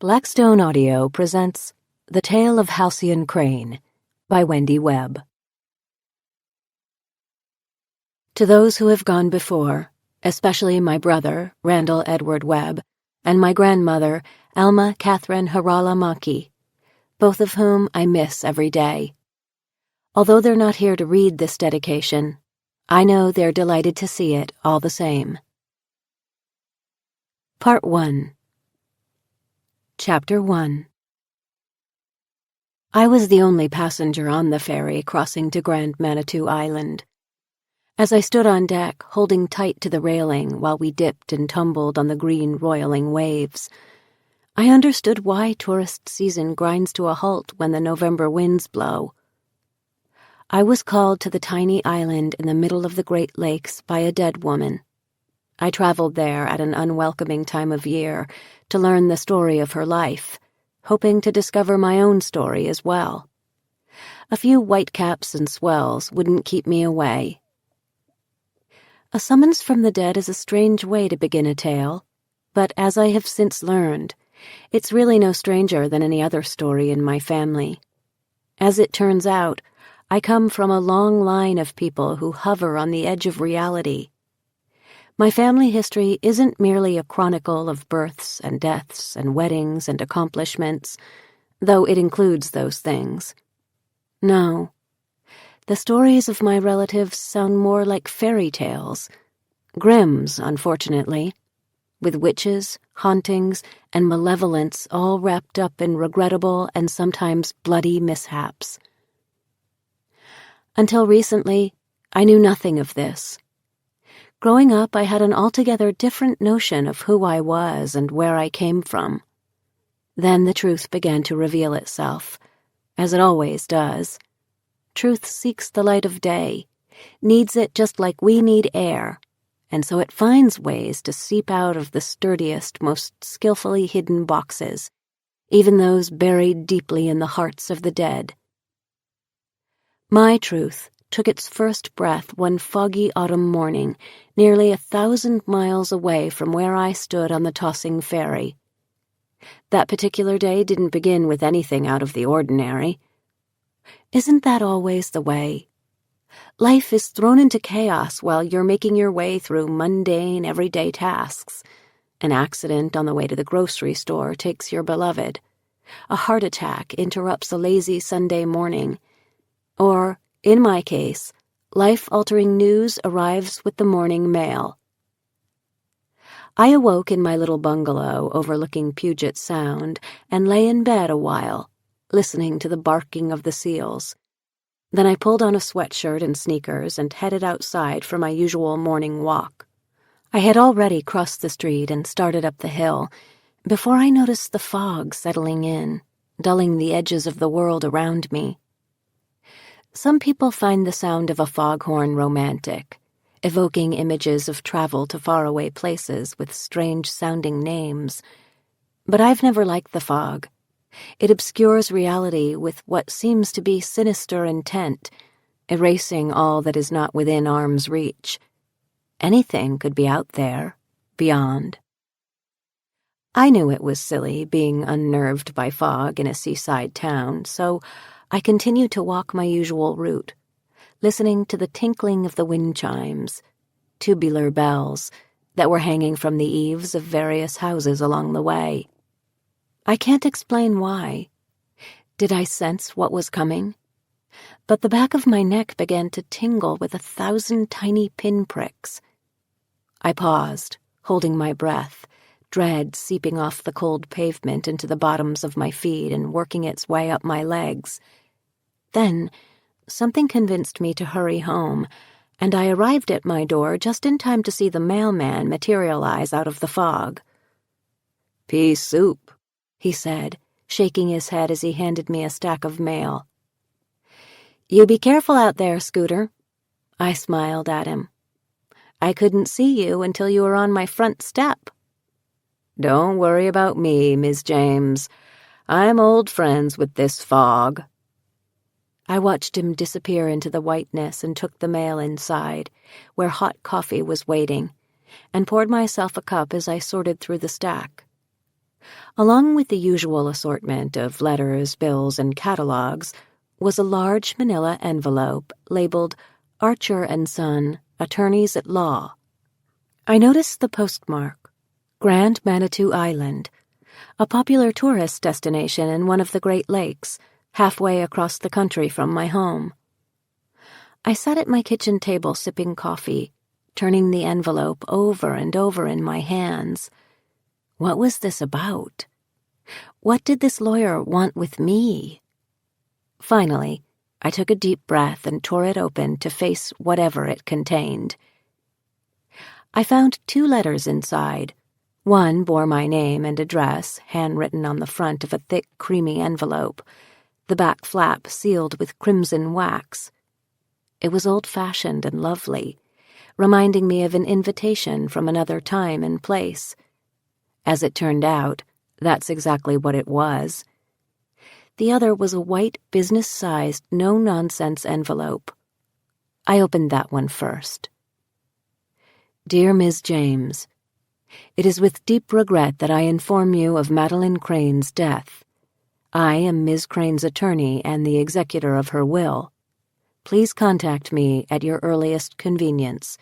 Blackstone Audio presents The Tale of Halcyon Crane by Wendy Webb. To those who have gone before, especially my brother, Randall Edward Webb, and my grandmother, Alma Catherine Harala Maki, both of whom I miss every day. Although they're not here to read this dedication, I know they're delighted to see it all the same. Part 1. Chapter 1. I was the only passenger on the ferry crossing to Grand Manitou Island. As I stood on deck, holding tight to the railing while we dipped and tumbled on the green roiling waves, I understood why tourist season grinds to a halt when the November winds blow. I was called to the tiny island in the middle of the Great Lakes by a dead woman. I traveled there at an unwelcoming time of year to learn the story of her life, hoping to discover my own story as well. A few whitecaps and swells wouldn't keep me away. A summons from the dead is a strange way to begin a tale, but as I have since learned, it's really no stranger than any other story in my family. As it turns out, I come from a long line of people who hover on the edge of reality. My family history isn't merely a chronicle of births and deaths and weddings and accomplishments, though it includes those things. No, the stories of my relatives sound more like fairy tales, Grimm's, unfortunately, with witches, hauntings, and malevolence all wrapped up in regrettable and sometimes bloody mishaps. Until recently, I knew nothing of this. Growing up, I had an altogether different notion of who I was and where I came from. Then the truth began to reveal itself, as it always does. Truth seeks the light of day, needs it just like we need air, and so it finds ways to seep out of the sturdiest, most skillfully hidden boxes, even those buried deeply in the hearts of the dead. My truth took its first breath one foggy autumn morning, nearly 1,000 miles away from where I stood on the tossing ferry. That particular day didn't begin with anything out of the ordinary. Isn't that always the way? Life is thrown into chaos while you're making your way through mundane, everyday tasks. An accident on the way to the grocery store takes your beloved. A heart attack interrupts a lazy Sunday morning. Or, in my case, life-altering news arrives with the morning mail. I awoke in my little bungalow overlooking Puget Sound and lay in bed a while, listening to the barking of the seals. Then I pulled on a sweatshirt and sneakers and headed outside for my usual morning walk. I had already crossed the street and started up the hill before I noticed the fog settling in, dulling the edges of the world around me. Some people find the sound of a foghorn romantic, evoking images of travel to faraway places with strange-sounding names. But I've never liked the fog. It obscures reality with what seems to be sinister intent, erasing all that is not within arm's reach. Anything could be out there, beyond. I knew it was silly being unnerved by fog in a seaside town, so I continued to walk my usual route, listening to the tinkling of the wind chimes, tubular bells, that were hanging from the eaves of various houses along the way. I can't explain why. Did I sense what was coming? But the back of my neck began to tingle with 1,000 tiny pinpricks. I paused, holding my breath, dread seeping off the cold pavement into the bottoms of my feet and working its way up my legs. Then, something convinced me to hurry home, and I arrived at my door just in time to see the mailman materialize out of the fog. "Pea soup," he said, shaking his head as he handed me a stack of mail. "You be careful out there, Scooter." I smiled at him. "I couldn't see you until you were on my front step." "Don't worry about me, Miss James. I'm old friends with this fog." I watched him disappear into the whiteness and took the mail inside, where hot coffee was waiting, and poured myself a cup as I sorted through the stack. Along with the usual assortment of letters, bills, and catalogs was a large manila envelope labeled Archer and Son, Attorneys at Law. I noticed the postmark, Grand Manitou Island, a popular tourist destination in one of the Great Lakes, halfway across the country from my home. I sat at my kitchen table sipping coffee, turning the envelope over and over in my hands. What was this about? What did this lawyer want with me? Finally, I took a deep breath and tore it open to face whatever it contained. I found 2 letters inside. One bore my name and address, handwritten on the front of a thick, creamy envelope, the back flap sealed with crimson wax. It was old-fashioned and lovely, reminding me of an invitation from another time and place. As it turned out, that's exactly what it was. The other was a white, business-sized, no-nonsense envelope. I opened that one first. Dear Ms. James, it is with deep regret that I inform you of Madeline Crane's death. I am Ms. Crane's attorney and the executor of her will. Please contact me at your earliest convenience.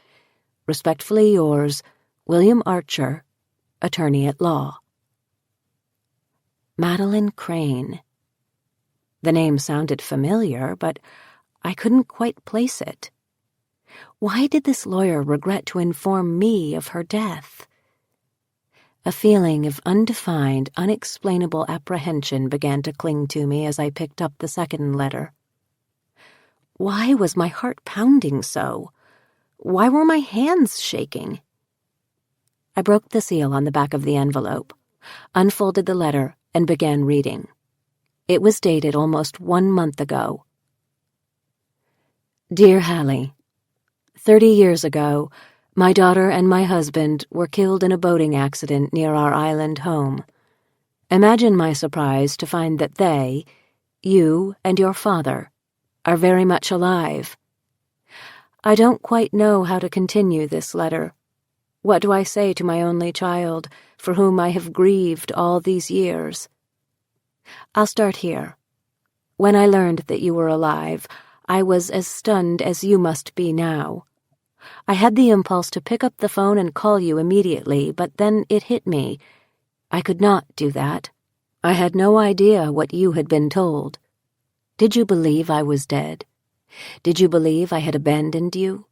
Respectfully yours, William Archer, Attorney at Law. Madeline Crane. The name sounded familiar, but I couldn't quite place it. Why did this lawyer regret to inform me of her death? A feeling of undefined, unexplainable apprehension began to cling to me as I picked up the second letter. Why was my heart pounding so? Why were my hands shaking? I broke the seal on the back of the envelope, unfolded the letter, and began reading. It was dated almost 1 month ago. Dear Hallie, 30 years ago, my daughter and my husband were killed in a boating accident near our island home. Imagine my surprise to find that they, you and your father, are very much alive. I don't quite know how to continue this letter. What do I say to my only child, for whom I have grieved all these years? I'll start here. When I learned that you were alive, I was as stunned as you must be now. I had the impulse to pick up the phone and call you immediately, but then it hit me. I could not do that. I had no idea what you had been told. Did you believe I was dead? Did you believe I had abandoned you?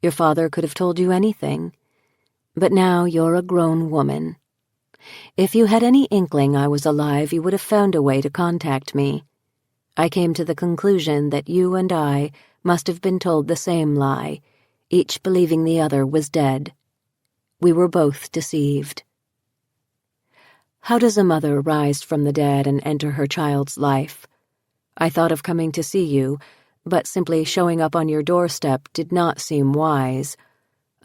Your father could have told you anything. But now you're a grown woman. If you had any inkling I was alive, you would have found a way to contact me. I came to the conclusion that you and I must have been told the same lie, each believing the other was dead. We were both deceived. How does a mother rise from the dead and enter her child's life? I thought of coming to see you, but simply showing up on your doorstep did not seem wise.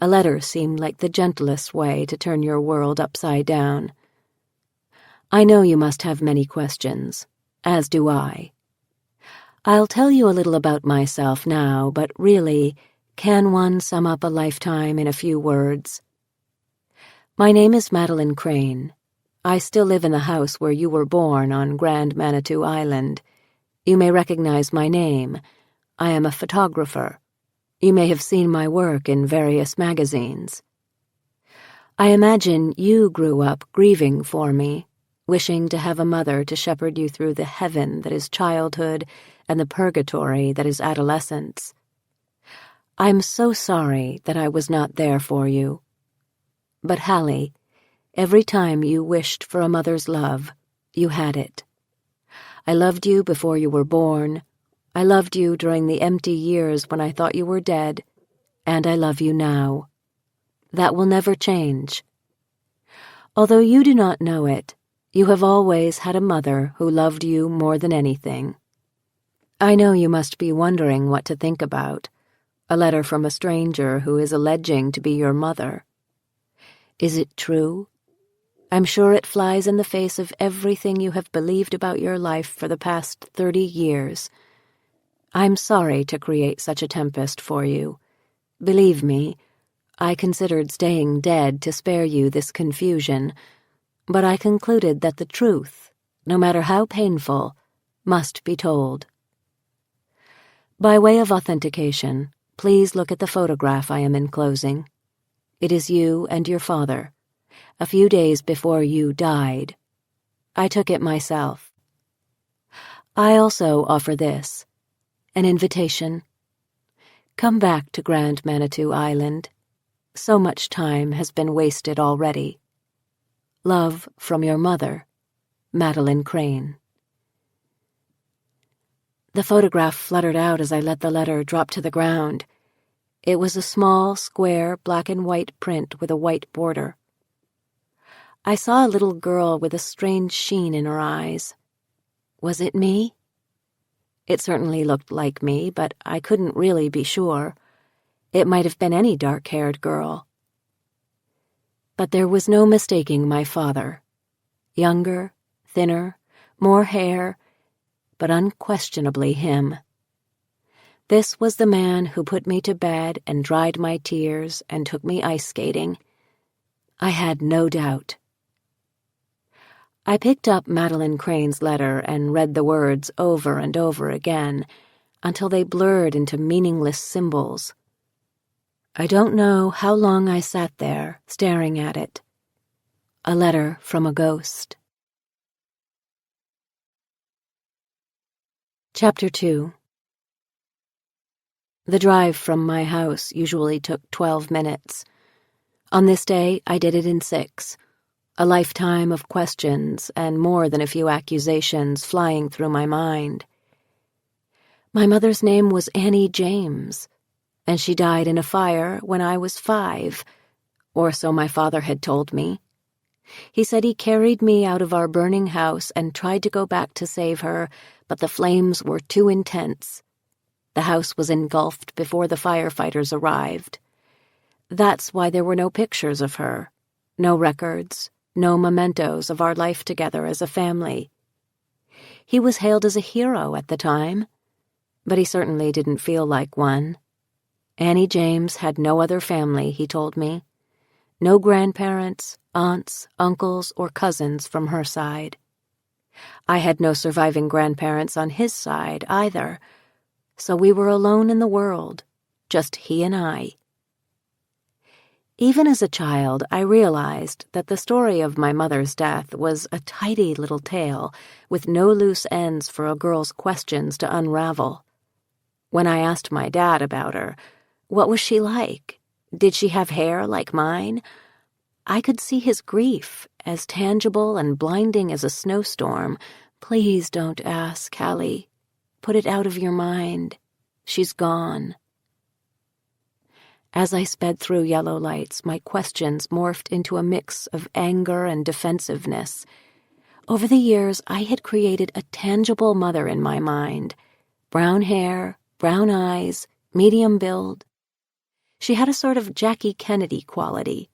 A letter seemed like the gentlest way to turn your world upside down. I know you must have many questions, as do I. I'll tell you a little about myself now, but really, can one sum up a lifetime in a few words? My name is Madeline Crane. I still live in the house where you were born on Grand Manitou Island. You may recognize my name. I am a photographer. You may have seen my work in various magazines. I imagine you grew up grieving for me, wishing to have a mother to shepherd you through the heaven that is childhood and the purgatory that is adolescence. I'm so sorry that I was not there for you. But Hallie, every time you wished for a mother's love, you had it. I loved you before you were born. I loved you during the empty years when I thought you were dead, and I love you now. That will never change. Although you do not know it, you have always had a mother who loved you more than anything. I know you must be wondering what to think about. A letter from a stranger who is alleging to be your mother. Is it true? I'm sure it flies in the face of everything you have believed about your life for the past 30 years. I'm sorry to create such a tempest for you. Believe me, I considered staying dead to spare you this confusion, but I concluded that the truth, no matter how painful, must be told. By way of authentication, please look at the photograph I am enclosing. It is you and your father, a few days before you died. I took it myself. I also offer this, an invitation. Come back to Grand Manitou Island. So much time has been wasted already. Love from your mother, Madeline Crane. The photograph fluttered out as I let the letter drop to the ground. It was a small, square, black and white print with a white border. I saw a little girl with a strange sheen in her eyes. Was it me? It certainly looked like me, but I couldn't really be sure. It might have been any dark-haired girl. But there was no mistaking my father. Younger, thinner, more hair, but unquestionably him. This was the man who put me to bed and dried my tears and took me ice skating. I had no doubt. I picked up Madeline Crane's letter and read the words over and over again until they blurred into meaningless symbols. I don't know how long I sat there staring at it. A letter from a ghost. Chapter 2. The drive from my house usually took 12 minutes. On this day, I did it in 6, a lifetime of questions and more than a few accusations flying through my mind. My mother's name was Annie James, and she died in a fire when I was 5, or so my father had told me. He said he carried me out of our burning house and tried to go back to save her, but the flames were too intense. The house was engulfed before the firefighters arrived. That's why there were no pictures of her, no records, no mementos of our life together as a family. He was hailed as a hero at the time, but he certainly didn't feel like one. Annie James had no other family, he told me. No grandparents, aunts, uncles, or cousins from her side. I had no surviving grandparents on his side either, so we were alone in the world, just he and I. Even as a child, I realized that the story of my mother's death was a tidy little tale with no loose ends for a girl's questions to unravel. When I asked my dad about her, what was she like? Did she have hair like mine? I could see his grief, as tangible and blinding as a snowstorm. Please don't ask, Hallie. Put it out of your mind. She's gone. As I sped through yellow lights, my questions morphed into a mix of anger and defensiveness. Over the years, I had created a tangible mother in my mind. Brown hair, brown eyes, medium build. She had a sort of Jackie Kennedy quality.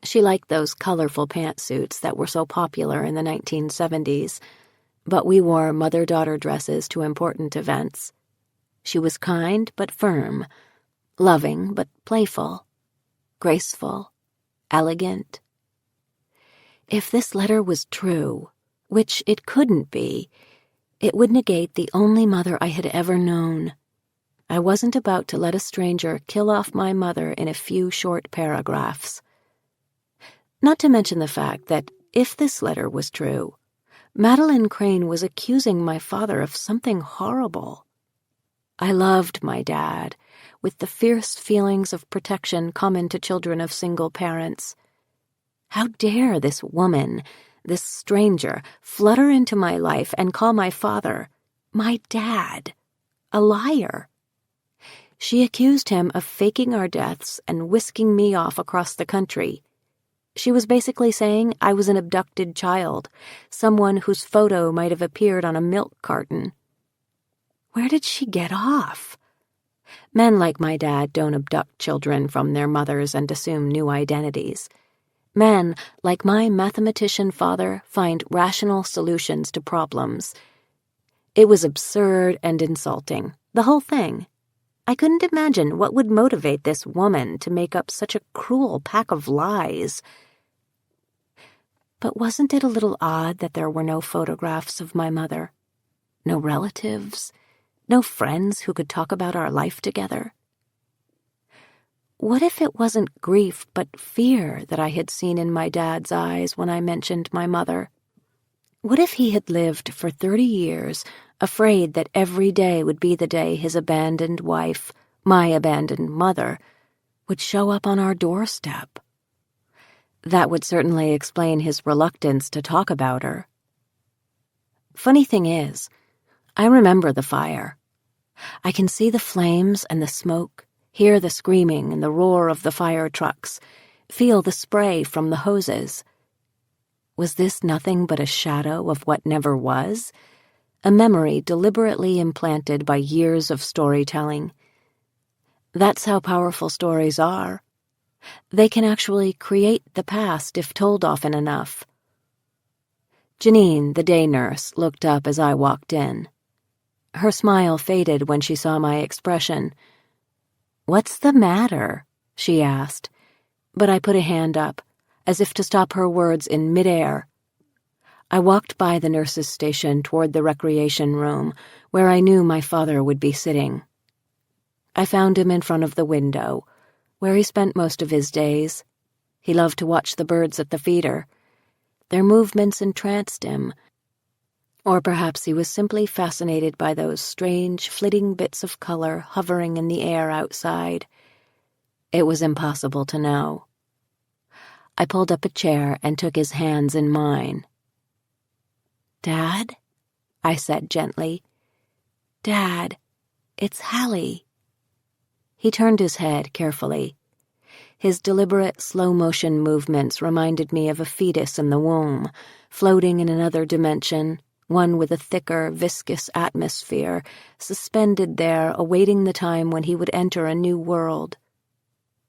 She liked those colorful pantsuits that were so popular in the 1970s, but we wore mother-daughter dresses to important events. She was kind but firm, loving but playful, graceful, elegant. If this letter was true, which it couldn't be, it would negate the only mother I had ever known. I wasn't about to let a stranger kill off my mother in a few short paragraphs. Not to mention the fact that, if this letter was true, Madeline Crane was accusing my father of something horrible. I loved my dad, with the fierce feelings of protection common to children of single parents. How dare this woman, this stranger, flutter into my life and call my father, my dad, a liar? She accused him of faking our deaths and whisking me off across the country. She was basically saying I was an abducted child, someone whose photo might have appeared on a milk carton. Where did she get off? Men like my dad don't abduct children from their mothers and assume new identities. Men, like my mathematician father, find rational solutions to problems. It was absurd and insulting, the whole thing. I couldn't imagine what would motivate this woman to make up such a cruel pack of lies. But wasn't it a little odd that there were no photographs of my mother? No relatives? No friends who could talk about our life together? What if it wasn't grief but fear that I had seen in my dad's eyes when I mentioned my mother? What if he had lived for 30 years, afraid that every day would be the day his abandoned wife, my abandoned mother, would show up on our doorstep? That would certainly explain his reluctance to talk about her. Funny thing is, I remember the fire. I can see the flames and the smoke, hear the screaming and the roar of the fire trucks, feel the spray from the hoses. Was this nothing but a shadow of what never was? A memory deliberately implanted by years of storytelling. That's how powerful stories are. They can actually create the past if told often enough. Janine, the day nurse, looked up as I walked in. Her smile faded when she saw my expression. "What's the matter?" she asked, but I put a hand up, as if to stop her words in midair. I walked by the nurse's station toward the recreation room, where I knew my father would be sitting. I found him in front of the window, where he spent most of his days. He loved to watch the birds at the feeder. Their movements entranced him. Or perhaps he was simply fascinated by those strange, flitting bits of color hovering in the air outside. It was impossible to know. I pulled up a chair and took his hands in mine. "Dad?" I said gently. "Dad, it's Hallie." He turned his head carefully. His deliberate, slow-motion movements reminded me of a fetus in the womb, floating in another dimension, one with a thicker, viscous atmosphere, suspended there, awaiting the time when he would enter a new world.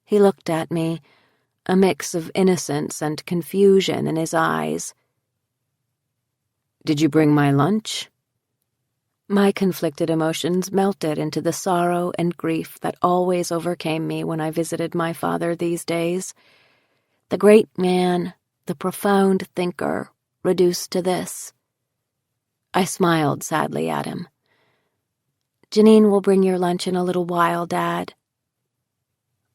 He looked at me, a mix of innocence and confusion in his eyes. "Did you bring my lunch?" My conflicted emotions melted into the sorrow and grief that always overcame me when I visited my father these days. The great man, the profound thinker, reduced to this. I smiled sadly at him. "Janine will bring your lunch in a little while, Dad."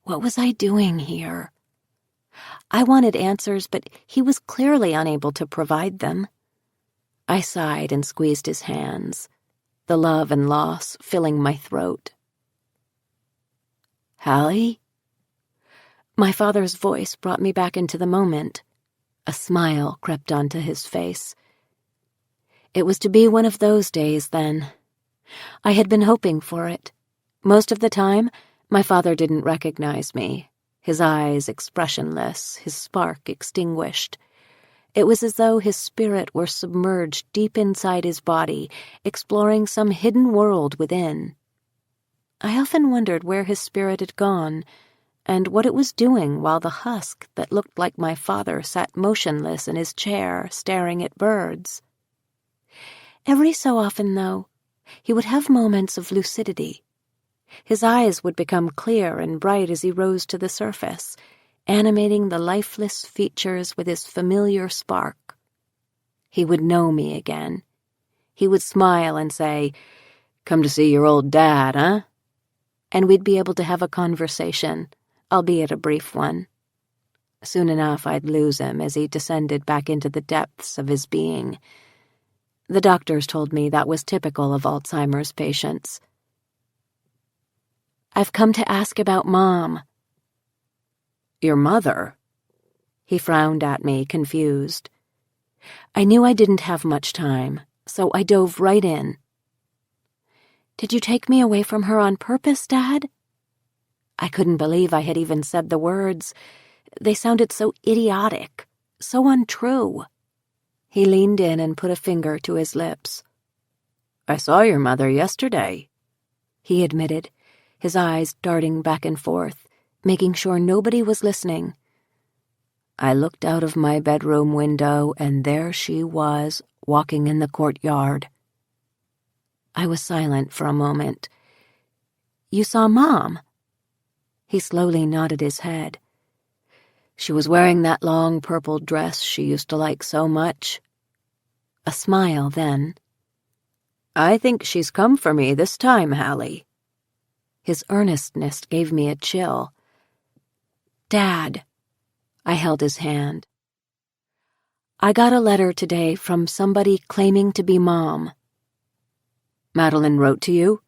What was I doing here? I wanted answers, but he was clearly unable to provide them. I sighed and squeezed his hands, the love and loss filling my throat. "Hallie?" My father's voice brought me back into the moment. A smile crept onto his face. It was to be one of those days, then. I had been hoping for it. Most of the time, my father didn't recognize me, his eyes expressionless, his spark extinguished. It was as though his spirit were submerged deep inside his body, exploring some hidden world within. I often wondered where his spirit had gone, and what it was doing while the husk that looked like my father sat motionless in his chair, staring at birds. Every so often, though, he would have moments of lucidity. His eyes would become clear and bright as he rose to the surface, animating the lifeless features with his familiar spark. He would know me again. He would smile and say, "Come to see your old dad, huh?" And we'd be able to have a conversation, albeit a brief one. Soon enough I'd lose him as he descended back into the depths of his being. The doctors told me that was typical of Alzheimer's patients. "I've come to ask about Mom." "Your mother?" He frowned at me, confused. I knew I didn't have much time, so I dove right in. "Did you take me away from her on purpose, Dad?" I couldn't believe I had even said the words. They sounded so idiotic, so untrue. He leaned in and put a finger to his lips. "I saw your mother yesterday," he admitted, his eyes darting back and forth, making sure nobody was listening. I looked out of my bedroom window, and there she was, walking in the courtyard. I was silent for a moment. "You saw Mom?" He slowly nodded his head. She was wearing that long purple dress she used to like so much. A smile then. I think she's come for me this time, Hallie. His earnestness gave me a chill. Dad. I held his hand. I got a letter today from somebody claiming to be Mom. Madeline wrote to you?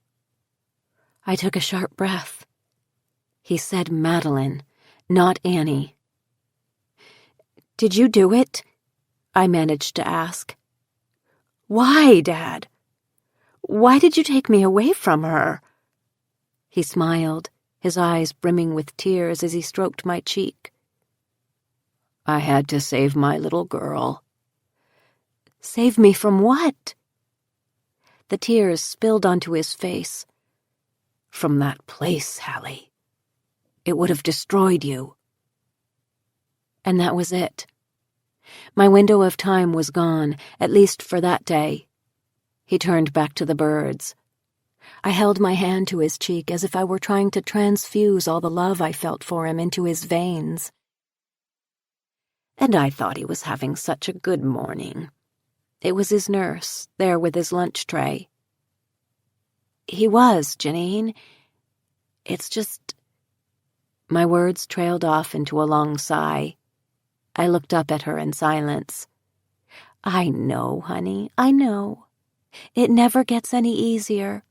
I took a sharp breath. He said Madeline, not Annie. Did you do it? I managed to ask. Why, Dad? Why did you take me away from her? He smiled, his eyes brimming with tears as he stroked my cheek. I had to save my little girl. Save me from what? The tears spilled onto his face. From that place, Hallie. It would have destroyed you. And that was it. My window of time was gone, at least for that day. He turned back to the birds. I held my hand to his cheek as if I were trying to transfuse all the love I felt for him into his veins. And I thought he was having such a good morning. It was his nurse, there with his lunch tray. He was, Janine. It's just... My words trailed off into a long sigh. I looked up at her in silence. I know, honey, I know. It never gets any easier,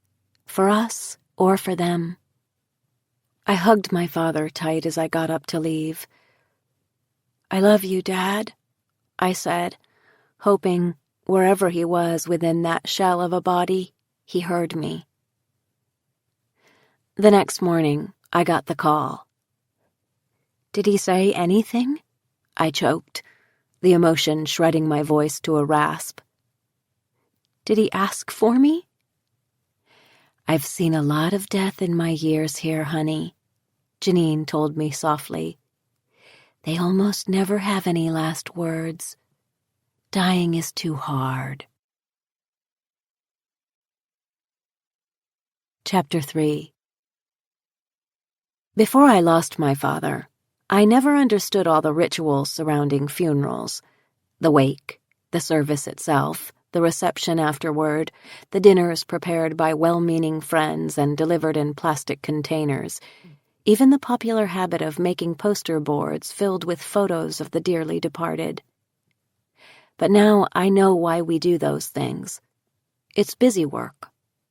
for us or for them. I hugged my father tight as I got up to leave. I love you, Dad, I said, hoping, wherever he was within that shell of a body, he heard me. The next morning, I got the call. Did he say anything? I choked, the emotion shredding my voice to a rasp. Did he ask for me? I've seen a lot of death in my years here, honey, Janine told me softly. They almost never have any last words. Dying is too hard. Chapter 3. Before I lost my father, I never understood all the rituals surrounding funerals. The wake, the service itself, the reception afterward, the dinners prepared by well-meaning friends and delivered in plastic containers, even the popular habit of making poster boards filled with photos of the dearly departed. But now I know why we do those things. It's busy work,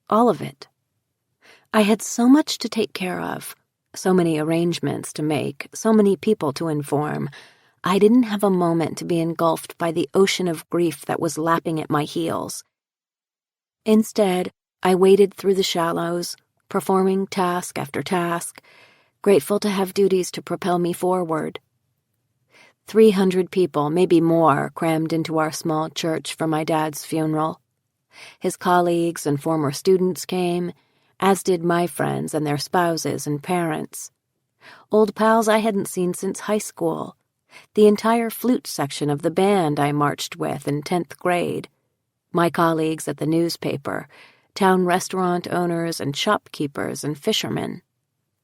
all of it. I had so much to take care of. So many arrangements to make, so many people to inform. I didn't have a moment to be engulfed by the ocean of grief that was lapping at my heels. Instead, I waded through the shallows, performing task after task, grateful to have duties to propel me forward. 300 people, maybe more, crammed into our small church for my dad's funeral. His colleagues and former students came, as did my friends and their spouses and parents. Old pals I hadn't seen since high school. The entire flute section of the band I marched with in 10th grade. My colleagues at the newspaper, town restaurant owners and shopkeepers and fishermen.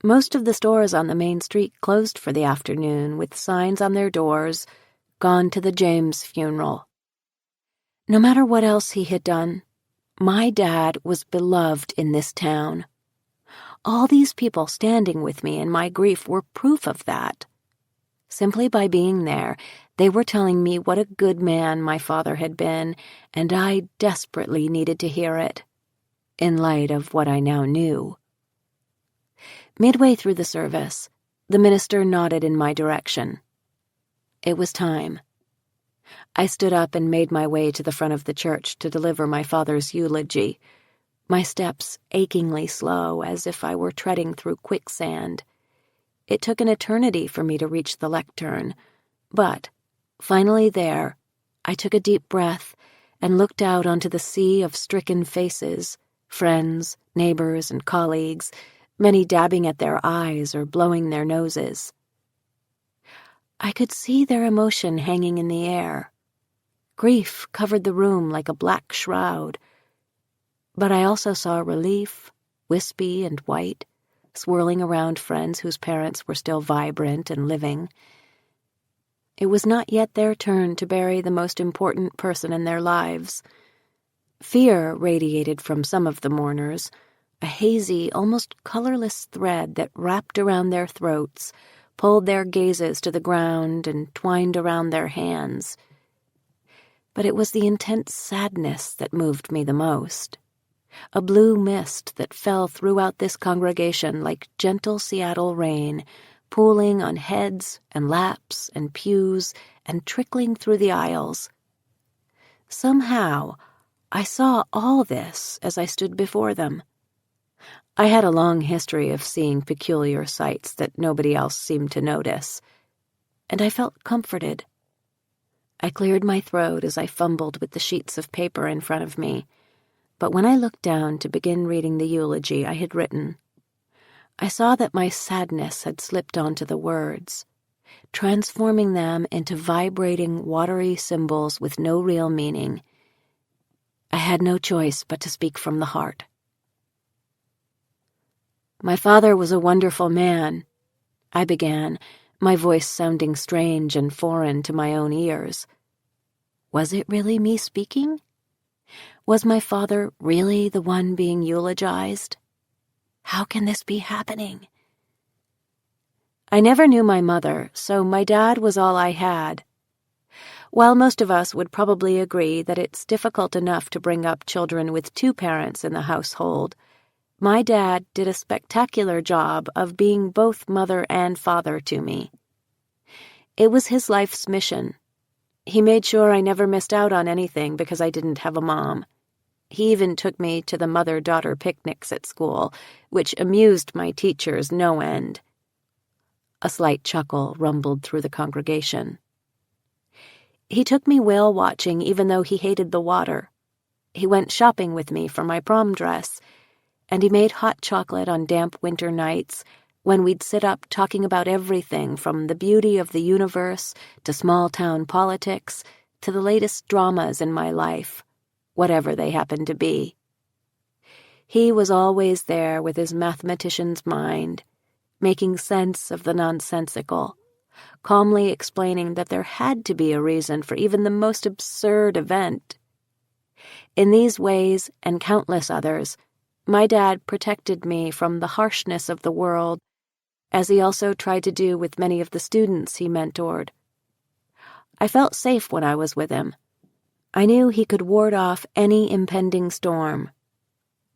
Most of the stores on the main street closed for the afternoon with signs on their doors, "Gone to the James funeral." No matter what else he had done, my dad was beloved in this town. All these people standing with me in my grief were proof of that. Simply by being there, they were telling me what a good man my father had been, and I desperately needed to hear it, in light of what I now knew. Midway through the service, the minister nodded in my direction. It was time. I stood up and made my way to the front of the church to deliver my father's eulogy, my steps achingly slow as if I were treading through quicksand. It took an eternity for me to reach the lectern, but, finally there, I took a deep breath and looked out onto the sea of stricken faces, friends, neighbors, and colleagues, many dabbing at their eyes or blowing their noses. I could see their emotion hanging in the air. Grief covered the room like a black shroud. But I also saw relief, wispy and white, swirling around friends whose parents were still vibrant and living. It was not yet their turn to bury the most important person in their lives. Fear radiated from some of the mourners, a hazy, almost colorless thread that wrapped around their throats, pulled their gazes to the ground, and twined around their hands. But it was the intense sadness that moved me the most. A blue mist that fell throughout this congregation like gentle Seattle rain, pooling on heads and laps and pews and trickling through the aisles. Somehow, I saw all this as I stood before them. I had a long history of seeing peculiar sights that nobody else seemed to notice, and I felt comforted. I cleared my throat as I fumbled with the sheets of paper in front of me, but when I looked down to begin reading the eulogy I had written, I saw that my sadness had slipped onto the words, transforming them into vibrating, watery symbols with no real meaning. I had no choice but to speak from the heart. "My father was a wonderful man," I began, my voice sounding strange and foreign to my own ears. Was it really me speaking? Was my father really the one being eulogized? How can this be happening? I never knew my mother, so my dad was all I had. While most of us would probably agree that it's difficult enough to bring up children with two parents in the household, my dad did a spectacular job of being both mother and father to me. It was his life's mission. He made sure I never missed out on anything because I didn't have a mom. He even took me to the mother-daughter picnics at school, which amused my teachers no end. A slight chuckle rumbled through the congregation. He took me whale watching even though he hated the water. He went shopping with me for my prom dress, and he made hot chocolate on damp winter nights when we'd sit up talking about everything from the beauty of the universe to small-town politics to the latest dramas in my life, whatever they happened to be. He was always there with his mathematician's mind, making sense of the nonsensical, calmly explaining that there had to be a reason for even the most absurd event. In these ways, and countless others, my dad protected me from the harshness of the world, as he also tried to do with many of the students he mentored. I felt safe when I was with him. I knew he could ward off any impending storm.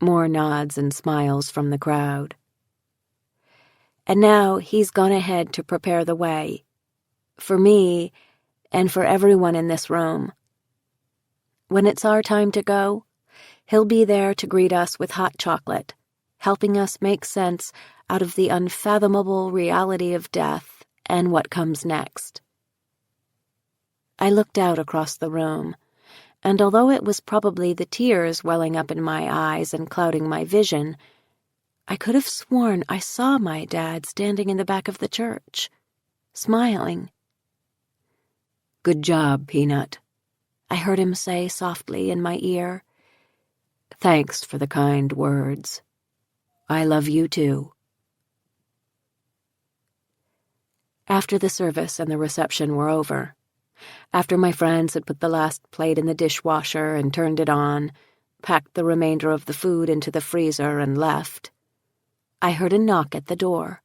More nods and smiles from the crowd. And now he's gone ahead to prepare the way, for me and for everyone in this room. When it's our time to go, he'll be there to greet us with hot chocolate, helping us make sense out of the unfathomable reality of death and what comes next. I looked out across the room, and although it was probably the tears welling up in my eyes and clouding my vision, I could have sworn I saw my dad standing in the back of the church, smiling. "Good job, Peanut," I heard him say softly in my ear. "Thanks for the kind words. I love you too." After the service and the reception were over, after my friends had put the last plate in the dishwasher and turned it on, packed the remainder of the food into the freezer and left, I heard a knock at the door.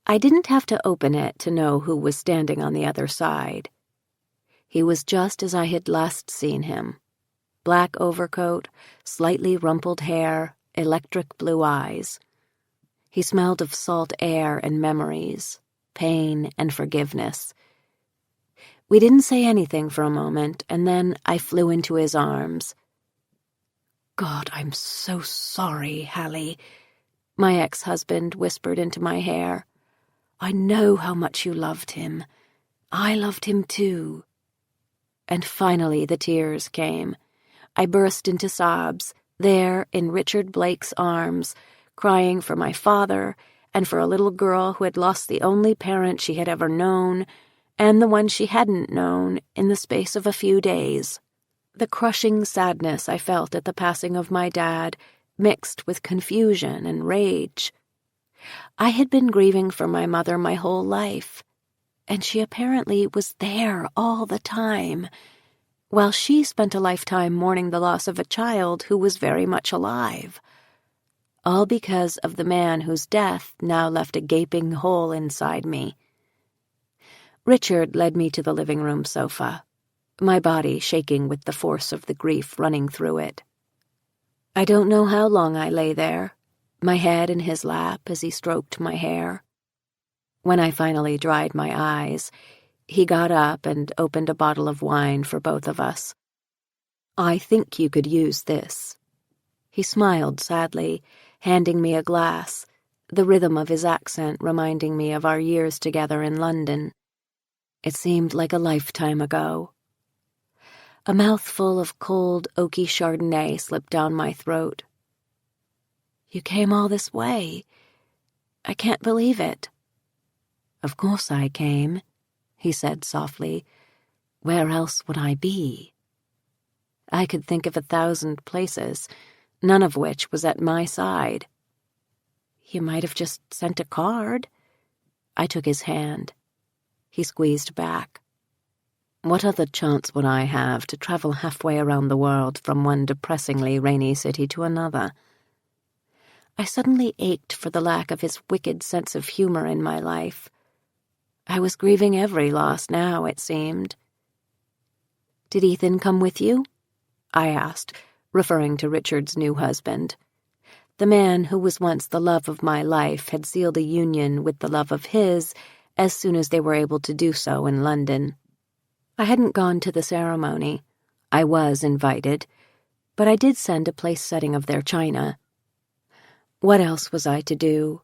I didn't have to open it to know who was standing on the other side. He was just as I had last seen him. Black overcoat, slightly rumpled hair, electric blue eyes. He smelled of salt air and memories, pain and forgiveness. We didn't say anything for a moment, and then I flew into his arms. "God, I'm so sorry, Hallie," my ex-husband whispered into my hair. "I know how much you loved him. I loved him too." And finally the tears came. I burst into sobs, there in Richard Blake's arms, crying for my father and for a little girl who had lost the only parent she had ever known, and the one she hadn't known in the space of a few days. The crushing sadness I felt at the passing of my dad mixed with confusion and rage. I had been grieving for my mother my whole life. and she apparently was there all the time, while she spent a lifetime mourning the loss of a child who was very much alive. All because of the man whose death now left a gaping hole inside me. Richard led me to the living room sofa, my body shaking with the force of the grief running through it. I don't know how long I lay there, my head in his lap as he stroked my hair. When I finally dried my eyes, he got up and opened a bottle of wine for both of us. "I think you could use this." He smiled sadly, handing me a glass, the rhythm of his accent reminding me of our years together in London. It seemed like a lifetime ago. A mouthful of cold, oaky Chardonnay slipped down my throat. "You came all this way. I can't believe it." "Of course I came," he said softly. "Where else would I be?" I could think of 1,000 places, none of which was at my side. "You might have just sent a card." I took his hand. He squeezed back. What other chance would I have to travel halfway around the world from one depressingly rainy city to another? I suddenly ached for the lack of his wicked sense of humor in my life. I was grieving every loss now, it seemed. "Did Ethan come with you?" I asked, referring to Richard's new husband. The man who was once the love of my life had sealed a union with the love of his as soon as they were able to do so in London. I hadn't gone to the ceremony. I was invited, but I did send a place setting of their china. What else was I to do?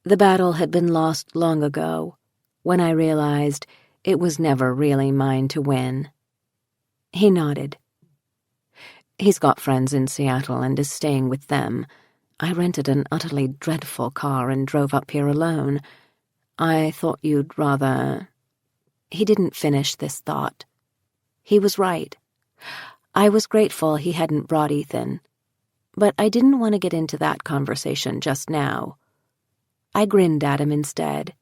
The battle had been lost long ago, when I realized it was never really mine to win. He nodded. "He's got friends in Seattle and is staying with them. I rented an utterly dreadful car and drove up here alone. I thought you'd rather—" He didn't finish this thought. He was right. I was grateful he hadn't brought Ethan, but I didn't want to get into that conversation just now. I grinned at him instead.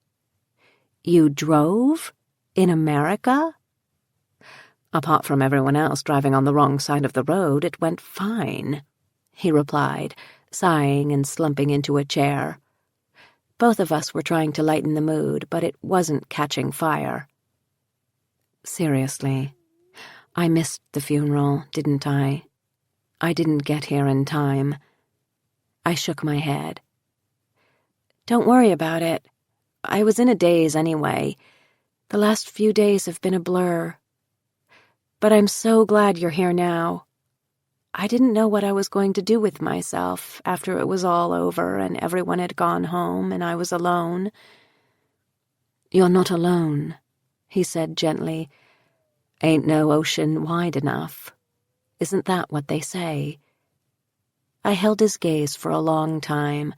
"You drove? In America?" "Apart from everyone else driving on the wrong side of the road, it went fine," he replied, sighing and slumping into a chair. Both of us were trying to lighten the mood, but it wasn't catching fire. "Seriously, I missed the funeral, didn't I? I didn't get here in time." I shook my head. "Don't worry about it. I was in a daze anyway. The last few days have been a blur. But I'm so glad you're here now. I didn't know what I was going to do with myself after it was all over and everyone had gone home and I was alone." "You're not alone," he said gently. "Ain't no ocean wide enough. Isn't that what they say?" I held his gaze for a long time,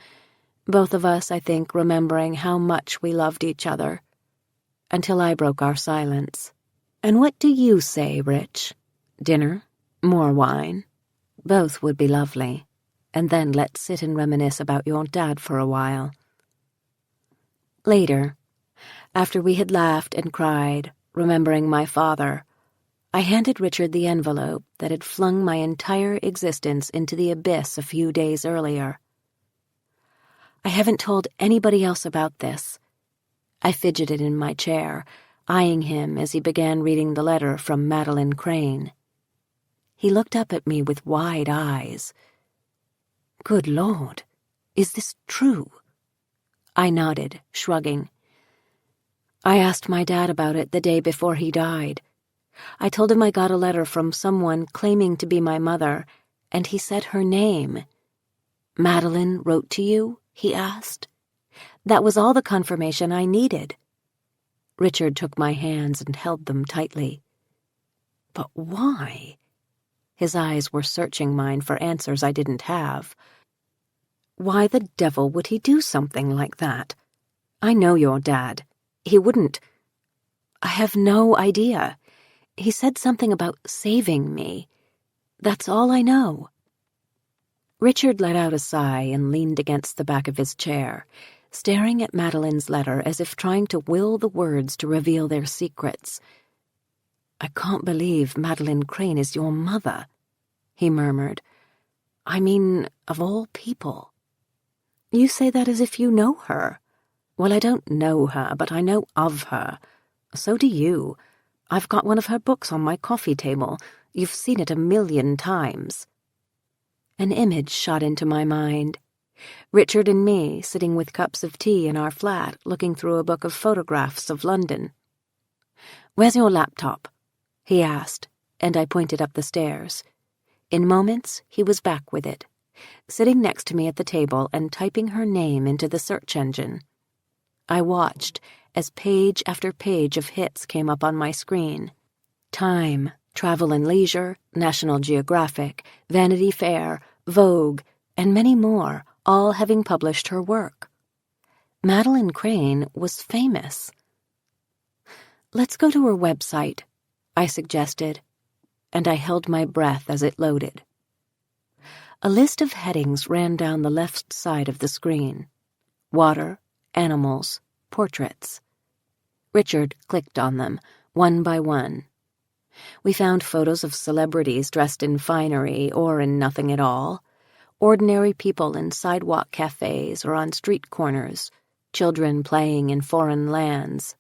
both of us, I think, remembering how much we loved each other, until I broke our silence. "And what do you say, Rich? Dinner? More wine? Both would be lovely. And then let's sit and reminisce about your dad for a while." Later, after we had laughed and cried, remembering my father, I handed Richard the envelope that had flung my entire existence into the abyss a few days earlier. "I haven't told anybody else about this." I fidgeted in my chair, eyeing him as he began reading the letter from Madeline Crane. He looked up at me with wide eyes. "Good Lord, is this true?" I nodded, shrugging. "I asked my dad about it the day before he died. I told him I got a letter from someone claiming to be my mother, and he said her name." "Madeline wrote to you?" he asked. That was all the confirmation I needed. Richard took my hands and held them tightly. "But why?" His eyes were searching mine for answers I didn't have. "Why the devil would he do something like that? I know your dad. He wouldn't. I have no idea. He said something about saving me. That's all I know." Richard let out a sigh and leaned against the back of his chair, staring at Madeline's letter as if trying to will the words to reveal their secrets. "I can't believe Madeline Crane is your mother," he murmured. "I mean, of all people." "You say that as if you know her." "Well, I don't know her, but I know of her. So do you. I've got one of her books on my coffee table. You've seen it 1,000,000 times. An image shot into my mind. Richard and me sitting with cups of tea in our flat, looking through a book of photographs of London. "Where's your laptop?" he asked, and I pointed up the stairs. In moments, he was back with it, sitting next to me at the table and typing her name into the search engine. I watched as page after page of hits came up on my screen. Time, Travel and Leisure, National Geographic, Vanity Fair, Vogue, and many more, all having published her work. Madeline Crane was famous. "Let's go to her website," I suggested, and I held my breath as it loaded. A list of headings ran down the left side of the screen. Water, animals, portraits. Richard clicked on them, one by one. We found photos of celebrities dressed in finery or in nothing at all, ordinary people in sidewalk cafes or on street corners, children playing in foreign lands.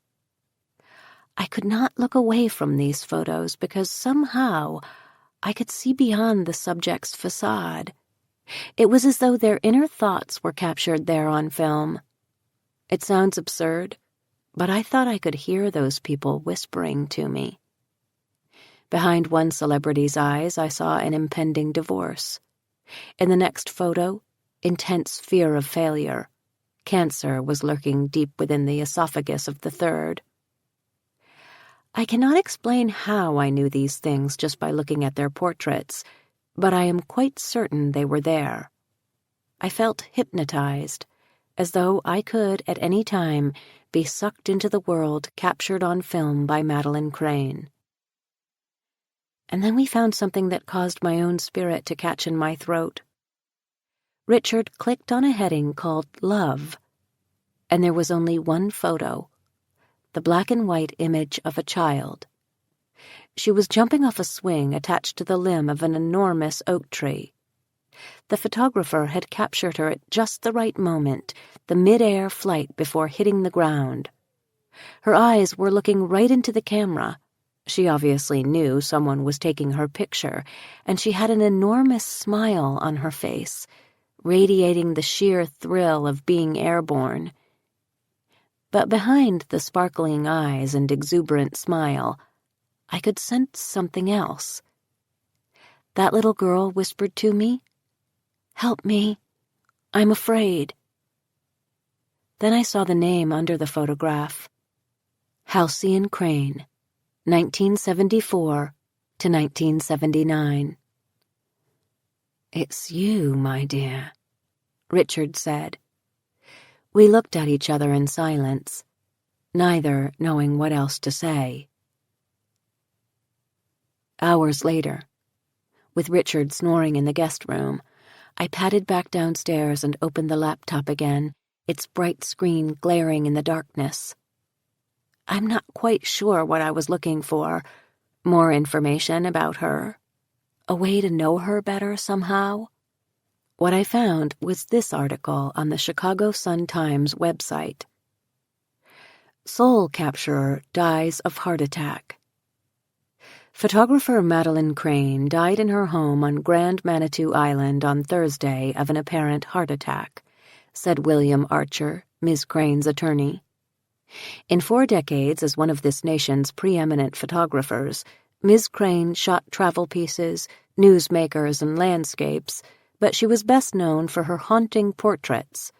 I could not look away from these photos because somehow I could see beyond the subject's facade. It was as though their inner thoughts were captured there on film. It sounds absurd, but I thought I could hear those people whispering to me. Behind one celebrity's eyes, I saw an impending divorce. In the next photo, intense fear of failure. Cancer was lurking deep within the esophagus of the third. I cannot explain how I knew these things just by looking at their portraits, but I am quite certain they were there. I felt hypnotized, as though I could, at any time, be sucked into the world captured on film by Madeline Crane. And then we found something that caused my own spirit to catch in my throat. Richard clicked on a heading called Love, and there was only one photo, the black and white image of a child. She was jumping off a swing attached to the limb of an enormous oak tree. The photographer had captured her at just the right moment, the mid-air flight before hitting the ground. Her eyes were looking right into the camera. She obviously knew someone was taking her picture, and she had an enormous smile on her face, radiating the sheer thrill of being airborne. But behind the sparkling eyes and exuberant smile, I could sense something else. That little girl whispered to me, "Help me. I'm afraid." Then I saw the name under the photograph. Halcyon Crane, 1974 to 1979. "It's you, my dear," Richard said. We looked at each other in silence, neither knowing what else to say. Hours later, with Richard snoring in the guest room, I padded back downstairs and opened the laptop again, its bright screen glaring in the darkness. I'm not quite sure what I was looking for. More information about her? A way to know her better somehow? What I found was this article on the Chicago Sun-Times website. Soul capturer dies of heart attack. Photographer Madeline Crane died in her home on Grand Manitou Island on Thursday of an apparent heart attack, said William Archer, Ms. Crane's attorney. In 4 decades as one of this nation's preeminent photographers, Ms. Crane shot travel pieces, newsmakers, and landscapes, but she was best known for her haunting portraits.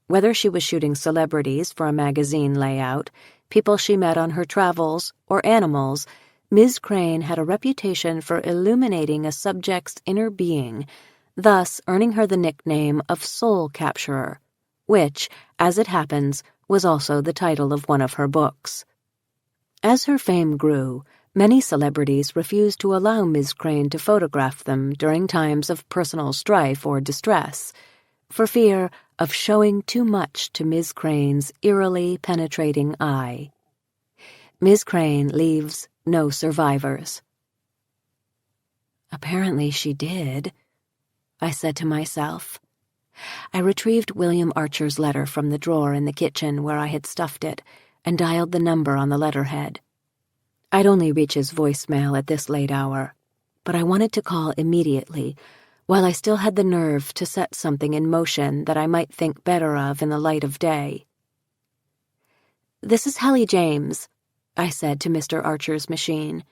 Whether she was shooting celebrities for a magazine layout, people she met on her travels, or animals, Ms. Crane had a reputation for illuminating a subject's inner being, thus earning her the nickname of Soul Capturer, which, as it happens, was also the title of one of her books. As her fame grew, many celebrities refused to allow Ms. Crane to photograph them during times of personal strife or distress. for fear of showing too much to Miss Crane's eerily penetrating eye. Miss Crane leaves no survivors. Apparently she did, I said to myself. I retrieved William Archer's letter from the drawer in the kitchen where I had stuffed it and dialed the number on the letterhead. I'd only reach his voicemail at this late hour, but I wanted to call immediately while I still had the nerve to set something in motion that I might think better of in the light of day. "This is Hallie James," I said to Mr. Archer's machine.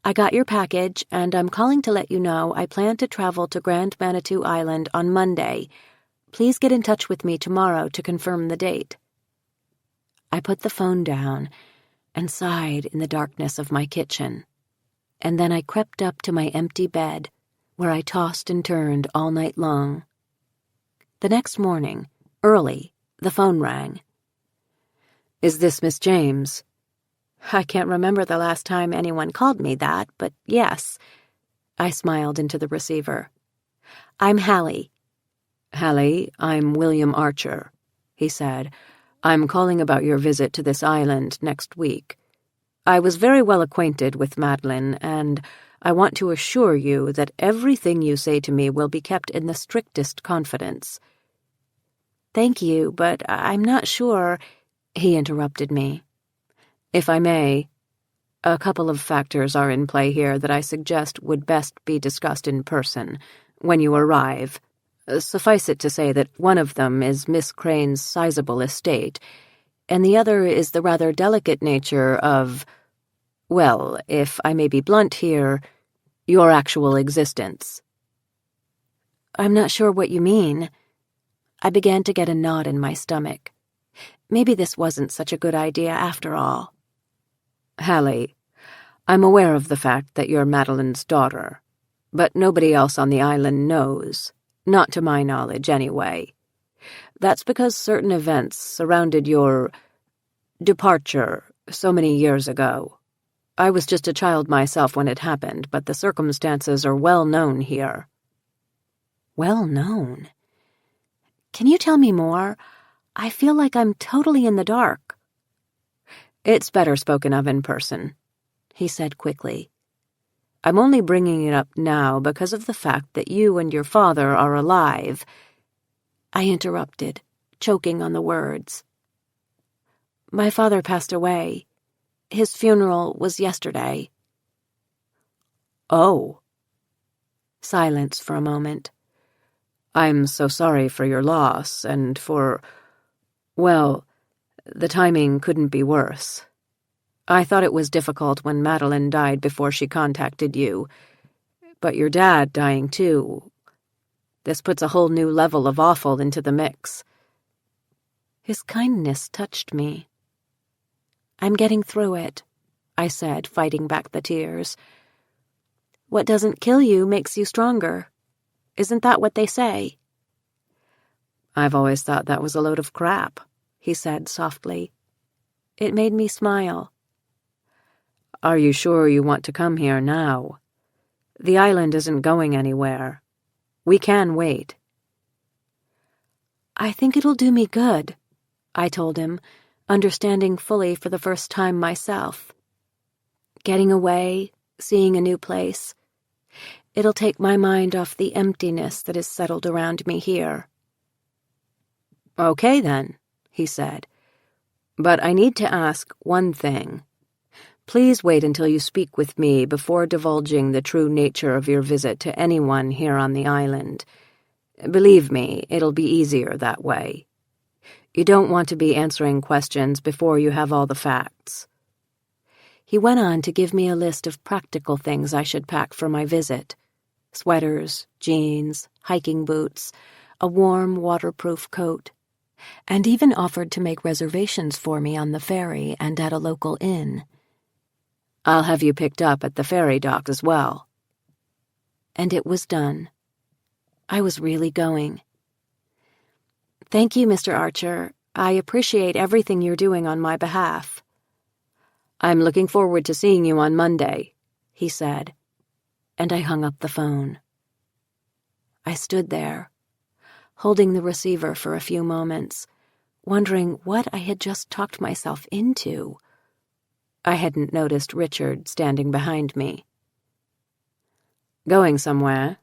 "I got your package, and I'm calling to let you know I plan to travel to Grand Manitou Island on Monday. Please get in touch with me tomorrow to confirm the date." I put the phone down and sighed in the darkness of my kitchen, and then I crept up to my empty bed, where I tossed and turned all night long. The next morning, early, the phone rang. "Is this Miss James?" I can't remember the last time anyone called me that, but yes. I smiled into the receiver. "I'm Hallie." "Hallie, I'm William Archer," he said. "I'm calling about your visit to this island next week. I was very well acquainted with Madeline, and I want to assure you that everything you say to me will be kept in the strictest confidence." "Thank you, but I'm not sure," he interrupted me. "If I may, a couple of factors are in play here that I suggest would best be discussed in person when you arrive. Suffice it to say that one of them is Miss Crane's sizable estate, and the other is the rather delicate nature of, well, if I may be blunt here, your actual existence." "I'm not sure what you mean." I began to get a knot in my stomach. Maybe this wasn't such a good idea after all. "Hallie, I'm aware of the fact that you're Madeline's daughter, but nobody else on the island knows, not to my knowledge anyway. That's because certain events surrounded your departure so many years ago. I was just a child myself when it happened, but the circumstances are well known here." "Well known? Can you tell me more? I feel like I'm totally in the dark." "It's better spoken of in person," he said quickly. "I'm only bringing it up now because of the fact that you and your father are alive." I interrupted, choking on the words. "My father passed away. His funeral was yesterday." "Oh." Silence for a moment. "I'm so sorry for your loss and for... well, the timing couldn't be worse. I thought it was difficult when Madeline died before she contacted you. But your dad dying too. This puts a whole new level of awful into the mix." His kindness touched me. "I'm getting through it," I said, fighting back the tears. "What doesn't kill you makes you stronger. Isn't that what they say?" "I've always thought that was a load of crap," he said softly. It made me smile. "Are you sure you want to come here now? The island isn't going anywhere. We can wait." "I think it'll do me good," I told him, understanding fully for the first time myself. "Getting away, seeing a new place. It'll take my mind off the emptiness that has settled around me here." "Okay, then," he said. "But I need to ask one thing. Please wait until you speak with me before divulging the true nature of your visit to anyone here on the island. Believe me, it'll be easier that way. You don't want to be answering questions before you have all the facts." He went on to give me a list of practical things I should pack for my visit. Sweaters, jeans, hiking boots, a warm, waterproof coat, and even offered to make reservations for me on the ferry and at a local inn. "I'll have you picked up at the ferry dock as well." And it was done. I was really going. "Thank you, Mr. Archer. I appreciate everything you're doing on my behalf." "I'm looking forward to seeing you on Monday," he said, and I hung up the phone. I stood there, holding the receiver for a few moments, wondering what I had just talked myself into. I hadn't noticed Richard standing behind me. "Going somewhere?"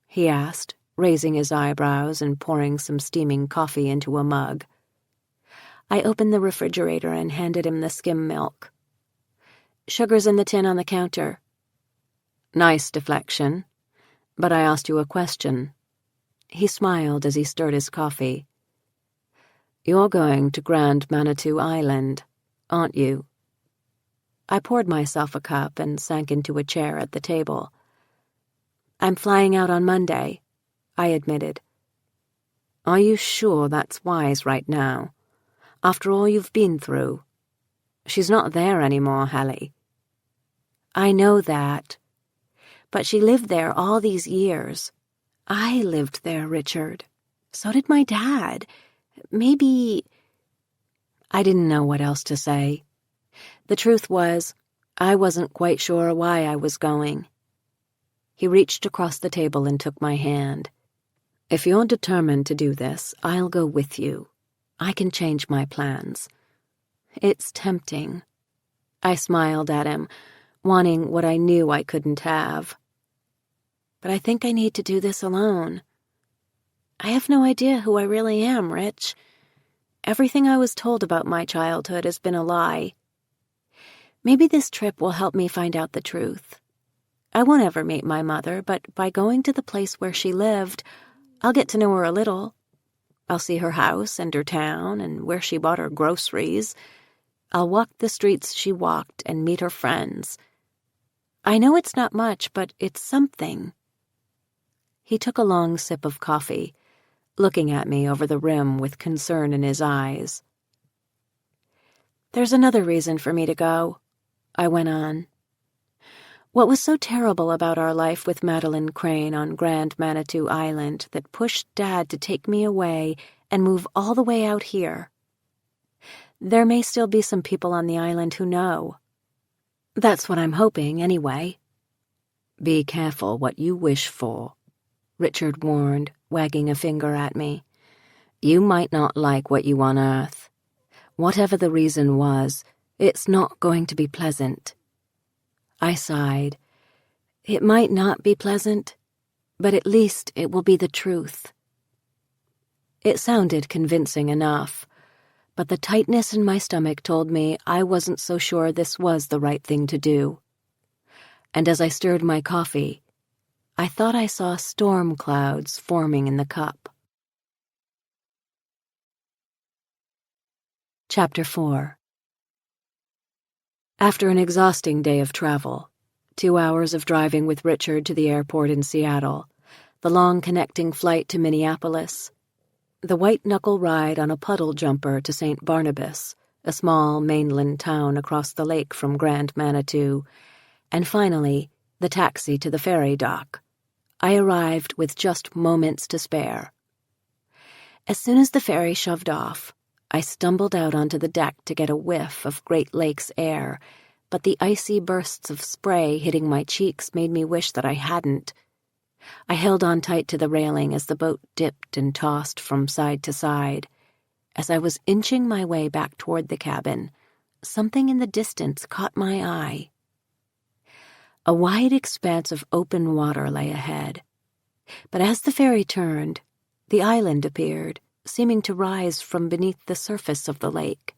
he asked, raising his eyebrows and pouring some steaming coffee into a mug. I opened the refrigerator and handed him the skim milk. "Sugar's in the tin on the counter." "Nice deflection. But I asked you a question." He smiled as he stirred his coffee. "You're going to Grand Manitou Island, aren't you?" I poured myself a cup and sank into a chair at the table. "I'm flying out on Monday," I admitted. "Are you sure that's wise right now? After all you've been through? She's not there anymore, Hallie." "I know that. But she lived there all these years. I lived there, Richard. So did my dad. Maybe—" I didn't know what else to say. The truth was, I wasn't quite sure why I was going. He reached across the table and took my hand. "If you're determined to do this, I'll go with you. I can change my plans." "It's tempting." I smiled at him, wanting what I knew I couldn't have. "But I think I need to do this alone. I have no idea who I really am, Rich. Everything I was told about my childhood has been a lie. Maybe this trip will help me find out the truth. I won't ever meet my mother, but by going to the place where she lived, I'll get to know her a little. I'll see her house and her town and where she bought her groceries. I'll walk the streets she walked and meet her friends. I know it's not much, but it's something." He took a long sip of coffee, looking at me over the rim with concern in his eyes. "There's another reason for me to go," I went on. "What was so terrible about our life with Madeline Crane on Grand Manitou Island that pushed Dad to take me away and move all the way out here? There may still be some people on the island who know. That's what I'm hoping, anyway." "Be careful what you wish for," Richard warned, wagging a finger at me. "You might not like what you unearth. Whatever the reason was, it's not going to be pleasant." I sighed. It might not be pleasant, but at least it will be the truth. It sounded convincing enough, but the tightness in my stomach told me I wasn't so sure this was the right thing to do. And as I stirred my coffee, I thought I saw storm clouds forming in the cup. Chapter 4. After an exhausting day of travel, 2 hours of driving with Richard to the airport in Seattle, the long connecting flight to Minneapolis, the white-knuckle ride on a puddle jumper to St. Barnabas, a small mainland town across the lake from Grand Manitou, and finally, the taxi to the ferry dock, I arrived with just moments to spare. As soon as the ferry shoved off, I stumbled out onto the deck to get a whiff of Great Lakes air, but the icy bursts of spray hitting my cheeks made me wish that I hadn't. I held on tight to the railing as the boat dipped and tossed from side to side. As I was inching my way back toward the cabin, something in the distance caught my eye. A wide expanse of open water lay ahead, but as the ferry turned, the island appeared, seeming to rise from beneath the surface of the lake.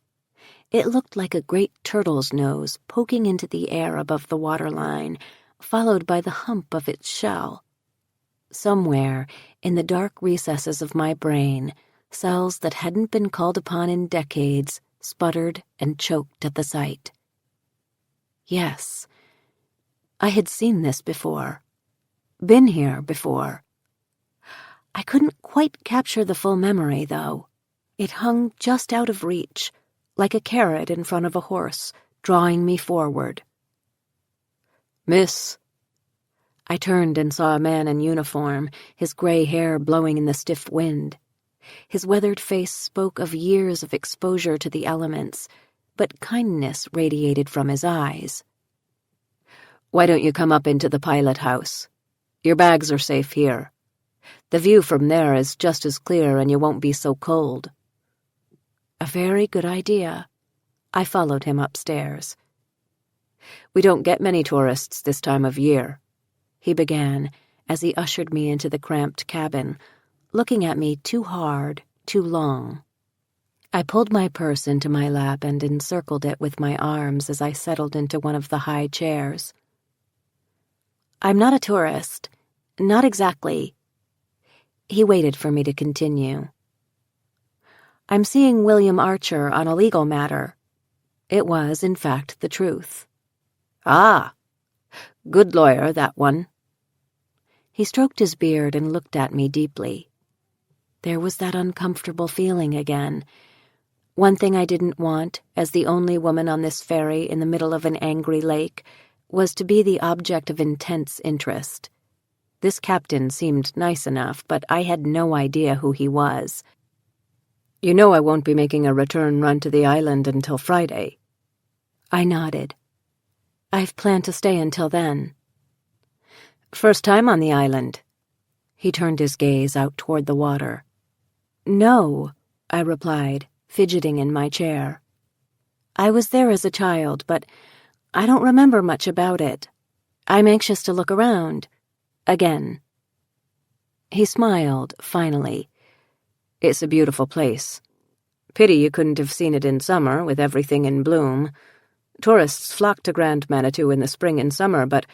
It looked like a great turtle's nose poking into the air above the waterline, followed by the hump of its shell. Somewhere, in the dark recesses of my brain, cells that hadn't been called upon in decades sputtered and choked at the sight. Yes, I had seen this before. Been here before. I couldn't quite capture the full memory, though. It hung just out of reach, like a carrot in front of a horse, drawing me forward. "Miss." I turned and saw a man in uniform, his gray hair blowing in the stiff wind. His weathered face spoke of years of exposure to the elements, but kindness radiated from his eyes. "Why don't you come up into the pilot house? Your bags are safe here. The view from there is just as clear and you won't be so cold." A very good idea. I followed him upstairs. "We don't get many tourists this time of year," he began as he ushered me into the cramped cabin, looking at me too hard, too long. I pulled my purse into my lap and encircled it with my arms as I settled into one of the high chairs. "I'm not a tourist. Not exactly." He waited for me to continue. "I'm seeing William Archer on a legal matter." It was, in fact, the truth. "Ah, good lawyer, that one." He stroked his beard and looked at me deeply. There was that uncomfortable feeling again. One thing I didn't want, as the only woman on this ferry in the middle of an angry lake, was to be the object of intense interest. This captain seemed nice enough, but I had no idea who he was. "You know I won't be making a return run to the island until Friday." I nodded. "I've planned to stay until then." "First time on the island?" He turned his gaze out toward the water. "No," I replied, fidgeting in my chair. "I was there as a child, but I don't remember much about it. I'm anxious to look around. Again." He smiled, finally. "It's a beautiful place. Pity you couldn't have seen it in summer, with everything in bloom. Tourists flock to Grand Manitou in the spring and summer, but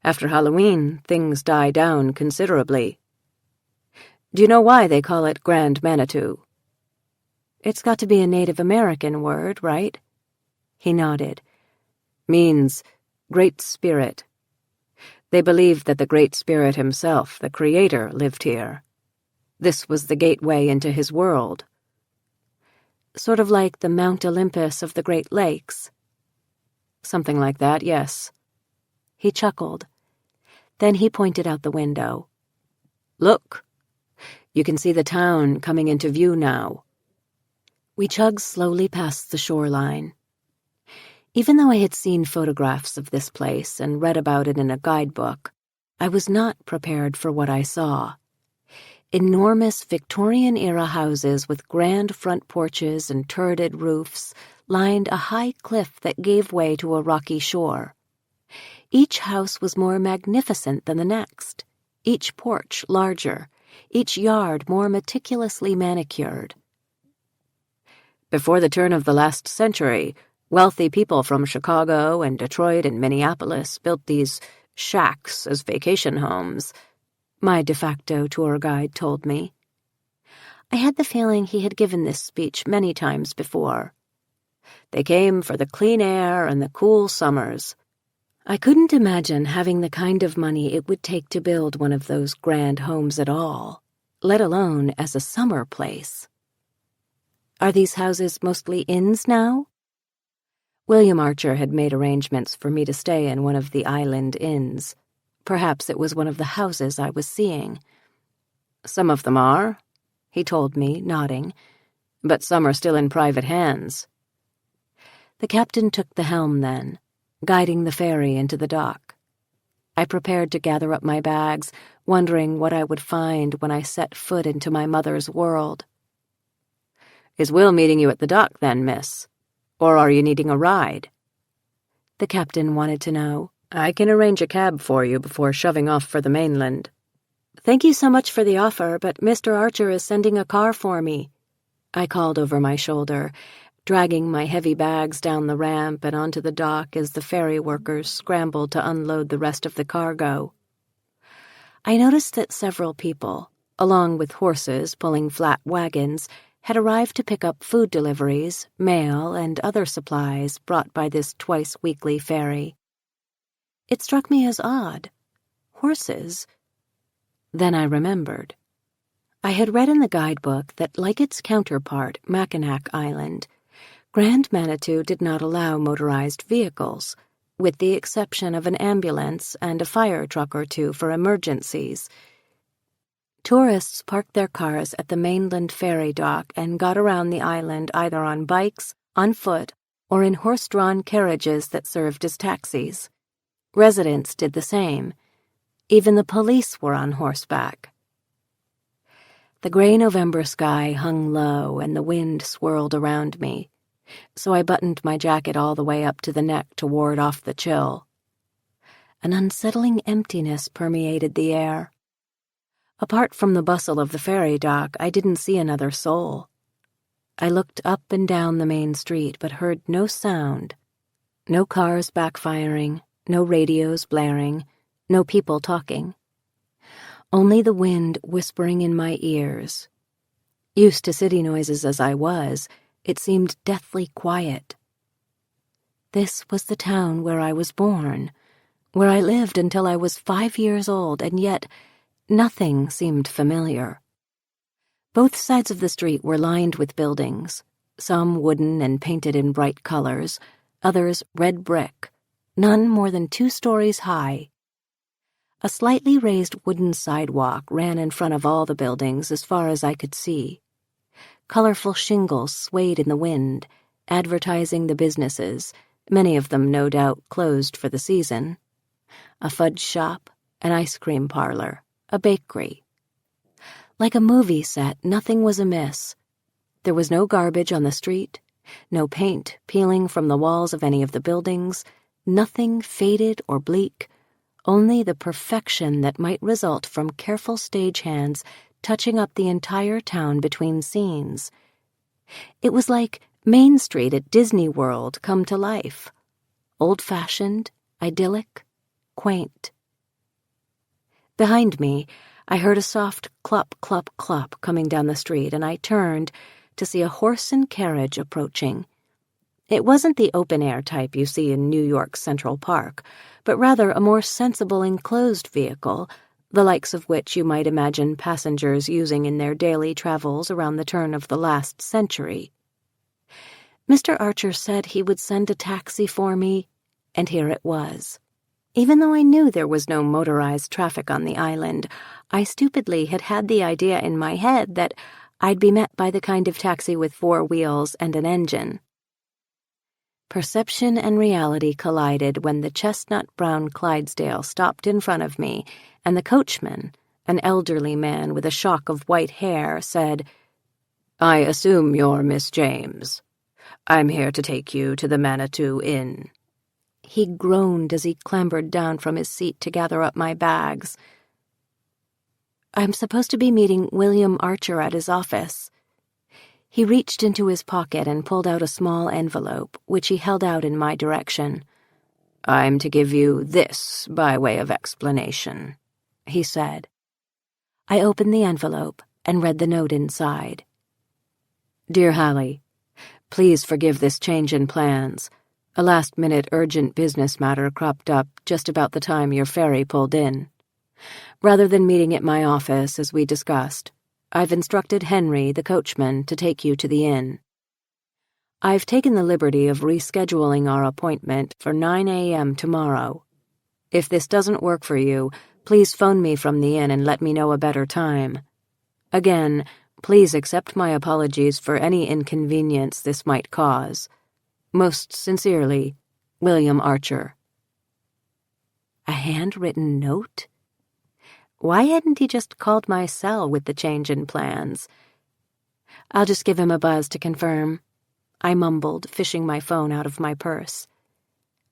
after Halloween, things die down considerably. Do you know why they call it Grand Manitou?" "It's got to be a Native American word, right?" He nodded. "Means Great Spirit. They believed that the Great Spirit himself, the Creator, lived here. This was the gateway into his world." "Sort of like the Mount Olympus of the Great Lakes." "Something like that, yes." He chuckled. Then he pointed out the window. "Look. You can see the town coming into view now." We chugged slowly past the shoreline. Even though I had seen photographs of this place and read about it in a guidebook, I was not prepared for what I saw. Enormous Victorian-era houses with grand front porches and turreted roofs lined a high cliff that gave way to a rocky shore. Each house was more magnificent than the next, each porch larger, each yard more meticulously manicured. "Before the turn of the last century, wealthy people from Chicago and Detroit and Minneapolis built these shacks as vacation homes," my de facto tour guide told me. I had the feeling he had given this speech many times before. "They came for the clean air and the cool summers." I couldn't imagine having the kind of money it would take to build one of those grand homes at all, let alone as a summer place. "Are these houses mostly inns now?" William Archer had made arrangements for me to stay in one of the island inns. Perhaps it was one of the houses I was seeing. "Some of them are," he told me, nodding, "but some are still in private hands." The captain took the helm then, guiding the ferry into the dock. I prepared to gather up my bags, wondering what I would find when I set foot into my mother's world. "Is Will meeting you at the dock then, miss? Or are you needing a ride?" The captain wanted to know. "I can arrange a cab for you before shoving off for the mainland." "Thank you so much for the offer, but Mr. Archer is sending a car for me," I called over my shoulder, dragging my heavy bags down the ramp and onto the dock as the ferry workers scrambled to unload the rest of the cargo. I noticed that several people, along with horses pulling flat wagons, had arrived to pick up food deliveries, mail, and other supplies brought by this twice-weekly ferry. It struck me as odd. Horses? Then I remembered. I had read in the guidebook that, like its counterpart, Mackinac Island, Grand Manitou did not allow motorized vehicles, with the exception of an ambulance and a fire truck or two for emergencies. Tourists parked their cars at the mainland ferry dock and got around the island either on bikes, on foot, or in horse-drawn carriages that served as taxis. Residents did the same. Even the police were on horseback. The gray November sky hung low and the wind swirled around me, so I buttoned my jacket all the way up to the neck to ward off the chill. An unsettling emptiness permeated the air. Apart from the bustle of the ferry dock, I didn't see another soul. I looked up and down the main street but heard no sound. No cars backfiring, no radios blaring, no people talking. Only the wind whispering in my ears. Used to city noises as I was, it seemed deathly quiet. This was the town where I was born, where I lived until I was 5 years old, and yet nothing seemed familiar. Both sides of the street were lined with buildings, some wooden and painted in bright colors, others red brick, none more than 2 stories high. A slightly raised wooden sidewalk ran in front of all the buildings as far as I could see. Colorful shingles swayed in the wind, advertising the businesses, many of them no doubt closed for the season. A fudge shop, an ice cream parlor, a bakery. Like a movie set, nothing was amiss. There was no garbage on the street, no paint peeling from the walls of any of the buildings, nothing faded or bleak, only the perfection that might result from careful stagehands touching up the entire town between scenes. It was like Main Street at Disney World come to life. Old-fashioned, idyllic, quaint. Behind me, I heard a soft clop, clop, clop coming down the street, and I turned to see a horse and carriage approaching. It wasn't the open-air type you see in New York's Central Park, but rather a more sensible enclosed vehicle, the likes of which you might imagine passengers using in their daily travels around the turn of the last century. Mr. Archer said he would send a taxi for me, and here it was. Even though I knew there was no motorized traffic on the island, I stupidly had the idea in my head that I'd be met by the kind of taxi with 4 wheels and an engine. Perception and reality collided when the chestnut-brown Clydesdale stopped in front of me, and the coachman, an elderly man with a shock of white hair, said, "I assume you're Miss James. I'm here to take you to the Manitou Inn." He groaned as he clambered down from his seat to gather up my bags. "I'm supposed to be meeting William Archer at his office." He reached into his pocket and pulled out a small envelope, which he held out in my direction. "I'm to give you this by way of explanation," he said. I opened the envelope and read the note inside. "Dear Hallie, please forgive this change in plans. A last-minute urgent business matter cropped up just about the time your ferry pulled in. Rather than meeting at my office, as we discussed, I've instructed Henry, the coachman, to take you to the inn. I've taken the liberty of rescheduling our appointment for 9 a.m. tomorrow. If this doesn't work for you, please phone me from the inn and let me know a better time. Again, please accept my apologies for any inconvenience this might cause. Most sincerely, William Archer." A handwritten note? Why hadn't he just called my cell with the change in plans? "I'll just give him a buzz to confirm," I mumbled, fishing my phone out of my purse.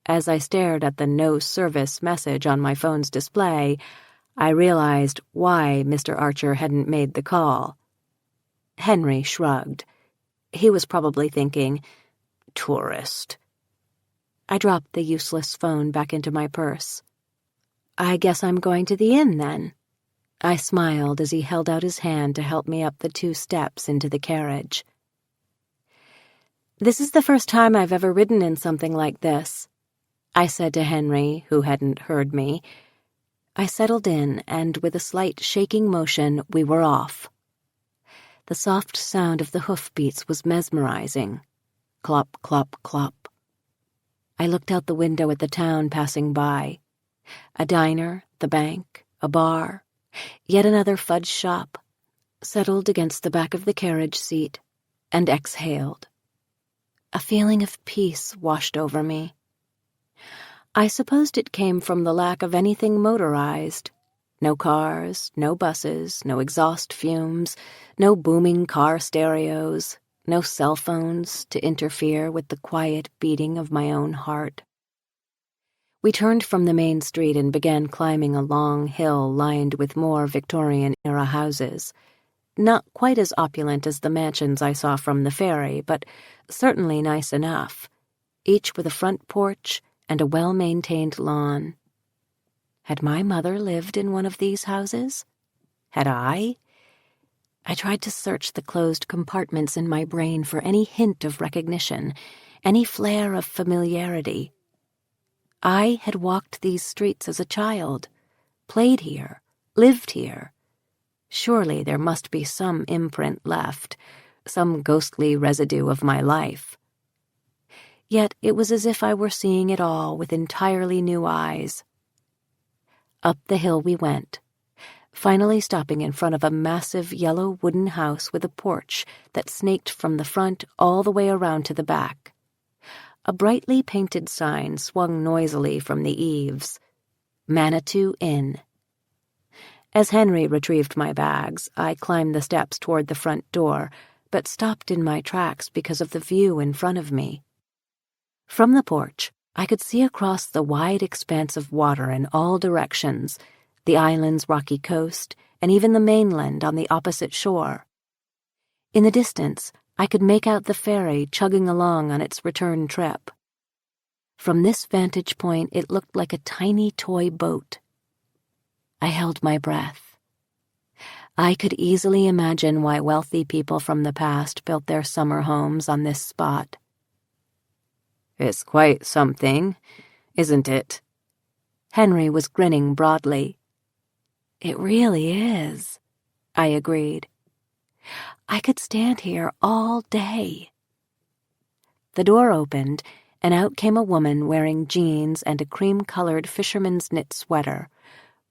As I stared at the no service message on my phone's display, I realized why Mr. Archer hadn't made the call. Henry shrugged. He was probably thinking, "Tourist." I dropped the useless phone back into my purse. "I guess I'm going to the inn, then." I smiled as he held out his hand to help me up the 2 steps into the carriage. "This is the first time I've ever ridden in something like this," I said to Henry, who hadn't heard me. I settled in, and with a slight shaking motion, we were off. The soft sound of the hoofbeats was mesmerizing. Clop, clop, clop. I looked out the window at the town passing by. A diner, the bank, a bar, yet another fudge shop, settled against the back of the carriage seat, and exhaled. A feeling of peace washed over me. I supposed it came from the lack of anything motorized. No cars, no buses, no exhaust fumes, no booming car stereos, no cell phones to interfere with the quiet beating of my own heart. We turned from the main street and began climbing a long hill lined with more Victorian-era houses. Not quite as opulent as the mansions I saw from the ferry, but certainly nice enough, each with a front porch and a well-maintained lawn. Had my mother lived in one of these houses? Had I? I tried to search the closed compartments in my brain for any hint of recognition, any flare of familiarity. I had walked these streets as a child, played here, lived here. Surely there must be some imprint left, some ghostly residue of my life. Yet it was as if I were seeing it all with entirely new eyes. Up the hill we went, finally stopping in front of a massive yellow wooden house with a porch that snaked from the front all the way around to the back. A brightly painted sign swung noisily from the eaves. Manitou Inn. As Henry retrieved my bags, I climbed the steps toward the front door, but stopped in my tracks because of the view in front of me. From the porch, I could see across the wide expanse of water in all directions, the island's rocky coast, and even the mainland on the opposite shore. In the distance, I could make out the ferry chugging along on its return trip. From this vantage point, it looked like a tiny toy boat. I held my breath. I could easily imagine why wealthy people from the past built their summer homes on this spot. "It's quite something, isn't it?" Henry was grinning broadly. "It really is," I agreed. "I could stand here all day." The door opened, and out came a woman wearing jeans and a cream-colored fisherman's knit sweater,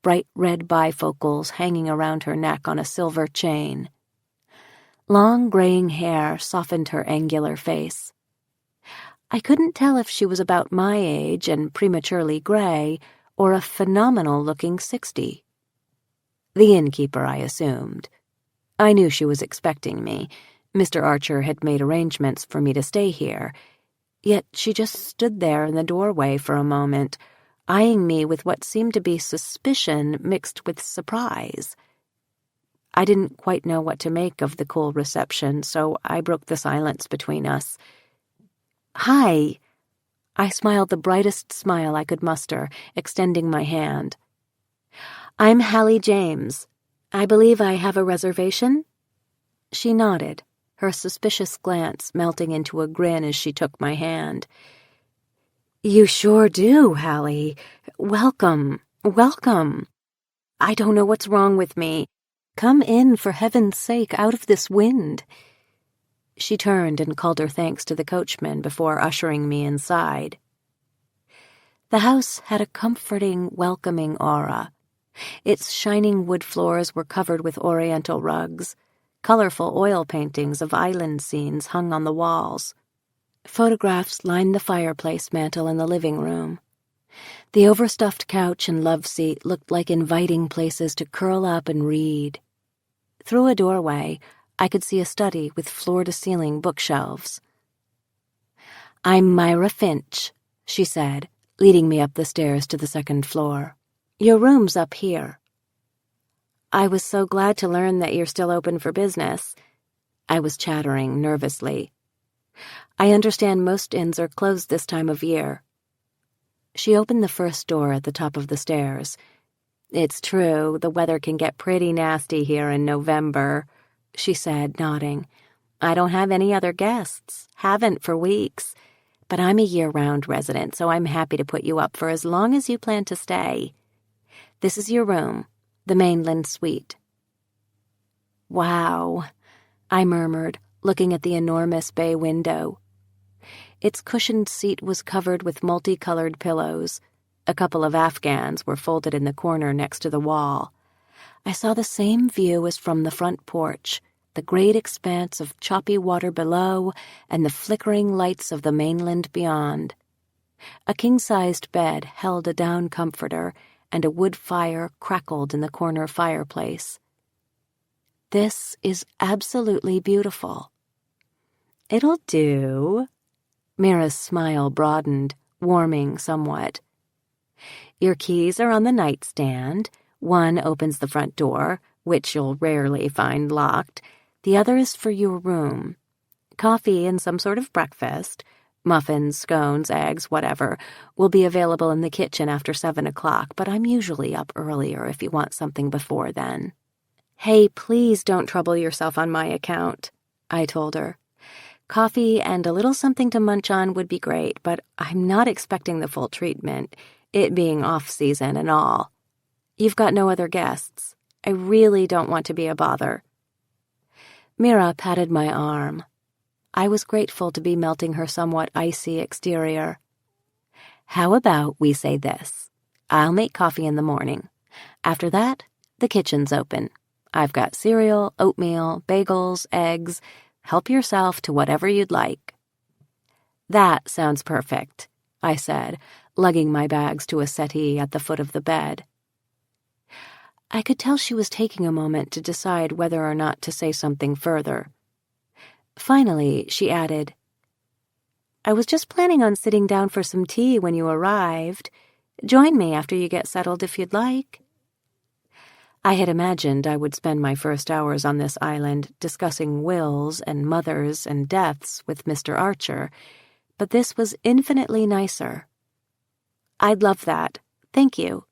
bright red bifocals hanging around her neck on a silver chain. Long graying hair softened her angular face. I couldn't tell if she was about my age and prematurely gray, or a phenomenal-looking 60. The innkeeper, I assumed. I knew she was expecting me. Mr. Archer had made arrangements for me to stay here. Yet she just stood there in the doorway for a moment, eyeing me with what seemed to be suspicion mixed with surprise. I didn't quite know what to make of the cool reception, so I broke the silence between us. "Hi." I smiled the brightest smile I could muster, extending my hand. "I'm Hallie James. I believe I have a reservation?" She nodded, her suspicious glance melting into a grin as she took my hand. "You sure do, Hallie. Welcome, welcome. I don't know what's wrong with me. Come in, for heaven's sake, out of this wind." She turned and called her thanks to the coachman before ushering me inside. The house had a comforting, welcoming aura. Its shining wood floors were covered with oriental rugs. Colorful oil paintings of island scenes hung on the walls. Photographs lined the fireplace mantel in the living room. The overstuffed couch and love seat looked like inviting places to curl up and read. Through a doorway, I could see a study with floor-to-ceiling bookshelves. "I'm Myra Finch," she said, leading me up the stairs to the second floor. "Your room's up here." "I was so glad to learn that you're still open for business." I was chattering nervously. "I understand most inns are closed this time of year." She opened the first door at the top of the stairs. "It's true, the weather can get pretty nasty here in November," she said, nodding. "I don't have any other guests. Haven't for weeks. But I'm a year-round resident, so I'm happy to put you up for as long as you plan to stay. This is your room, the mainland suite." "Wow," I murmured, looking at the enormous bay window. Its cushioned seat was covered with multicolored pillows. A couple of Afghans were folded in the corner next to the wall. I saw the same view as from the front porch, the great expanse of choppy water below and the flickering lights of the mainland beyond. A king-sized bed held a down comforter, and a wood fire crackled in the corner fireplace. "This is absolutely beautiful." "It'll do." Mira's smile broadened, warming somewhat. "Your keys are on the nightstand. One opens the front door, which you'll rarely find locked. The other is for your room. Coffee and some sort of breakfast, muffins, scones, eggs, whatever, will be available in the kitchen after 7 o'clock, but I'm usually up earlier if you want something before then." "Hey, please don't trouble yourself on my account," I told her. "Coffee and a little something to munch on would be great, but I'm not expecting the full treatment, it being off-season and all. You've got no other guests. I really don't want to be a bother." Mira patted my arm. I was grateful to be melting her somewhat icy exterior. "How about we say this? I'll make coffee in the morning. After that, the kitchen's open. I've got cereal, oatmeal, bagels, eggs. Help yourself to whatever you'd like." "That sounds perfect," I said, lugging my bags to a settee at the foot of the bed. I could tell she was taking a moment to decide whether or not to say something further. Finally, she added, "I was just planning on sitting down for some tea when you arrived. Join me after you get settled if you'd like." I had imagined I would spend my first hours on this island discussing wills and mothers and deaths with Mr. Archer, but this was infinitely nicer. "I'd love that. Thank you.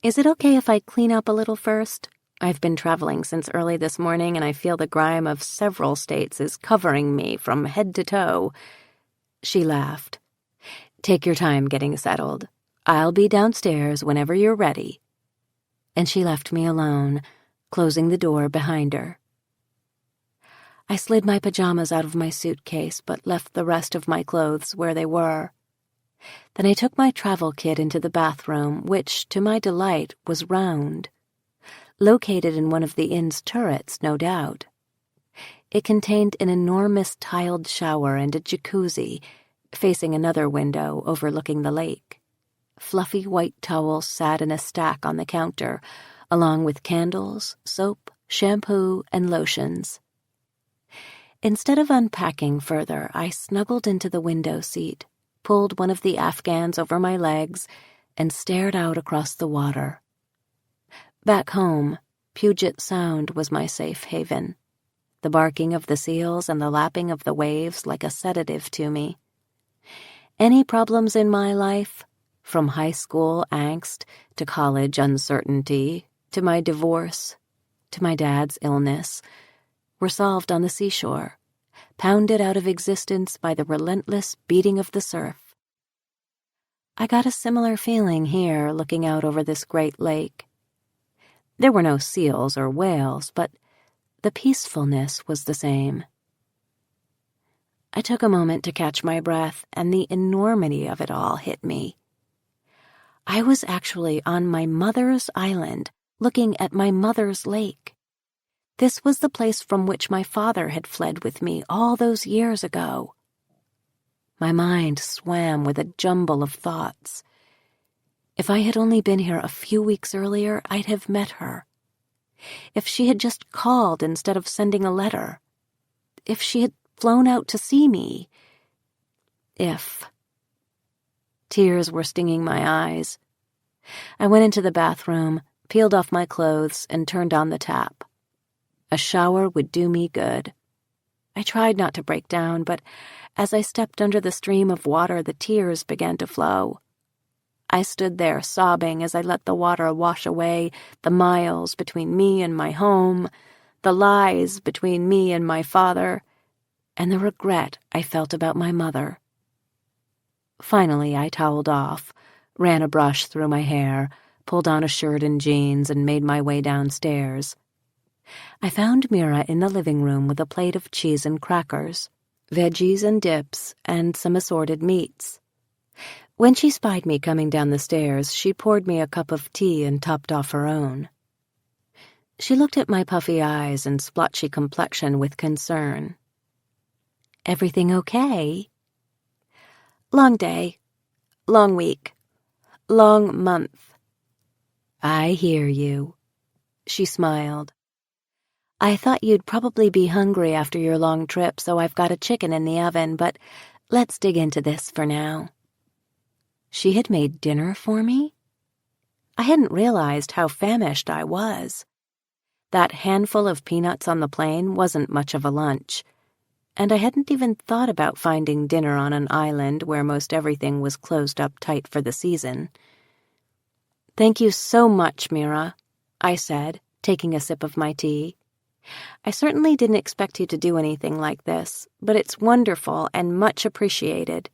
Is it okay if I clean up a little first? I've been traveling since early this morning, and I feel the grime of several states is covering me from head to toe." She laughed. "Take your time getting settled. I'll be downstairs whenever you're ready." And she left me alone, closing the door behind her. I slid my pajamas out of my suitcase, but left the rest of my clothes where they were. Then I took my travel kit into the bathroom, which, to my delight, was round. Located in one of the inn's turrets, no doubt. It contained an enormous tiled shower and a jacuzzi, facing another window overlooking the lake. Fluffy white towels sat in a stack on the counter, along with candles, soap, shampoo, and lotions. Instead of unpacking further, I snuggled into the window seat, pulled one of the Afghans over my legs, and stared out across the water. Back home, Puget Sound was my safe haven, the barking of the seals and the lapping of the waves like a sedative to me. Any problems in my life, from high school angst to college uncertainty, to my divorce, to my dad's illness, were solved on the seashore, pounded out of existence by the relentless beating of the surf. I got a similar feeling here looking out over this great lake. There were no seals or whales, but the peacefulness was the same. I took a moment to catch my breath, and the enormity of it all hit me. I was actually on my mother's island, looking at my mother's lake. This was the place from which my father had fled with me all those years ago. My mind swam with a jumble of thoughts. If I had only been here a few weeks earlier, I'd have met her. If she had just called instead of sending a letter. If she had flown out to see me. If... Tears were stinging my eyes. I went into the bathroom, peeled off my clothes, and turned on the tap. A shower would do me good. I tried not to break down, but as I stepped under the stream of water, the tears began to flow. I stood there sobbing as I let the water wash away the miles between me and my home, the lies between me and my father, and the regret I felt about my mother. Finally, I toweled off, ran a brush through my hair, pulled on a shirt and jeans, and made my way downstairs. I found Mira in the living room with a plate of cheese and crackers, veggies and dips, and some assorted meats. When she spied me coming down the stairs, she poured me a cup of tea and topped off her own. She looked at my puffy eyes and splotchy complexion with concern. "Everything okay?" "Long day. Long week. Long month." I hear you. She smiled. I thought you'd probably be hungry after your long trip, so I've got a chicken in the oven, but let's dig into this for now. She had made dinner for me? I hadn't realized how famished I was. That handful of peanuts on the plane wasn't much of a lunch, and I hadn't even thought about finding dinner on an island where most everything was closed up tight for the season. Thank you so much, Mira, I said, taking a sip of my tea. I certainly didn't expect you to do anything like this, but it's wonderful and much appreciated.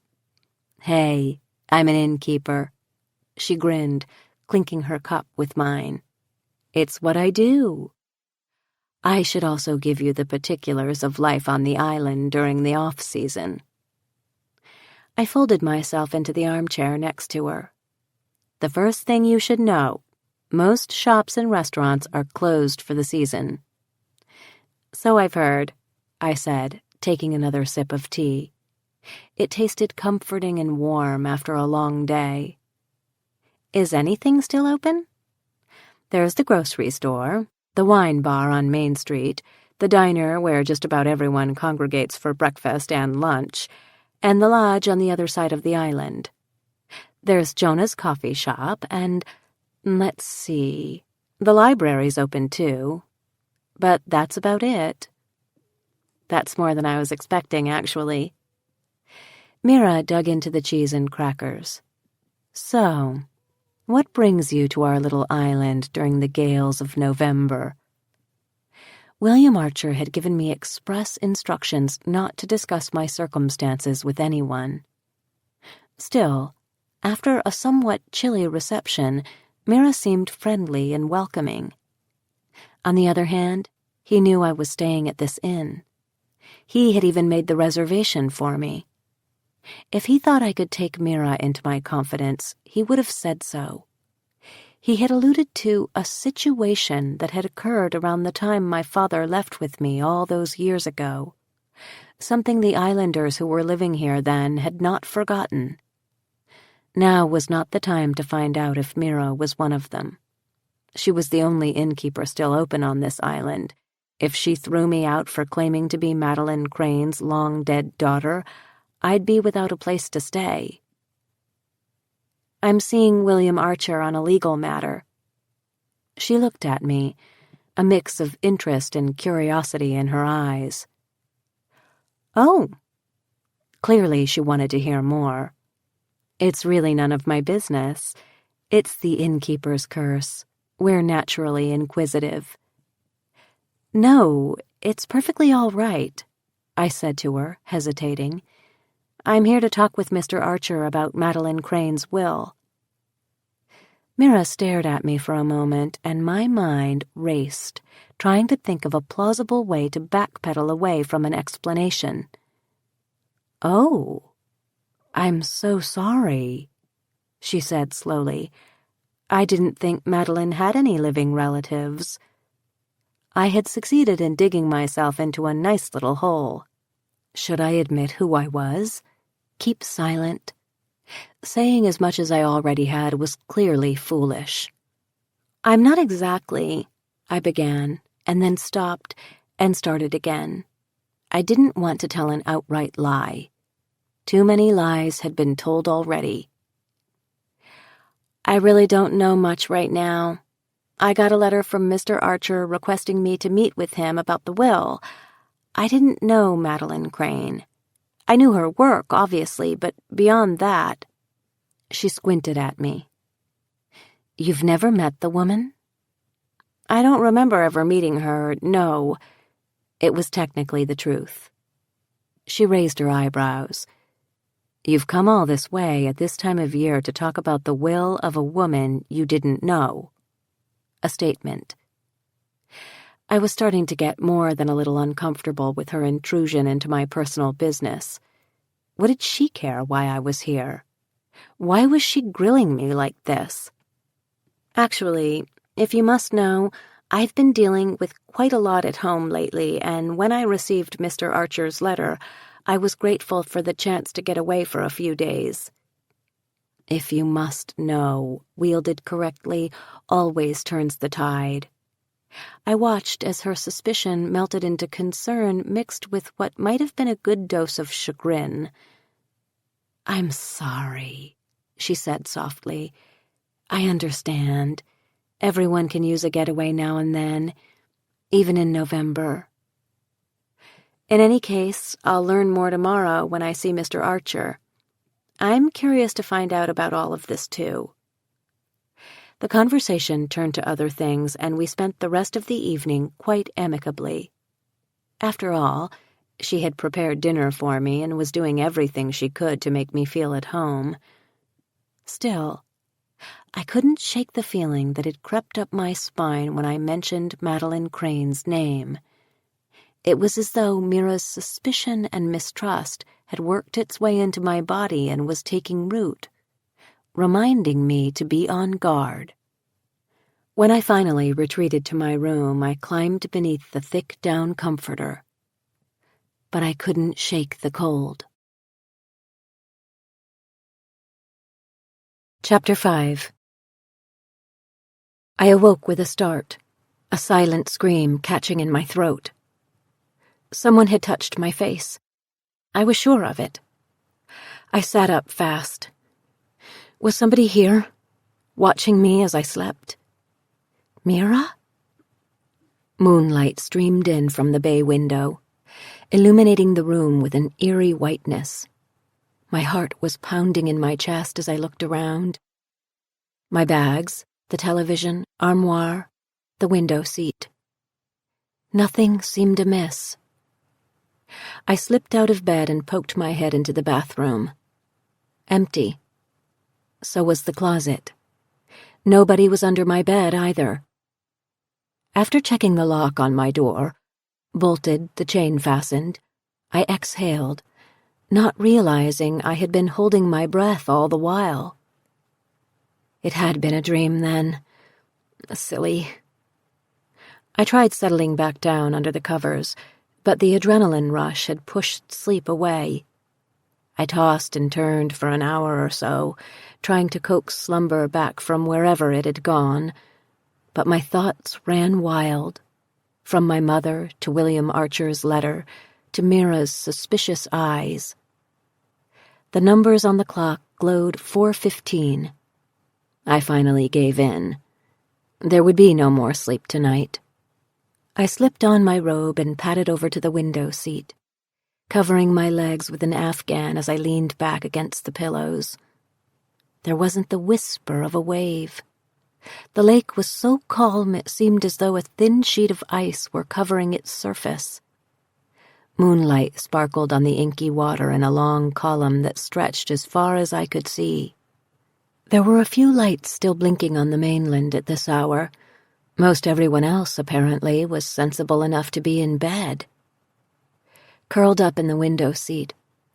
Hey, I'm an innkeeper. She grinned, clinking her cup with mine. It's what I do. I should also give you the particulars of life on the island during the off-season. I folded myself into the armchair next to her. The first thing you should know, most shops and restaurants are closed for the season. So I've heard, I said, taking another sip of tea. It tasted comforting and warm after a long day. Is anything still open? There's the grocery store, the wine bar on Main Street, the diner where just about everyone congregates for breakfast and lunch, and the lodge on the other side of the island. There's Jonah's coffee shop, and, let's see, the library's open too. But that's about it. That's more than I was expecting, actually. Mira dug into the cheese and crackers. So, what brings you to our little island during the gales of November? William Archer had given me express instructions not to discuss my circumstances with anyone. Still, after a somewhat chilly reception, Mira seemed friendly and welcoming. On the other hand, he knew I was staying at this inn. He had even made the reservation for me. If he thought I could take Mira into my confidence, he would have said so. He had alluded to a situation that had occurred around the time my father left with me all those years ago, something the islanders who were living here then had not forgotten. Now was not the time to find out if Mira was one of them. She was the only innkeeper still open on this island. If she threw me out for claiming to be Madeline Crane's long-dead daughter, I'd be without a place to stay. I'm seeing William Archer on a legal matter. She looked at me, a mix of interest and curiosity in her eyes. Oh. Clearly she wanted to hear more. It's really none of my business. It's the innkeeper's curse. We're naturally inquisitive. No, it's perfectly all right, I said to her, hesitating. I'm here to talk with Mr. Archer about Madeline Crane's will. Mira stared at me for a moment, and my mind raced, trying to think of a plausible way to backpedal away from an explanation. Oh, I'm so sorry, she said slowly. I didn't think Madeline had any living relatives. I had succeeded in digging myself into a nice little hole. Should I admit who I was? Keep silent? Saying as much as I already had was clearly foolish. I'm not exactly, I began, and then stopped and started again. I didn't want to tell an outright lie. Too many lies had been told already. I really don't know much right now. I got a letter from Mr. Archer requesting me to meet with him about the will. I didn't know Madeline Crane. I knew her work, obviously, but beyond that... She squinted at me. You've never met the woman? I don't remember ever meeting her, no. It was technically the truth. She raised her eyebrows. You've come all this way at this time of year to talk about the will of a woman you didn't know. A statement. I was starting to get more than a little uncomfortable with her intrusion into my personal business. What did she care why I was here? Why was she grilling me like this? Actually, if you must know, I've been dealing with quite a lot at home lately, and when I received Mr. Archer's letter, I was grateful for the chance to get away for a few days. if you must know, wielded correctly, always turns the tide. I watched as her suspicion melted into concern mixed with what might have been a good dose of chagrin. "I'm sorry," she said softly. "I understand. Everyone can use a getaway now and then, even in November. In any case, I'll learn more tomorrow when I see Mr. Archer. I'm curious to find out about all of this, too." The conversation turned to other things, and we spent the rest of the evening quite amicably. After all, she had prepared dinner for me and was doing everything she could to make me feel at home. Still, I couldn't shake the feeling that had crept up my spine when I mentioned Madeline Crane's name. It was as though Mira's suspicion and mistrust had worked its way into my body and was taking root, reminding me to be on guard. When I finally retreated to my room, I climbed beneath the thick down comforter. But I couldn't shake the cold. Chapter 5. I awoke with a start, a silent scream catching in my throat. Someone had touched my face. I was sure of it. I sat up fast. Was somebody here, watching me as I slept? Mira? Moonlight streamed in from the bay window, illuminating the room with an eerie whiteness. My heart was pounding in my chest as I looked around. My bags, the television, armoire, the window seat. Nothing seemed amiss. I slipped out of bed and poked my head into the bathroom. Empty. So was the closet. Nobody was under my bed either. After checking the lock on my door, bolted, the chain fastened, I exhaled, not realizing I had been holding my breath all the while. It had been a dream then. Silly. I tried settling back down under the covers, but the adrenaline rush had pushed sleep away. I tossed and turned for an hour or so, trying to coax slumber back from wherever it had gone, but my thoughts ran wild, from my mother to William Archer's letter to Mira's suspicious eyes. The numbers on the clock glowed 4:15. I finally gave in. There would be no more sleep tonight. I slipped on my robe and padded over to the window seat, covering my legs with an afghan as I leaned back against the pillows. There wasn't the whisper of a wave. The lake was so calm it seemed as though a thin sheet of ice were covering its surface. Moonlight sparkled on the inky water in a long column that stretched as far as I could see. There were a few lights still blinking on the mainland at this hour. Most everyone else, apparently, was sensible enough to be in bed. Curled up in the window seat,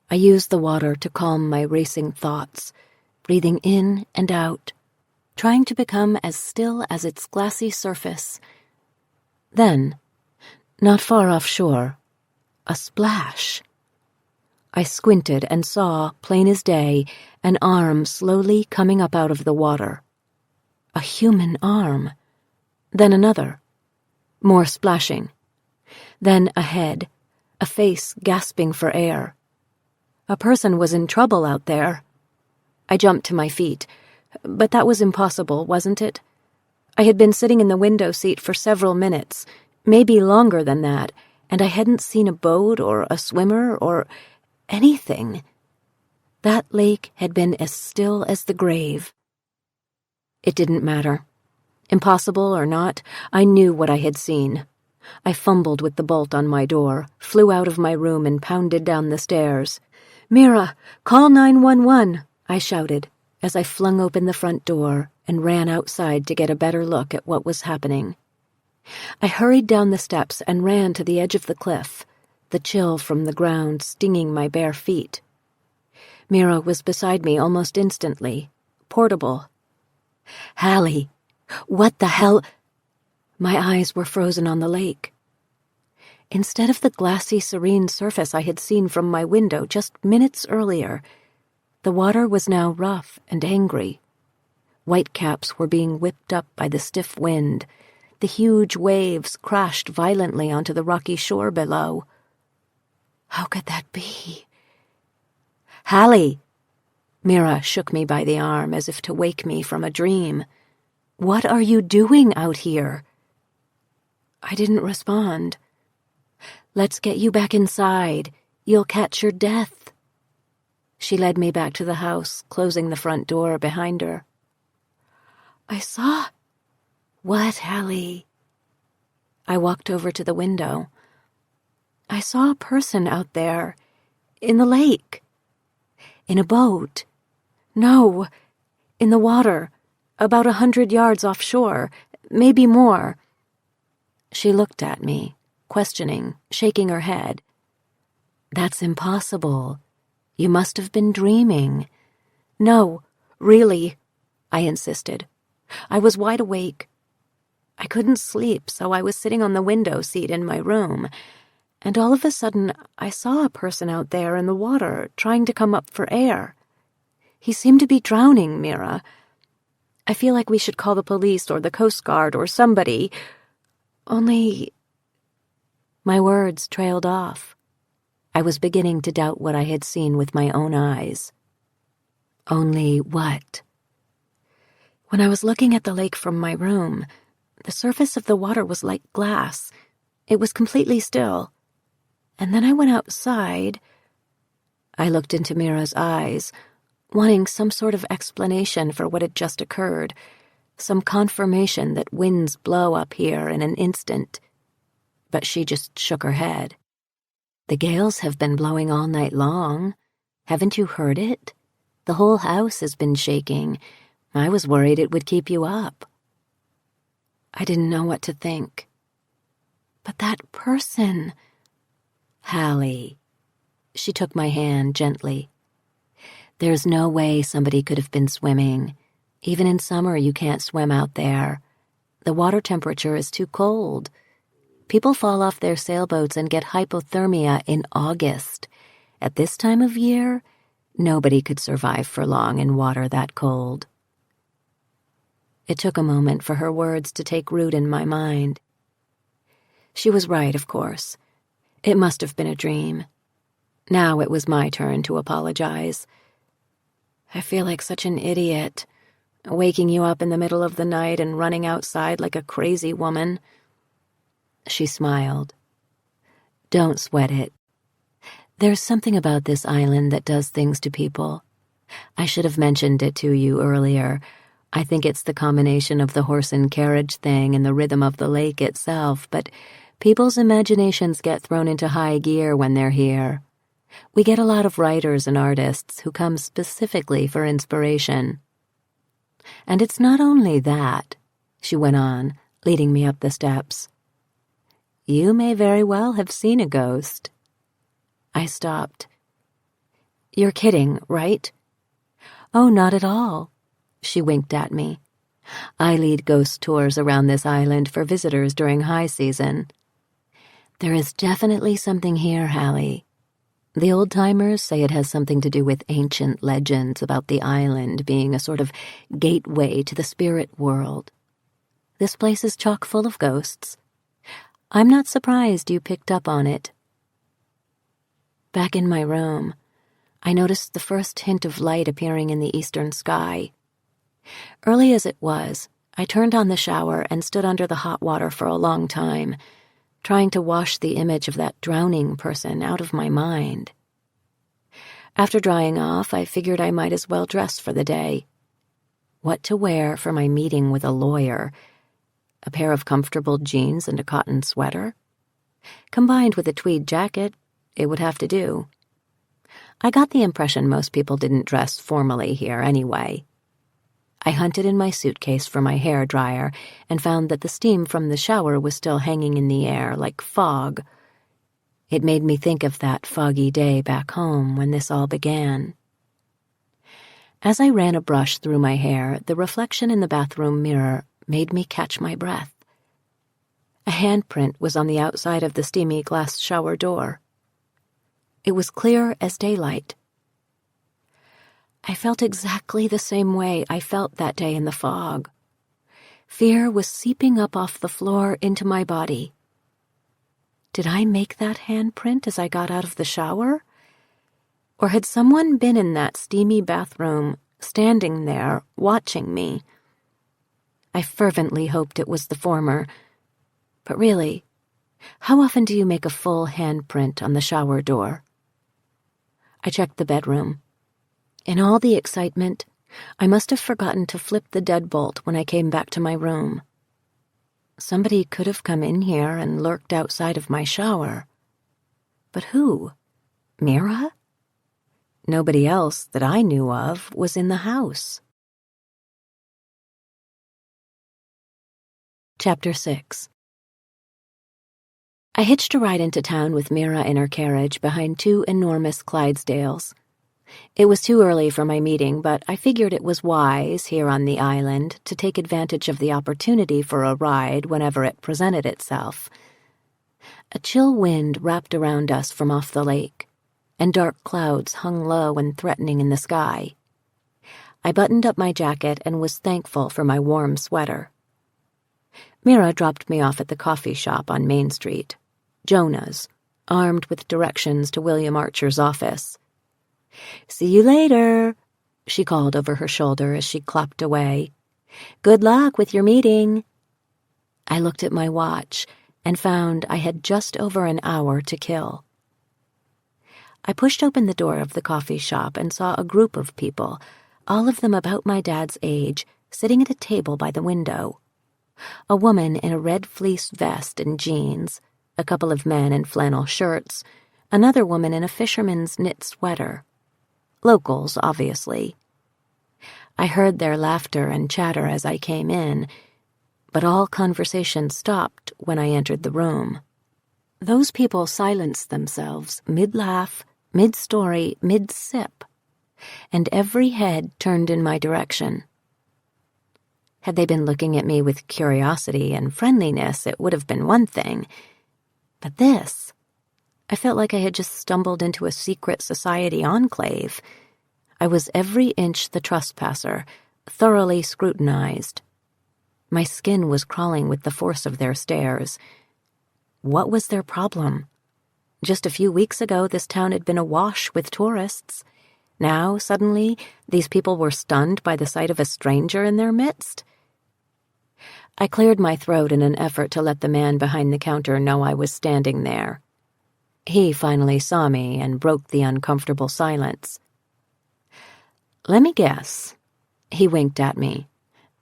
I used the water to calm my racing thoughts, breathing in and out, trying to become as still as its glassy surface. Then, not far offshore, a splash. I squinted and saw, plain as day, an arm slowly coming up out of the water. A human arm. Then another. More splashing. Then a head, a face gasping for air. A person was in trouble out there. I jumped to my feet, but that was impossible, wasn't it? I had been sitting in the window seat for several minutes, maybe longer than that, and I hadn't seen a boat or a swimmer or anything. That lake had been as still as the grave. It didn't matter. Impossible or not, I knew what I had seen. I fumbled with the bolt on my door, flew out of my room and pounded down the stairs. "Mira, call 911, I shouted, as I flung open the front door and ran outside to get a better look at what was happening. I hurried down the steps and ran to the edge of the cliff, the chill from the ground stinging my bare feet. Mira was beside me almost instantly, portable. "Hallie, what the hell?" My eyes were frozen on the lake. Instead of the glassy, serene surface I had seen from my window just minutes earlier, The water was now rough and angry. Whitecaps were being whipped up by the stiff wind. The huge waves crashed violently onto the rocky shore below. How could that be? "Hallie!" Mira shook me by the arm as if to wake me from a dream. "What are you doing out here?" I didn't respond. "Let's get you back inside. You'll catch your death." She led me back to the house, closing the front door behind her. "I saw—" "What, Hallie?" I walked over to the window. "I saw a person out there, in the lake. In a boat. No, in the water, about 100 yards offshore, maybe more." She looked at me, questioning, shaking her head. "That's impossible. You must have been dreaming." "No, really," I insisted. I was wide awake. I couldn't sleep, so I was sitting on the window seat in my room, and all of a sudden I saw a person out there in the water trying to come up for air. He seemed to be drowning, Mira. I feel like we should call the police or the Coast Guard or somebody. Only—" My words trailed off. I was beginning to doubt what I had seen with my own eyes. Only what? When I was looking at the lake from my room, the surface of the water was like glass. It was completely still. And then I went outside. I looked into Mira's eyes, wanting some sort of explanation for what had just occurred, some confirmation that winds blow up here in an instant. But she just shook her head. "The gales have been blowing all night long. Haven't you heard it? The whole house has been shaking. I was worried it would keep you up." I didn't know what to think. But that person... "Hallie." She took my hand gently. "There's no way somebody could have been swimming. Even in summer you can't swim out there. The water temperature is too cold. People fall off their sailboats and get hypothermia in August. At this time of year, nobody could survive for long in water that cold." It took a moment for her words to take root in my mind. She was right, of course. It must have been a dream. Now it was my turn to apologize. "I feel like such an idiot, waking you up in the middle of the night and running outside like a crazy woman." She smiled. "Don't sweat it. There's something about this island that does things to people. I should have mentioned it to you earlier. I think it's the combination of the horse and carriage thing and the rhythm of the lake itself, but people's imaginations get thrown into high gear when they're here. We get a lot of writers and artists who come specifically for inspiration. And it's not only that," she went on, leading me up the steps. "You may very well have seen a ghost." I stopped. "You're kidding, right?" "Oh, not at all." She winked at me. "I lead ghost tours around this island for visitors during high season. There is definitely something here, Hallie. The old-timers say it has something to do with ancient legends about the island being a sort of gateway to the spirit world. This place is chock full of ghosts. I'm not surprised you picked up on it." Back in my room, I noticed the first hint of light appearing in the eastern sky. Early as it was, I turned on the shower and stood under the hot water for a long time, trying to wash the image of that drowning person out of my mind. After drying off, I figured I might as well dress for the day. What to wear for my meeting with a lawyer? A pair of comfortable jeans and a cotton sweater? Combined with a tweed jacket, it would have to do. I got the impression most people didn't dress formally here anyway. I hunted in my suitcase for my hair dryer and found that the steam from the shower was still hanging in the air like fog. It made me think of that foggy day back home when this all began. As I ran a brush through my hair, the reflection in the bathroom mirror made me catch my breath. A handprint was on the outside of the steamy glass shower door. It was clear as daylight. I felt exactly the same way I felt that day in the fog. Fear was seeping up off the floor into my body. Did I make that handprint as I got out of the shower? Or had someone been in that steamy bathroom, standing there, watching me? I fervently hoped it was the former. But really, how often do you make a full handprint on the shower door? I checked the bedroom. In all the excitement, I must have forgotten to flip the deadbolt when I came back to my room. Somebody could have come in here and lurked outside of my shower. But who? Mira? Nobody else that I knew of was in the house. Chapter 6. I hitched a ride into town with Mira in her carriage behind two enormous Clydesdales. It was too early for my meeting, but I figured it was wise, here on the island, to take advantage of the opportunity for a ride whenever it presented itself. A chill wind wrapped around us from off the lake, and dark clouds hung low and threatening in the sky. I buttoned up my jacket and was thankful for my warm sweater. Mira dropped me off at the coffee shop on Main Street, Jonah's, armed with directions to William Archer's office. "See you later," she called over her shoulder as she clocked away. "Good luck with your meeting." I looked at my watch and found I had just over an hour to kill. I pushed open the door of the coffee shop and saw a group of people, all of them about my dad's age, sitting at a table by the window. A woman in a red fleece vest and jeans, a couple of men in flannel shirts, another woman in a fisherman's knit sweater. Locals, obviously. I heard their laughter and chatter as I came in, but all conversation stopped when I entered the room. Those people silenced themselves mid-laugh, mid-story, mid-sip, and every head turned in my direction. Had they been looking at me with curiosity and friendliness, it would have been one thing. But this, I felt like I had just stumbled into a secret society enclave. I was every inch the trespasser, thoroughly scrutinized. My skin was crawling with the force of their stares. What was their problem? Just a few weeks ago, this town had been awash with tourists. Now, suddenly, these people were stunned by the sight of a stranger in their midst. I cleared my throat in an effort to let the man behind the counter know I was standing there. He finally saw me and broke the uncomfortable silence. "Let me guess." He winked at me,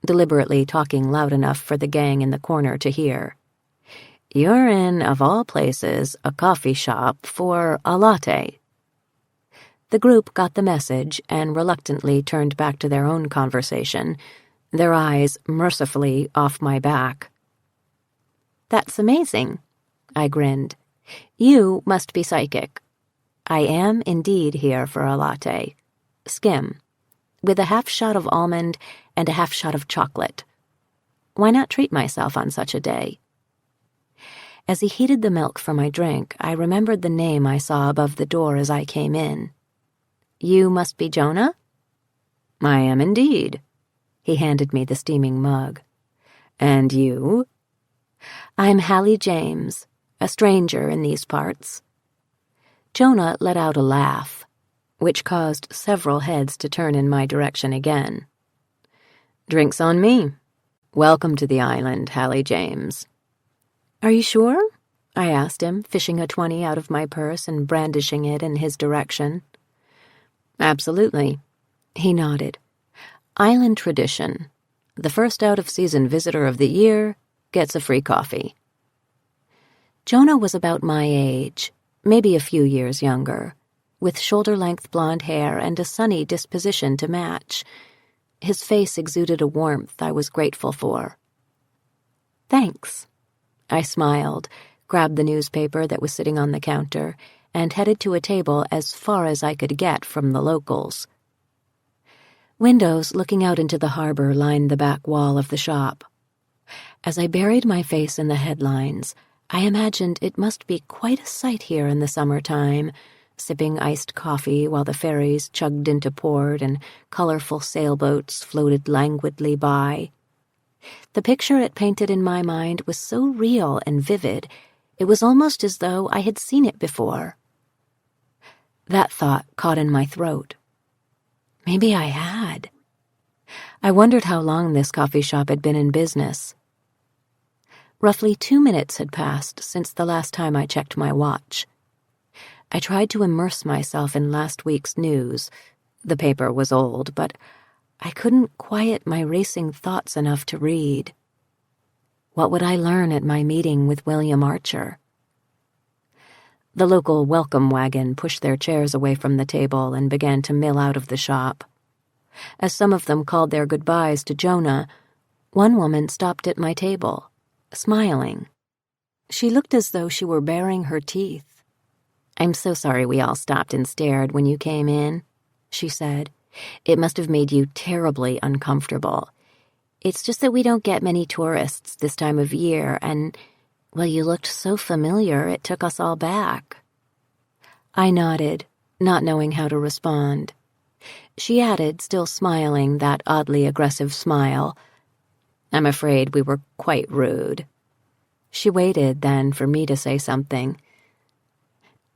deliberately talking loud enough for the gang in the corner to hear. "You're in, of all places, a coffee shop for a latte." The group got the message and reluctantly turned back to their own conversation, their eyes mercifully off my back. "That's amazing," I grinned. "You must be psychic. I am indeed here for a latte. Skim, with a half shot of almond and a half shot of chocolate. Why not treat myself on such a day?" As he heated the milk for my drink, I remembered the name I saw above the door as I came in. "You must be Jonah?" "I am indeed." He handed me the steaming mug. "And you?" "I'm Hallie James, a stranger in these parts." Jonah let out a laugh, which caused several heads to turn in my direction again. "Drinks on me. Welcome to the island, Hallie James." "Are you sure?" I asked him, fishing a 20 out of my purse and brandishing it in his direction. "Absolutely." He nodded. "Island tradition. The first out-of-season visitor of the year gets a free coffee." Jonah was about my age, maybe a few years younger, with shoulder-length blonde hair and a sunny disposition to match. His face exuded a warmth I was grateful for. "Thanks." I smiled, grabbed the newspaper that was sitting on the counter, and headed to a table as far as I could get from the locals. Windows looking out into the harbor lined the back wall of the shop. As I buried my face in the headlines, I imagined it must be quite a sight here in the summertime, sipping iced coffee while the ferries chugged into port and colorful sailboats floated languidly by. The picture it painted in my mind was so real and vivid, it was almost as though I had seen it before. That thought caught in my throat. Maybe I had. I wondered how long this coffee shop had been in business. Roughly 2 minutes had passed since the last time I checked my watch. I tried to immerse myself in last week's news. The paper was old, but I couldn't quiet my racing thoughts enough to read. What would I learn at my meeting with William Archer? The local welcome wagon pushed their chairs away from the table and began to mill out of the shop. As some of them called their goodbyes to Jonah, one woman stopped at my table, smiling. She looked as though she were baring her teeth. "I'm so sorry we all stopped and stared when you came in," she said. "It must have made you terribly uncomfortable. It's just that we don't get many tourists this time of year, and, well, you looked so familiar it took us all back." I nodded, not knowing how to respond. She added, still smiling that oddly aggressive smile, "I'm afraid we were quite rude." She waited, then, for me to say something.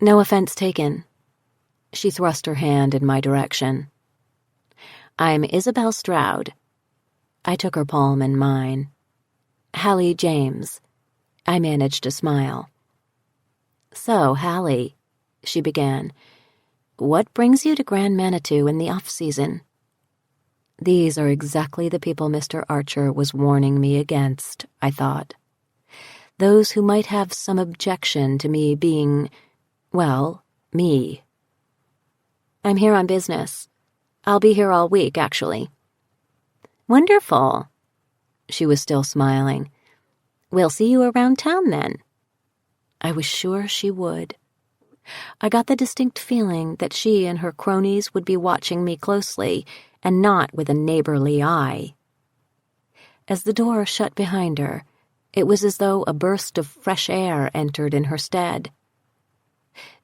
"No offense taken." She thrust her hand in my direction. "I'm Isabel Stroud." I took her palm in mine. "Hallie James." I managed to smile. "So, Hallie," she began, "what brings you to Grand Manitou in the off-season?" These are exactly the people Mr. Archer was warning me against, I thought. Those who might have some objection to me being, well, me. "I'm here on business. I'll be here all week, actually." "Wonderful." She was still smiling. "We'll see you around town, then." I was sure she would. I got the distinct feeling that she and her cronies would be watching me closely, and not with a neighborly eye. As the door shut behind her, it was as though a burst of fresh air entered in her stead.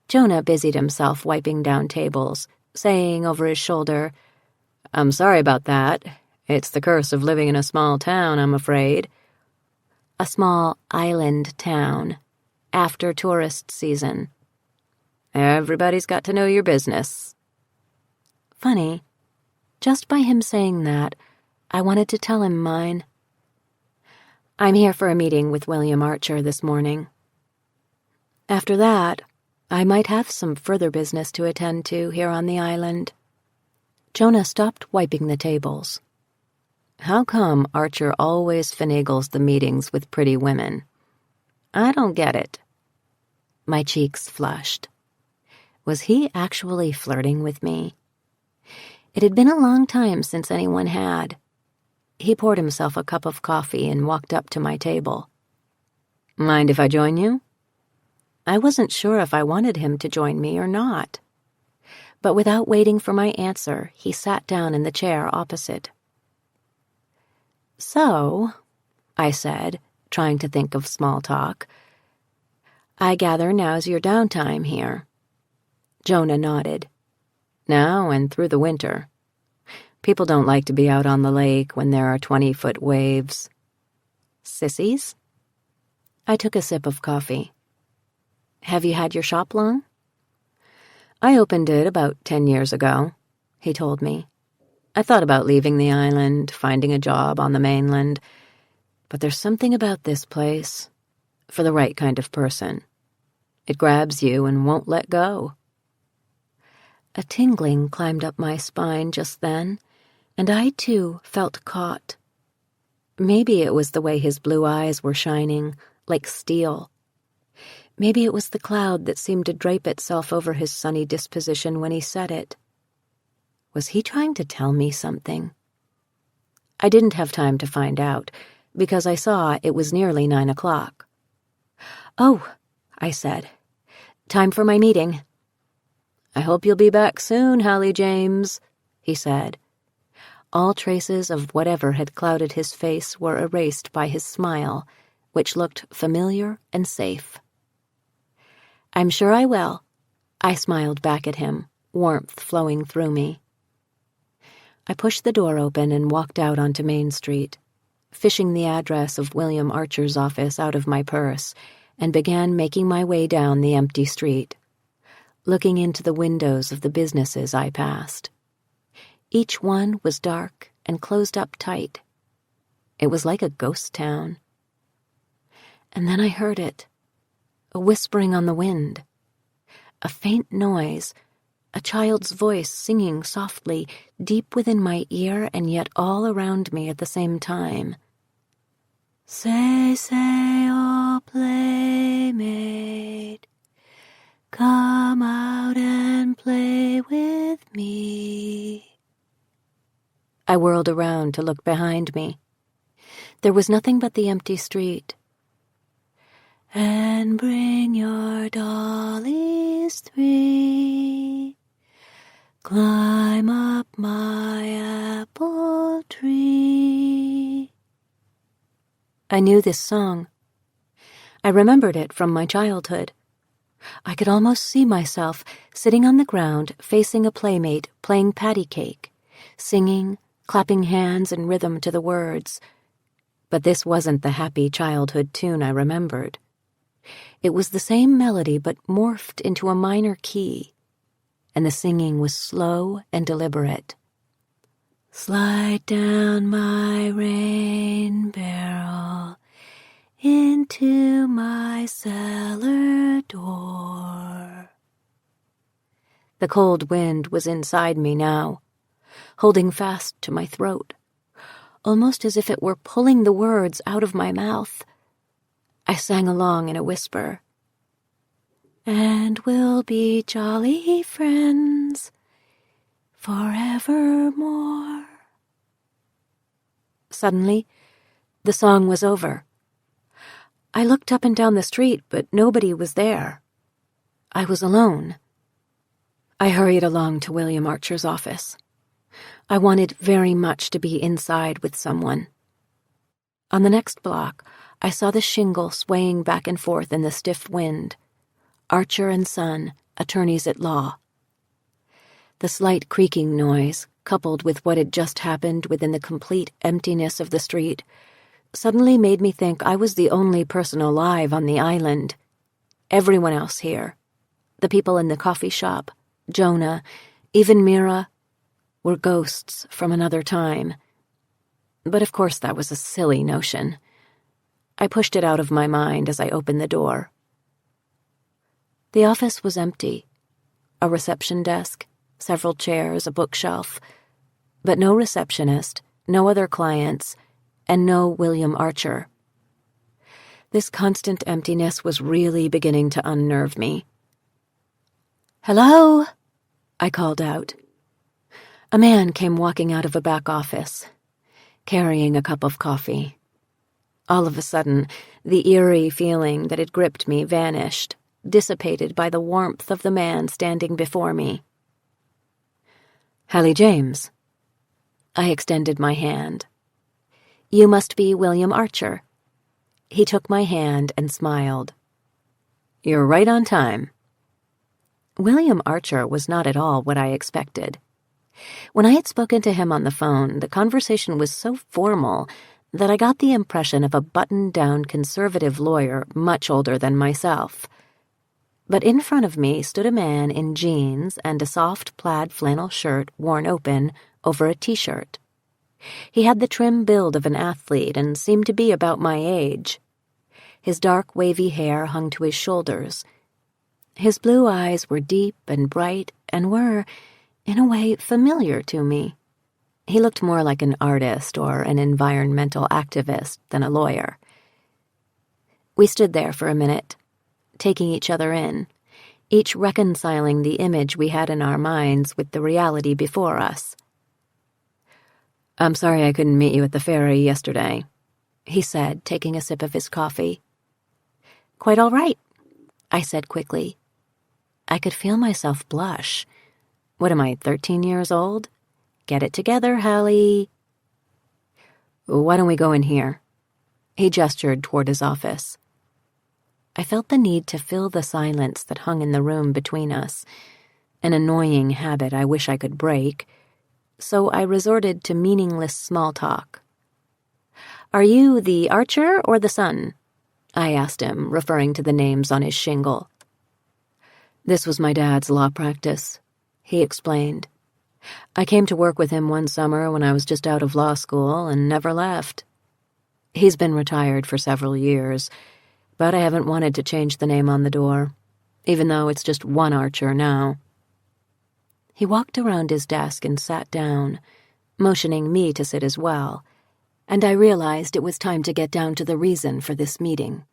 Jonah busied himself wiping down tables, saying over his shoulder, "I'm sorry about that. It's the curse of living in a small town, I'm afraid." A small island town, after tourist season. Everybody's got to know your business. Funny, just by him saying that, I wanted to tell him mine. "I'm here for a meeting with William Archer this morning." After that, I might have some further business to attend to here on the island. Jonah stopped wiping the tables. How come Archer always finagles the meetings with pretty women? I don't get it. My cheeks flushed. Was he actually flirting with me? It had been a long time since anyone had. He poured himself a cup of coffee and walked up to my table. "Mind if I join you?" I wasn't sure if I wanted him to join me or not. But without waiting for my answer, he sat down in the chair opposite. "So," I said, trying to think of small talk, "I gather now's your downtime here." Jonah nodded. "Now and through the winter. People don't like to be out on the lake when there are 20-foot waves." "Sissies?" I took a sip of coffee. "Have you had your shop long?" "I opened it about 10 years ago," he told me. "I thought about leaving the island, finding a job on the mainland, but there's something about this place, for the right kind of person. It grabs you and won't let go." A tingling climbed up my spine just then, and I, too, felt caught. Maybe it was the way his blue eyes were shining, like steel. Maybe it was the cloud that seemed to drape itself over his sunny disposition when he said it. Was he trying to tell me something? I didn't have time to find out, because I saw it was nearly 9 o'clock. "Oh," I said, "time for my meeting." "I hope you'll be back soon, Hallie James," he said. All traces of whatever had clouded his face were erased by his smile, which looked familiar and safe. "I'm sure I will. I smiled back at him, warmth flowing through me. I pushed the door open and walked out onto Main Street, fishing the address of William Archer's office out of my purse, and began making my way down the empty street, looking into the windows of the businesses I passed. Each one was dark and closed up tight. It was like a ghost town. And then I heard it, a whispering on the wind, a faint noise, a child's voice singing softly, deep within my ear and yet all around me at the same time. Say, say, oh playmate, come out and play with me. I whirled around to look behind me. There was nothing but the empty street. And bring your dollies three, climb up my apple tree. I knew this song. I remembered it from my childhood. I could almost see myself sitting on the ground facing a playmate playing patty cake, singing, clapping hands in rhythm to the words. But this wasn't the happy childhood tune I remembered. It was the same melody but morphed into a minor key, and the singing was slow and deliberate. Slide down my rain barrel into my cellar door. The cold wind was inside me now, holding fast to my throat, almost as if it were pulling the words out of my mouth. I sang along in a whisper. And we'll be jolly friends forevermore. Suddenly, the song was over. I looked up and down the street, but nobody was there. I was alone. I hurried along to William Archer's office. I wanted very much to be inside with someone. On the next block, I saw the shingle swaying back and forth in the stiff wind. Archer and Son, attorneys at law. The slight creaking noise, coupled with what had just happened within the complete emptiness of the street, suddenly made me think I was the only person alive on the island. Everyone else here, the people in the coffee shop, Jonah, even Mira, were ghosts from another time. But of course that was a silly notion. I pushed it out of my mind as I opened the door. The office was empty. A reception desk, several chairs, a bookshelf, but no receptionist, no other clients, and no William Archer. This constant emptiness was really beginning to unnerve me. "Hello?" I called out. A man came walking out of a back office, carrying a cup of coffee. All of a sudden, the eerie feeling that had gripped me vanished, dissipated by the warmth of the man standing before me. "Hallie James." I extended my hand. "You must be William Archer." He took my hand and smiled. "You're right on time." William Archer was not at all what I expected. When I had spoken to him on the phone, the conversation was so formal that I got the impression of a buttoned-down conservative lawyer much older than myself. But in front of me stood a man in jeans and a soft plaid flannel shirt worn open over a t-shirt. He had the trim build of an athlete and seemed to be about my age. His dark, wavy hair hung to his shoulders. His blue eyes were deep and bright and were, in a way, familiar to me. He looked more like an artist or an environmental activist than a lawyer. We stood there for a minute, taking each other in, each reconciling the image we had in our minds with the reality before us. "I'm sorry I couldn't meet you at the ferry yesterday," he said, taking a sip of his coffee. "Quite all right," I said quickly. I could feel myself blush. What am I, 13 years old? Get it together, Hallie. "Why don't we go in here?" He gestured toward his office. I felt the need to fill the silence that hung in the room between us, an annoying habit I wish I could break, so I resorted to meaningless small talk. "Are you the Archer or the Sun?" I asked him, referring to the names on his shingle. "This was my dad's law practice," he explained. "I came to work with him one summer when I was just out of law school and never left. He's been retired for several years, but I haven't wanted to change the name on the door, even though it's just one Archer now." He walked around his desk and sat down, motioning me to sit as well, and I realized it was time to get down to the reason for this meeting.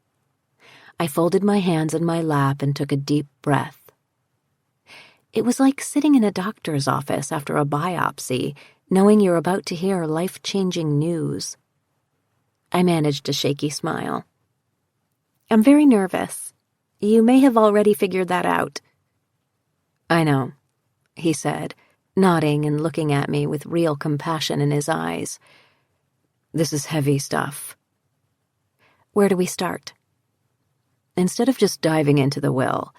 I folded my hands in my lap and took a deep breath. It was like sitting in a doctor's office after a biopsy, knowing you're about to hear life-changing news. I managed a shaky smile. "I'm very nervous. You may have already figured that out." "I know," he said, nodding and looking at me with real compassion in his eyes. "This is heavy stuff." "Where do we start?" "Instead of just diving into the will,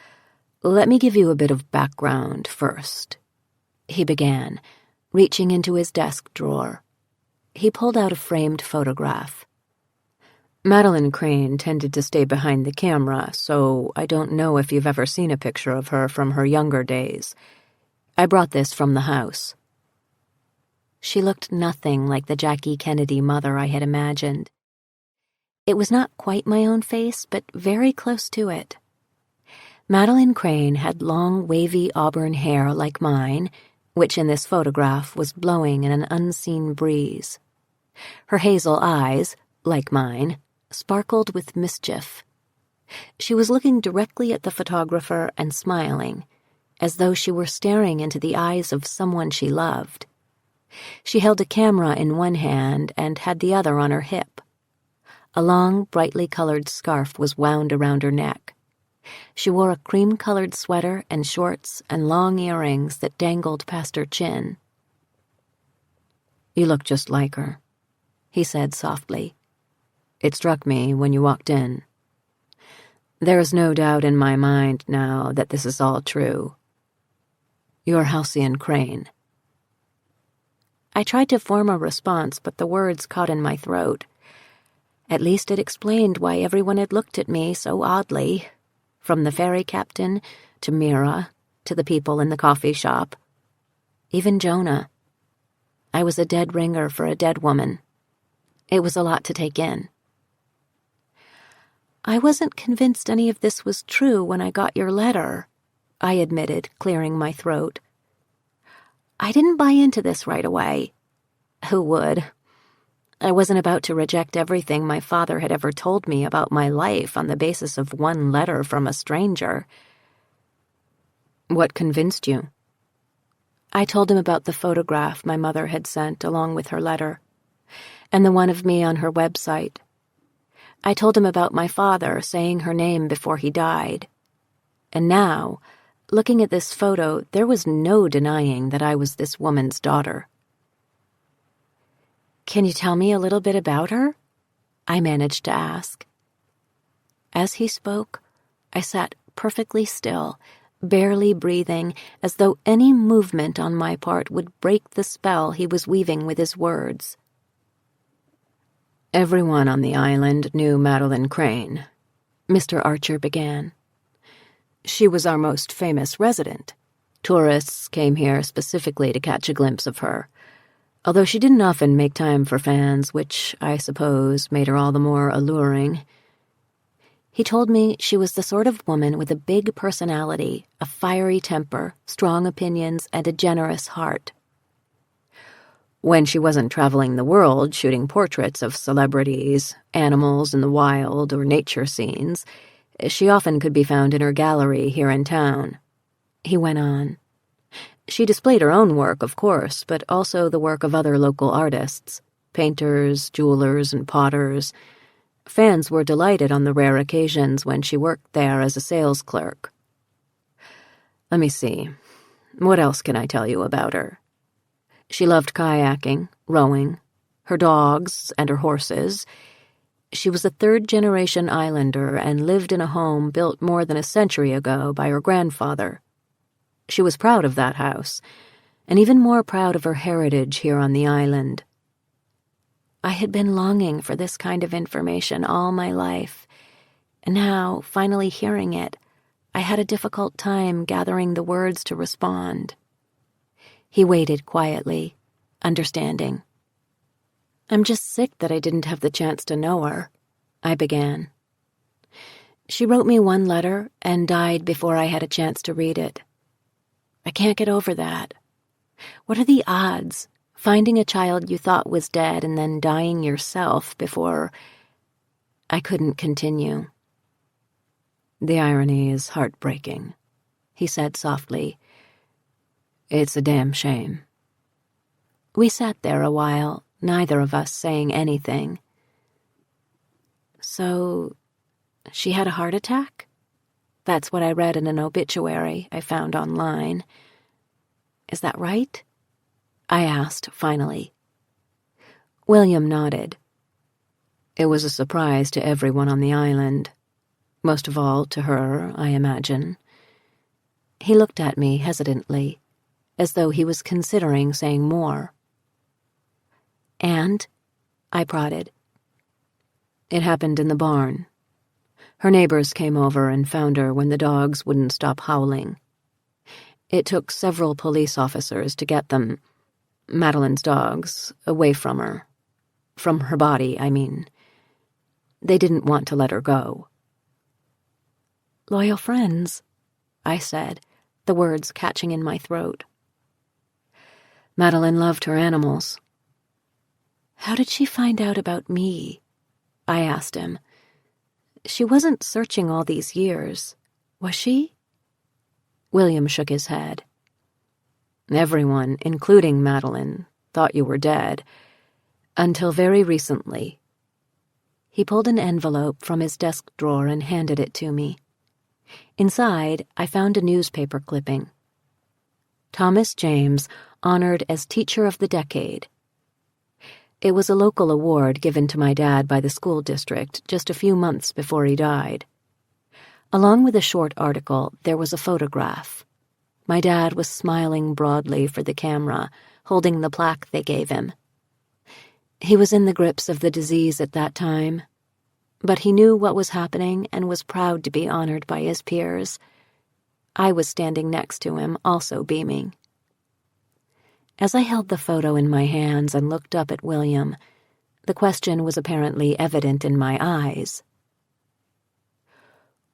let me give you a bit of background first," he began, reaching into his desk drawer. He pulled out a framed photograph. "Madeline Crane tended to stay behind the camera, so I don't know if you've ever seen a picture of her from her younger days. I brought this from the house." She looked nothing like the Jackie Kennedy mother I had imagined. It was not quite my own face, but very close to it. Madeline Crane had long, wavy auburn hair like mine, which in this photograph was blowing in an unseen breeze. Her hazel eyes, like mine, sparkled with mischief. She was looking directly at the photographer and smiling, as though she were staring into the eyes of someone she loved. She held a camera in one hand and had the other on her hip. A long, brightly colored scarf was wound around her neck. She wore a cream-colored sweater and shorts and long earrings that dangled past her chin. "You look just like her," he said softly. "It struck me when you walked in. There's no doubt in my mind now that this is all true. You're Halcyon Crane." I tried to form a response, but the words caught in my throat. At least it explained why everyone had looked at me so oddly, from the ferry captain to Mira to the people in the coffee shop. Even Jonah. I was a dead ringer for a dead woman. It was a lot to take in. "I wasn't convinced any of this was true when I got your letter," I admitted, clearing my throat. "I didn't buy into this right away. Who would? I wasn't about to reject everything my father had ever told me about my life on the basis of one letter from a stranger." "What convinced you?" I told him about the photograph my mother had sent along with her letter, and the one of me on her website. I told him about my father saying her name before he died. And now, looking at this photo, there was no denying that I was this woman's daughter. "Can you tell me a little bit about her?" I managed to ask. As he spoke, I sat perfectly still, barely breathing, as though any movement on my part would break the spell he was weaving with his words. "Everyone on the island knew Madeline Crane," Mr. Archer began. "She was our most famous resident. Tourists came here specifically to catch a glimpse of her, although she didn't often make time for fans, which, I suppose, made her all the more alluring. He told me she was the sort of woman with a big personality, a fiery temper, strong opinions, and a generous heart. When she wasn't traveling the world shooting portraits of celebrities, animals in the wild, or nature scenes, she often could be found in her gallery here in town," he went on. "She displayed her own work, of course, but also the work of other local artists, painters, jewelers, and potters. Fans were delighted on the rare occasions when she worked there as a sales clerk. Let me see. What else can I tell you about her? She loved kayaking, rowing, her dogs, and her horses. She was a third-generation islander and lived in a home built more than a century ago by her grandfather. She was proud of that house, and even more proud of her heritage here on the island. I had been longing for this kind of information all my life, and now, finally hearing it, I had a difficult time gathering the words to respond. He waited quietly, understanding. "I'm just sick that I didn't have the chance to know her," I began. "She wrote me one letter and died before I had a chance to read it. I can't get over that. What are the odds, finding a child you thought was dead and then dying yourself before—" I couldn't continue. "The irony is heartbreaking," he said softly. "It's a damn shame." We sat there a while, neither of us saying anything. "So, she had a heart attack? That's what I read in an obituary I found online. Is that right?" I asked, finally. William nodded. "It was a surprise to everyone on the island. Most of all to her, I imagine." He looked at me hesitantly, as though he was considering saying more. "And?" I prodded. "It happened in the barn. Her neighbors came over and found her when the dogs wouldn't stop howling. It took several police officers to get them, Madeline's dogs, away from her. From her body, I mean. They didn't want to let her go." "Loyal friends," I said, the words catching in my throat. "Madeline loved her animals." "How did she find out about me?" I asked him. "She wasn't searching all these years, was she?" William shook his head. "Everyone, including Madeline, thought you were dead, until very recently." He pulled an envelope from his desk drawer and handed it to me. Inside, I found a newspaper clipping. Thomas James, honored as Teacher of the Decade. It was a local award given to my dad by the school district just a few months before he died. Along with a short article, there was a photograph. My dad was smiling broadly for the camera, holding the plaque they gave him. He was in the grips of the disease at that time, but he knew what was happening and was proud to be honored by his peers. I was standing next to him, also beaming. As I held the photo in my hands and looked up at William, the question was apparently evident in my eyes.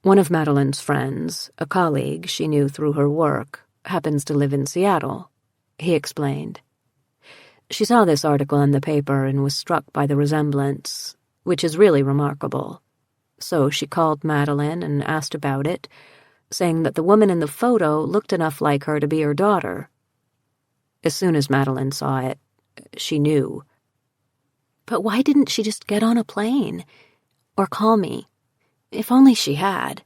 "One of Madeline's friends, a colleague she knew through her work, happens to live in Seattle," he explained. "She saw this article in the paper and was struck by the resemblance, which is really remarkable. So she called Madeline and asked about it, saying that the woman in the photo looked enough like her to be her daughter. As soon as Madeline saw it, she knew." "But why didn't she just get on a plane? Or call me? If only she had."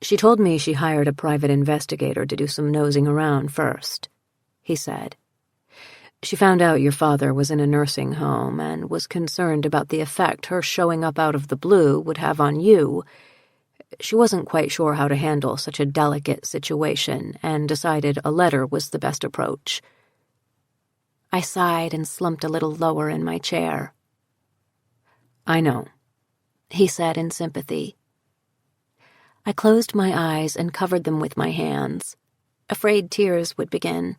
"She told me she hired a private investigator to do some nosing around first," he said. "She found out your father was in a nursing home and was concerned about the effect her showing up out of the blue would have on you. She wasn't quite sure how to handle such a delicate situation and decided a letter was the best approach." I sighed and slumped a little lower in my chair. "I know," he said in sympathy. I closed my eyes and covered them with my hands, afraid tears would begin.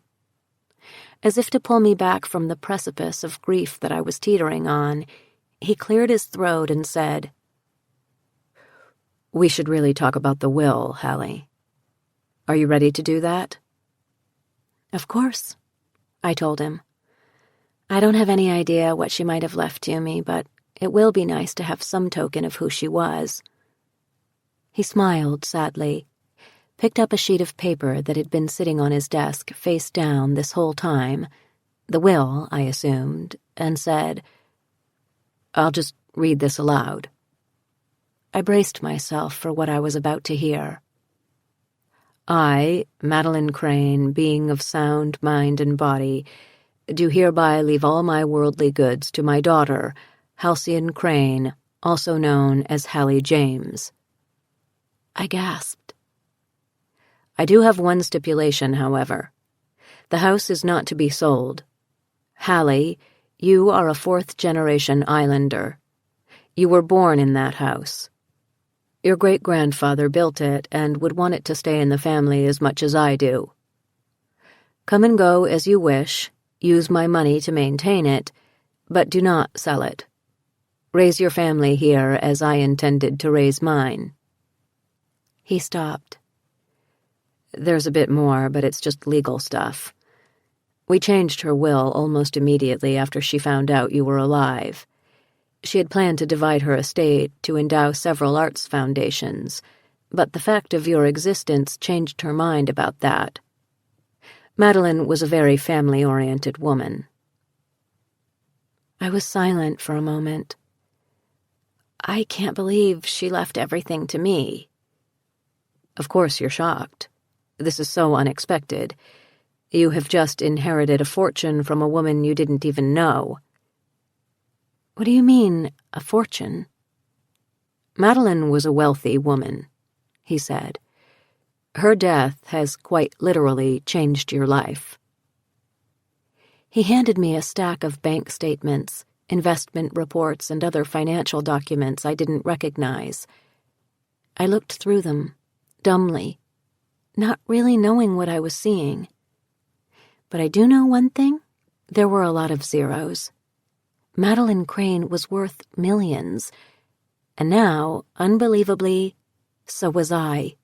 As if to pull me back from the precipice of grief that I was teetering on, he cleared his throat and said, "We should really talk about the will, Hallie. Are you ready to do that?" "Of course," I told him. "I don't have any idea what she might have left to me, but it will be nice to have some token of who she was." He smiled sadly, picked up a sheet of paper that had been sitting on his desk face down this whole time, the will, I assumed, and said, "I'll just read this aloud." I braced myself for what I was about to hear. "I, Madeline Crane, being of sound mind and body, do hereby leave all my worldly goods to my daughter, Halcyon Crane, also known as Hallie James. I gasped. I do have one stipulation, however. The house is not to be sold. Hallie, you are a fourth-generation islander. You were born in that house. Your great-grandfather built it and would want it to stay in the family as much as I do. Come and go as you wish, use my money to maintain it, but do not sell it. Raise your family here as I intended to raise mine. He stopped. There's a bit more, but it's just legal stuff. We changed her will almost immediately after she found out you were alive. She had planned to divide her estate to endow several arts foundations, but the fact of your existence changed her mind about that. Madeline was a very family-oriented woman. I was silent for a moment. I can't believe she left everything to me. Of course you're shocked. This is so unexpected. You have just inherited a fortune from a woman you didn't even know. What do you mean, a fortune? Madeline was a wealthy woman, he said. Her death has quite literally changed your life. He handed me a stack of bank statements, investment reports, and other financial documents I didn't recognize. I looked through them, dumbly, not really knowing what I was seeing. But I do know one thing. There were a lot of zeros. Madeline Crane was worth millions, and now, unbelievably, so was I.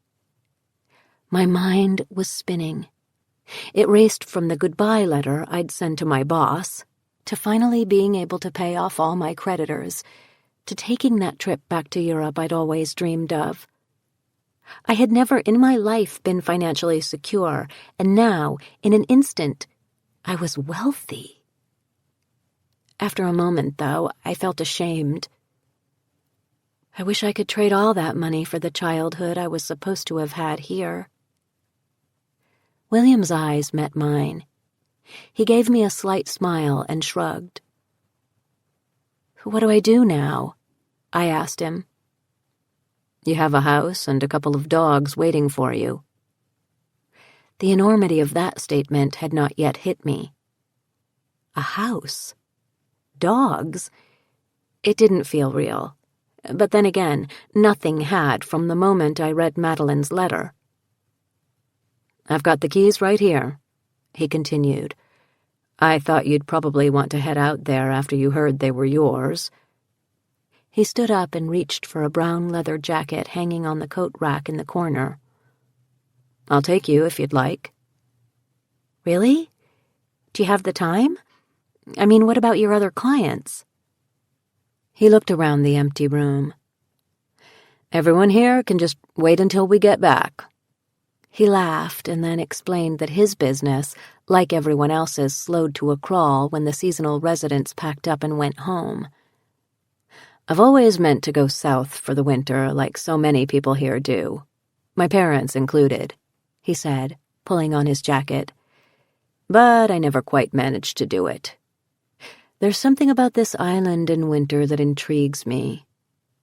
My mind was spinning. It raced from the goodbye letter I'd sent to my boss, to finally being able to pay off all my creditors, to taking that trip back to Europe I'd always dreamed of. I had never in my life been financially secure, and now, in an instant, I was wealthy. After a moment, though, I felt ashamed. I wish I could trade all that money for the childhood I was supposed to have had here. William's eyes met mine. He gave me a slight smile and shrugged. What do I do now? I asked him. You have a house and a couple of dogs waiting for you. The enormity of that statement had not yet hit me. A house? Dogs? It didn't feel real. But then again, nothing had from the moment I read Madeline's letter. I've got the keys right here, he continued. I thought you'd probably want to head out there after you heard they were yours. He stood up and reached for a brown leather jacket hanging on the coat rack in the corner. I'll take you if you'd like. Really? Do you have the time? I mean, what about your other clients? He looked around the empty room. Everyone here can just wait until we get back. He laughed and then explained that his business, like everyone else's, slowed to a crawl when the seasonal residents packed up and went home. I've always meant to go south for the winter, like so many people here do. My parents included, he said, pulling on his jacket. But I never quite managed to do it. There's something about this island in winter that intrigues me.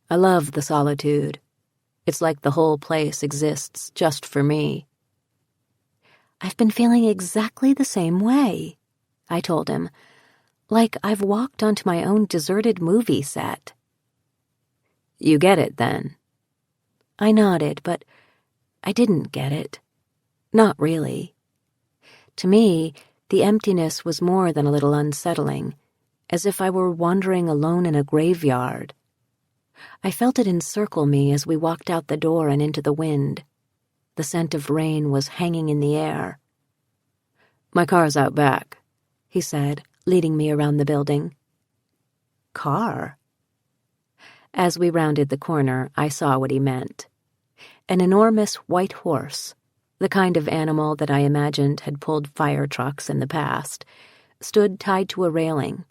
I love the solitude. It's like the whole place exists just for me. I've been feeling exactly the same way, I told him, like I've walked onto my own deserted movie set. You get it, then? I nodded, but I didn't get it. Not really. To me, the emptiness was more than a little unsettling, as if I were wandering alone in a graveyard. I felt it encircle me as we walked out the door and into the wind. The scent of rain was hanging in the air. My car's out back, he said, leading me around the building. Car? As we rounded the corner, I saw what he meant. An enormous white horse, the kind of animal that I imagined had pulled fire trucks in the past, stood tied to a railing.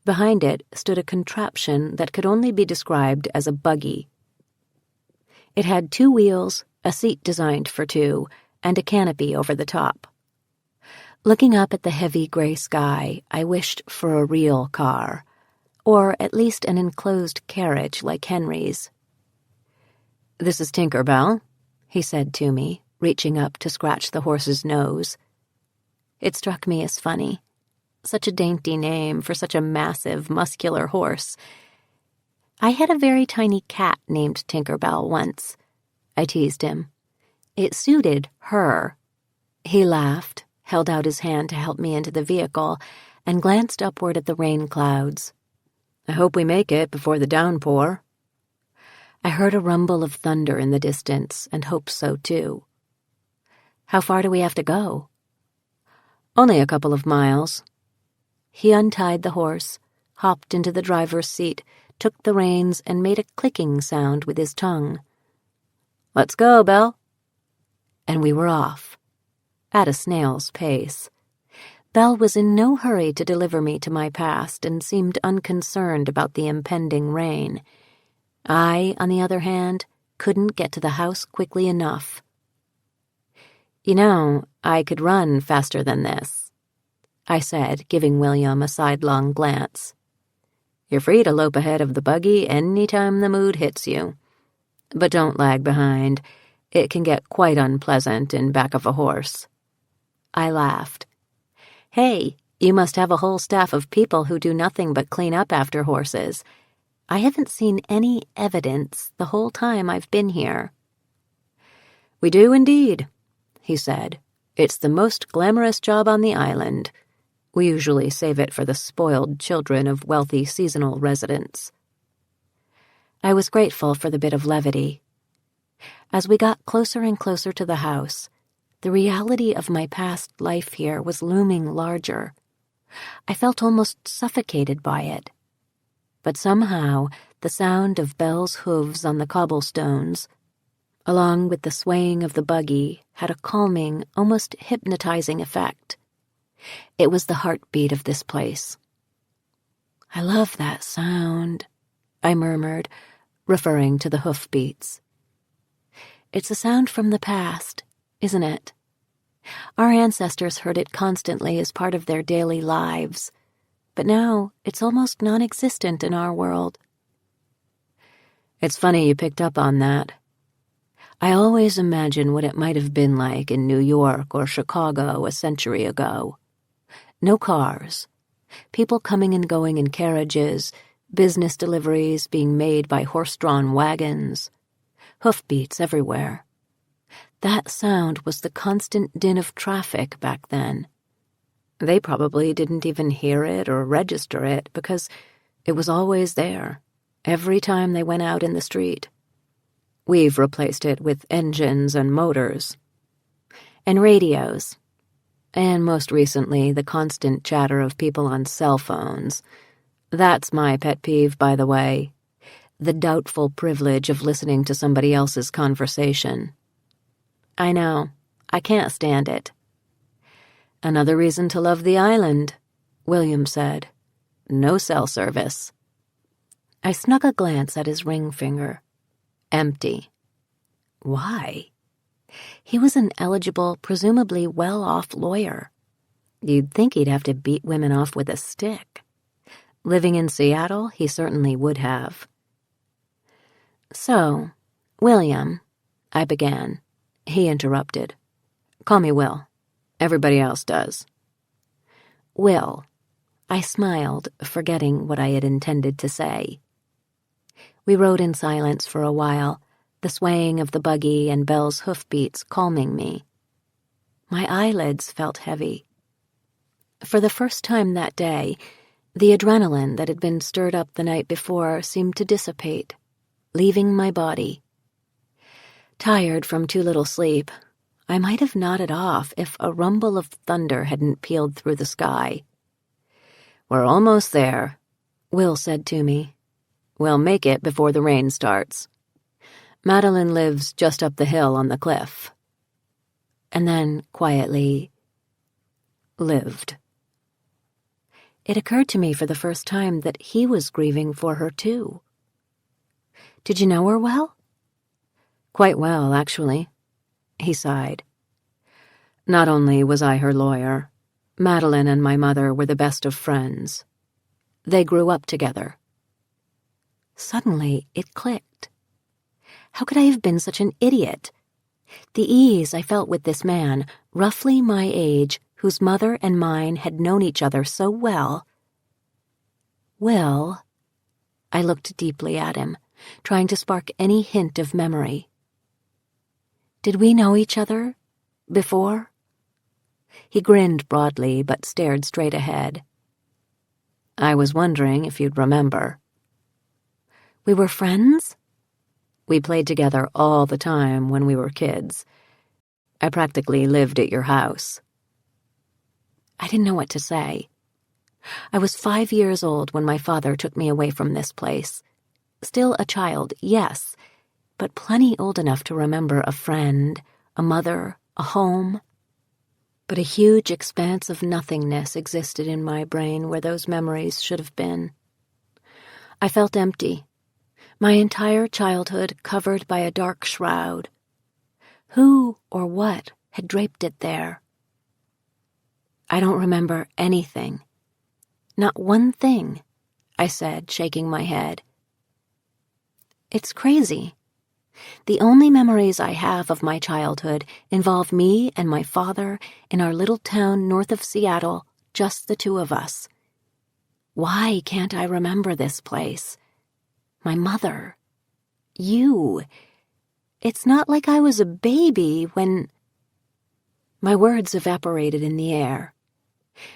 Behind it stood a contraption that could only be described as a buggy. It had 2 wheels, a seat designed for 2, and a canopy over the top. Looking up at the heavy gray sky, I wished for a real car, or at least an enclosed carriage like Henry's. "This is Tinker Bell," he said to me, reaching up to scratch the horse's nose. It struck me as funny. Such a dainty name for such a massive, muscular horse. "I had a very tiny cat named Tinker Bell once," I teased him. "It suited her." He laughed, held out his hand to help me into the vehicle, and glanced upward at the rain clouds. "I hope we make it before the downpour." I heard a rumble of thunder in the distance and hoped so too. "How far do we have to go?" "Only a couple of miles." He untied the horse, hopped into the driver's seat, took the reins, and made a clicking sound with his tongue. "Let's go, Belle." And we were off, at a snail's pace. Belle was in no hurry to deliver me to my past and seemed unconcerned about the impending rain. I, on the other hand, couldn't get to the house quickly enough. "You know, I could run faster than this," I said, giving William a sidelong glance. "You're free to lope ahead of the buggy any time the mood hits you. But don't lag behind. It can get quite unpleasant in back of a horse." I laughed. "Hey, you must have a whole staff of people who do nothing but clean up after horses. I haven't seen any evidence the whole time I've been here." "We do indeed," he said. "It's the most glamorous job on the island. We usually save it for the spoiled children of wealthy seasonal residents." I was grateful for the bit of levity. As we got closer and closer to the house, the reality of my past life here was looming larger. I felt almost suffocated by it. But somehow the sound of Belle's hooves on the cobblestones, along with the swaying of the buggy, had a calming, almost hypnotizing effect. It was the heartbeat of this place. "I love that sound," I murmured, referring to the hoofbeats. "It's a sound from the past, isn't it? Our ancestors heard it constantly as part of their daily lives, but now it's almost non-existent in our world." "It's funny you picked up on that. I always imagine what it might have been like in New York or Chicago a century ago. No cars, people coming and going in carriages, business deliveries being made by horse-drawn wagons, hoofbeats everywhere. That sound was the constant din of traffic back then. They probably didn't even hear it or register it because it was always there, every time they went out in the street. We've replaced it with engines and motors. And radios. And most recently, the constant chatter of people on cell phones. That's my pet peeve, by the way. The doubtful privilege of listening to somebody else's conversation. I know. I can't stand it." "Another reason to love the island," William said. "No cell service." I snuck a glance at his ring finger. Empty. Why? He was an eligible, presumably well-off lawyer. You'd think he'd have to beat women off with a stick. Living in Seattle, he certainly would have. "So, William," I began. He interrupted. "Call me Will. Everybody else does." "Will." I smiled, forgetting what I had intended to say. We rode in silence for a while, the swaying of the buggy and Belle's hoofbeats calming me. My eyelids felt heavy. For the first time that day, the adrenaline that had been stirred up the night before seemed to dissipate, leaving my body. Tired from too little sleep, I might have nodded off if a rumble of thunder hadn't peeled through the sky. "We're almost there," Will said to me. "We'll make it before the rain starts. Madeline lives just up the hill on the cliff." And then, quietly, lived. It occurred to me for the first time that he was grieving for her, too. "Did you know her well?" "Quite well, actually," he sighed. "Not only was I her lawyer, Madeline and my mother were the best of friends. They grew up together. Suddenly, it clicked. How could I have been such an idiot? The ease I felt with this man, roughly my age, whose mother and mine had known each other so well. Will, I looked deeply at him, trying to spark any hint of memory. Did we know each other before? He grinned broadly, but stared straight ahead. I was wondering if you'd remember. We were friends? We played together all the time when we were kids. I practically lived at your house. I didn't know what to say. I was 5 years old when my father took me away from this place. Still a child, yes, but plenty old enough to remember a friend, a mother, a home. But a huge expanse of nothingness existed in my brain where those memories should have been. I felt empty, my entire childhood covered by a dark shroud. Who or what had draped it there? I don't remember anything. Not one thing, I said, shaking my head. It's crazy. The only memories I have of my childhood involve me and my father in our little town north of Seattle, just the two of us. Why can't I remember this place? My mother. You. It's not like I was a baby when... My words evaporated in the air.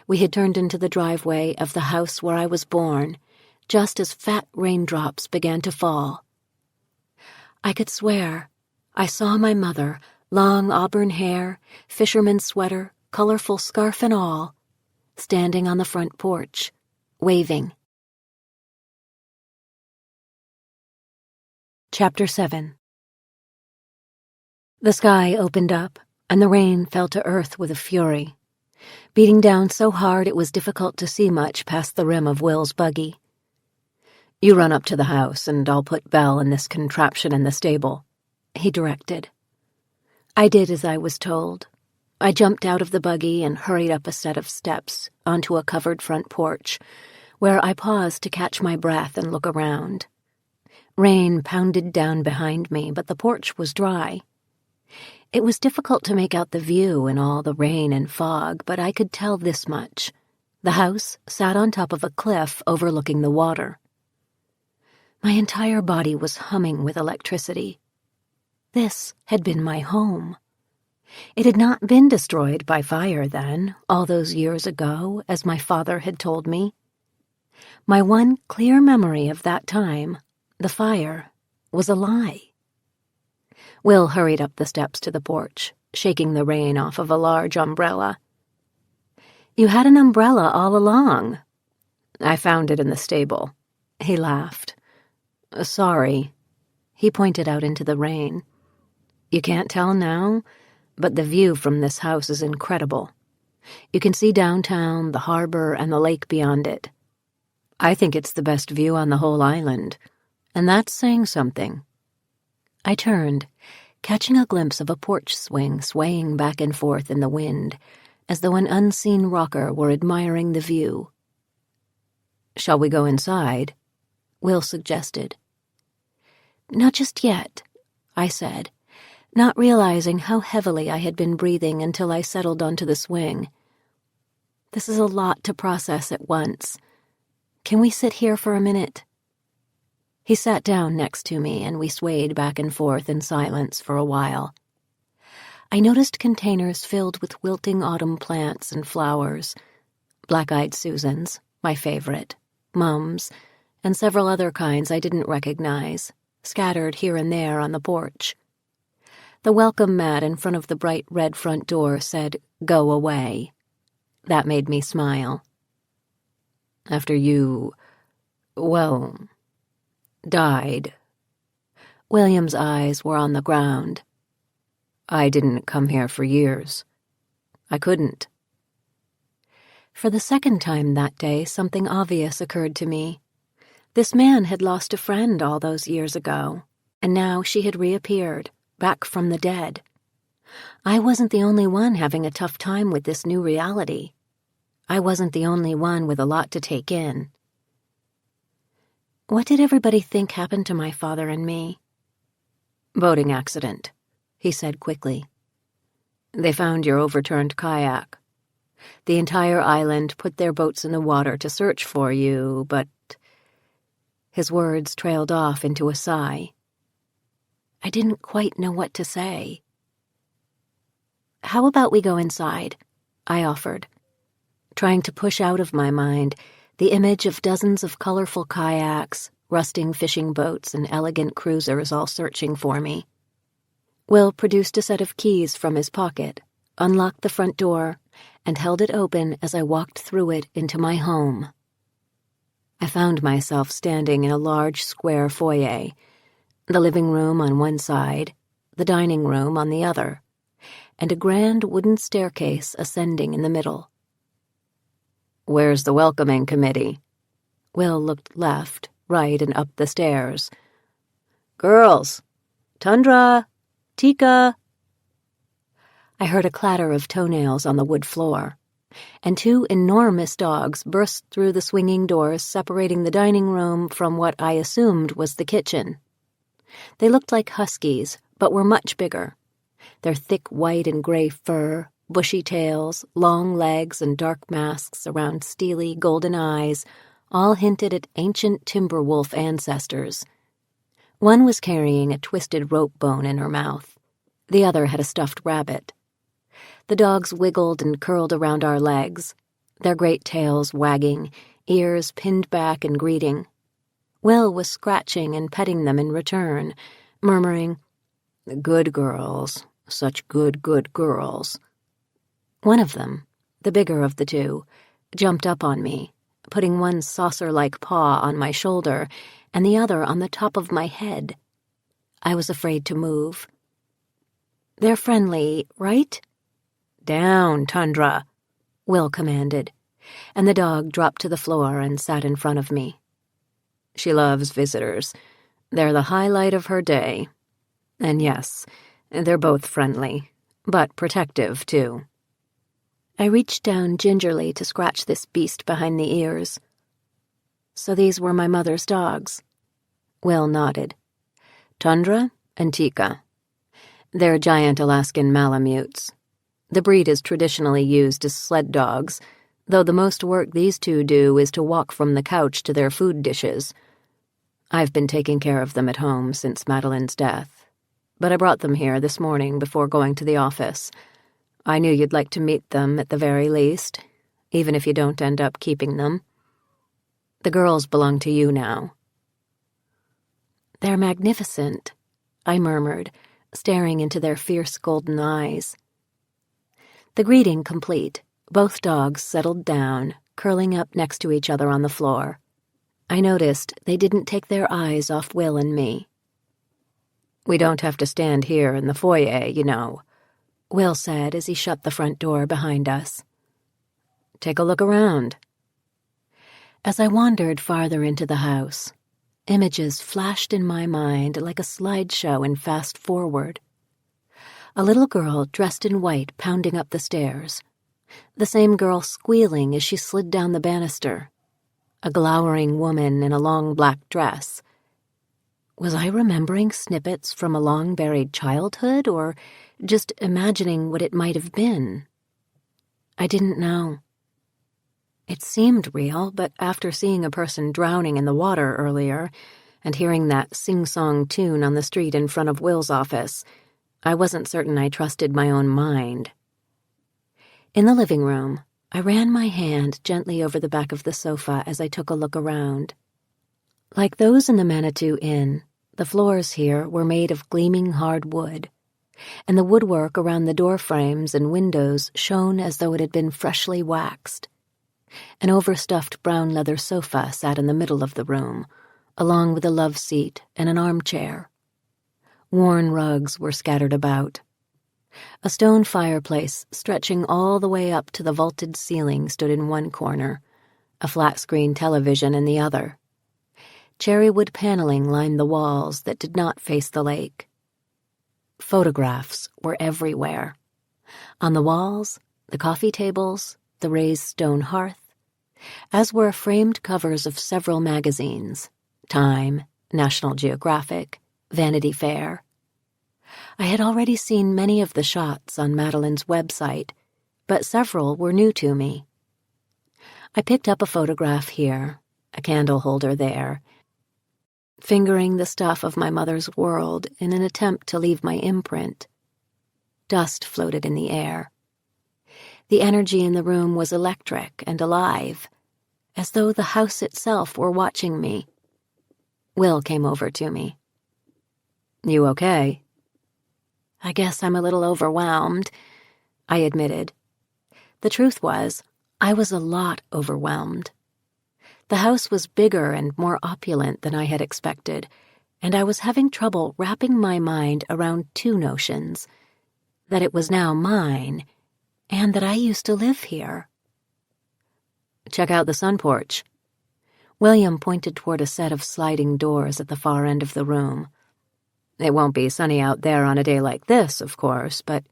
We had turned into the driveway of the house where I was born, just as fat raindrops began to fall. I could swear I saw my mother, long auburn hair, fisherman's sweater, colorful scarf and all, standing on the front porch, waving. Chapter 7. The sky opened up, and the rain fell to earth with a fury, beating down so hard it was difficult to see much past the rim of Will's buggy. You run up to the house, and I'll put Belle in this contraption in the stable, he directed. I did as I was told. I jumped out of the buggy and hurried up a set of steps onto a covered front porch, where I paused to catch my breath and look around. Rain pounded down behind me, but the porch was dry. It was difficult to make out the view in all the rain and fog, but I could tell this much. The house sat on top of a cliff overlooking the water. My entire body was humming with electricity. This had been my home. It had not been destroyed by fire then, all those years ago, as my father had told me. My one clear memory of that time, the fire, was a lie. Will hurried up the steps to the porch, shaking the rain off of a large umbrella. You had an umbrella all along. I found it in the stable. He laughed. Sorry. He pointed out into the rain. You can't tell now, but the view from this house is incredible. You can see downtown, the harbor, and the lake beyond it. I think it's the best view on the whole island, and that's saying something. I turned, catching a glimpse of a porch swing swaying back and forth in the wind, as though an unseen rocker were admiring the view. Shall we go inside? Will suggested. Not just yet, I said, not realizing how heavily I had been breathing until I settled onto the swing. This is a lot to process at once. Can we sit here for a minute? He sat down next to me, and we swayed back and forth in silence for a while. I noticed containers filled with wilting autumn plants and flowers, black-eyed Susans, my favorite, mums, and several other kinds I didn't recognize, scattered here and there on the porch. The welcome mat in front of the bright red front door said, "Go away." That made me smile. After you, well, died. William's eyes were on the ground. I didn't come here for years. I couldn't. For the second time that day, something obvious occurred to me. This man had lost a friend all those years ago, and now she had reappeared, back from the dead. I wasn't the only one having a tough time with this new reality. I wasn't the only one with a lot to take in. What did everybody think happened to my father and me? Boating accident, he said quickly. They found your overturned kayak. The entire island put their boats in the water to search for you, but... His words trailed off into a sigh. I didn't quite know what to say. How about we go inside? I offered, trying to push out of my mind the image of dozens of colorful kayaks, rusting fishing boats, and elegant cruisers all searching for me. Will produced a set of keys from his pocket, unlocked the front door, and held it open as I walked through it into my home. I found myself standing in a large square foyer, the living room on one side, the dining room on the other, and a grand wooden staircase ascending in the middle. Where's the welcoming committee? Will looked left, right, and up the stairs. Girls! Tundra! Tika! I heard a clatter of toenails on the wood floor, and two enormous dogs burst through the swinging doors separating the dining room from what I assumed was the kitchen. They looked like huskies, but were much bigger. Their thick white and gray fur, bushy tails, long legs, and dark masks around steely golden eyes all hinted at ancient timber wolf ancestors. One was carrying a twisted rope bone in her mouth. The other had a stuffed rabbit. The dogs wiggled and curled around our legs, their great tails wagging, ears pinned back in greeting. Will was scratching and petting them in return, murmuring, "Good girls, such good, good girls." One of them, the bigger of the two, jumped up on me, putting one saucer-like paw on my shoulder and the other on the top of my head. I was afraid to move. "They're friendly, right?" "Down, Tundra," Will commanded, and the dog dropped to the floor and sat in front of me. "She loves visitors. They're the highlight of her day. And yes, they're both friendly, but protective, too." I reached down gingerly to scratch this beast behind the ears. "So these were my mother's dogs?" Will nodded. "Tundra and Tika. They're giant Alaskan Malamutes. The breed is traditionally used as sled dogs, though the most work these two do is to walk from the couch to their food dishes. I've been taking care of them at home since Madeline's death, but I brought them here this morning before going to the office. I knew you'd like to meet them at the very least, even if you don't end up keeping them. The girls belong to you now." "They're magnificent," I murmured, staring into their fierce golden eyes. The greeting complete, both dogs settled down, curling up next to each other on the floor. I noticed they didn't take their eyes off Will and me. "We don't have to stand here in the foyer, you know," Will said as he shut the front door behind us. "Take a look around." As I wandered farther into the house, images flashed in my mind like a slideshow in fast forward. A little girl dressed in white pounding up the stairs. The same girl squealing as she slid down the banister. A glowering woman in a long black dress. Was I remembering snippets from a long-buried childhood, or just imagining what it might have been? I didn't know. It seemed real, but after seeing a person drowning in the water earlier and hearing that sing-song tune on the street in front of Will's office, I wasn't certain I trusted my own mind. In the living room, I ran my hand gently over the back of the sofa as I took a look around. Like those in the Manitou Inn, the floors here were made of gleaming hard wood, and the woodwork around the door frames and windows shone as though it had been freshly waxed. An overstuffed brown leather sofa sat in the middle of the room, along with a love seat and an armchair. Worn rugs were scattered about. A stone fireplace stretching all the way up to the vaulted ceiling stood in one corner, a flat-screen television in the other. Cherrywood paneling lined the walls that did not face the lake. Photographs were everywhere. On the walls, the coffee tables, the raised stone hearth, as were framed covers of several magazines, Time, National Geographic, Vanity Fair. I had already seen many of the shots on Madeline's website, but several were new to me. I picked up a photograph here, a candle holder there, fingering the stuff of my mother's world in an attempt to leave my imprint. Dust floated in the air. The energy in the room was electric and alive, as though the house itself were watching me. Will came over to me. "You okay?" "I guess I'm a little overwhelmed," I admitted. The truth was, I was a lot overwhelmed. The house was bigger and more opulent than I had expected, and I was having trouble wrapping my mind around two notions: that it was now mine, and that I used to live here. "Check out the sun porch." William pointed toward a set of sliding doors at the far end of the room. "It won't be sunny out there on a day like this, of course, but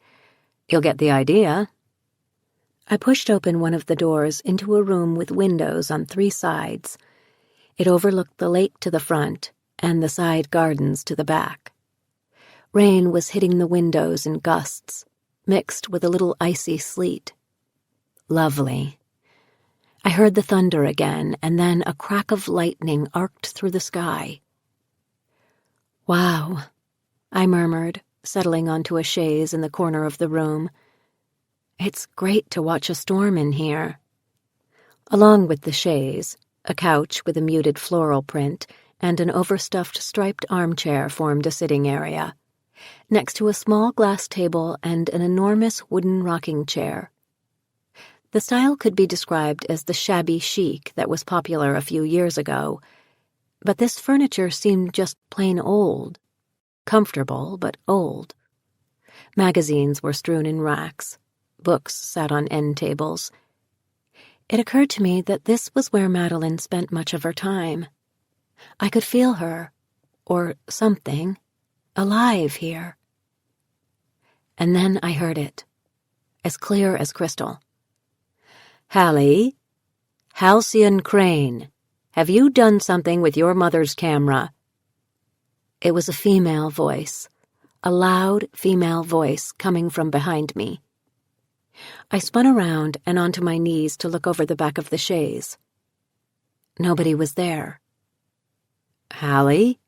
you'll get the idea." I pushed open one of the doors into a room with windows on 3 sides. It overlooked the lake to the front and the side gardens to the back. Rain was hitting the windows in gusts, mixed with a little icy sleet. Lovely. I heard the thunder again, and then a crack of lightning arced through the sky. "Wow," I murmured, settling onto a chaise in the corner of the room. "It's great to watch a storm in here." Along with the chaise, a couch with a muted floral print and an overstuffed striped armchair formed a sitting area, next to a small glass table and an enormous wooden rocking chair. The style could be described as the shabby chic that was popular a few years ago, but this furniture seemed just plain old. Comfortable, but old. Magazines were strewn in racks. Books sat on end tables. It occurred to me that this was where Madeline spent much of her time. I could feel her, or something, alive here. And then I heard it, as clear as crystal. "Hallie, Halcyon Crane, have you done something with your mother's camera?" It was a female voice, a loud female voice coming from behind me. I spun around and onto my knees to look over the back of the chaise. Nobody was there. "Hallie?"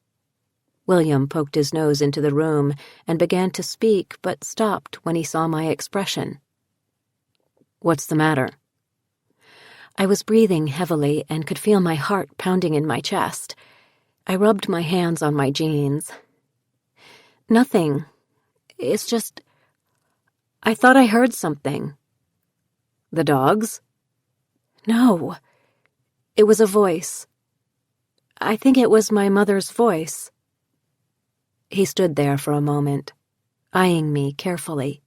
William poked his nose into the room and began to speak, but stopped when he saw my expression. "What's the matter?" I was breathing heavily and could feel my heart pounding in my chest. I rubbed my hands on my jeans. "Nothing. It's just... I thought I heard something." "The dogs?" "No. It was a voice. I think it was my mother's voice." He stood there for a moment, eyeing me carefully.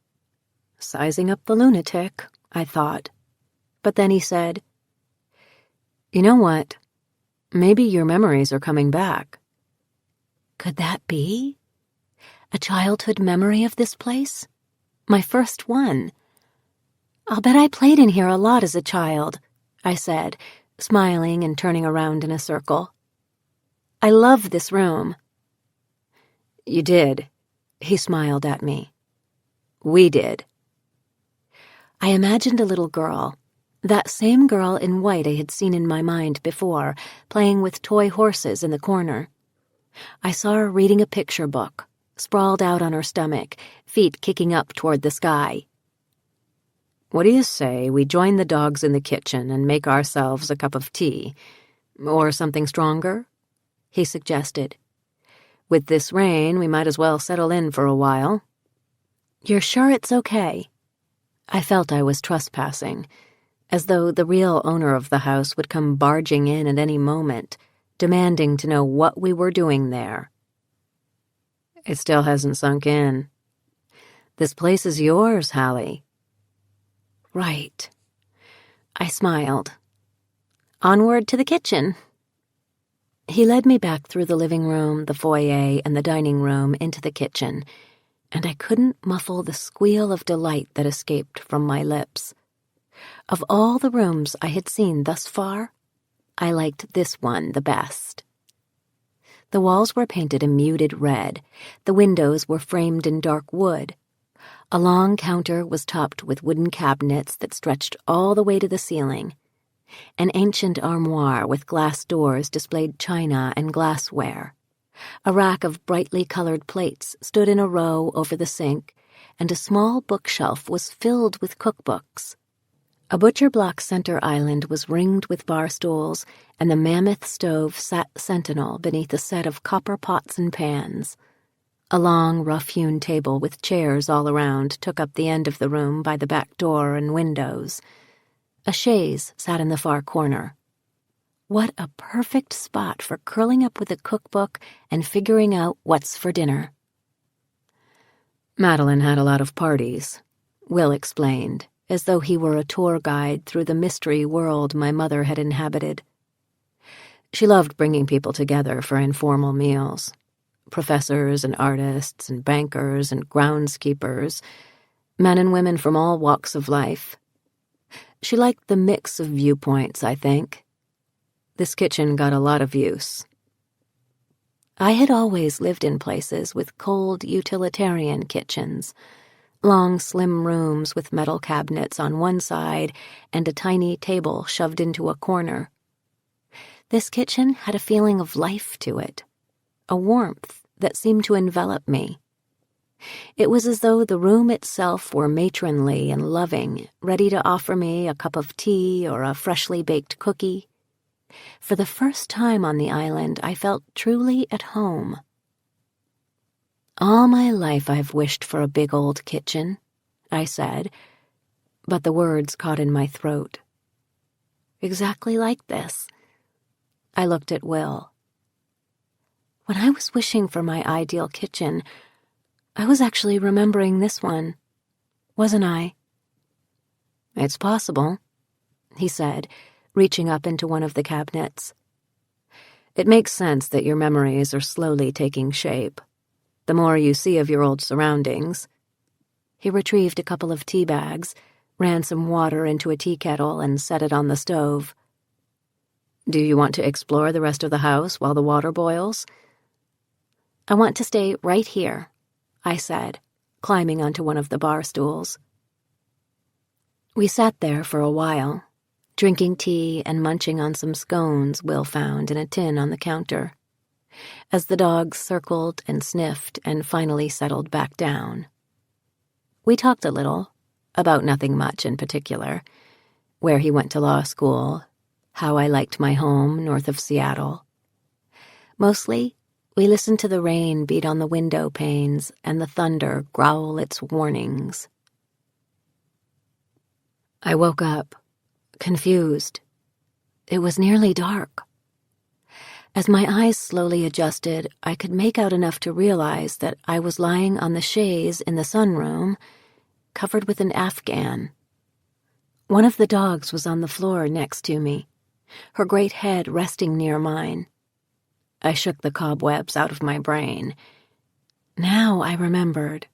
Sizing up the lunatic, I thought. But then he said, "You know what? Maybe your memories are coming back." Could that be? A childhood memory of this place? My first one. "I'll bet I played in here a lot as a child," I said, smiling and turning around in a circle. "I love this room." "You did," he smiled at me. "We did." I imagined a little girl, that same girl in white I had seen in my mind before, playing with toy horses in the corner. I saw her reading a picture book, sprawled out on her stomach, feet kicking up toward the sky. "What do you say we join the dogs in the kitchen and make ourselves a cup of tea? Or something stronger?" he suggested. "With this rain, we might as well settle in for a while." "You're sure it's okay?" I felt I was trespassing, as though the real owner of the house would come barging in at any moment, demanding to know what we were doing there. "It still hasn't sunk in. This place is yours, Hallie." "Right." I smiled. "Onward to the kitchen." He led me back through the living room, the foyer, and the dining room into the kitchen, and I couldn't muffle the squeal of delight that escaped from my lips. Of all the rooms I had seen thus far, I liked this one the best. The walls were painted a muted red. The windows were framed in dark wood. A long counter was topped with wooden cabinets that stretched all the way to the ceiling. An ancient armoire with glass doors displayed china and glassware. A rack of brightly colored plates stood in a row over the sink, and a small bookshelf was filled with cookbooks. A butcher block center island was ringed with bar stools, and the mammoth stove sat sentinel beneath a set of copper pots and pans. A long, rough-hewn table with chairs all around took up the end of the room by the back door and windows. A chaise sat in the far corner. What a perfect spot for curling up with a cookbook and figuring out what's for dinner. Madeline had a lot of parties, Will explained, as though he were a tour guide through the mystery world my mother had inhabited. She loved bringing people together for informal meals. Professors and artists and bankers and groundskeepers, men and women from all walks of life. She liked the mix of viewpoints, I think. This kitchen got a lot of use. I had always lived in places with cold utilitarian kitchens, long slim rooms with metal cabinets on one side and a tiny table shoved into a corner. This kitchen had a feeling of life to it, a warmth that seemed to envelop me. It was as though the room itself were matronly and loving, ready to offer me a cup of tea or a freshly baked cookie. For the first time on the island, I felt truly at home. "All my life I've wished for a big old kitchen," I said, but the words caught in my throat. "Exactly like this." I looked at Will. When I was wishing for my ideal kitchen, I was actually remembering this one, wasn't I? "It's possible," he said, reaching up into one of the cabinets. "It makes sense that your memories are slowly taking shape. The more you see of your old surroundings." He retrieved a couple of tea bags, ran some water into a tea kettle, and set it on the stove. "Do you want to explore the rest of the house while the water boils?" "I want to stay right here," I said, climbing onto one of the bar stools. We sat there for a while, drinking tea and munching on some scones Will found in a tin on the counter, as the dogs circled and sniffed and finally settled back down. We talked a little, about nothing much in particular, where he went to law school, how I liked my home north of Seattle. Mostly, we listened to the rain beat on the window panes and the thunder growl its warnings. I woke up, confused. It was nearly dark. As my eyes slowly adjusted, I could make out enough to realize that I was lying on the chaise in the sunroom, covered with an afghan. One of the dogs was on the floor next to me, her great head resting near mine. I shook the cobwebs out of my brain. Now I remembered.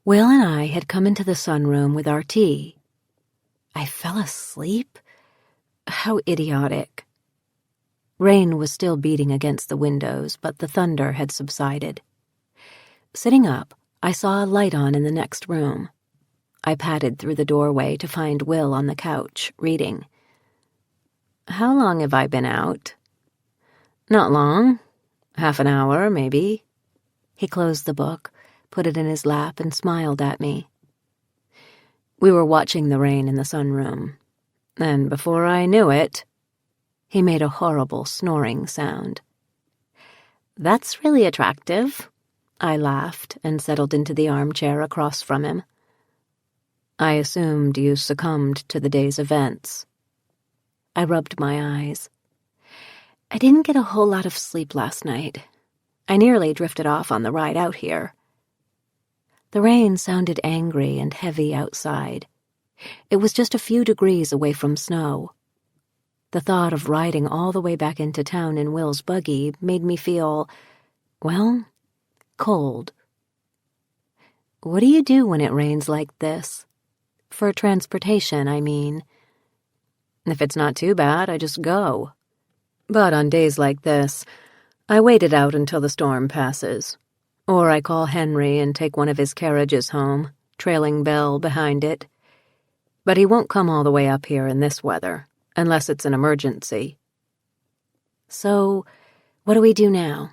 Will and I had come into the sunroom with our tea. I fell asleep? How idiotic. Rain was still beating against the windows, but the thunder had subsided. Sitting up, I saw a light on in the next room. I padded through the doorway to find Will on the couch, reading. "How long have I been out?" "Not long. Half an hour, maybe." He closed the book, put it in his lap, and smiled at me. We were watching the rain in the sunroom, and before I knew it, he made a horrible snoring sound. "That's really attractive," I laughed and settled into the armchair across from him. "I assumed you succumbed to the day's events." I rubbed my eyes. I didn't get a whole lot of sleep last night. I nearly drifted off on the ride out here. The rain sounded angry and heavy outside. It was just a few degrees away from snow. The thought of riding all the way back into town in Will's buggy made me feel, well, cold. What do you do when it rains like this? For transportation, I mean. If it's not too bad, I just go. But on days like this, I waited out until the storm passes, or I call Henry and take one of his carriages home, trailing Belle behind it. But he won't come all the way up here in this weather, unless it's an emergency. So, what do we do now?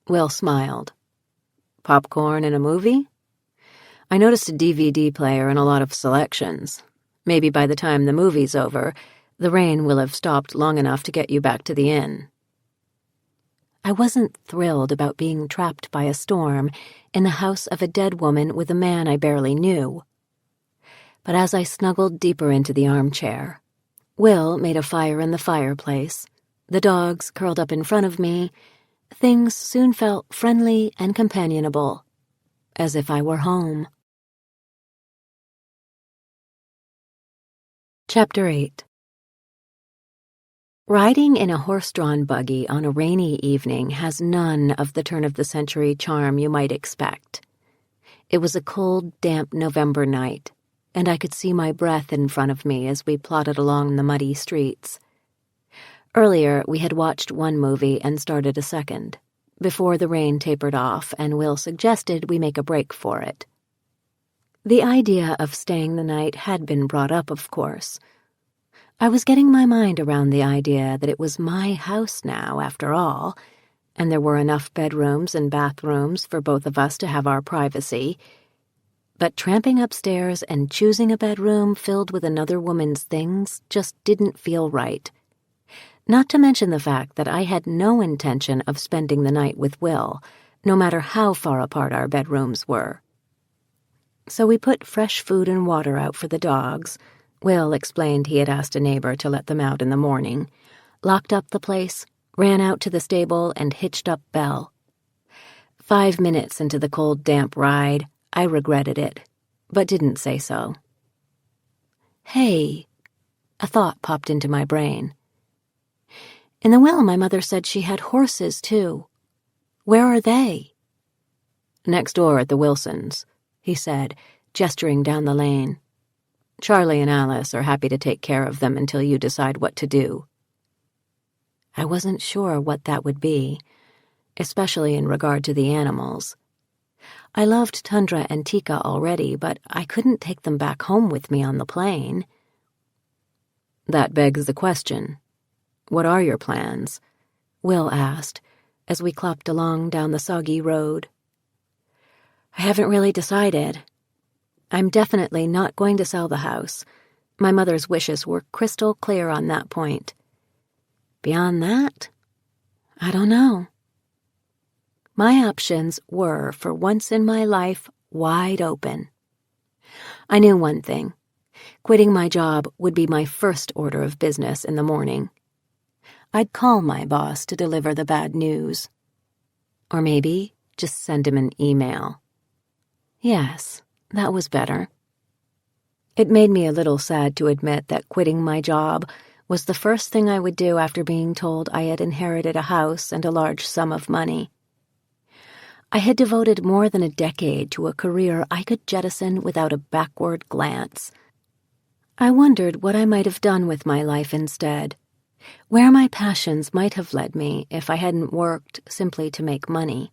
Will smiled. Popcorn and a movie? I noticed a DVD player and a lot of selections. Maybe by the time the movie's over, the rain will have stopped long enough to get you back to the inn. I wasn't thrilled about being trapped by a storm in the house of a dead woman with a man I barely knew. But as I snuggled deeper into the armchair, Will made a fire in the fireplace, the dogs curled up in front of me, things soon felt friendly and companionable, as if I were home. Chapter 8. Riding in a horse-drawn buggy on a rainy evening has none of the turn-of-the-century charm you might expect. It was a cold, damp November night, and I could see my breath in front of me as we plodded along the muddy streets. Earlier, we had watched one movie and started a second, before the rain tapered off and Will suggested we make a break for it. The idea of staying the night had been brought up, of course. I was getting my mind around the idea that it was my house now, after all, and there were enough bedrooms and bathrooms for both of us to have our privacy. But tramping upstairs and choosing a bedroom filled with another woman's things just didn't feel right. Not to mention the fact that I had no intention of spending the night with Will, no matter how far apart our bedrooms were. So we put fresh food and water out for the dogs. Will explained he had asked a neighbor to let them out in the morning, locked up the place, ran out to the stable, and hitched up Belle. 5 minutes into the cold, damp ride, I regretted it, but didn't say so. Hey, a thought popped into my brain. In the will, my mother said she had horses, too. Where are they? Next door at the Wilsons, he said, gesturing down the lane. Charlie and Alice are happy to take care of them until you decide what to do. I wasn't sure what that would be, especially in regard to the animals. I loved Tundra and Tika already, but I couldn't take them back home with me on the plane. That begs the question. What are your plans? Will asked, as we clopped along down the soggy road. I haven't really decided. I'm definitely not going to sell the house. My mother's wishes were crystal clear on that point. Beyond that, I don't know. My options were, for once in my life, wide open. I knew one thing. Quitting my job would be my first order of business in the morning. I'd call my boss to deliver the bad news. Or maybe just send him an email. Yes, that was better. It made me a little sad to admit that quitting my job was the first thing I would do after being told I had inherited a house and a large sum of money. I had devoted more than a decade to a career I could jettison without a backward glance. I wondered what I might have done with my life instead, where my passions might have led me if I hadn't worked simply to make money.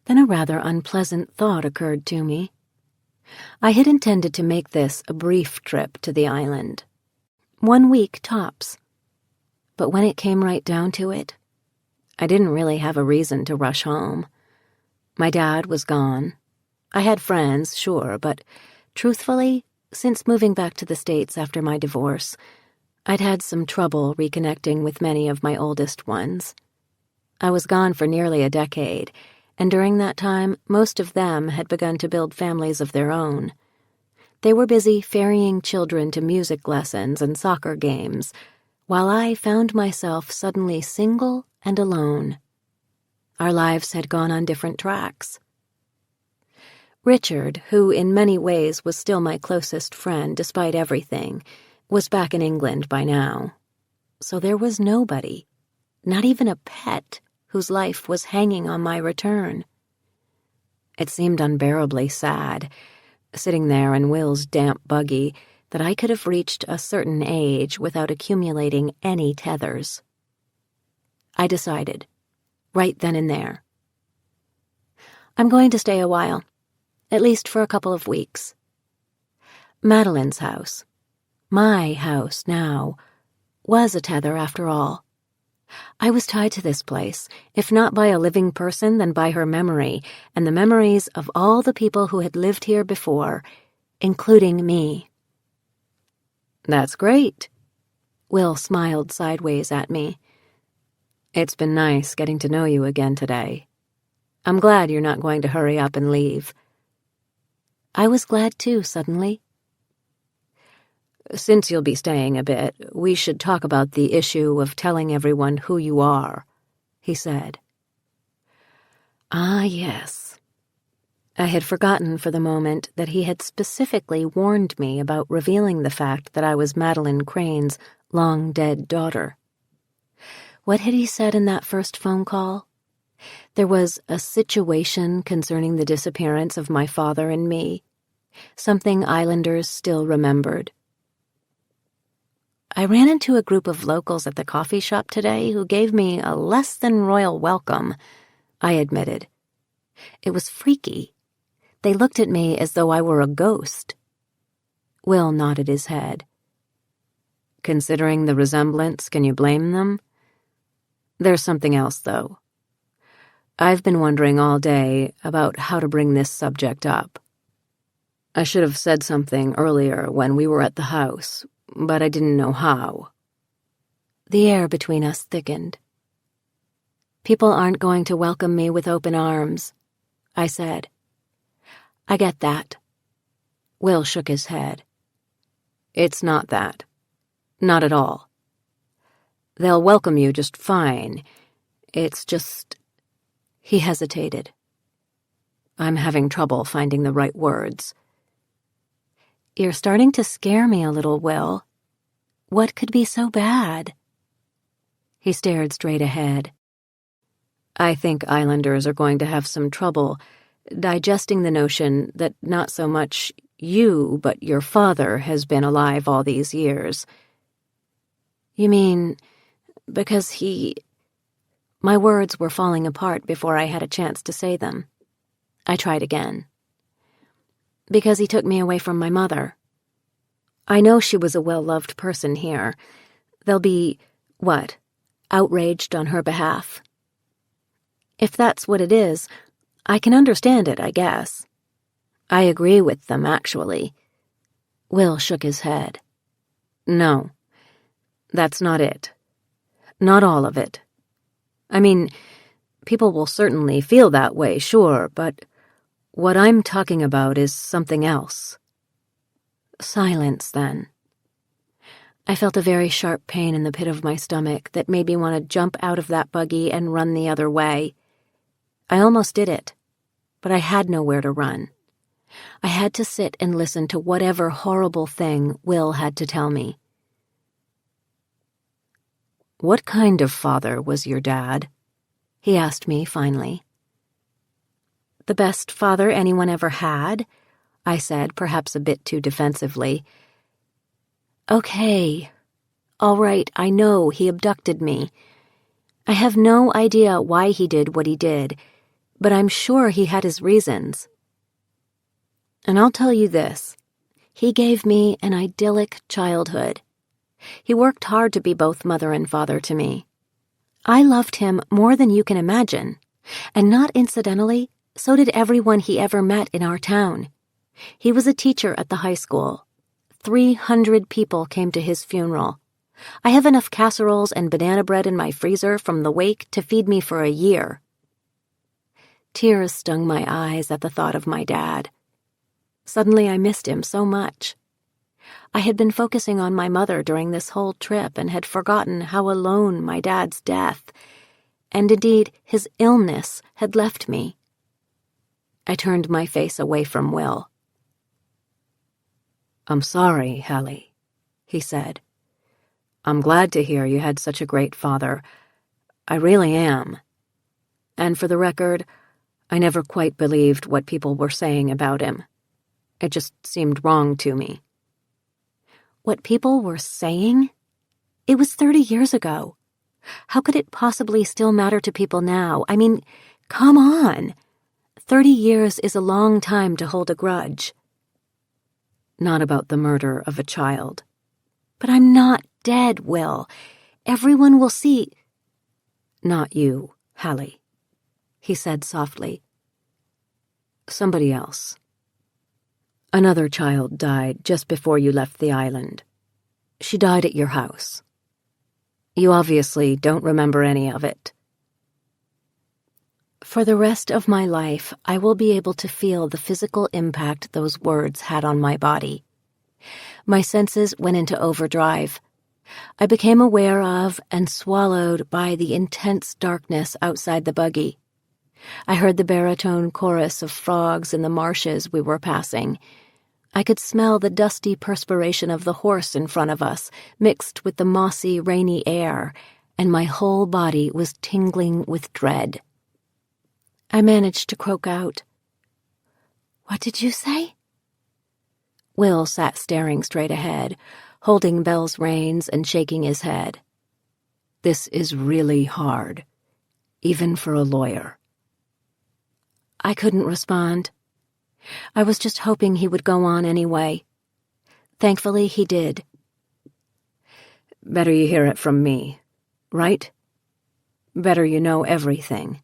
Then a rather unpleasant thought occurred to me. I had intended to make this a brief trip to the island. 1 week tops. But when it came right down to it, I didn't really have a reason to rush home. My dad was gone. I had friends, sure, but truthfully, since moving back to the States after my divorce, I'd had some trouble reconnecting with many of my oldest ones. I was gone for nearly a decade, and during that time, most of them had begun to build families of their own. They were busy ferrying children to music lessons and soccer games, while I found myself suddenly single and alone. Our lives had gone on different tracks. Richard, who in many ways was still my closest friend despite everything, was back in England by now. So there was nobody, not even a pet, whose life was hanging on my return. It seemed unbearably sad, sitting there in Will's damp buggy, that I could have reached a certain age without accumulating any tethers. I decided, right then and there. I'm going to stay a while, at least for a couple of weeks. Madeline's house, my house now, was a tether after all. I was tied to this place, if not by a living person, then by her memory, and the memories of all the people who had lived here before, including me. That's great. Will smiled sideways at me. It's been nice getting to know you again today. I'm glad you're not going to hurry up and leave. I was glad too, suddenly. Since you'll be staying a bit, we should talk about the issue of telling everyone who you are, he said. Ah, yes. I had forgotten for the moment that he had specifically warned me about revealing the fact that I was Madeline Crane's long-dead daughter. What had he said in that first phone call? There was a situation concerning the disappearance of my father and me, something Islanders still remembered. I ran into a group of locals at the coffee shop today who gave me a less-than-royal welcome, I admitted. It was freaky. They looked at me as though I were a ghost. Will nodded his head. Considering the resemblance, can you blame them? There's something else, though. I've been wondering all day about how to bring this subject up. I should have said something earlier when we were at the house, but I didn't know how. The air between us thickened. People aren't going to welcome me with open arms, I said. I get that. Will shook his head. It's not that. Not at all. They'll welcome you just fine. It's just... He hesitated. I'm having trouble finding the right words. You're starting to scare me a little, Will. What could be so bad? He stared straight ahead. I think Islanders are going to have some trouble digesting the notion that not so much you, but your father has been alive all these years. You mean, because he... My words were falling apart before I had a chance to say them. I tried again. Because he took me away from my mother. I know she was a well-loved person here. They'll be, what, outraged on her behalf? If that's what it is, I can understand it, I guess. I agree with them, actually. Will shook his head. No, that's not it. Not all of it. I mean, people will certainly feel that way, sure, but what I'm talking about is something else. Silence, then. I felt a very sharp pain in the pit of my stomach that made me want to jump out of that buggy and run the other way. I almost did it, but I had nowhere to run. I had to sit and listen to whatever horrible thing Will had to tell me. What kind of father was your dad? He asked me finally. The best father anyone ever had, I said, perhaps a bit too defensively. Okay. All right, I know he abducted me. I have no idea why he did what he did, but I'm sure he had his reasons. And I'll tell you this. He gave me an idyllic childhood. He worked hard to be both mother and father to me. I loved him more than you can imagine, and not incidentally, so did everyone he ever met in our town. He was a teacher at the high school. 300 people came to his funeral. I have enough casseroles and banana bread in my freezer from the wake to feed me for a year. Tears stung my eyes at the thought of my dad. Suddenly I missed him so much. I had been focusing on my mother during this whole trip and had forgotten how alone my dad's death, and indeed his illness, had left me. I turned my face away from Will. I'm sorry, Hallie, he said. I'm glad to hear you had such a great father. I really am. And for the record, I never quite believed what people were saying about him. It just seemed wrong to me. What people were saying? It was 30 years ago. How could it possibly still matter to people now? I mean, come on. 30 years is a long time to hold a grudge. Not about the murder of a child. But I'm not dead, Will. Everyone will see. Not you, Hallie, he said softly. Somebody else. Another child died just before you left the island. She died at your house. You obviously don't remember any of it. For the rest of my life, I will be able to feel the physical impact those words had on my body. My senses went into overdrive. I became aware of and swallowed by the intense darkness outside the buggy. I heard the baritone chorus of frogs in the marshes we were passing. I could smell the dusty perspiration of the horse in front of us, mixed with the mossy, rainy air, and my whole body was tingling with dread. I managed to croak out, "What did you say?" Will sat staring straight ahead, holding Belle's reins and shaking his head. This is really hard, even for a lawyer. I couldn't respond. I was just hoping he would go on anyway. Thankfully, he did. Better you hear it from me, right? Better you know everything.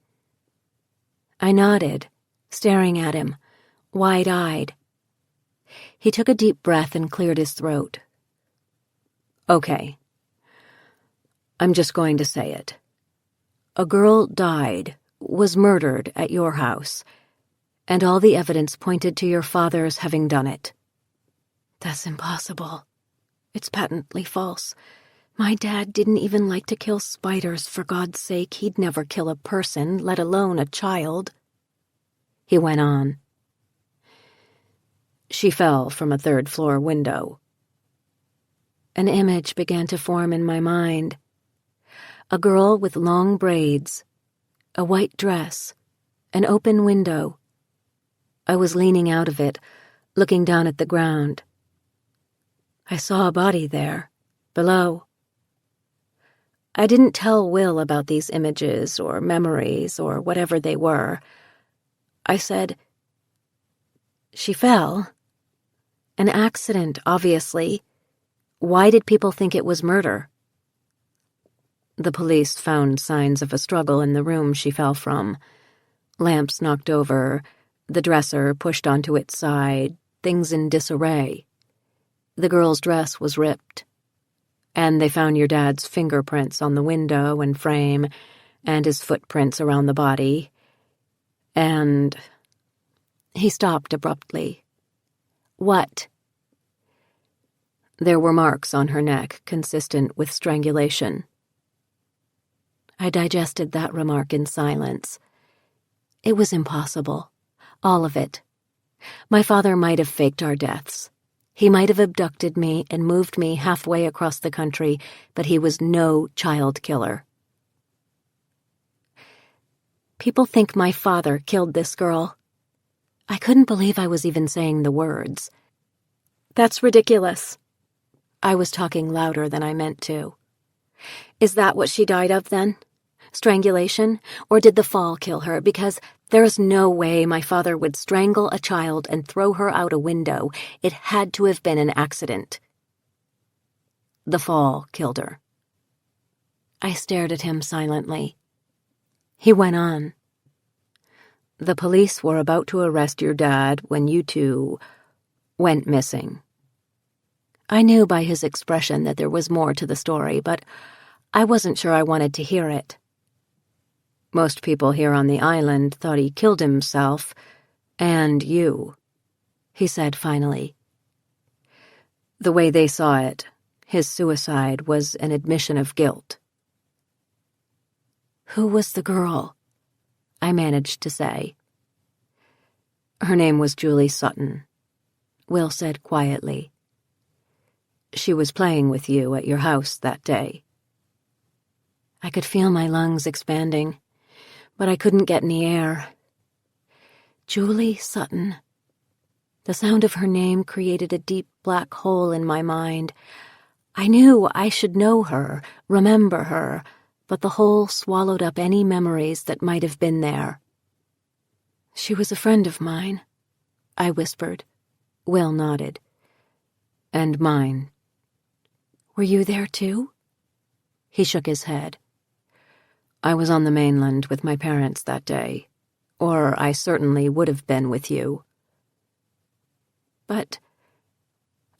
I nodded, staring at him, wide-eyed. He took a deep breath and cleared his throat. Okay. I'm just going to say it. A girl died, was murdered at your house, and all the evidence pointed to your father's having done it. That's impossible. It's patently false. My dad didn't even like to kill spiders, for God's sake. He'd never kill a person, let alone a child. He went on. She fell from a third-floor window. An image began to form in my mind. A girl with long braids, a white dress, an open window. I was leaning out of it, looking down at the ground. I saw a body there, below. I didn't tell Will about these images or memories or whatever they were. I said, "She fell. An accident, obviously. Why did people think it was murder?" The police found signs of a struggle in the room she fell from. Lamps knocked over, the dresser pushed onto its side, things in disarray. The girl's dress was ripped. And they found your dad's fingerprints on the window and frame, and his footprints around the body. And... He stopped abruptly. What? There were marks on her neck consistent with strangulation. I digested that remark in silence. It was impossible. All of it. My father might have faked our deaths. He might have abducted me and moved me halfway across the country, but he was no child killer. People think my father killed this girl. I couldn't believe I was even saying the words. That's ridiculous. I was talking louder than I meant to. Is that what she died of, then? Strangulation? Or did the fall kill her? Because there's no way my father would strangle a child and throw her out a window. It had to have been an accident. The fall killed her. I stared at him silently. He went on. The police were about to arrest your dad when you two went missing. I knew by his expression that there was more to the story, but I wasn't sure I wanted to hear it. Most people here on the island thought he killed himself, and you, he said finally. The way they saw it, his suicide was an admission of guilt. Who was the girl? I managed to say. Her name was Julie Sutton, Will said quietly. She was playing with you at your house that day. I could feel my lungs expanding, but I couldn't get any air. Julie Sutton. The sound of her name created a deep black hole in my mind. I knew I should know her, remember her, but the hole swallowed up any memories that might have been there. "She was a friend of mine," I whispered. Will nodded. "And mine." "Were you there too?" He shook his head. "I was on the mainland with my parents that day, or I certainly would have been with you." But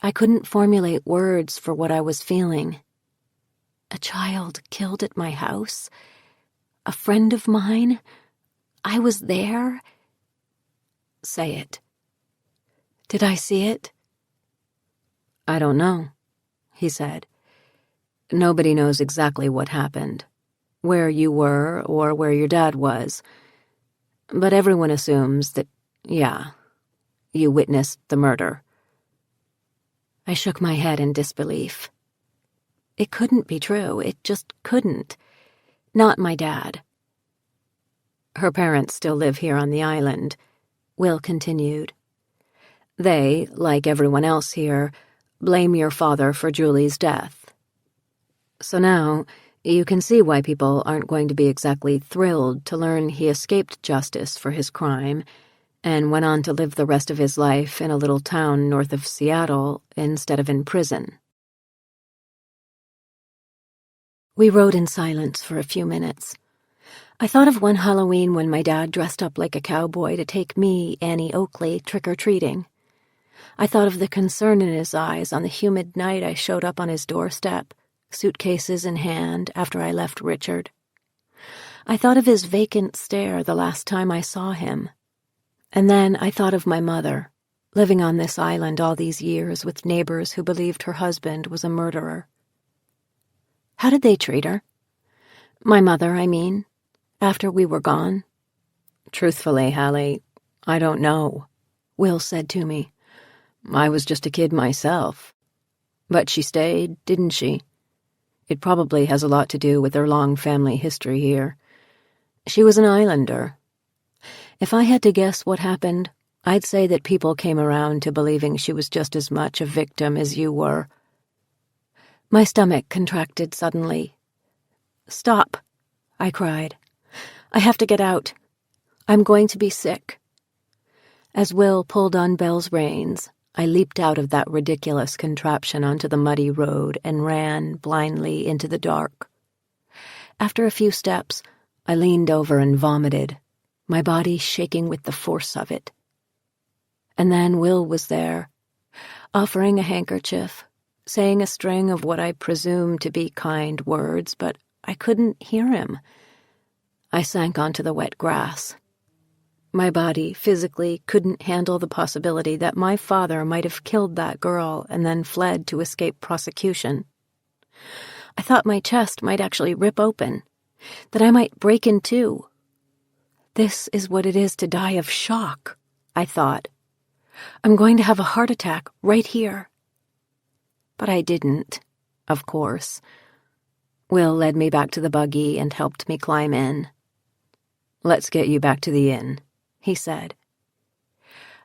I couldn't formulate words for what I was feeling. A child killed at my house? A friend of mine? I was there? "Say it." "Did I see it?" "I don't know," he said. "Nobody knows exactly what happened, where you were or where your dad was. But everyone assumes that, yeah, you witnessed the murder." I shook my head in disbelief. It couldn't be true. It just couldn't. Not my dad. "Her parents still live here on the island," Will continued. "They, like everyone else here, blame your father for Julie's death. So now, you can see why people aren't going to be exactly thrilled to learn he escaped justice for his crime and went on to live the rest of his life in a little town north of Seattle instead of in prison." We rode in silence for a few minutes. I thought of one Halloween when my dad dressed up like a cowboy to take me, Annie Oakley, trick-or-treating. I thought of the concern in his eyes on the humid night I showed up on his doorstep, suitcases in hand, after I left Richard. I thought of his vacant stare the last time I saw him. And then I thought of my mother, living on this island all these years with neighbors who believed her husband was a murderer. How did they treat her? My mother, I mean, after we were gone. "Truthfully, Hallie, I don't know," Will said to me. "I was just a kid myself. But she stayed, didn't she? It probably has a lot to do with her long family history here. She was an islander. If I had to guess what happened, I'd say that people came around to believing she was just as much a victim as you were." My stomach contracted suddenly. "Stop," I cried. "I have to get out. I'm going to be sick." As Will pulled on Belle's reins, I leaped out of that ridiculous contraption onto the muddy road and ran blindly into the dark. After a few steps, I leaned over and vomited, my body shaking with the force of it. And then Will was there, offering a handkerchief, saying a string of what I presumed to be kind words, but I couldn't hear him. I sank onto the wet grass. My body physically couldn't handle the possibility that my father might have killed that girl and then fled to escape prosecution. I thought my chest might actually rip open, that I might break in two. This is what it is to die of shock, I thought. I'm going to have a heart attack right here. But I didn't, of course. Will led me back to the buggy and helped me climb in. "Let's get you back to the inn," he said.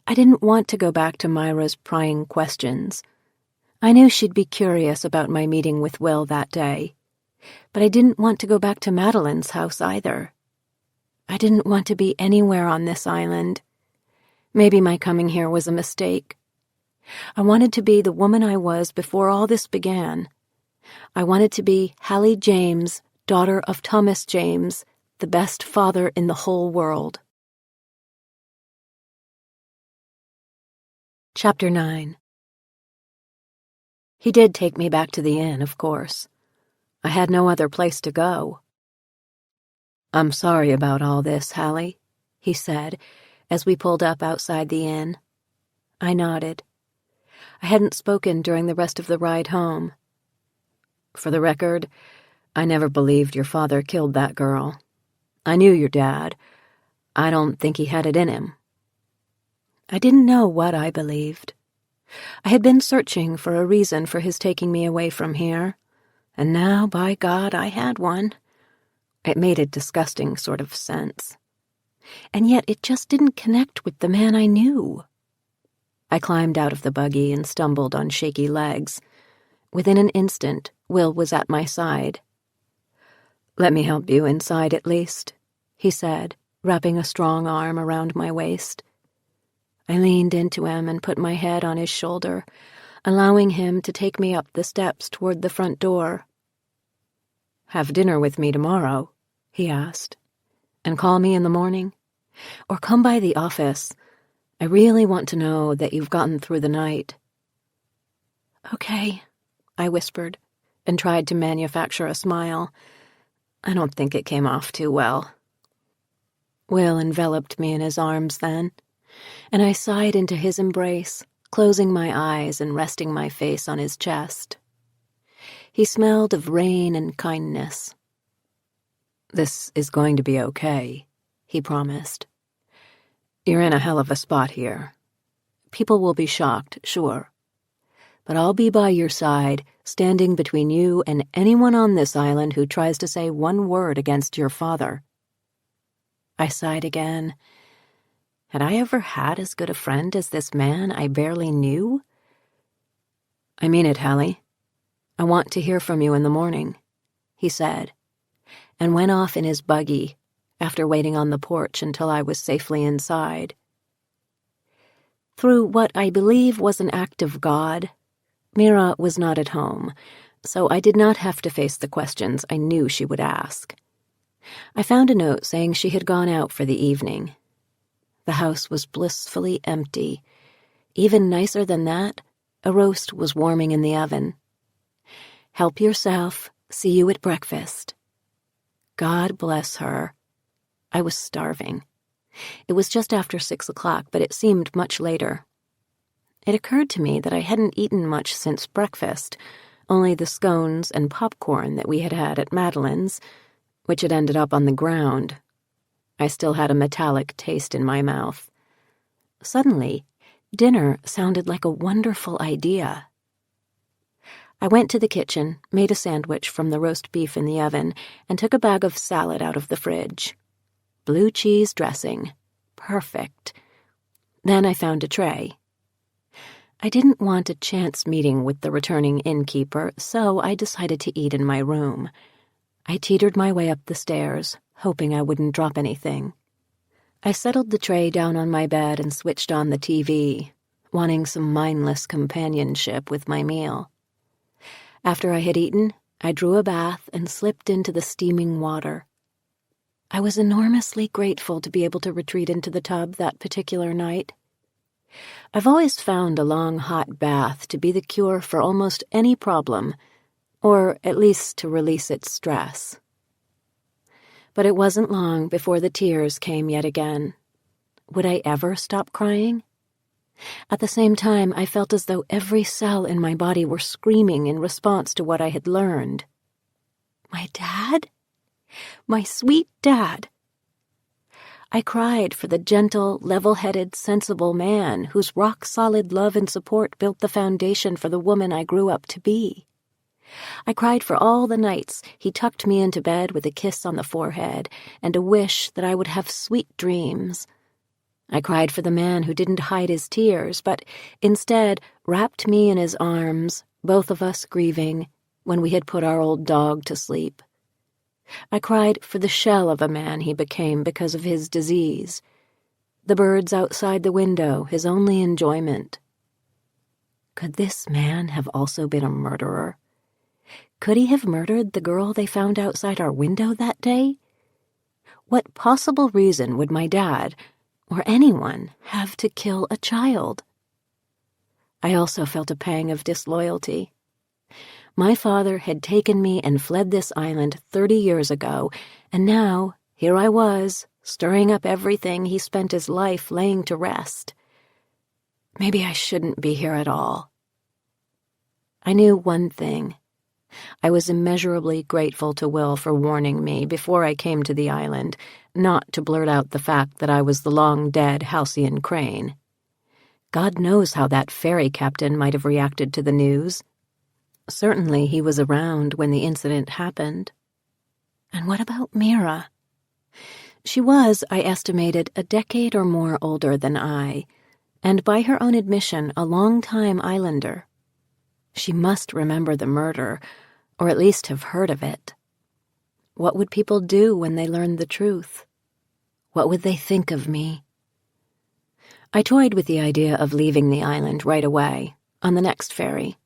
I didn't want to go back to Myra's prying questions. I knew she'd be curious about my meeting with Will that day, but I didn't want to go back to Madeline's house either. I didn't want to be anywhere on this island. Maybe my coming here was a mistake. I wanted to be the woman I was before all this began. I wanted to be Hallie James, daughter of Thomas James, the best father in the whole world. Chapter 9. He did take me back to the inn, of course. I had no other place to go. "I'm sorry about all this, Hallie," he said, as we pulled up outside the inn. I nodded. I hadn't spoken during the rest of the ride home. "For the record, I never believed your father killed that girl. I knew your dad. I don't think he had it in him." I didn't know what I believed. I had been searching for a reason for his taking me away from here, and now, by God, I had one. It made a disgusting sort of sense. And yet it just didn't connect with the man I knew. I climbed out of the buggy and stumbled on shaky legs. Within an instant, Will was at my side. "Let me help you inside at least," he said, wrapping a strong arm around my waist. I leaned into him and put my head on his shoulder, allowing him to take me up the steps toward the front door. "Have dinner with me tomorrow?" he asked. "And call me in the morning? Or come by the office. I really want to know that you've gotten through the night." "Okay," I whispered, and tried to manufacture a smile. I don't think it came off too well. Will enveloped me in his arms then, and I sighed into his embrace, closing my eyes and resting my face on his chest. He smelled of rain and kindness. "This is going to be okay," he promised. "You're in a hell of a spot here. People will be shocked, sure. But I'll be by your side, standing between you and anyone on this island who tries to say one word against your father." I sighed again. Had I ever had as good a friend as this man I barely knew? "I mean it, Hallie. I want to hear from you in the morning," he said, and went off in his buggy after waiting on the porch until I was safely inside. Through what I believe was an act of God, Mira was not at home, so I did not have to face the questions I knew she would ask. I found a note saying she had gone out for the evening. The house was blissfully empty. Even nicer than that, a roast was warming in the oven. "Help yourself. See you at breakfast." God bless her. I was starving. It was just after 6 o'clock, but it seemed much later. It occurred to me that I hadn't eaten much since breakfast, only the scones and popcorn that we had had at Madeline's, which had ended up on the ground. I still had a metallic taste in my mouth. Suddenly, dinner sounded like a wonderful idea. I went to the kitchen, made a sandwich from the roast beef in the oven, and took a bag of salad out of the fridge. Blue cheese dressing. Perfect. Then I found a tray. I didn't want a chance meeting with the returning innkeeper, so I decided to eat in my room. I teetered my way up the stairs, hoping I wouldn't drop anything. I settled the tray down on my bed and switched on the TV, wanting some mindless companionship with my meal. After I had eaten, I drew a bath and slipped into the steaming water. I was enormously grateful to be able to retreat into the tub that particular night. I've always found a long hot bath to be the cure for almost any problem, or at least to release its stress. But it wasn't long before the tears came yet again. Would I ever stop crying? At the same time, I felt as though every cell in my body were screaming in response to what I had learned. My dad? My sweet dad. I cried for the gentle, level-headed, sensible man whose rock-solid love and support built the foundation for the woman I grew up to be. I cried for all the nights he tucked me into bed with a kiss on the forehead and a wish that I would have sweet dreams. I cried for the man who didn't hide his tears, but instead wrapped me in his arms, both of us grieving, when we had put our old dog to sleep. I cried for the shell of a man he became because of his disease. The birds outside the window, his only enjoyment. Could this man have also been a murderer? Could he have murdered the girl they found outside our window that day? What possible reason would my dad, or anyone, have to kill a child? I also felt a pang of disloyalty. My father had taken me and fled this island 30 years ago, and now, here I was, stirring up everything he spent his life laying to rest. Maybe I shouldn't be here at all. I knew one thing. I was immeasurably grateful to Will for warning me before I came to the island, not to blurt out the fact that I was the long-dead Halcyon Crane. God knows how that ferry captain might have reacted to the news. Certainly he was around when the incident happened. And what about Mira? She was, I estimated, a decade or more older than I, and by her own admission, a long-time islander. She must remember the murder, or at least have heard of it. What would people do when they learned the truth? What would they think of me? I toyed with the idea of leaving the island right away, on the next ferry.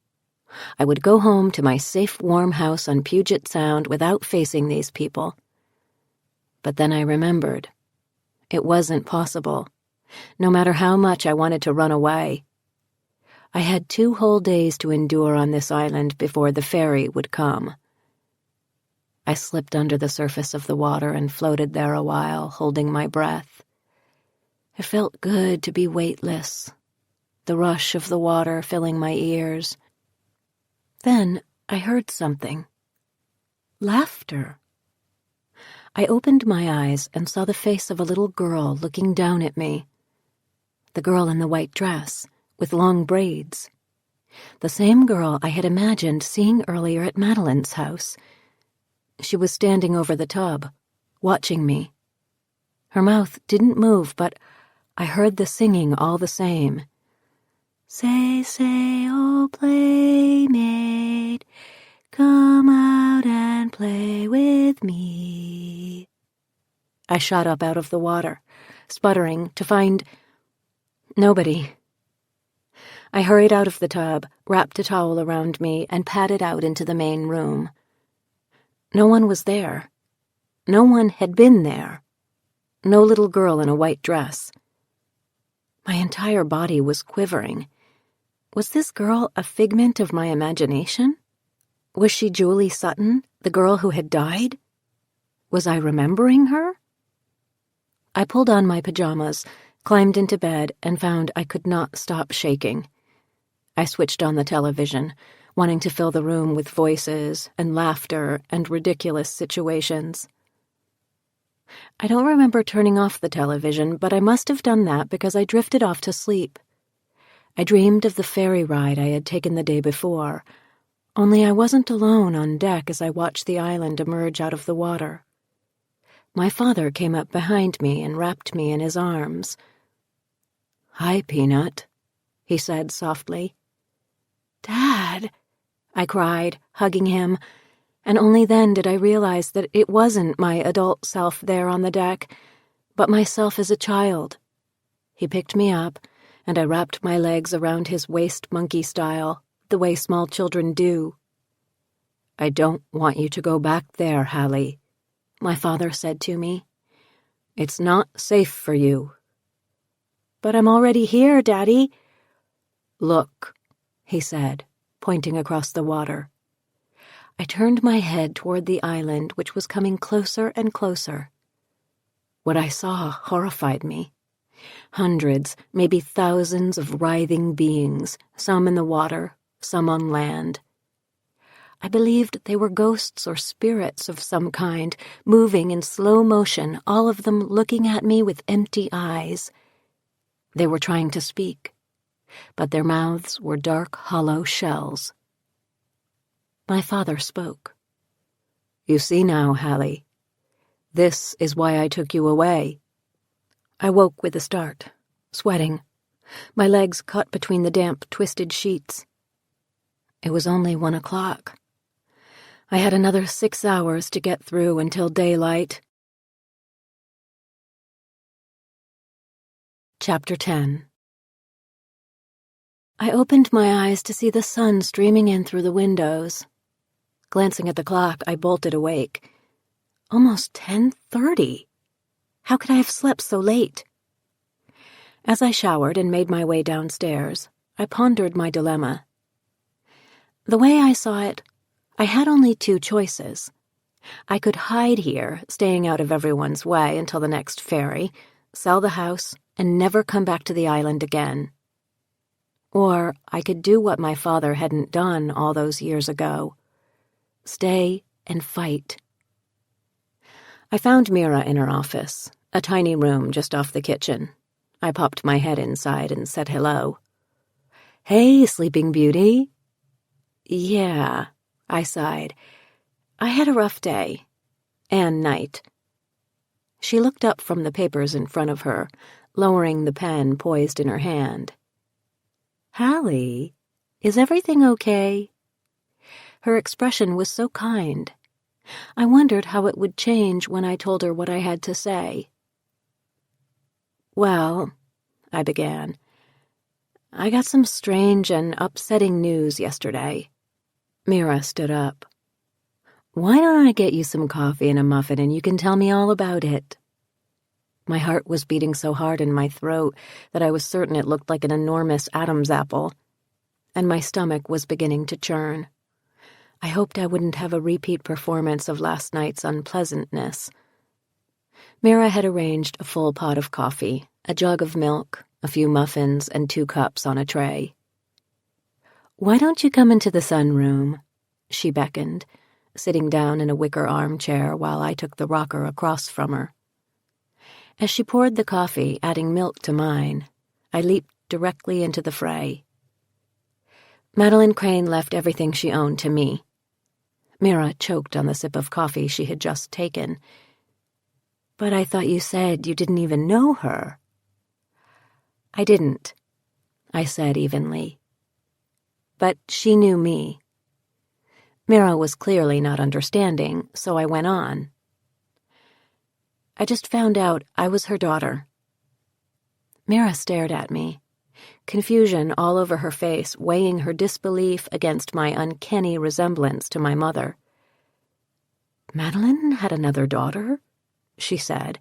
I would go home to my safe, warm house on Puget Sound without facing these people. But then I remembered. It wasn't possible, no matter how much I wanted to run away. I had 2 whole days to endure on this island before the ferry would come. I slipped under the surface of the water and floated there a while, holding my breath. It felt good to be weightless, the rush of the water filling my ears. Then I heard something. Laughter. I opened my eyes and saw the face of a little girl looking down at me. The girl in the white dress, with long braids. The same girl I had imagined seeing earlier at Madeline's house. She was standing over the tub, watching me. Her mouth didn't move, but I heard the singing all the same. Say, say, oh playmate, come out and play with me. I shot up out of the water, sputtering, to find nobody. I hurried out of the tub, wrapped a towel around me, and padded out into the main room. No one was there. No one had been there. No little girl in a white dress. My entire body was quivering. Was this girl a figment of my imagination? Was she Julie Sutton, the girl who had died? Was I remembering her? I pulled on my pajamas, climbed into bed, and found I could not stop shaking. I switched on the television, wanting to fill the room with voices and laughter and ridiculous situations. I don't remember turning off the television, but I must have done that because I drifted off to sleep. I dreamed of the ferry ride I had taken the day before, only I wasn't alone on deck as I watched the island emerge out of the water. My father came up behind me and wrapped me in his arms. "Hi, Peanut," he said softly. "Dad," I cried, hugging him, and only then did I realize that it wasn't my adult self there on the deck, but myself as a child. He picked me up, and I wrapped my legs around his waist monkey style, the way small children do. "I don't want you to go back there, Hallie," my father said to me. "It's not safe for you." "But I'm already here, Daddy." "Look," he said, pointing across the water. I turned my head toward the island, which was coming closer and closer. What I saw horrified me. Hundreds, maybe thousands of writhing beings, some in the water, some on land. I believed they were ghosts or spirits of some kind, moving in slow motion, all of them looking at me with empty eyes. They were trying to speak, but their mouths were dark, hollow shells. My father spoke. "You see now, Hallie. This is why I took you away." I woke with a start, sweating, my legs caught between the damp, twisted sheets. It was only 1 o'clock. I had another 6 hours to get through until daylight. Chapter 10. I opened my eyes to see the sun streaming in through the windows. Glancing at the clock, I bolted awake. Almost 10:30. How could I have slept so late? As I showered and made my way downstairs, I pondered my dilemma. The way I saw it, I had only 2 choices. I could hide here, staying out of everyone's way until the next ferry, sell the house, and never come back to the island again. Or I could do what my father hadn't done all those years ago. Stay and fight. I found Mira in her office, a tiny room just off the kitchen. I popped my head inside and said hello. "Hey, Sleeping Beauty." "Yeah," I sighed. "I had a rough day. And night." She looked up from the papers in front of her, lowering the pen poised in her hand. "Hallie, is everything okay?" Her expression was so kind. I wondered how it would change when I told her what I had to say. "Well," I began, "I got some strange and upsetting news yesterday." Mira stood up. "Why don't I get you some coffee and a muffin and you can tell me all about it?" My heart was beating so hard in my throat that I was certain it looked like an enormous Adam's apple, and my stomach was beginning to churn. I hoped I wouldn't have a repeat performance of last night's unpleasantness. Mira had arranged a full pot of coffee, a jug of milk, a few muffins, and 2 cups on a tray. "Why don't you come into the sunroom?" she beckoned, sitting down in a wicker armchair while I took the rocker across from her. As she poured the coffee, adding milk to mine, I leaped directly into the fray. Madeline Crane left everything she owned to me. Mira choked on the sip of coffee she had just taken. "But I thought you said you didn't even know her." "I didn't," I said evenly. "But she knew me." Mira was clearly not understanding, so I went on. "I just found out I was her daughter." Mira stared at me, confusion all over her face, weighing her disbelief against my uncanny resemblance to my mother. "Madeline had another daughter?" she said.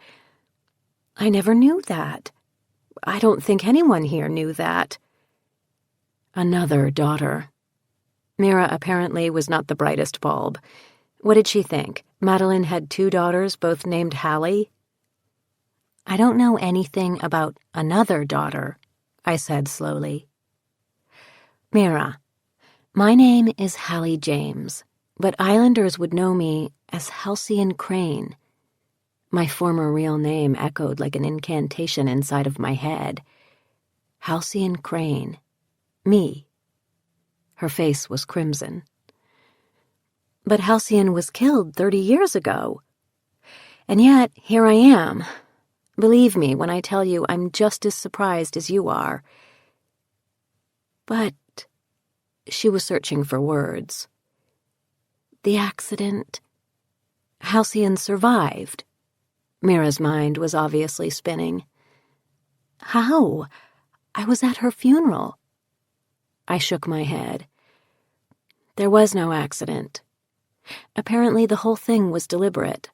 "I never knew that. I don't think anyone here knew that." Another daughter. Mira apparently was not the brightest bulb. What did she think? Madeline had 2 daughters, both named Hallie? "I don't know anything about another daughter," I said slowly. "Mira, my name is Hallie James, but Islanders would know me as Halcyon Crane." My former real name echoed like an incantation inside of my head. Halcyon Crane. Me. Her face was crimson. "But Halcyon was killed 30 years ago. And yet, here I am. Believe me when I tell you I'm just as surprised as you are." "But," she was searching for words, "the accident? Halcyon survived." Mira's mind was obviously spinning. "How? I was at her funeral." I shook my head. "There was no accident. Apparently the whole thing was deliberate.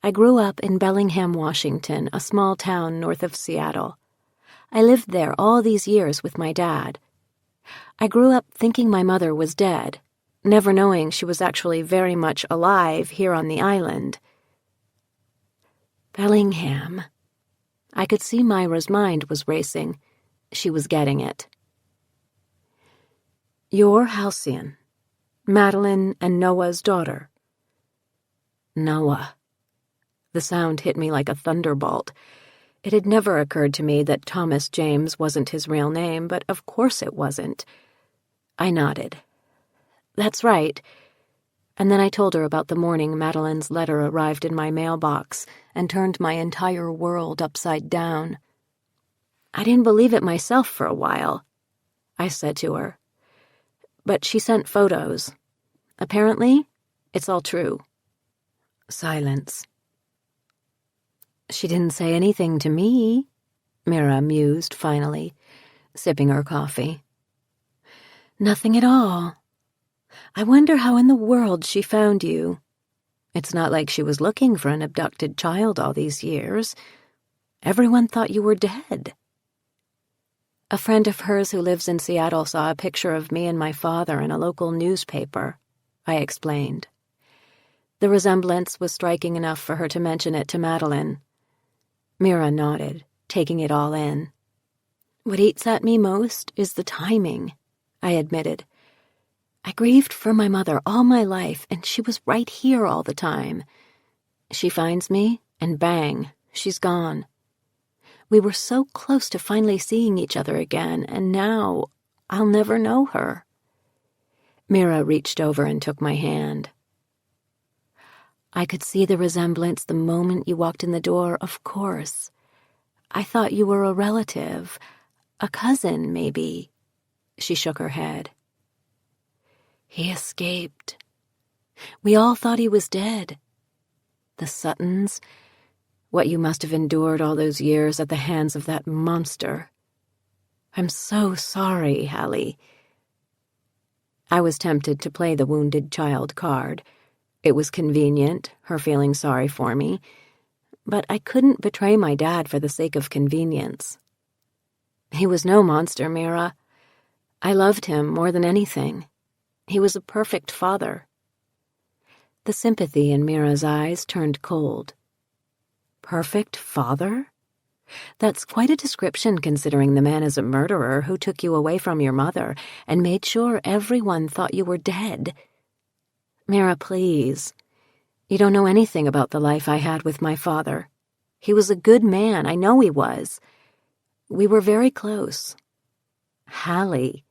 I grew up in Bellingham, Washington, a small town north of Seattle. I lived there all these years with my dad. I grew up thinking my mother was dead, never knowing she was actually very much alive here on the island." Bellingham. I could see Myra's mind was racing. She was getting it. "You're Halcyon, Madeline and Noah's daughter." Noah. The sound hit me like a thunderbolt. It had never occurred to me that Thomas James wasn't his real name, but of course it wasn't. I nodded. "That's right." And then I told her about the morning Madeline's letter arrived in my mailbox and turned my entire world upside down. "I didn't believe it myself for a while," I said to her. "But she sent photos. Apparently, it's all true." Silence. "She didn't say anything to me," Mira mused finally, sipping her coffee. "Nothing at all. I wonder how in the world she found you. It's not like she was looking for an abducted child all these years. Everyone thought you were dead." "A friend of hers who lives in Seattle saw a picture of me and my father in a local newspaper," I explained. The resemblance was striking enough for her to mention it to Madeline. Mira nodded, taking it all in. "What eats at me most is the timing," I admitted. "I grieved for my mother all my life, and she was right here all the time. She finds me, and bang, she's gone. We were so close to finally seeing each other again, and now I'll never know her." Mira reached over and took my hand. "I could see the resemblance the moment you walked in the door, of course. I thought you were a relative, a cousin, maybe." She shook her head. "He escaped. We all thought he was dead. The Suttons, what you must have endured all those years at the hands of that monster. I'm so sorry, Hallie." I was tempted to play the wounded child card. It was convenient, her feeling sorry for me, but I couldn't betray my dad for the sake of convenience. He was no monster, Mira. I loved him more than anything. He was a perfect father. The sympathy in Mira's eyes turned cold. Perfect father? That's quite a description considering the man is a murderer who took you away from your mother and made sure everyone thought you were dead. Mira, please. You don't know anything about the life I had with my father. He was a good man, I know he was. We were very close. Hallie,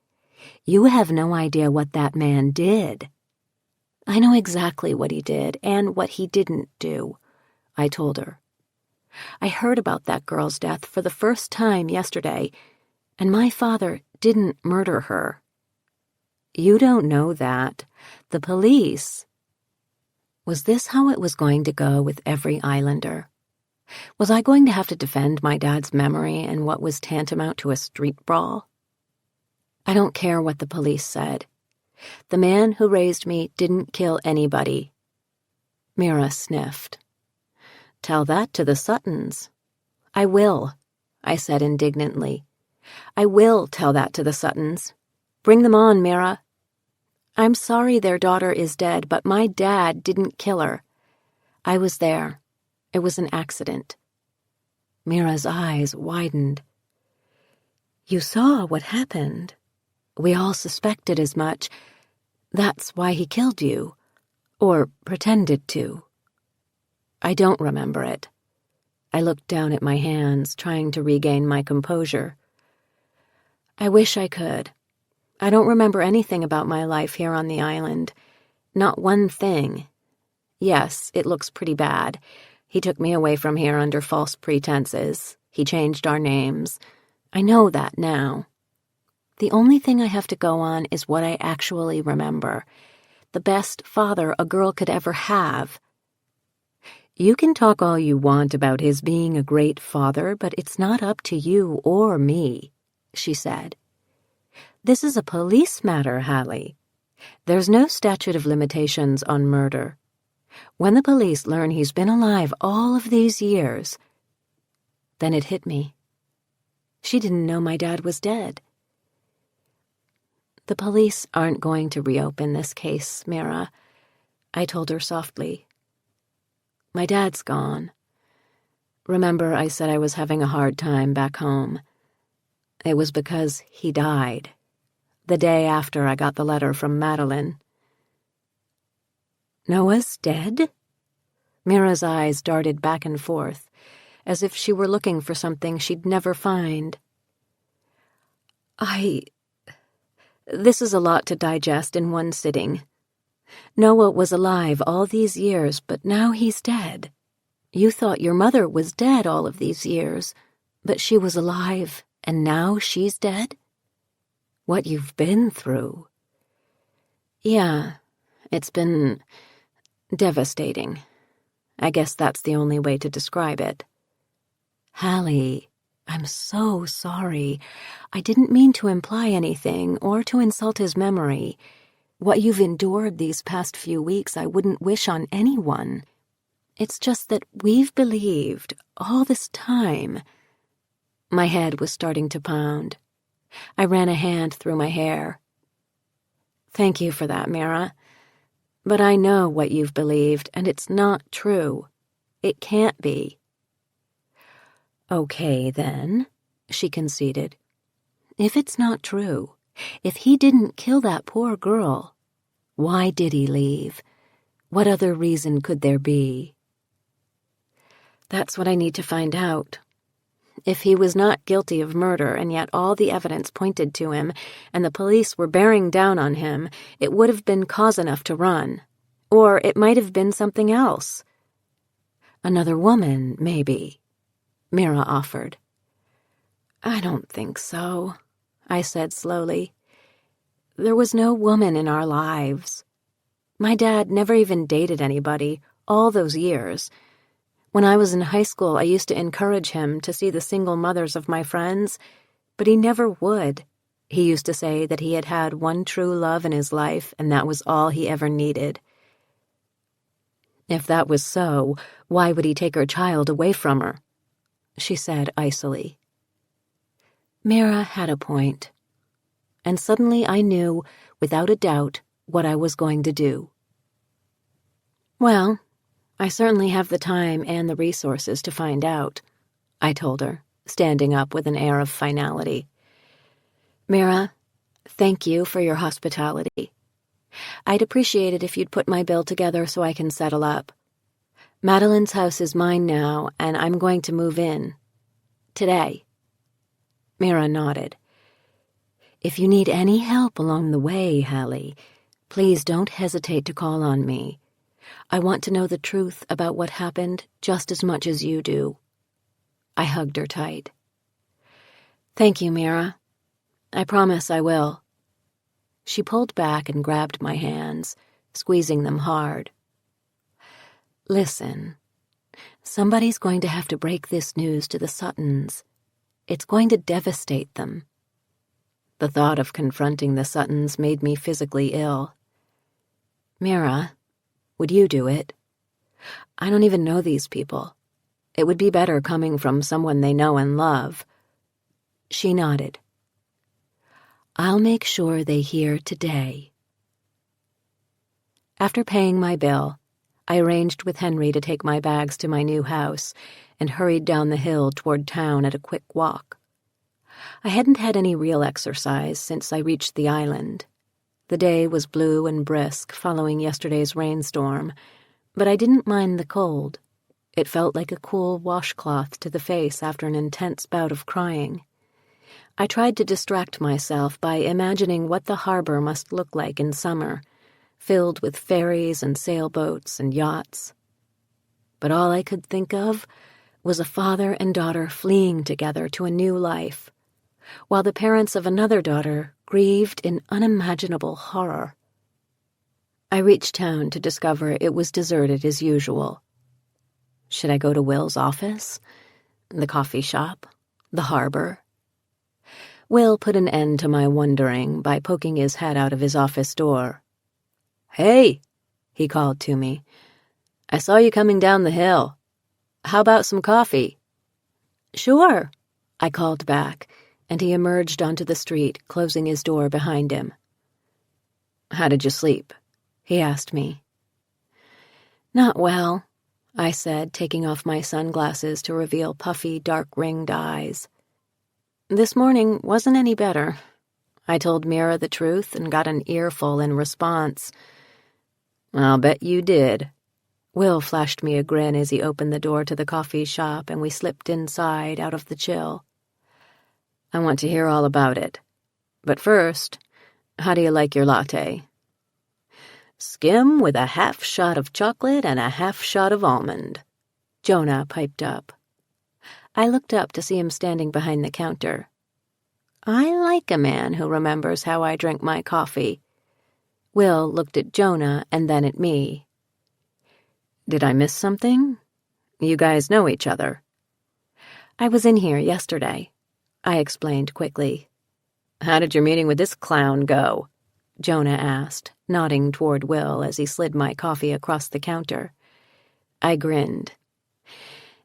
you have no idea what that man did. I know exactly what he did and what he didn't do, I told her. I heard about that girl's death for the first time yesterday, and my father didn't murder her. You don't know that. The police. Was this how it was going to go with every islander? Was I going to have to defend my dad's memory in what was tantamount to a street brawl? I don't care what the police said. The man who raised me didn't kill anybody. Mira sniffed. Tell that to the Suttons. I will, I said indignantly. I will tell that to the Suttons. Bring them on, Mira. I'm sorry their daughter is dead, but my dad didn't kill her. I was there. It was an accident. Mira's eyes widened. You saw what happened. We all suspected as much. That's why he killed you. Or pretended to. I don't remember it. I looked down at my hands, trying to regain my composure. I wish I could. I don't remember anything about my life here on the island. Not one thing. Yes, it looks pretty bad. He took me away from here under false pretenses. He changed our names. I know that now. The only thing I have to go on is what I actually remember. The best father a girl could ever have. You can talk all you want about his being a great father, but it's not up to you or me, she said. This is a police matter, Hallie. There's no statute of limitations on murder. When the police learn he's been alive all of these years, then it hit me. She didn't know my dad was dead. The police aren't going to reopen this case, Mira, I told her softly. My dad's gone. Remember, I said I was having a hard time back home. It was because he died, the day after I got the letter from Madeline. Noah's dead? Mira's eyes darted back and forth, as if she were looking for something she'd never find. This is a lot to digest in one sitting. Noah was alive all these years, but now he's dead. You thought your mother was dead all of these years, but she was alive, and now she's dead? What you've been through. Yeah, it's been devastating. I guess that's the only way to describe it. Hallie, I'm so sorry. I didn't mean to imply anything or to insult his memory. What you've endured these past few weeks I wouldn't wish on anyone. It's just that we've believed all this time. My head was starting to pound. I ran a hand through my hair. Thank you for that, Mira. But I know what you've believed, and it's not true. It can't be. Okay, then, she conceded. If it's not true, if he didn't kill that poor girl, why did he leave? What other reason could there be? That's what I need to find out. If he was not guilty of murder and yet all the evidence pointed to him and the police were bearing down on him, it would have been cause enough to run. Or it might have been something else. Another woman, maybe, Mira offered. I don't think so, I said slowly. There was no woman in our lives. My dad never even dated anybody all those years. When I was in high school, I used to encourage him to see the single mothers of my friends, but he never would. He used to say that he had had one true love in his life, and that was all he ever needed. If that was so, why would he take her child away from her? She said icily. Mira had a point. And suddenly I knew, without a doubt, what I was going to do. Well, I certainly have the time and the resources to find out, I told her, standing up with an air of finality. Mira, thank you for your hospitality. I'd appreciate it if you'd put my bill together so I can settle up. Madeline's house is mine now, and I'm going to move in. Today. Mira nodded. If you need any help along the way, Hallie, please don't hesitate to call on me. I want to know the truth about what happened just as much as you do. I hugged her tight. Thank you, Mira. I promise I will. She pulled back and grabbed my hands, squeezing them hard. Listen, somebody's going to have to break this news to the Suttons. It's going to devastate them. The thought of confronting the Suttons made me physically ill. Mira, would you do it? I don't even know these people. It would be better coming from someone they know and love. She nodded. I'll make sure they hear today. After paying my bill, I arranged with Henry to take my bags to my new house and hurried down the hill toward town at a quick walk. I hadn't had any real exercise since I reached the island. The day was blue and brisk following yesterday's rainstorm, but I didn't mind the cold. It felt like a cool washcloth to the face after an intense bout of crying. I tried to distract myself by imagining what the harbor must look like in summer, filled with ferries and sailboats and yachts. But all I could think of was a father and daughter fleeing together to a new life, while the parents of another daughter grieved in unimaginable horror. I reached town to discover it was deserted as usual. Should I go to Will's office? The coffee shop? The harbor? Will put an end to my wondering by poking his head out of his office door. Hey, he called to me. I saw you coming down the hill. How about some coffee? Sure, I called back, and he emerged onto the street, closing his door behind him. How did you sleep? He asked me. Not well, I said, taking off my sunglasses to reveal puffy, dark-ringed eyes. This morning wasn't any better. I told Mira the truth and got an earful in response. I'll bet you did. Will flashed me a grin as he opened the door to the coffee shop, and we slipped inside out of the chill. I want to hear all about it. But first, how do you like your latte? Skim with a half shot of chocolate and a half shot of almond. Jonah piped up. I looked up to see him standing behind the counter. I like a man who remembers how I drink my coffee. Will looked at Jonah and then at me. Did I miss something? You guys know each other. I was in here yesterday, I explained quickly. How did your meeting with this clown go? Jonah asked, nodding toward Will as he slid my coffee across the counter. I grinned.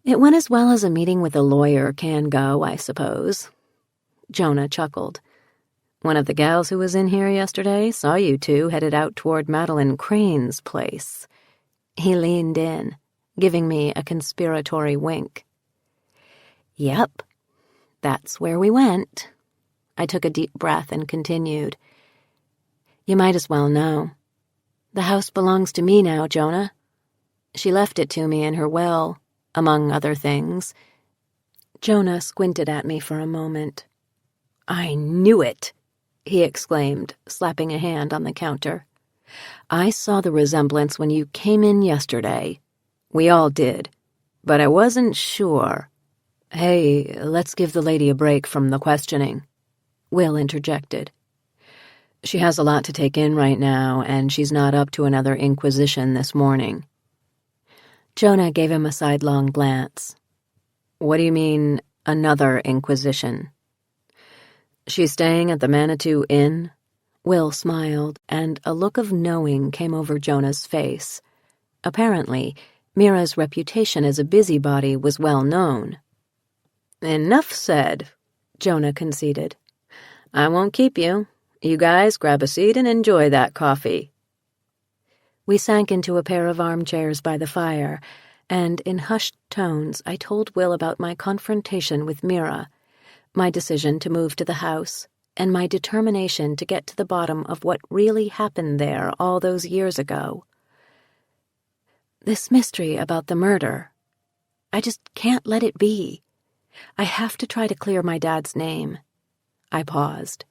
It went as well as a meeting with a lawyer can go, I suppose. Jonah chuckled. One of the gals who was in here yesterday saw you two headed out toward Madeline Crane's place. He leaned in, giving me a conspiratory wink. Yep, that's where we went. I took a deep breath and continued. You might as well know. The house belongs to me now, Jonah. She left it to me in her will, among other things. Jonah squinted at me for a moment. I knew it, he exclaimed, slapping a hand on the counter. I saw the resemblance when you came in yesterday. We all did, but I wasn't sure. Hey, let's give the lady a break from the questioning, Will interjected. She has a lot to take in right now, and she's not up to another inquisition this morning. Jonah gave him a sidelong glance. What do you mean, another inquisition? She's staying at the Manitou Inn? Will smiled, and a look of knowing came over Jonah's face. Apparently, Mira's reputation as a busybody was well known. Enough said, Jonah conceded. I won't keep you. You guys grab a seat and enjoy that coffee. We sank into a pair of armchairs by the fire, and in hushed tones I told Will about my confrontation with Mira, my decision to move to the house, and my determination to get to the bottom of what really happened there all those years ago. This mystery about the murder, I just can't let it be. I have to try to clear my dad's name. I paused.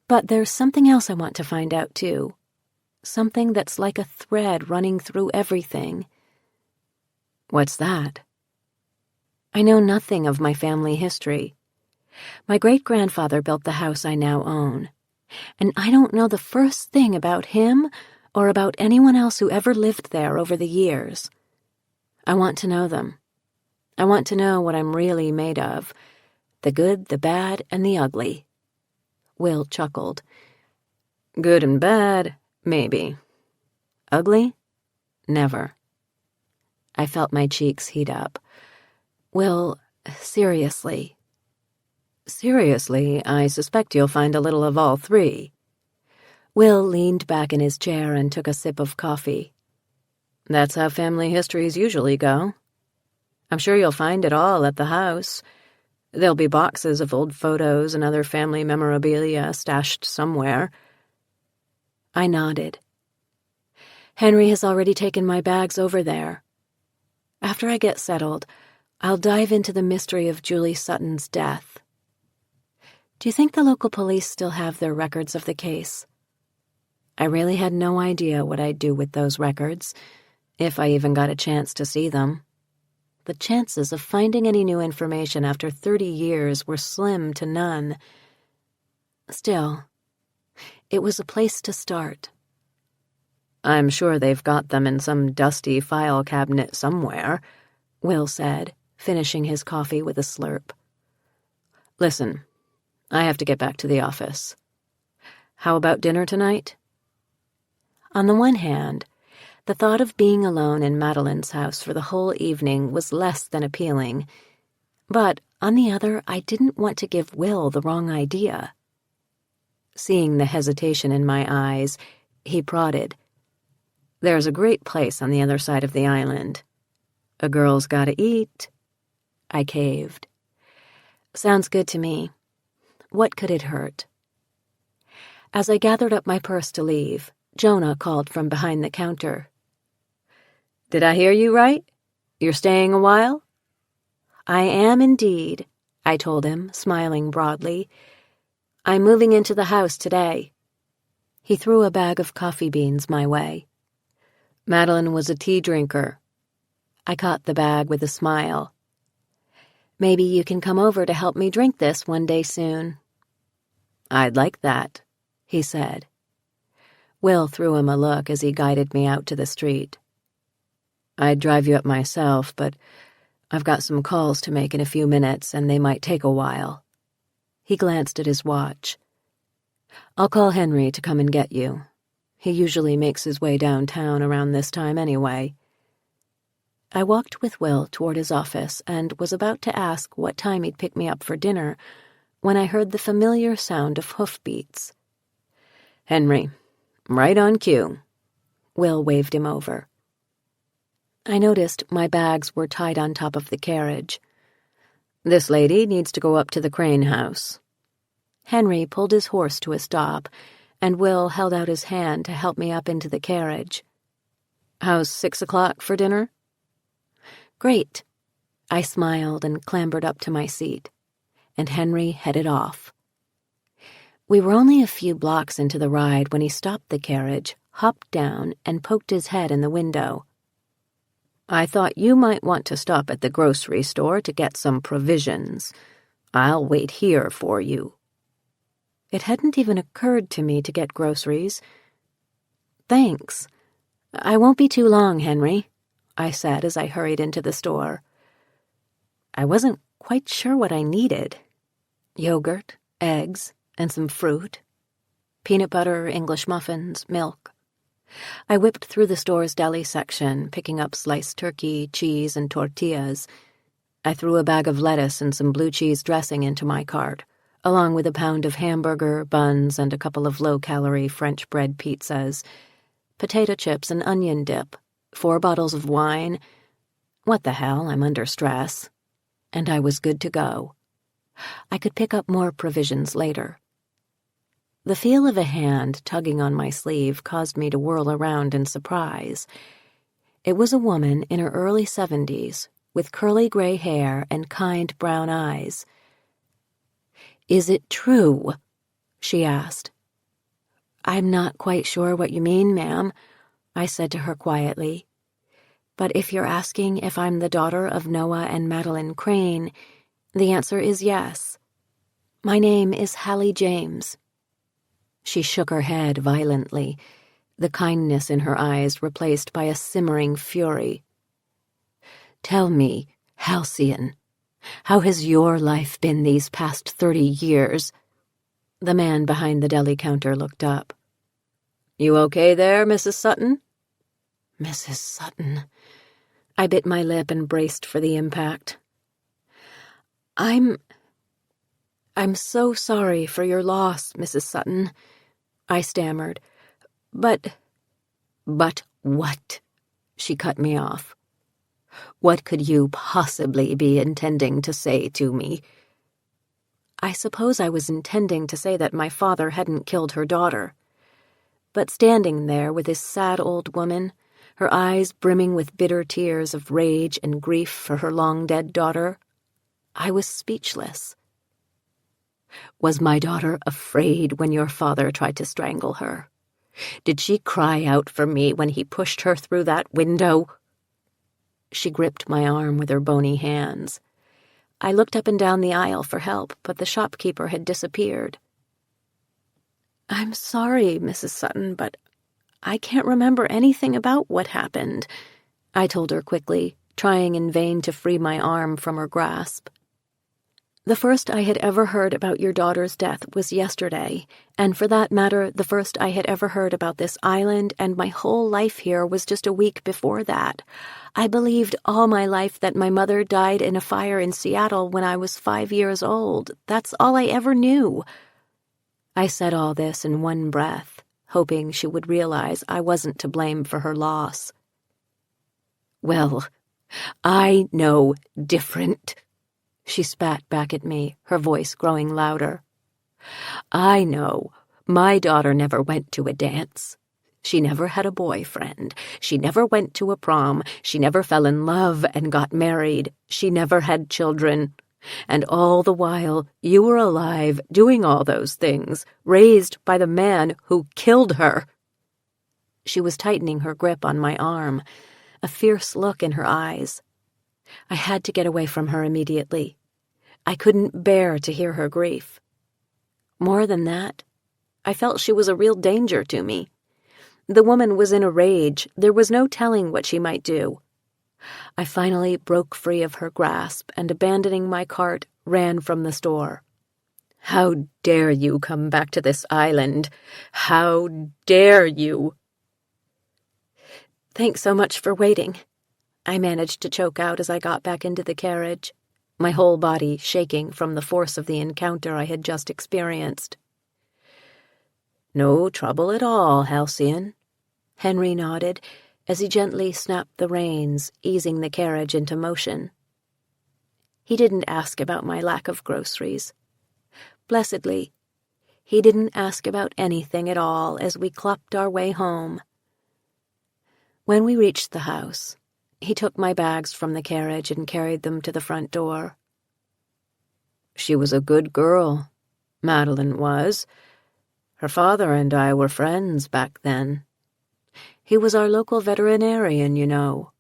But there's something else I want to find out, too. Something that's like a thread running through everything. What's that? I know nothing of my family history. My great-grandfather built the house I now own, and I don't know the first thing about him or about anyone else who ever lived there over the years. I want to know them. I want to know what I'm really made of, the good, the bad, and the ugly. Will chuckled. Good and bad, maybe. Ugly? Never. I felt my cheeks heat up. Will, seriously. Seriously, I suspect you'll find a little of all three. Will leaned back in his chair and took a sip of coffee. That's how family histories usually go. I'm sure you'll find it all at the house. There'll be boxes of old photos and other family memorabilia stashed somewhere. I nodded. Henry has already taken my bags over there. After I get settled, I'll dive into the mystery of Julie Sutton's death. Do you think the local police still have their records of the case? I really had no idea what I'd do with those records, if I even got a chance to see them. The chances of finding any new information after 30 years were slim to none. Still, it was a place to start. I'm sure they've got them in some dusty file cabinet somewhere, Will said, finishing his coffee with a slurp. Listen, I have to get back to the office. How about dinner tonight? On the one hand, the thought of being alone in Madeline's house for the whole evening was less than appealing. But, on the other, I didn't want to give Will the wrong idea. Seeing the hesitation in my eyes, he prodded. There's a great place on the other side of the island. A girl's gotta eat. I caved. Sounds good to me. What could it hurt? As I gathered up my purse to leave, Jonah called from behind the counter. Did I hear you right? You're staying a while? I am indeed, I told him, smiling broadly. I'm moving into the house today. He threw a bag of coffee beans my way. Madeline was a tea drinker. I caught the bag with a smile. Maybe you can come over to help me drink this one day soon. I'd like that, he said. Will threw him a look as he guided me out to the street. I'd drive you up myself, but I've got some calls to make in a few minutes, and they might take a while. He glanced at his watch. I'll call Henry to come and get you. He usually makes his way downtown around this time anyway. I walked with Will toward his office and was about to ask what time he'd pick me up for dinner when I heard the familiar sound of hoofbeats. Henry, right on cue. Will waved him over. I noticed my bags were tied on top of the carriage. This lady needs to go up to the Crane house. Henry pulled his horse to a stop, and Will held out his hand to help me up into the carriage. How's 6 o'clock for dinner? Great. I smiled and clambered up to my seat, and Henry headed off. We were only a few blocks into the ride when he stopped the carriage, hopped down, and poked his head in the window. I thought you might want to stop at the grocery store to get some provisions. I'll wait here for you. It hadn't even occurred to me to get groceries. "Thanks. I won't be too long, Henry," I said as I hurried into the store. I wasn't quite sure what I needed. Yogurt, eggs, and some fruit. Peanut butter, English muffins, milk. I whipped through the store's deli section, picking up sliced turkey, cheese, and tortillas. I threw a bag of lettuce and some blue cheese dressing into my cart, along with a pound of hamburger, buns, and a couple of low-calorie French bread pizzas, potato chips and onion dip, 4 bottles of wine. What the hell, I'm under stress. And I was good to go. I could pick up more provisions later. The feel of a hand tugging on my sleeve caused me to whirl around in surprise. It was a woman in her early 70s, with curly gray hair and kind brown eyes. "Is it true?" she asked. "I'm not quite sure what you mean, ma'am," I said to her quietly. "But if you're asking if I'm the daughter of Noah and Madeline Crane, the answer is yes. My name is Hallie James." She shook her head violently, the kindness in her eyes replaced by a simmering fury. "Tell me, Halcyon, how has your life been these past 30 years? The man behind the deli counter looked up. "You okay there, Mrs. Sutton?" Mrs. Sutton. I bit my lip and braced for the impact. I'm so sorry for your loss, Mrs. Sutton," I stammered. But what?" She cut me off. "What could you possibly be intending to say to me?" I suppose I was intending to say that my father hadn't killed her daughter. But standing there with this sad old woman, her eyes brimming with bitter tears of rage and grief for her long-dead daughter, I was speechless. "Was my daughter afraid when your father tried to strangle her? Did she cry out for me when he pushed her through that window?" She gripped my arm with her bony hands. I looked up and down the aisle for help, but the shopkeeper had disappeared. "I'm sorry, Mrs. Sutton, but I can't remember anything about what happened," I told her quickly, trying in vain to free my arm from her grasp. "The first I had ever heard about your daughter's death was yesterday, and for that matter, the first I had ever heard about this island and my whole life here was just a week before that. I believed all my life that my mother died in a fire in Seattle when I was 5 years old. That's all I ever knew." I said all this in one breath, hoping she would realize I wasn't to blame for her loss. "Well, I know different," she spat back at me, her voice growing louder. "I know my daughter never went to a dance. She never had a boyfriend. She never went to a prom. She never fell in love and got married. She never had children. And all the while, you were alive, doing all those things, raised by the man who killed her." She was tightening her grip on my arm, a fierce look in her eyes. I had to get away from her immediately. I couldn't bear to hear her grief. More than that, I felt she was a real danger to me. The woman was in a rage. There was no telling what she might do. I finally broke free of her grasp and, abandoning my cart, ran from the store. "How dare you come back to this island? How dare you?" "Thanks so much for waiting," I managed to choke out as I got back into the carriage, my whole body shaking from the force of the encounter I had just experienced. "No trouble at all, Halcyon," Henry nodded as he gently snapped the reins, easing the carriage into motion. He didn't ask about my lack of groceries. Blessedly, he didn't ask about anything at all as we clopped our way home. When we reached the house, he took my bags from the carriage and carried them to the front door. "She was a good girl, Madeline was. Her father and I were friends back then. He was our local veterinarian, you know."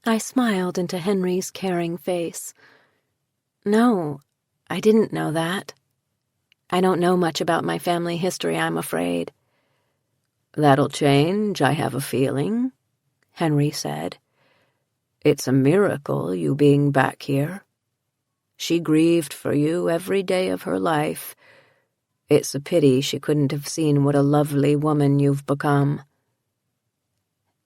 I smiled into Henry's caring face. "No, I didn't know that." I don't know much about my family history, I'm afraid." "That'll change, I have a feeling," Henry said. "It's a miracle you being back here. She grieved for you every day of her life. It's a pity she couldn't have seen what a lovely woman you've become."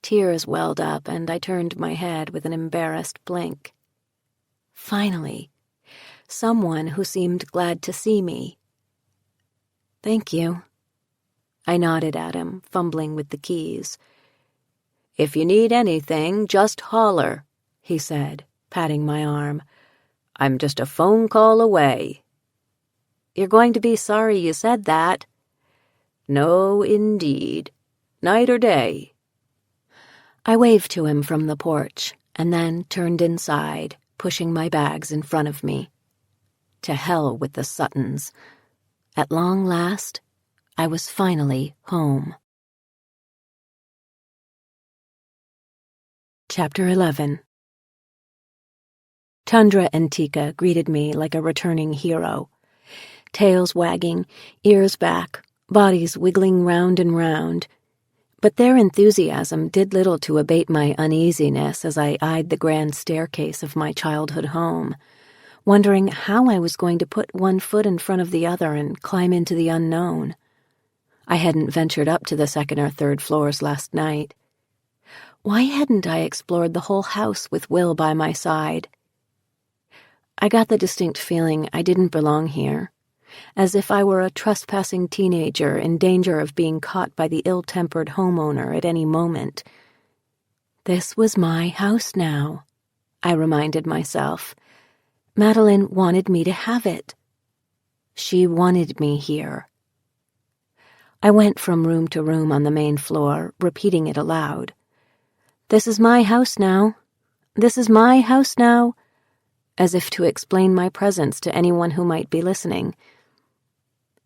Tears welled up, and I turned my head with an embarrassed blink. Finally, someone who seemed glad to see me. "Thank you." I nodded at him, fumbling with the keys. "If you need anything, just holler," he said, patting my arm. "I'm just a phone call away." "You're going to be sorry you said that." "No, indeed. Night or day?" I waved to him from the porch, and then turned inside, pushing my bags in front of me. To hell with the Suttons. At long last, I was finally home. Chapter 11. Tundra and Tika greeted me like a returning hero. Tails wagging, ears back, bodies wiggling round and round. But their enthusiasm did little to abate my uneasiness as I eyed the grand staircase of my childhood home, wondering how I was going to put one foot in front of the other and climb into the unknown. I hadn't ventured up to the second or third floors last night. Why hadn't I explored the whole house with Will by my side? I got the distinct feeling I didn't belong here, as if I were a trespassing teenager in danger of being caught by the ill-tempered homeowner at any moment. This was my house now, I reminded myself. Madeline wanted me to have it. She wanted me here. I went from room to room on the main floor, repeating it aloud. "This is my house now. This is my house now," as if to explain my presence to anyone who might be listening.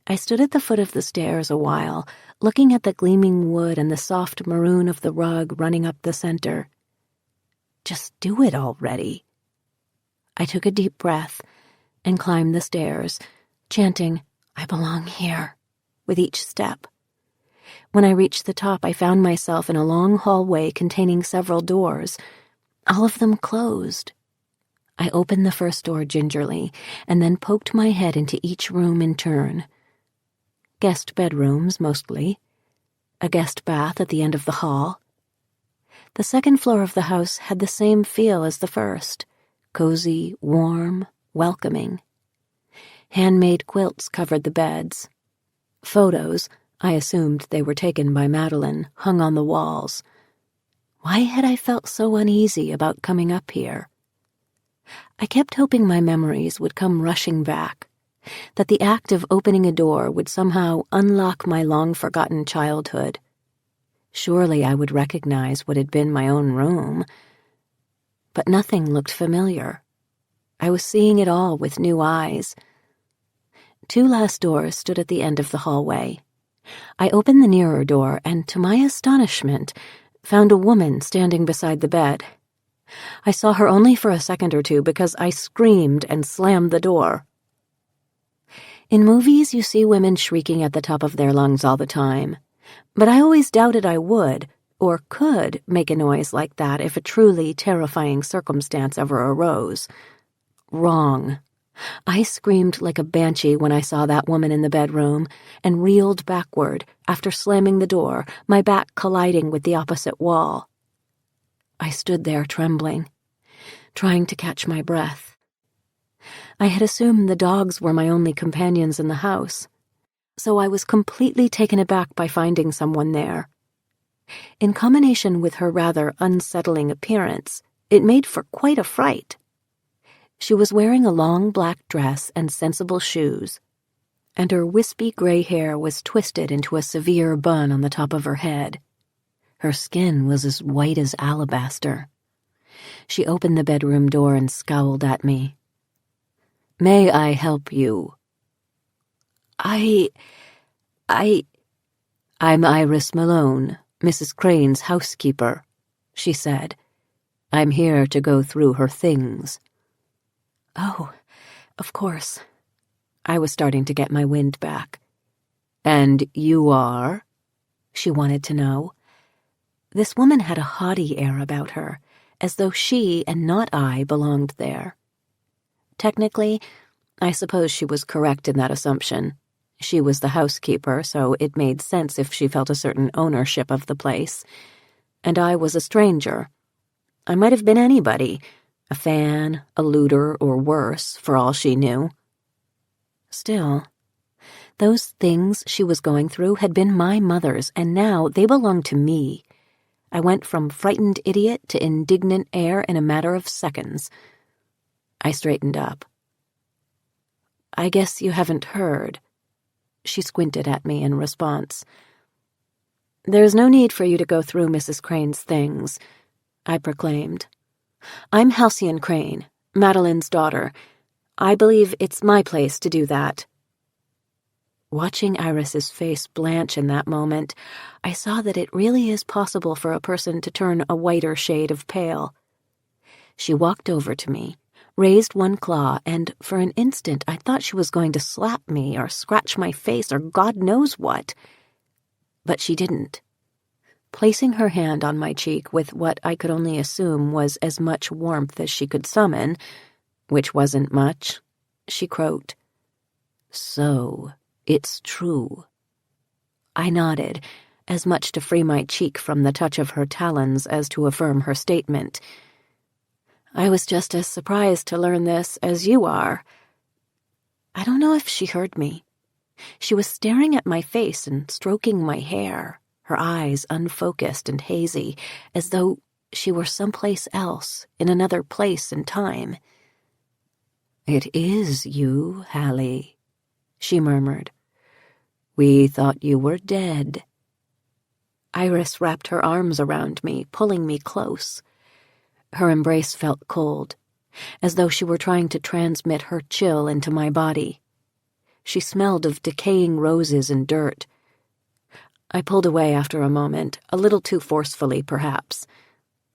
I stood at the foot of the stairs a while, looking at the gleaming wood and the soft maroon of the rug running up the center. Just do it already. I took a deep breath and climbed the stairs, chanting, "I belong here," with each step. When I reached the top, I found myself in a long hallway containing several doors, all of them closed. I opened the first door gingerly and then poked my head into each room in turn. Guest bedrooms, mostly. A guest bath at the end of the hall. The second floor of the house had the same feel as the first, cozy, warm, welcoming. Handmade quilts covered the beds. Photos, I assumed they were taken by Madeline, hung on the walls. Why had I felt so uneasy about coming up here? I kept hoping my memories would come rushing back, that the act of opening a door would somehow unlock my long-forgotten childhood. Surely I would recognize what had been my own room. But nothing looked familiar. I was seeing it all with new eyes. 2 last doors stood at the end of the hallway. I opened the nearer door and, to my astonishment, found a woman standing beside the bed. I saw her only for a second or two because I screamed and slammed the door. In movies, you see women shrieking at the top of their lungs all the time, but I always doubted I would, or could, make a noise like that if a truly terrifying circumstance ever arose. Wrong. I screamed like a banshee when I saw that woman in the bedroom and reeled backward after slamming the door, my back colliding with the opposite wall. I stood there trembling, trying to catch my breath. I had assumed the dogs were my only companions in the house, so I was completely taken aback by finding someone there. In combination with her rather unsettling appearance, it made for quite a fright. She was wearing a long black dress and sensible shoes, and her wispy gray hair was twisted into a severe bun on the top of her head. Her skin was as white as alabaster. She opened the bedroom door and scowled at me. "May I help you?" I'm Iris Malone, Mrs. Crane's housekeeper," she said. "I'm here to go through her things." "Oh, of course." I was starting to get my wind back. "And you are?" she wanted to know. This woman had a haughty air about her, as though she and not I belonged there. Technically, I suppose she was correct in that assumption. She was the housekeeper, so it made sense if she felt a certain ownership of the place. And I was a stranger. I might have been anybody, a fan, a looter, or worse, for all she knew. Still, those things she was going through had been my mother's, and now they belonged to me. I went from frightened idiot to indignant heir in a matter of seconds. I straightened up. "I guess you haven't heard." She squinted at me in response. "There's no need for you to go through Mrs. Crane's things," I proclaimed. "I'm Halcyon Crane, Madeline's daughter. I believe it's my place to do that." Watching Iris's face blanch in that moment, I saw that it really is possible for a person to turn a whiter shade of pale. She walked over to me, raised one claw, and for an instant I thought she was going to slap me or scratch my face or God knows what. But she didn't. Placing her hand on my cheek with what I could only assume was as much warmth as she could summon, which wasn't much, she croaked, "So, it's true." I nodded, as much to free my cheek from the touch of her talons as to affirm her statement. "I was just as surprised to learn this as you are." I don't know if she heard me. She was staring at my face and stroking my hair, her eyes unfocused and hazy, as though she were someplace else, in another place and time. "It is you, Hallie," she murmured. "We thought you were dead." Iris wrapped her arms around me, pulling me close. Her embrace felt cold, as though she were trying to transmit her chill into my body. She smelled of decaying roses and dirt. I pulled away after a moment, a little too forcefully, perhaps.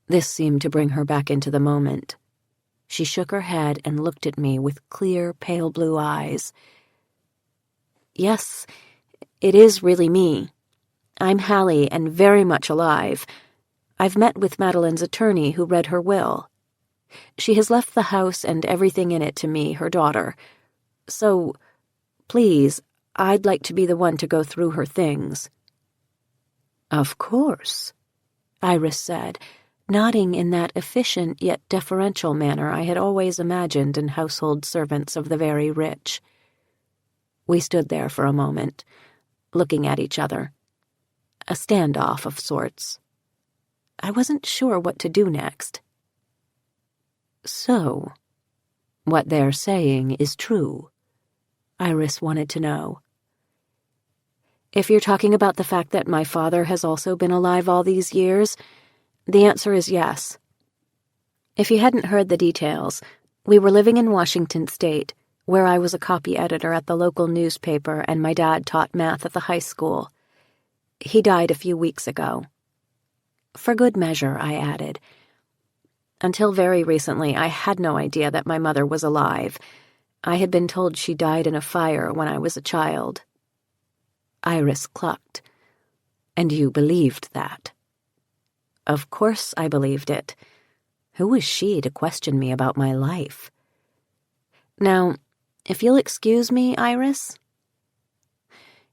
This seemed to bring her back into the moment. She shook her head and looked at me with clear, pale blue eyes. "Yes, it is really me. I'm Hallie and very much alive. I've met with Madeline's attorney who read her will. She has left the house and everything in it to me, her daughter. So, please, I'd like to be the one to go through her things." "Of course," Iris said, nodding in that efficient yet deferential manner I had always imagined in household servants of the very rich. We stood there for a moment, looking at each other. A standoff of sorts. I wasn't sure what to do next. "So, what they're saying is true?" Iris wanted to know. "If you're talking about the fact that my father has also been alive all these years, the answer is yes. If you hadn't heard the details, we were living in Washington State, where I was a copy editor at the local newspaper and my dad taught math at the high school. He died a few weeks ago." For good measure, I added. "Until very recently, I had no idea that my mother was alive. I had been told she died in a fire when I was a child." Iris clucked. "And you believed that?" Of course I believed it. Who was she to question me about my life? "Now, if you'll excuse me, Iris."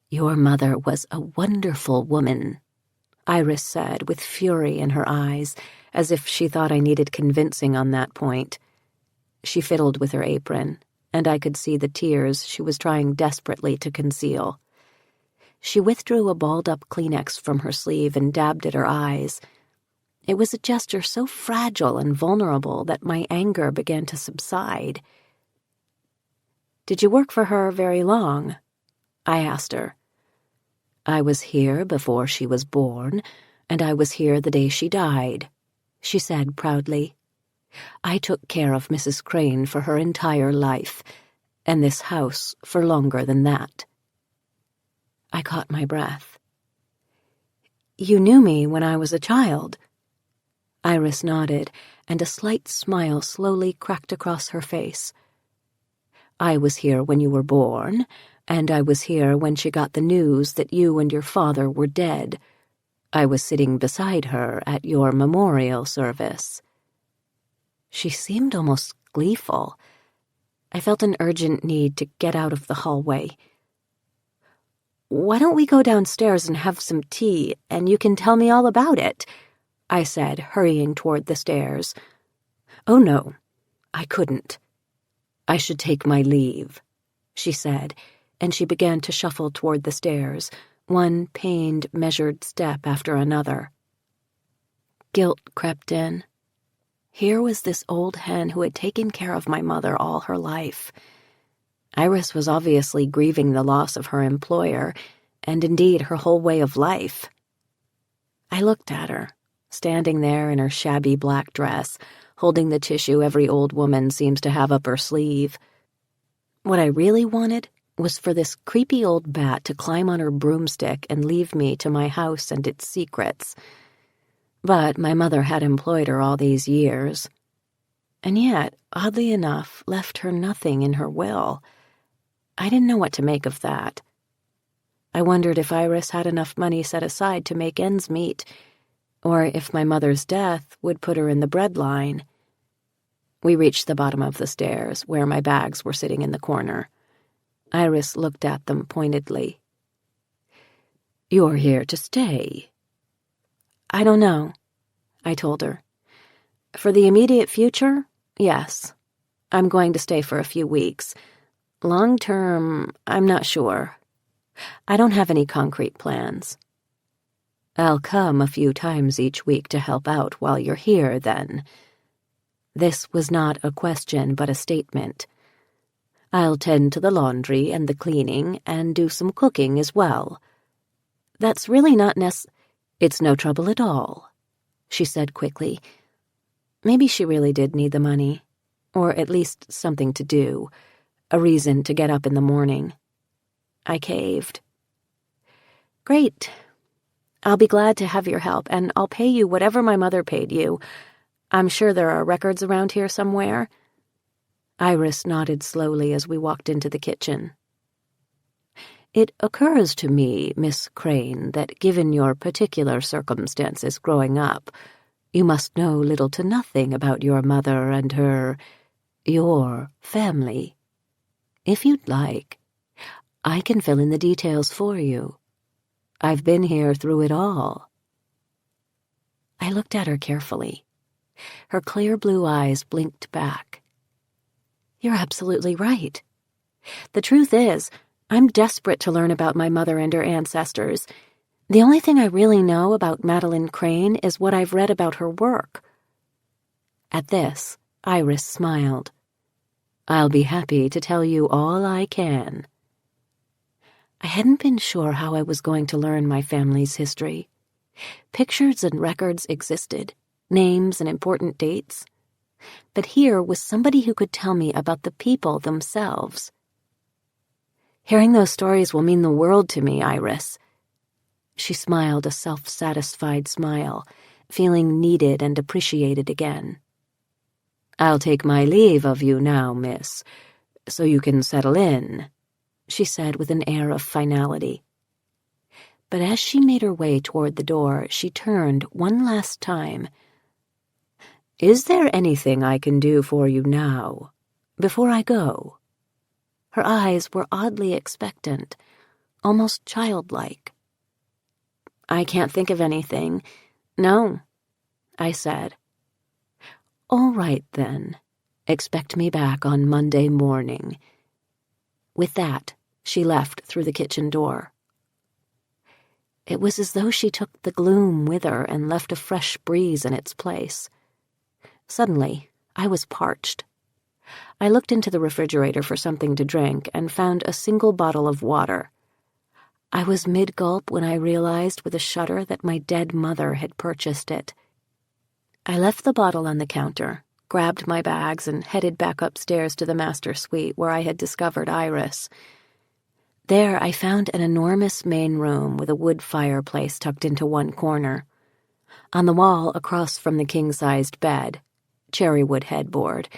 "Your mother was a wonderful woman," Iris said with fury in her eyes, as if she thought I needed convincing on that point. She fiddled with her apron, and I could see the tears she was trying desperately to conceal. She withdrew a balled-up Kleenex from her sleeve and dabbed at her eyes. It was a gesture so fragile and vulnerable that my anger began to subside. "Did you work for her very long?" I asked her. "I was here before she was born, and I was here the day she died," she said proudly. "I took care of Mrs. Crane for her entire life, and this house for longer than that." I caught my breath. "You knew me when I was a child?" Iris nodded, and a slight smile slowly cracked across her face. I was here when you were born, and I was here when she got the news that you and your father were dead. I was sitting beside her at your memorial service." She seemed almost gleeful. I felt an urgent need to get out of the hallway. "Why don't we go downstairs and have some tea, and you can tell me all about it?" I said, hurrying toward the stairs. "Oh, no, I couldn't. I should take my leave," she said, and she began to shuffle toward the stairs, one pained, measured step after another. Guilt crept in. Here was this old hen who had taken care of my mother all her life. Iris was obviously grieving the loss of her employer, and indeed her whole way of life. I looked at her, standing there in her shabby black dress, holding the tissue every old woman seems to have up her sleeve. What I really wanted was for this creepy old bat to climb on her broomstick and leave me to my house and its secrets. But my mother had employed her all these years, and yet, oddly enough, left her nothing in her will. I didn't know what to make of that. I wondered if Iris had enough money set aside to make ends meet, or if my mother's death would put her in the breadline. We reached the bottom of the stairs, where my bags were sitting in the corner. Iris looked at them pointedly. "You're here to stay?" "I don't know," I told her. "For the immediate future, yes. I'm going to stay for a few weeks. Long term, I'm not sure. I don't have any concrete plans." "I'll come a few times each week to help out while you're here, then." This was not a question, but a statement. "I'll tend to the laundry and the cleaning and do some cooking as well." "That's really not It's no trouble at all," she said quickly. Maybe she really did need the money, or at least something to do, a reason to get up in the morning. I caved. "Great. I'll be glad to have your help, and I'll pay you whatever my mother paid you. I'm sure there are records around here somewhere." Iris nodded slowly as we walked into the kitchen. "It occurs to me, Miss Crane, that given your particular circumstances growing up, you must know little to nothing about your mother and your family. If you'd like, I can fill in the details for you. I've been here through it all." I looked at her carefully. Her clear blue eyes blinked back. "You're absolutely right. The truth is, I'm desperate to learn about my mother and her ancestors. The only thing I really know about Madeline Crane is what I've read about her work." At this, Iris smiled. "I'll be happy to tell you all I can." I hadn't been sure how I was going to learn my family's history. Pictures and records existed, names and important dates. But here was somebody who could tell me about the people themselves. "Hearing those stories will mean the world to me, Iris." She smiled a self-satisfied smile, feeling needed and appreciated again. "I'll take my leave of you now, miss, so you can settle in," she said with an air of finality. But as she made her way toward the door, she turned one last time. "Is there anything I can do for you now, before I go?" Her eyes were oddly expectant, almost childlike. "I can't think of anything. No," I said. "All right, then. Expect me back on Monday morning." With that, she left through the kitchen door. It was as though she took the gloom with her and left a fresh breeze in its place. Suddenly, I was parched. I looked into the refrigerator for something to drink and found a single bottle of water. I was mid-gulp when I realized with a shudder that my dead mother had purchased it. I left the bottle on the counter, grabbed my bags, and headed back upstairs to the master suite where I had discovered Iris. There I found an enormous main room with a wood fireplace tucked into one corner. On the wall across from the king-sized bed, cherrywood headboard,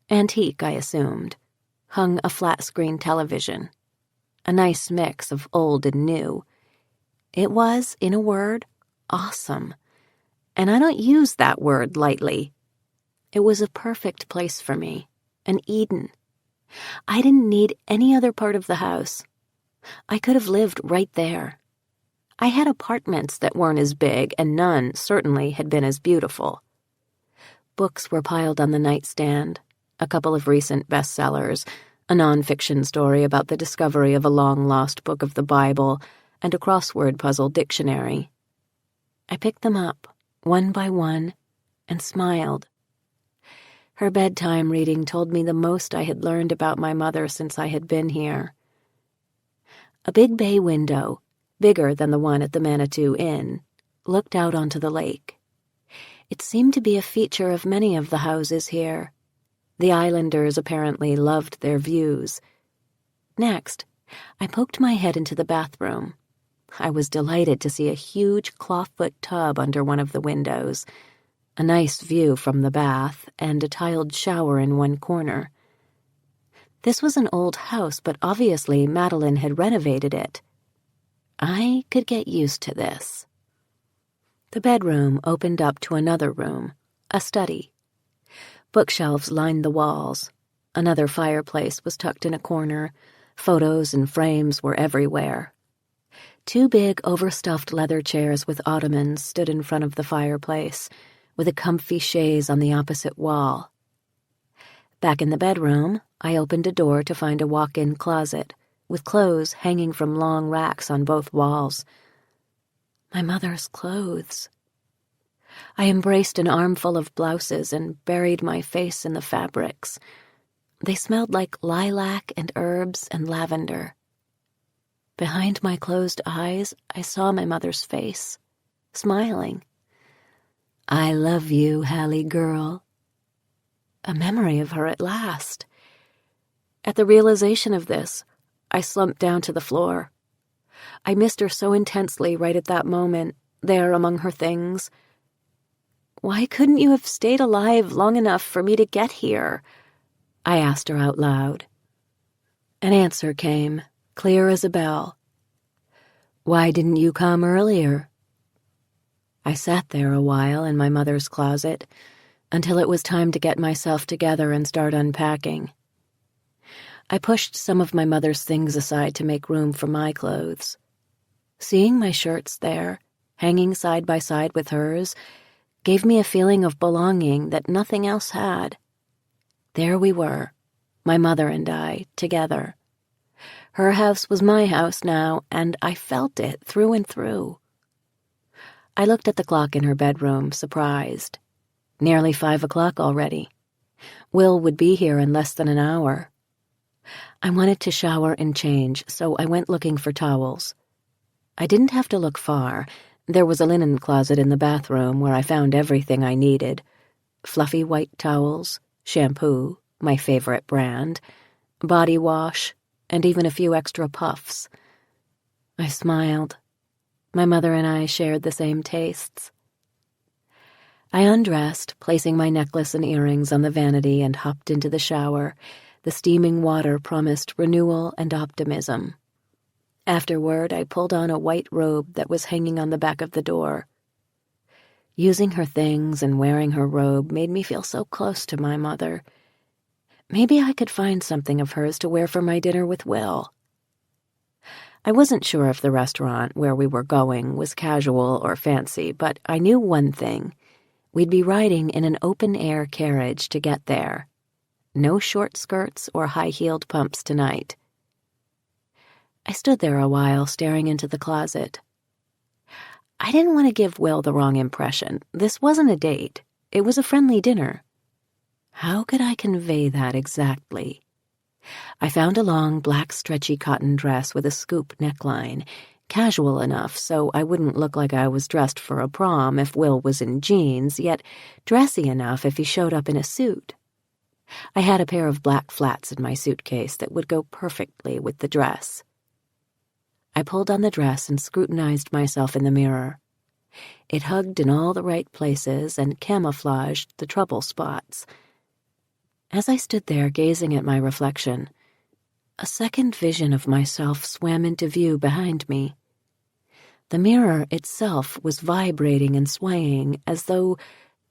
antique, I assumed, hung a flat-screen television, a nice mix of old and new. It was, in a word, awesome, and I don't use that word lightly. It was a perfect place for me, an Eden. I didn't need any other part of the house. I could have lived right there. I had apartments that weren't as big, and none, certainly, had been as beautiful. Books were piled on the nightstand, a couple of recent bestsellers, a nonfiction story about the discovery of a long-lost book of the Bible, and a crossword puzzle dictionary. I picked them up, one by one, and smiled. Her bedtime reading told me the most I had learned about my mother since I had been here. A big bay window, bigger than the one at the Manitou Inn, looked out onto the lake. It seemed to be a feature of many of the houses here. The islanders apparently loved their views. Next, I poked my head into the bathroom. I was delighted to see a huge clawfoot tub under one of the windows, a nice view from the bath, and a tiled shower in one corner. This was an old house, but obviously Madeline had renovated it. I could get used to this. The bedroom opened up to another room, a study. Bookshelves lined the walls. Another fireplace was tucked in a corner. Photos and frames were everywhere. Two big, overstuffed leather chairs with ottomans stood in front of the fireplace, with a comfy chaise on the opposite wall. Back in the bedroom, I opened a door to find a walk-in closet, with clothes hanging from long racks on both walls. My mother's clothes. I embraced an armful of blouses and buried my face in the fabrics. They smelled like lilac and herbs and lavender. Behind my closed eyes, I saw my mother's face, smiling. "I love you, Hallie girl." A memory of her at last. At the realization of this, I slumped down to the floor. I missed her so intensely right at that moment, there among her things. "Why couldn't you have stayed alive long enough for me to get here?" I asked her out loud. An answer came, clear as a bell. "Why didn't you come earlier?" I sat there a while in my mother's closet, until it was time to get myself together and start unpacking. I pushed some of my mother's things aside to make room for my clothes. Seeing my shirts there, hanging side by side with hers, gave me a feeling of belonging that nothing else had. There we were, my mother and I, together. Her house was my house now, and I felt it through and through. I looked at the clock in her bedroom, surprised. Nearly 5 o'clock already. Will would be here in less than an hour. I wanted to shower and change, so I went looking for towels. I didn't have to look far. There was a linen closet in the bathroom where I found everything I needed. Fluffy white towels, shampoo, my favorite brand, body wash, and even a few extra puffs. I smiled. My mother and I shared the same tastes. I undressed, placing my necklace and earrings on the vanity, and hopped into the shower. The steaming water promised renewal and optimism. Afterward, I pulled on a white robe that was hanging on the back of the door. Using her things and wearing her robe made me feel so close to my mother. Maybe I could find something of hers to wear for my dinner with Will. I wasn't sure if the restaurant where we were going was casual or fancy, but I knew one thing. We'd be riding in an open-air carriage to get there. No short skirts or high-heeled pumps tonight. I stood there a while, staring into the closet. I didn't want to give Will the wrong impression. This wasn't a date. It was a friendly dinner. How could I convey that exactly? I found a long, black, stretchy cotton dress with a scoop neckline, casual enough so I wouldn't look like I was dressed for a prom if Will was in jeans, yet dressy enough if he showed up in a suit. I had a pair of black flats in my suitcase that would go perfectly with the dress. I pulled on the dress and scrutinized myself in the mirror. It hugged in all the right places and camouflaged the trouble spots. As I stood there gazing at my reflection, A second vision of myself swam into view behind me. The mirror itself was vibrating and swaying as though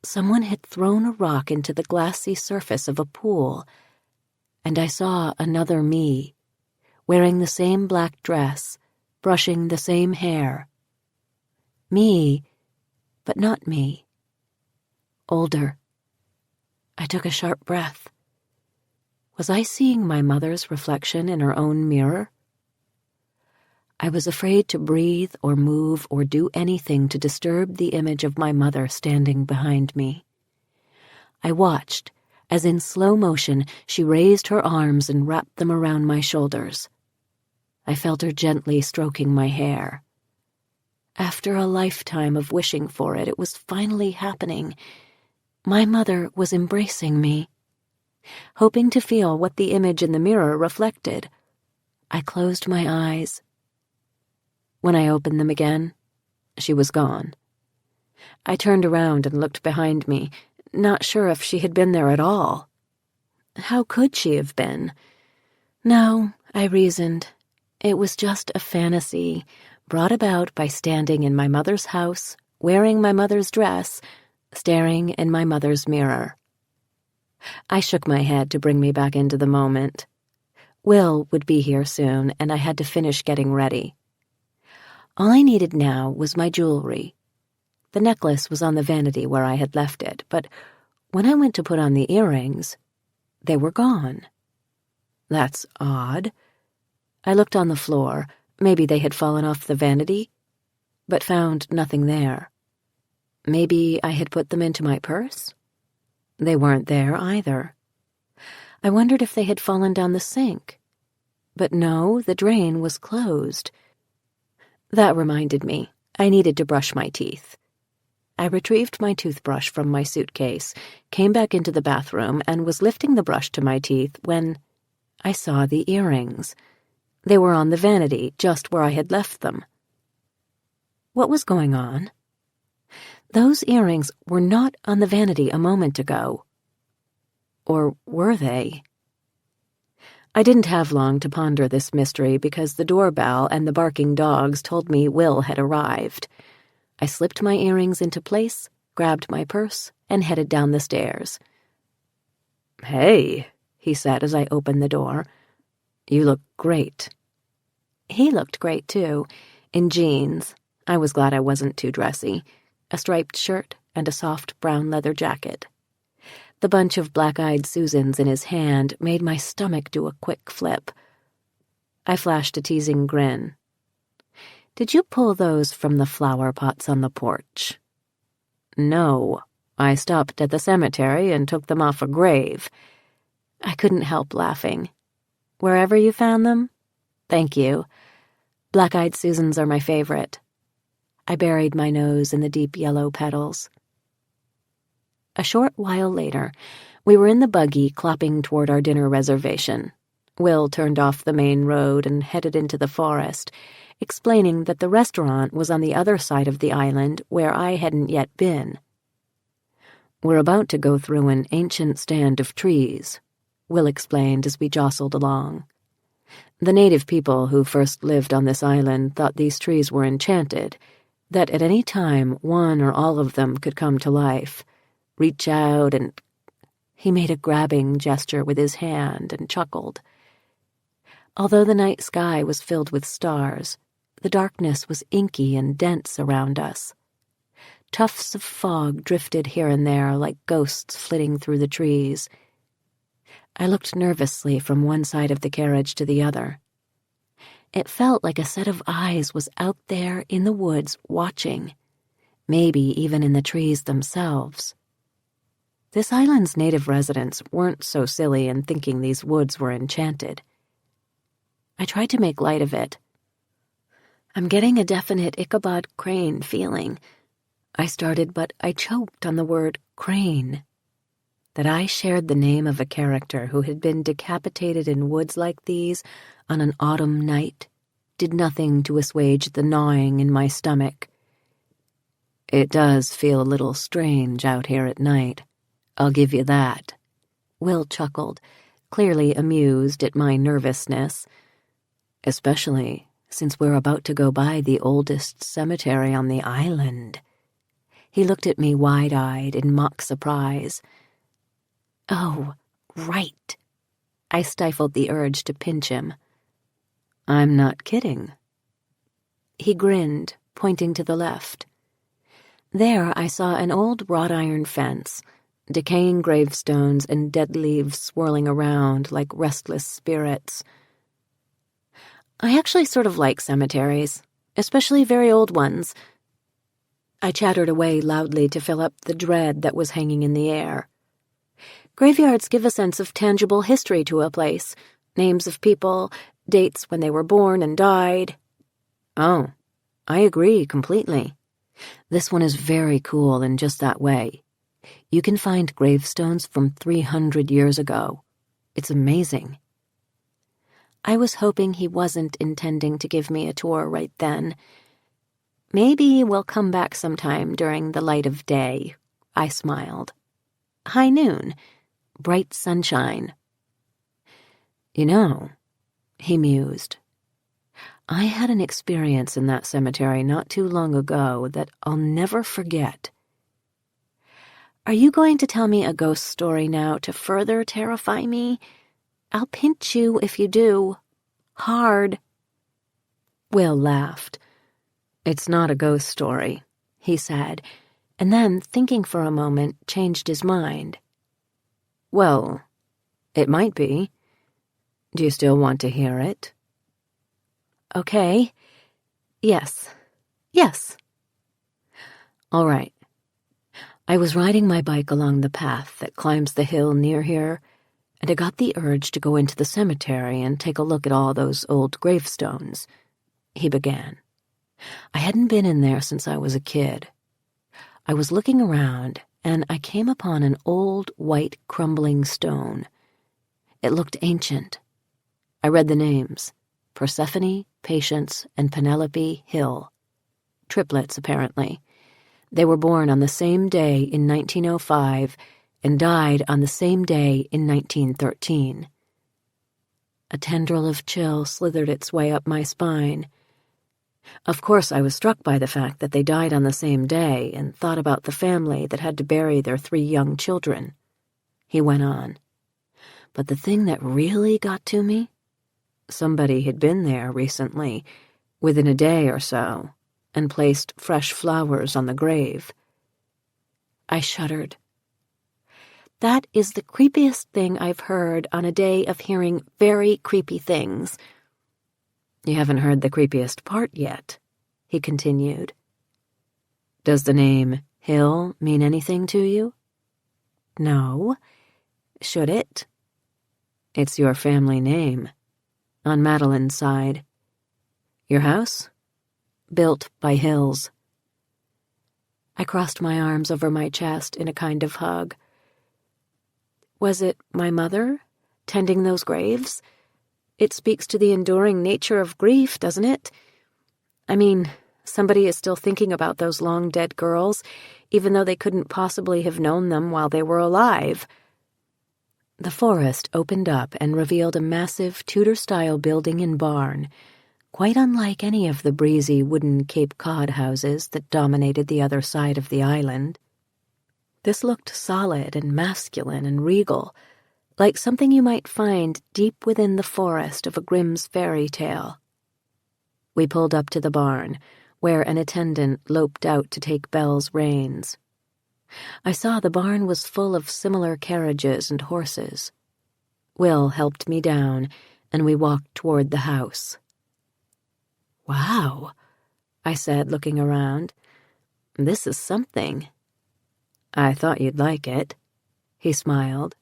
someone had thrown a rock into the glassy surface of a pool, and I saw another me, wearing the same black dress, brushing the same hair. Me, but not me. Older. I took a sharp breath. Was I seeing my mother's reflection in her own mirror? I was afraid to breathe or move or do anything to disturb the image of my mother standing behind me. I watched as in slow motion she raised her arms and wrapped them around my shoulders. I felt her gently stroking my hair. After a lifetime of wishing for it, it was finally happening. My mother was embracing me. Hoping to feel what the image in the mirror reflected, I closed my eyes. When I opened them again, she was gone. I turned around and looked behind me, not sure if she had been there at all. How could she have been? No, I reasoned. It was just a fantasy, brought about by standing in my mother's house, wearing my mother's dress, staring in my mother's mirror. I shook my head to bring me back into the moment. Will would be here soon, and I had to finish getting ready. All I needed now was my jewelry. The necklace was on the vanity where I had left it, but when I went to put on the earrings, they were gone. That's odd. I looked on the floor. Maybe they had fallen off the vanity, but found nothing there. Maybe I had put them into my purse? They weren't there either. I wondered if they had fallen down the sink. But no, the drain was closed. That reminded me, I needed to brush my teeth. I retrieved my toothbrush from my suitcase, came back into the bathroom, and was lifting the brush to my teeth when I saw the earrings. They were on the vanity, just where I had left them. What was going on? Those earrings were not on the vanity a moment ago. Or were they? I didn't have long to ponder this mystery because the doorbell and the barking dogs told me Will had arrived. I slipped my earrings into place, grabbed my purse, and headed down the stairs. "Hey," he said as I opened the door. "You look great." He looked great, too, in jeans. I was glad I wasn't too dressy. A striped shirt and a soft brown leather jacket. The bunch of black-eyed Susans in his hand made my stomach do a quick flip. I flashed a teasing grin. "Did you pull those from the flower pots on the porch?" "No. I stopped at the cemetery and took them off a grave." I couldn't help laughing. "Wherever you found them?" "Thank you. Black-eyed Susans are my favorite." I buried my nose in the deep yellow petals. A short while later, we were in the buggy clopping toward our dinner reservation. Will turned off the main road and headed into the forest, explaining that the restaurant was on the other side of the island where I hadn't yet been. "We're about to go through an ancient stand of trees," Will explained as we jostled along. "The native people who first lived on this island thought these trees were enchanted, that at any time one or all of them could come to life, reach out and—" He made a grabbing gesture with his hand and chuckled. Although the night sky was filled with stars, the darkness was inky and dense around us. Tufts of fog drifted here and there like ghosts flitting through the trees. I looked nervously from one side of the carriage to the other. It felt like a set of eyes was out there in the woods watching, maybe even in the trees themselves. This island's native residents weren't so silly in thinking these woods were enchanted. I tried to make light of it. "I'm getting a definite Ichabod Crane feeling." I started, but I choked on the word crane. That I shared the name of a character who had been decapitated in woods like these on an autumn night did nothing to assuage the gnawing in my stomach. "It does feel a little strange out here at night. I'll give you that." Will chuckled. clearly amused at my nervousness, especially since we're about to go by the oldest cemetery on the island. He looked at me wide-eyed in mock surprise. Oh, right. I stifled the urge to pinch him. I'm not kidding. He grinned, pointing to the left. There I saw an old wrought iron fence, decaying gravestones and dead leaves swirling around like restless spirits. I actually sort of like cemeteries, especially very old ones. I chattered away loudly to fill up the dread that was hanging in the air. Graveyards give a sense of tangible history to a place, names of people, dates when they were born and died. Oh, I agree completely. This one is very cool in just that way. You can find gravestones from 300 years ago. It's amazing. I was hoping he wasn't intending to give me a tour right then. Maybe we'll come back sometime during the light of day, I smiled. High noon, bright sunshine. You know, he mused, I had an experience in that cemetery not too long ago that I'll never forget. Are you going to tell me a ghost story now to further terrify me? I'll pinch you if you do. Hard. Will laughed. It's not a ghost story, he said, and then, thinking for a moment, changed his mind. Well, it might be. Do you still want to hear it? Okay. Yes. All right. I was riding my bike along the path that climbs the hill near here, and I got the urge to go into the cemetery and take a look at all those old gravestones, he began. I hadn't been in there since I was a kid. I was looking around, and I came upon an old, white, crumbling stone. It looked ancient. I read the names: Persephone, Patience, and Penelope Hill. Triplets, apparently. They were born on the same day in 1905 and died on the same day in 1913. A tendril of chill slithered its way up my spine. Of course, I was struck by the fact that they died on the same day and thought about the family that had to bury their 3 young children. He went on. But the thing that really got to me? Somebody had been there recently, within a day or so, and placed fresh flowers on the grave. I shuddered. That is the creepiest thing I've heard on a day of hearing very creepy things. You haven't heard the creepiest part yet, he continued. Does the name Hill mean anything to you? No. Should it? It's your family name, on Madeline's side. Your house? Built by Hills. I crossed my arms over my chest in a kind of hug. Was it my mother, tending those graves? It speaks to the enduring nature of grief, doesn't it? I mean, somebody is still thinking about those long-dead girls, even though they couldn't possibly have known them while they were alive. The forest opened up and revealed a massive Tudor-style building and barn, quite unlike any of the breezy wooden Cape Cod houses that dominated the other side of the island. This looked solid and masculine and regal, like something you might find deep within the forest of a Grimm's fairy tale. We pulled up to the barn, where an attendant loped out to take Belle's reins. I saw the barn was full of similar carriages and horses. Will helped me down, and we walked toward the house. Wow, I said, looking around. This is something. I thought you'd like it, he smiled.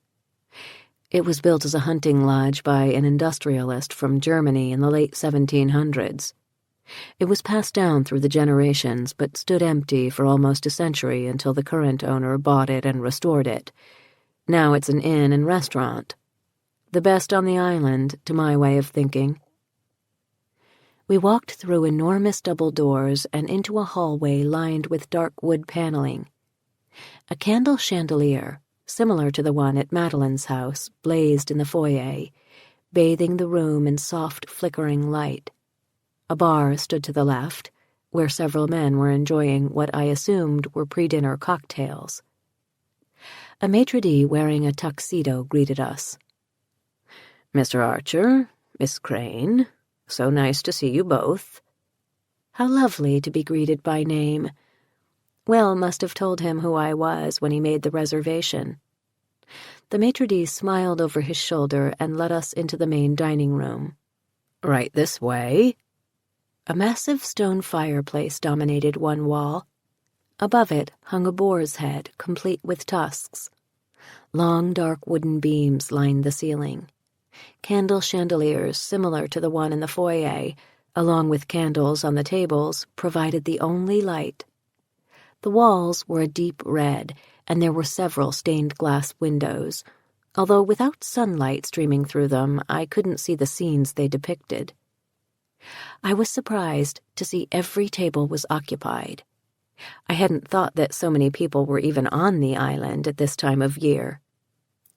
It was built as a hunting lodge by an industrialist from Germany in the late 1700s. It was passed down through the generations, but stood empty for almost a century until the current owner bought it and restored it. Now it's an inn and restaurant. The best on the island, to my way of thinking. We walked through enormous double doors and into a hallway lined with dark wood paneling. A candle chandelier, similar to the one at Madeline's house, blazed in the foyer, bathing the room in soft, flickering light. A bar stood to the left, where several men were enjoying what I assumed were pre-dinner cocktails. A maitre d' wearing a tuxedo greeted us. "Mr. Archer, Miss Crane, so nice to see you both." How lovely to be greeted by name. Will must have told him who I was when he made the reservation. The maitre d' smiled over his shoulder and led us into the main dining room. "Right this way." A massive stone fireplace dominated one wall. Above it hung a boar's head, complete with tusks. Long, dark wooden beams lined the ceiling. Candle chandeliers similar to the one in the foyer, along with candles on the tables, provided the only light. The walls were a deep red, and there were several stained glass windows, although without sunlight streaming through them, I couldn't see the scenes they depicted. I was surprised to see every table was occupied. I hadn't thought that so many people were even on the island at this time of year.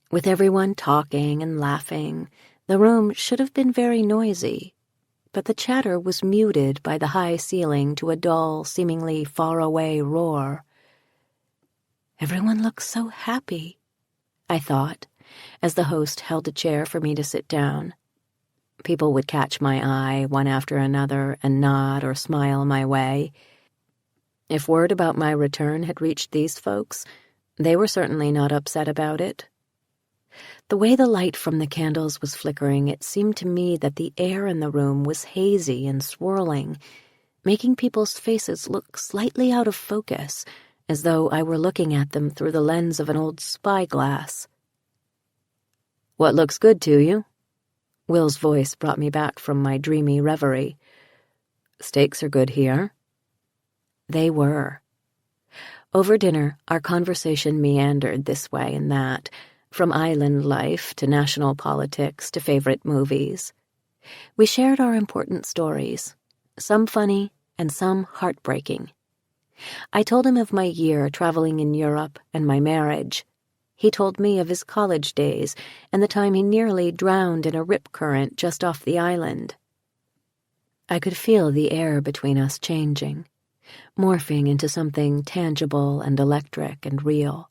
With everyone talking and laughing, the room should have been very noisy, but the chatter was muted by the high ceiling to a dull, seemingly far-away roar. "Everyone looks so happy," I thought, as the host held a chair for me to sit down. People would catch my eye one after another and nod or smile my way. If word about my return had reached these folks, they were certainly not upset about it. The way the light from the candles was flickering, it seemed to me that the air in the room was hazy and swirling, making people's faces look slightly out of focus, as though I were looking at them through the lens of an old spyglass. "What looks good to you?" Will's voice brought me back from my dreamy reverie. "Steaks are good here." They were. Over dinner, our conversation meandered this way and that, from island life to national politics to favorite movies. We shared our important stories, some funny and some heartbreaking. I told him of my year traveling in Europe and my marriage. He told me of his college days and the time he nearly drowned in a rip current just off the island. I could feel the air between us changing, morphing into something tangible and electric and real.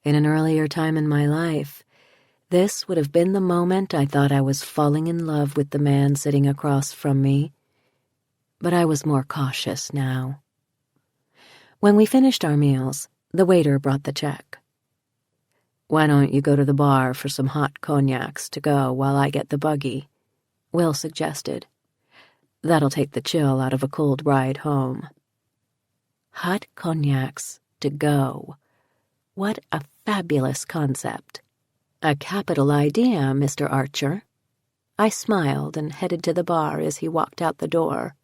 In an earlier time in my life, this would have been the moment I thought I was falling in love with the man sitting across from me. But I was more cautious now. When we finished our meals, the waiter brought the check. "Why don't you go to the bar for some hot cognacs to go while I get the buggy?" Will suggested. "That'll take the chill out of a cold ride home." Hot cognacs to go. What a fabulous concept. "A capital idea, Mr. Archer." I smiled and headed to the bar as he walked out the door.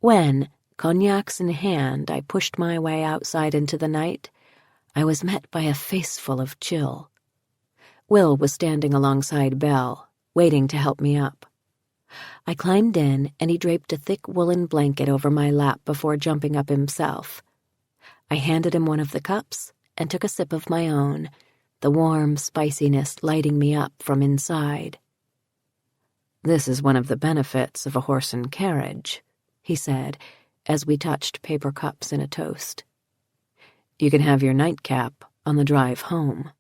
When, cognacs in hand, I pushed my way outside into the night, I was met by a face full of chill. Will was standing alongside Belle, waiting to help me up. I climbed in, and he draped a thick woolen blanket over my lap before jumping up himself. I handed him one of the cups and took a sip of my own, the warm spiciness lighting me up from inside. "This is one of the benefits of a horse and carriage," he said, as we touched paper cups in a toast. "You can have your nightcap on the drive home."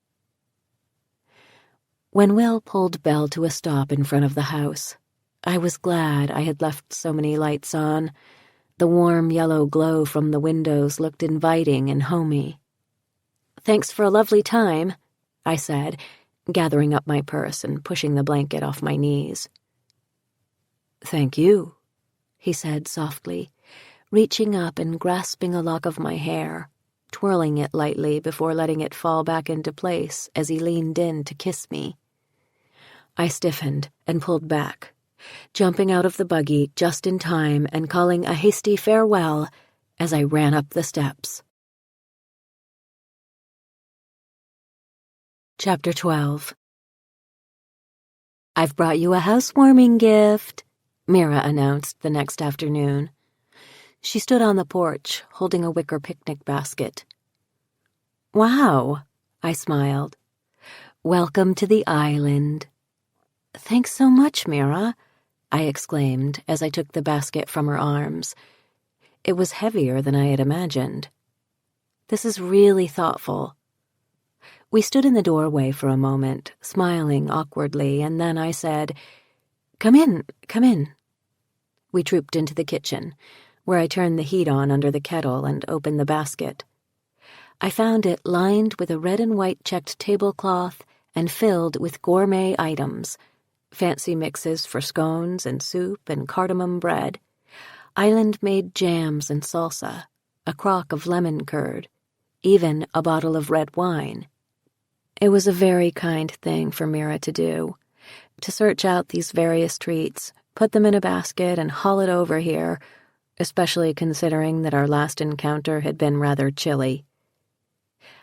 When Will pulled Belle to a stop in front of the house, I was glad I had left so many lights on. The warm yellow glow from the windows looked inviting and homey. "Thanks for a lovely time," I said, gathering up my purse and pushing the blanket off my knees. "Thank you," he said softly, reaching up and grasping a lock of my hair, twirling it lightly before letting it fall back into place as he leaned in to kiss me. I stiffened and pulled back, jumping out of the buggy just in time and calling a hasty farewell as I ran up the steps. Chapter 12. "I've brought you a housewarming gift," Mira announced the next afternoon. She stood on the porch, holding a wicker picnic basket. "Wow," I smiled. "Welcome to the island." "Thanks so much, Mira," I exclaimed as I took the basket from her arms. It was heavier than I had imagined. "This is really thoughtful." We stood in the doorway for a moment, smiling awkwardly, and then I said, "Come in, come in." We trooped into the kitchen, where I turned the heat on under the kettle and opened the basket. I found it lined with a red and white checked tablecloth and filled with gourmet items, fancy mixes for scones and soup and cardamom bread, island-made jams and salsa, a crock of lemon curd, even a bottle of red wine. It was a very kind thing for Mira to do, to search out these various treats, put them in a basket, and haul it over here, especially considering that our last encounter had been rather chilly.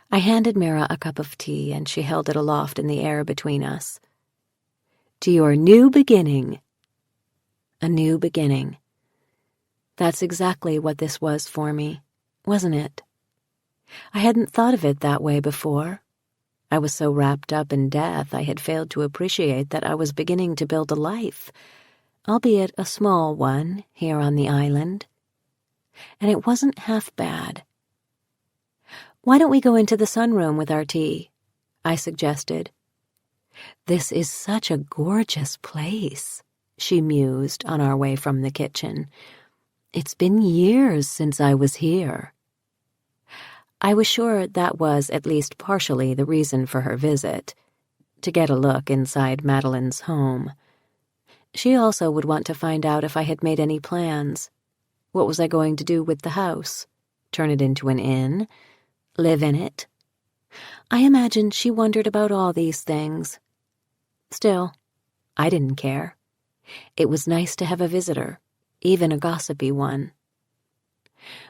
I handed Mira a cup of tea, and she held it aloft in the air between us. "To your new beginning." A new beginning. That's exactly what this was for me, wasn't it? I hadn't thought of it that way before. I was so wrapped up in death I had failed to appreciate that I was beginning to build a life, albeit a small one, here on the island. And it wasn't half bad. "Why don't we go into the sunroom with our tea?" I suggested. "This is such a gorgeous place," she mused on our way from the kitchen. "It's been years since I was here." I was sure that was at least partially the reason for her visit, to get a look inside Madeline's home. She also would want to find out if I had made any plans. What was I going to do with the house? Turn it into an inn? Live in it? I imagined she wondered about all these things. Still, I didn't care. It was nice to have a visitor, even a gossipy one.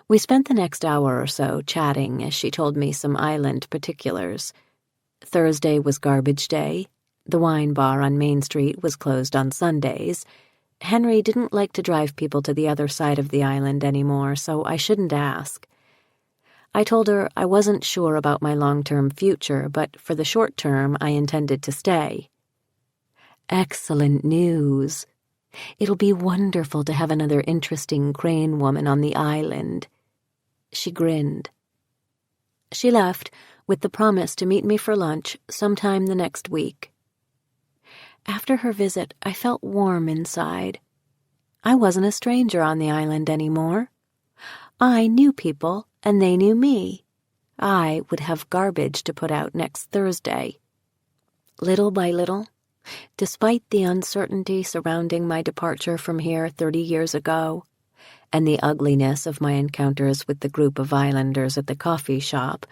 We spent the next hour or so chatting as she told me some island particulars. Thursday was garbage day. The wine bar on Main Street was closed on Sundays. Henry didn't like to drive people to the other side of the island anymore, so I shouldn't ask. I told her I wasn't sure about my long-term future, but for the short term I intended to stay. "Excellent news. It'll be wonderful to have another interesting Crane woman on the island." She grinned. She left with the promise to meet me for lunch sometime the next week. After her visit, I felt warm inside. I wasn't a stranger on the island anymore. I knew people, and they knew me. I would have garbage to put out next Thursday. Little by little, despite the uncertainty surrounding my departure from here 30 years ago, and the ugliness of my encounters with the group of islanders at the coffee shop,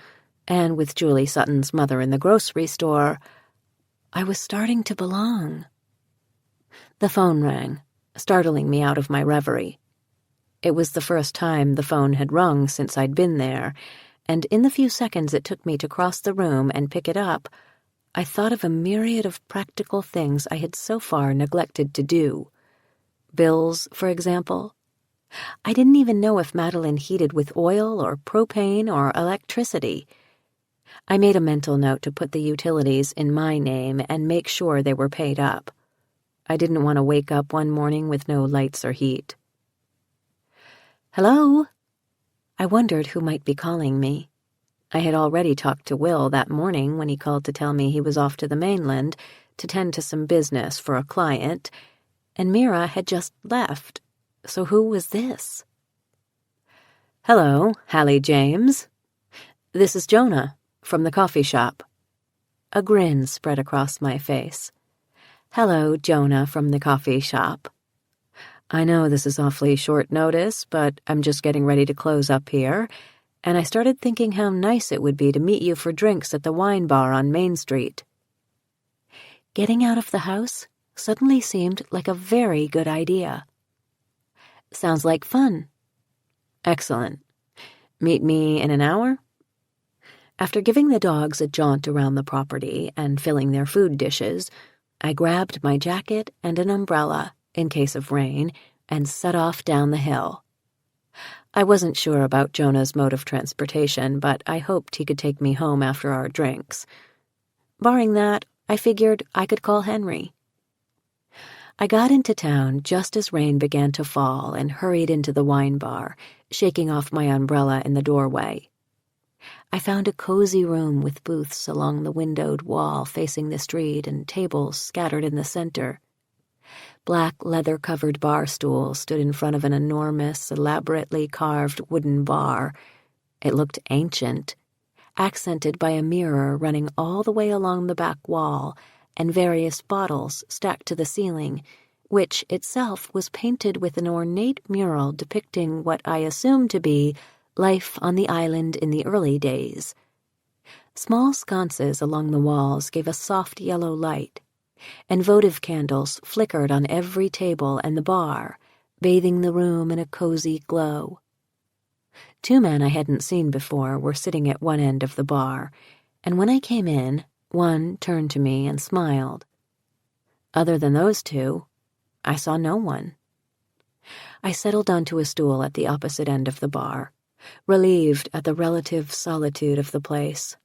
and with Julie Sutton's mother in the grocery store, I was starting to belong. The phone rang, startling me out of my reverie. It was the first time the phone had rung since I'd been there, and in the few seconds it took me to cross the room and pick it up, I thought of a myriad of practical things I had so far neglected to do. Bills, for example. I didn't even know if Madeline heated with oil or propane or electricity. I made a mental note to put the utilities in my name and make sure they were paid up. I didn't want to wake up one morning with no lights or heat. "Hello?" I wondered who might be calling me. I had already talked to Will that morning when he called to tell me he was off to the mainland to tend to some business for a client, and Mira had just left. So who was this? "Hello, Hallie James. This is Jonah, from the coffee shop." A grin spread across my face. "Hello, Jonah from the coffee shop. I know this is awfully short notice, but I'm just getting ready to close up here, and I started thinking how nice it would be to meet you for drinks at the wine bar on Main Street." Getting out of the house suddenly seemed like a very good idea. "Sounds like fun." "Excellent. Meet me in an hour?" After giving the dogs a jaunt around the property and filling their food dishes, I grabbed my jacket and an umbrella, in case of rain, and set off down the hill. I wasn't sure about Jonah's mode of transportation, but I hoped he could take me home after our drinks. Barring that, I figured I could call Henry. I got into town just as rain began to fall and hurried into the wine bar, shaking off my umbrella in the doorway. I found a cozy room with booths along the windowed wall facing the street and tables scattered in the center. Black leather-covered bar stools stood in front of an enormous, elaborately carved wooden bar. It looked ancient, accented by a mirror running all the way along the back wall and various bottles stacked to the ceiling, which itself was painted with an ornate mural depicting what I assumed to be life on the island in the early days. Small sconces along the walls gave a soft yellow light, and votive candles flickered on every table and the bar, bathing the room in a cozy glow. Two men I hadn't seen before were sitting at one end of the bar, and when I came in, one turned to me and smiled. Other than those two, I saw no one. I settled onto a stool at the opposite end of the bar, relieved at the relative solitude of the place.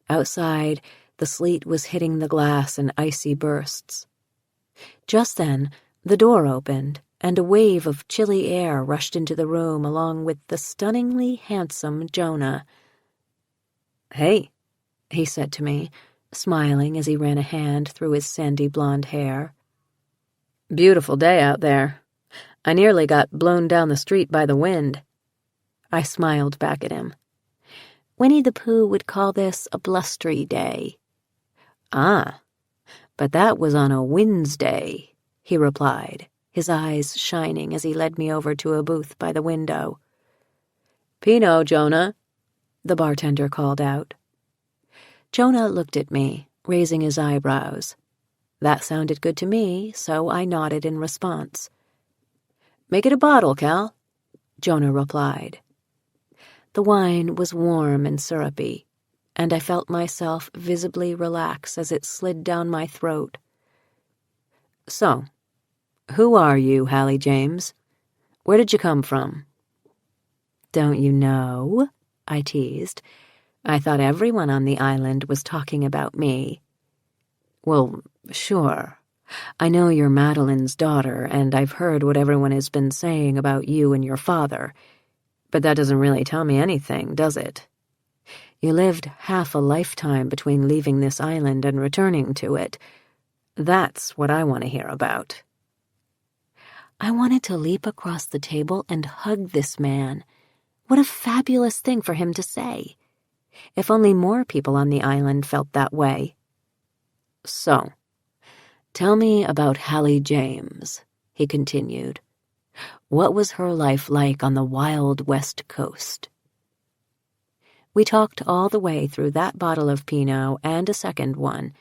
Outside, the sleet was hitting the glass in icy bursts. Just then, the door opened, and a wave of chilly air rushed into the room along with the stunningly handsome Jonah. "Hey," he said to me, smiling as he ran a hand through his sandy blonde hair. "Beautiful day out there. I nearly got blown down the street by the wind." I smiled back at him. Winnie the Pooh would call this a blustery day. "Ah, but that was on a Wednesday," he replied, his eyes shining as he led me over to a booth by the window. "Pinot, Jonah," the bartender called out. Jonah looked at me, raising his eyebrows. That sounded good to me, so I nodded in response. "Make it a bottle, Cal," Jonah replied. The wine was warm and syrupy, and I felt myself visibly relax as it slid down my throat. "So, who are you, Hallie James? Where did you come from?" "Don't you know?" I teased. I thought everyone on the island was talking about me. "Well, sure. I know you're Madeline's daughter, and I've heard what everyone has been saying about you and your father. But that doesn't really tell me anything, does it? You lived half a lifetime between leaving this island and returning to it. That's what I want to hear about." I wanted to leap across the table and hug this man. What a fabulous thing for him to say. If only more people on the island felt that way. "So, tell me about Hallie James," he continued. "What was her life like on the wild West Coast?" We talked all the way through that bottle of Pinot and a second one,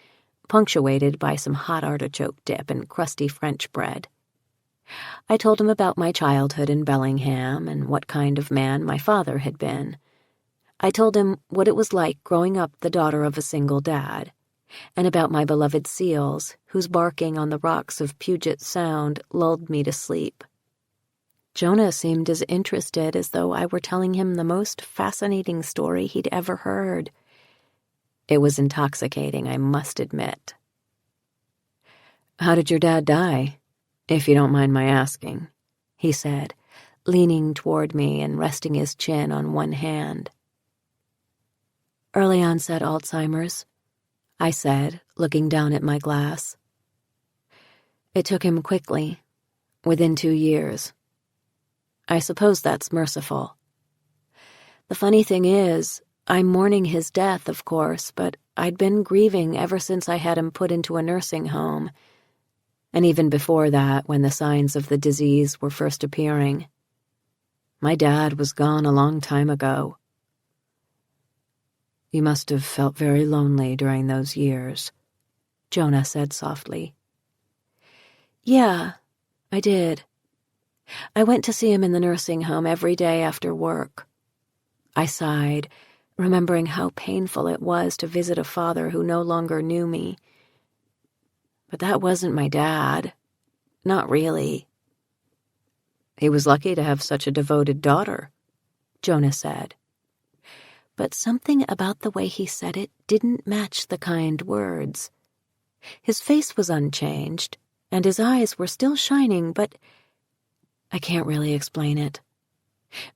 punctuated by some hot artichoke dip and crusty French bread. I told him about my childhood in Bellingham and what kind of man my father had been. I told him what it was like growing up the daughter of a single dad, and about my beloved seals, whose barking on the rocks of Puget Sound lulled me to sleep. Jonah seemed as interested as though I were telling him the most fascinating story he'd ever heard. It was intoxicating, I must admit. "How did your dad die, if you don't mind my asking?" he said, leaning toward me and resting his chin on one hand. "Early onset Alzheimer's," I said, looking down at my glass. "It took him quickly, within 2 years. I suppose that's merciful. The funny thing is, I'm mourning his death, of course, but I'd been grieving ever since I had him put into a nursing home, and even before that, when the signs of the disease were first appearing. My dad was gone a long time ago." "You must have felt very lonely during those years," Jonah said softly. "Yeah, I did. I went to see him in the nursing home every day after work." I sighed, remembering how painful it was to visit a father who no longer knew me. But that wasn't my dad. Not really. He was lucky to have such a devoted daughter, Jonah said. But something about the way he said it didn't match the kind words. His face was unchanged, and his eyes were still shining, but I can't really explain it.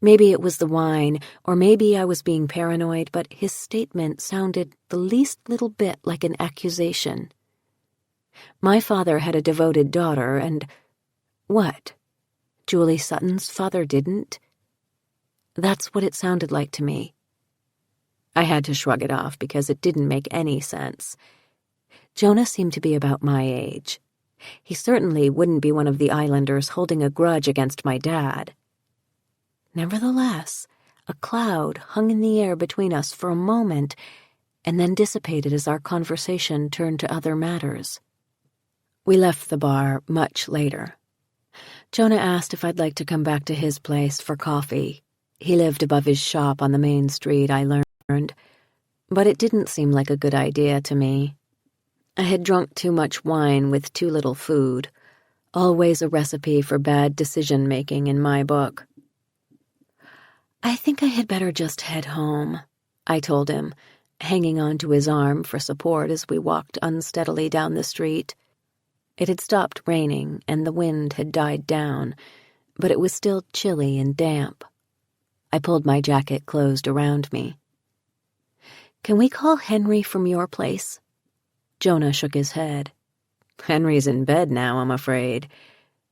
Maybe it was the wine, or maybe I was being paranoid, but his statement sounded the least little bit like an accusation. My father had a devoted daughter, and what? Julie Sutton's father didn't? That's what it sounded like to me. I had to shrug it off because it didn't make any sense. Jonah seemed to be about my age. He certainly wouldn't be one of the islanders holding a grudge against my dad. Nevertheless, a cloud hung in the air between us for a moment and then dissipated as our conversation turned to other matters. We left the bar much later. Jonah asked if I'd like to come back to his place for coffee. He lived above his shop on the main street, I learned, but it didn't seem like a good idea to me. I had drunk too much wine with too little food, always a recipe for bad decision-making in my book. I think I had better just head home, I told him, hanging on to his arm for support as we walked unsteadily down the street. It had stopped raining and the wind had died down, but it was still chilly and damp. I pulled my jacket closed around me. Can we call Henry from your place? Jonah shook his head. Henry's in bed now, I'm afraid.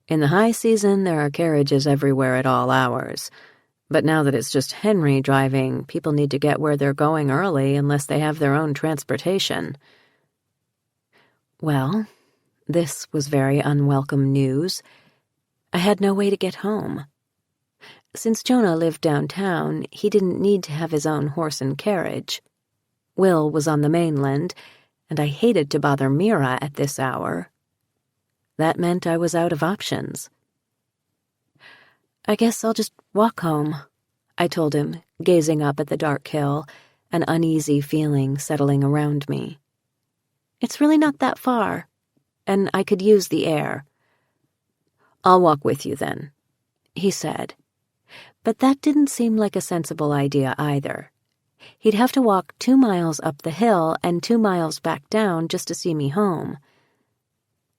In the high season, there are carriages everywhere at all hours. But now that it's just Henry driving, people need to get where they're going early unless they have their own transportation. Well, this was very unwelcome news. I had no way to get home. Since Jonah lived downtown, he didn't need to have his own horse and carriage. Will was on the mainland, and I hated to bother Mira at this hour. That meant I was out of options. I guess I'll just walk home, I told him, gazing up at the dark hill, an uneasy feeling settling around me. It's really not that far, and I could use the air. I'll walk with you then, he said. But that didn't seem like a sensible idea either. He'd have to walk 2 miles up the hill and 2 miles back down just to see me home.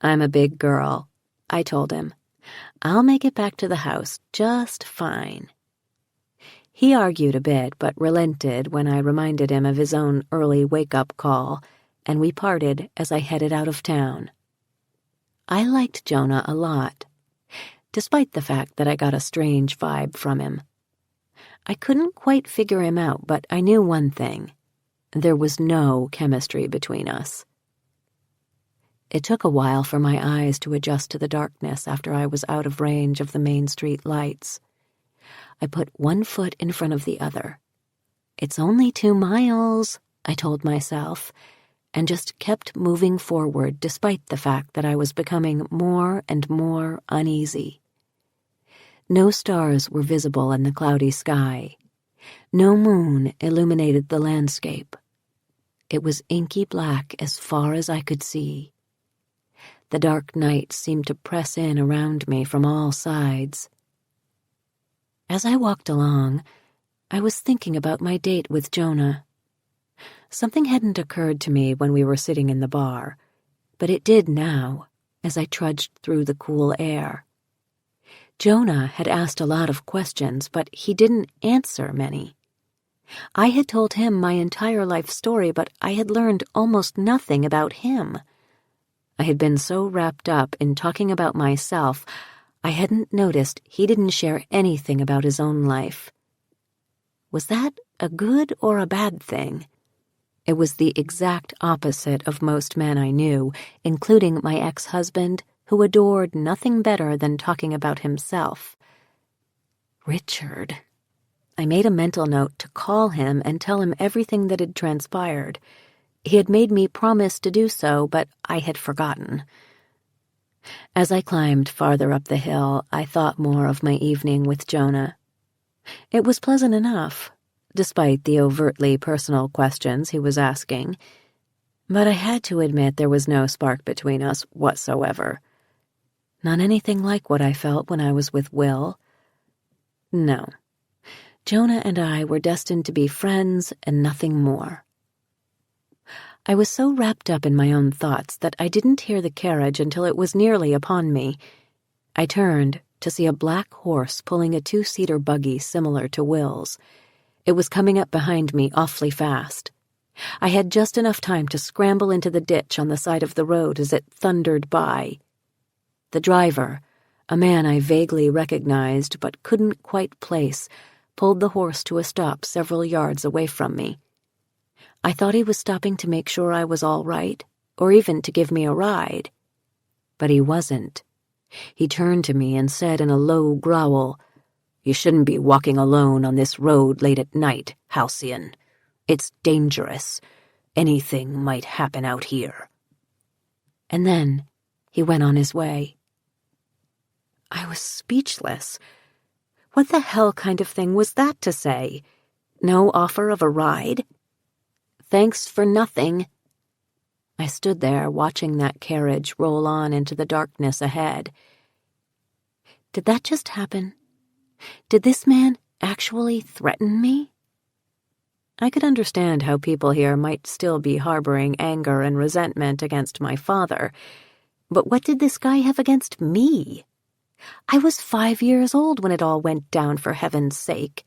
I'm a big girl, I told him. I'll make it back to the house just fine. He argued a bit, but relented when I reminded him of his own early wake-up call, and we parted as I headed out of town. I liked Jonah a lot, despite the fact that I got a strange vibe from him. I couldn't quite figure him out, but I knew one thing. There was no chemistry between us. It took a while for my eyes to adjust to the darkness after I was out of range of the main street lights. I put one foot in front of the other. It's only 2 miles, I told myself, and just kept moving forward despite the fact that I was becoming more and more uneasy. No stars were visible in the cloudy sky. No moon illuminated the landscape. It was inky black as far as I could see. The dark night seemed to press in around me from all sides. As I walked along, I was thinking about my date with Jonah. Something hadn't occurred to me when we were sitting in the bar, but it did now, as I trudged through the cool air. Jonah had asked a lot of questions, but he didn't answer many. I had told him my entire life story, but I had learned almost nothing about him. I had been so wrapped up in talking about myself, I hadn't noticed he didn't share anything about his own life. Was that a good or a bad thing? It was the exact opposite of most men I knew, including my ex-husband, who adored nothing better than talking about himself. Richard. I made a mental note to call him and tell him everything that had transpired. He had made me promise to do so, but I had forgotten. As I climbed farther up the hill, I thought more of my evening with Jonah. It was pleasant enough, despite the overtly personal questions he was asking, but I had to admit there was no spark between us whatsoever. Not anything like what I felt when I was with Will. No. Jonah and I were destined to be friends and nothing more. I was so wrapped up in my own thoughts that I didn't hear the carriage until it was nearly upon me. I turned to see a black horse pulling a 2-seater buggy similar to Will's. It was coming up behind me awfully fast. I had just enough time to scramble into the ditch on the side of the road as it thundered by. The driver, a man I vaguely recognized but couldn't quite place, pulled the horse to a stop several yards away from me. I thought he was stopping to make sure I was all right, or even to give me a ride. But he wasn't. He turned to me and said in a low growl, "You shouldn't be walking alone on this road late at night, Halcyon. It's dangerous. Anything might happen out here." And then he went on his way. I was speechless. What the hell kind of thing was that to say? No offer of a ride? Thanks for nothing. I stood there watching that carriage roll on into the darkness ahead. Did that just happen? Did this man actually threaten me? I could understand how people here might still be harboring anger and resentment against my father, but what did this guy have against me? I was 5 years old when it all went down, for heaven's sake.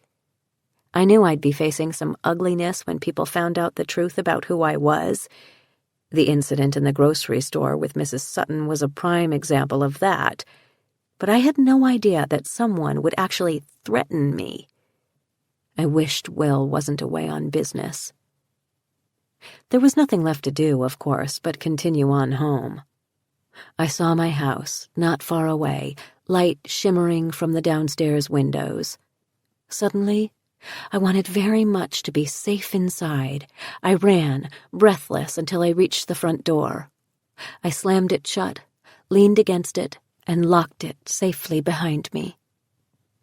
I knew I'd be facing some ugliness when people found out the truth about who I was. The incident in the grocery store with Mrs. Sutton was a prime example of that, but I had no idea that someone would actually threaten me. I wished Will wasn't away on business. There was nothing left to do, of course, but continue on home. I saw my house, not far away, light shimmering from the downstairs windows. Suddenly, I wanted very much to be safe inside. I ran, breathless, until I reached the front door. I slammed it shut, leaned against it, and locked it safely behind me.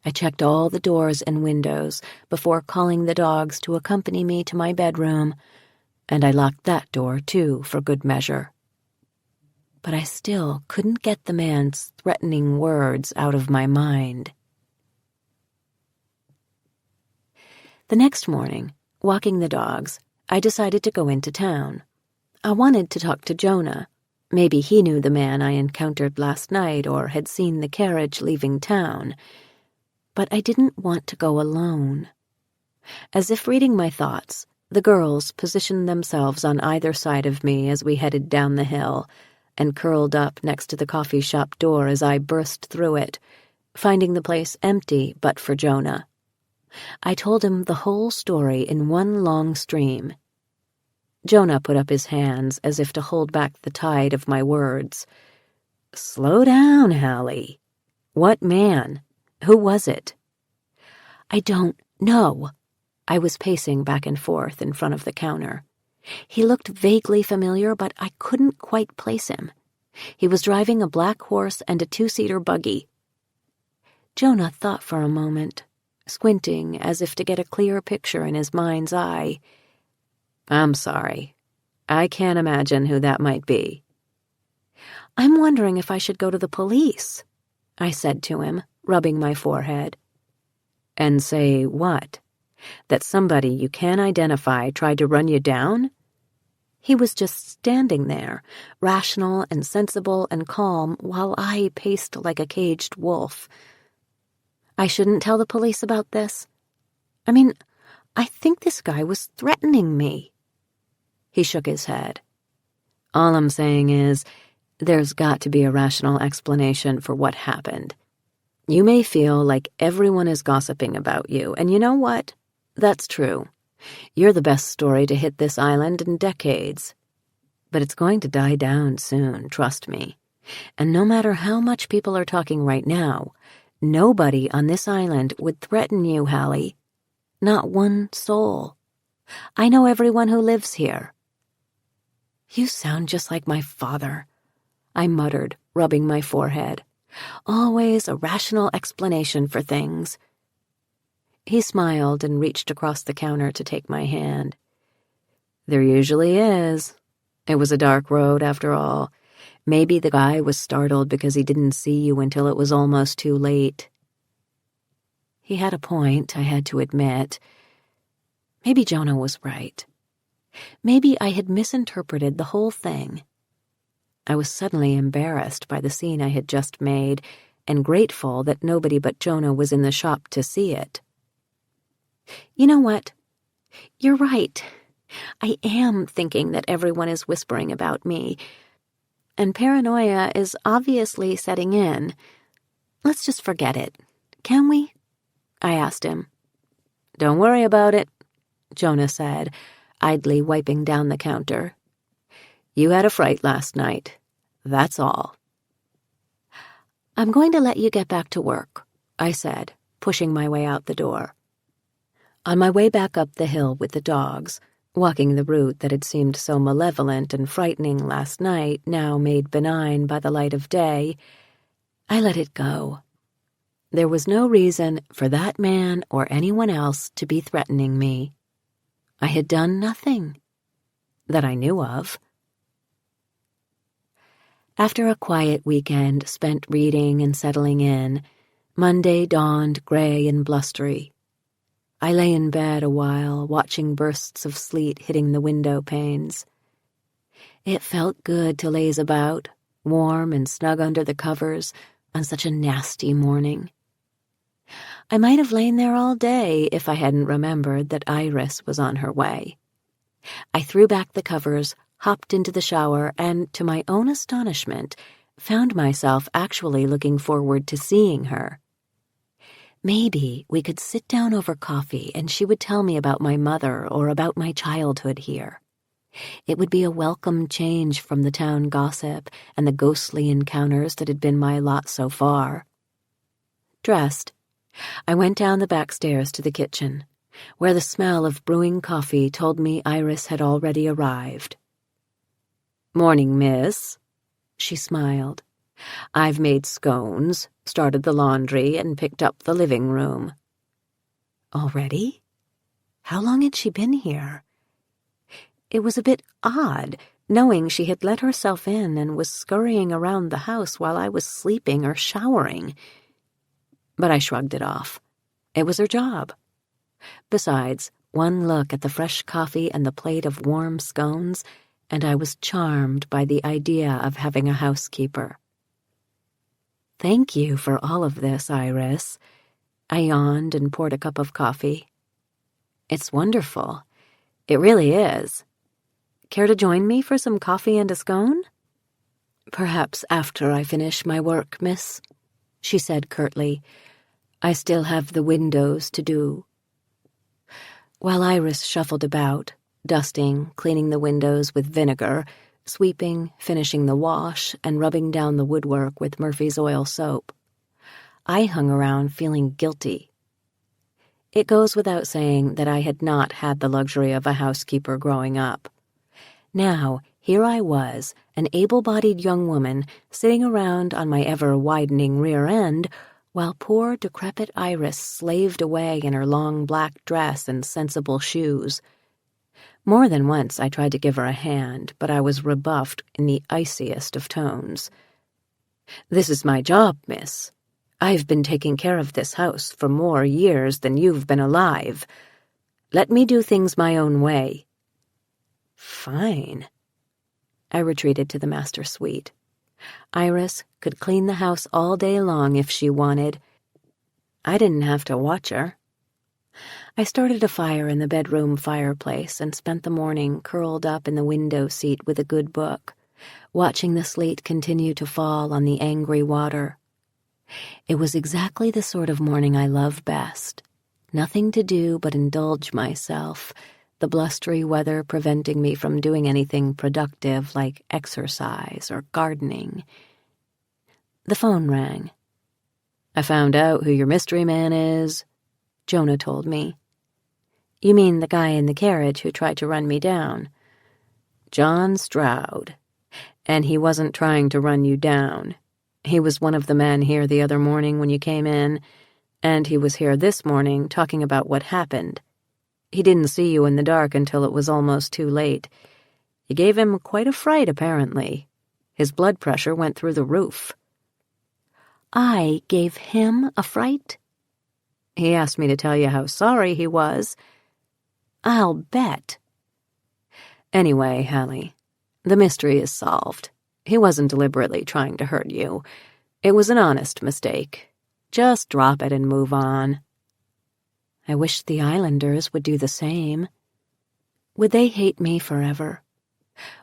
I checked all the doors and windows before calling the dogs to accompany me to my bedroom, and I locked that door, too, for good measure. But I still couldn't get the man's threatening words out of my mind. The next morning, walking the dogs, I decided to go into town. I wanted to talk to Jonah. Maybe he knew the man I encountered last night or had seen the carriage leaving town. But I didn't want to go alone. As if reading my thoughts, the girls positioned themselves on either side of me as we headed down the hill, and curled up next to the coffee shop door as I burst through it, finding the place empty but for Jonah. I told him the whole story in one long stream. Jonah put up his hands as if to hold back the tide of my words. "Slow down, Hallie. What man? Who was it?" "I don't know." I was pacing back and forth in front of the counter. He looked vaguely familiar, but I couldn't quite place him. He was driving a black horse and a 2-seater buggy. Jonah thought for a moment, squinting as if to get a clear picture in his mind's eye. "I'm sorry. I can't imagine who that might be." "I'm wondering if I should go to the police," I said to him, rubbing my forehead. "And say what? That somebody you can't identify tried to run you down?" He was just standing there, rational and sensible and calm, while I paced like a caged wolf. "I shouldn't tell the police about this? I mean, I think this guy was threatening me." He shook his head. "All I'm saying is, there's got to be a rational explanation for what happened. You may feel like everyone is gossiping about you, and you know what? That's true. You're the best story to hit this island in decades. But it's going to die down soon, trust me. And no matter how much people are talking right now, nobody on this island would threaten you, Hallie. Not one soul. I know everyone who lives here." "You sound just like my father," I muttered, rubbing my forehead. "Always a rational explanation for things." He smiled and reached across the counter to take my hand. "There usually is. It was a dark road, after all. Maybe the guy was startled because he didn't see you until it was almost too late. He had a point, I had to admit. Maybe Jonah was right. Maybe I had misinterpreted the whole thing. I was suddenly embarrassed by the scene I had just made, and grateful that nobody but Jonah was in the shop to see it. You know what? You're right. I am thinking that everyone is whispering about me, and paranoia is obviously setting in. Let's just forget it, can we? I asked him. Don't worry about it, Jonah said, idly wiping down the counter. You had a fright last night. That's all. I'm going to let you get back to work, I said, pushing my way out the door. On my way back up the hill with the dogs, walking the route that had seemed so malevolent and frightening last night, now made benign by the light of day, I let it go. There was no reason for that man or anyone else to be threatening me. I had done nothing that I knew of. After a quiet weekend spent reading and settling in, Monday dawned gray and blustery. I lay in bed a while, watching bursts of sleet hitting the window panes. It felt good to laze about, warm and snug under the covers, on such a nasty morning. I might have lain there all day if I hadn't remembered that Iris was on her way. I threw back the covers, hopped into the shower, and, to my own astonishment, found myself actually looking forward to seeing her. Maybe we could sit down over coffee and she would tell me about my mother or about my childhood here. It would be a welcome change from the town gossip and the ghostly encounters that had been my lot so far. Dressed, I went down the back stairs to the kitchen, where the smell of brewing coffee told me Iris had already arrived. Morning, miss, she smiled. I've made scones, started the laundry, and picked up the living room. Already? How long had she been here? It was a bit odd, knowing she had let herself in and was scurrying around the house while I was sleeping or showering. But I shrugged it off. It was her job. Besides, one look at the fresh coffee and the plate of warm scones, and I was charmed by the idea of having a housekeeper. Thank you for all of this, Iris. I yawned and poured a cup of coffee. It's wonderful. It really is. Care to join me for some coffee and a scone? Perhaps after I finish my work, miss, she said curtly. I still have the windows to do. While Iris shuffled about, dusting, cleaning the windows with vinegar, sweeping, finishing the wash, and rubbing down the woodwork with Murphy's oil soap, I hung around feeling guilty. It goes without saying that I had not had the luxury of a housekeeper growing up. Now, here I was, an able-bodied young woman, sitting around on my ever-widening rear end, while poor, decrepit Iris slaved away in her long black dress and sensible shoes. More than once I tried to give her a hand, but I was rebuffed in the iciest of tones. This is my job, miss. I've been taking care of this house for more years than you've been alive. Let me do things my own way. Fine. I retreated to the master suite. Iris could clean the house all day long if she wanted. I didn't have to watch her. I started a fire in the bedroom fireplace and spent the morning curled up in the window seat with a good book, watching the sleet continue to fall on the angry water. It was exactly the sort of morning I love best. Nothing to do but indulge myself, the blustery weather preventing me from doing anything productive like exercise or gardening. The phone rang. I found out who your mystery man is, Jonah told me. You mean the guy in the carriage who tried to run me down? John Stroud. And he wasn't trying to run you down. He was one of the men here the other morning when you came in, and he was here this morning talking about what happened. He didn't see you in the dark until it was almost too late. You gave him quite a fright, apparently. His blood pressure went through the roof. I gave him a fright? He asked me to tell you how sorry he was. I'll bet. Anyway, Hallie, the mystery is solved. He wasn't deliberately trying to hurt you. It was an honest mistake. Just drop it and move on. I wish the islanders would do the same. Would they hate me forever?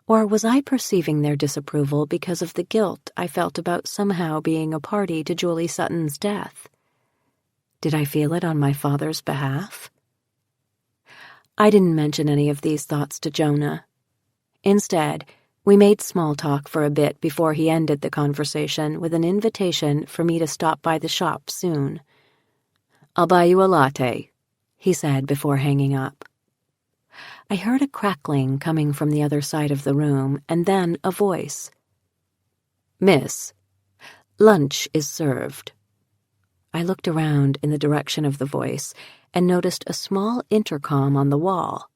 Or was I perceiving their disapproval because of the guilt I felt about somehow being a party to Julie Sutton's death? Did I feel it on my father's behalf? I didn't mention any of these thoughts to Jonah. Instead, we made small talk for a bit before he ended the conversation with an invitation for me to stop by the shop soon. "I'll buy you a latte," he said before hanging up. I heard a crackling coming from the other side of the room, and then a voice. "Miss, lunch is served." I looked around in the direction of the voice and noticed a small intercom on the wall.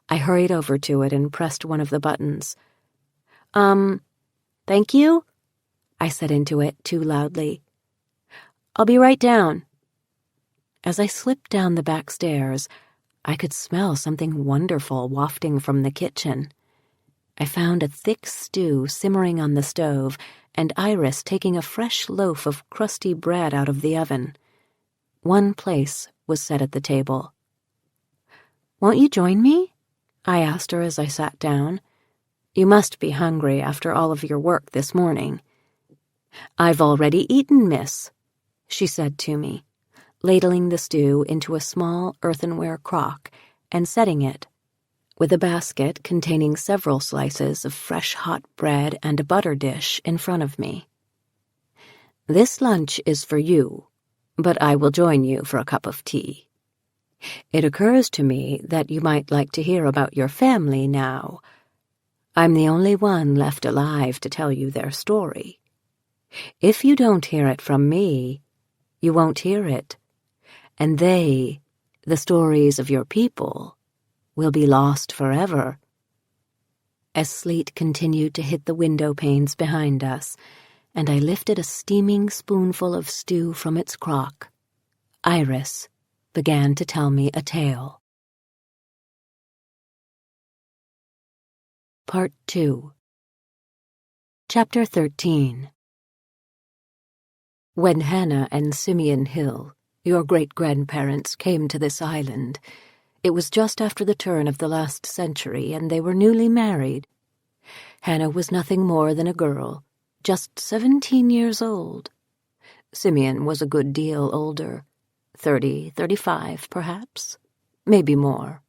I hurried over to it and pressed one of the buttons. Thank you?" I said into it too loudly. "I'll be right down." As I slipped down the back stairs, I could smell something wonderful wafting from the kitchen. I found a thick stew simmering on the stove and Iris taking a fresh loaf of crusty bread out of the oven. One place was set at the table. "Won't you join me?" I asked her as I sat down. "You must be hungry after all of your work this morning." "I've already eaten, miss," she said to me, ladling the stew into a small earthenware crock and setting it, with a basket containing several slices of fresh hot bread and a butter dish in front of me. "This lunch is for you, but I will join you for a cup of tea. It occurs to me that you might like to hear about your family now. I'm the only one left alive to tell you their story. If you don't hear it from me, you won't hear it, and they, the stories of your people, will be lost forever." As sleet continued to hit the window panes behind us, and I lifted a steaming spoonful of stew from its crock, Iris began to tell me a tale. Part 2. Chapter 13. When Hannah and Simeon Hill, your great-grandparents, came to this island, it was just after the turn of the last century, and they were newly married. Hannah was nothing more than a girl, just 17 years old. Simeon was a good deal older, 30, 35, perhaps, maybe more.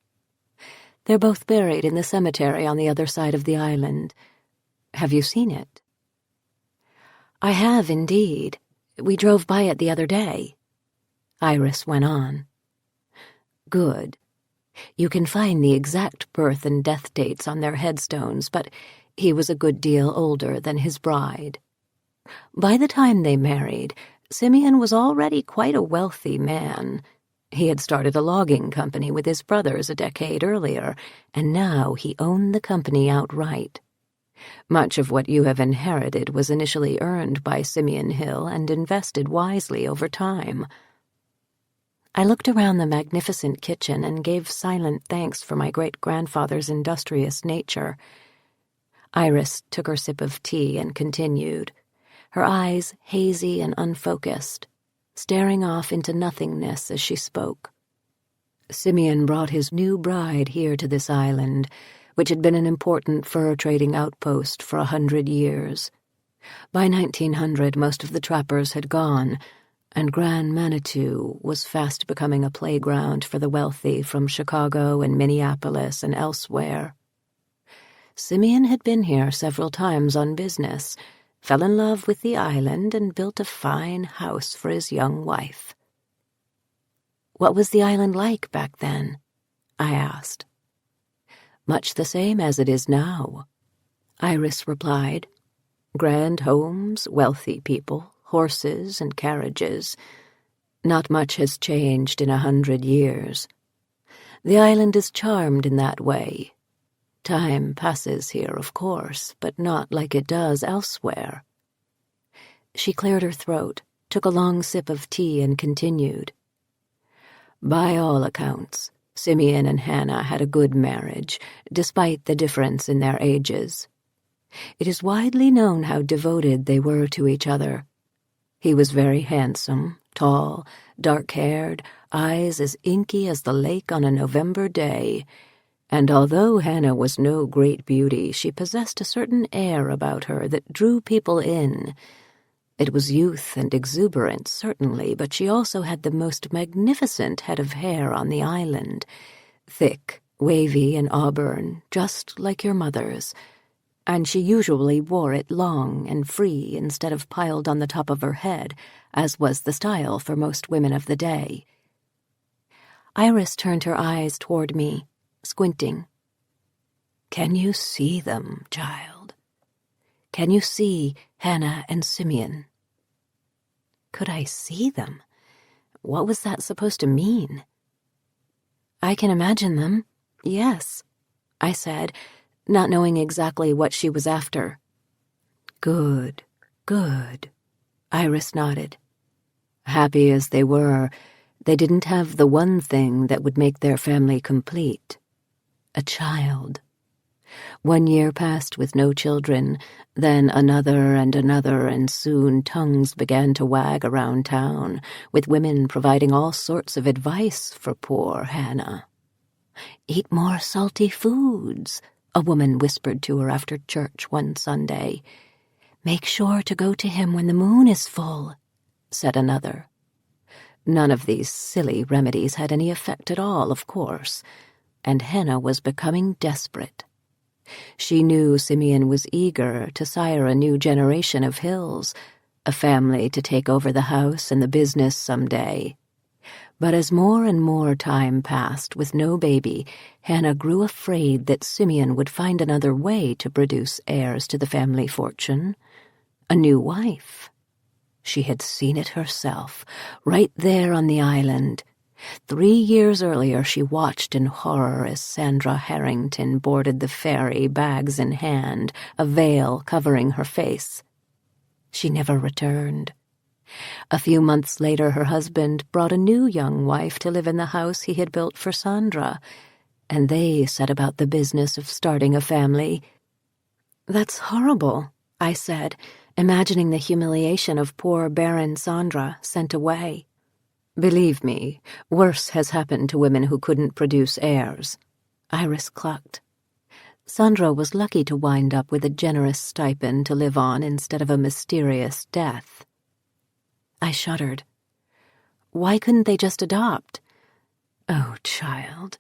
They're both buried in the cemetery on the other side of the island. Have you seen it? "I have, indeed. We drove by it the other day," Iris went on. "Good. You can find the exact birth and death dates on their headstones, but he was a good deal older than his bride. By the time they married, Simeon was already quite a wealthy man. He had started a logging company with his brothers a decade earlier, and now he owned the company outright. Much of what you have inherited was initially earned by Simeon Hill and invested wisely over time." I looked around the magnificent kitchen and gave silent thanks for my great-grandfather's industrious nature. Iris took her sip of tea and continued, her eyes hazy and unfocused, staring off into nothingness as she spoke. "Simeon brought his new bride here to this island, which had been an important fur-trading outpost for 100 years. By 1900, most of the trappers had gone, and Grand Manitou was fast becoming a playground for the wealthy from Chicago and Minneapolis and elsewhere. Simeon had been here several times on business, fell in love with the island, and built a fine house for his young wife." "What was the island like back then?" I asked. "Much the same as it is now," Iris replied. "Grand homes, wealthy people, horses and carriages. Not much has changed in 100 years. The island is charmed in that way. Time passes here, of course, but not like it does elsewhere. She cleared her throat, took a long sip of tea, and continued. By all accounts, Simeon and Hannah had a good marriage, despite the difference in their ages. It is widely known how devoted they were to each other. He was very handsome, tall, dark-haired, eyes as inky as the lake on a November day, and although Hannah was no great beauty, she possessed a certain air about her that drew people in. It was youth and exuberance, certainly, but she also had the most magnificent head of hair on the island, thick, wavy, and auburn, just like your mother's, and she usually wore it long and free instead of piled on the top of her head, as was the style for most women of the day. Iris turned her eyes toward me, squinting. Can you see them, child? Can you see Hannah and Simeon? Could I see them? What was that supposed to mean? I can imagine them, yes, I said, not knowing exactly what she was after. Good, good, Iris nodded. Happy as they were, they didn't have the one thing that would make their family complete. A child. 1 year passed with no children, then another, and soon tongues began to wag around town, with women providing all sorts of advice for poor Hannah. Eat more salty foods, a woman whispered to her after church one Sunday. Make sure to go to him when the moon is full, said another. None of these silly remedies had any effect at all, of course, and Hannah was becoming desperate. She knew Simeon was eager to sire a new generation of Hills, a family to take over the house and the business someday. But as more and more time passed with no baby, Hannah grew afraid that Simeon would find another way to produce heirs to the family fortune. A new wife. She had seen it herself, right there on the island. 3 years earlier she watched in horror as Sandra Harrington boarded the ferry, bags in hand, a veil covering her face. She never returned. A few months later her husband brought a new young wife to live in the house he had built for Sandra, and they set about the business of starting a family. That's horrible, I said, imagining the humiliation of poor barren Sandra sent away. Believe me, worse has happened to women who couldn't produce heirs. Iris clucked. Sandra was lucky to wind up with a generous stipend to live on instead of a mysterious death. I shuddered. Why couldn't they just adopt? Oh, child,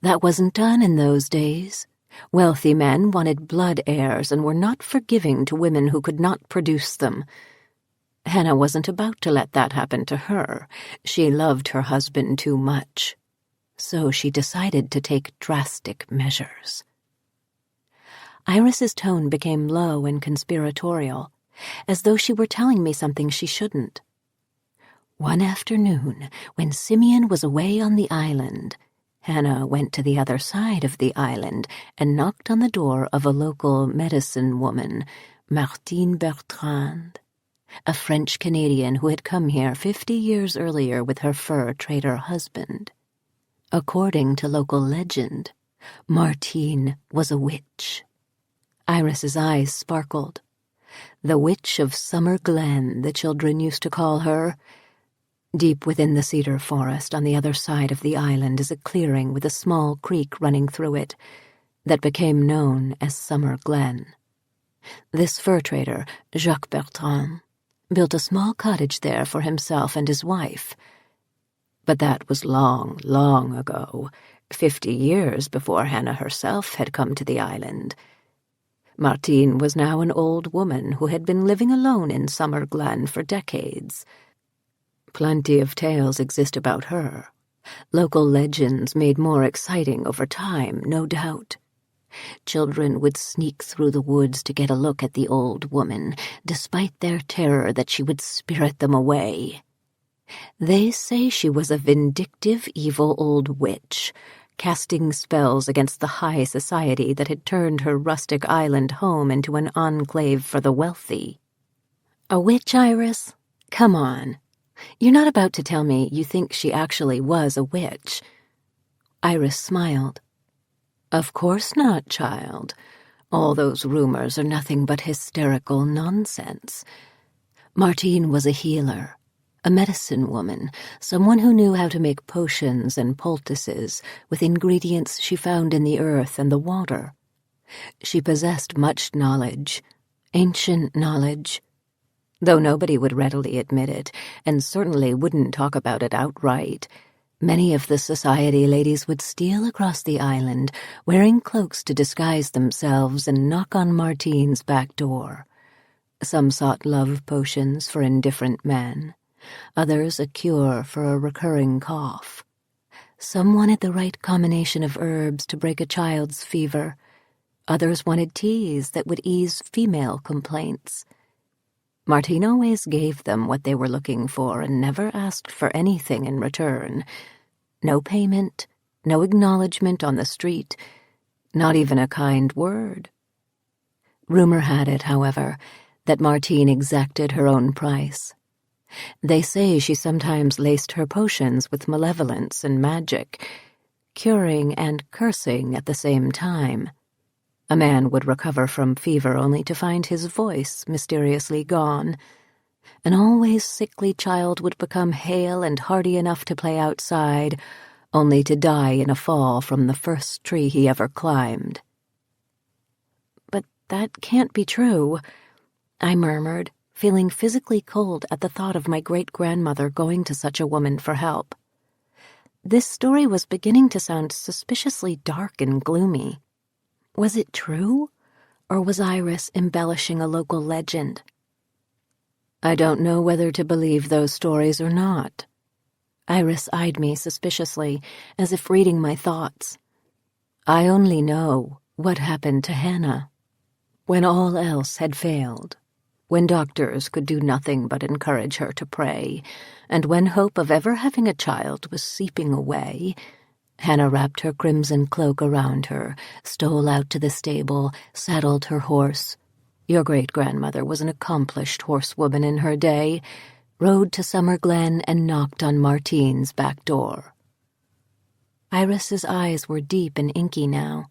that wasn't done in those days. Wealthy men wanted blood heirs and were not forgiving to women who could not produce them. Hannah wasn't about to let that happen to her. She loved her husband too much. So she decided to take drastic measures. Iris's tone became low and conspiratorial, as though she were telling me something she shouldn't. One afternoon, when Simeon was away on the island, Hannah went to the other side of the island and knocked on the door of a local medicine woman, Martine Bertrand, a French-Canadian who had come here 50 years earlier with her fur trader husband. According to local legend, Martine was a witch. Iris's eyes sparkled. The Witch of Summer Glen, the children used to call her. Deep within the cedar forest on the other side of the island is a clearing with a small creek running through it that became known as Summer Glen. This fur trader, Jacques Bertrand, built a small cottage there for himself and his wife. But that was long, long ago, 50 years before Hannah herself had come to the island. Martine was now an old woman who had been living alone in Summer Glen for decades. Plenty of tales exist about her. Local legends made more exciting over time, no doubt. Children would sneak through the woods to get a look at the old woman, despite their terror that she would spirit them away. They say she was a vindictive, evil old witch, casting spells against the high society that had turned her rustic island home into an enclave for the wealthy. A witch, Iris? Come on. You're not about to tell me you think she actually was a witch. Iris smiled. Of course not, child. All those rumors are nothing but hysterical nonsense. Martine was a healer, a medicine woman, someone who knew how to make potions and poultices with ingredients she found in the earth and the water. She possessed much knowledge, ancient knowledge, though nobody would readily admit it, and certainly wouldn't talk about it outright. Many of the society ladies would steal across the island, wearing cloaks to disguise themselves, and knock on Martine's back door. Some sought love potions for indifferent men, others a cure for a recurring cough. Some wanted the right combination of herbs to break a child's fever. Others wanted teas that would ease female complaints. Martine always gave them what they were looking for and never asked for anything in return. No payment, no acknowledgement on the street, not even a kind word. Rumor had it, however, that Martine exacted her own price. They say she sometimes laced her potions with malevolence and magic, curing and cursing at the same time. A man would recover from fever only to find his voice mysteriously gone. An always sickly child would become hale and hearty enough to play outside, only to die in a fall from the first tree he ever climbed. But that can't be true, I murmured, feeling physically cold at the thought of my great-grandmother going to such a woman for help. This story was beginning to sound suspiciously dark and gloomy. Was it true, or was Iris embellishing a local legend? I don't know whether to believe those stories or not. Iris eyed me suspiciously, as if reading my thoughts. I only know what happened to Hannah, when all else had failed, when doctors could do nothing but encourage her to pray, and when hope of ever having a child was seeping away. Hannah wrapped her crimson cloak around her, stole out to the stable, saddled her horse. Your great-grandmother was an accomplished horsewoman in her day, rode to Summer Glen and knocked on Martine's back door. Iris's eyes were deep and inky now,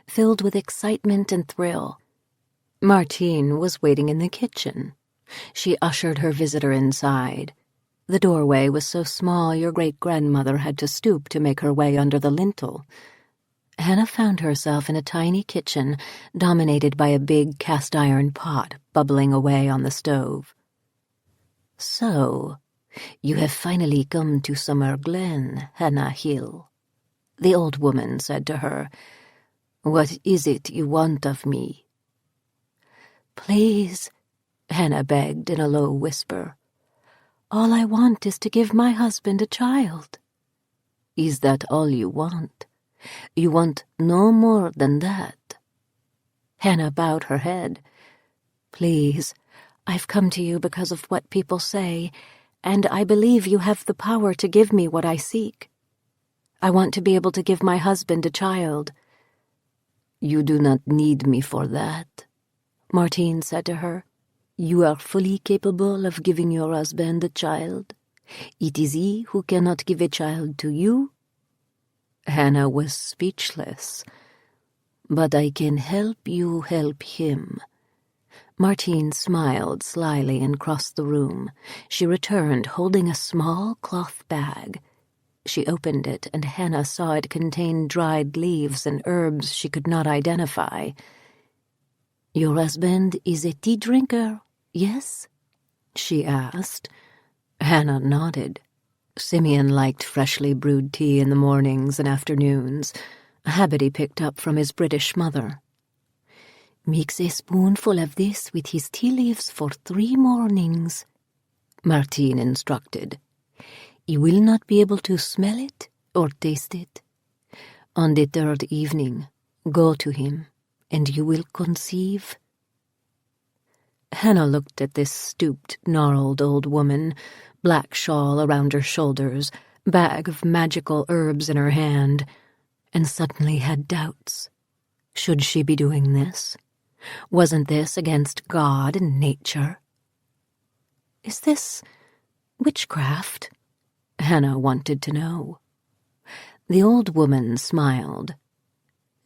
filled with excitement and thrill. Martine was waiting in the kitchen. She ushered her visitor inside. The doorway was so small your great-grandmother had to stoop to make her way under the lintel. Hannah found herself in a tiny kitchen dominated by a big cast-iron pot bubbling away on the stove. So, you have finally come to Summer Glen, Hannah Hill, the old woman said to her. What is it you want of me? Please, Hannah begged in a low whisper. All I want is to give my husband a child. Is that all you want? You want no more than that? Hannah bowed her head. Please, I've come to you because of what people say, and I believe you have the power to give me what I seek. I want to be able to give my husband a child. You do not need me for that, Martine said to her. You are fully capable of giving your husband a child. It is he who cannot give a child to you. Hannah was speechless. But I can help you help him. Martine smiled slyly and crossed the room. She returned, holding a small cloth bag. She opened it, and Hannah saw it contained dried leaves and herbs she could not identify. Your husband is a tea drinker, yes? She asked. Hannah nodded. Simeon liked freshly brewed tea in the mornings and afternoons, a habit he picked up from his British mother. Mix a spoonful of this with his tea leaves for 3 mornings, Martine instructed. You will not be able to smell it or taste it. On the 3rd evening, go to him, and you will conceive. Hannah looked at this stooped, gnarled old woman, black shawl around her shoulders, bag of magical herbs in her hand. and suddenly had doubts. Should she be doing this? Wasn't this against God and nature? Is this witchcraft? Hannah wanted to know. The old woman smiled.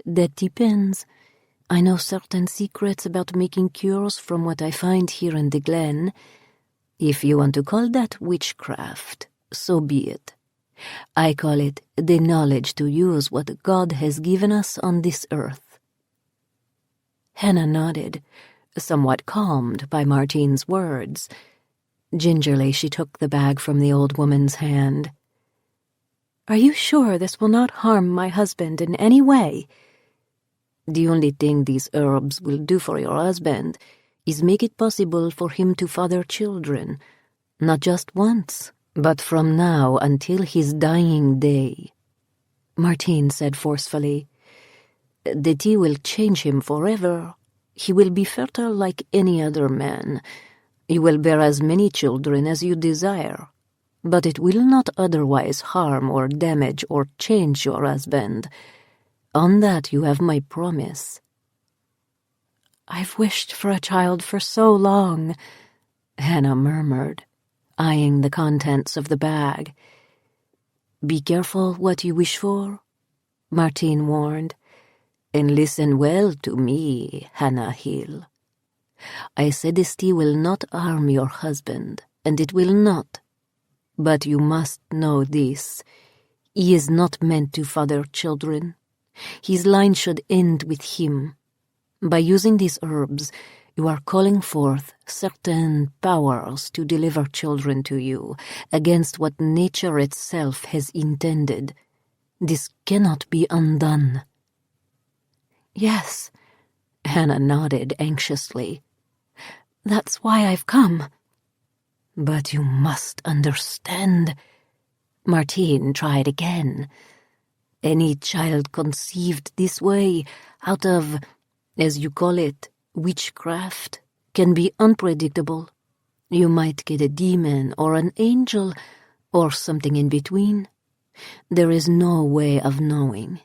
That depends. I know certain secrets about making cures from what I find here in the glen. If you want to call that witchcraft, so be it. I call it the knowledge to use what God has given us on this earth. Hannah nodded, somewhat calmed by Martine's words. Gingerly she took the bag from the old woman's hand. Are you sure this will not harm my husband in any way? The only thing these herbs will do for your husband is make it possible for him to father children, not just once, but from now until his dying day. Martine said forcefully, the tea will change him forever. He will be fertile like any other man. You will bear as many children as you desire, but it will not otherwise harm or damage or change your husband. On that you have my promise. I've wished for a child for so long, Hannah murmured, eyeing the contents of the bag. Be careful what you wish for, Martine warned, and listen well to me, Hannah Hill. I said this tea will not harm your husband, and it will not. But you must know this. He is not meant to father children. His line should end with him. By using these herbs, you are calling forth certain powers to deliver children to you against what nature itself has intended. This cannot be undone. Yes, Hannah nodded anxiously. That's why I've come. But you must understand. Martine tried again. Any child conceived this way, out of, as you call it, witchcraft, can be unpredictable. You might get a demon or an angel or something in between. There is no way of knowing.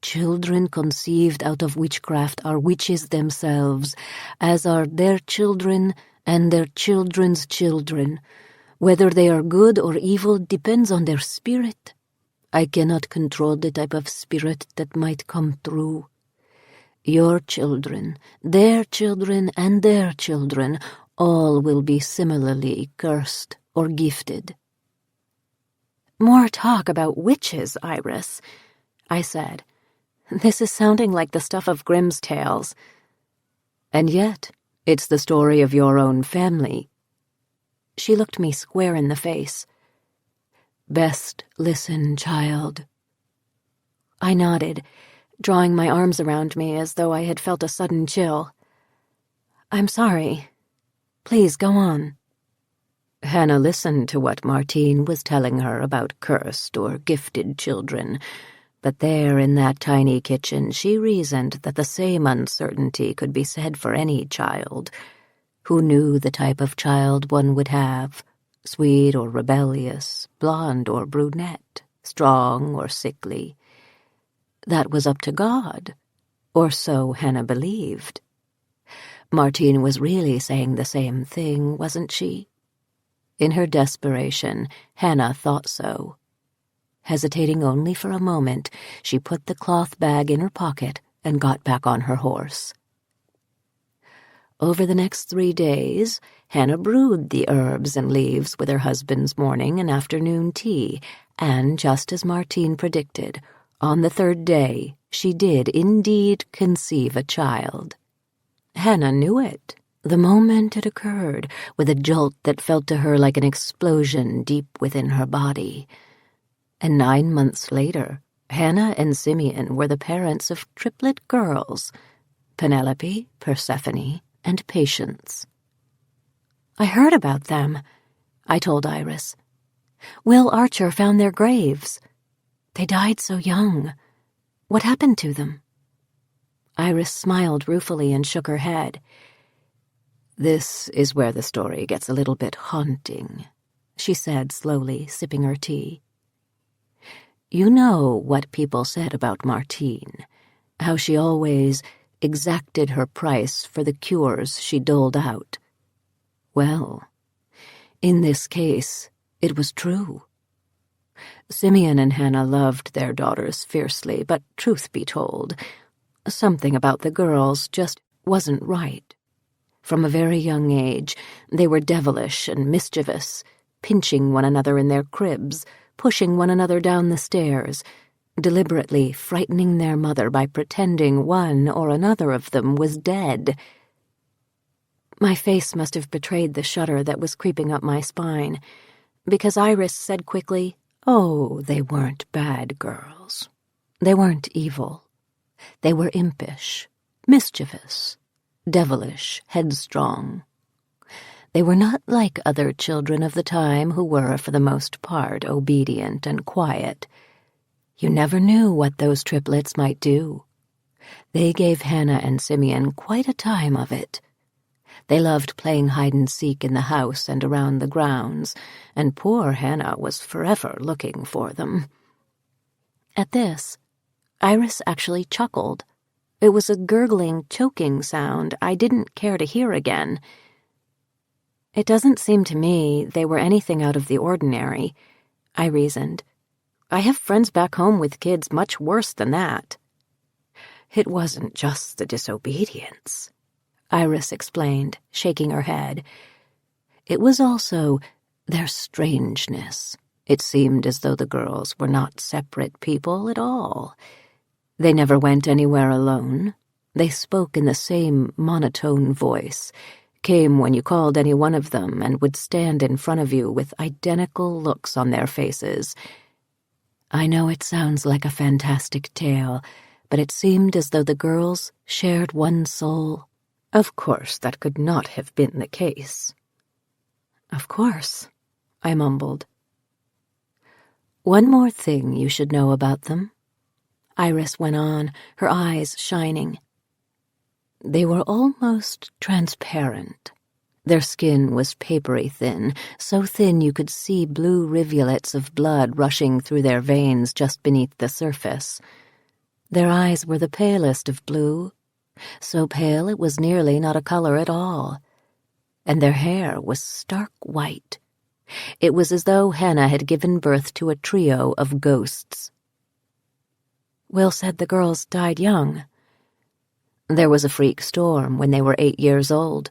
Children conceived out of witchcraft are witches themselves, as are their children and their children's children. Whether they are good or evil depends on their spirit. I cannot control the type of spirit that might come through. Your children, their children, and their children all will be similarly cursed or gifted. More talk about witches, Iris, I said. This is sounding like the stuff of Grimm's tales. And yet, it's the story of your own family. She looked me square in the face. Best listen, child. I nodded, drawing my arms around me as though I had felt a sudden chill. I'm sorry. Please go on. Hannah listened to what Martine was telling her about cursed or gifted children, but there in that tiny kitchen she reasoned that the same uncertainty could be said for any child. Who knew the type of child one would have? Sweet or rebellious, blonde or brunette, strong or sickly. That was up to God, or so Hannah believed. Martine was really saying the same thing, wasn't she? In her desperation, Hannah thought so. Hesitating only for a moment, she put the cloth bag in her pocket and got back on her horse. Over the next 3 days, Hannah brewed the herbs and leaves with her husband's morning and afternoon tea, and just as Martine predicted, on the 3rd day, she did indeed conceive a child. Hannah knew it, the moment it occurred, with a jolt that felt to her like an explosion deep within her body. And 9 months later, Hannah and Simeon were the parents of triplet girls, Penelope, Persephone, and Patience. I heard about them, I told Iris. Will Archer found their graves. They died so young. What happened to them? Iris smiled ruefully and shook her head. This is where the story gets a little bit haunting, she said slowly, sipping her tea. You know what people said about Martine, how she always exacted her price for the cures she doled out. Well, in this case, it was true. Simeon and Hannah loved their daughters fiercely, but truth be told, something about the girls just wasn't right. From a very young age, they were devilish and mischievous, pinching one another in their cribs, pushing one another down the stairs, deliberately frightening their mother by pretending one or another of them was dead. My face must have betrayed the shudder that was creeping up my spine, because Iris said quickly, "Oh, they weren't bad girls. They weren't evil. They were impish, mischievous, devilish, headstrong. They were not like other children of the time who were, for the most part, obedient and quiet. You never knew what those triplets might do. They gave Hannah and Simeon quite a time of it. They loved playing hide-and-seek in the house and around the grounds, and poor Hannah was forever looking for them." At this, Iris actually chuckled. It was a gurgling, choking sound I didn't care to hear again. "It doesn't seem to me they were anything out of the ordinary," I reasoned. "I have friends back home with kids much worse than that." "It wasn't just the disobedience," Iris explained, shaking her head. "It was also their strangeness. It seemed as though the girls were not separate people at all. They never went anywhere alone. They spoke in the same monotone voice, came when you called any one of them, and would stand in front of you with identical looks on their faces. I know it sounds like a fantastic tale, but it seemed as though the girls shared one soul. Of course, that could not have been the case." "Of course," I mumbled. "One more thing you should know about them," Iris went on, her eyes shining. "They were almost transparent. Their skin was papery thin, so thin you could see blue rivulets of blood rushing through their veins just beneath the surface. Their eyes were the palest of blue, so pale it was nearly not a color at all. And their hair was stark white. It was as though Hannah had given birth to a trio of ghosts." "Will said the girls died young." "There was a freak storm when they were 8 years old.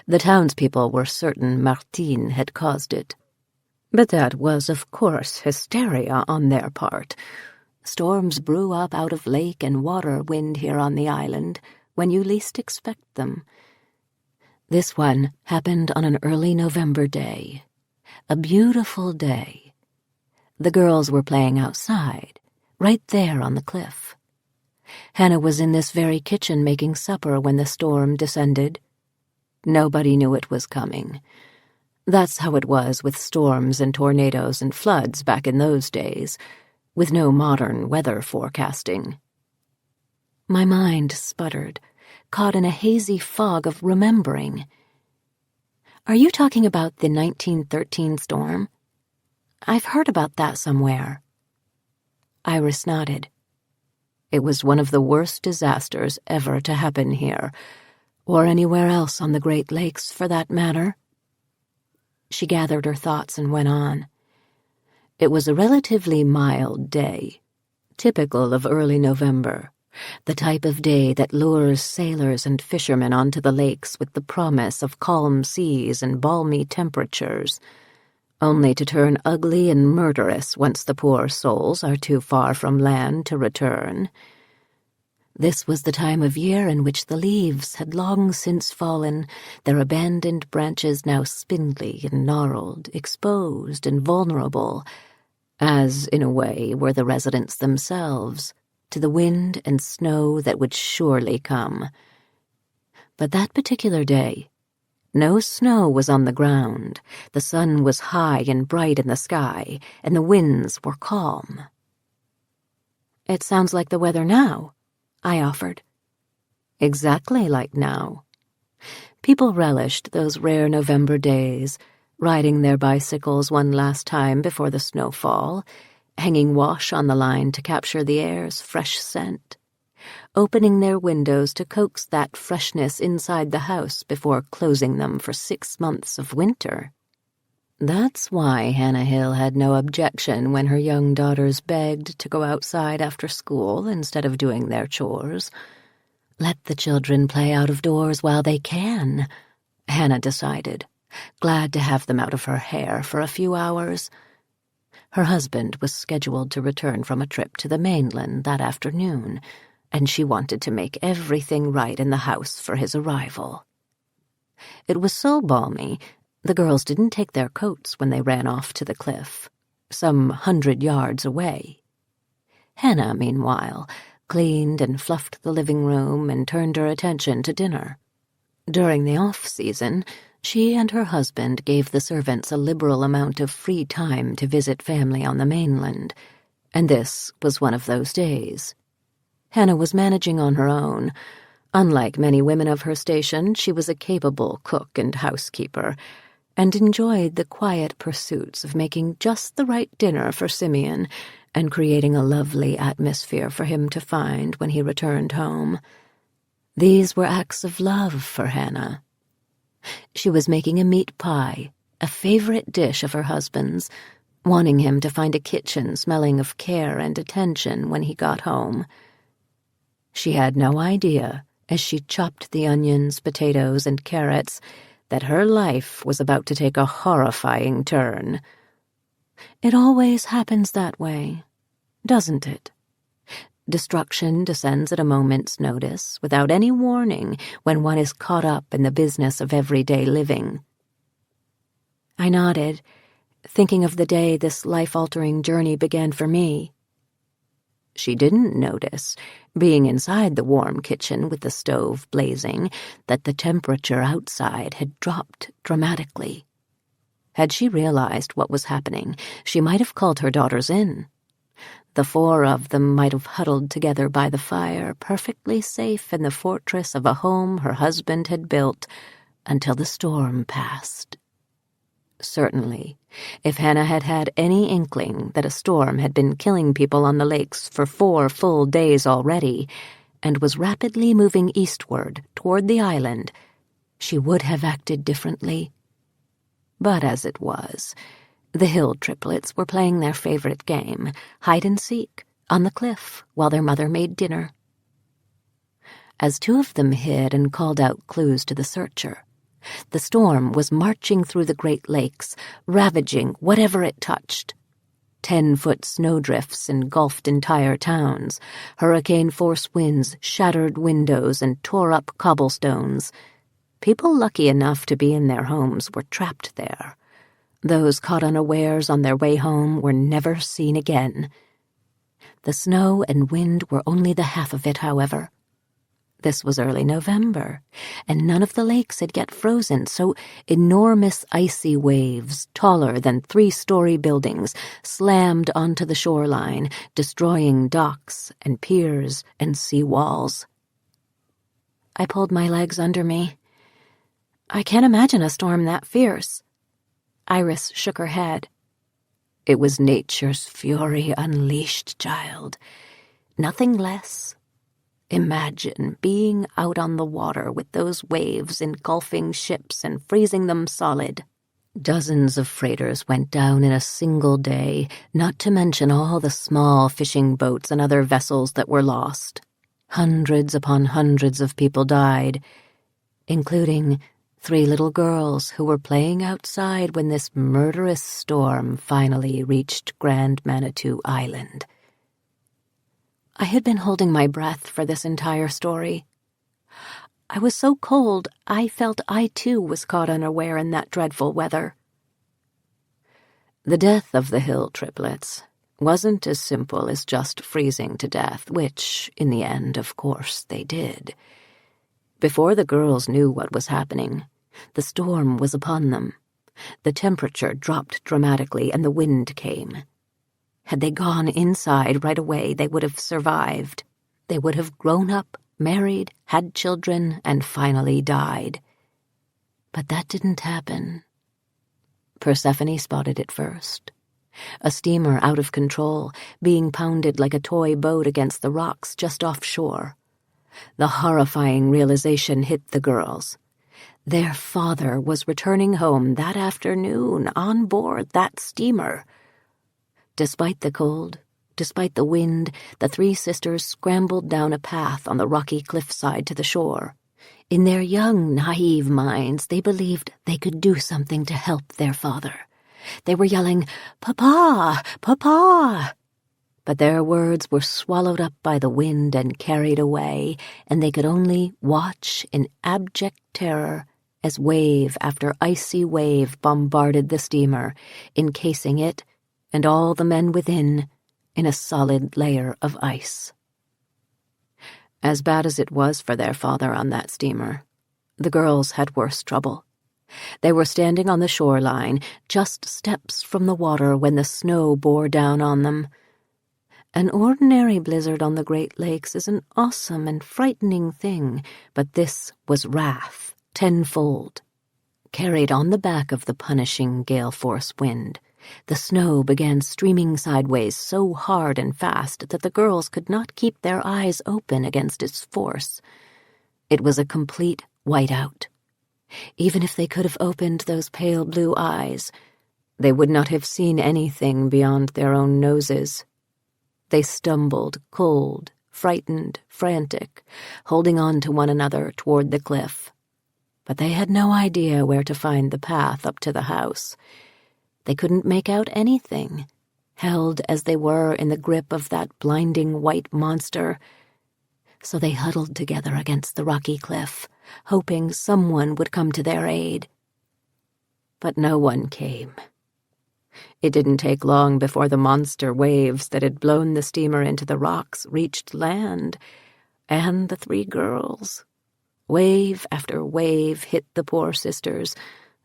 The townspeople were certain Martine had caused it. But that was, of course, hysteria on their part. Storms brew up out of lake and water wind here on the island when you least expect them. This one happened on an early November day. A beautiful day. The girls were playing outside, right there on the cliff. Hannah was in this very kitchen making supper when the storm descended. Nobody knew it was coming. That's how it was with storms and tornadoes and floods back in those days, with no modern weather forecasting." My mind sputtered, caught in a hazy fog of remembering. "Are you talking about the 1913 storm? I've heard about that somewhere." Iris nodded. "It was one of the worst disasters ever to happen here, or anywhere else on the Great Lakes, for that matter." She gathered her thoughts and went on. "It was a relatively mild day, typical of early November, the type of day that lures sailors and fishermen onto the lakes with the promise of calm seas and balmy temperatures, only to turn ugly and murderous once the poor souls are too far from land to return. This was the time of year in which the leaves had long since fallen, their abandoned branches now spindly and gnarled, exposed and vulnerable, as, in a way, were the residents themselves, to the wind and snow that would surely come. But that particular day, no snow was on the ground, the sun was high and bright in the sky, and the winds were calm." "It sounds like the weather now," I offered. "Exactly like now." People relished those rare November days, riding their bicycles one last time before the snowfall, hanging wash on the line to capture the air's fresh scent, opening their windows to coax that freshness inside the house before closing them for 6 months of winter. That's why Hannah Hill had no objection when her young daughters begged to go outside after school instead of doing their chores. Let the children play out of doors while they can, Hannah decided, glad to have them out of her hair for a few hours. Her husband was scheduled to return from a trip to the mainland that afternoon, and she wanted to make everything right in the house for his arrival. It was so balmy, the girls didn't take their coats when they ran off to the cliff, some 100 yards away. Hannah, meanwhile, cleaned and fluffed the living room and turned her attention to dinner. During the off-season, she and her husband gave the servants a liberal amount of free time to visit family on the mainland, and this was one of those days. Hannah was managing on her own. Unlike many women of her station, she was a capable cook and housekeeper, and enjoyed the quiet pursuits of making just the right dinner for Simeon and creating a lovely atmosphere for him to find when he returned home. These were acts of love for Hannah. She was making a meat pie, a favorite dish of her husband's, wanting him to find a kitchen smelling of care and attention when he got home. She had no idea, as she chopped the onions, potatoes, and carrots, that her life was about to take a horrifying turn. It always happens that way, doesn't it? Destruction descends at a moment's notice, without any warning, when one is caught up in the business of everyday living. I nodded, thinking of the day this life-altering journey began for me. She didn't notice, being inside the warm kitchen with the stove blazing, that the temperature outside had dropped dramatically. Had she realized what was happening, she might have called her daughters in. The 4 of them might have huddled together by the fire, perfectly safe in the fortress of a home her husband had built, until the storm passed. Certainly, if Hannah had had any inkling that a storm had been killing people on the lakes for 4 full days already, and was rapidly moving eastward toward the island, she would have acted differently. But as it was, the Hill triplets were playing their favorite game, hide-and-seek, on the cliff while their mother made dinner. As 2 of them hid and called out clues to the searcher, the storm was marching through the Great Lakes, ravaging whatever it touched. 10-foot snowdrifts engulfed entire towns. Hurricane-force winds shattered windows and tore up cobblestones. People lucky enough to be in their homes were trapped there. Those caught unawares on their way home were never seen again. The snow and wind were only the half of it, however. This was early November, and none of the lakes had yet frozen, so enormous icy waves, taller than 3-story buildings, slammed onto the shoreline, destroying docks and piers and seawalls. I pulled my legs under me. I can't imagine a storm that fierce. Iris shook her head. It was nature's fury unleashed, child. Nothing less. Imagine being out on the water with those waves engulfing ships and freezing them solid. Dozens of freighters went down in a single day, not to mention all the small fishing boats and other vessels that were lost. Hundreds upon hundreds of people died, including 3 little girls who were playing outside when this murderous storm finally reached Grand Manitou Island. I had been holding my breath for this entire story. I was so cold, I felt I too was caught unaware in that dreadful weather. The death of the Hill triplets wasn't as simple as just freezing to death, which, in the end, of course, they did. Before the girls knew what was happening, the storm was upon them. The temperature dropped dramatically and the wind came. Had they gone inside right away, they would have survived. They would have grown up, married, had children, and finally died. But that didn't happen. Persephone spotted it first. A steamer out of control, being pounded like a toy boat against the rocks just offshore. The horrifying realization hit the girls. Their father was returning home that afternoon on board that steamer. Despite the cold, despite the wind, the three sisters scrambled down a path on the rocky cliffside to the shore. In their young, naive minds, they believed they could do something to help their father. They were yelling, "Papa! Papa!" But their words were swallowed up by the wind and carried away, and they could only watch in abject terror as wave after icy wave bombarded the steamer, encasing it and all the men within in a solid layer of ice. As bad as it was for their father on that steamer, the girls had worse trouble. They were standing on the shoreline, just steps from the water when the snow bore down on them. An ordinary blizzard on the Great Lakes is an awesome and frightening thing, but this was wrath, tenfold. Carried on the back of the punishing gale-force wind, the snow began streaming sideways so hard and fast that the girls could not keep their eyes open against its force. It was a complete whiteout. Even if they could have opened those pale blue eyes, they would not have seen anything beyond their own noses. They stumbled, cold, frightened, frantic, holding on to one another toward the cliff. But they had no idea where to find the path up to the house. They couldn't make out anything, held as they were in the grip of that blinding white monster. So they huddled together against the rocky cliff, hoping someone would come to their aid. But no one came. It didn't take long before the monster waves that had blown the steamer into the rocks reached land, and the three girls. Wave after wave hit the poor sisters,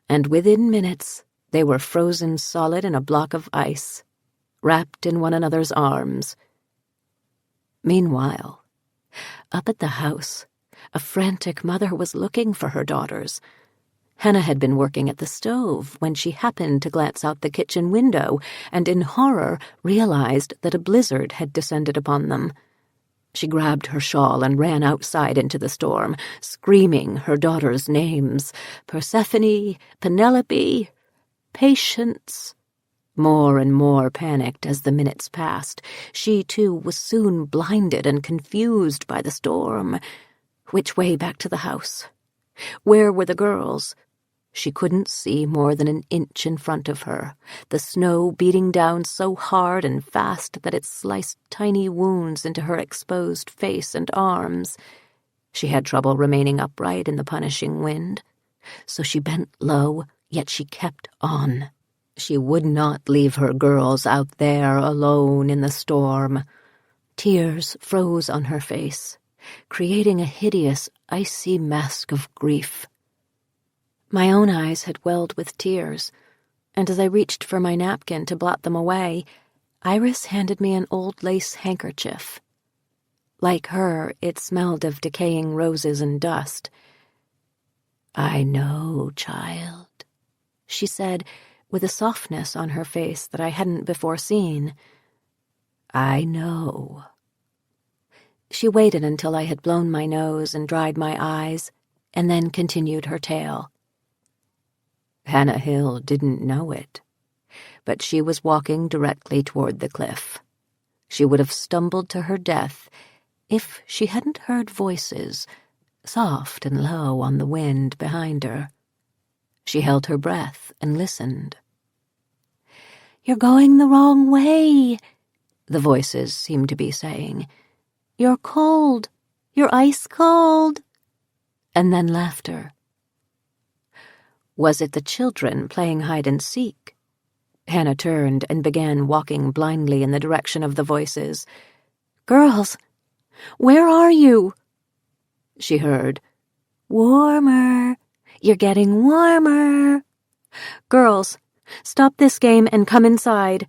and within minutes they were frozen solid in a block of ice, wrapped in one another's arms. Meanwhile, up at the house, a frantic mother was looking for her daughters. Hannah had been working at the stove when she happened to glance out the kitchen window and in horror realized that a blizzard had descended upon them. She grabbed her shawl and ran outside into the storm, screaming her daughters' names: Persephone, Penelope, Patience. More and more panicked as the minutes passed, she too was soon blinded and confused by the storm. Which way back to the house? Where were the girls? She couldn't see more than an inch in front of her, the snow beating down so hard and fast that it sliced tiny wounds into her exposed face and arms. She had trouble remaining upright in the punishing wind, so she bent low, yet she kept on. She would not leave her girls out there alone in the storm. Tears froze on her face, creating a hideous, icy mask of grief. My own eyes had welled with tears, and as I reached for my napkin to blot them away, Iris handed me an old lace handkerchief. Like her, it smelled of decaying roses and dust. "I know, child," she said, with a softness on her face that I hadn't before seen. "I know." She waited until I had blown my nose and dried my eyes, and then continued her tale. Hannah Hill didn't know it, but she was walking directly toward the cliff. She would have stumbled to her death if she hadn't heard voices, soft and low on the wind behind her. She held her breath and listened. "You're going the wrong way," the voices seemed to be saying. "You're cold. You're ice cold." And then laughter. Was it the children playing hide-and-seek? Hannah turned and began walking blindly in the direction of the voices. "Girls, where are you?" She heard. "Warmer. You're getting warmer. Girls, stop this game and come inside."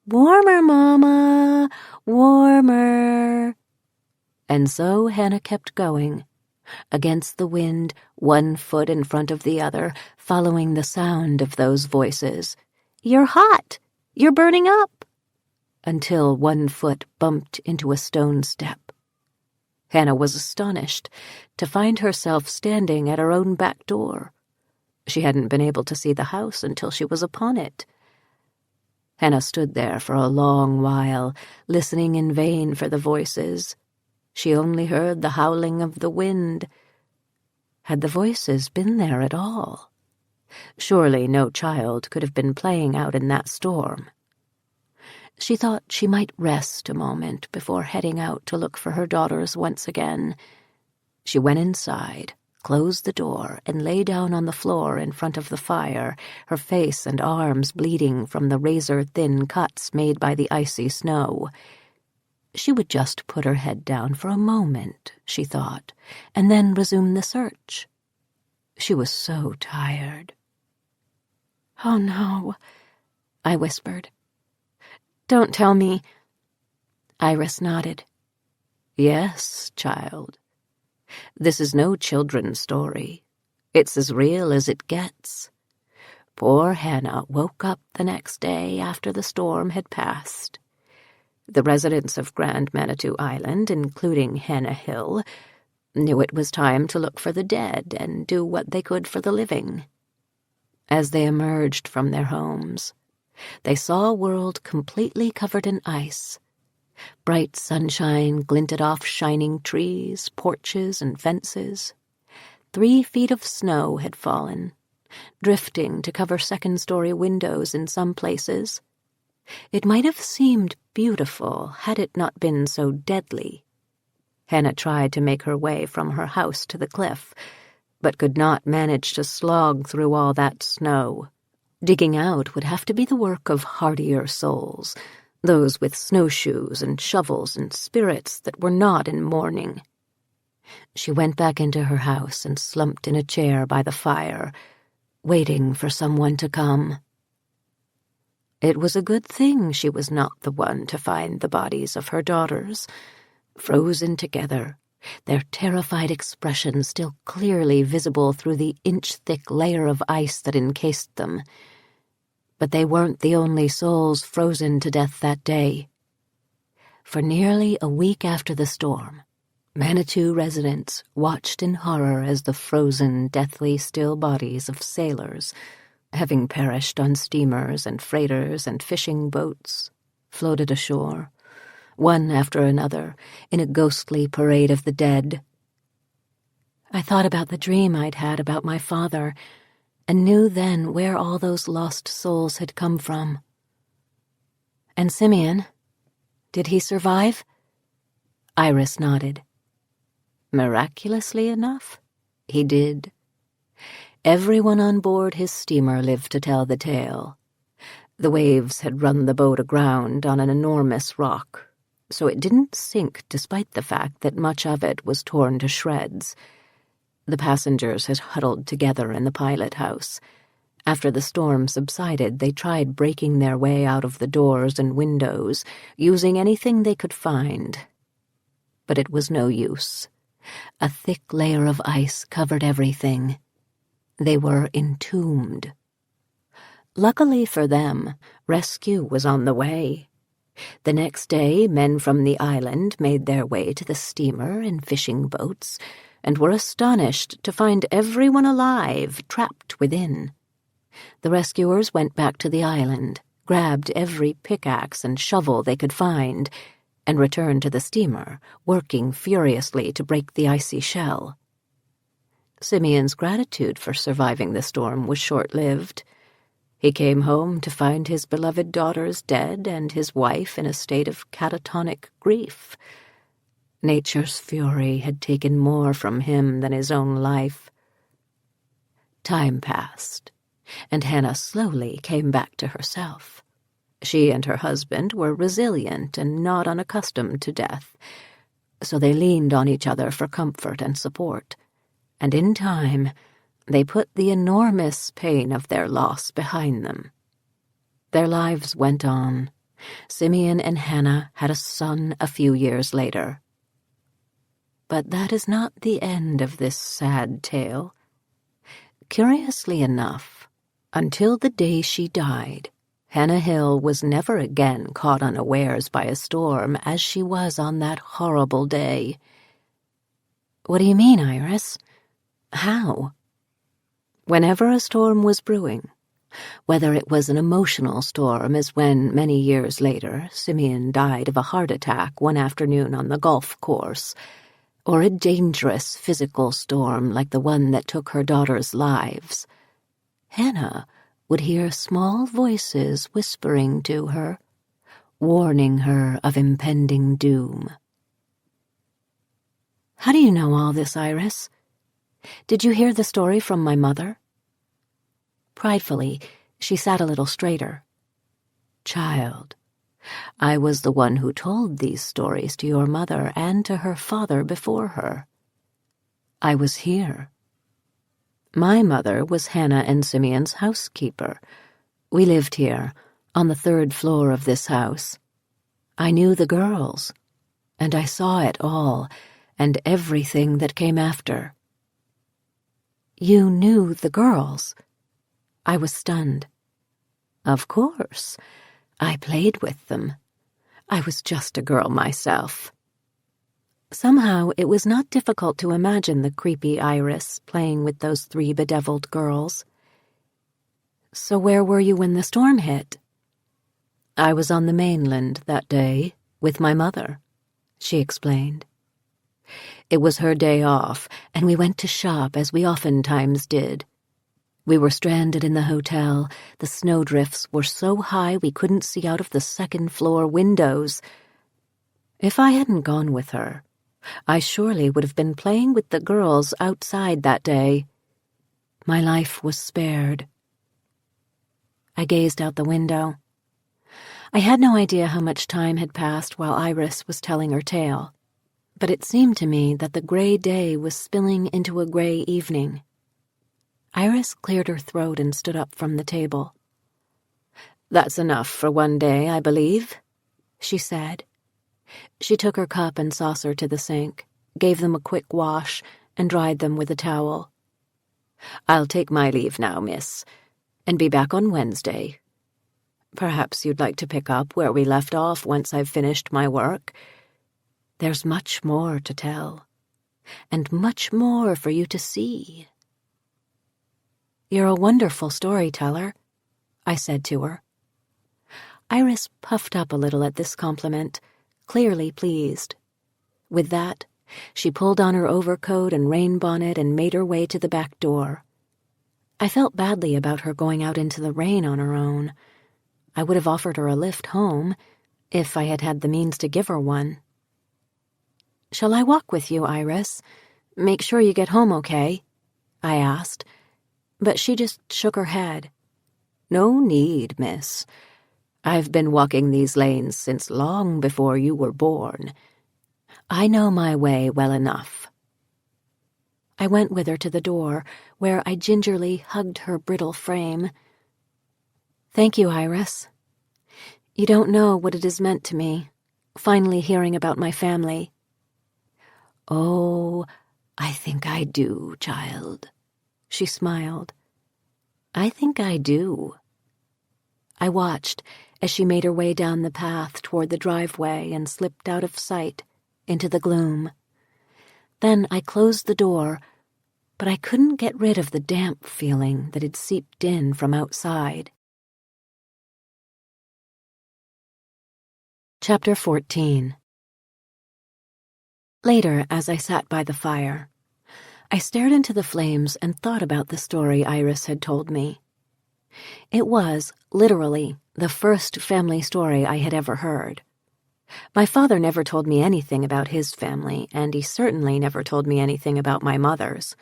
"Warmer, Mama, warmer." And so Hannah kept going, against the wind, one foot in front of the other, following the sound of those voices. "You're hot. You're burning up!" until one foot bumped into a stone step. Hannah was astonished to find herself standing at her own back door. She hadn't been able to see the house until she was upon it. Hannah stood there for a long while, listening in vain for the voices. She only heard the howling of the wind. Had the voices been there at all? Surely no child could have been playing out in that storm. She thought she might rest a moment before heading out to look for her daughters once again. She went inside, closed the door, and lay down on the floor in front of the fire, her face and arms bleeding from the razor-thin cuts made by the icy snow. She would just put her head down for a moment, she thought, and then resume the search. She was so tired. "Oh, no," I whispered. "Don't tell me." Iris nodded. "Yes, child. This is no children's story. It's as real as it gets. Poor Hannah woke up the next day after the storm had passed. The residents of Grand Manitou Island, including Hannah Hill, knew it was time to look for the dead and do what they could for the living. As they emerged from their homes, they saw a world completely covered in ice. Bright sunshine glinted off shining trees, porches, and fences. 3 feet of snow had fallen, drifting to cover second-story windows in some places. It might have seemed beautiful had it not been so deadly. Hannah tried to make her way from her house to the cliff, but could not manage to slog through all that snow. Digging out would have to be the work of hardier souls, those with snowshoes and shovels and spirits that were not in mourning. She went back into her house and slumped in a chair by the fire, waiting for someone to come. It was a good thing she was not the one to find the bodies of her daughters, frozen together, their terrified expressions still clearly visible through the inch-thick layer of ice that encased them. But they weren't the only souls frozen to death that day. For nearly a week after the storm, Manitou residents watched in horror as the frozen, deathly still bodies of sailors, having perished on steamers and freighters and fishing boats, floated ashore, one after another, in a ghostly parade of the dead. I thought about the dream I'd had about my father, and knew then where all those lost souls had come from. "And Simeon, did he survive?" Iris nodded. Miraculously enough, he did. Everyone on board his steamer lived to tell the tale. The waves had run the boat aground on an enormous rock, so it didn't sink despite the fact that much of it was torn to shreds. The passengers had huddled together in the pilot house. After the storm subsided, they tried breaking their way out of the doors and windows, using anything they could find. But it was no use. A thick layer of ice covered everything. They were entombed. Luckily for them, rescue was on the way. The next day, men from the island made their way to the steamer and fishing boats, and were astonished to find everyone alive, trapped within. The rescuers went back to the island, grabbed every pickaxe and shovel they could find, and returned to the steamer, working furiously to break the icy shell. Simeon's gratitude for surviving the storm was short-lived. He came home to find his beloved daughters dead and his wife in a state of catatonic grief. Nature's fury had taken more from him than his own life. Time passed, and Hannah slowly came back to herself. She and her husband were resilient and not unaccustomed to death, so they leaned on each other for comfort and support, and in time they put the enormous pain of their loss behind them. Their lives went on. Simeon and Hannah had a son a few years later. But that is not the end of this sad tale. Curiously enough, until the day she died, Hannah Hill was never again caught unawares by a storm as she was on that horrible day. What do you mean, Iris? How? Whenever a storm was brewing, whether it was an emotional storm as when, many years later, Simeon died of a heart attack one afternoon on the golf course, or a dangerous physical storm like the one that took her daughters' lives, Hannah would hear small voices whispering to her, warning her of impending doom. How do you know all this, Iris? Did you hear the story from my mother? Pridefully, she sat a little straighter. Child, I was the one who told these stories to your mother and to her father before her. I was here. My mother was Hannah and Simeon's housekeeper. We lived here, on the 3rd floor of this house. I knew the girls, and I saw it all, and everything that came after. You knew the girls? I was stunned. Of course. I played with them. I was just a girl myself. Somehow it was not difficult to imagine the creepy Iris playing with those 3 bedeviled girls. So where were you when the storm hit? I was on the mainland that day with my mother, she explained. It was her day off, and we went to shop as we oftentimes did. We were stranded in the hotel. The snowdrifts were so high we couldn't see out of the 2nd-floor windows. If I hadn't gone with her, I surely would have been playing with the girls outside that day. My life was spared. I gazed out the window. I had no idea how much time had passed while Iris was telling her tale, but it seemed to me that the gray day was spilling into a gray evening. Iris cleared her throat and stood up from the table. "That's enough for one day, I believe," she said. She took her cup and saucer to the sink, gave them a quick wash, and dried them with a towel. "I'll take my leave now, miss, and be back on Wednesday. Perhaps you'd like to pick up where we left off once I've finished my work. There's much more to tell, and much more for you to see." "You're a wonderful storyteller," I said to her. Iris puffed up a little at this compliment, clearly pleased. With that, she pulled on her overcoat and rain bonnet and made her way to the back door. I felt badly about her going out into the rain on her own. I would have offered her a lift home, if I had had the means to give her one. "Shall I walk with you, Iris? Make sure you get home okay?" I asked, but she just shook her head. "No need, miss. I've been walking these lanes since long before you were born. I know my way well enough." I went with her to the door, where I gingerly hugged her brittle frame. "Thank you, Iris. You don't know what it has meant to me, finally hearing about my family." "Oh, I think I do, child," she smiled. "I think I do." I watched as she made her way down the path toward the driveway and slipped out of sight into the gloom. Then I closed the door, but I couldn't get rid of the damp feeling that had seeped in from outside. Chapter 14. Later, as I sat by the fire, I stared into the flames and thought about the story Iris had told me. It was, literally, the first family story I had ever heard. My father never told me anything about his family, and he certainly never told me anything about my mother's.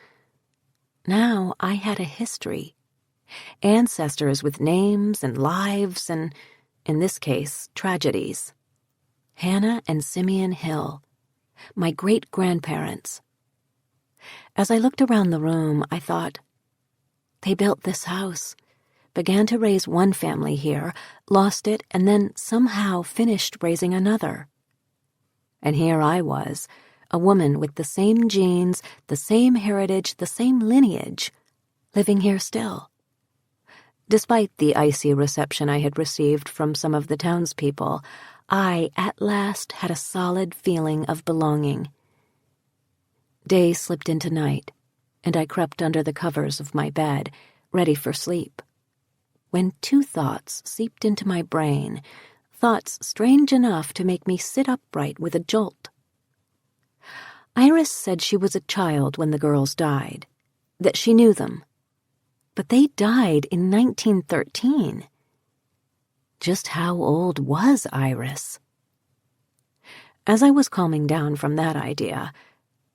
Now I had a history. Ancestors with names and lives and, in this case, tragedies. Hannah and Simeon Hill, my great-grandparents. As I looked around the room, I thought, they built this house, began to raise one family here, lost it, and then somehow finished raising another. And here I was, a woman with the same genes, the same heritage, the same lineage, living here still. Despite the icy reception I had received from some of the townspeople, I, at last, had a solid feeling of belonging. Day slipped into night, and I crept under the covers of my bed, ready for sleep, when two thoughts seeped into my brain, thoughts strange enough to make me sit upright with a jolt. Iris said she was a child when the girls died, that she knew them. But they died in 1913. Just how old was Iris? As I was calming down from that idea,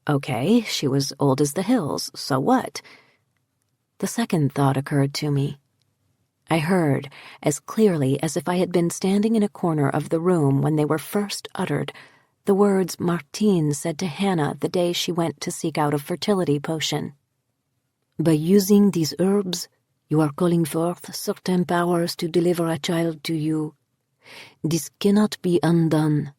okay, she was old as the hills, so what? The second thought occurred to me. I heard, as clearly as if I had been standing in a corner of the room when they were first uttered, the words Martine said to Hannah the day she went to seek out a fertility potion. By using these herbs, you are calling forth certain powers to deliver a child to you. This cannot be undone.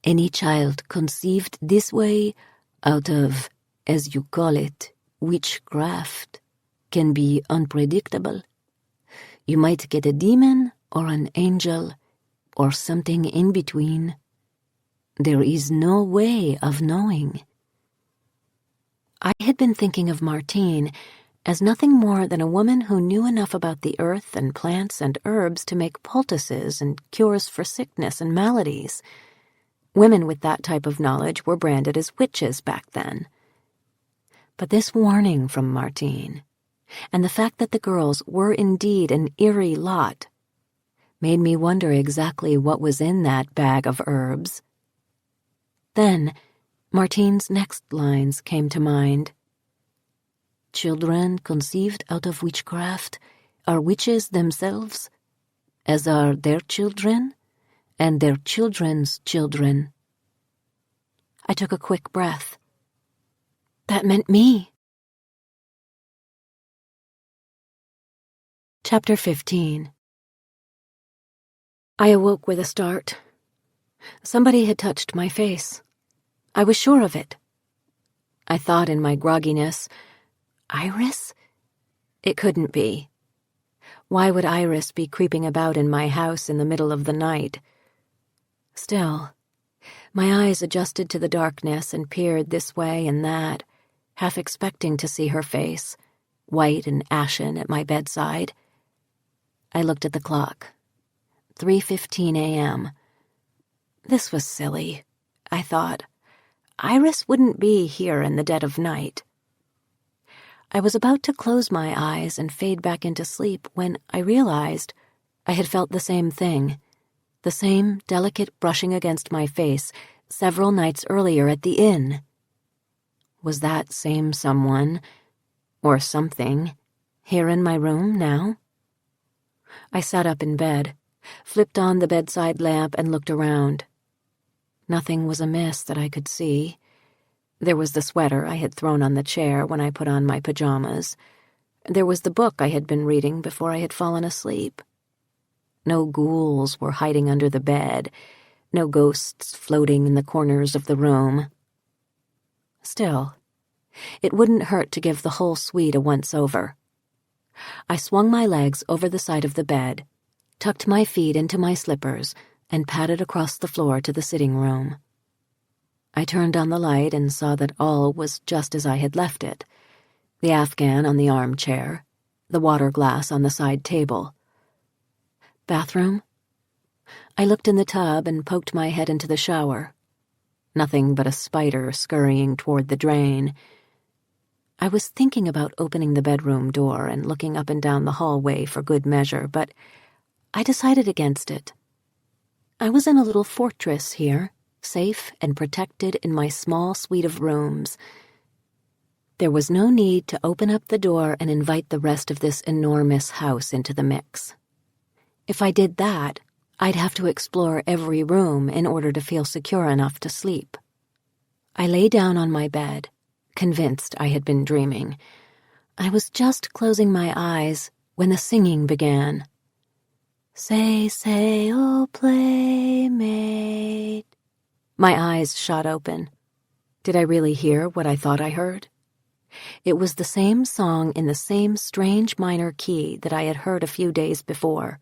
Any child conceived this way, out of, as you call it, witchcraft, can be unpredictable. You might get a demon or an angel, or something in between. There is no way of knowing. I had been thinking of Martine as nothing more than a woman who knew enough about the earth and plants and herbs to make poultices and cures for sickness and maladies. Women with that type of knowledge were branded as witches back then. But this warning from Martine, and the fact that the girls were indeed an eerie lot, made me wonder exactly what was in that bag of herbs. Then, Martine's next lines came to mind. Children conceived out of witchcraft are witches themselves, as are their children and their children's children. I took a quick breath. That meant me. Chapter 15. I awoke with a start. Somebody had touched my face. I was sure of it. I thought in my grogginess, Iris? It couldn't be. Why would Iris be creeping about in my house in the middle of the night? Still, my eyes adjusted to the darkness and peered this way and that, half expecting to see her face, white and ashen at my bedside. I looked at the clock. 3:15 a.m. This was silly, I thought. Iris wouldn't be here in the dead of night. I was about to close my eyes and fade back into sleep when I realized I had felt the same thing, the same delicate brushing against my face several nights earlier at the inn. Was that same someone, or something, here in my room now? I sat up in bed, flipped on the bedside lamp and looked around. Nothing was amiss that I could see. There was the sweater I had thrown on the chair when I put on my pajamas. There was the book I had been reading before I had fallen asleep. No ghouls were hiding under the bed, no ghosts floating in the corners of the room. Still, it wouldn't hurt to give the whole suite a once-over. I swung my legs over the side of the bed, tucked my feet into my slippers, and padded across the floor to the sitting room. I turned on the light and saw that all was just as I had left it. The Afghan on the armchair, the water glass on the side table. Bathroom? I looked in the tub and poked my head into the shower. Nothing but a spider scurrying toward the drain. I was thinking about opening the bedroom door and looking up and down the hallway for good measure, but I decided against it. I was in a little fortress here, safe and protected in my small suite of rooms. There was no need to open up the door and invite the rest of this enormous house into the mix. If I did that, I'd have to explore every room in order to feel secure enough to sleep. I lay down on my bed, convinced I had been dreaming. I was just closing my eyes when the singing began. Say, say, oh playmate. My eyes shot open. Did I really hear what I thought I heard? It was the same song in the same strange minor key that I had heard a few days before.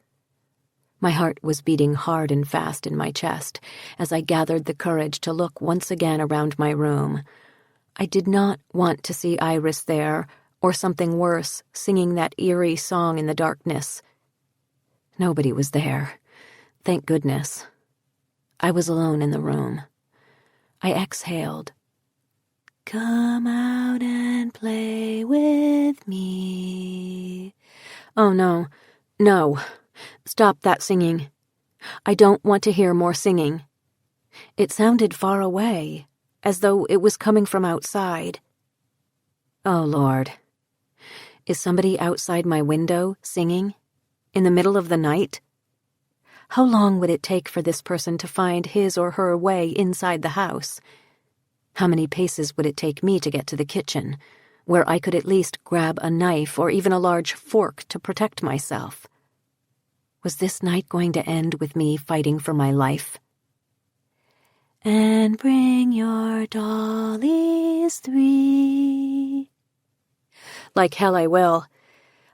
My heart was beating hard and fast in my chest as I gathered the courage to look once again around my room. I did not want to see Iris there, or something worse, singing that eerie song in the darkness. Nobody was there. Thank goodness. I was alone in the room. I exhaled. Come out and play with me. Oh, no. No. Stop that singing. I don't want to hear more singing. It sounded far away, as though it was coming from outside. Oh, Lord. Is somebody outside my window singing? In the middle of the night? How long would it take for this person to find his or her way inside the house? How many paces would it take me to get to the kitchen, where I could at least grab a knife or even a large fork to protect myself? Was this night going to end with me fighting for my life? And bring your dollies 3. Like hell I will.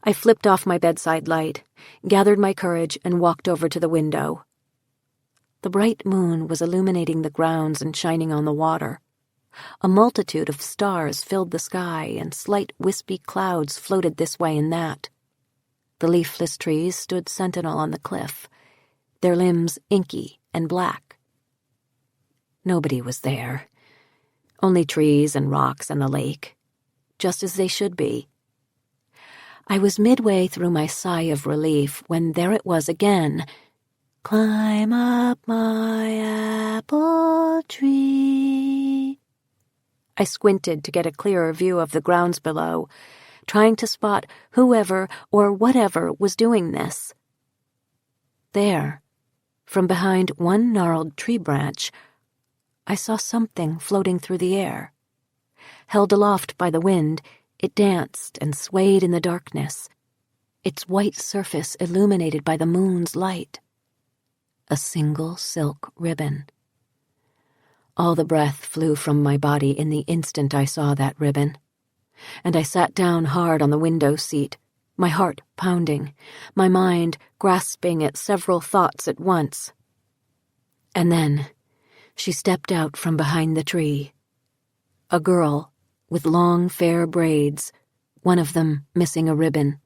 I flipped off my bedside light, gathered my courage, and walked over to the window. The bright moon was illuminating the grounds and shining on the water. A multitude of stars filled the sky, and slight wispy clouds floated this way and that. The leafless trees stood sentinel on the cliff, their limbs inky and black. Nobody was there. Only trees and rocks and the lake, just as they should be. I was midway through my sigh of relief when there it was again. Climb up my apple tree. I squinted to get a clearer view of the grounds below, trying to spot whoever or whatever was doing this. There, from behind one gnarled tree branch, I saw something floating through the air. Held aloft by the wind, it danced and swayed in the darkness, its white surface illuminated by the moon's light. A single silk ribbon. All the breath flew from my body in the instant I saw that ribbon, and I sat down hard on the window seat, my heart pounding, my mind grasping at several thoughts at once. And then she stepped out from behind the tree. A girl with long, fair braids, one of them missing a ribbon.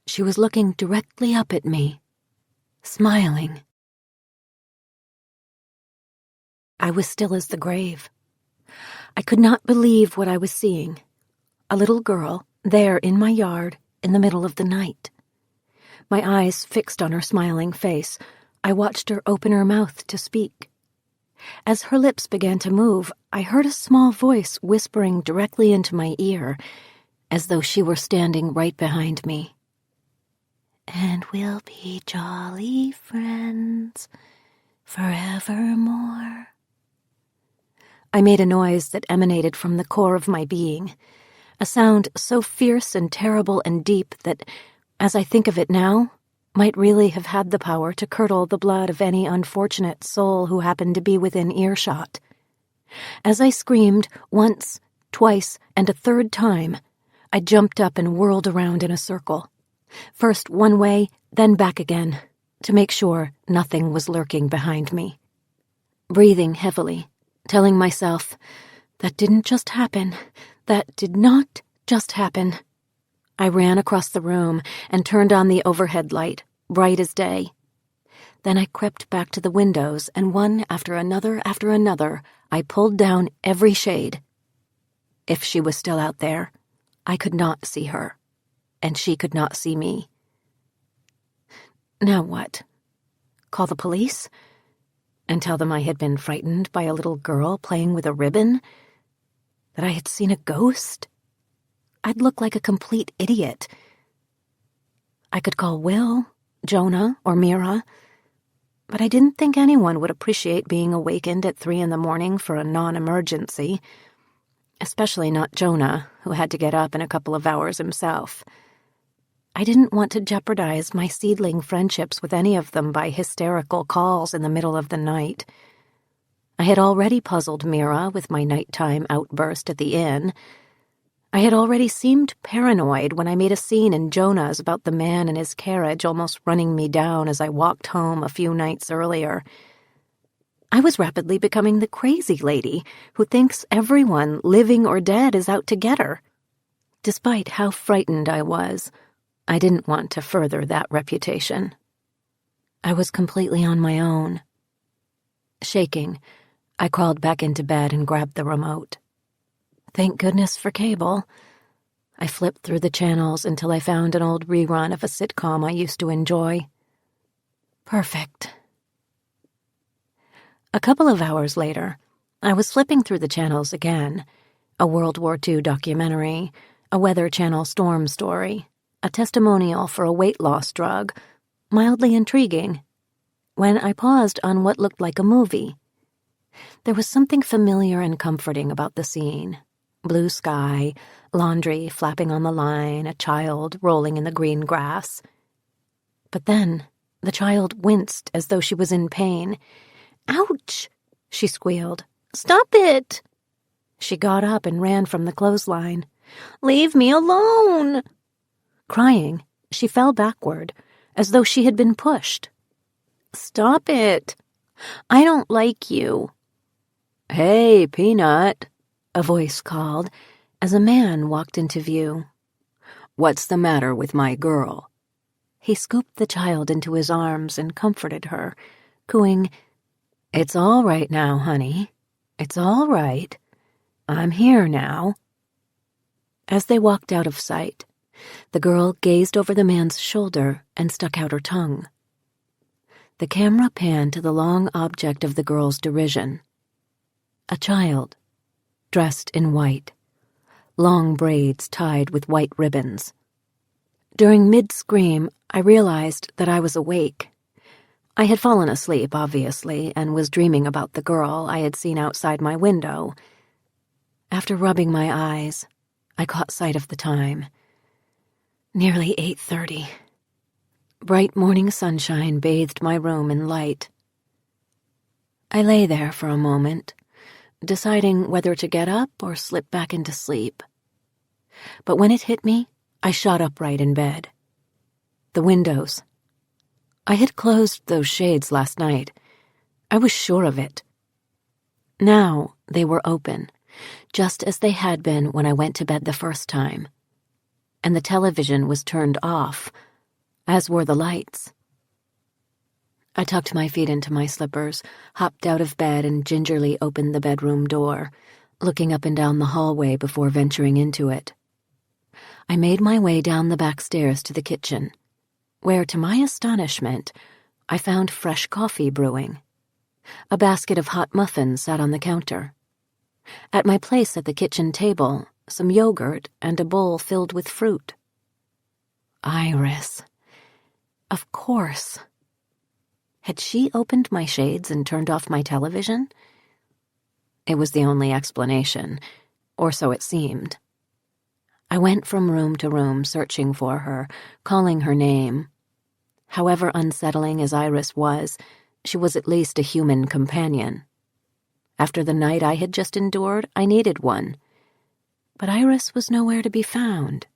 She was looking directly up at me, smiling. I was still as the grave. I could not believe what I was seeing. A little girl, there in my yard, in the middle of the night. My eyes fixed on her smiling face, I watched her open her mouth to speak. As her lips began to move, I heard a small voice whispering directly into my ear, as though she were standing right behind me. And we'll be jolly friends forevermore. I made a noise that emanated from the core of my being, a sound so fierce and terrible and deep that, as I think of it now, might really have had the power to curdle the blood of any unfortunate soul who happened to be within earshot. As I screamed once, twice, and a third time, I jumped up and whirled around in a circle, first one way, then back again, to make sure nothing was lurking behind me. Breathing heavily, telling myself, that didn't just happen, that did not just happen. I ran across the room and turned on the overhead light, bright as day. Then I crept back to the windows, and one after another, I pulled down every shade. If she was still out there, I could not see her, and she could not see me. Now what? Call the police? And tell them I had been frightened by a little girl playing with a ribbon? That I had seen a ghost? I'd look like a complete idiot. I could call Will, Jonah, or Mira, but I didn't think anyone would appreciate being awakened at 3 a.m. for a non-emergency, especially not Jonah, who had to get up in a couple of hours himself. I didn't want to jeopardize my seedling friendships with any of them by hysterical calls in the middle of the night. I had already puzzled Mira with my nighttime outburst at the inn. I had already seemed paranoid when I made a scene in Jonah's about the man in his carriage almost running me down as I walked home a few nights earlier. I was rapidly becoming the crazy lady who thinks everyone, living or dead, is out to get her. Despite how frightened I was, I didn't want to further that reputation. I was completely on my own. Shaking, I crawled back into bed and grabbed the remote. Thank goodness for cable. I flipped through the channels until I found an old rerun of a sitcom I used to enjoy. Perfect. A couple of hours later, I was flipping through the channels again. A World War II documentary, a Weather Channel storm story, a testimonial for a weight loss drug, mildly intriguing, when I paused on what looked like a movie. There was something familiar and comforting about the scene. Blue sky, laundry flapping on the line, a child rolling in the green grass. But then the child winced as though she was in pain. "Ouch!" she squealed. "Stop it!" She got up and ran from the clothesline. "Leave me alone!" Crying, she fell backward, as though she had been pushed. "Stop it! I don't like you." "Hey, Peanut," a voice called as a man walked into view. "What's the matter with my girl?" He scooped the child into his arms and comforted her, cooing, "It's all right now, honey. It's all right. I'm here now." As they walked out of sight, the girl gazed over the man's shoulder and stuck out her tongue. The camera panned to the long object of the girl's derision. A child, dressed in white, long braids tied with white ribbons. During mid-scream, I realized that I was awake. I had fallen asleep, obviously, and was dreaming about the girl I had seen outside my window. After rubbing my eyes, I caught sight of the time. Nearly 8:30. Bright morning sunshine bathed my room in light. I lay there for a moment, deciding whether to get up or slip back into sleep. But when it hit me, I shot upright in bed. The windows. I had closed those shades last night. I was sure of it. Now they were open, just as they had been when I went to bed the first time. And the television was turned off, as were the lights. I tucked my feet into my slippers, hopped out of bed, and gingerly opened the bedroom door, looking up and down the hallway before venturing into it. I made my way down the back stairs to the kitchen, where, to my astonishment, I found fresh coffee brewing. A basket of hot muffins sat on the counter. At my place at the kitchen table, some yogurt and a bowl filled with fruit. Iris. Of course. Had she opened my shades and turned off my television? It was the only explanation, or so it seemed. I went from room to room searching for her, calling her name. However unsettling as Iris was, she was at least a human companion. After the night I had just endured, I needed one. But Iris was nowhere to be found.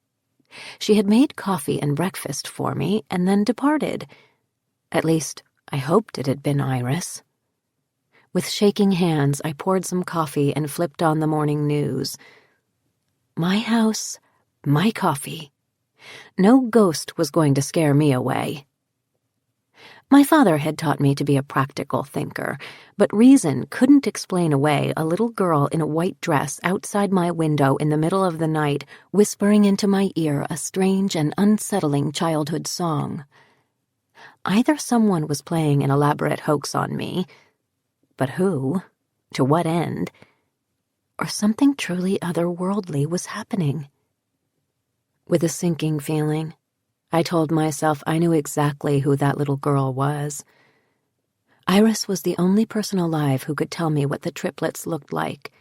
She had made coffee and breakfast for me and then departed. At least, I hoped it had been Iris. With shaking hands, I poured some coffee and flipped on the morning news. My house, my coffee. No ghost was going to scare me away. My father had taught me to be a practical thinker, but reason couldn't explain away a little girl in a white dress outside my window in the middle of the night, whispering into my ear a strange and unsettling childhood song. Either someone was playing an elaborate hoax on me, but who? To what end? Or something truly otherworldly was happening. With a sinking feeling, I told myself I knew exactly who that little girl was. Iris was the only person alive who could tell me what the triplets looked like,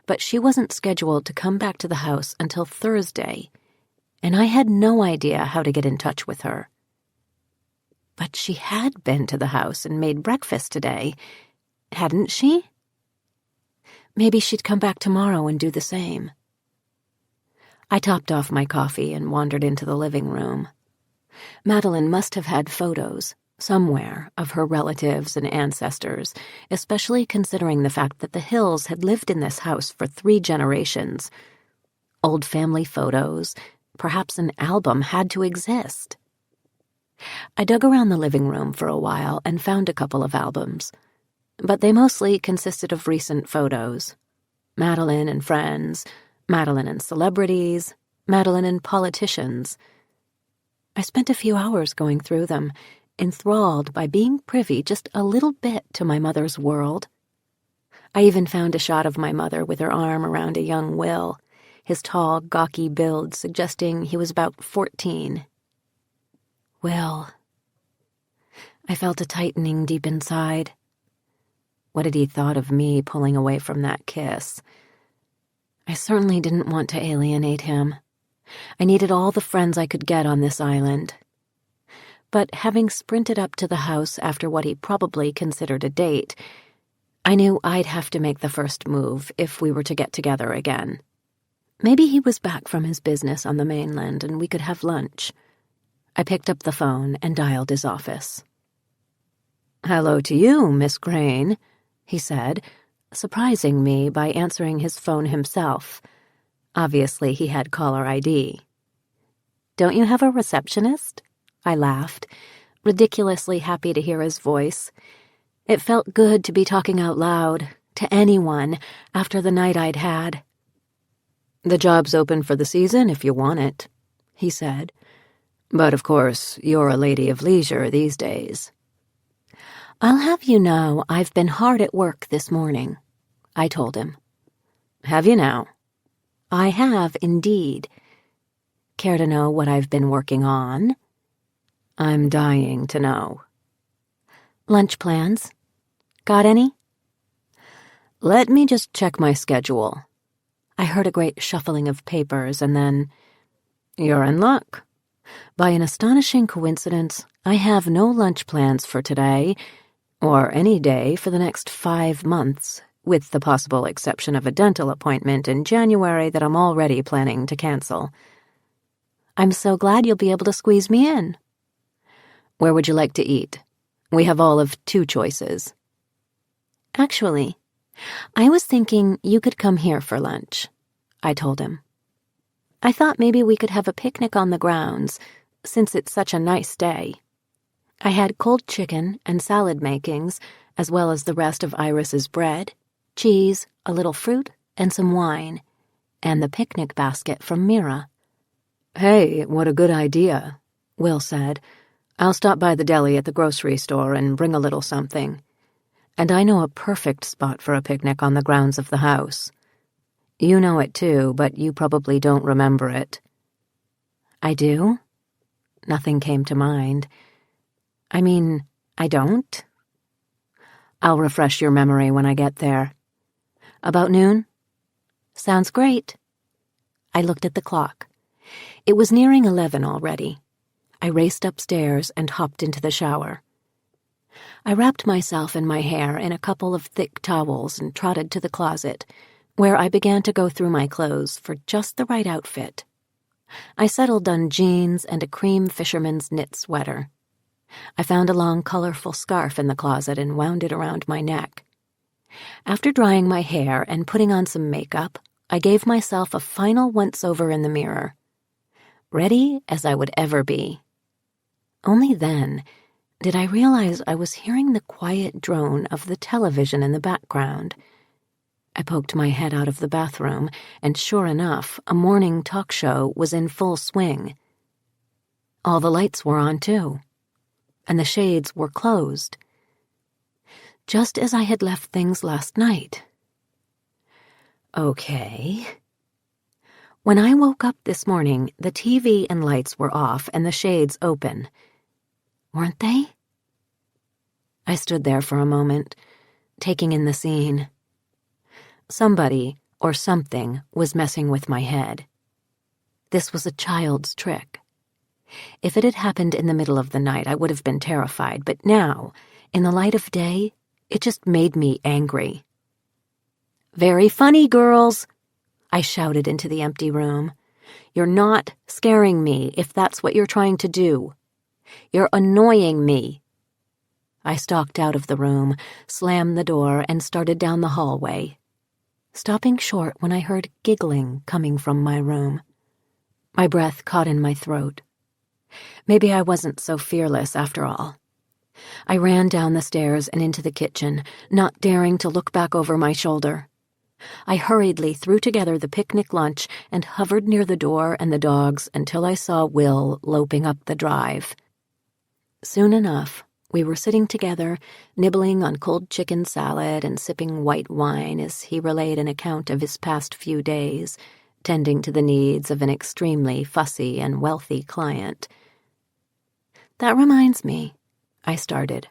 but she wasn't scheduled to come back to the house until Thursday, and I had no idea how to get in touch with her. But she had been to the house and made breakfast today, hadn't she? Maybe she'd come back tomorrow and do the same. I topped off my coffee and wandered into the living room. Madeline must have had photos, somewhere, of her relatives and ancestors, especially considering the fact that the Hills had lived in this house for 3 generations. Old family photos, perhaps an album had to exist. I dug around the living room for a while and found a couple of albums, but they mostly consisted of recent photos. Madeline and friends, Madeline and celebrities, Madeline and politicians. I spent a few hours going through them, enthralled by being privy just a little bit to my mother's world. I even found a shot of my mother with her arm around a young Will, his tall, gawky build suggesting he was about 14. Will. I felt a tightening deep inside. What had he thought of me pulling away from that kiss? I certainly didn't want to alienate him. I needed all the friends I could get on this island. But having sprinted up to the house after what he probably considered a date, I knew I'd have to make the first move if we were to get together again. Maybe he was back from his business on the mainland and we could have lunch. I picked up the phone and dialed his office. "Hello to you, Miss Crane," he said, surprising me by answering his phone himself. Obviously, he had caller ID. "Don't you have a receptionist?" I laughed, ridiculously happy to hear his voice. It felt good to be talking out loud, to anyone, after the night I'd had. "The job's open for the season if you want it," he said. "But of course, you're a lady of leisure these days." "I'll have you know I've been hard at work this morning," I told him. "Have you now?" "I have, indeed. Care to know what I've been working on?" "I'm dying to know." "Lunch plans? Got any?" "Let me just check my schedule." I heard a great shuffling of papers and then, "You're in luck. By an astonishing coincidence, I have no lunch plans for today, or any day for the next 5 months, with the possible exception of a dental appointment in January that I'm already planning to cancel." "I'm so glad you'll be able to squeeze me in." "Where would you like to eat? We have all of 2 choices." "Actually, I was thinking you could come here for lunch," I told him. "I thought maybe we could have a picnic on the grounds, since it's such a nice day. I had cold chicken and salad makings, as well as the rest of Iris's bread, cheese, a little fruit, and some wine, and the picnic basket from Mira." "Hey, what a good idea," Will said. "I'll stop by the deli at the grocery store and bring a little something. And I know a perfect spot for a picnic on the grounds of the house. You know it too, but you probably don't remember it." "I do?" Nothing came to mind. I mean, I don't. "I'll refresh your memory when I get there. About noon?" "Sounds great." I looked at the clock. It was nearing 11 already. I raced upstairs and hopped into the shower. I wrapped myself and my hair in a couple of thick towels and trotted to the closet, where I began to go through my clothes for just the right outfit. I settled on jeans and a cream fisherman's knit sweater. I found a long, colorful scarf in the closet and wound it around my neck. After drying my hair and putting on some makeup, I gave myself a final once-over in the mirror. Ready as I would ever be. Only then did I realize I was hearing the quiet drone of the television in the background. I poked my head out of the bathroom, and sure enough, a morning talk show was in full swing. All the lights were on, too, and the shades were closed. Just as I had left things last night. Okay. When I woke up this morning, the TV and lights were off and the shades open. Weren't they? I stood there for a moment, taking in the scene. Somebody or something was messing with my head. This was a child's trick. If it had happened in the middle of the night, I would have been terrified, but now, in the light of day, it just made me angry. "Very funny, girls," I shouted into the empty room. You're not scaring me if that's what you're trying to do. You're annoying me." I stalked out of the room, slammed the door, and started down the hallway, stopping short when I heard giggling coming from my room. My breath caught in my throat. Maybe I wasn't so fearless after all. I ran down the stairs and into the kitchen, not daring to look back over my shoulder. I hurriedly threw together the picnic lunch and hovered near the door and the dogs until I saw Will loping up the drive. Soon enough, we were sitting together, nibbling on cold chicken salad and sipping white wine as he relayed an account of his past few days, tending to the needs of an extremely fussy and wealthy client. "That reminds me," I started.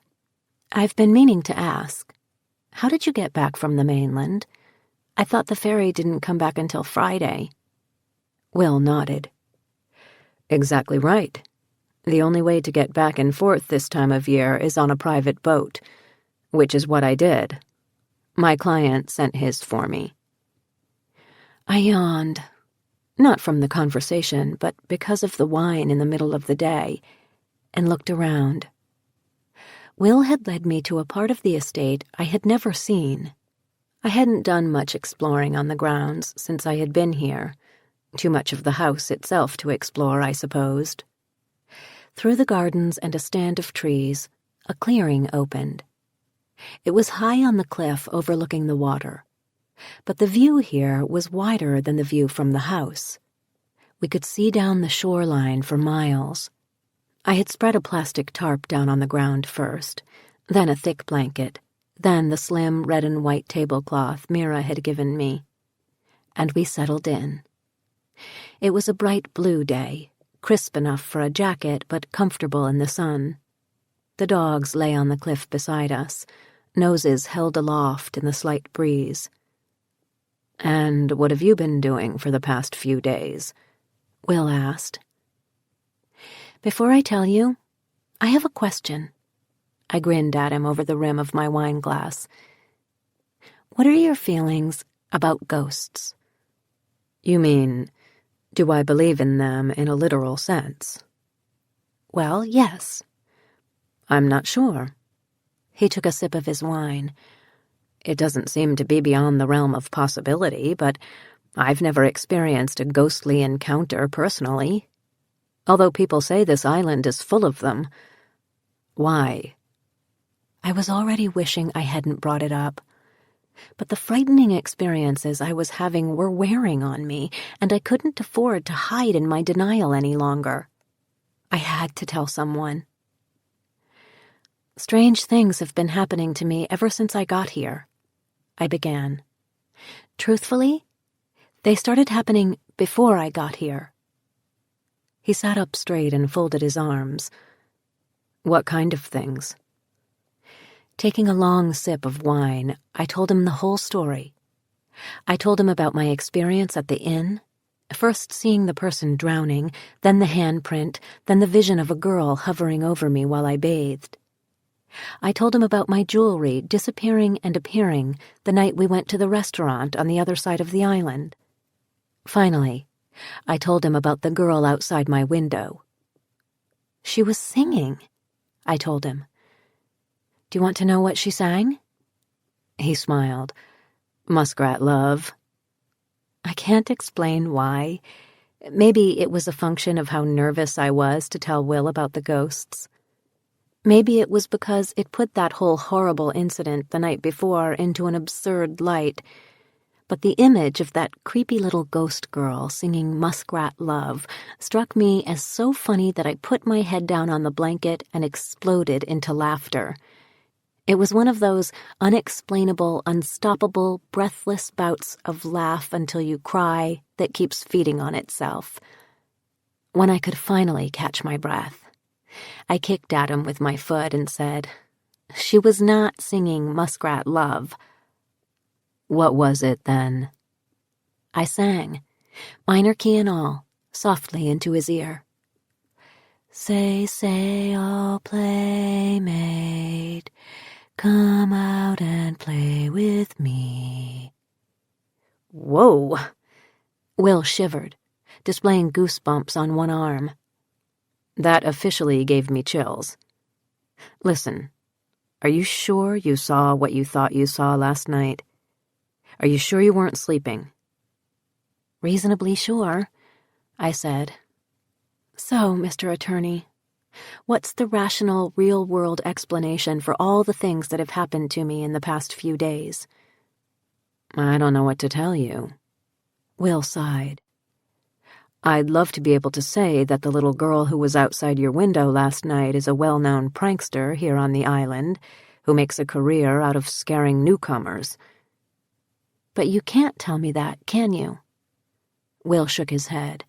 "I've been meaning to ask. How did you get back from the mainland? I thought the ferry didn't come back until Friday." Will nodded. "Exactly right. The only way to get back and forth this time of year is on a private boat, which is what I did. My client sent his for me." I yawned, not from the conversation, but because of the wine in the middle of the day, and looked around. Will had led me to a part of the estate I had never seen. I hadn't done much exploring on the grounds since I had been here. Too much of the house itself to explore, I supposed. Through the gardens and a stand of trees, a clearing opened. It was high on the cliff overlooking the water, but the view here was wider than the view from the house. We could see down the shoreline for miles. I had spread a plastic tarp down on the ground first, then a thick blanket, then the slim red and white tablecloth Mira had given me. And we settled in. It was a bright blue day, crisp enough for a jacket but comfortable in the sun. The dogs lay on the cliff beside us, noses held aloft in the slight breeze. "And what have you been doing for the past few days?" Will asked. "Before I tell you, I have a question." I grinned at him over the rim of my wine glass. "What are your feelings about ghosts?" "You mean, do I believe in them in a literal sense?" "Well, yes." "I'm not sure." He took a sip of his wine. "It doesn't seem to be beyond the realm of possibility, but I've never experienced a ghostly encounter personally. Although people say this island is full of them. Why?" I was already wishing I hadn't brought it up. But the frightening experiences I was having were wearing on me, and I couldn't afford to hide in my denial any longer. I had to tell someone. "Strange things have been happening to me ever since I got here," I began. "Truthfully, they started happening before I got here." He sat up straight and folded his arms. "What kind of things?" Taking a long sip of wine, I told him the whole story. I told him about my experience at the inn, first seeing the person drowning, then the handprint, then the vision of a girl hovering over me while I bathed. I told him about my jewelry disappearing and appearing the night we went to the restaurant on the other side of the island. Finally, I told him about the girl outside my window. "She was singing," I told him. "Do you want to know what she sang?" He smiled. "Muskrat Love." I can't explain why. Maybe it was a function of how nervous I was to tell Will about the ghosts. Maybe it was because it put that whole horrible incident the night before into an absurd light. But the image of that creepy little ghost girl singing Muskrat Love struck me as so funny that I put my head down on the blanket and exploded into laughter. It was one of those unexplainable, unstoppable, breathless bouts of laugh until you cry that keeps feeding on itself. When I could finally catch my breath, I kicked at him with my foot and said, "She was not singing Muskrat Love." "What was it, then?" I sang, minor key and all, softly into his ear. "Say, say, oh playmate, come out and play with me." Whoa! Will shivered. displaying goosebumps on one arm. That officially gave me chills. Listen, are you sure you saw what you thought you saw last night? Are you sure you weren't sleeping? Reasonably sure, I said. So, Mr. Attorney, what's the rational, real-world explanation for all the things that have happened to me in the past few days? I don't know what to tell you. Will sighed. I'd love to be able to say that the little girl who was outside your window last night is a well-known prankster here on the island who makes a career out of scaring newcomers. But you can't tell me that, can you? Will shook his head.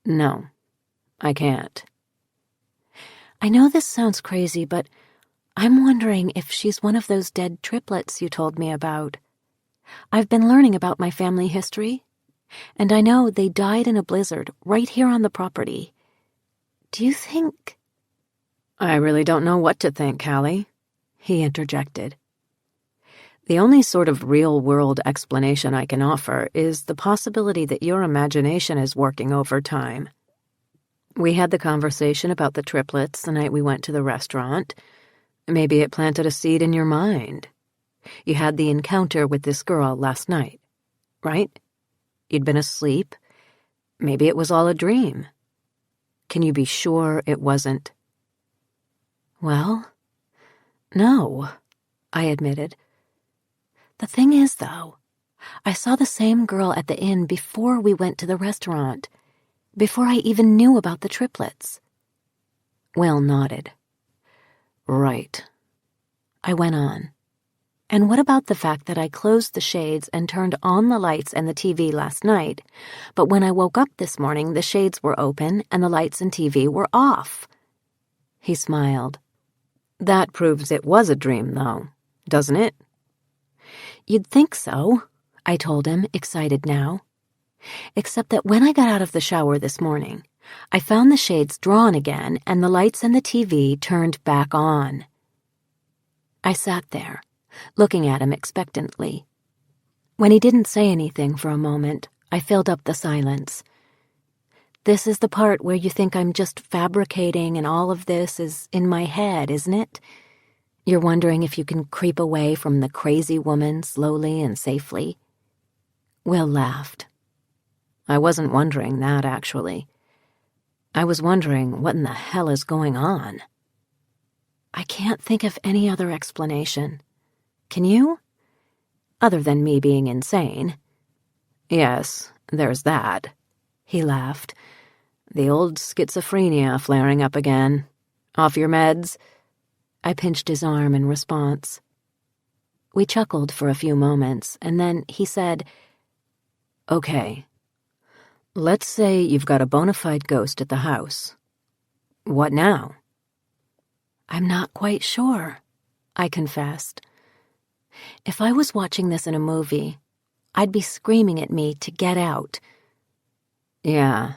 No, I can't. I know this sounds crazy, but I'm wondering if she's one of those dead triplets you told me about. I've been learning about my family history, and I know they died in a blizzard right here on the property. Do you think... I really don't know what to think, Hallie, he interjected. The only sort of real-world explanation I can offer is the possibility that your imagination is working overtime. We had the conversation about the triplets the night we went to the restaurant. Maybe it planted a seed in your mind. You had the encounter with this girl last night, right? You'd been asleep. Maybe it was all a dream. Can you be sure it wasn't? Well, no, I admitted. The thing is, though, I saw the same girl at the inn before we went to the restaurant, before I even knew about the triplets. Will nodded. Right. I went on. And what about the fact that I closed the shades and turned on the lights and the TV last night, but when I woke up this morning, the shades were open and the lights and TV were off? He smiled. That proves it was a dream, though, doesn't it? You'd think so, I told him, excited now. Except that when I got out of the shower this morning, I found the shades drawn again and the lights and the TV turned back on. I sat there, looking at him expectantly. When he didn't say anything for a moment, I filled up the silence. This is the part where you think I'm just fabricating and all of this is in my head, isn't it? You're wondering if you can creep away from the crazy woman slowly and safely. Will laughed. I wasn't wondering that, actually. I was wondering what in the hell is going on. I can't think of any other explanation. Can you? Other than me being insane. Yes, there's that. He laughed. The old schizophrenia flaring up again. Off your meds? I pinched his arm in response. We chuckled for a few moments, and then he said, Okay, let's say you've got a bona fide ghost at the house. What now? I'm not quite sure, I confessed. If I was watching this in a movie, I'd be screaming at me to get out. Yeah,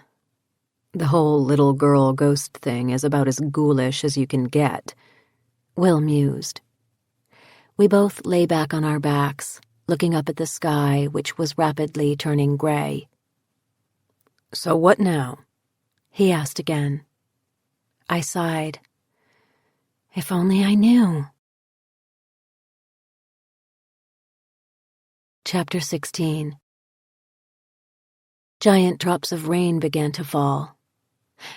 the whole little girl ghost thing is about as ghoulish as you can get. Will mused. We both lay back on our backs, looking up at the sky, which was rapidly turning gray. So what now? He asked again. I sighed. If only I knew. Chapter 16. Giant drops of rain began to fall.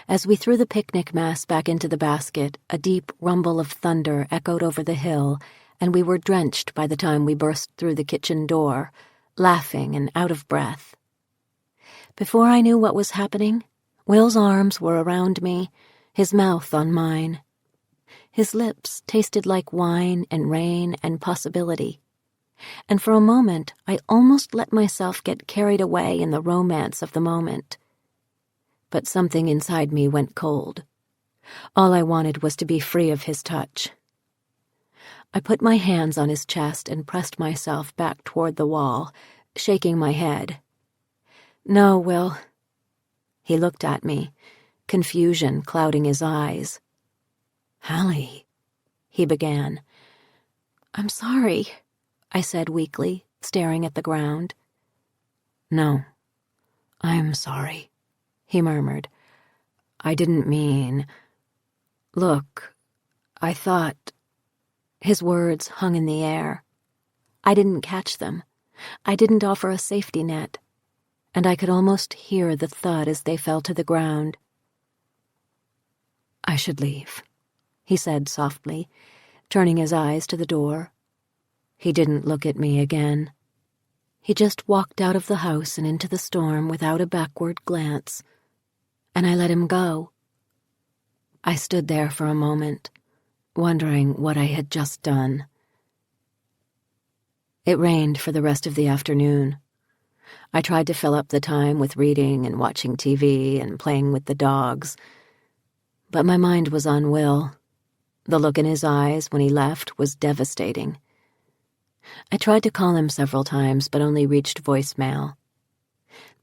As we threw the picnic mess back into the basket, a deep rumble of thunder echoed over the hill, and we were drenched by the time we burst through the kitchen door, laughing and out of breath. Before I knew what was happening, Will's arms were around me, his mouth on mine. His lips tasted like wine and rain and possibility. And for a moment, I almost let myself get carried away in the romance of the moment. But something inside me went cold. All I wanted was to be free of his touch. I put my hands on his chest and pressed myself back toward the wall, shaking my head. No, Will. He looked at me, confusion clouding his eyes. Hallie, he began. I'm sorry, I said weakly, staring at the ground. No, "I'm sorry," he murmured. "I didn't mean... Look, I thought..." His words hung in the air. I didn't catch them. I didn't offer a safety net, and I could almost hear the thud as they fell to the ground. "I should leave," he said softly, turning his eyes to the door. He didn't look at me again. He just walked out of the house and into the storm without a backward glance, and I let him go. I stood there for a moment, wondering what I had just done. It rained for the rest of the afternoon. I tried to fill up the time with reading and watching TV and playing with the dogs, but my mind was on Will. The look in his eyes when he left was devastating. I tried to call him several times, but only reached voicemail.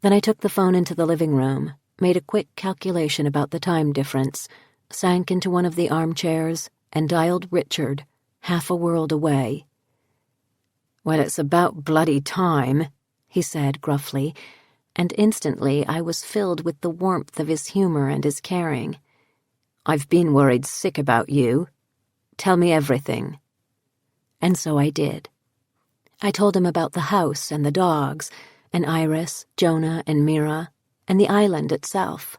Then I took the phone into the living room, made a quick calculation about the time difference, sank into one of the armchairs, and dialed Richard, half a world away. "Well, it's about bloody time," he said gruffly, and instantly I was filled with the warmth of his humor and his caring. "I've been worried sick about you. Tell me everything." And so I did. I told him about the house and the dogs, and Iris, Jonah, and Mira, and the island itself.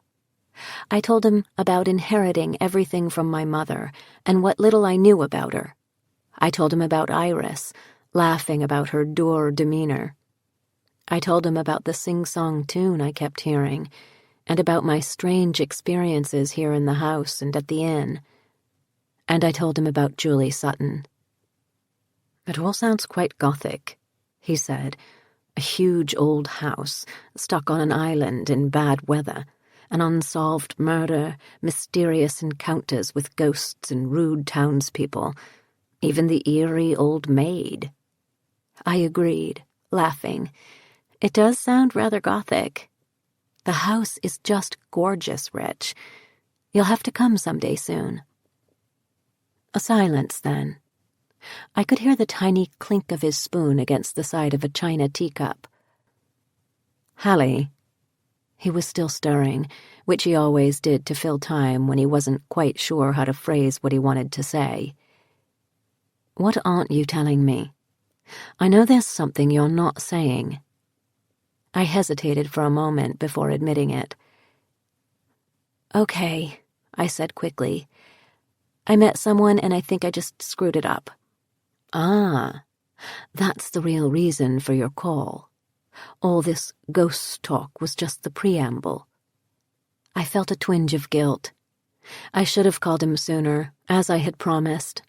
I told him about inheriting everything from my mother and what little I knew about her. I told him about Iris, laughing about her dour demeanor. I told him about the sing-song tune I kept hearing, and about my strange experiences here in the house and at the inn. And I told him about Julie Sutton. "It all sounds quite Gothic," he said. "A huge old house, stuck on an island in bad weather, an unsolved murder, mysterious encounters with ghosts and rude townspeople, even the eerie old maid." I agreed, laughing. "It does sound rather Gothic. The house is just gorgeous, Rich. You'll have to come someday soon." A silence then. I could hear the tiny clink of his spoon against the side of a china teacup. "Hallie." He was still stirring, which he always did to fill time when he wasn't quite sure how to phrase what he wanted to say. "What aren't you telling me? I know there's something you're not saying." I hesitated for a moment before admitting it. "Okay," I said quickly. "I met someone and I think I just screwed it up." "Ah, that's the real reason for your call. All this ghost talk was just the preamble." I felt a twinge of guilt. I should have called him sooner, as I had promised.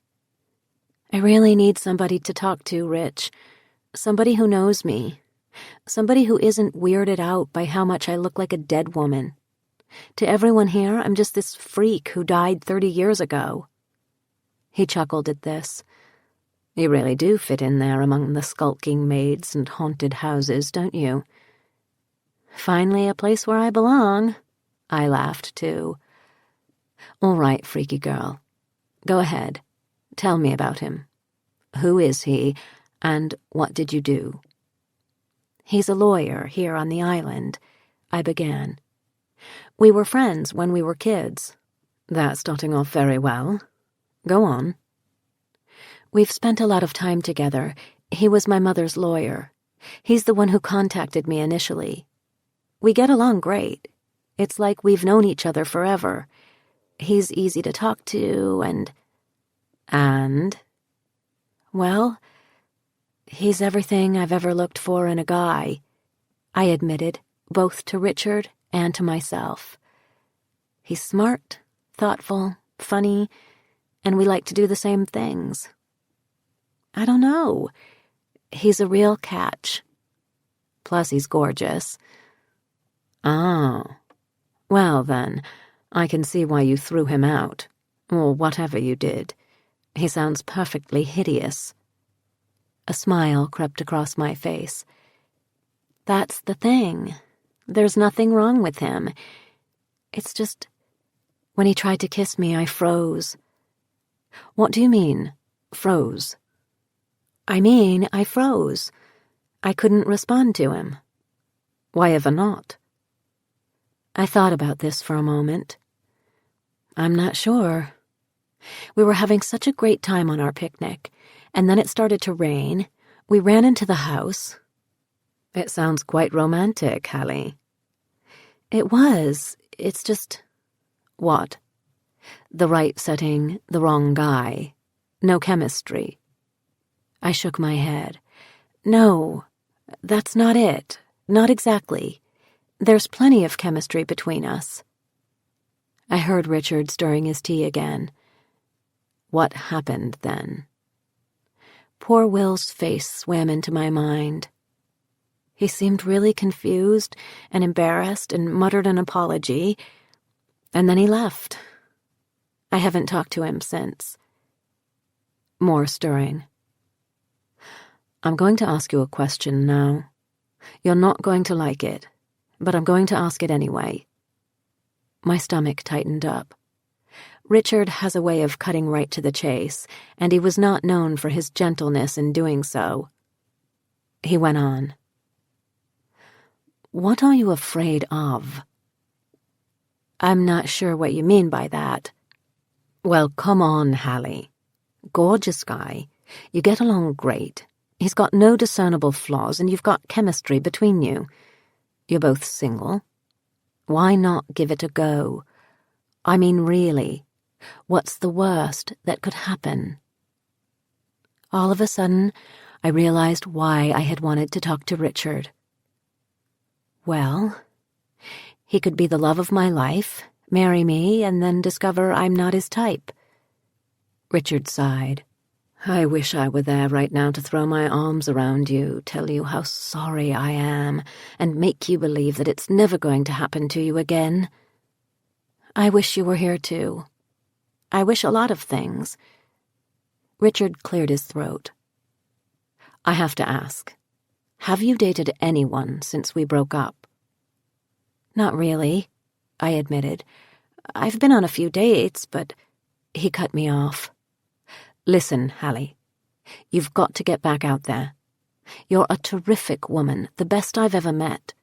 "I really need somebody to talk to, Rich. Somebody who knows me. Somebody who isn't weirded out by how much I look like a dead woman. To everyone here, I'm just this freak who died 30 years ago." He chuckled at this. "You really do fit in there among the skulking maids and haunted houses, don't you?" "Finally a place where I belong." I laughed, too. "All right, freaky girl. Go ahead. Tell me about him. Who is he, and what did you do?" "He's a lawyer here on the island," I began. "We were friends when we were kids." "That's starting off very well. Go on." "We've spent a lot of time together. He was my mother's lawyer. He's the one who contacted me initially. We get along great. It's like we've known each other forever. He's easy to talk to and... Well, he's everything I've ever looked for in a guy," I admitted, both to Richard and to myself. "He's smart, thoughtful, funny, and we like to do the same things. I don't know. He's a real catch. Plus he's gorgeous." "Oh. Well then, I can see why you threw him out, or whatever you did. He sounds perfectly hideous." A smile crept across my face. "That's the thing. There's nothing wrong with him. It's just, when he tried to kiss me, I froze." "What do you mean, froze?" "I mean, I froze. I couldn't respond to him." "Why ever not?" I thought about this for a moment. I'm not sure. We were having such a great time on our picnic, and then it started to rain. We ran into the house. It sounds quite romantic, Hallie. It was. It's just... What? The right setting, the wrong guy. No chemistry. I shook my head. No, that's not it. Not exactly. There's plenty of chemistry between us. I heard Richard stirring his tea again. What happened then? Poor Will's face swam into my mind. He seemed really confused and embarrassed and muttered an apology, and then he left. I haven't talked to him since. More stirring. I'm going to ask you a question now. You're not going to like it, but I'm going to ask it anyway. My stomach tightened up. Richard has a way of cutting right to the chase, and he was not known for his gentleness in doing so. He went on. What are you afraid of? I'm not sure what you mean by that. Well, come on, Hallie. Gorgeous guy. You get along great. He's got no discernible flaws, and you've got chemistry between you. You're both single. Why not give it a go? I mean, really, what's the worst that could happen? All of a sudden, I realized why I had wanted to talk to Richard. Well, he could be the love of my life, marry me, and then discover I'm not his type. Richard sighed. I wish I were there right now to throw my arms around you, tell you how sorry I am, and make you believe that it's never going to happen to you again. I wish you were here too. I wish a lot of things. Richard cleared his throat. I have to ask, have you dated anyone since we broke up? Not really, I admitted. I've been on a few dates, but... He cut me off. Listen, Hallie, you've got to get back out there. You're a terrific woman, the best I've ever met.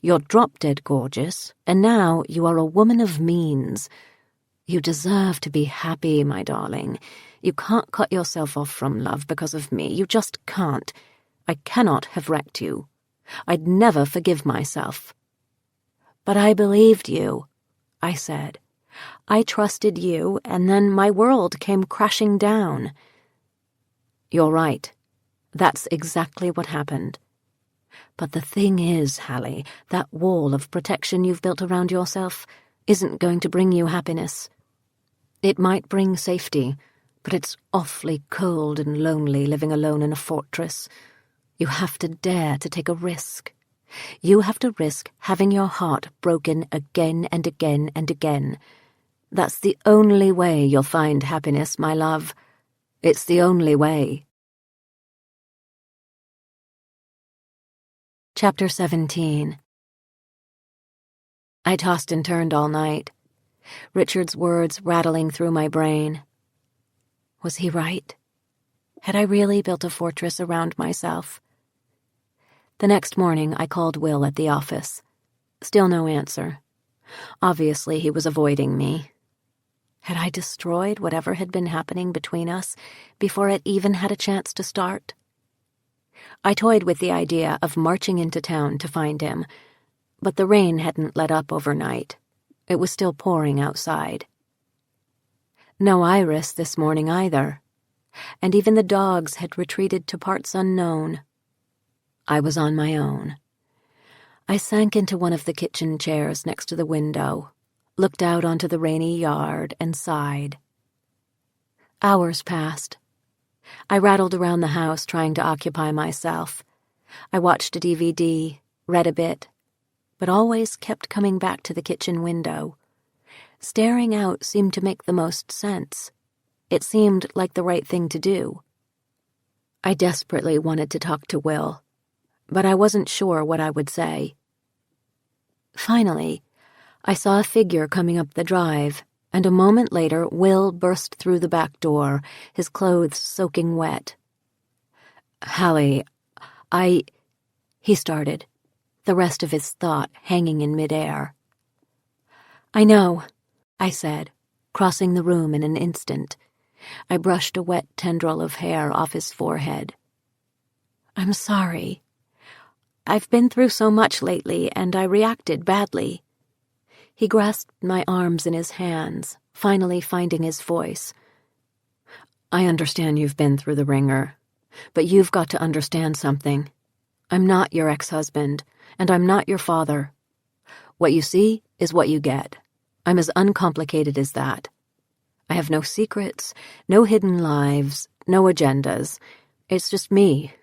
You're drop-dead gorgeous, and now you are a woman of means. You deserve to be happy, my darling. You can't cut yourself off from love because of me. You just can't. I cannot have wrecked you. I'd never forgive myself. But I believed you, I said. I trusted you, and then my world came crashing down. You're right. That's exactly what happened. But the thing is, Hallie, that wall of protection you've built around yourself isn't going to bring you happiness. It might bring safety, but it's awfully cold and lonely living alone in a fortress. You have to dare to take a risk. You have to risk having your heart broken again and again and again. That's the only way you'll find happiness, my love. It's the only way. Chapter 17. I tossed and turned all night, Richard's words rattling through my brain. Was he right? Had I really built a fortress around myself? The next morning, I called Will at the office. Still no answer. Obviously, he was avoiding me. Had I destroyed whatever had been happening between us before it even had a chance to start? I toyed with the idea of marching into town to find him, but the rain hadn't let up overnight. It was still pouring outside. No Iris this morning either, and even the dogs had retreated to parts unknown. I was on my own. I sank into one of the kitchen chairs next to the window, looked out onto the rainy yard, and sighed. Hours passed. I rattled around the house trying to occupy myself. I watched a DVD, read a bit, but always kept coming back to the kitchen window. Staring out seemed to make the most sense. It seemed like the right thing to do. I desperately wanted to talk to Will, but I wasn't sure what I would say. Finally, I saw a figure coming up the drive, and a moment later Will burst through the back door, his clothes soaking wet. Hallie, He started, the rest of his thought hanging in midair. I know, I said, crossing the room in an instant. I brushed a wet tendril of hair off his forehead. I'm sorry. I've been through so much lately, and I reacted badly. He grasped my arms in his hands, finally finding his voice. I understand you've been through the ringer, but you've got to understand something. I'm not your ex-husband, and I'm not your father. What you see is what you get. I'm as uncomplicated as that. I have no secrets, no hidden lives, no agendas. It's just me,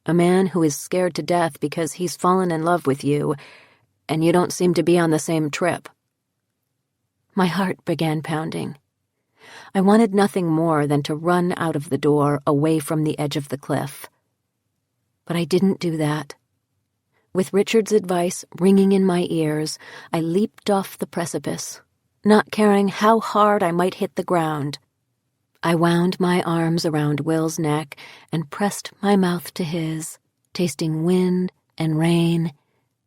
a man who is scared to death because he's fallen in love with you, and you don't seem to be on the same trip. My heart began pounding. I wanted nothing more than to run out of the door away from the edge of the cliff. But I didn't do that. With Richard's advice ringing in my ears, I leaped off the precipice, not caring how hard I might hit the ground. I wound my arms around Will's neck and pressed my mouth to his, tasting wind and rain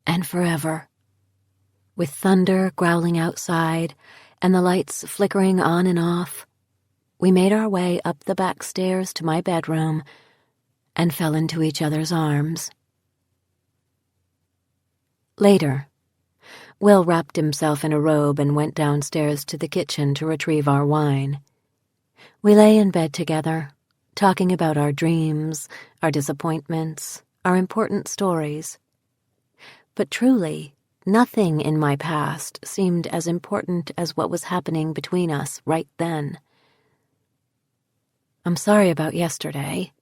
and forever. With thunder growling outside and the lights flickering on and off, we made our way up the back stairs to my bedroom and fell into each other's arms. Later, Will wrapped himself in a robe and went downstairs to the kitchen to retrieve our wine. We lay in bed together, talking about our dreams, our disappointments, our important stories. But truly, nothing in my past seemed as important as what was happening between us right then. I'm sorry about yesterday,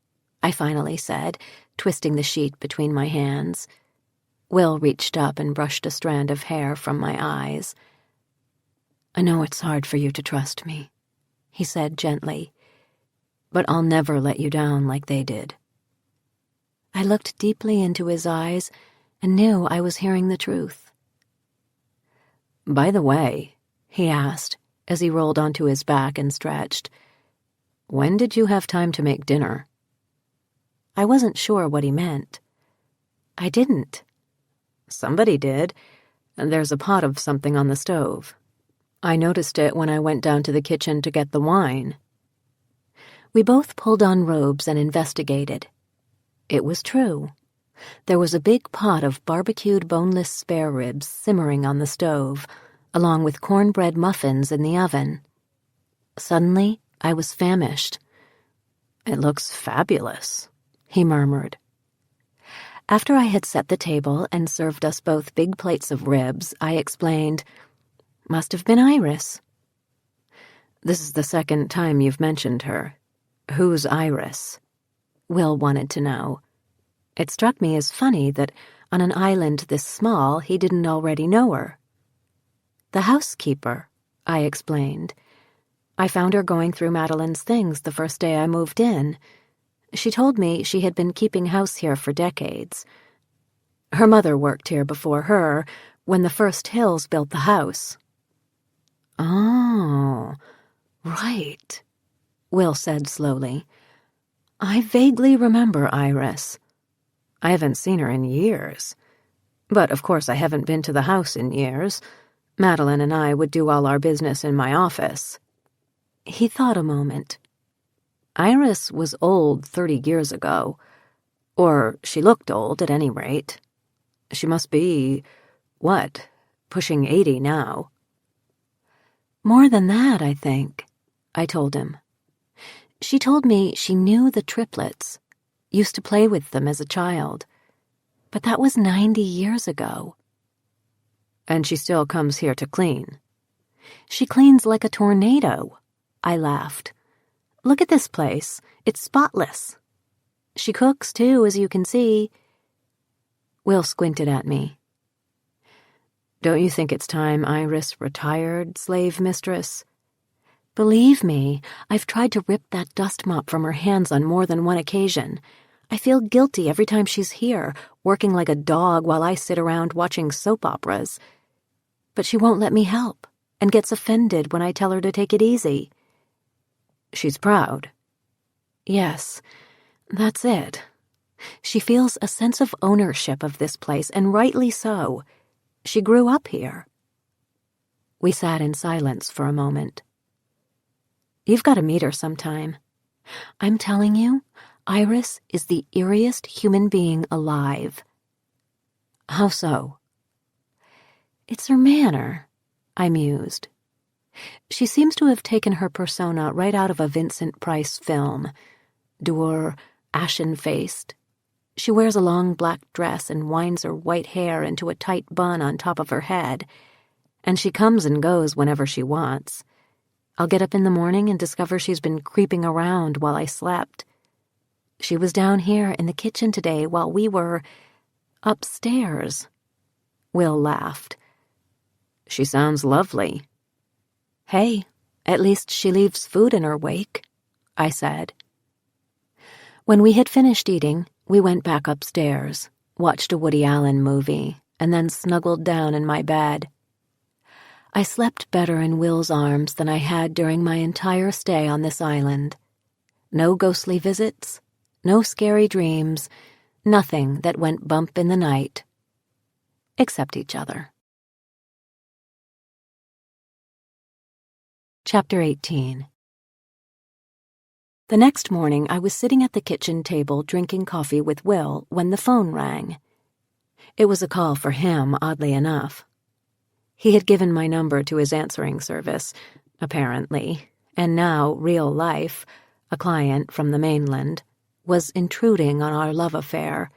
I finally said, twisting the sheet between my hands. Will reached up and brushed a strand of hair from my eyes. I know it's hard for you to trust me, he said gently, but I'll never let you down like they did. I looked deeply into his eyes and knew I was hearing the truth. By the way, he asked, as he rolled onto his back and stretched, when did you have time to make dinner? I wasn't sure what he meant. I didn't. Somebody did, and there's a pot of something on the stove. I noticed it when I went down to the kitchen to get the wine. We both pulled on robes and investigated. It was true. There was a big pot of barbecued boneless spare ribs simmering on the stove, along with cornbread muffins in the oven. Suddenly, I was famished. It looks fabulous, he murmured. After I had set the table and served us both big plates of ribs, I explained, Must have been Iris. This is the second time you've mentioned her. Who's Iris? Will wanted to know. It struck me as funny that on an island this small he didn't already know her. The housekeeper, I explained. I found her going through Madeline's things the first day I moved in. She told me she had been keeping house here for decades. Her mother worked here before her, when the first Hills built the house. Oh, right, Will said slowly. I vaguely remember Iris. I haven't seen her in years. But of course I haven't been to the house in years. Madeline and I would do all our business in my office. He thought a moment. Iris was old 30 years ago. Or she looked old, at any rate. She must be, pushing 80 now. More than that, I think, I told him. She told me she knew the triplets, used to play with them as a child. But that was 90 years ago. And she still comes here to clean. She cleans like a tornado, I laughed. Look at this place. It's spotless. She cooks, too, as you can see. Will squinted at me. Don't you think it's time Iris retired, slave mistress? Believe me, I've tried to rip that dust mop from her hands on more than one occasion. I feel guilty every time she's here, working like a dog while I sit around watching soap operas. But she won't let me help, and gets offended when I tell her to take it easy. She's proud. Yes, that's it. She feels a sense of ownership of this place, and rightly so. She grew up here. We sat in silence for a moment. "You've got to meet her sometime. I'm telling you, Iris is the eeriest human being alive." "How so?" "It's her manner," I mused. "She seems to have taken her persona right out of a Vincent Price film. Dour, ashen-faced. She wears a long black dress and winds her white hair into a tight bun on top of her head. And she comes and goes whenever she wants. I'll get up in the morning and discover she's been creeping around while I slept. She was down here in the kitchen today while we were upstairs." Will laughed. "She sounds lovely." "Hey, at least she leaves food in her wake," I said. When we had finished eating, we went back upstairs, watched a Woody Allen movie, and then snuggled down in my bed. I slept better in Will's arms than I had during my entire stay on this island. No ghostly visits, no scary dreams, nothing that went bump in the night. Except each other. Chapter 18. The next morning, I was sitting at the kitchen table drinking coffee with Will when the phone rang. It was a call for him, oddly enough. He had given my number to his answering service, apparently, and now, real life, a client from the mainland, was intruding on our love affair.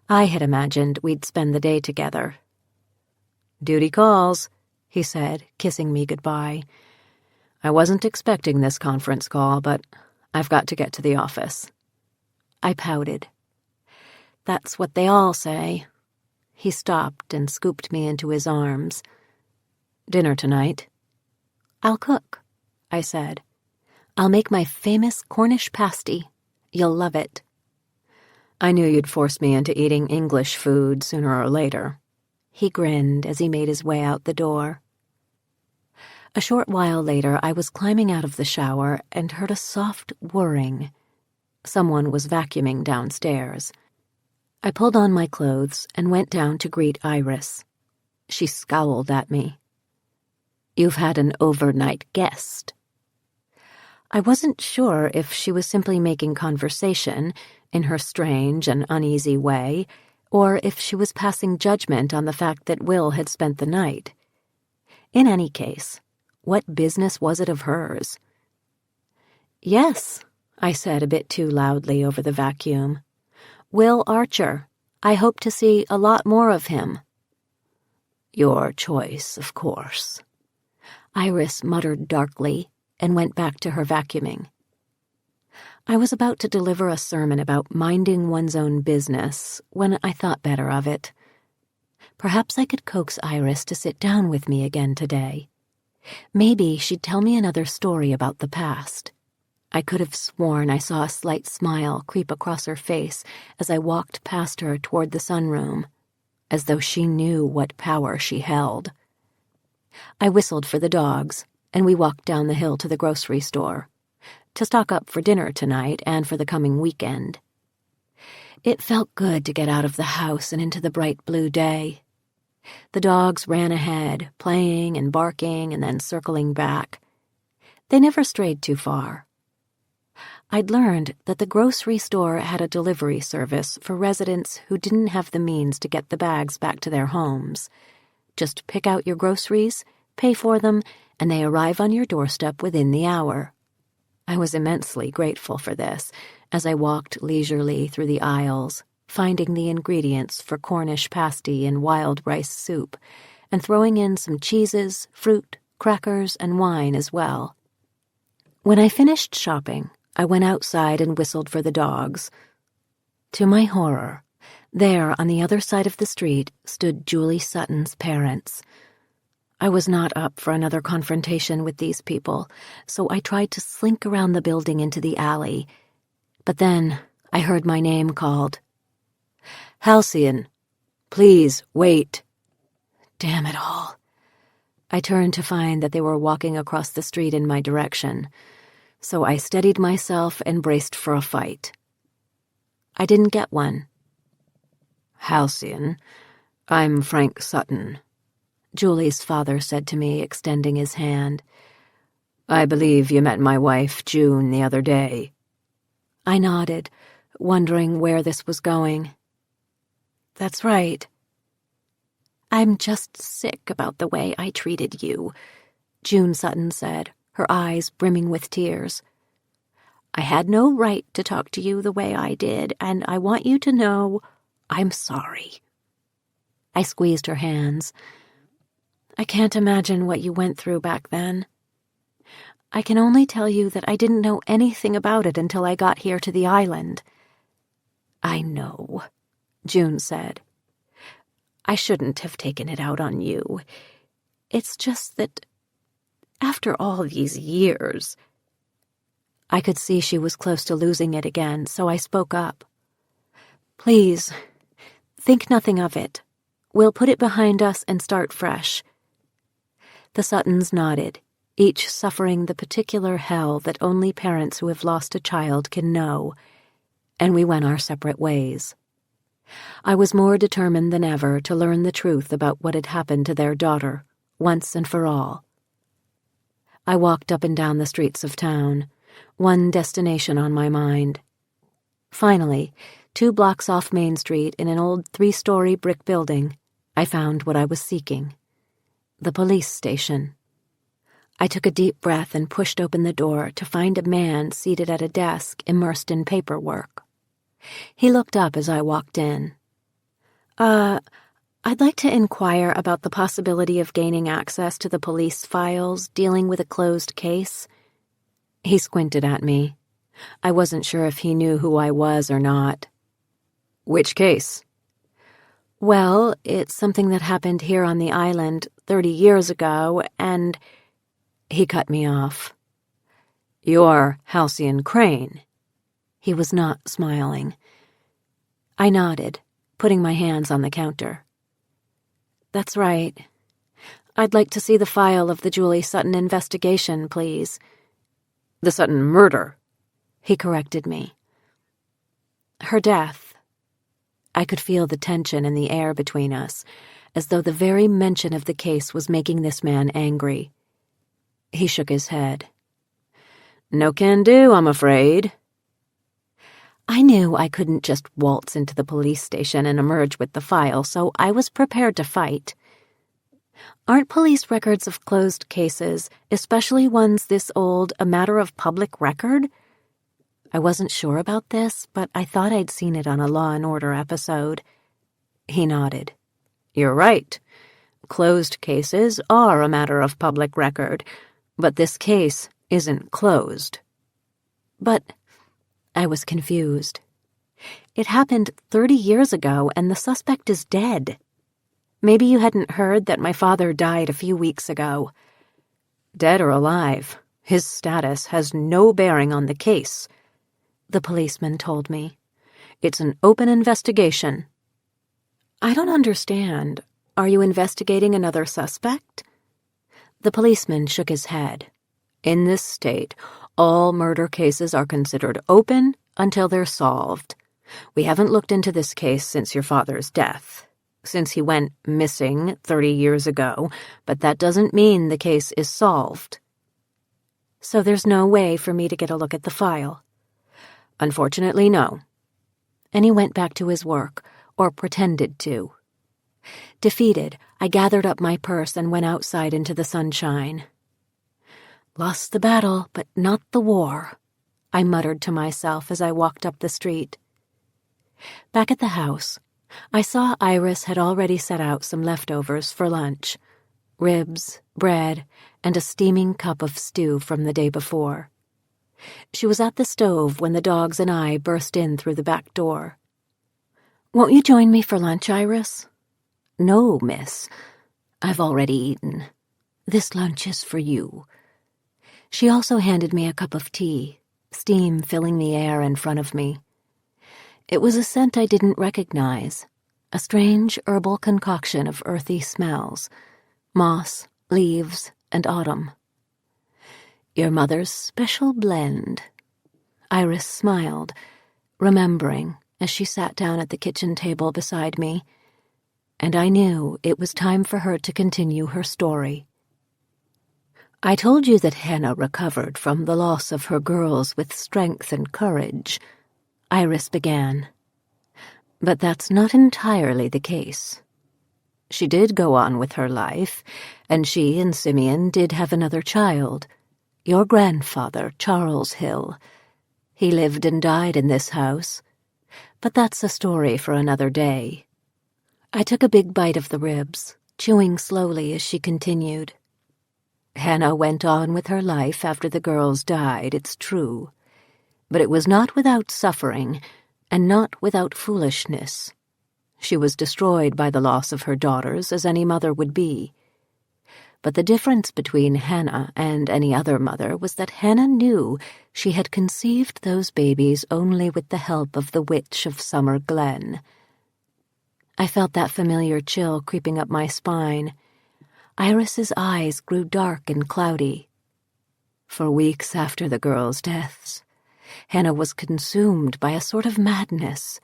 I had imagined we'd spend the day together. "Duty calls," he said, kissing me goodbye. "I wasn't expecting this conference call, but I've got to get to the office." I pouted. "That's what they all say." He stopped and scooped me into his arms. "Dinner tonight?" "I'll cook," I said. "I'll make my famous Cornish pasty. You'll love it." "I knew you'd force me into eating English food sooner or later." He grinned as he made his way out the door. A short while later, I was climbing out of the shower and heard a soft whirring. Someone was vacuuming downstairs. I pulled on my clothes and went down to greet Iris. She scowled at me. "You've had an overnight guest." I wasn't sure if she was simply making conversation, in her strange and uneasy way, or if she was passing judgment on the fact that Will had spent the night. In any case, what business was it of hers? "Yes," I said a bit too loudly over the vacuum. "Will Archer. I hope to see a lot more of him." "Your choice, of course." Iris muttered darkly and went back to her vacuuming. I was about to deliver a sermon about minding one's own business when I thought better of it. Perhaps I could coax Iris to sit down with me again today. Maybe she'd tell me another story about the past. I could have sworn I saw a slight smile creep across her face as I walked past her toward the sunroom, as though she knew what power she held. I whistled for the dogs, and we walked down the hill to the grocery store, to stock up for dinner tonight and for the coming weekend. It felt good to get out of the house and into the bright blue day. The dogs ran ahead, playing and barking and then circling back. They never strayed too far. I'd learned that the grocery store had a delivery service for residents who didn't have the means to get the bags back to their homes. Just pick out your groceries, pay for them, and they arrive on your doorstep within the hour. I was immensely grateful for this as I walked leisurely through the aisles, finding the ingredients for Cornish pasty and wild rice soup, and throwing in some cheeses, fruit, crackers, and wine as well. When I finished shopping, I went outside and whistled for the dogs. To my horror, there on the other side of the street stood Julie Sutton's parents. I was not up for another confrontation with these people, so I tried to slink around the building into the alley. But then I heard my name called. "Halcyon, please, wait." Damn it all. I turned to find that they were walking across the street in my direction, so I steadied myself and braced for a fight. I didn't get one. "Halcyon, I'm Frank Sutton." Julie's father said to me, extending his hand. "I believe you met my wife, June, the other day." I nodded, wondering where this was going. "That's right." "I'm just sick about the way I treated you," June Sutton said, her eyes brimming with tears. "I had no right to talk to you the way I did, and I want you to know I'm sorry." I squeezed her hands. "I can't imagine what you went through back then. I can only tell you that I didn't know anything about it until I got here to the island." "I know," June said. "I shouldn't have taken it out on you. It's just that after all these years—" I could see she was close to losing it again, so I spoke up. "Please, think nothing of it. We'll put it behind us and start fresh." The Suttons nodded, each suffering the particular hell that only parents who have lost a child can know, and we went our separate ways. I was more determined than ever to learn the truth about what had happened to their daughter, once and for all. I walked up and down the streets of town, one destination on my mind. Finally, 2 blocks off Main Street in an old 3-story brick building, I found what I was seeking: the police station. I took a deep breath and pushed open the door to find a man seated at a desk immersed in paperwork. He looked up as I walked in. I'd like to inquire about the possibility of gaining access to the police files dealing with a closed case." He squinted at me. I wasn't sure if he knew who I was or not. "Which case?" "Well, it's something that happened here on the island 30 years ago, and—" He cut me off. "You're Halcyon Crane." He was not smiling. I nodded, putting my hands on the counter. "That's right. I'd like to see the file of the Julie Sutton investigation, please." "The Sutton murder," he corrected me. "Her death." I could feel the tension in the air between us, as though the very mention of the case was making this man angry. He shook his head. "No can do, I'm afraid." I knew I couldn't just waltz into the police station and emerge with the file, so I was prepared to fight. "Aren't police records of closed cases, especially ones this old, a matter of public record?" I wasn't sure about this, but I thought I'd seen it on a Law and Order episode. He nodded. "You're right. Closed cases are a matter of public record, but this case isn't closed." "But—" I was confused. "It happened 30 years ago, and the suspect is dead. Maybe you hadn't heard that my father died a few weeks ago." "Dead or alive, his status has no bearing on the case," the policeman told me. "It's an open investigation." "I don't understand. Are you investigating another suspect?" The policeman shook his head. "In this state, all murder cases are considered open until they're solved. We haven't looked into this case since your father's death, since he went missing 30 years ago, but that doesn't mean the case is solved." "So there's no way for me to get a look at the file?" "Unfortunately, no." And he went back to his work, or pretended to. Defeated, I gathered up my purse and went outside into the sunshine. "Lost the battle, but not the war," I muttered to myself as I walked up the street. Back at the house, I saw Iris had already set out some leftovers for lunch: ribs, bread, and a steaming cup of stew from the day before. She was at the stove when the dogs and I burst in through the back door. "Won't you join me for lunch, Iris?" "No, miss. I've already eaten. This lunch is for you." She also handed me a cup of tea, steam filling the air in front of me. It was a scent I didn't recognize, a strange herbal concoction of earthy smells, moss, leaves, and autumn. "Your mother's special blend." Iris smiled, remembering, as she sat down at the kitchen table beside me. and I knew it was time for her to continue her story. I told you that Hannah recovered from the loss of her girls with strength and courage, Iris began. But that's not entirely the case. She did go on with her life, and she and Simeon did have another child, your grandfather, Charles Hill. He lived and died in this house, but that's a story for another day. I took a big bite of the ribs, chewing slowly as she continued. Hannah went on with her life after the girls died, it's true, but it was not without suffering and not without foolishness. She was destroyed by the loss of her daughters, as any mother would be. But the difference between Hannah and any other mother was that Hannah knew she had conceived those babies only with the help of the witch of Summer Glen. I felt that familiar chill creeping up my spine. Iris's eyes grew dark and cloudy. For weeks after the girls' deaths, Hannah was consumed by a sort of madness.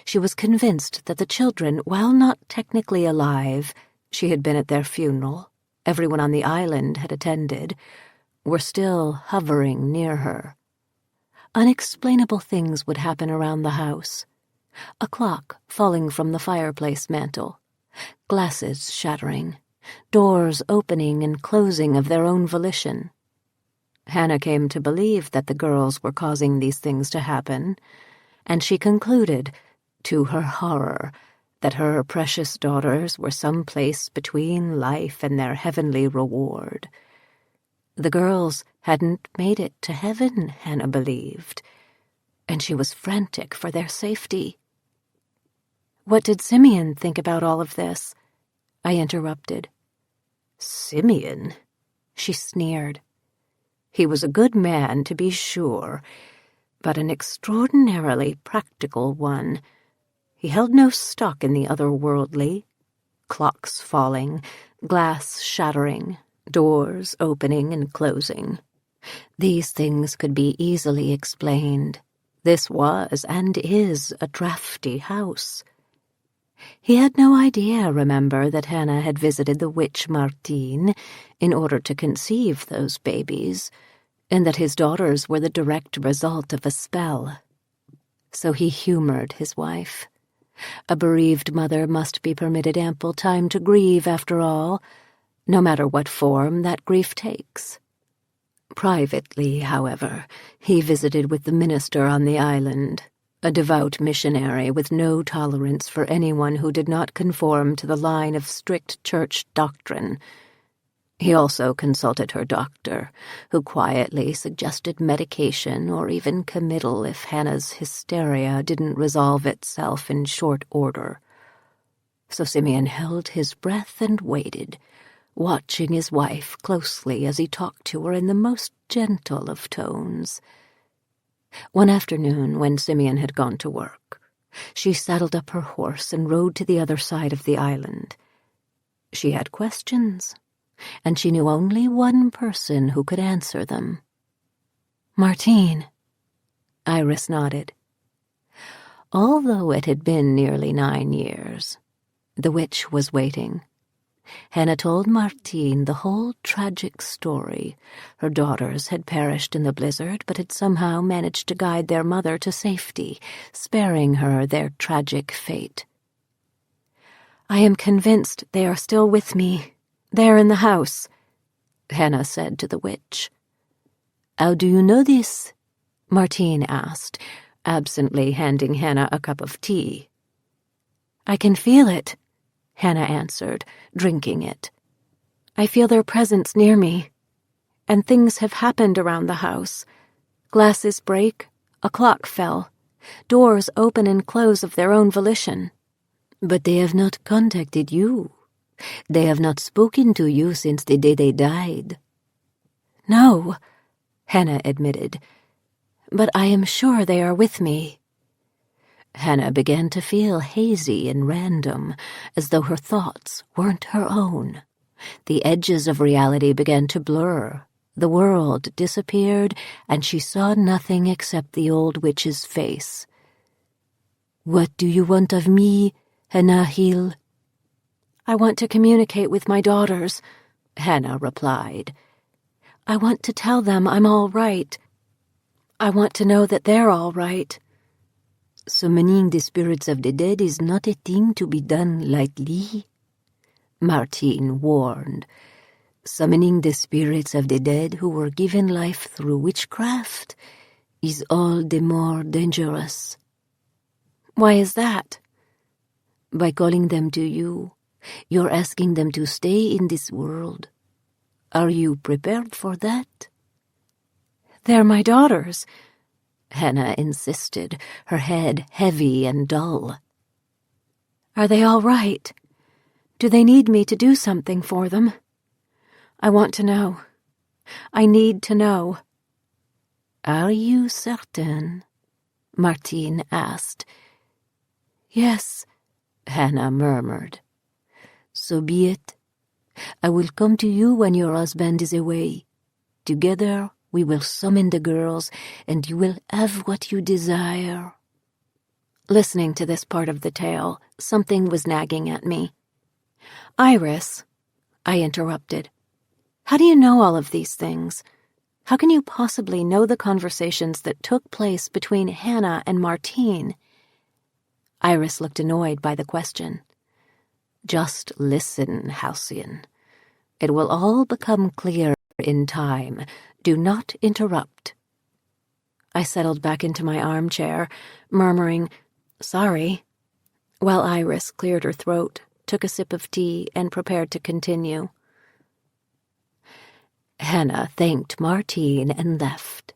She was convinced that the children, while not technically alive, she had been at their funeral, everyone on the island had attended, were still hovering near her. Unexplainable things would happen around the house. A clock falling from the fireplace mantel, glasses shattering, doors opening and closing of their own volition. Hannah came to believe that the girls were causing these things to happen, and she concluded, to her horror, that her precious daughters were someplace between life and their heavenly reward. The girls hadn't made it to heaven, Hannah believed, and she was frantic for their safety. What did Simeon think about all of this? I interrupted. Simeon? She sneered. He was a good man, to be sure, but an extraordinarily practical one. He held no stock in the otherworldly. Clocks falling, glass shattering, doors opening and closing. These things could be easily explained. This was and is a drafty house. He had no idea, remember, that Hannah had visited the witch Martine in order to conceive those babies, and that his daughters were the direct result of a spell. So he humored his wife. A bereaved mother must be permitted ample time to grieve, after all, no matter what form that grief takes. Privately, however, he visited with the minister on the island, a devout missionary with no tolerance for anyone who did not conform to the line of strict church doctrine. He also consulted her doctor, who quietly suggested medication or even committal if Hannah's hysteria didn't resolve itself in short order. So Simeon held his breath and waited, watching his wife closely as he talked to her in the most gentle of tones. One afternoon, when Simeon had gone to work, she saddled up her horse and rode to the other side of the island. She had questions, and she knew only one person who could answer them. Martine. Iris nodded. Although it had been nearly 9 years, the witch was waiting. Hannah told Martine the whole tragic story. Her daughters had perished in the blizzard, but had somehow managed to guide their mother to safety, sparing her their tragic fate. I am convinced they are still with me, there in the house, Hannah said to the witch. How do you know this? Martine asked, absently handing Hannah a cup of tea. I can feel it, Hannah answered, drinking it. I feel their presence near me, and things have happened around the house. Glasses break, a clock fell, doors open and close of their own volition. But they have not contacted you. They have not spoken to you since the day they died. No, Hannah admitted, but I am sure they are with me. Hannah began to feel hazy and random, as though her thoughts weren't her own. The edges of reality began to blur. The world disappeared, and she saw nothing except the old witch's face. What do you want of me, Hannah Hill? I want to communicate with my daughters, Hannah replied. I want to tell them I'm all right. I want to know that they're all right. Summoning the spirits of the dead is not a thing to be done lightly, Martine warned. Summoning the spirits of the dead who were given life through witchcraft is all the more dangerous. Why is that? By calling them to you, you're asking them to stay in this world. Are you prepared for that? They're my daughters, Hannah insisted, her head heavy and dull. Are they all right? Do they need me to do something for them? I want to know. I need to know. Are you certain? Martine asked. Yes, Hannah murmured. So be it. I will come to you when your husband is away. Together we will summon the girls, and you will have what you desire. Listening to this part of the tale, something was nagging at me. Iris, I interrupted. How do you know all of these things? How can you possibly know the conversations that took place between Hannah and Martine? Iris looked annoyed by the question. Just listen, Halcyon. It will all become clear in time. Do not interrupt. I settled back into my armchair, murmuring, sorry, while Iris cleared her throat, took a sip of tea, and prepared to continue. Hannah thanked Martine and left.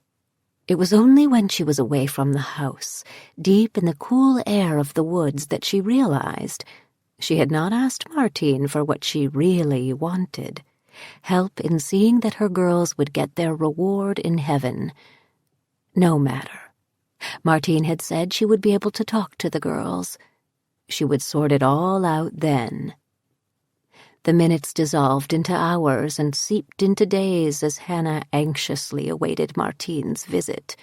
It was only when she was away from the house, deep in the cool air of the woods, that she realized she had not asked Martine for what she really wanted. Help in seeing that her girls would get their reward in heaven. No matter. Martine had said she would be able to talk to the girls. She would sort it all out then. The minutes dissolved into hours and seeped into days as Hannah anxiously awaited Martine's visit.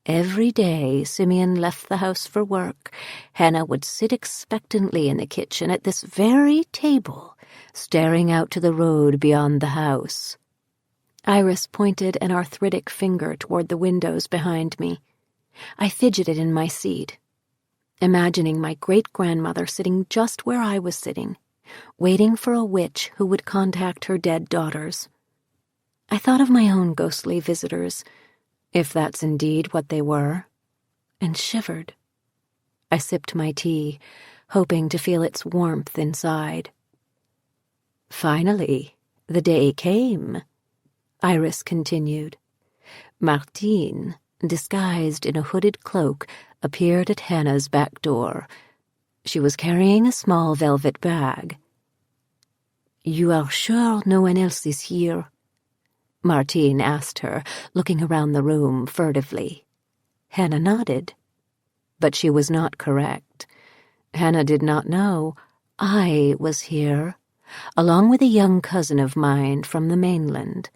Every day Simeon left the house for work, Hannah would sit expectantly in the kitchen at this very table, staring out to the road beyond the house. Iris pointed an arthritic finger toward the windows behind me. I fidgeted in my seat, imagining my great-grandmother sitting just where I was sitting, waiting for a witch who would contact her dead daughters. I thought of my own ghostly visitors, if that's indeed what they were, and shivered. I sipped my tea, hoping to feel its warmth inside. Finally, the day came, Iris continued. Martine, disguised in a hooded cloak, appeared at Hannah's back door. She was carrying a small velvet bag. You are sure no one else is here? Martine asked her, looking around the room furtively. Hannah nodded. But she was not correct. Hannah did not know I was here, along with a young cousin of mine from the mainland.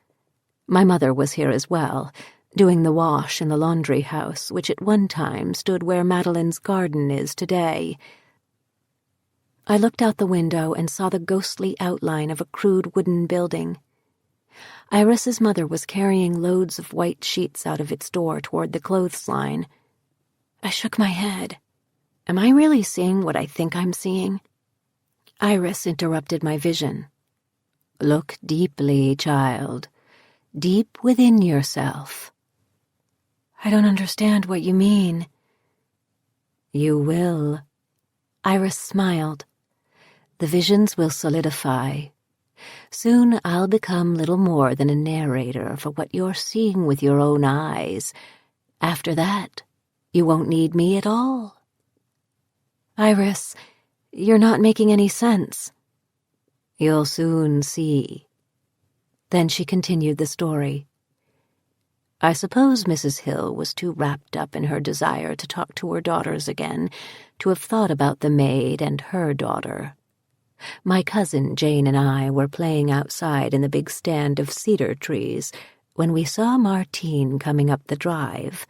My mother was here as well, doing the wash in the laundry house, which at one time stood where Madeline's garden is today. I looked out the window and saw the ghostly outline of a crude wooden building. Iris's mother was carrying loads of white sheets out of its door toward the clothesline. I shook my head. Am I really seeing what I think I'm seeing? Iris interrupted my vision. Look deeply, child. Deep within yourself. I don't understand what you mean. You will. Iris smiled. The visions will solidify. Soon I'll become little more than a narrator for what you're seeing with your own eyes. After that, you won't need me at all. Iris, you're not making any sense. You'll soon see. Then she continued the story. I suppose Mrs. Hill was too wrapped up in her desire to talk to her daughters again to have thought about the maid and her daughter. My cousin Jane and I were playing outside in the big stand of cedar trees when we saw Martine coming up the drive.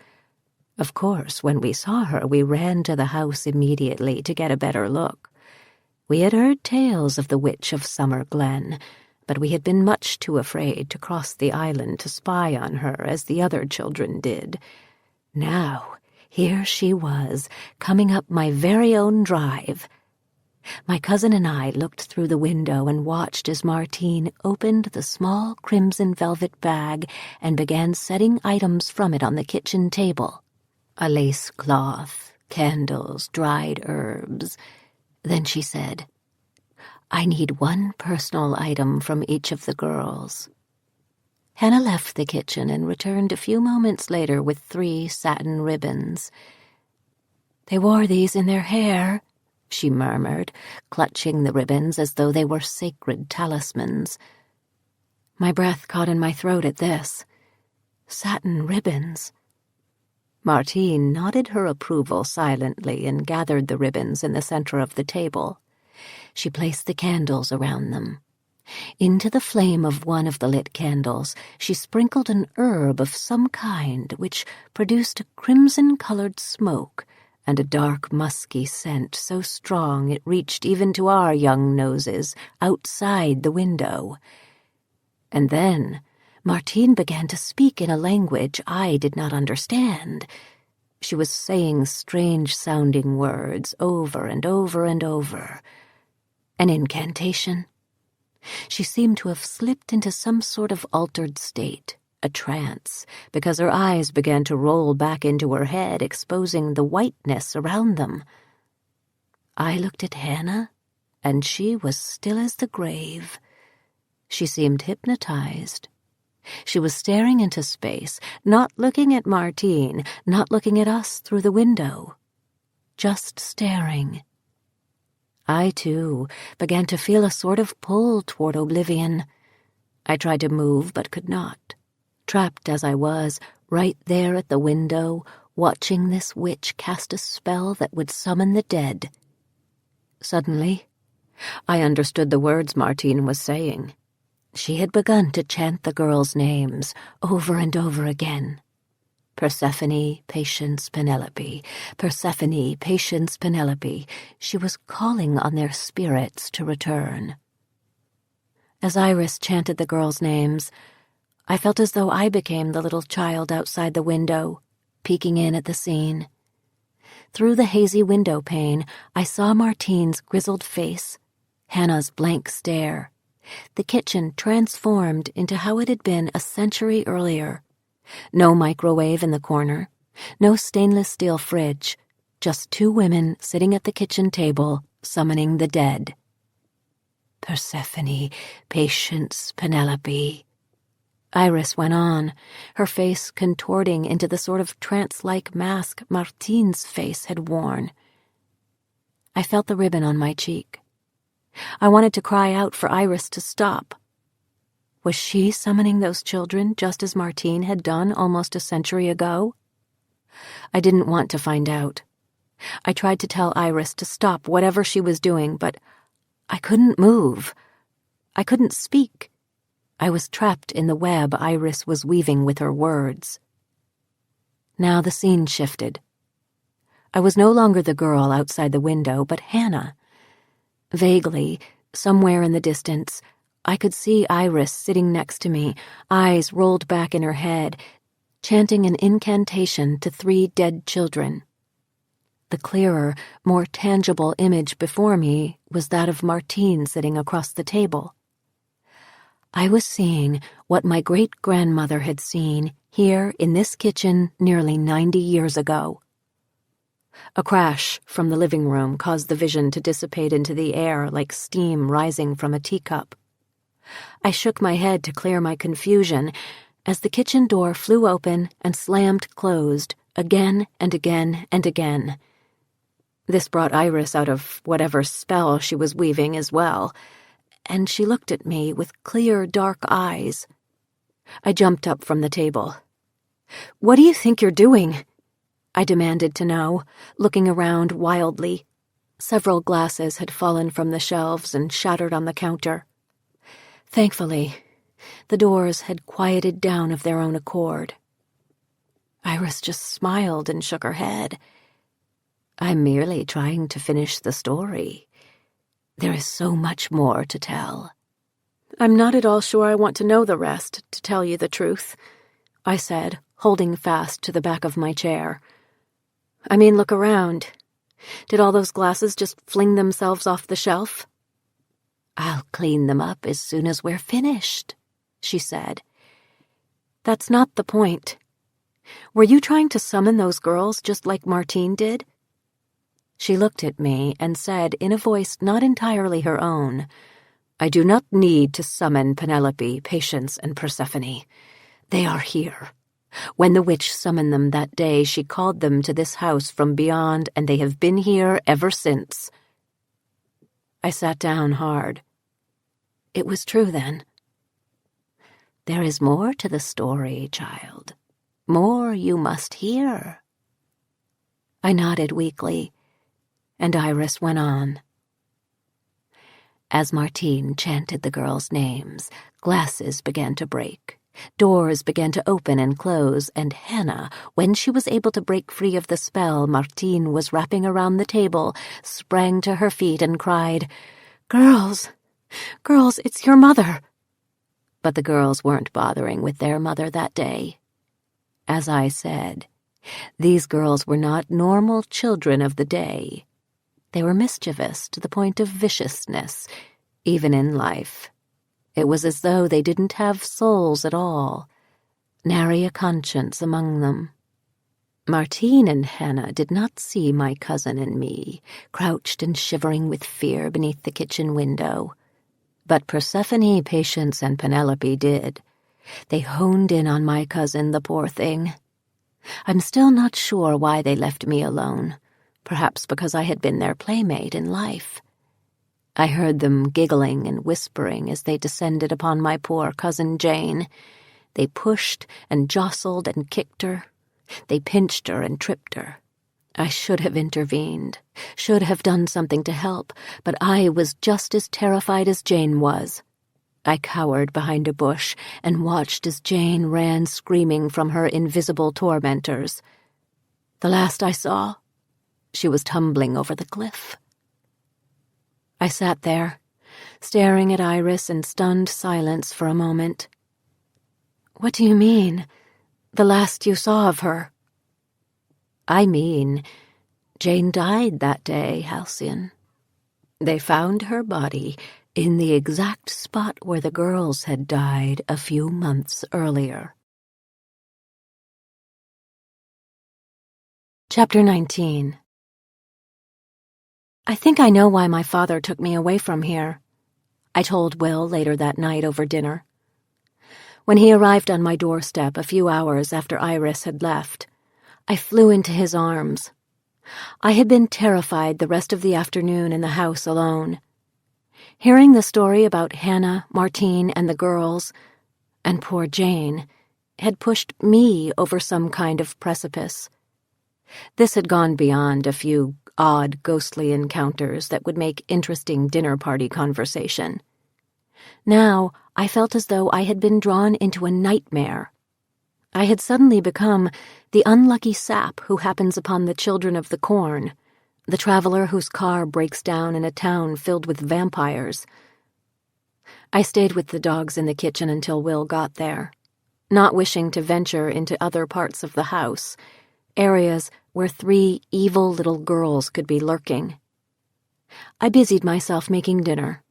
Of course, when we saw her, we ran to the house immediately to get a better look. We had heard tales of the Witch of Summer Glen, but we had been much too afraid to cross the island to spy on her as the other children did. Now, here she was, coming up my very own drive. My cousin and I looked through the window and watched as Martine opened the small crimson velvet bag and began setting items from it on the kitchen table. A lace cloth, candles, dried herbs. Then she said, "I need one personal item from each of the girls." Hannah left the kitchen and returned a few moments later with 3 satin ribbons. "They wore these in their hair," she murmured, clutching the ribbons as though they were sacred talismans. My breath caught in my throat at this. Satin ribbons. Martine nodded her approval silently and gathered the ribbons in the center of the table. She placed the candles around them. Into the flame of one of the lit candles, she sprinkled an herb of some kind which produced a crimson-colored smoke and a dark, musky scent so strong it reached even to our young noses outside the window. And then Martine began to speak in a language I did not understand. She was saying strange-sounding words over and over and over. An incantation. She seemed to have slipped into some sort of altered state, a trance, because her eyes began to roll back into her head, exposing the whiteness around them. I looked at Hannah, and she was still as the grave. She seemed hypnotized. She was staring into space, not looking at Martine, not looking at us through the window, just staring. I, too, began to feel a sort of pull toward oblivion. I tried to move but could not, trapped as I was, right there at the window, watching this witch cast a spell that would summon the dead. Suddenly, I understood the words Martine was saying. She had begun to chant the girls' names over and over again. Persephone, Patience, Penelope. Persephone, Patience, Penelope. She was calling on their spirits to return. As Iris chanted the girls' names, I felt as though I became the little child outside the window, peeking in at the scene. Through the hazy window pane, I saw Martine's grizzled face, Hannah's blank stare, the kitchen transformed into how it had been a century earlier. No microwave in the corner, no stainless steel fridge, just 2 women sitting at the kitchen table, summoning the dead. Persephone, Patience, Penelope. Iris went on, her face contorting into the sort of trance-like mask Martine's face had worn. I felt the ribbon on my cheek. I wanted to cry out for Iris to stop. Was she summoning those children just as Martine had done almost a century ago? I didn't want to find out. I tried to tell Iris to stop whatever she was doing, but I couldn't move. I couldn't speak. I was trapped in the web Iris was weaving with her words. Now the scene shifted. I was no longer the girl outside the window, but Hannah. Vaguely, somewhere in the distance, I could see Iris sitting next to me, eyes rolled back in her head, chanting an incantation to 3 dead children. The clearer, more tangible image before me was that of Martine sitting across the table. I was seeing what my great-grandmother had seen here in this kitchen nearly 90 years ago. A crash from the living room caused the vision to dissipate into the air like steam rising from a teacup. I shook my head to clear my confusion as the kitchen door flew open and slammed closed again and again and again. This brought Iris out of whatever spell she was weaving as well, and she looked at me with clear, dark eyes. I jumped up from the table. "What do you think you're doing?" I demanded to know, looking around wildly. Several glasses had fallen from the shelves and shattered on the counter. Thankfully, the doors had quieted down of their own accord. Iris just smiled and shook her head. "I'm merely trying to finish the story." There is so much more to tell. I'm not at all sure I want to know the rest, to tell you the truth, I said, holding fast to the back of my chair. I mean, look around. Did all those glasses just fling themselves off the shelf? I'll clean them up as soon as we're finished, she said. That's not the point. Were you trying to summon those girls just like Martine did? She looked at me and said in a voice not entirely her own, I do not need to summon Penelope, Patience, and Persephone. They are here. When the witch summoned them that day, she called them to this house from beyond, and they have been here ever since. I sat down hard. It was true, then. There is more to the story, child. More you must hear. I nodded weakly, and Iris went on. As Martine chanted the girls' names, glasses began to break. Doors began to open and close, and Hannah, when she was able to break free of the spell Martine was wrapping around the table, sprang to her feet and cried, Girls! Girls, it's your mother! But the girls weren't bothering with their mother that day. As I said, these girls were not normal children of the day. They were mischievous to the point of viciousness, even in life. It was as though they didn't have souls at all, nary a conscience among them. Martine and Hannah did not see my cousin and me, crouched and shivering with fear beneath the kitchen window. But Persephone, Patience, and Penelope did. They honed in on my cousin, the poor thing. I'm still not sure why they left me alone, perhaps because I had been their playmate in life. I heard them giggling and whispering as they descended upon my poor cousin Jane. They pushed and jostled and kicked her. They pinched her and tripped her. I should have intervened, should have done something to help, but I was just as terrified as Jane was. I cowered behind a bush and watched as Jane ran screaming from her invisible tormentors. The last I saw, she was tumbling over the cliff. I sat there, staring at Iris in stunned silence for a moment. What do you mean, the last you saw of her? I mean, Jane died that day, Halcyon. They found her body in the exact spot where the girls had died a few months earlier. Chapter 19. I think I know why my father took me away from here, I told Will later that night over dinner. When he arrived on my doorstep a few hours after Iris had left, I flew into his arms. I had been terrified the rest of the afternoon in the house alone. Hearing the story about Hannah, Martine, and the girls, and poor Jane, had pushed me over some kind of precipice. This had gone beyond a few odd, ghostly encounters that would make interesting dinner-party conversation. Now I felt as though I had been drawn into a nightmare. I had suddenly become the unlucky sap who happens upon the children of the corn, the traveler whose car breaks down in a town filled with vampires. I stayed with the dogs in the kitchen until Will got there, not wishing to venture into other parts of the house, areas where 3 evil little girls could be lurking. I busied myself making dinner.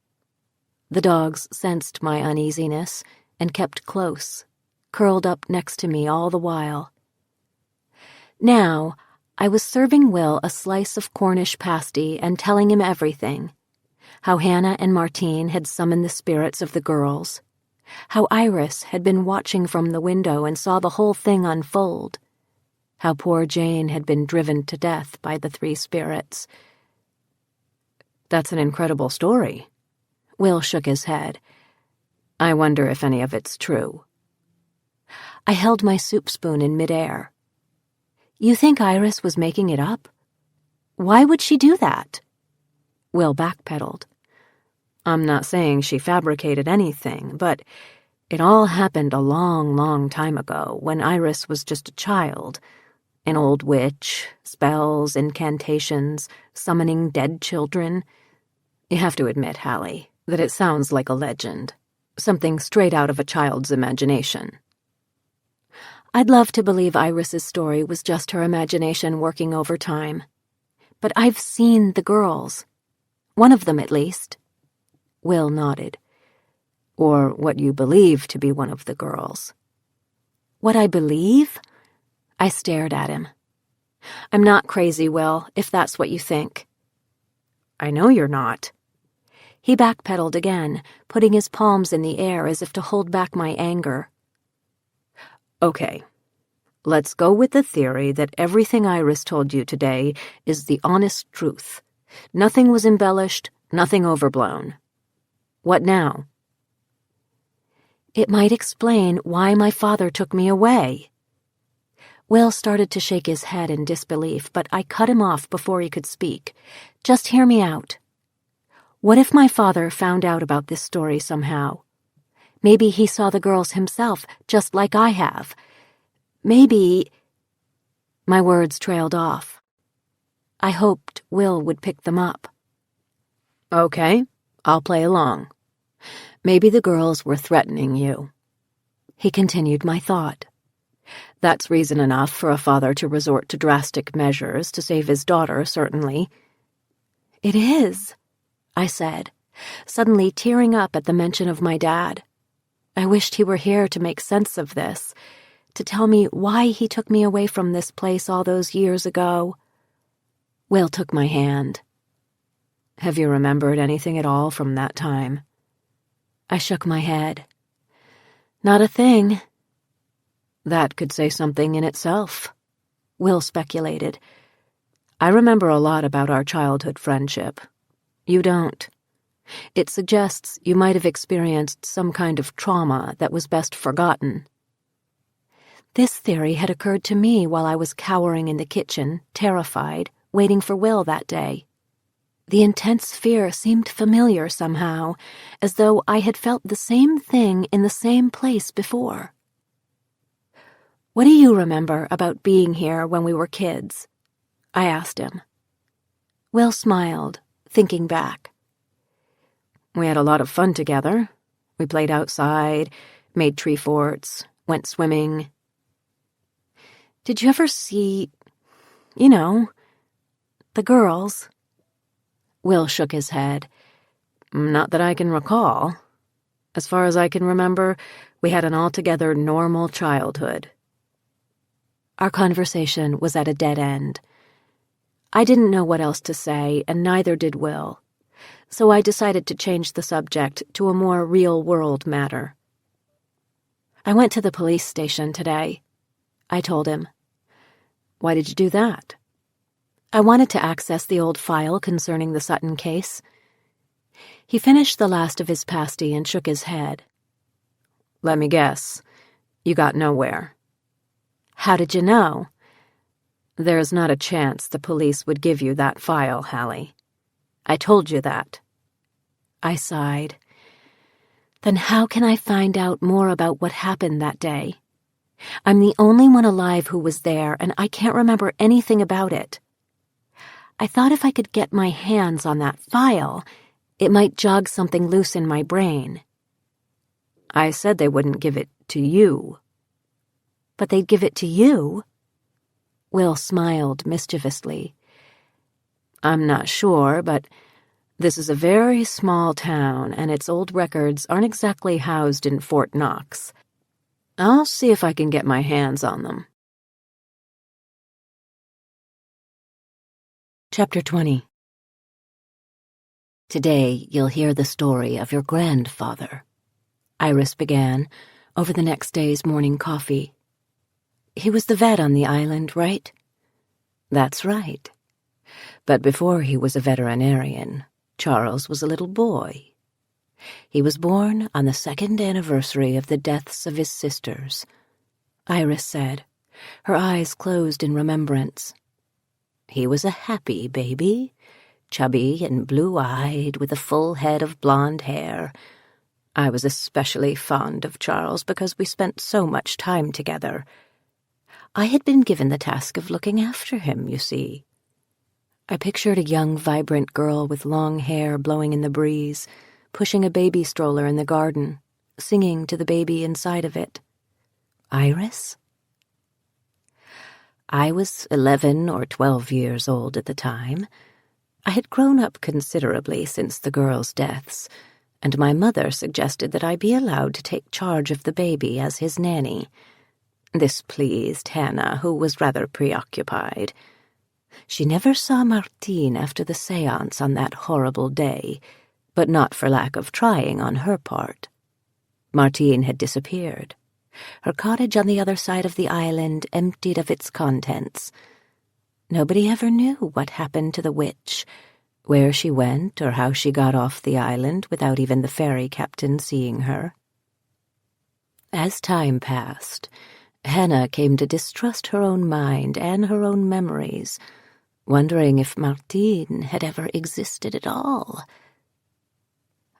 The dogs sensed my uneasiness and kept close, curled up next to me all the while. Now, I was serving Will a slice of Cornish pasty and telling him everything. How Hannah and Martine had summoned the spirits of the girls. How Iris had been watching from the window and saw the whole thing unfold. How poor Jane had been driven to death by the 3 spirits. That's an incredible story. Will shook his head. I wonder if any of it's true. I held my soup spoon in midair. You think Iris was making it up? Why would she do that? Will backpedaled. I'm not saying she fabricated anything, but it all happened a long, long time ago when Iris was just a child. An old witch, spells, incantations, summoning dead children. You have to admit, Hallie, that it sounds like a legend. Something straight out of a child's imagination. I'd love to believe Iris's story was just her imagination working overtime. But I've seen the girls. One of them, at least. Will nodded. Or what you believe to be one of the girls. What I believe? I stared at him. I'm not crazy, Will, if that's what you think. I know you're not. He backpedaled again, putting his palms in the air as if to hold back my anger. Okay, let's go with the theory that everything Iris told you today is the honest truth. Nothing was embellished, nothing overblown. What now? It might explain why my father took me away. Will started to shake his head in disbelief, but I cut him off before he could speak. Just hear me out. What if my father found out about this story somehow? Maybe he saw the girls himself, just like I have. Maybe... My words trailed off. I hoped Will would pick them up. Okay, I'll play along. Maybe the girls were threatening you. He continued my thought. That's reason enough for a father to resort to drastic measures to save his daughter, certainly. It is, I said, suddenly tearing up at the mention of my dad. I wished he were here to make sense of this, to tell me why he took me away from this place all those years ago. Will took my hand. Have you remembered anything at all from that time? I shook my head. Not a thing. That could say something in itself, Will speculated. I remember a lot about our childhood friendship. You don't. It suggests you might have experienced some kind of trauma that was best forgotten. This theory had occurred to me while I was cowering in the kitchen, terrified, waiting for Will that day. The intense fear seemed familiar somehow, as though I had felt the same thing in the same place before. What do you remember about being here when we were kids? I asked him. Will smiled, thinking back. We had a lot of fun together. We played outside, made tree forts, went swimming. Did you ever see, the girls? Will shook his head. Not that I can recall. As far as I can remember, we had an altogether normal childhood. Our conversation was at a dead end. I didn't know what else to say, and neither did Will, so I decided to change the subject to a more real-world matter. I went to the police station today, I told him. Why did you do that? I wanted to access the old file concerning the Sutton case. He finished the last of his pasty and shook his head. Let me guess. You got nowhere. How did you know? There's not a chance the police would give you that file, Hallie. I told you that. I sighed. Then how can I find out more about what happened that day? I'm the only one alive who was there, and I can't remember anything about it. I thought if I could get my hands on that file, it might jog something loose in my brain. I said they wouldn't give it to you. But they'd give it to you? Will smiled mischievously. I'm not sure, but this is a very small town, and its old records aren't exactly housed in Fort Knox. I'll see if I can get my hands on them. Chapter 20. Today you'll hear the story of your grandfather, Iris began over the next day's morning coffee. He was the vet on the island, right? That's right. But before he was a veterinarian, Charles was a little boy. He was born on the 2nd anniversary of the deaths of his sisters, Iris said, her eyes closed in remembrance. He was a happy baby, chubby and blue-eyed with a full head of blonde hair. I was especially fond of Charles because we spent so much time together. I had been given the task of looking after him, you see. I pictured a young, vibrant girl with long hair blowing in the breeze, pushing a baby stroller in the garden, singing to the baby inside of it. Iris? I was 11 or 12 years old at the time. I had grown up considerably since the girls' deaths, and my mother suggested that I be allowed to take charge of the baby as his nanny. This pleased Hannah, who was rather preoccupied. She never saw Martine after the séance on that horrible day, but not for lack of trying on her part. Martine had disappeared. Her cottage on the other side of the island emptied of its contents. Nobody ever knew what happened to the witch, where she went or how she got off the island without even the ferry captain seeing her. As time passed, Hannah came to distrust her own mind and her own memories, wondering if Martine had ever existed at all.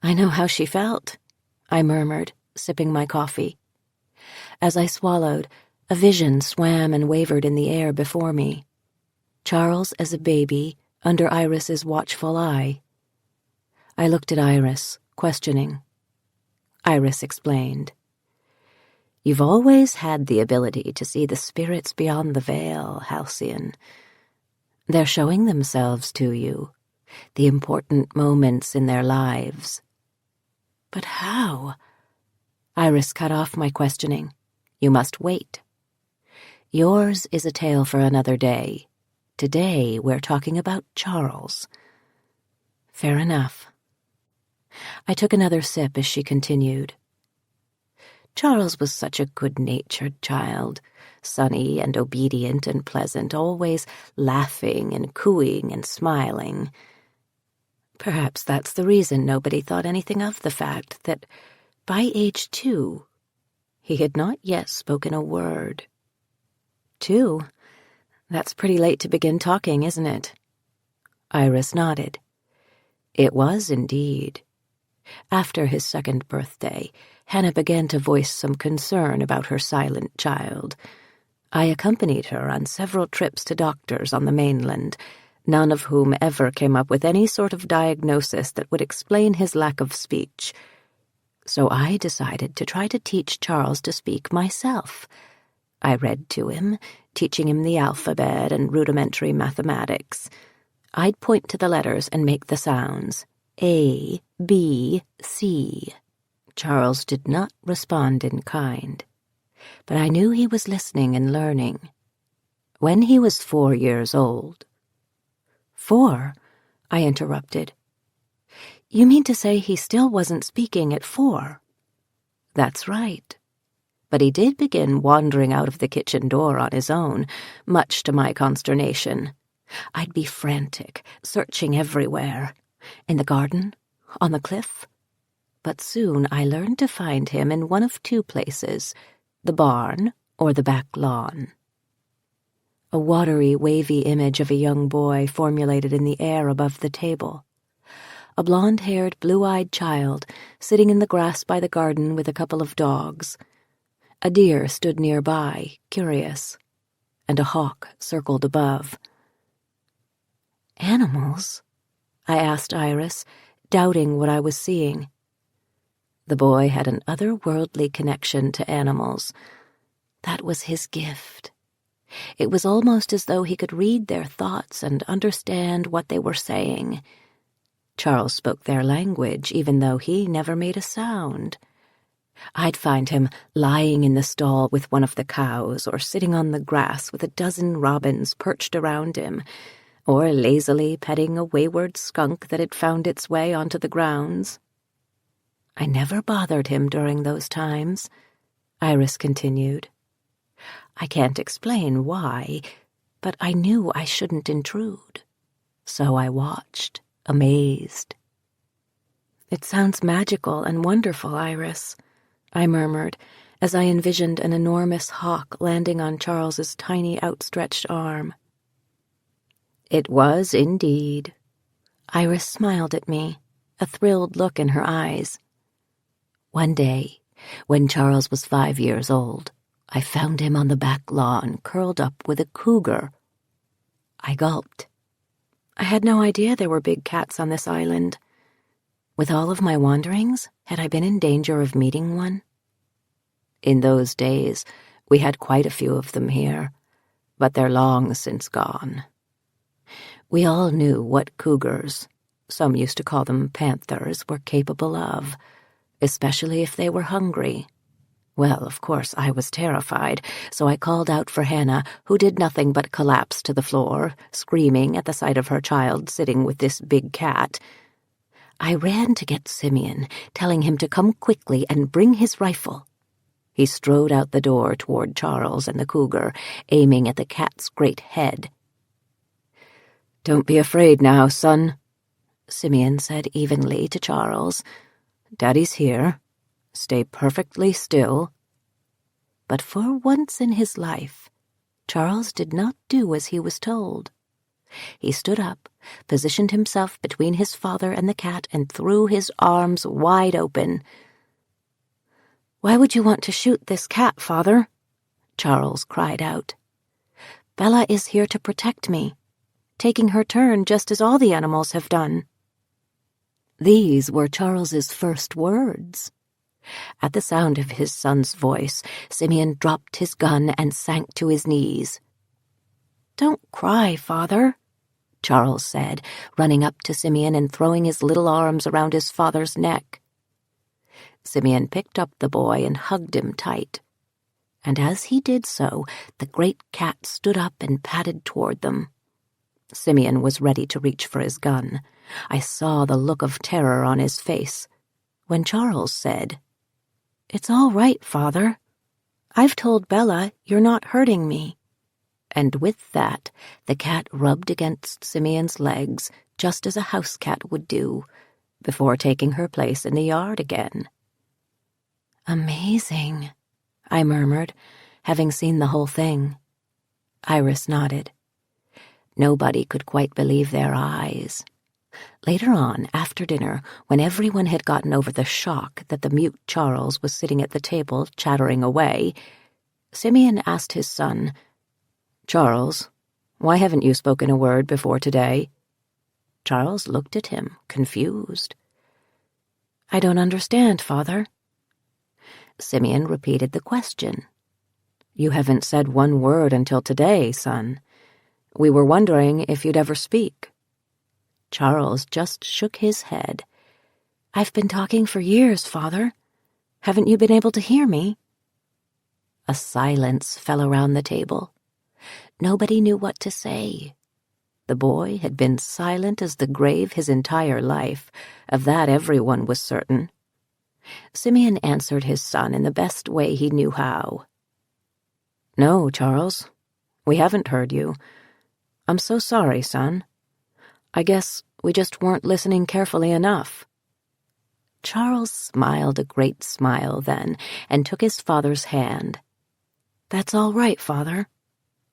"I know how she felt," I murmured, sipping my coffee. As I swallowed, a vision swam and wavered in the air before me. Charles as a baby, under Iris's watchful eye. I looked at Iris, questioning. Iris explained. "You've always had the ability to see the spirits beyond the veil, Halcyon. They're showing themselves to you, the important moments in their lives." "But how?" Iris cut off my questioning. "You must wait. Yours is a tale for another day. Today we're talking about Charles." "Fair enough." I took another sip as she continued. "Charles was such a good-natured child, sunny and obedient and pleasant, always laughing and cooing and smiling. Perhaps that's the reason nobody thought anything of the fact that, by age 2, he had not yet spoken a word." 2? That's pretty late to begin talking, isn't it? Iris nodded. It was indeed. After his second birthday, Hannah began to voice some concern about her silent child. I accompanied her on several trips to doctors on the mainland, none of whom ever came up with any sort of diagnosis that would explain his lack of speech. So I decided to try to teach Charles to speak myself. I read to him, teaching him the alphabet and rudimentary mathematics. I'd point to the letters and make the sounds. A, B, C. Charles did not respond in kind, but I knew he was listening and learning. When he was 4 years old— 4? I interrupted. You mean to say he still wasn't speaking at 4? That's right. But he did begin wandering out of the kitchen door on his own, much to my consternation. I'd be frantic, searching everywhere. In the garden, on the cliff. But soon I learned to find him in one of 2 places, the barn or the back lawn. A watery, wavy image of a young boy formulated in the air above the table. A blonde-haired, blue-eyed child sitting in the grass by the garden with a couple of dogs. A deer stood nearby, curious, and a hawk circled above. Animals? I asked Iris, doubting what I was seeing. The boy had an otherworldly connection to animals. That was his gift. It was almost as though he could read their thoughts and understand what they were saying. Charles spoke their language, even though he never made a sound. I'd find him lying in the stall with one of the cows, or sitting on the grass with a dozen robins perched around him, or lazily petting a wayward skunk that had found its way onto the grounds. I never bothered him during those times, Iris continued. I can't explain why, but I knew I shouldn't intrude. So I watched, amazed. It sounds magical and wonderful, Iris, I murmured, as I envisioned an enormous hawk landing on Charles's tiny outstretched arm. It was indeed. Iris smiled at me, a thrilled look in her eyes. One day, when Charles was 5 years old, I found him on the back lawn, curled up with a cougar. I gulped. I had no idea there were big cats on this island. With all of my wanderings, had I been in danger of meeting one? In those days, we had quite a few of them here, but they're long since gone. We all knew what cougars, some used to call them panthers, were capable of, especially if they were hungry. Well, of course, I was terrified, so I called out for Hannah, who did nothing but collapse to the floor, screaming at the sight of her child sitting with this big cat. I ran to get Simeon, telling him to come quickly and bring his rifle. He strode out the door toward Charles and the cougar, aiming at the cat's great head. "Don't be afraid now, son," Simeon said evenly to Charles. "Daddy's here. Stay perfectly still." But for once in his life, Charles did not do as he was told. He stood up, positioned himself between his father and the cat, and threw his arms wide open. "Why would you want to shoot this cat, father?" Charles cried out. "Bella is here to protect me, taking her turn just as all the animals have done." These were Charles's first words. At the sound of his son's voice, Simeon dropped his gun and sank to his knees. "Don't cry, father," Charles said, running up to Simeon and throwing his little arms around his father's neck. Simeon picked up the boy and hugged him tight. And as he did so, the great cat stood up and padded toward them. Simeon was ready to reach for his gun. I saw the look of terror on his face when Charles said, "It's all right, father. I've told Bella you're not hurting me." And with that, the cat rubbed against Simeon's legs just as a house cat would do, before taking her place in the yard again. "Amazing," I murmured, having seen the whole thing. Iris nodded. Nobody could quite believe their eyes. Later on, after dinner, when everyone had gotten over the shock that the mute Charles was sitting at the table chattering away, Simeon asked his son, "Charles, why haven't you spoken a word before today?" Charles looked at him, confused. "I don't understand, father." Simeon repeated the question. "You haven't said one word until today, son. We were wondering if you'd ever speak." Charles just shook his head. "I've been talking for years, father. Haven't you been able to hear me?" A silence fell around the table. Nobody knew what to say. The boy had been silent as the grave his entire life. Of that everyone was certain. Simeon answered his son in the best way he knew how. "No, Charles, we haven't heard you. I'm so sorry, son. I guess we just weren't listening carefully enough." Charles smiled a great smile then and took his father's hand. "That's all right, father.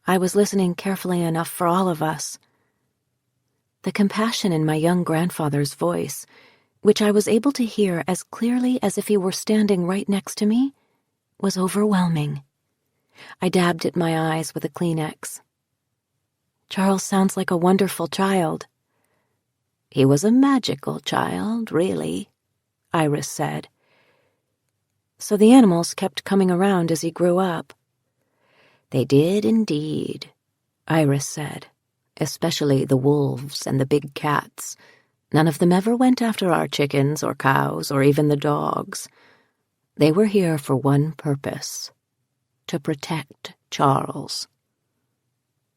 I was listening carefully enough for all of us." The compassion in my young grandfather's voice, which I was able to hear as clearly as if he were standing right next to me, was overwhelming. I dabbed at my eyes with a Kleenex. "Charles sounds like a wonderful child." "He was a magical child, really," Iris said. "So the animals kept coming around as he grew up?" "They did indeed," Iris said, "especially the wolves and the big cats. None of them ever went after our chickens or cows or even the dogs. They were here for one purpose: to protect Charles."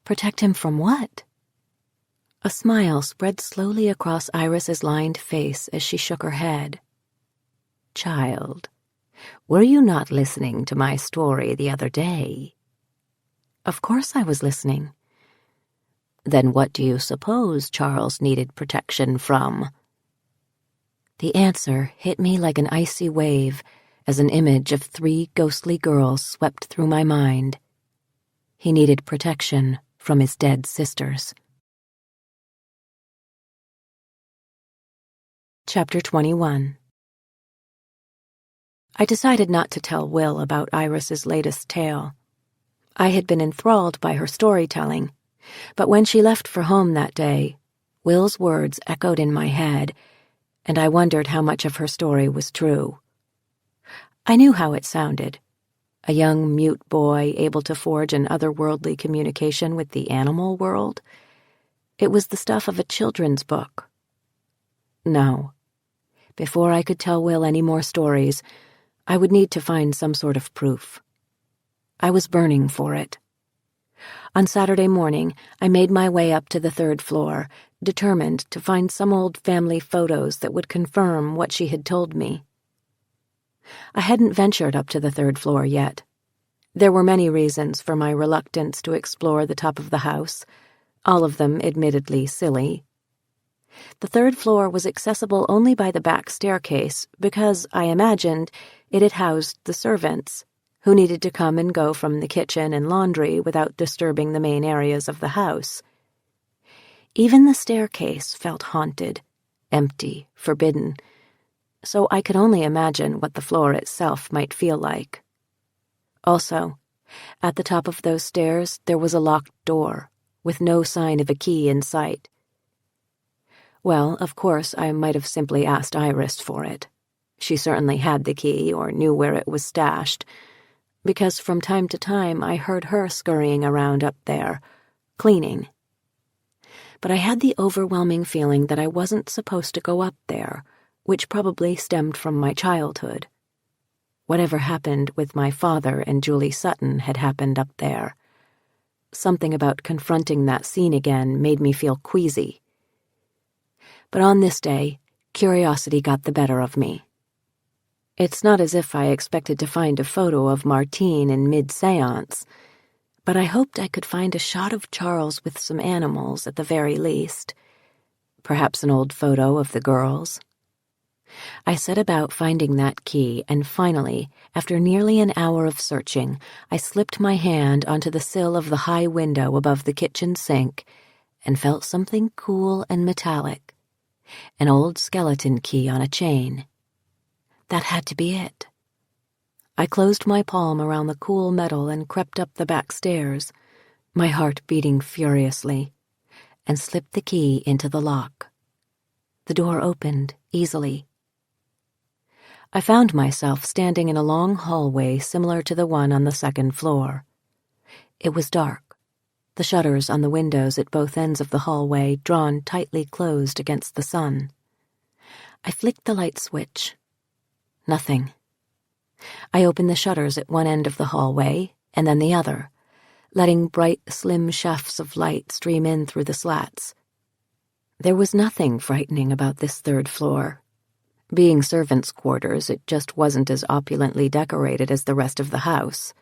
"Protect him from what?" A smile spread slowly across Iris's lined face as she shook her head. "Child, were you not listening to my story the other day?" "Of course I was listening." "Then what do you suppose Charles needed protection from?" The answer hit me like an icy wave as an image of 3 ghostly girls swept through my mind. He needed protection from his dead sisters. Chapter 21. I decided not to tell Will about Iris's latest tale. I had been enthralled by her storytelling, but when she left for home that day, Will's words echoed in my head, and I wondered how much of her story was true. I knew how it sounded. A young mute boy able to forge an otherworldly communication with the animal world. It was the stuff of a children's book. No. Before I could tell Will any more stories, I would need to find some sort of proof. I was burning for it. On Saturday morning, I made my way up to the 3rd floor, determined to find some old family photos that would confirm what she had told me. I hadn't ventured up to the 3rd floor yet. There were many reasons for my reluctance to explore the top of the house, all of them admittedly silly. The 3rd floor was accessible only by the back staircase because, I imagined, it had housed the servants, who needed to come and go from the kitchen and laundry without disturbing the main areas of the house. Even the staircase felt haunted, empty, forbidden, so I could only imagine what the floor itself might feel like. Also, at the top of those stairs there was a locked door, with no sign of a key in sight. Well, of course, I might have simply asked Iris for it. She certainly had the key or knew where it was stashed, because from time to time I heard her scurrying around up there, cleaning. But I had the overwhelming feeling that I wasn't supposed to go up there, which probably stemmed from my childhood. Whatever happened with my father and Julie Sutton had happened up there. Something about confronting that scene again made me feel queasy. But on this day, curiosity got the better of me. It's not as if I expected to find a photo of Martine in mid-seance, but I hoped I could find a shot of Charles with some animals at the very least. Perhaps an old photo of the girls. I set about finding that key, and finally, after nearly an hour of searching, I slipped my hand onto the sill of the high window above the kitchen sink and felt something cool and metallic. An old skeleton key on a chain. That had to be it. I closed my palm around the cool metal and crept up the back stairs, my heart beating furiously, and slipped the key into the lock. The door opened easily. I found myself standing in a long hallway similar to the one on the 2nd floor. It was dark, the shutters on the windows at both ends of the hallway drawn tightly closed against the sun. I flicked the light switch. Nothing. I opened the shutters at one end of the hallway, and then the other, letting bright, slim shafts of light stream in through the slats. There was nothing frightening about this 3rd floor. Being servants' quarters, it just wasn't as opulently decorated as the rest of the house.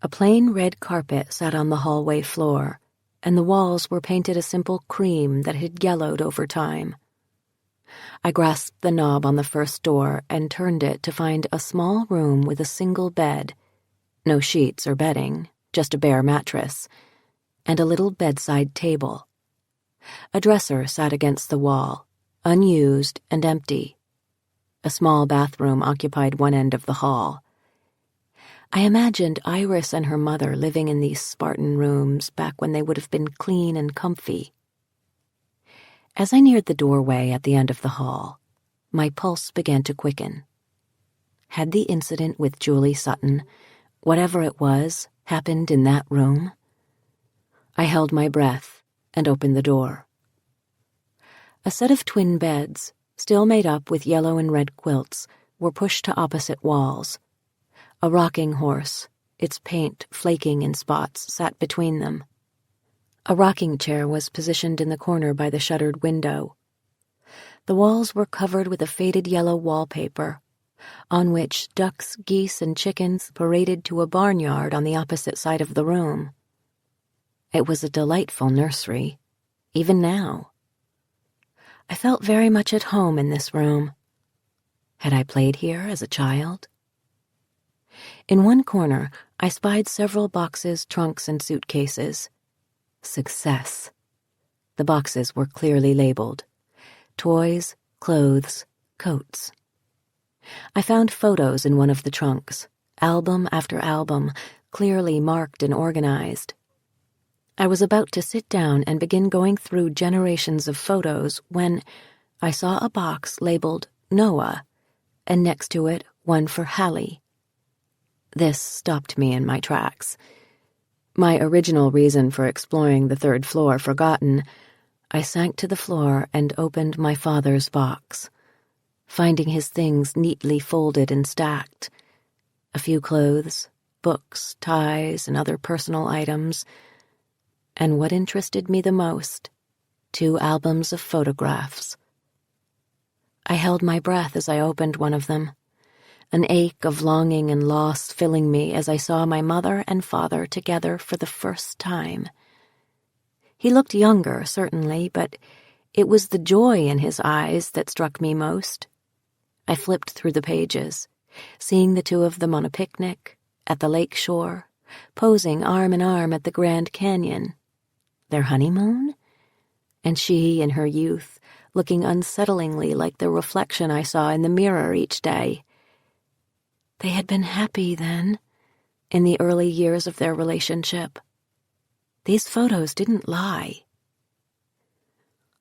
A plain red carpet sat on the hallway floor, and the walls were painted a simple cream that had yellowed over time. I grasped the knob on the first door and turned it to find a small room with a single bed, no sheets or bedding, just a bare mattress, and a little bedside table. A dresser sat against the wall, unused and empty. A small bathroom occupied one end of the hall. I imagined Iris and her mother living in these Spartan rooms back when they would have been clean and comfy. As I neared the doorway at the end of the hall, my pulse began to quicken. Had the incident with Julie Sutton, whatever it was, happened in that room? I held my breath and opened the door. A set of twin beds, still made up with yellow and red quilts, were pushed to opposite walls. A rocking horse, its paint flaking in spots, sat between them. A rocking chair was positioned in the corner by the shuttered window. The walls were covered with a faded yellow wallpaper, on which ducks, geese, and chickens paraded to a barnyard on the opposite side of the room. It was a delightful nursery, even now. I felt very much at home in this room. Had I played here as a child? In one corner, I spied several boxes, trunks, and suitcases. Success. The boxes were clearly labeled. Toys, clothes, coats. I found photos in one of the trunks, album after album, clearly marked and organized. I was about to sit down and begin going through generations of photos when I saw a box labeled Noah, and next to it one for Hallie. This stopped me in my tracks. My original reason for exploring the third floor forgotten, I sank to the floor and opened my father's box, finding his things neatly folded and stacked. A few clothes, books, ties, and other personal items. And what interested me the most, 2 albums of photographs. I held my breath as I opened one of them, an ache of longing and loss filling me as I saw my mother and father together for the first time. He looked younger, certainly, but it was the joy in his eyes that struck me most. I flipped through the pages, seeing the 2 of them on a picnic, at the lake shore, posing arm in arm at the Grand Canyon. Their honeymoon? And she, in her youth, looking unsettlingly like the reflection I saw in the mirror each day. They had been happy then, in the early years of their relationship. These photos didn't lie.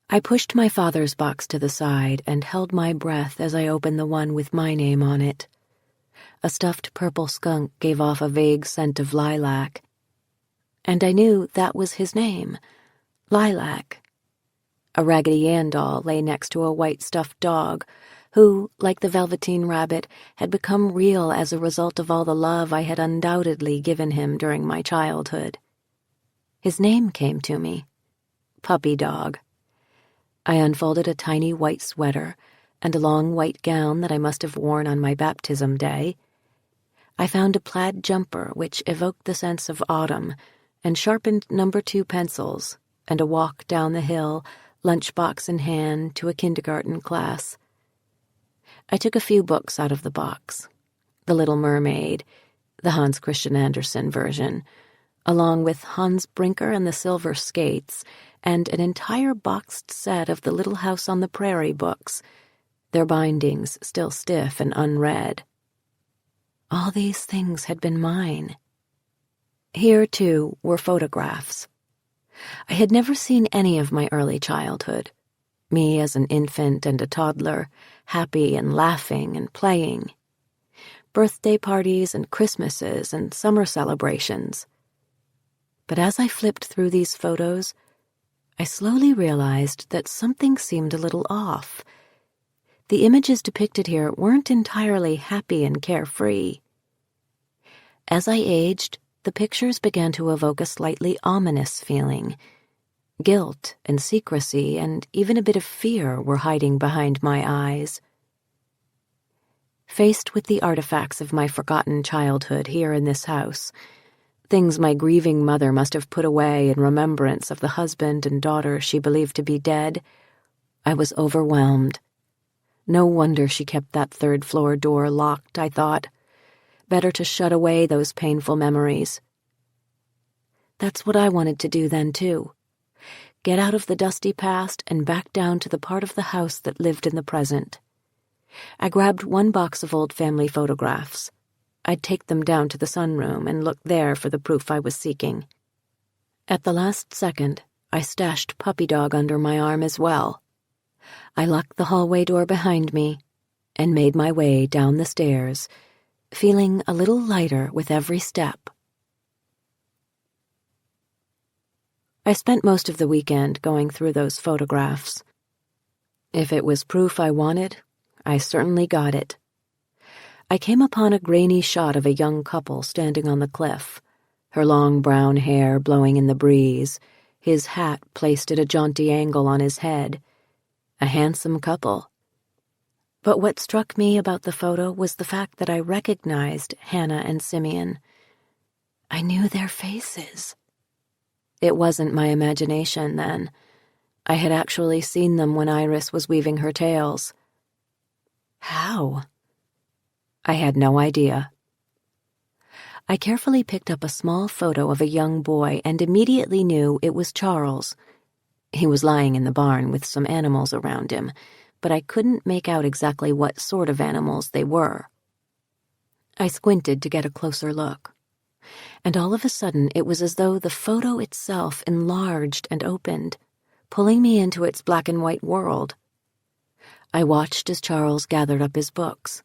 I pushed my father's box to the side and held my breath as I opened the one with my name on it. A stuffed purple skunk gave off a vague scent of lilac, and I knew that was his name, Lilac. A Raggedy Ann doll lay next to a white stuffed dog, who, like the Velveteen Rabbit, had become real as a result of all the love I had undoubtedly given him during my childhood. His name came to me, Puppy Dog. I unfolded a tiny white sweater and a long white gown that I must have worn on my baptism day. I found a plaid jumper which evoked the sense of autumn, and sharpened No. 2 pencils, and a walk down the hill, lunchbox in hand, to a kindergarten class. I took a few books out of the box. The Little Mermaid, the Hans Christian Andersen version, along with Hans Brinker and the Silver Skates, and an entire boxed set of the Little House on the Prairie books, their bindings still stiff and unread. All these things had been mine. Here, too, were photographs. I had never seen any of my early childhood, me as an infant and a toddler, happy and laughing and playing. Birthday parties and Christmases and summer celebrations. But as I flipped through these photos, I slowly realized that something seemed a little off. The images depicted here weren't entirely happy and carefree. As I aged, the pictures began to evoke a slightly ominous feeling. Guilt and secrecy and even a bit of fear were hiding behind my eyes. Faced with the artifacts of my forgotten childhood here in this house, things my grieving mother must have put away in remembrance of the husband and daughter she believed to be dead, I was overwhelmed. No wonder she kept that third-floor door locked, I thought. Better to shut away those painful memories. That's what I wanted to do then, too. Get out of the dusty past and back down to the part of the house that lived in the present. I grabbed one box of old family photographs. I'd take them down to the sunroom and look there for the proof I was seeking. At the last second, I stashed Puppy Dog under my arm as well. I locked the hallway door behind me and made my way down the stairs, feeling a little lighter with every step. I spent most of the weekend going through those photographs. If it was proof I wanted, I certainly got it. I came upon a grainy shot of a young couple standing on the cliff, her long brown hair blowing in the breeze, his hat placed at a jaunty angle on his head. A handsome couple. But what struck me about the photo was the fact that I recognized Hannah and Simeon. I knew their faces. It wasn't my imagination then. I had actually seen them when Iris was weaving her tales. How? I had no idea. I carefully picked up a small photo of a young boy and immediately knew it was Charles. He was lying in the barn with some animals around him, but I couldn't make out exactly what sort of animals they were. I squinted to get a closer look. And all of a sudden it was as though the photo itself enlarged and opened, pulling me into its black and white world. I watched as Charles gathered up his books.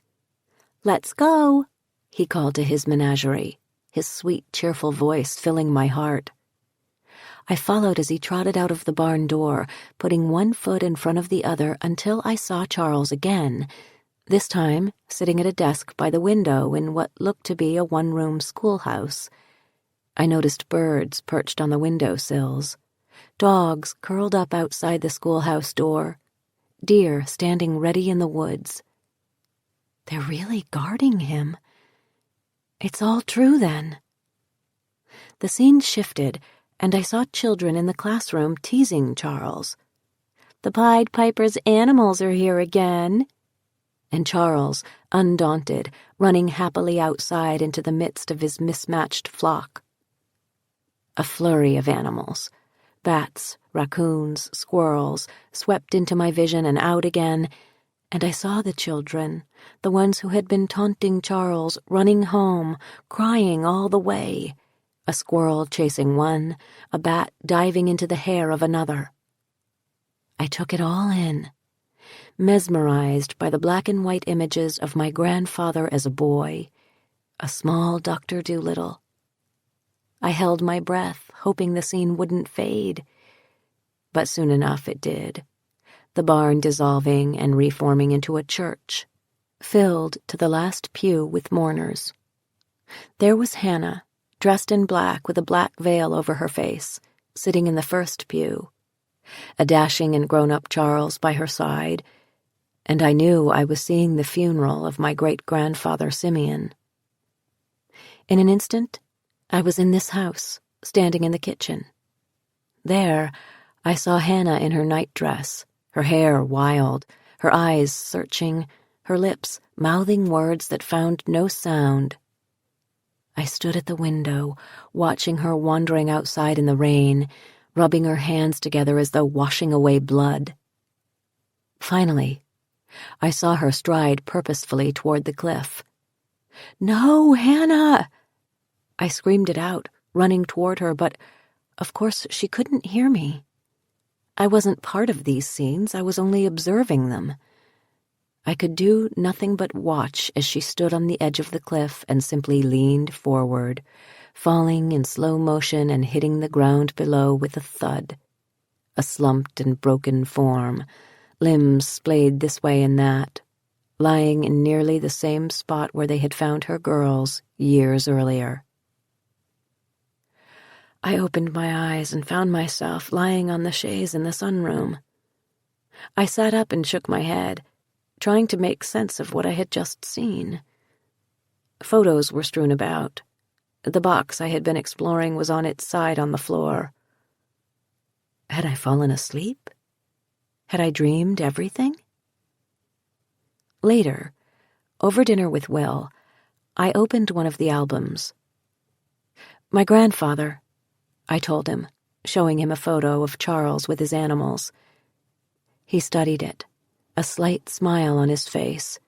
"Let's go," he called to his menagerie, his sweet, cheerful voice filling my heart. I followed as he trotted out of the barn door, putting one foot in front of the other until I saw Charles again, this time sitting at a desk by the window in what looked to be a one-room schoolhouse. I noticed birds perched on the window sills, dogs curled up outside the schoolhouse door, deer standing ready in the woods. They're really guarding him. It's all true, then. The scene shifted, and I saw children in the classroom teasing Charles. "The Pied Piper's animals are here again." And Charles, undaunted, running happily outside into the midst of his mismatched flock. A flurry of animals, bats, raccoons, squirrels, swept into my vision and out again, and I saw the children, the ones who had been taunting Charles, running home, crying all the way. A squirrel chasing one, a bat diving into the hair of another. I took it all in, mesmerized by the black and white images of my grandfather as a boy, a small Dr. Dolittle. I held my breath, hoping the scene wouldn't fade. But soon enough it did, the barn dissolving and reforming into a church, filled to the last pew with mourners. There was Hannah, dressed in black with a black veil over her face, sitting in the first pew, a dashing and grown-up Charles by her side, and I knew I was seeing the funeral of my great-grandfather Simeon. In an instant, I was in this house, standing in the kitchen. There, I saw Hannah in her nightdress, her hair wild, her eyes searching, her lips mouthing words that found no sound. I stood at the window, watching her wandering outside in the rain, rubbing her hands together as though washing away blood. Finally, I saw her stride purposefully toward the cliff. "No, Hannah!" I screamed it out, running toward her, but of course she couldn't hear me. I wasn't part of these scenes, I was only observing them. I could do nothing but watch as she stood on the edge of the cliff and simply leaned forward, falling in slow motion and hitting the ground below with a thud. A slumped and broken form, limbs splayed this way and that, lying in nearly the same spot where they had found her girls years earlier. I opened my eyes and found myself lying on the chaise in the sunroom. I sat up and shook my head, trying to make sense of what I had just seen. Photos were strewn about. The box I had been exploring was on its side on the floor. Had I fallen asleep? Had I dreamed everything? Later, over dinner with Will, I opened one of the albums. "My grandfather," I told him, showing him a photo of Charles with his animals. He studied it, a slight smile on his face.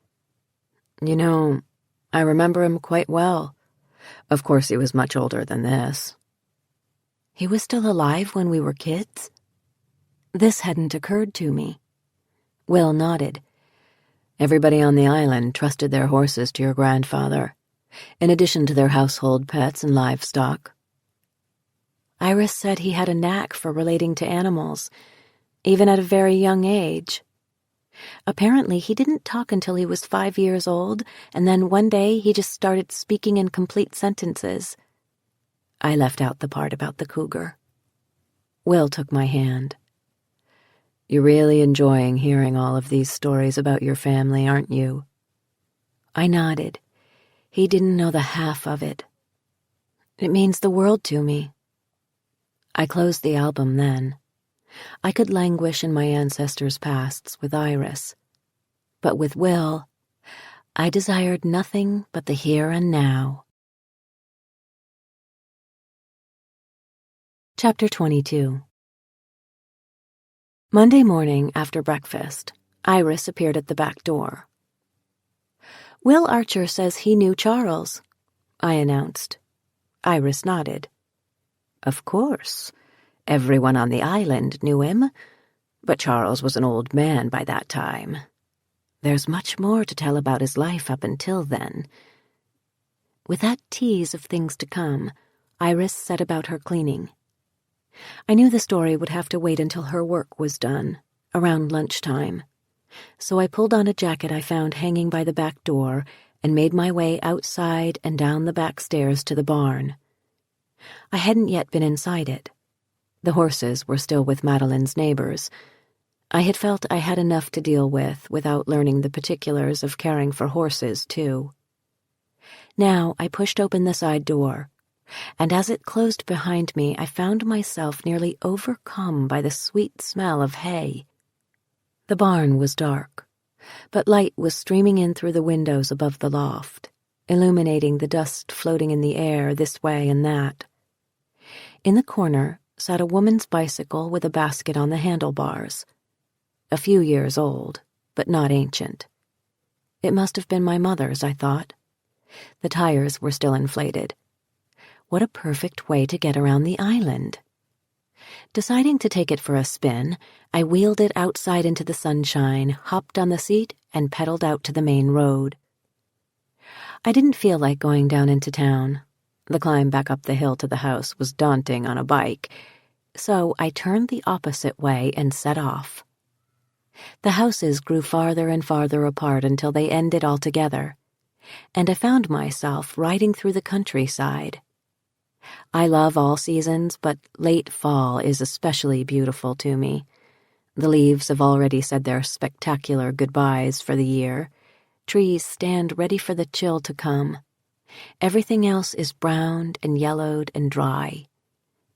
"You know, I remember him quite well. Of course he was much older than this." "He was still alive when we were kids?" This hadn't occurred to me. Will nodded. "Everybody on the island trusted their horses to your grandfather, in addition to their household pets and livestock." Iris said he had a knack for relating to animals, even at a very young age. Apparently, he didn't talk until he was 5 years old, and then one day he just started speaking in complete sentences. I left out the part about the cougar. Will took my hand. "You're really enjoying hearing all of these stories about your family, aren't you?" I nodded. He didn't know the half of it. "It means the world to me." I closed the album then. I could languish in my ancestors' pasts with Iris. But with Will, I desired nothing but the here and now. Chapter 22. Monday morning after breakfast, Iris appeared at the back door. "Will Archer says he knew Charles," I announced. Iris nodded. Of course. Everyone on the island knew him, but Charles was an old man by that time. There's much more to tell about his life up until then. With that tease of things to come, Iris set about her cleaning. I knew the story would have to wait until her work was done, around lunchtime, so I pulled on a jacket I found hanging by the back door and made my way outside and down the back stairs to the barn. I hadn't yet been inside it. The horses were still with Madeline's neighbors. I had felt I had enough to deal with without learning the particulars of caring for horses, too. Now I pushed open the side door, and as it closed behind me, I found myself nearly overcome by the sweet smell of hay. The barn was dark, but light was streaming in through the windows above the loft, illuminating the dust floating in the air this way and that. In the corner sat a woman's bicycle with a basket on the handlebars. A few years old, but not ancient. It must have been my mother's, I thought. The tires were still inflated. What a perfect way to get around the island. Deciding to take it for a spin, I wheeled it outside into the sunshine, hopped on the seat, and pedaled out to the main road. I didn't feel like going down into town. The climb back up the hill to the house was daunting on a bike, so I turned the opposite way and set off. The houses grew farther and farther apart until they ended altogether, and I found myself riding through the countryside. I love all seasons, but late fall is especially beautiful to me. The leaves have already said their spectacular goodbyes for the year. Trees stand ready for the chill to come. Everything else is browned and yellowed and dry.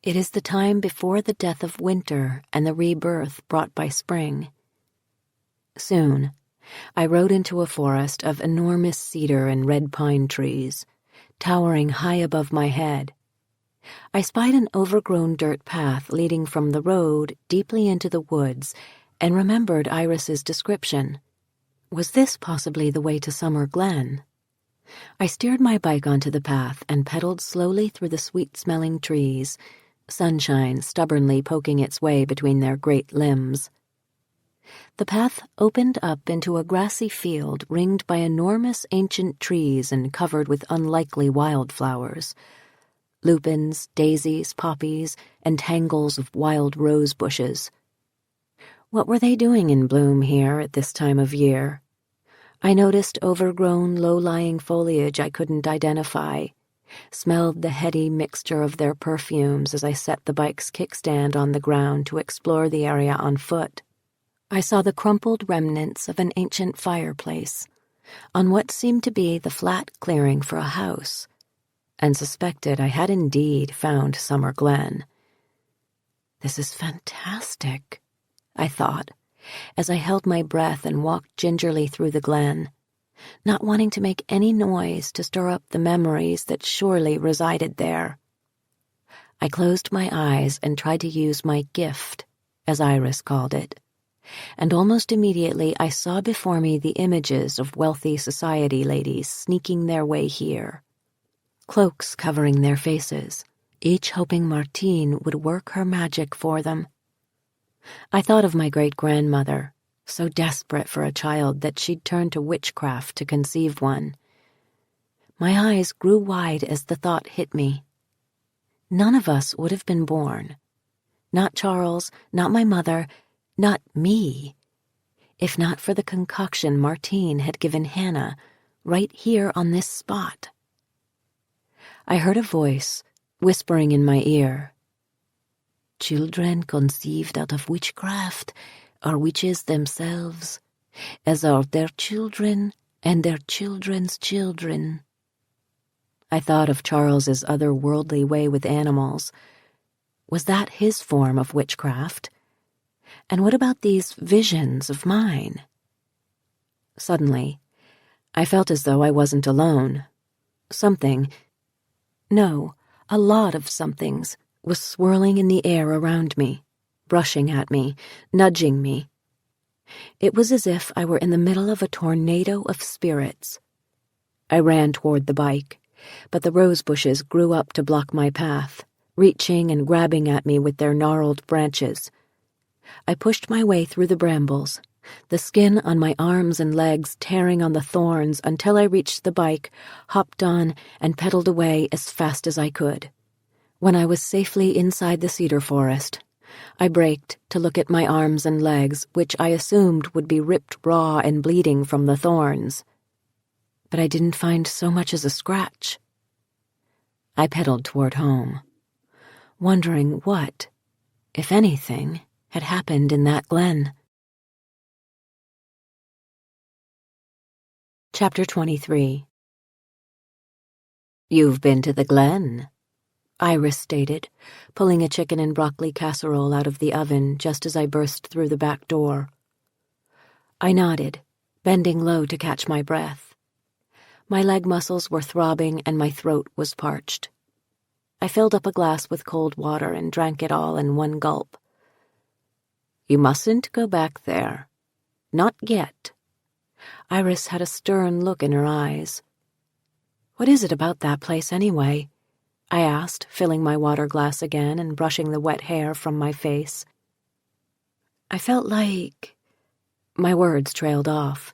It is the time before the death of winter and the rebirth brought by spring. Soon, I rode into a forest of enormous cedar and red pine trees, towering high above my head. I spied an overgrown dirt path leading from the road deeply into the woods and remembered Iris's description. Was this possibly the way to Summer Glen? I steered my bike onto the path and pedaled slowly through the sweet-smelling trees, sunshine stubbornly poking its way between their great limbs. The path opened up into a grassy field ringed by enormous ancient trees and covered with unlikely wildflowers. Lupins, daisies, poppies, and tangles of wild rose bushes. What were they doing in bloom here at this time of year? I noticed overgrown, low-lying foliage I couldn't identify, smelled the heady mixture of their perfumes as I set the bike's kickstand on the ground to explore the area on foot. I saw the crumpled remnants of an ancient fireplace on what seemed to be the flat clearing for a house, and suspected I had indeed found Summer Glen. This is fantastic, I thought, as I held my breath and walked gingerly through the glen, not wanting to make any noise to stir up the memories that surely resided there. I closed my eyes and tried to use my gift, as Iris called it, and almost immediately I saw before me the images of wealthy society ladies sneaking their way here, cloaks covering their faces, each hoping Martine would work her magic for them. I thought of my great-grandmother, so desperate for a child that she'd turn to witchcraft to conceive one. My eyes grew wide as the thought hit me. None of us would have been born. Not Charles, not my mother, not me, if not for the concoction Martine had given Hannah right here on this spot. I heard a voice whispering in my ear. Children conceived out of witchcraft are witches themselves, as are their children and their children's children. I thought of Charles's otherworldly way with animals. Was that his form of witchcraft? And what about these visions of mine? Suddenly, I felt as though I wasn't alone. Something, no, a lot of somethings, was swirling in the air around me, brushing at me, nudging me. It was as if I were in the middle of a tornado of spirits. I ran toward the bike, but the rose bushes grew up to block my path, reaching and grabbing at me with their gnarled branches. I pushed my way through the brambles, the skin on my arms and legs tearing on the thorns until I reached the bike, hopped on, and pedaled away as fast as I could. When I was safely inside the cedar forest, I braked to look at my arms and legs, which I assumed would be ripped raw and bleeding from the thorns. But I didn't find so much as a scratch. I pedaled toward home, wondering what, if anything, had happened in that glen. Chapter 23. "You've been to the glen," Iris stated, pulling a chicken and broccoli casserole out of the oven just as I burst through the back door. I nodded, bending low to catch my breath. My leg muscles were throbbing and my throat was parched. I filled up a glass with cold water and drank it all in one gulp. "You mustn't go back there. Not yet." Iris had a stern look in her eyes. "What is it about that place anyway?" I asked, filling my water glass again and brushing the wet hair from my face. I felt like... My words trailed off.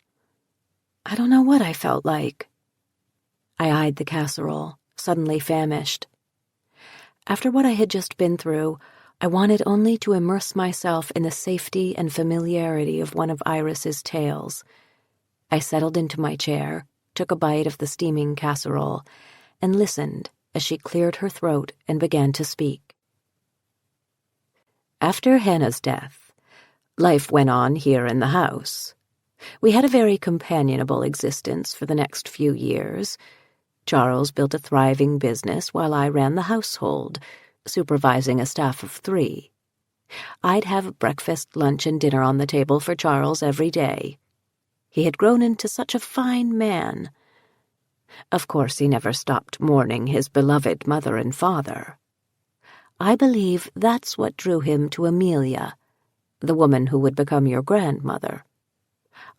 I don't know what I felt like. I eyed the casserole, suddenly famished. After what I had just been through, I wanted only to immerse myself in the safety and familiarity of one of Iris's tales. I settled into my chair, took a bite of the steaming casserole, and listened as she cleared her throat and began to speak. "After Hannah's death, life went on here in the house. We had a very companionable existence for the next few years. Charles built a thriving business while I ran the household, supervising a staff of 3. I'd have breakfast, lunch, and dinner on the table for Charles every day. He had grown into such a fine man. Of course, he never stopped mourning his beloved mother and father. I believe that's what drew him to Amelia, the woman who would become your grandmother.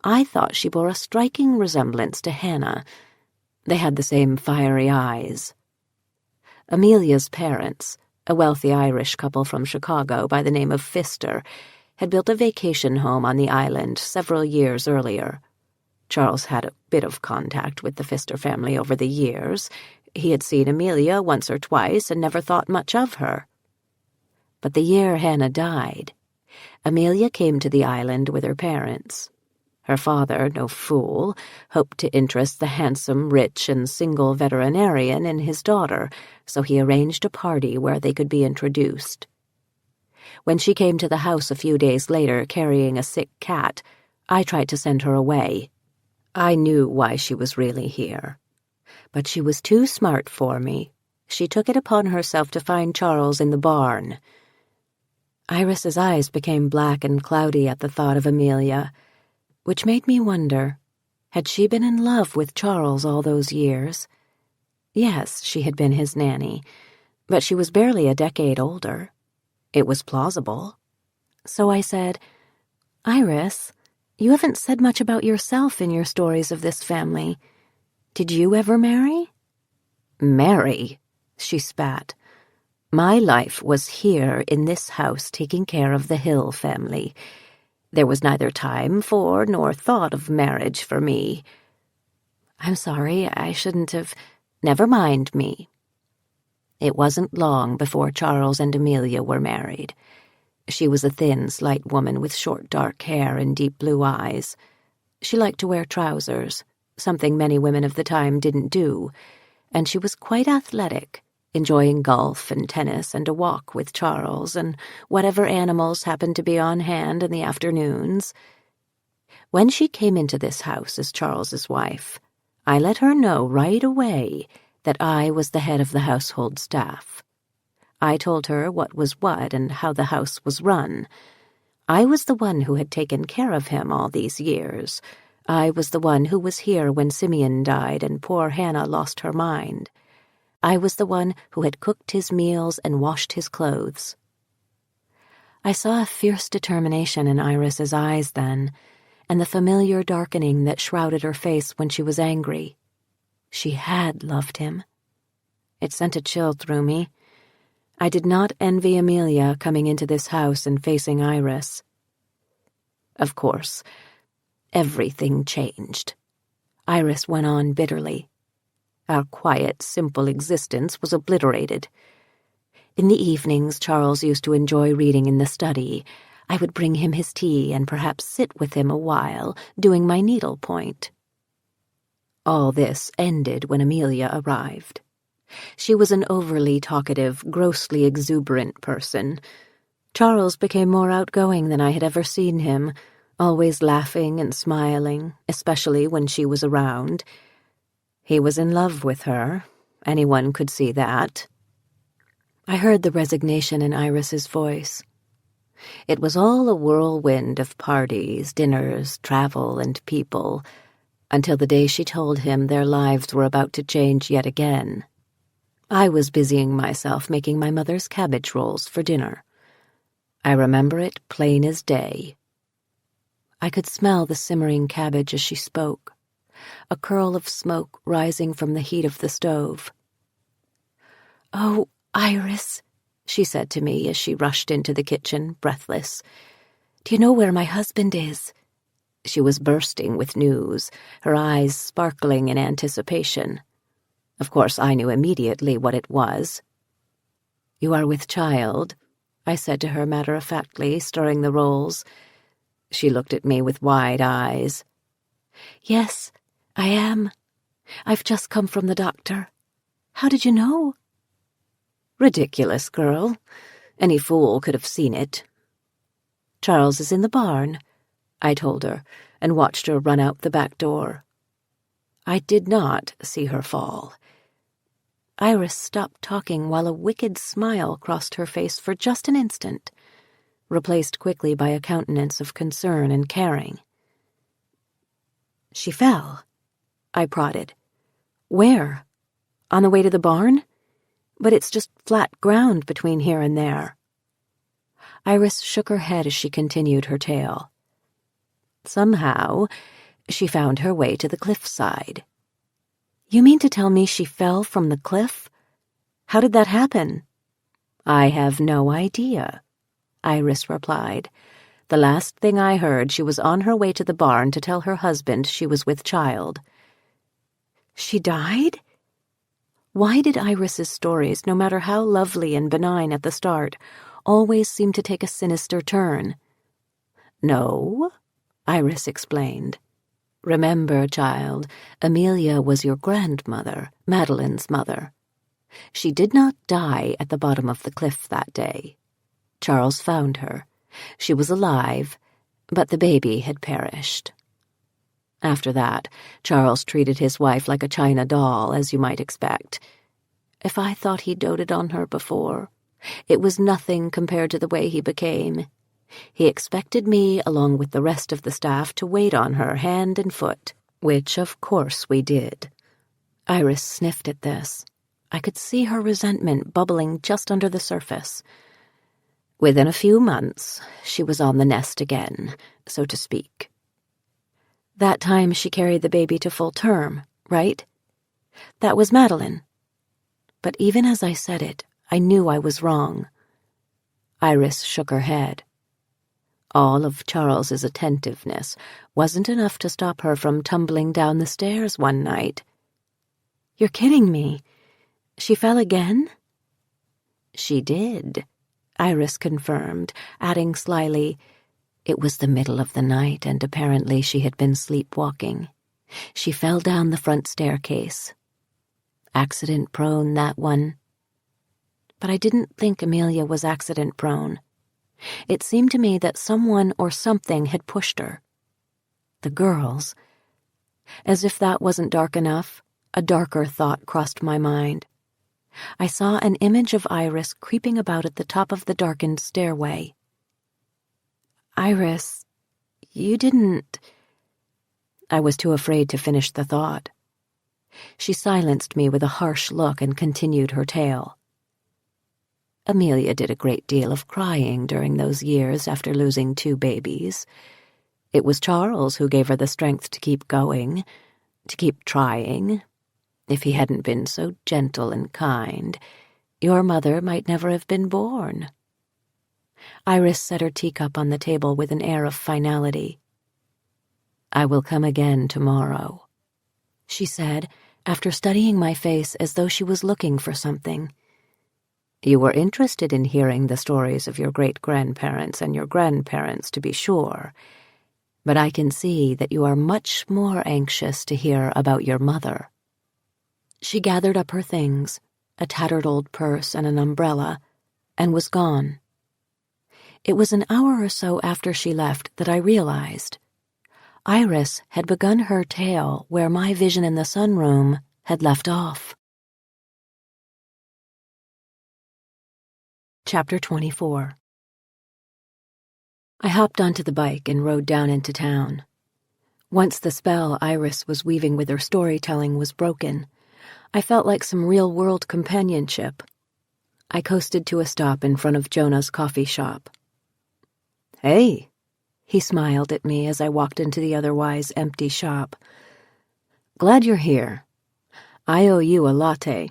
I thought she bore a striking resemblance to Hannah. They had the same fiery eyes. Amelia's parents, a wealthy Irish couple from Chicago by the name of Pfister, had built a vacation home on the island several years earlier. Charles had a bit of contact with the Pfister family over the years. He had seen Amelia once or twice and never thought much of her. But the year Hannah died, Amelia came to the island with her parents. Her father, no fool, hoped to interest the handsome, rich, and single veterinarian in his daughter, so he arranged a party where they could be introduced. When she came to the house a few days later carrying a sick cat, I tried to send her away. I knew why she was really here. But she was too smart for me. She took it upon herself to find Charles in the barn. Iris's eyes became black and cloudy at the thought of Amelia, which made me wonder, had she been in love with Charles all those years? Yes, she had been his nanny, but she was barely a decade older. It was plausible. So I said, "Iris, you haven't said much about yourself in your stories of this family. Did you ever marry?" "Marry?" she spat. "My life was here in this house taking care of the Hill family. There was neither time for nor thought of marriage for me." "I'm sorry, I shouldn't have—" "Never mind me." It wasn't long before Charles and Amelia were married. She was a thin, slight woman with short, dark hair and deep blue eyes. She liked to wear trousers, something many women of the time didn't do, and she was quite athletic, enjoying golf and tennis and a walk with Charles and whatever animals happened to be on hand in the afternoons. When she came into this house as Charles's wife, I let her know right away that I was the head of the household staff. I told her what was what and how the house was run. I was the one who had taken care of him all these years. I was the one who was here when Simeon died and poor Hannah lost her mind. I was the one who had cooked his meals and washed his clothes. I saw a fierce determination in Iris's eyes then, and the familiar darkening that shrouded her face when she was angry. She had loved him. It sent a chill through me. I did not envy Amelia coming into this house and facing Iris. Of course, everything changed. Iris went on bitterly. Our quiet, simple existence was obliterated. In the evenings, Charles used to enjoy reading in the study. I would bring him his tea and perhaps sit with him a while, doing my needlepoint. All this ended when Amelia arrived. She was an overly talkative, grossly exuberant person. Charles became more outgoing than I had ever seen him, always laughing and smiling, especially when she was around. He was in love with her. Anyone could see that. I heard the resignation in Iris's voice. It was all a whirlwind of parties, dinners, travel, and people, until the day she told him their lives were about to change yet again. I was busying myself making my mother's cabbage rolls for dinner. I remember it plain as day. I could smell the simmering cabbage as she spoke, a curl of smoke rising from the heat of the stove. "Oh, Iris," she said to me as she rushed into the kitchen, breathless. "Do you know where my husband is?" She was bursting with news, her eyes sparkling in anticipation. Of course, I knew immediately what it was. "You are with child," I said to her matter-of-factly, stirring the rolls. She looked at me with wide eyes. "Yes, I am. I've just come from the doctor. How did you know?" "Ridiculous, girl. Any fool could have seen it." "Charles is in the barn," I told her, and watched her run out the back door. I did not see her fall. Iris stopped talking while a wicked smile crossed her face for just an instant, replaced quickly by a countenance of concern and caring. "She fell," I prodded. "Where? On the way to the barn? But it's just flat ground between here and there." Iris shook her head as she continued her tale. "Somehow, she found her way to the cliffside." "You mean to tell me she fell from the cliff? How did that happen?" "I have no idea," Iris replied. "The last thing I heard, she was on her way to the barn to tell her husband she was with child." "She died?" Why did Iris's stories, no matter how lovely and benign at the start, always seem to take a sinister turn? "No," Iris explained. "Remember, child, Amelia was your grandmother, Madeline's mother. She did not die at the bottom of the cliff that day. Charles found her. She was alive, but the baby had perished. After that, Charles treated his wife like a china doll, as you might expect. If I thought he doted on her before, it was nothing compared to the way he became. He expected me, along with the rest of the staff, to wait on her hand and foot, which of course we did." Iris sniffed at this. I could see her resentment bubbling just under the surface. "Within a few months, she was on the nest again, so to speak." "That time she carried the baby to full term, right? That was Madeline." But even as I said it, I knew I was wrong. Iris shook her head. All of Charles's attentiveness wasn't enough to stop her from tumbling down the stairs one night. "You're kidding me. She fell again?" "She did," Iris confirmed, adding slyly, "It was the middle of the night, and apparently she had been sleepwalking. She fell down the front staircase. Accident-prone, that one." But I didn't think Amelia was accident-prone. It seemed to me that someone or something had pushed her. The girls. As if that wasn't dark enough, a darker thought crossed my mind. I saw an image of Iris creeping about at the top of the darkened stairway. "Iris, you didn't—" I was too afraid to finish the thought. She silenced me with a harsh look and continued her tale. "Amelia did a great deal of crying during those years after losing 2 babies. It was Charles who gave her the strength to keep going, to keep trying. If he hadn't been so gentle and kind, your mother might never have been born." Iris set her teacup on the table with an air of finality. "I will come again tomorrow," she said, after studying my face as though she was looking for something. "You were interested in hearing the stories of your great-grandparents and your grandparents, to be sure, but I can see that you are much more anxious to hear about your mother." She gathered up her things, a tattered old purse and an umbrella, and was gone. It was an hour or so after she left that I realized Iris had begun her tale where my vision in the sunroom had left off. Chapter 24. I hopped onto the bike and rode down into town. Once the spell Iris was weaving with her storytelling was broken, I felt like some real-world companionship. I coasted to a stop in front of Jonah's coffee shop. "Hey," he smiled at me as I walked into the otherwise empty shop. "Glad you're here. I owe you a latte."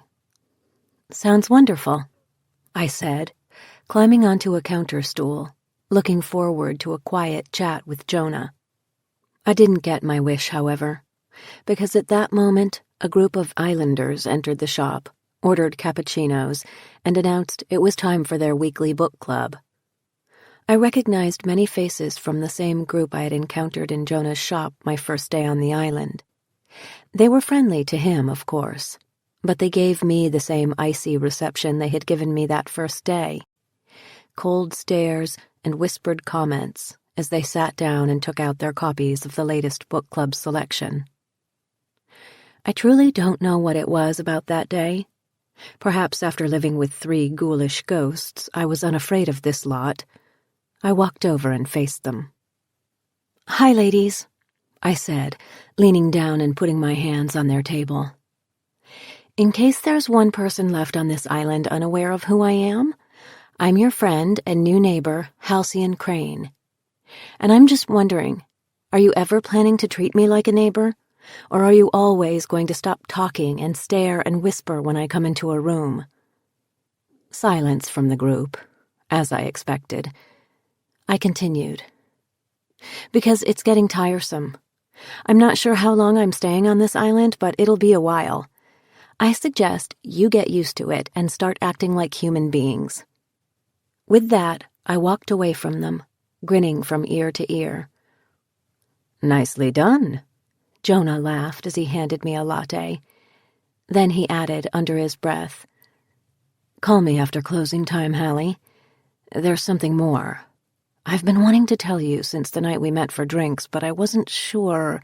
"Sounds wonderful," I said, climbing onto a counter stool, looking forward to a quiet chat with Jonah. I didn't get my wish, however, because at that moment a group of islanders entered the shop, ordered cappuccinos, and announced it was time for their weekly book club. I recognized many faces from the same group I had encountered in Jonah's shop my first day on the island. They were friendly to him, of course, but they gave me the same icy reception they had given me that first day. Cold stares and whispered comments as they sat down and took out their copies of the latest book club selection. I truly don't know what it was about that day. Perhaps after living with 3 ghoulish ghosts, I was unafraid of this lot. I walked over and faced them. "Hi, ladies," I said, leaning down and putting my hands on their table. "In case there's one person left on this island unaware of who I am, I'm your friend and new neighbor, Halcyon Crane. And I'm just wondering, are you ever planning to treat me like a neighbor? Or are you always going to stop talking and stare and whisper when I come into a room?" Silence from the group, as I expected. I continued. "Because it's getting tiresome. I'm not sure how long I'm staying on this island, but it'll be a while. I suggest you get used to it and start acting like human beings." With that, I walked away from them, grinning from ear to ear. "Nicely done," Jonah laughed as he handed me a latte. Then he added under his breath, "Call me after closing time, Hallie. There's something more. I've been wanting to tell you since the night we met for drinks, but I wasn't sure."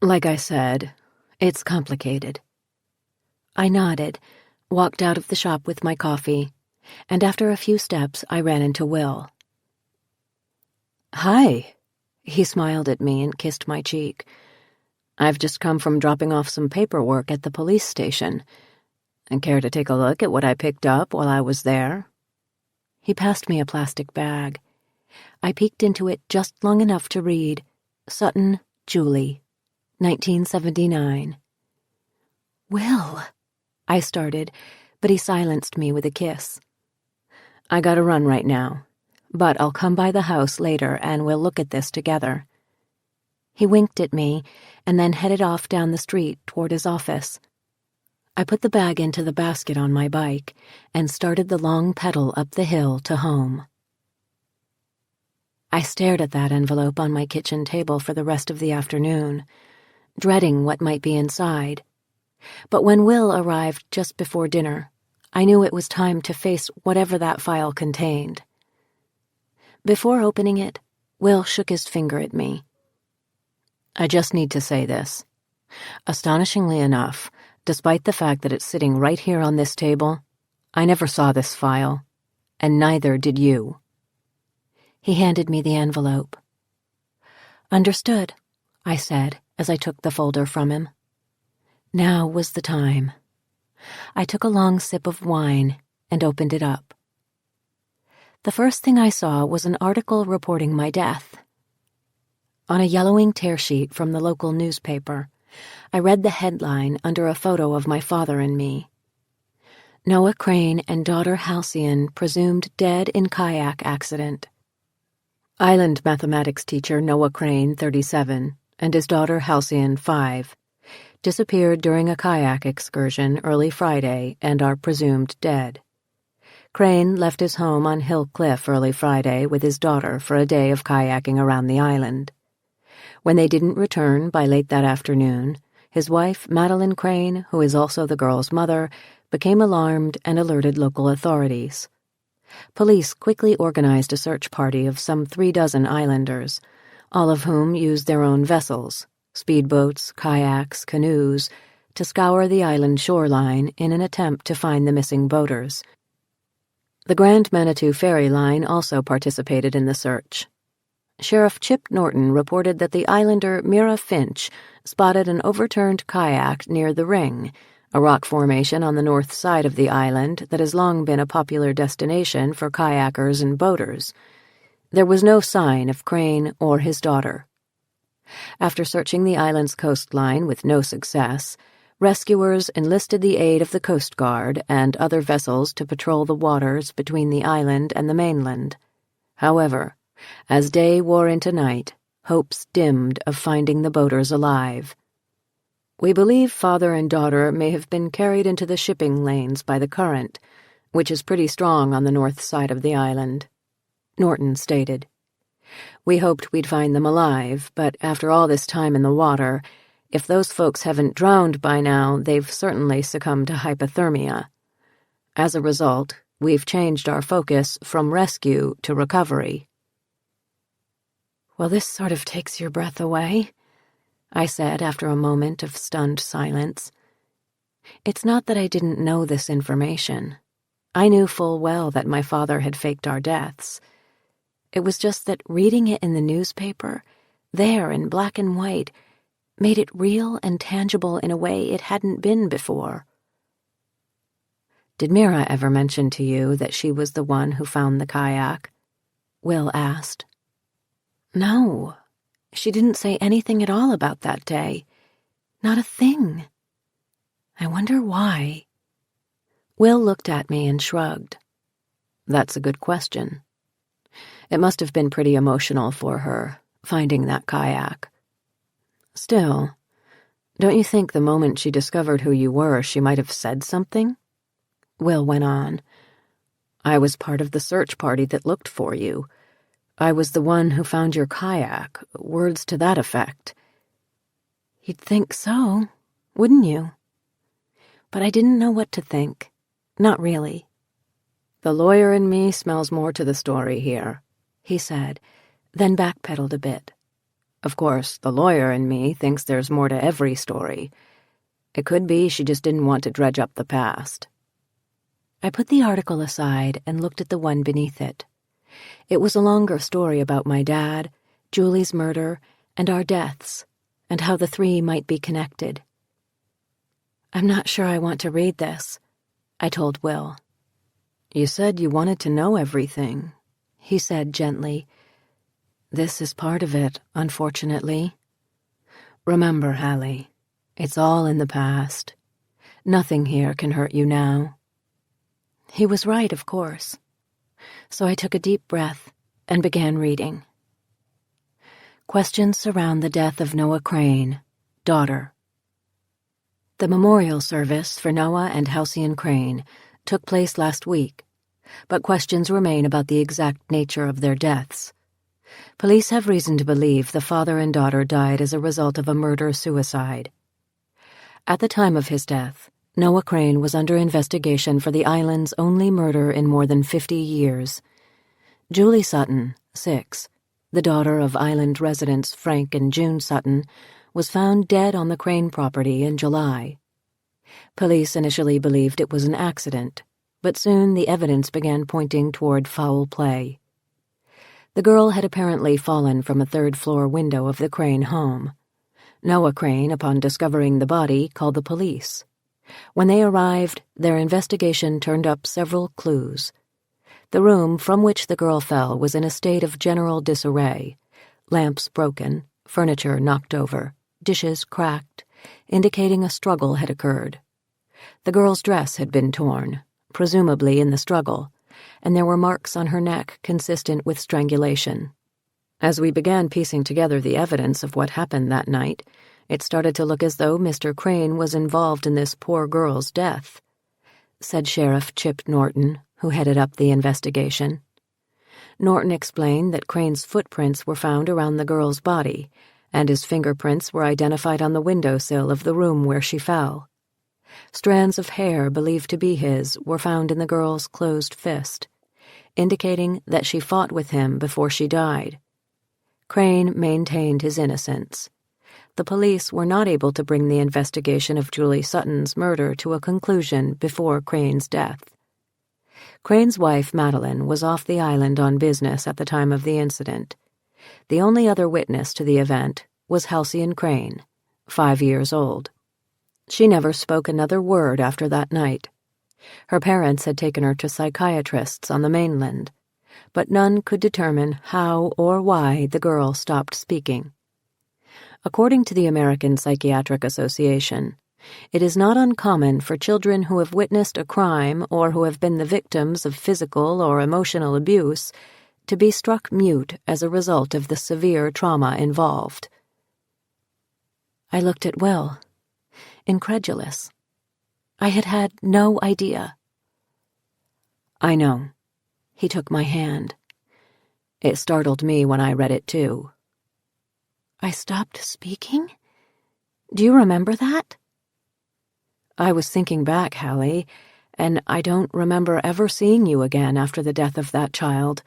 Like I said, it's complicated. I nodded, walked out of the shop with my coffee, and after a few steps I ran into Will. "Hi," he smiled at me and kissed my cheek. "I've just come from dropping off some paperwork at the police station. And care to take a look at what I picked up while I was there?" He passed me a plastic bag. I peeked into it just long enough to read, Sutton, Julie, 1979. "Will," I started, but he silenced me with a kiss. "I gotta run right now, but I'll come by the house later and we'll look at this together." He winked at me and then headed off down the street toward his office. I put the bag into the basket on my bike and started the long pedal up the hill to home. I stared at that envelope on my kitchen table for the rest of the afternoon, dreading what might be inside. But when Will arrived just before dinner, I knew it was time to face whatever that file contained. Before opening it, Will shook his finger at me. "I just need to say this. Astonishingly enough, despite the fact that it's sitting right here on this table, I never saw this file, and neither did you." He handed me the envelope. "Understood," I said as I took the folder from him. Now was the time. I took a long sip of wine and opened it up. The first thing I saw was an article reporting my death. On a yellowing tear sheet from the local newspaper, I read the headline under a photo of my father and me. Noah Crane and daughter Halcyon presumed dead in kayak accident. Island mathematics teacher Noah Crane, 37, and his daughter Halcyon, 5, disappeared during a kayak excursion early Friday and are presumed dead. Crane left his home on Hill Cliff early Friday with his daughter for a day of kayaking around the island. When they didn't return by late that afternoon, his wife, Madeline Crane, who is also the girl's mother, became alarmed and alerted local authorities. Police quickly organized a search party of some 36 islanders, all of whom used their own vessels, speedboats, kayaks, canoes, to scour the island shoreline in an attempt to find the missing boaters. The Grand Manitou Ferry Line also participated in the search. Sheriff Chip Norton reported that the islander Mira Finch spotted an overturned kayak near the Ring, a rock formation on the north side of the island that has long been a popular destination for kayakers and boaters. There was no sign of Crane or his daughter. After searching the island's coastline with no success, rescuers enlisted the aid of the Coast Guard and other vessels to patrol the waters between the island and the mainland. However, as day wore into night, hopes dimmed of finding the boaters alive. "We believe father and daughter may have been carried into the shipping lanes by the current, which is pretty strong on the north side of the island," Norton stated. "We hoped we'd find them alive, but after all this time in the water, if those folks haven't drowned by now, they've certainly succumbed to hypothermia. As a result, we've changed our focus from rescue to recovery." "Well, this sort of takes your breath away," I said after a moment of stunned silence. It's not that I didn't know this information. I knew full well that my father had faked our deaths. It was just that reading it in the newspaper, there in black and white, made it real and tangible in a way it hadn't been before. "Did Mira ever mention to you that she was the one who found the kayak?" Will asked. "No. She didn't say anything at all about that day. Not a thing. I wonder why." Will looked at me and shrugged. "That's a good question. It must have been pretty emotional for her, finding that kayak. Still, don't you think the moment she discovered who you were, she might have said something?" Will went on. "I was part of the search party that looked for you. I was the one who found your kayak, words to that effect." "You'd think so, wouldn't you?" But I didn't know what to think. Not really. "The lawyer in me smells more to the story here," he said, then backpedaled a bit. "Of course, the lawyer in me thinks there's more to every story. It could be she just didn't want to dredge up the past." I put the article aside and looked at the one beneath it. It was a longer story about my dad, Julie's murder, and our deaths, and how the three might be connected. "I'm not sure I want to read this," I told Will. "You said you wanted to know everything," he said gently. "This is part of it, unfortunately. Remember, Hallie, it's all in the past. Nothing here can hurt you now." He was right, of course. So I took a deep breath and began reading. Questions surround the death of Noah Crane, daughter. The memorial service for Noah and Halcyon Crane took place last week, but questions remain about the exact nature of their deaths. Police have reason to believe the father and daughter died as a result of a murder-suicide. At the time of his death, Noah Crane was under investigation for the island's only murder in more than 50 years. Julie Sutton, 6, the daughter of island residents Frank and June Sutton, was found dead on the Crane property in July. Police initially believed it was an accident, but soon the evidence began pointing toward foul play. The girl had apparently fallen from a third-floor window of the Crane home. Noah Crane, upon discovering the body, called the police. When they arrived, their investigation turned up several clues. The room from which the girl fell was in a state of general disarray, lamps broken, furniture knocked over, dishes cracked, indicating a struggle had occurred. The girl's dress had been torn, presumably in the struggle, and there were marks on her neck consistent with strangulation. As we began piecing together the evidence of what happened that night, it started to look as though Mr. Crane was involved in this poor girl's death, said Sheriff Chip Norton, who headed up the investigation. Norton explained that Crane's footprints were found around the girl's body, and his fingerprints were identified on the windowsill of the room where she fell. Strands of hair believed to be his were found in the girl's closed fist, indicating that she fought with him before she died. Crane maintained his innocence. The police were not able to bring the investigation of Julie Sutton's murder to a conclusion before Crane's death. Crane's wife, Madeline, was off the island on business at the time of the incident. The only other witness to the event was Halcyon Crane, 5 years old. She never spoke another word after that night. Her parents had taken her to psychiatrists on the mainland, but none could determine how or why the girl stopped speaking. According to the American Psychiatric Association, it is not uncommon for children who have witnessed a crime or who have been the victims of physical or emotional abuse to be struck mute as a result of the severe trauma involved. I looked at Will, incredulous. I had had no idea. I know. He took my hand. It startled me when I read it too. I stopped speaking? Do you remember that? I was thinking back, Hallie, and I don't remember ever seeing you again after the death of that child.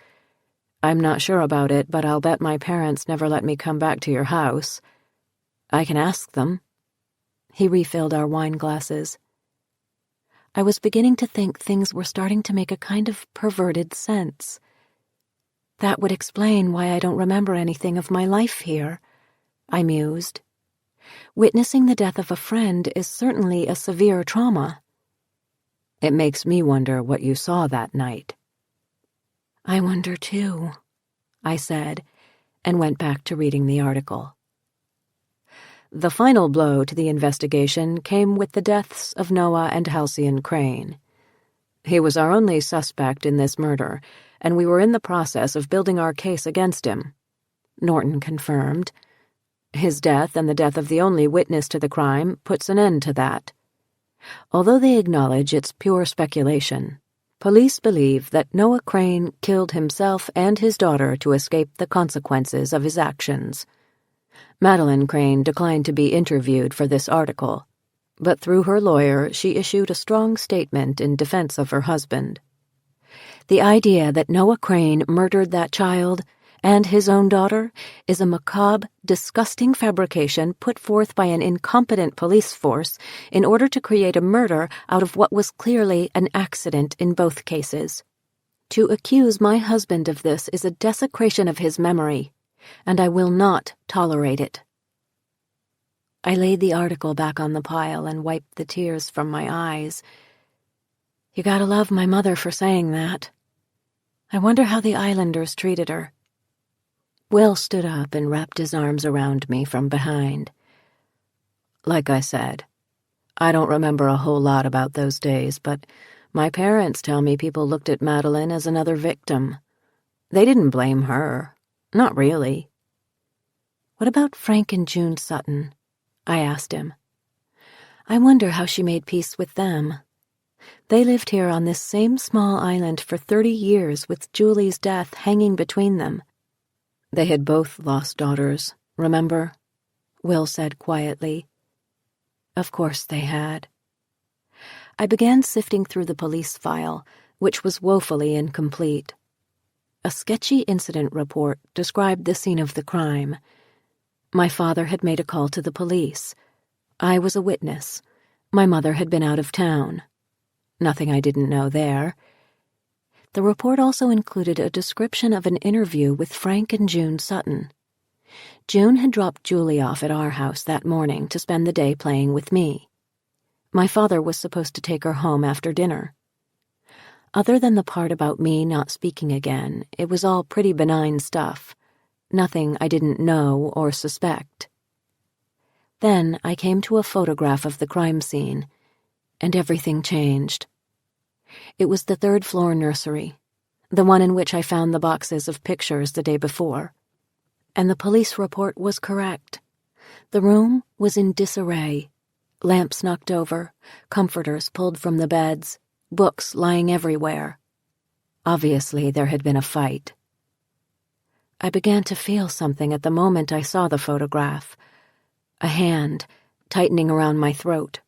I'm not sure about it, but I'll bet my parents never let me come back to your house. I can ask them. He refilled our wine glasses. I was beginning to think things were starting to make a kind of perverted sense. That would explain why I don't remember anything of my life here, I mused. Witnessing the death of a friend is certainly a severe trauma. It makes me wonder what you saw that night. I wonder too, I said, and went back to reading the article. The final blow to the investigation came with the deaths of Noah and Halcyon Crane. He was our only suspect in this murder, and we were in the process of building our case against him, Norton confirmed. His death and the death of the only witness to the crime puts an end to that. Although they acknowledge it's pure speculation, police believe that Noah Crane killed himself and his daughter to escape the consequences of his actions. Madeline Crane declined to be interviewed for this article, but through her lawyer she issued a strong statement in defense of her husband. The idea that Noah Crane murdered that child and his own daughter is a macabre, disgusting fabrication put forth by an incompetent police force in order to create a murder out of what was clearly an accident in both cases. To accuse my husband of this is a desecration of his memory, and I will not tolerate it. I laid the article back on the pile and wiped the tears from my eyes. You gotta love my mother for saying that. I wonder how the islanders treated her. Will stood up and wrapped his arms around me from behind. Like I said, I don't remember a whole lot about those days, but my parents tell me people looked at Madeline as another victim. They didn't blame her. Not really. What about Frank and June Sutton? I asked him. I wonder how she made peace with them. They lived here on this same small island for 30 years with Julie's death hanging between them. They had both lost daughters, remember? Will said quietly. Of course they had. I began sifting through the police file, which was woefully incomplete. A sketchy incident report described the scene of the crime. My father had made a call to the police. I was a witness. My mother had been out of town. Nothing I didn't know there. The report also included a description of an interview with Frank and June Sutton. June had dropped Julie off at our house that morning to spend the day playing with me. My father was supposed to take her home after dinner. Other than the part about me not speaking again, it was all pretty benign stuff. Nothing I didn't know or suspect. Then I came to a photograph of the crime scene, and everything changed. It was the third-floor nursery, the one in which I found the boxes of pictures the day before. And the police report was correct. The room was in disarray. Lamps knocked over, comforters pulled from the beds, books lying everywhere. Obviously, there had been a fight. I began to feel something at the moment I saw the photograph. A hand tightening around my throat.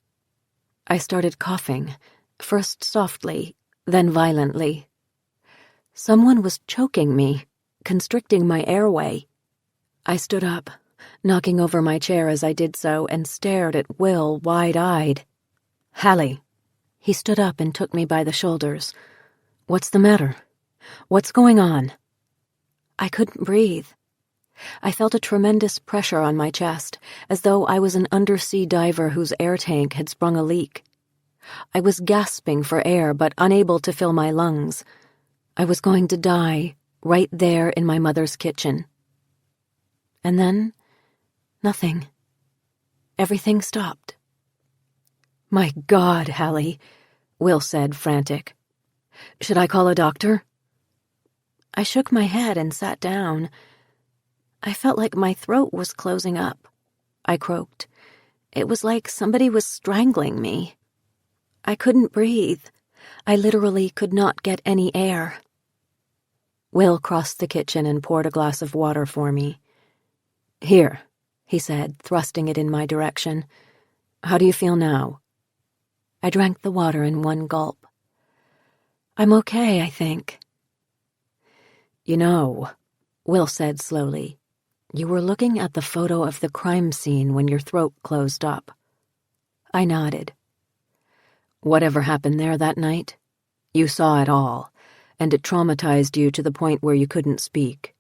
I started coughing, first softly, then violently. Someone was choking me, constricting my airway. I stood up, knocking over my chair as I did so, and stared at Will wide-eyed. "Hallie." He stood up and took me by the shoulders. "What's the matter? What's going on?" I couldn't breathe. I felt a tremendous pressure on my chest, as though I was an undersea diver whose air tank had sprung a leak. I was gasping for air, but unable to fill my lungs. I was going to die, right there in my mother's kitchen. And then, nothing. Everything stopped. "My God, Hallie," Will said, frantic. "Should I call a doctor?" I shook my head and sat down. I felt like my throat was closing up. I croaked. It was like somebody was strangling me. I couldn't breathe. I literally could not get any air. Will crossed the kitchen and poured a glass of water for me. "Here," he said, thrusting it in my direction. "How do you feel now?" I drank the water in one gulp. "I'm okay, I think." "You know," Will said slowly, "you were looking at the photo of the crime scene when your throat closed up." I nodded. "Whatever happened there that night? You saw it all, and it traumatized you to the point where you couldn't speak.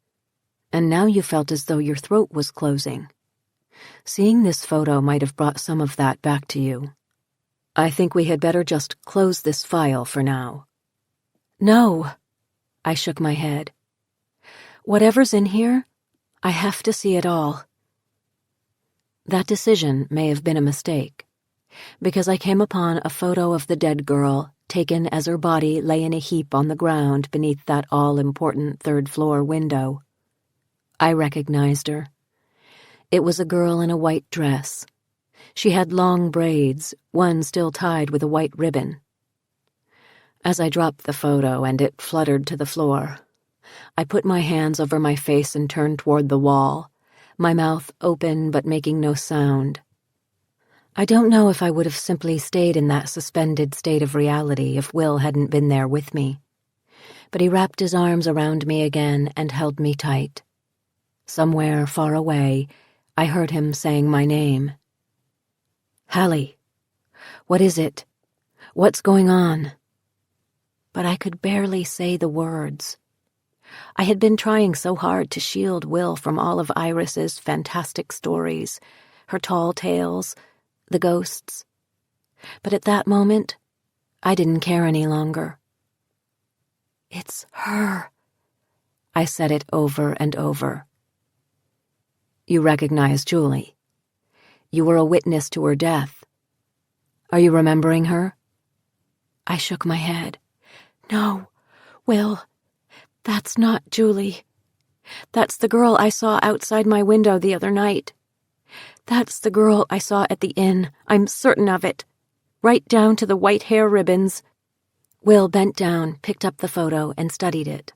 And now you felt as though your throat was closing. Seeing this photo might have brought some of that back to you. I think we had better just close this file for now." "No," I shook my head. "Whatever's in here, I have to see it all." That decision may have been a mistake, because I came upon a photo of the dead girl taken as her body lay in a heap on the ground beneath that all-important third-floor window. I recognized her. It was a girl in a white dress. She had long braids, one still tied with a white ribbon. As I dropped the photo and it fluttered to the floor, I put my hands over my face and turned toward the wall, my mouth open but making no sound. I don't know if I would have simply stayed in that suspended state of reality if Will hadn't been there with me. But he wrapped his arms around me again and held me tight. Somewhere far away, I heard him saying my name. "Hallie, what is it? What's going on?" But I could barely say the words. I had been trying so hard to shield Will from all of Iris's fantastic stories, her tall tales, the ghosts. But at that moment, I didn't care any longer. "It's her," I said it over and over. "You recognize Julie. You were a witness to her death. Are you remembering her?" I shook my head. "No, Will, that's not Julie. That's the girl I saw outside my window the other night. That's the girl I saw at the inn, I'm certain of it. Right down to the white hair ribbons." Will bent down, picked up the photo, and studied it.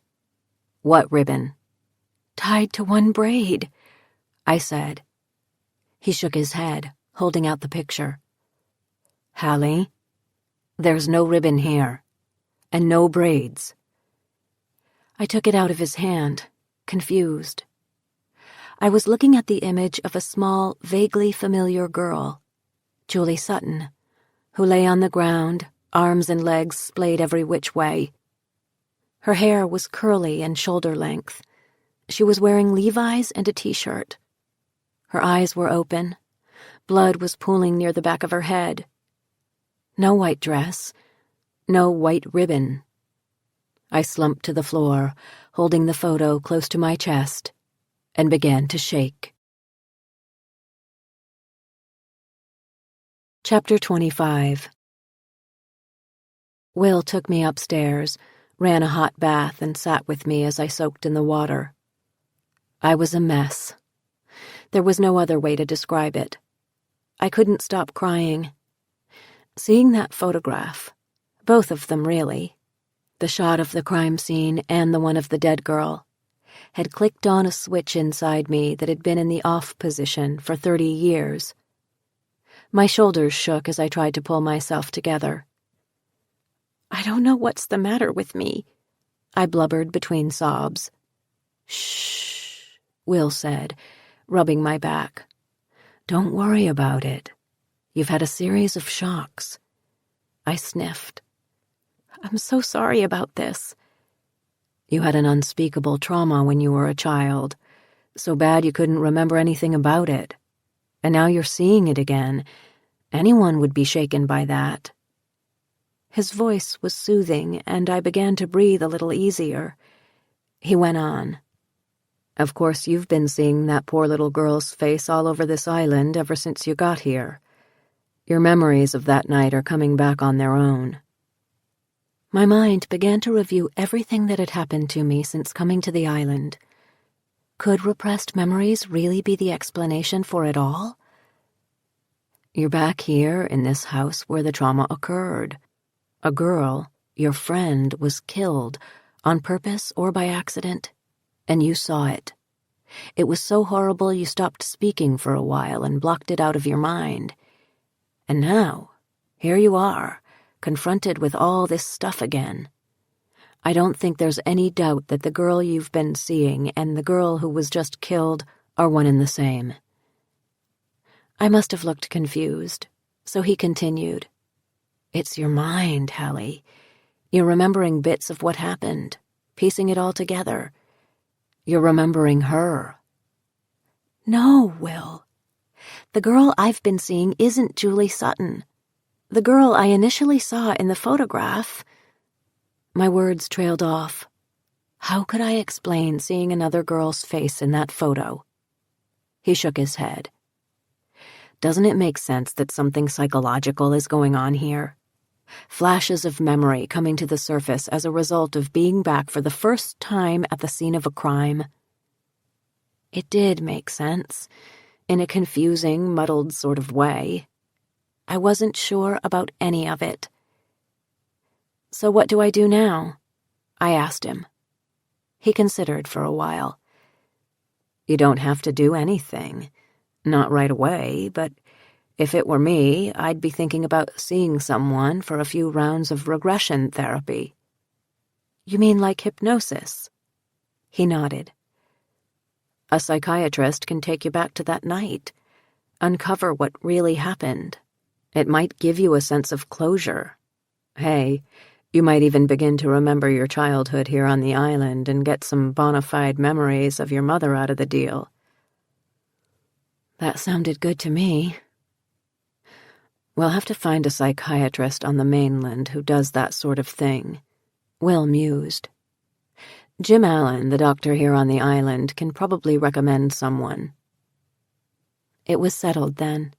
"What ribbon?" "Tied to one braid," I said. He shook his head, holding out the picture. "Hallie, there's no ribbon here, and no braids." I took it out of his hand, confused. I was looking at the image of a small, vaguely familiar girl, Julie Sutton, who lay on the ground, arms and legs splayed every which way. Her hair was curly and shoulder-length. She was wearing Levi's and a t-shirt. Her eyes were open. Blood was pooling near the back of her head. No white dress, no white ribbon. I slumped to the floor, holding the photo close to my chest, and began to shake. Chapter 25. Will took me upstairs, ran a hot bath, and sat with me as I soaked in the water. I was a mess. There was no other way to describe it. I couldn't stop crying. Seeing that photograph, both of them really, the shot of the crime scene and the one of the dead girl, had clicked on a switch inside me that had been in the off position for 30 years. My shoulders shook as I tried to pull myself together. "I don't know what's the matter with me," I blubbered between sobs. "Shh," Will said, rubbing my back. "Don't worry about it. You've had a series of shocks." I sniffed. "I'm so sorry about this." "You had an unspeakable trauma when you were a child, so bad you couldn't remember anything about it. And now you're seeing it again. Anyone would be shaken by that." His voice was soothing, and I began to breathe a little easier. He went on. "Of course, you've been seeing that poor little girl's face all over this island ever since you got here. Your memories of that night are coming back on their own." My mind began to review everything that had happened to me since coming to the island. Could repressed memories really be the explanation for it all? "You're back here in this house where the trauma occurred. A girl, your friend, was killed, on purpose or by accident, and you saw it. It was so horrible you stopped speaking for a while and blocked it out of your mind. And now, here you are, confronted with all this stuff again. I don't think there's any doubt that the girl you've been seeing and the girl who was just killed are one and the same." I must have looked confused, so he continued. "It's your mind, Hallie. You're remembering bits of what happened, piecing it all together. You're remembering her." "No, Will. The girl I've been seeing isn't Julie Sutton. The girl I initially saw in the photograph—" My words trailed off. How could I explain seeing another girl's face in that photo? He shook his head. "Doesn't it make sense that something psychological is going on here? Flashes of memory coming to the surface as a result of being back for the first time at the scene of a crime." It did make sense, in a confusing, muddled sort of way. I wasn't sure about any of it. "So what do I do now?" I asked him. He considered for a while. "You don't have to do anything. Not right away, but if it were me, I'd be thinking about seeing someone for a few rounds of regression therapy." "You mean like hypnosis?" He nodded. "A psychiatrist can take you back to that night, uncover what really happened. It might give you a sense of closure. Hey, you might even begin to remember your childhood here on the island and get some bona fide memories of your mother out of the deal." That sounded good to me. "We'll have to find a psychiatrist on the mainland who does that sort of thing," Will mused. "Jim Allen, the doctor here on the island, can probably recommend someone." It was settled then.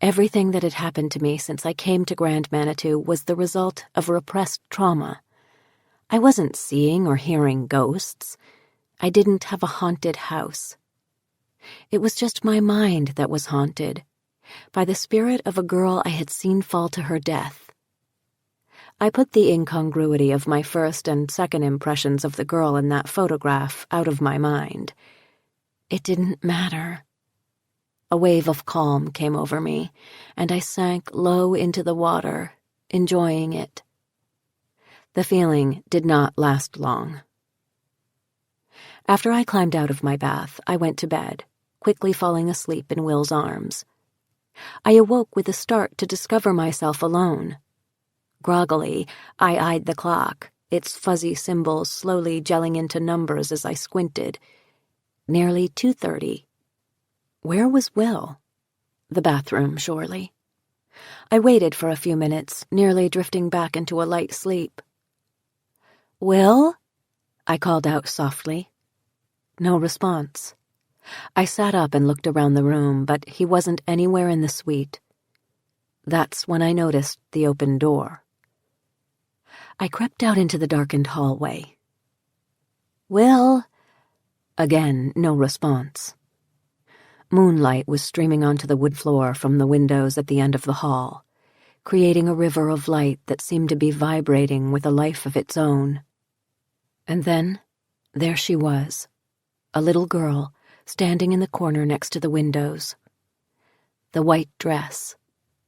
Everything that had happened to me since I came to Grand Manitou was the result of repressed trauma. I wasn't seeing or hearing ghosts. I didn't have a haunted house. It was just my mind that was haunted, by the spirit of a girl I had seen fall to her death. I put the incongruity of my first and second impressions of the girl in that photograph out of my mind. It didn't matter. A wave of calm came over me, and I sank low into the water, enjoying it. The feeling did not last long. After I climbed out of my bath, I went to bed, quickly falling asleep in Will's arms. I awoke with a start to discover myself alone. Groggily, I eyed the clock, its fuzzy symbols slowly gelling into numbers as I squinted. Nearly 2:30. Where was Will? The bathroom, surely. I waited for a few minutes, nearly drifting back into a light sleep. "Will?" I called out softly. No response. I sat up and looked around the room, but he wasn't anywhere in the suite. That's when I noticed the open door. I crept out into the darkened hallway. "Will?" Again, no response. Moonlight was streaming onto the wood floor from the windows at the end of the hall, creating a river of light that seemed to be vibrating with a life of its own. And then, there she was, a little girl standing in the corner next to the windows. The white dress,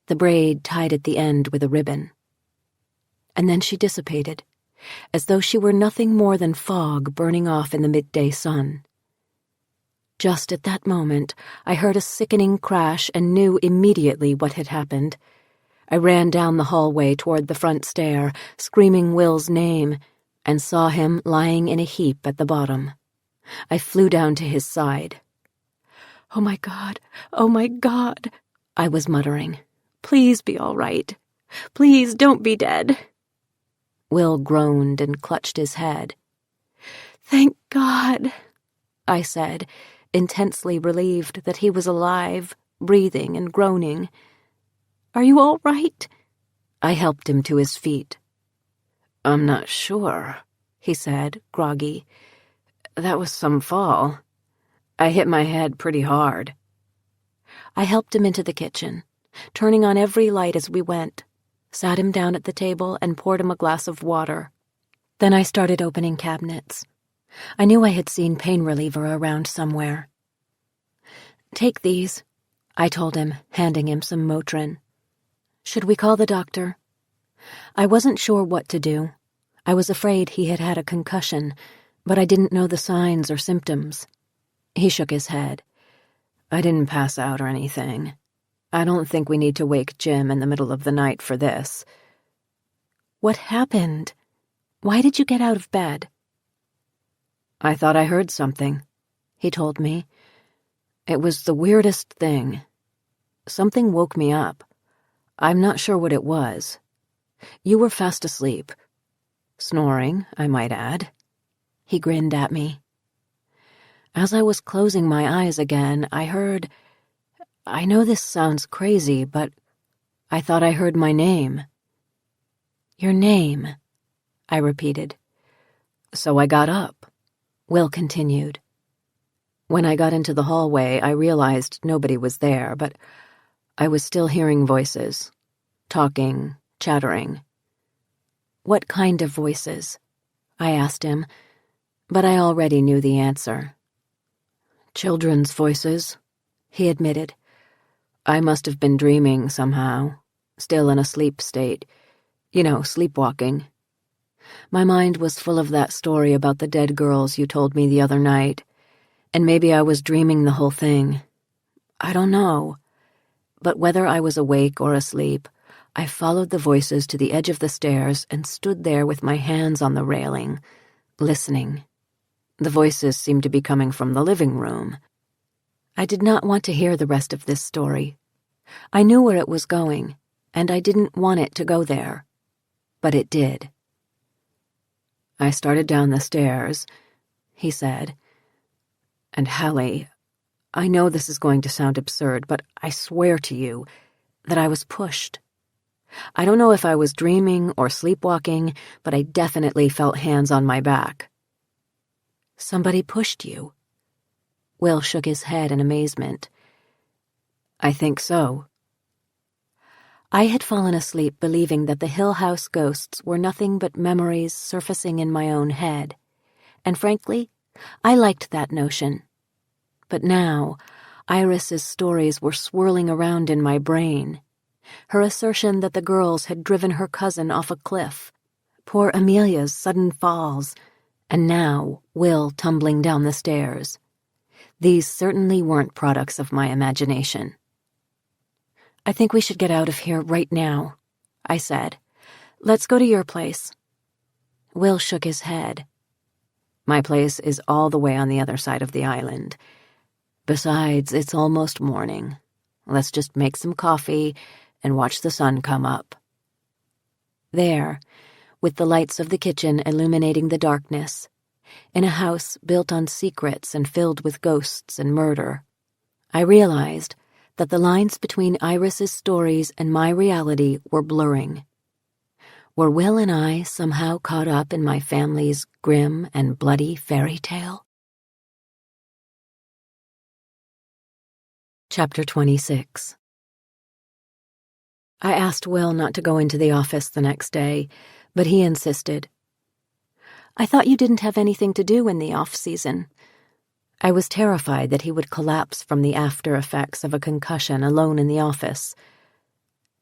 the braid tied at the end with a ribbon. And then she dissipated, as though she were nothing more than fog burning off in the midday sun. Just at that moment, I heard a sickening crash and knew immediately what had happened. I ran down the hallway toward the front stair, screaming Will's name, and saw him lying in a heap at the bottom. I flew down to his side. "Oh my God, oh my God," I was muttering. "Please be all right. Please don't be dead." Will groaned and clutched his head. "Thank God," I said, intensely relieved that he was alive, breathing and groaning. "Are you all right?" I helped him to his feet. "I'm not sure," he said, groggy. "That was some fall. I hit my head pretty hard." I helped him into the kitchen, turning on every light as we went, sat him down at the table and poured him a glass of water. Then I started opening cabinets. I knew I had seen pain reliever around somewhere. "Take these," I told him, handing him some Motrin. "Should we call the doctor?" I wasn't sure what to do. I was afraid he had had a concussion, but I didn't know the signs or symptoms. He shook his head. "I didn't pass out or anything. I don't think we need to wake Jim in the middle of the night for this." "What happened? Why did you get out of bed?" "I thought I heard something," he told me. "It was the weirdest thing. Something woke me up. I'm not sure what it was. You were fast asleep. Snoring, I might add." He grinned at me. As I was closing my eyes again, I heard... I know this sounds crazy, but I thought I heard my name. "Your name," I repeated. "So I got up," Will continued. "When I got into the hallway, I realized nobody was there, but I was still hearing voices. Talking, chattering." "What kind of voices?" I asked him, but I already knew the answer. "Children's voices," he admitted. "I must have been dreaming somehow, still in a sleep state. Sleepwalking. My mind was full of that story about the dead girls you told me the other night, and maybe I was dreaming the whole thing. I don't know. But whether I was awake or asleep, I followed the voices to the edge of the stairs and stood there with my hands on the railing, listening. The voices seemed to be coming from the living room. I did not want to hear the rest of this story. I knew where it was going, and I didn't want it to go there. But it did. "I started down the stairs," he said. "And Hallie, I know this is going to sound absurd, but I swear to you that I was pushed. I don't know if I was dreaming or sleepwalking, but I definitely felt hands on my back." "Somebody pushed you?" Will shook his head in amazement. "I think so." I had fallen asleep believing that the Hill House ghosts were nothing but memories surfacing in my own head, and frankly, I liked that notion. But now, Iris's stories were swirling around in my brain. Her assertion that the girls had driven her cousin off a cliff, poor Amelia's sudden falls, and now Will tumbling down the stairs. These certainly weren't products of my imagination. "I think we should get out of here right now," I said. "Let's go to your place." Will shook his head. "My place is all the way on the other side of the island. Besides, it's almost morning. Let's just make some coffee and watch the sun come up." There, with the lights of the kitchen illuminating the darkness, in a house built on secrets and filled with ghosts and murder, I realized that the lines between Iris's stories and my reality were blurring. Were Will and I somehow caught up in my family's grim and bloody fairy tale? Chapter 26. I asked Will not to go into the office the next day, but he insisted. I thought you didn't have anything to do in the off-season. I was terrified that he would collapse from the after-effects of a concussion alone in the office.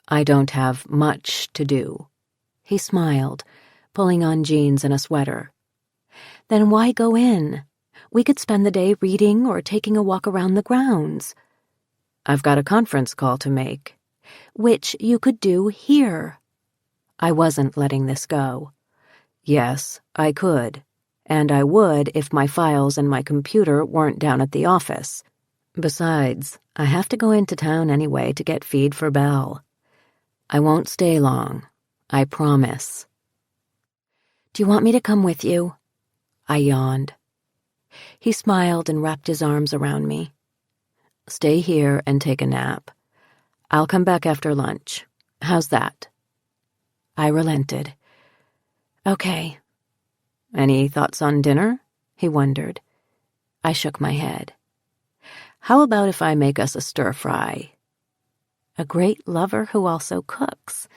I don't have much to do. He smiled, pulling on jeans and a sweater. Then why go in? We could spend the day reading or taking a walk around the grounds. I've got a conference call to make, which you could do here. I wasn't letting this go. Yes, I could, and I would if my files and my computer weren't down at the office. Besides, I have to go into town anyway to get feed for Belle. I won't stay long, I promise. Do you want me to come with you? I yawned. He smiled and wrapped his arms around me. Stay here and take a nap. I'll come back after lunch. How's that? I relented. Okay. Any thoughts on dinner? He wondered. I shook my head. How about if I make us a stir-fry? A great lover who also cooks.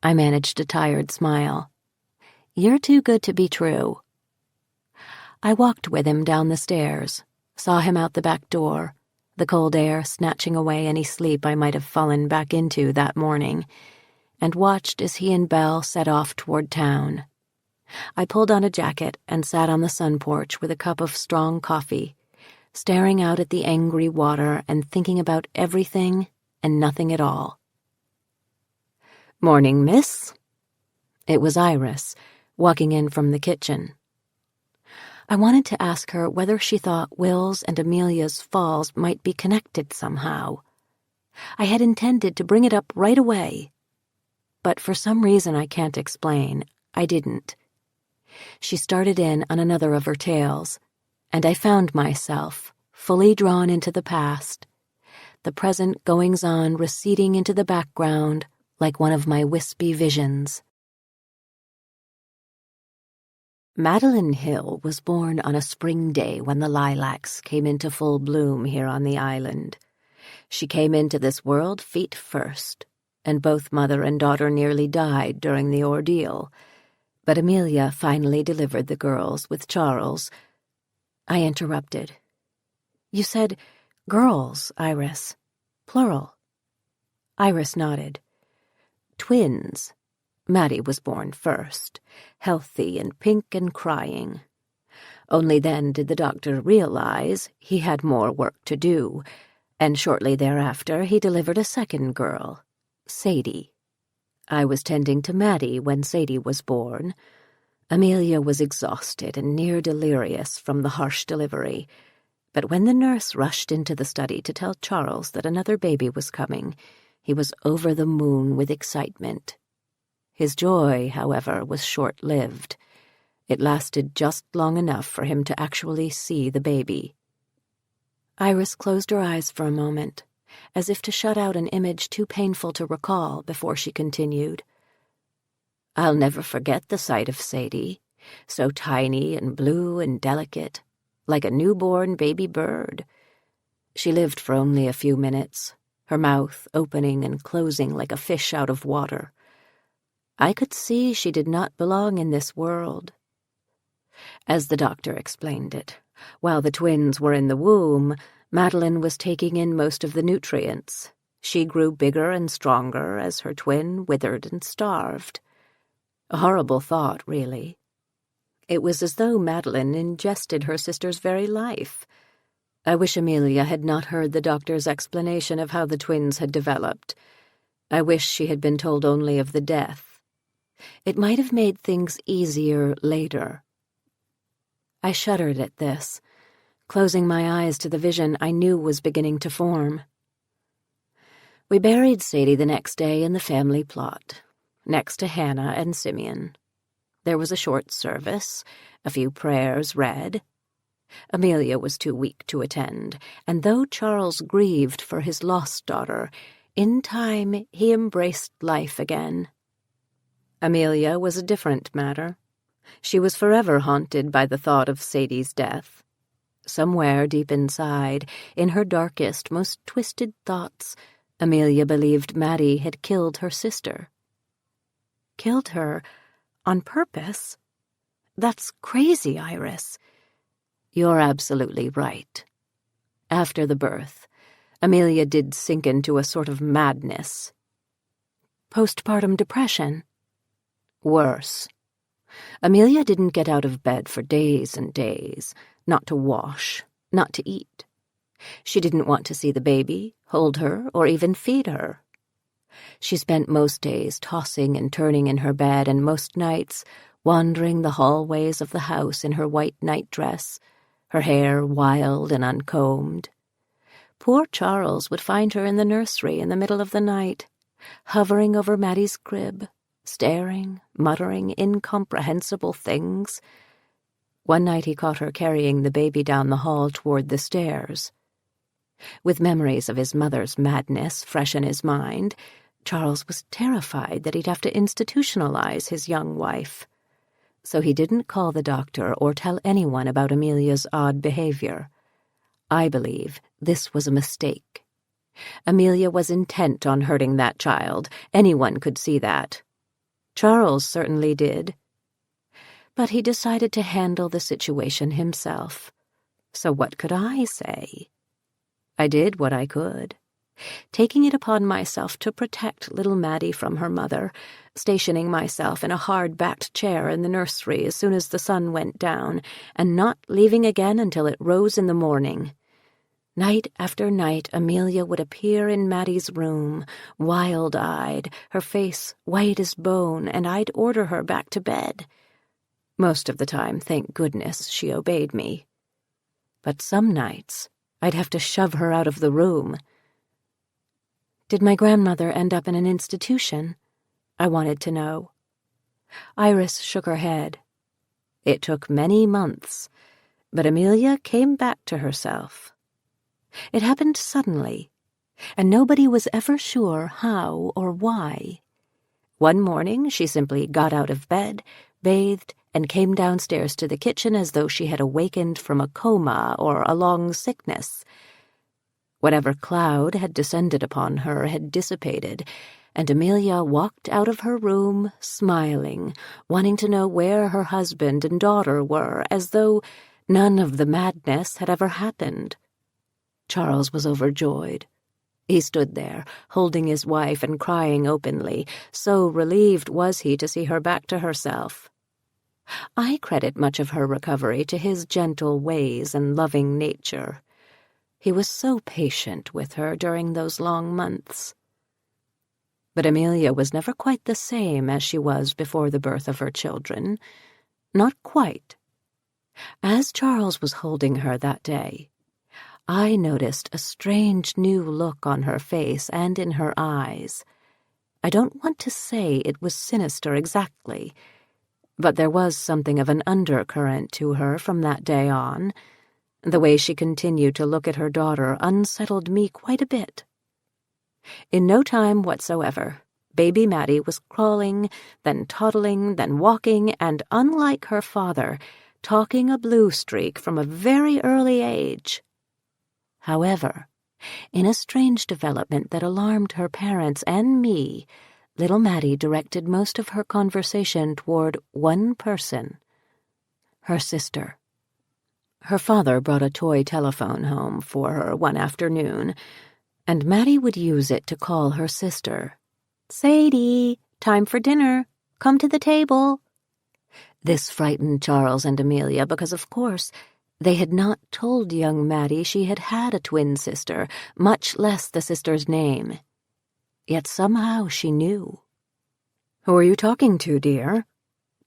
I managed a tired smile. You're too good to be true. I walked with him down the stairs, saw him out the back door, the cold air snatching away any sleep I might have fallen back into that morning, and watched as he and Belle set off toward town. I pulled on a jacket and sat on the sun porch with a cup of strong coffee, staring out at the angry water and thinking about everything and nothing at all. Morning, miss. It was Iris, walking in from the kitchen. I wanted to ask her whether she thought Will's and Amelia's falls might be connected somehow. I had intended to bring it up right away, but for some reason I can't explain, I didn't. She started in on another of her tales, and I found myself fully drawn into the past, the present goings-on receding into the background like one of my wispy visions. Madeline Hill was born on a spring day when the lilacs came into full bloom here on the island. She came into this world feet first, and both mother and daughter nearly died during the ordeal. But Amelia finally delivered the girls with Charles. I interrupted. You said girls, Iris. Plural. Iris nodded. Twins. Maddie was born first, healthy and pink and crying. Only then did the doctor realize he had more work to do, and shortly thereafter he delivered a second girl, Sadie. I was tending to Maddie when Sadie was born. Amelia was exhausted and near delirious from the harsh delivery, but when the nurse rushed into the study to tell Charles that another baby was coming, he was over the moon with excitement. His joy, however, was short-lived. It lasted just long enough for him to actually see the baby. Iris closed her eyes for a moment, as if to shut out an image too painful to recall before she continued. I'll never forget the sight of Sadie, so tiny and blue and delicate, like a newborn baby bird. She lived for only a few minutes, her mouth opening and closing like a fish out of water. I could see she did not belong in this world. As the doctor explained it, while the twins were in the womb, Madeline was taking in most of the nutrients. She grew bigger and stronger as her twin withered and starved. A horrible thought, really. It was as though Madeline ingested her sister's very life. I wish Amelia had not heard the doctor's explanation of how the twins had developed. I wish she had been told only of the death. It might have made things easier later. I shuddered at this, closing my eyes to the vision I knew was beginning to form. We buried Sadie the next day in the family plot, next to Hannah and Simeon. There was a short service, a few prayers read. Amelia was too weak to attend, and though Charles grieved for his lost daughter, in time he embraced life again. Amelia was a different matter. She was forever haunted by the thought of Sadie's death. Somewhere deep inside, in her darkest, most twisted thoughts, Amelia believed Maddie had killed her sister. Killed her on purpose? That's crazy, Iris. You're absolutely right. After the birth, Amelia did sink into a sort of madness. Postpartum depression? Worse. Amelia didn't get out of bed for days and days, not to wash, not to eat. She didn't want to see the baby, hold her, or even feed her. She spent most days tossing and turning in her bed, and most nights wandering the hallways of the house in her white nightdress, her hair wild and uncombed. Poor Charles would find her in the nursery in the middle of the night, hovering over Maddie's crib, staring, muttering incomprehensible things. One night he caught her carrying the baby down the hall toward the stairs. With memories of his mother's madness fresh in his mind, Charles was terrified that he'd have to institutionalize his young wife. So he didn't call the doctor or tell anyone about Amelia's odd behavior. I believe this was a mistake. Amelia was intent on hurting that child. Anyone could see that. Charles certainly did. But he decided to handle the situation himself. So what could I say? I did what I could, taking it upon myself to protect little Maddie from her mother, stationing myself in a hard-backed chair in the nursery as soon as the sun went down, and not leaving again until it rose in the morning. Night after night, Amelia would appear in Maddie's room, wild-eyed, her face white as bone, and I'd order her back to bed. Most of the time, thank goodness, she obeyed me. But some nights, I'd have to shove her out of the room. Did my grandmother end up in an institution? I wanted to know. Iris shook her head. It took many months, but Amelia came back to herself. It happened suddenly, and nobody was ever sure how or why. One morning she simply got out of bed, bathed, and came downstairs to the kitchen as though she had awakened from a coma or a long sickness. Whatever cloud had descended upon her had dissipated, and Amelia walked out of her room smiling, wanting to know where her husband and daughter were, as though none of the madness had ever happened. Charles was overjoyed. He stood there, holding his wife and crying openly, so relieved was he to see her back to herself. I credit much of her recovery to his gentle ways and loving nature. He was so patient with her during those long months. But Amelia was never quite the same as she was before the birth of her children. Not quite. As Charles was holding her that day, I noticed a strange new look on her face and in her eyes. I don't want to say it was sinister exactly, but there was something of an undercurrent to her from that day on. The way she continued to look at her daughter unsettled me quite a bit. In no time whatsoever, baby Maddie was crawling, then toddling, then walking, and, unlike her father, talking a blue streak from a very early age. However, in a strange development that alarmed her parents and me, little Maddie directed most of her conversation toward one person, her sister. Her father brought a toy telephone home for her one afternoon, and Maddie would use it to call her sister. "Sadie, time for dinner. Come to the table." This frightened Charles and Amelia because, of course, they had not told young Maddie she had had a twin sister, much less the sister's name. Yet somehow she knew. "Who are you talking to, dear?"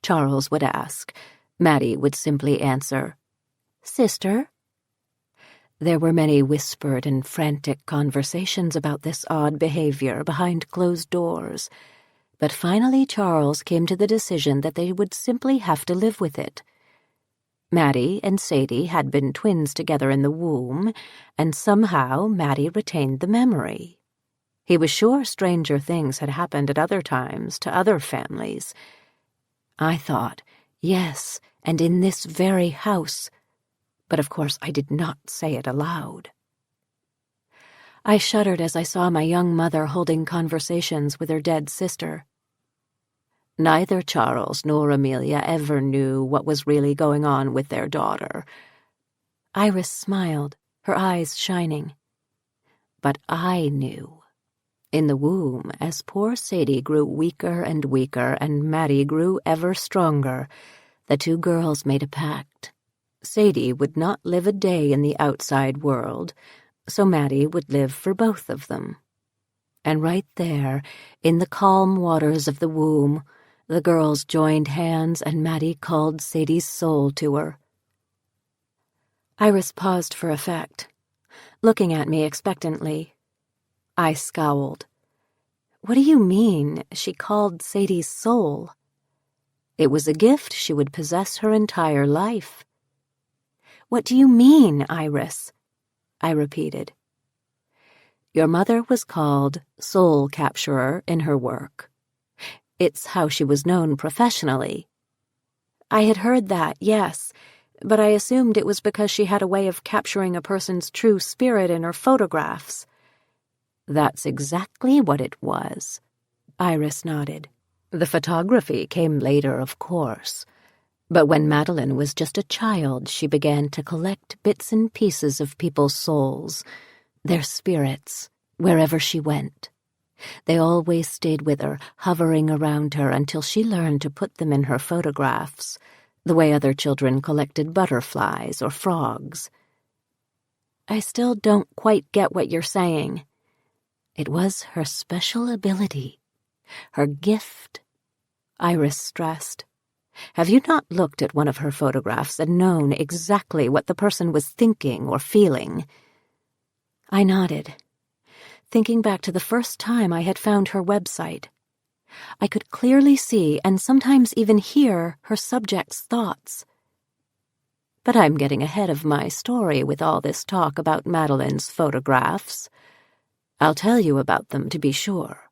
Charles would ask. Maddie would simply answer, "Sister." There were many whispered and frantic conversations about this odd behavior behind closed doors, but finally Charles came to the decision that they would simply have to live with it. Maddie and Sadie had been twins together in the womb, and somehow Maddie retained the memory. He was sure stranger things had happened at other times to other families. I thought, yes, and in this very house. But of course I did not say it aloud. I shuddered as I saw my young mother holding conversations with her dead sister. Neither Charles nor Amelia ever knew what was really going on with their daughter. Iris smiled, her eyes shining. But I knew. In the womb, as poor Sadie grew weaker and weaker and Maddie grew ever stronger, the two girls made a pact. Sadie would not live a day in the outside world, so Maddie would live for both of them. And right there, in the calm waters of the womb, the girls joined hands and Maddie called Sadie's soul to her. Iris paused for effect, looking at me expectantly. I scowled. What do you mean, she called Sadie's soul? It was a gift she would possess her entire life. What do you mean, Iris? I repeated. Your mother was called Soul Capturer in her work. It's how she was known professionally. I had heard that, yes, but I assumed it was because she had a way of capturing a person's true spirit in her photographs. That's exactly what it was. Iris nodded. The photography came later, of course. But when Madeline was just a child, she began to collect bits and pieces of people's souls, their spirits, wherever she went. They always stayed with her, hovering around her until she learned to put them in her photographs, the way other children collected butterflies or frogs. I still don't quite get what you're saying. It was her special ability, her gift, Iris stressed. Have you not looked at one of her photographs and known exactly what the person was thinking or feeling? I nodded, thinking back to the first time I had found her website. I could clearly see and sometimes even hear her subject's thoughts. But I'm getting ahead of my story with all this talk about Madeline's photographs. I'll tell you about them, to be sure.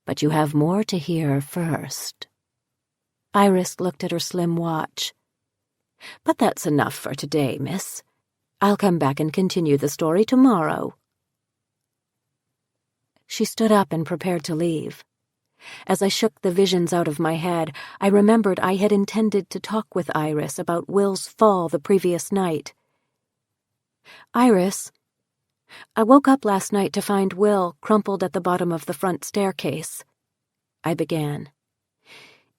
But you have more to hear first. Iris looked at her slim watch. But that's enough for today, miss. I'll come back and continue the story tomorrow. She stood up and prepared to leave. As I shook the visions out of my head, I remembered I had intended to talk with Iris about Will's fall the previous night. Iris, I woke up last night to find Will crumpled at the bottom of the front staircase. I began.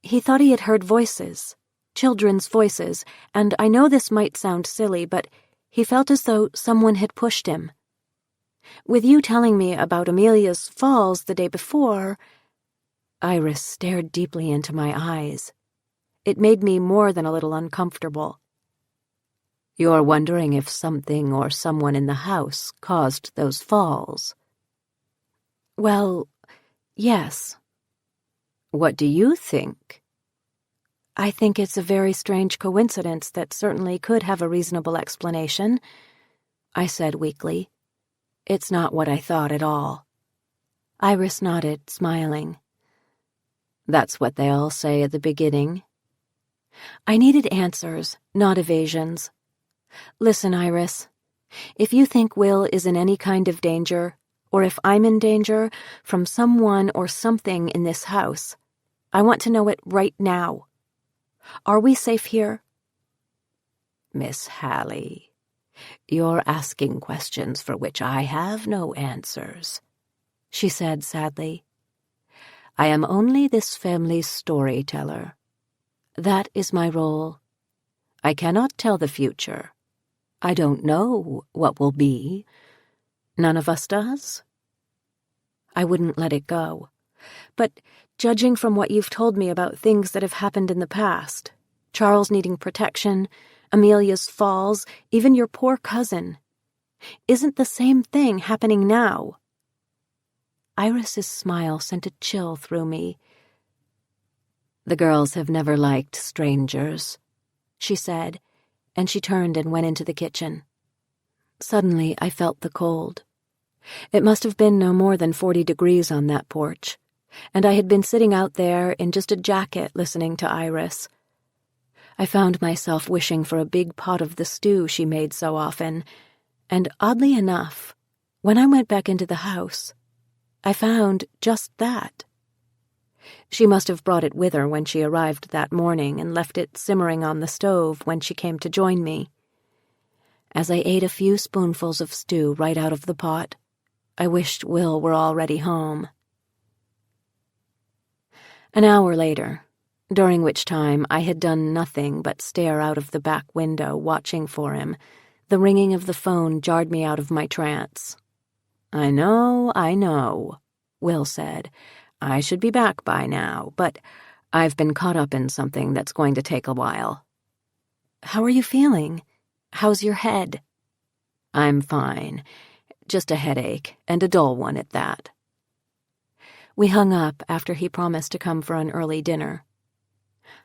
He thought he had heard voices, children's voices, and I know this might sound silly, but he felt as though someone had pushed him. With you telling me about Amelia's falls the day before, Iris stared deeply into my eyes. It made me more than a little uncomfortable. You're wondering if something or someone in the house caused those falls? Well, yes. What do you think? I think it's a very strange coincidence that certainly could have a reasonable explanation, I said weakly. It's not what I thought at all. Iris nodded, smiling. That's what they all say at the beginning. I needed answers, not evasions. Listen, Iris, if you think Will is in any kind of danger, or if I'm in danger from someone or something in this house, I want to know it right now. Are we safe here? Miss Hallie, you're asking questions for which I have no answers, she said sadly. I am only this family's storyteller. That is my role. I cannot tell the future. I don't know what will be. None of us does. I wouldn't let it go. But judging from what you've told me about things that have happened in the past, Charles needing protection, Amelia's falls, even your poor cousin, isn't the same thing happening now? Iris's smile sent a chill through me. The girls have never liked strangers, she said, and she turned and went into the kitchen. Suddenly, I felt the cold. It must have been no more than 40 degrees on that porch, and I had been sitting out there in just a jacket listening to Iris. I found myself wishing for a big pot of the stew she made so often, and oddly enough, when I went back into the house, I found just that. She must have brought it with her when she arrived that morning and left it simmering on the stove when she came to join me. As I ate a few spoonfuls of stew right out of the pot, I wished Will were already home. An hour later, during which time I had done nothing but stare out of the back window watching for him, the ringing of the phone jarred me out of my trance. I know, Will said. I should be back by now, but I've been caught up in something that's going to take a while. How are you feeling? How's your head? I'm fine. Just a headache, and a dull one at that. We hung up after he promised to come for an early dinner.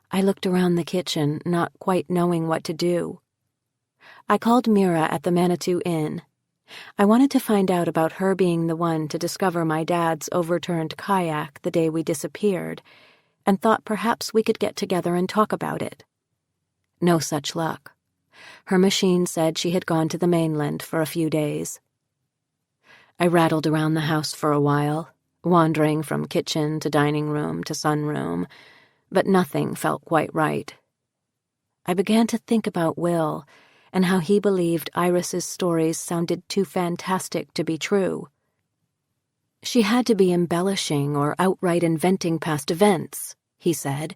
I looked around the kitchen, not quite knowing what to do. I called Mira at the Manitou Inn. I wanted to find out about her being the one to discover my dad's overturned kayak the day we disappeared, and thought perhaps we could get together and talk about it. No such luck. Her machine said she had gone to the mainland for a few days. I rattled around the house for a while, wandering from kitchen to dining room to sunroom, but nothing felt quite right. I began to think about Will and how he believed Iris's stories sounded too fantastic to be true. She had to be embellishing or outright inventing past events, he said.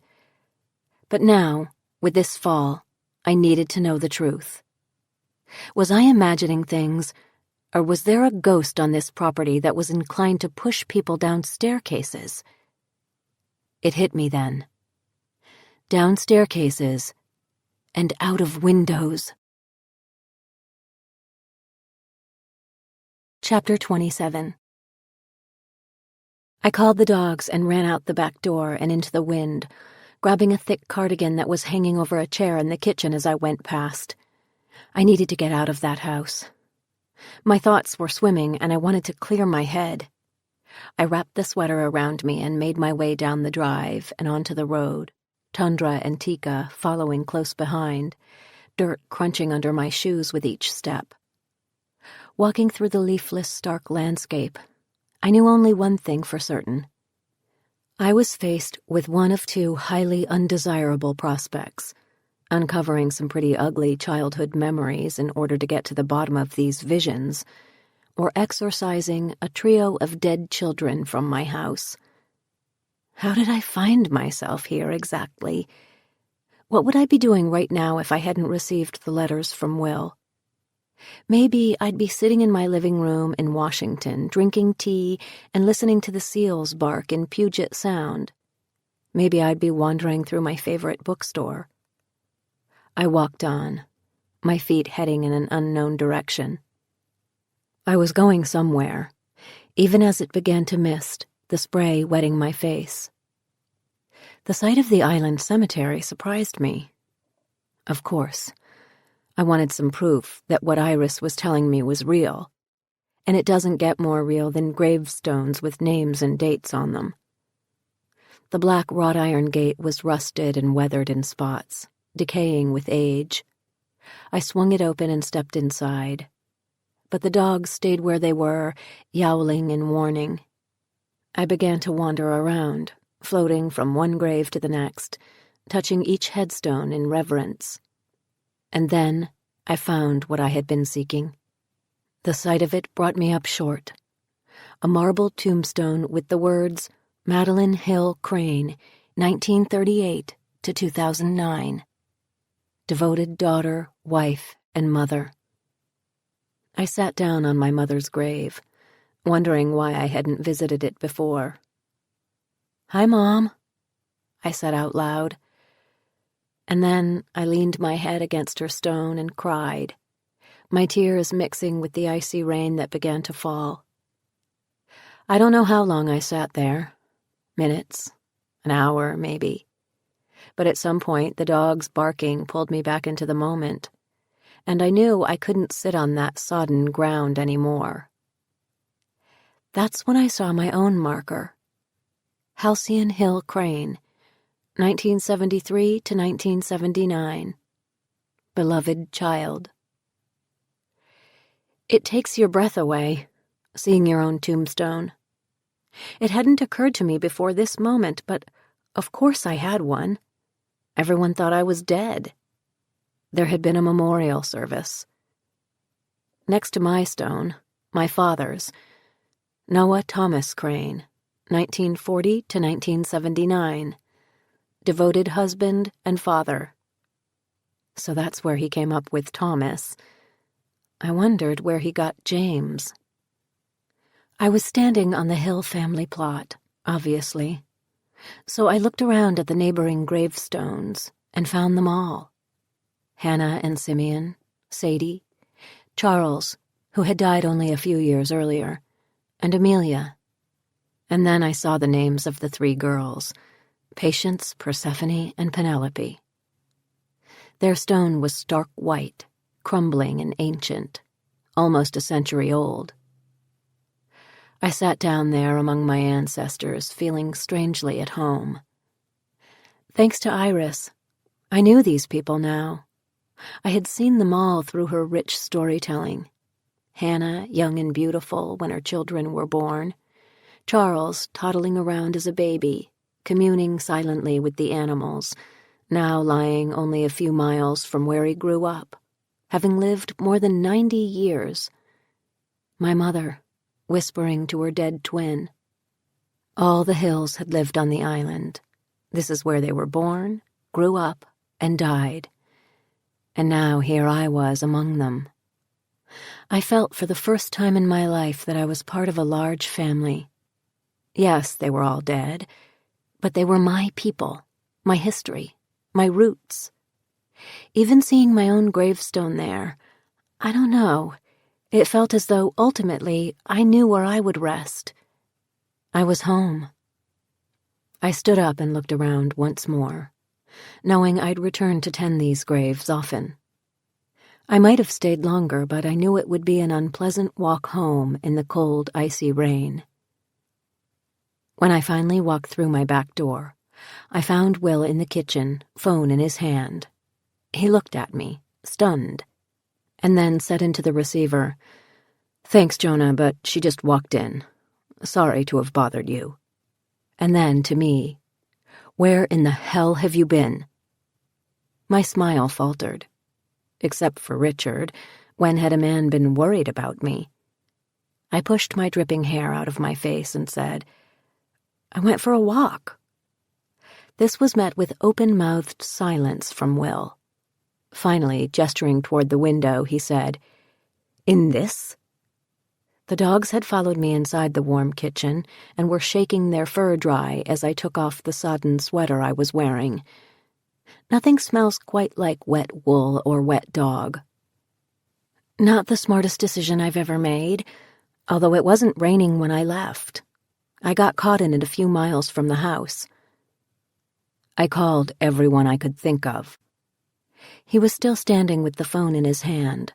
But now, with this fall, I needed to know the truth. Was I imagining things, or was there a ghost on this property that was inclined to push people down staircases? It hit me then. Down staircases and out of windows. Chapter 27. I called the dogs and ran out the back door and into the wind, grabbing a thick cardigan that was hanging over a chair in the kitchen as I went past. I needed to get out of that house. My thoughts were swimming, and I wanted to clear my head. I wrapped the sweater around me and made my way down the drive and onto the road, Tundra and Tika following close behind, dirt crunching under my shoes with each step. Walking through the leafless, stark landscape, I knew only one thing for certain. I was faced with one of two highly undesirable prospects: uncovering some pretty ugly childhood memories in order to get to the bottom of these visions, or exorcising a trio of dead children from my house. How did I find myself here exactly? What would I be doing right now if I hadn't received the letters from Will? Maybe I'd be sitting in my living room in Washington, drinking tea and listening to the seals bark in Puget Sound. Maybe I'd be wandering through my favorite bookstore. I walked on, my feet heading in an unknown direction. I was going somewhere, even as it began to mist, the spray wetting my face. The sight of the island cemetery surprised me. Of course, I wanted some proof that what Iris was telling me was real, and it doesn't get more real than gravestones with names and dates on them. The black wrought iron gate was rusted and weathered in spots, decaying with age. I swung it open and stepped inside, but the dogs stayed where they were, yowling in warning. I began to wander around, floating from one grave to the next, touching each headstone in reverence. And then I found what I had been seeking. The sight of it brought me up short. A marble tombstone with the words, Madeline Hill Crane, 1938 to 2009. Devoted daughter, wife, and mother. I sat down on my mother's grave, wondering why I hadn't visited it before. "Hi, Mom," I said out loud. And then I leaned my head against her stone and cried, my tears mixing with the icy rain that began to fall. I don't know how long I sat there. Minutes, an hour, maybe. But at some point, the dog's barking pulled me back into the moment, and I knew I couldn't sit on that sodden ground anymore. That's when I saw my own marker. Halcyon Crane, 1973 to 1979. Beloved child. It takes your breath away, seeing your own tombstone. It hadn't occurred to me before this moment, but of course I had one. Everyone thought I was dead. There had been a memorial service. Next to my stone, my father's, Noah Thomas Crane, 1940 to 1979. Devoted husband and father. So that's where he came up with Thomas. I wondered where he got James. I was standing on the Hill family plot, obviously. So I looked around at the neighboring gravestones and found them all. Hannah and Simeon, Sadie, Charles, who had died only a few years earlier, and Amelia. And then I saw the names of the 3 girls, Patience, Persephone, and Penelope. Their stone was stark white, crumbling and ancient, almost a century old. I sat down there among my ancestors, feeling strangely at home. Thanks to Iris, I knew these people now. I had seen them all through her rich storytelling. Hannah, young and beautiful when her children were born. Charles, toddling around as a baby, communing silently with the animals, now lying only a few miles from where he grew up, having lived more than 90 years. My mother, whispering to her dead twin. All the Hills had lived on the island. This is where they were born, grew up, and died. And now here I was among them. I felt for the first time in my life that I was part of a large family. Yes, they were all dead, but they were my people, my history, my roots. Even seeing my own gravestone there, I don't know, it felt as though ultimately I knew where I would rest. I was home. I stood up and looked around once more, knowing I'd return to tend these graves often. I might have stayed longer, but I knew it would be an unpleasant walk home in the cold, icy rain. When I finally walked through my back door, I found Will in the kitchen, phone in his hand. He looked at me, stunned, and then said into the receiver, "Thanks, Jonah, but she just walked in. Sorry to have bothered you." And then to me, "Where in the hell have you been?" My smile faltered. Except for Richard, when had a man been worried about me? I pushed my dripping hair out of my face and said, "I went for a walk." This was met with open-mouthed silence from Will. Finally, gesturing toward the window, he said, "In this?" The dogs had followed me inside the warm kitchen and were shaking their fur dry as I took off the sodden sweater I was wearing. Nothing smells quite like wet wool or wet dog. Not the smartest decision I've ever made, although it wasn't raining when I left. I got caught in it a few miles from the house. I called everyone I could think of. He was still standing with the phone in his hand.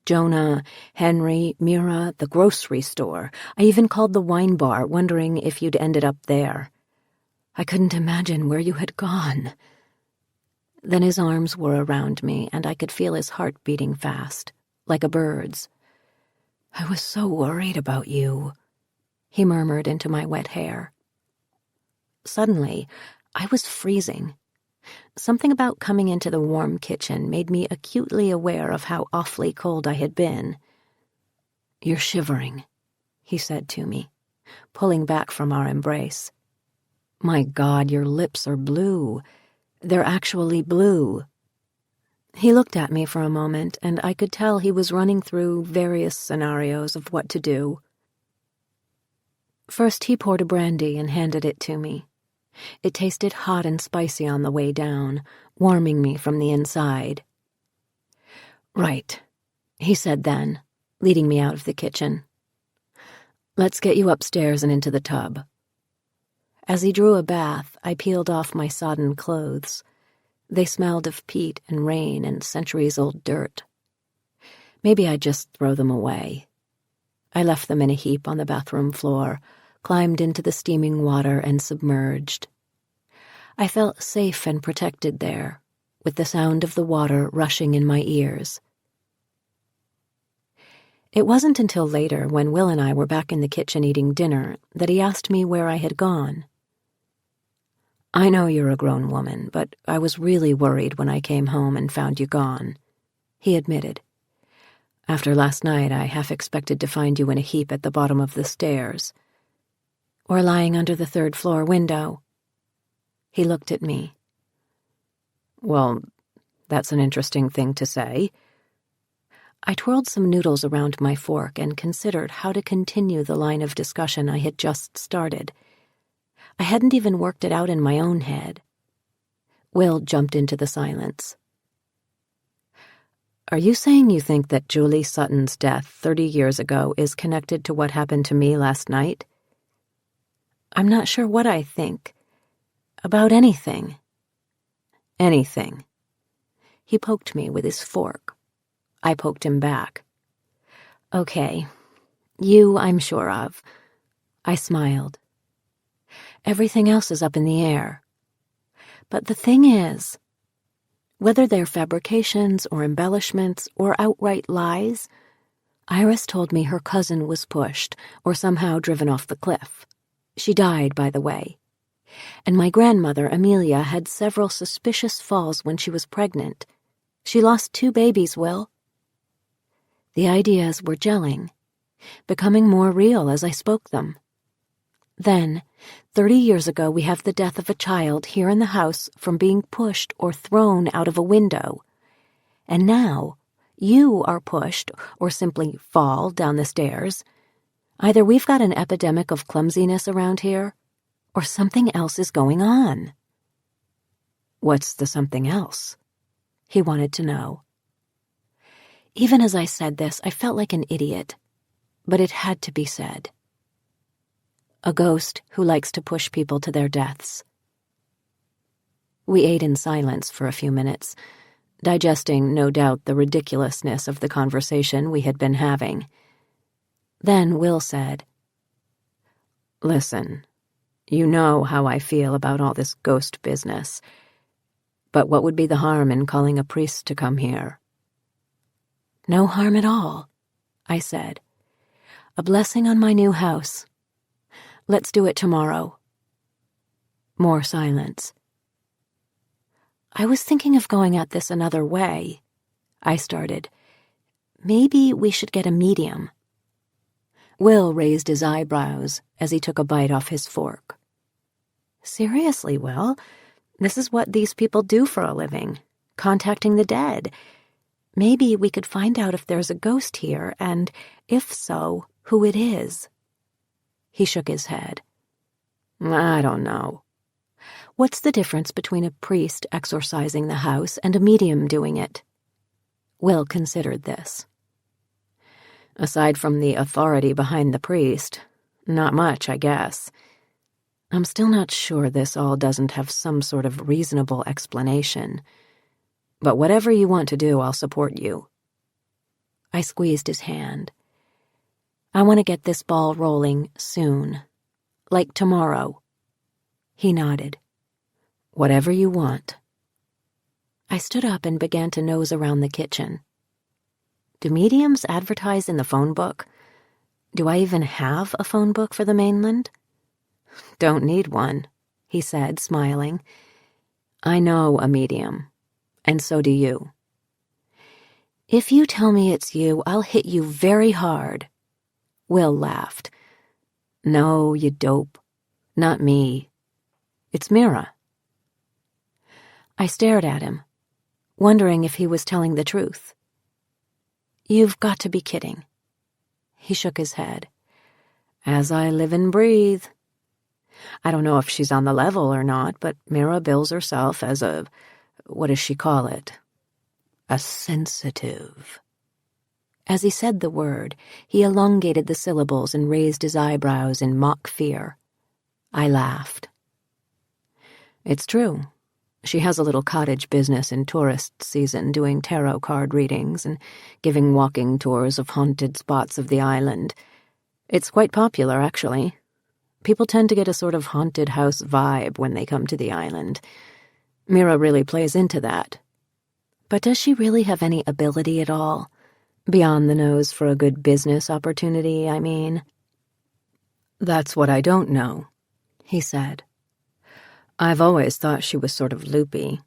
Jonah, Henry, Mira, the grocery store. I even called the wine bar, wondering if you'd ended up there. I couldn't imagine where you had gone. Then his arms were around me, and I could feel his heart beating fast, like a bird's. "I was so worried about you," he murmured into my wet hair. Suddenly, I was freezing. Something about coming into the warm kitchen made me acutely aware of how awfully cold I had been. "You're shivering," he said to me, pulling back from our embrace. "My God, your lips are blue. They're actually blue." He looked at me for a moment, and I could tell he was running through various scenarios of what to do. First, he poured a brandy and handed it to me. It tasted hot and spicy on the way down, warming me from the inside. "Right," he said then, leading me out of the kitchen. "Let's get you upstairs and into the tub." As he drew a bath, I peeled off my sodden clothes. They smelled of peat and rain and centuries-old dirt. Maybe I'd just throw them away. I left them in a heap on the bathroom floor, climbed into the steaming water, and submerged. I felt safe and protected there, with the sound of the water rushing in my ears. It wasn't until later, when Will and I were back in the kitchen eating dinner, that he asked me where I had gone. "I know you're a grown woman, but I was really worried when I came home and found you gone," he admitted. "After last night, I half expected to find you in a heap at the bottom of the stairs. Or lying under the third-floor window." He looked at me. "Well, that's an interesting thing to say." I twirled some noodles around my fork and considered how to continue the line of discussion I had just started. I hadn't even worked it out in my own head. Will jumped into the silence. "Are you saying you think that Julie Sutton's death 30 years ago is connected to what happened to me last night?" "I'm not sure what I think. About anything." "Anything." He poked me with his fork. I poked him back. "Okay. You, I'm sure of." I smiled. "Everything else is up in the air. But the thing is, whether they're fabrications or embellishments or outright lies, Iris told me her cousin was pushed or somehow driven off the cliff. She died, by the way. And my grandmother, Amelia, had several suspicious falls when she was pregnant. She lost 2 babies, Will." The ideas were gelling, becoming more real as I spoke them. Then, 30 years ago, we have the death of a child here in the house from being pushed or thrown out of a window. And now, you are pushed or simply fall down the stairs. Either we've got an epidemic of clumsiness around here, or something else is going on." "What's the something else?" he wanted to know. Even as I said this, I felt like an idiot, but it had to be said. "A ghost who likes to push people to their deaths." We ate in silence for a few minutes, digesting, no doubt, the ridiculousness of the conversation we had been having. Then Will said, "Listen, you know how I feel about all this ghost business, but what would be the harm in calling a priest to come here?" "No harm at all," I said. "A blessing on my new house. Let's do it tomorrow." More silence. "I was thinking of going at this another way," I started. "Maybe we should get a medium." Will raised his eyebrows as he took a bite off his fork. "Seriously, Will, this is what these people do for a living, contacting the dead. Maybe we could find out if there's a ghost here, and, if so, who it is." He shook his head. "I don't know." "What's the difference between a priest exorcising the house and a medium doing it?" Will considered this. "Aside from the authority behind the priest, not much, I guess. I'm still not sure this all doesn't have some sort of reasonable explanation. But whatever you want to do, I'll support you." I squeezed his hand. "I want to get this ball rolling soon. Like tomorrow." He nodded. "Whatever you want." I stood up and began to nose around the kitchen. Do mediums advertise in the phone book? Do I even have a phone book for the mainland? "Don't need one," he said, smiling. "I know a medium, and so do you." "If you tell me it's you, I'll hit you very hard." Will laughed. "No, you dope. Not me. It's Mira." I stared at him, wondering if he was telling the truth. "You've got to be kidding." He shook his head. "As I live and breathe. I don't know if she's on the level or not, but Mira bills herself as a, what does she call it? A sensitive." As he said the word, he elongated the syllables and raised his eyebrows in mock fear. I laughed. "It's true. She has a little cottage business in tourist season doing tarot card readings and giving walking tours of haunted spots of the island. It's quite popular, actually. People tend to get a sort of haunted house vibe when they come to the island. Mira really plays into that. But does she really have any ability at all? Beyond the nose for a good business opportunity, I mean. That's what I don't know, he said. I've always thought she was sort of loopy.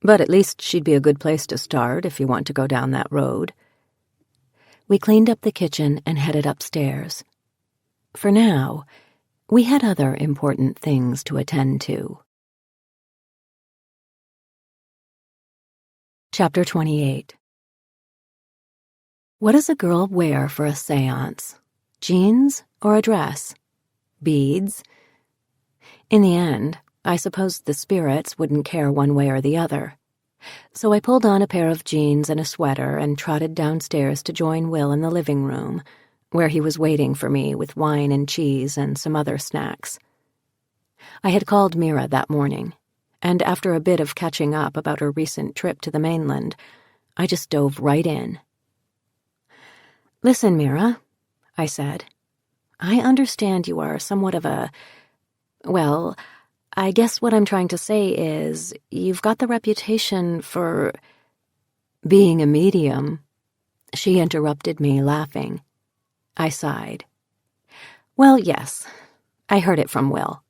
But at least she'd be a good place to start if you want to go down that road. We cleaned up the kitchen and headed upstairs. For now, we had other important things to attend to. Chapter 28. What does a girl wear for a séance? Jeans or a dress? Beads? In the end, I suppose the spirits wouldn't care one way or the other. So I pulled on a pair of jeans and a sweater and trotted downstairs to join Will in the living room, where he was waiting for me with wine and cheese and some other snacks. I had called Mira that morning, and after a bit of catching up about her recent trip to the mainland, I just dove right in. "Listen, Mira," I said. "I understand you are somewhat of a... well, I guess what I'm trying to say is you've got the reputation for being a medium." She interrupted me, laughing. I sighed. "Well, yes, I heard it from Will."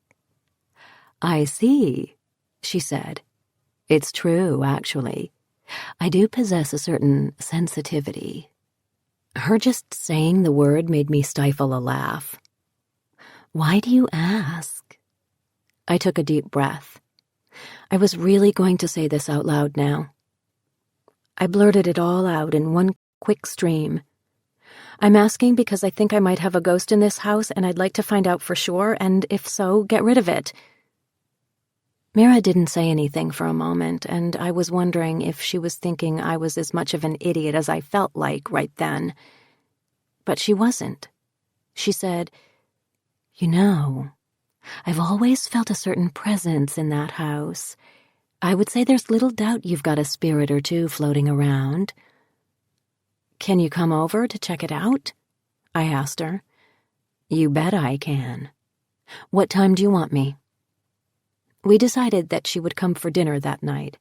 "I see," she said. "It's true, actually. I do possess a certain sensitivity." Her just saying the word made me stifle a laugh. "Why do you ask?" I took a deep breath. I was really going to say this out loud now. I blurted it all out in one quick stream. "I'm asking because I think I might have a ghost in this house and I'd like to find out for sure, and if so, get rid of it." Mira didn't say anything for a moment, and I was wondering if she was thinking I was as much of an idiot as I felt like right then. But she wasn't. She said, "You know, I've always felt a certain presence in that house. I would say there's little doubt you've got a spirit or two floating around." "Can you come over to check it out?" I asked her. "You bet I can. What time do you want me?" We decided that she would come for dinner that night,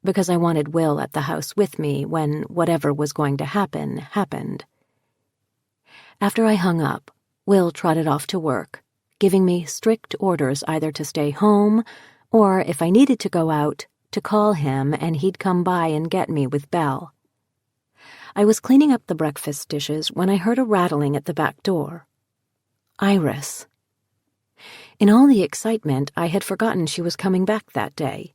because I wanted Will at the house with me when whatever was going to happen happened. After I hung up, Will trotted off to work, giving me strict orders either to stay home or, if I needed to go out, to call him and he'd come by and get me with Belle. I was cleaning up the breakfast dishes when I heard a rattling at the back door. Iris. In all the excitement, I had forgotten she was coming back that day.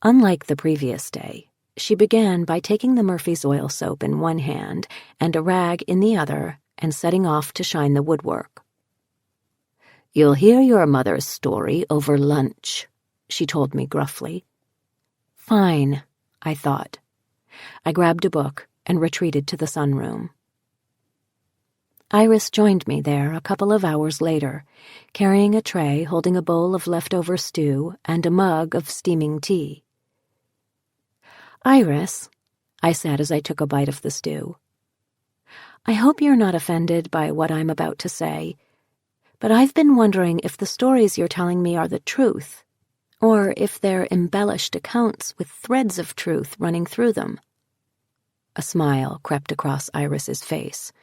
Unlike the previous day, she began by taking the Murphy's oil soap in one hand and a rag in the other and setting off to shine the woodwork. "You'll hear your mother's story over lunch," she told me gruffly. Fine, I thought. I grabbed a book and retreated to the sunroom. Iris joined me there a couple of hours later, carrying a tray holding a bowl of leftover stew and a mug of steaming tea. "Iris," I said as I took a bite of the stew, "I hope you're not offended by what I'm about to say, but I've been wondering if the stories you're telling me are the truth, or if they're embellished accounts with threads of truth running through them." A smile crept across Iris's face.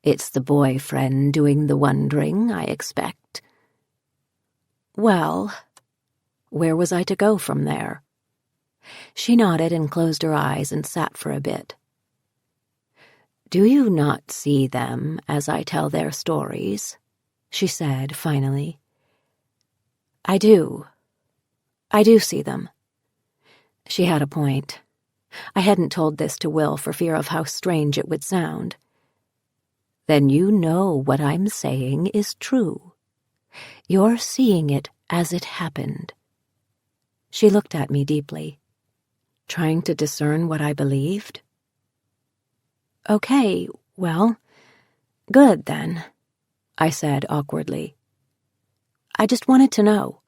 "It's the boyfriend doing the wondering, I expect." Well, where was I to go from there? She nodded and closed her eyes and sat for a bit. "Do you not see them as I tell their stories?" she said finally. I do see them." She had a point. I hadn't told this to Will for fear of how strange it would sound. "Then you know what I'm saying is true. You're seeing it as it happened." She looked at me deeply, trying to discern what I believed. "Okay, well, good then," I said awkwardly. "I just wanted to know."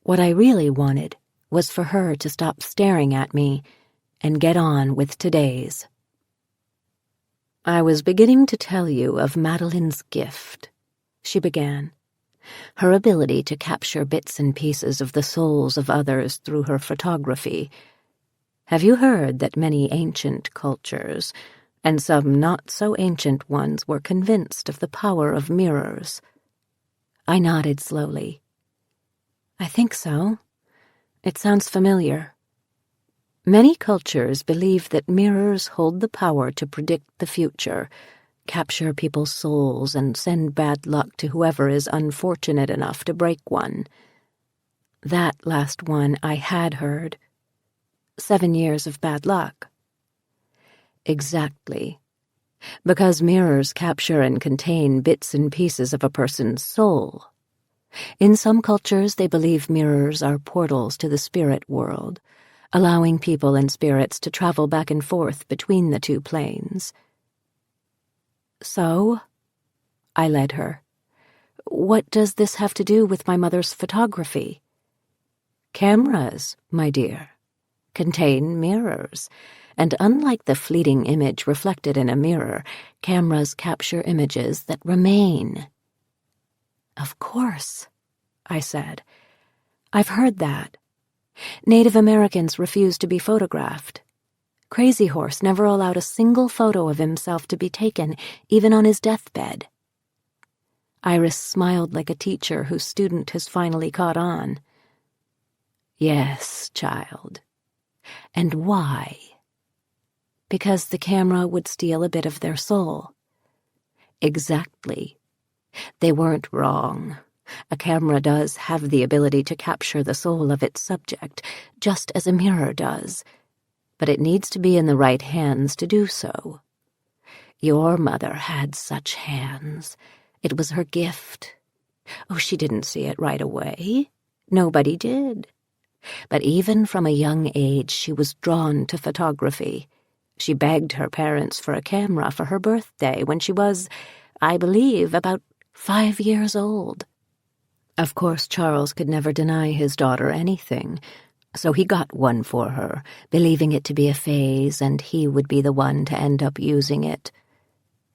What I really wanted was for her to stop staring at me and get on with today's. "I was beginning to tell you of Madeline's gift," she began. "Her ability to capture bits and pieces of the souls of others through her photography. Have you heard that many ancient cultures, and some not-so-ancient ones, were convinced of the power of mirrors?" I nodded slowly. "I think so. It sounds familiar." "Many cultures believe that mirrors hold the power to predict the future, capture people's souls, and send bad luck to whoever is unfortunate enough to break one. That last one I had heard. 7 years of bad luck." "Exactly. Because mirrors capture and contain bits and pieces of a person's soul. In some cultures, they believe mirrors are portals to the spirit world, allowing people and spirits to travel back and forth between the two planes." "So?" I led her. "What does this have to do with my mother's photography?" "Cameras, my dear, contain mirrors, and unlike the fleeting image reflected in a mirror, cameras capture images that remain." "Of course," I said. "I've heard that. Native Americans refused to be photographed. Crazy Horse never allowed a single photo of himself to be taken, even on his deathbed." Iris smiled like a teacher whose student has finally caught on. "Yes, child. And why?" "Because the camera would steal a bit of their soul." "Exactly. They weren't wrong. A camera does have the ability to capture the soul of its subject, just as a mirror does, but it needs to be in the right hands to do so. Your mother had such hands. It was her gift. Oh, she didn't see it right away. Nobody did. But even from a young age, she was drawn to photography. She begged her parents for a camera for her birthday when she was, I believe, about 5 years old. Of course, Charles could never deny his daughter anything, so he got one for her, believing it to be a phase and he would be the one to end up using it.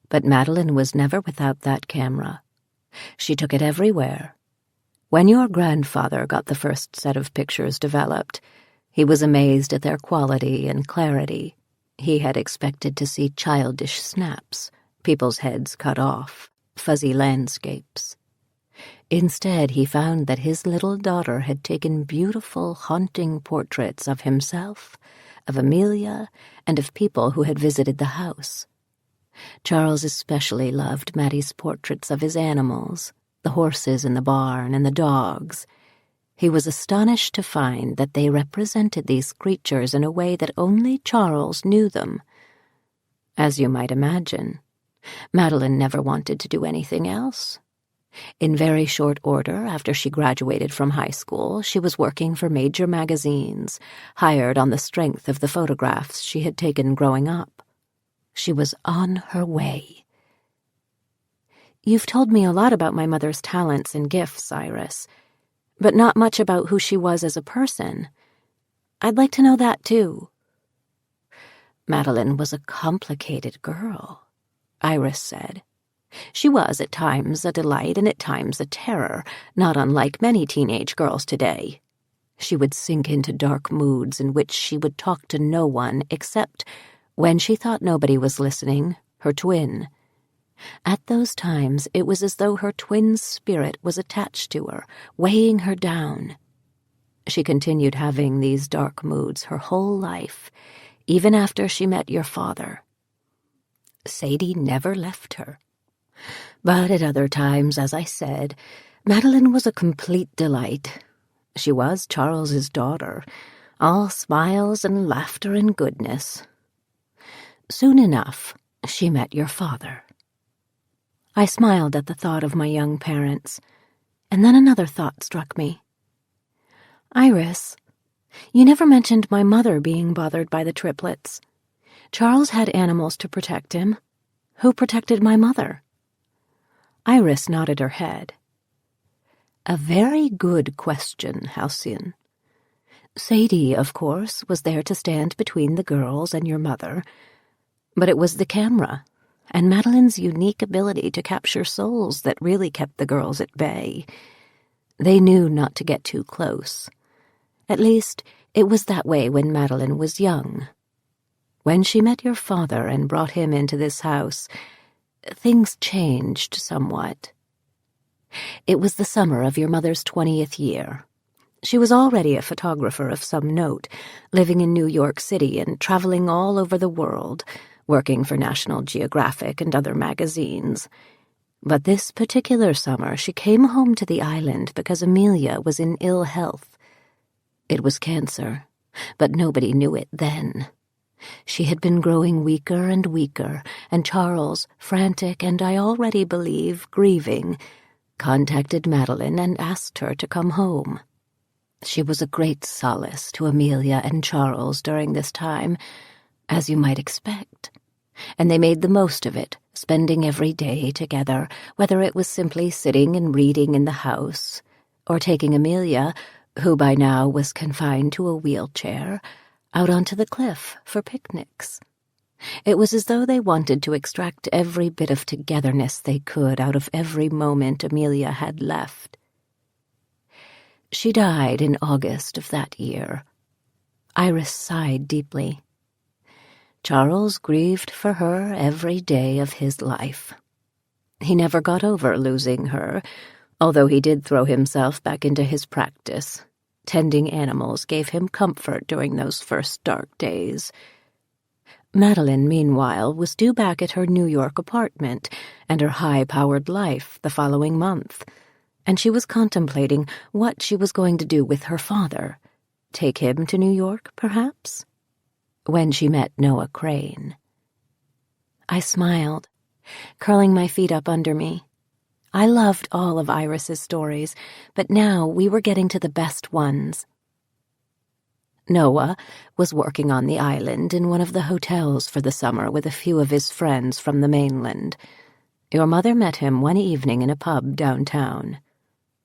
But Madeline was never without that camera. She took it everywhere. When your grandfather got the first set of pictures developed, he was amazed at their quality and clarity. He had expected to see childish snaps, people's heads cut off, fuzzy landscapes. Instead, he found that his little daughter had taken beautiful, haunting portraits of himself, of Amelia, and of people who had visited the house. Charles especially loved Maddie's portraits of his animals, the horses in the barn and the dogs. He was astonished to find that they represented these creatures in a way that only Charles knew them. As you might imagine, Madeline never wanted to do anything else. In very short order, after she graduated from high school, she was working for major magazines, hired on the strength of the photographs she had taken growing up. She was on her way. You've told me a lot about my mother's talents and gifts, Iris, but not much about who she was as a person. I'd like to know that, too. Madeline was a complicated girl, Iris said. She was at times a delight and at times a terror, not unlike many teenage girls today. She would sink into dark moods in which she would talk to no one except, when she thought nobody was listening, her twin. At those times, it was as though her twin's spirit was attached to her, weighing her down. She continued having these dark moods her whole life, even after she met your father. Sadie never left her. But at other times, as I said, Madeline was a complete delight. She was Charles's daughter, all smiles and laughter and goodness. Soon enough, she met your father. I smiled at the thought of my young parents, and then another thought struck me. Iris, you never mentioned my mother being bothered by the triplets. Charles had animals to protect him. Who protected my mother? Iris nodded her head. A very good question, Halcyon. Sadie, of course, was there to stand between the girls and your mother. But it was the camera, and Madeline's unique ability to capture souls that really kept the girls at bay. They knew not to get too close. At least, it was that way when Madeline was young. When she met your father and brought him into this house, things changed somewhat. It was the summer of your mother's 20th year. She was already a photographer of some note, living in New York City and traveling all over the world, working for National Geographic and other magazines. But this particular summer, she came home to the island because Amelia was in ill health. It was cancer, but nobody knew it then. She had been growing weaker and weaker, and Charles, frantic and I already believe grieving, contacted Madeline and asked her to come home. She was a great solace to Amelia and Charles during this time, as you might expect, and they made the most of it, spending every day together, whether it was simply sitting and reading in the house, or taking Amelia, who by now was confined to a wheelchair, out onto the cliff for picnics. It was as though they wanted to extract every bit of togetherness they could out of every moment Amelia had left. She died in August of that year. Iris sighed deeply. Charles grieved for her every day of his life. He never got over losing her, although he did throw himself back into his practice. Tending animals gave him comfort during those first dark days. Madeline, meanwhile, was due back at her New York apartment and her high-powered life the following month, and she was contemplating what she was going to do with her father. Take him to New York, perhaps? When she met Noah Crane. I smiled, curling my feet up under me. I loved all of Iris's stories, but now we were getting to the best ones. Noah was working on the island in one of the hotels for the summer with a few of his friends from the mainland. Your mother met him one evening in a pub downtown.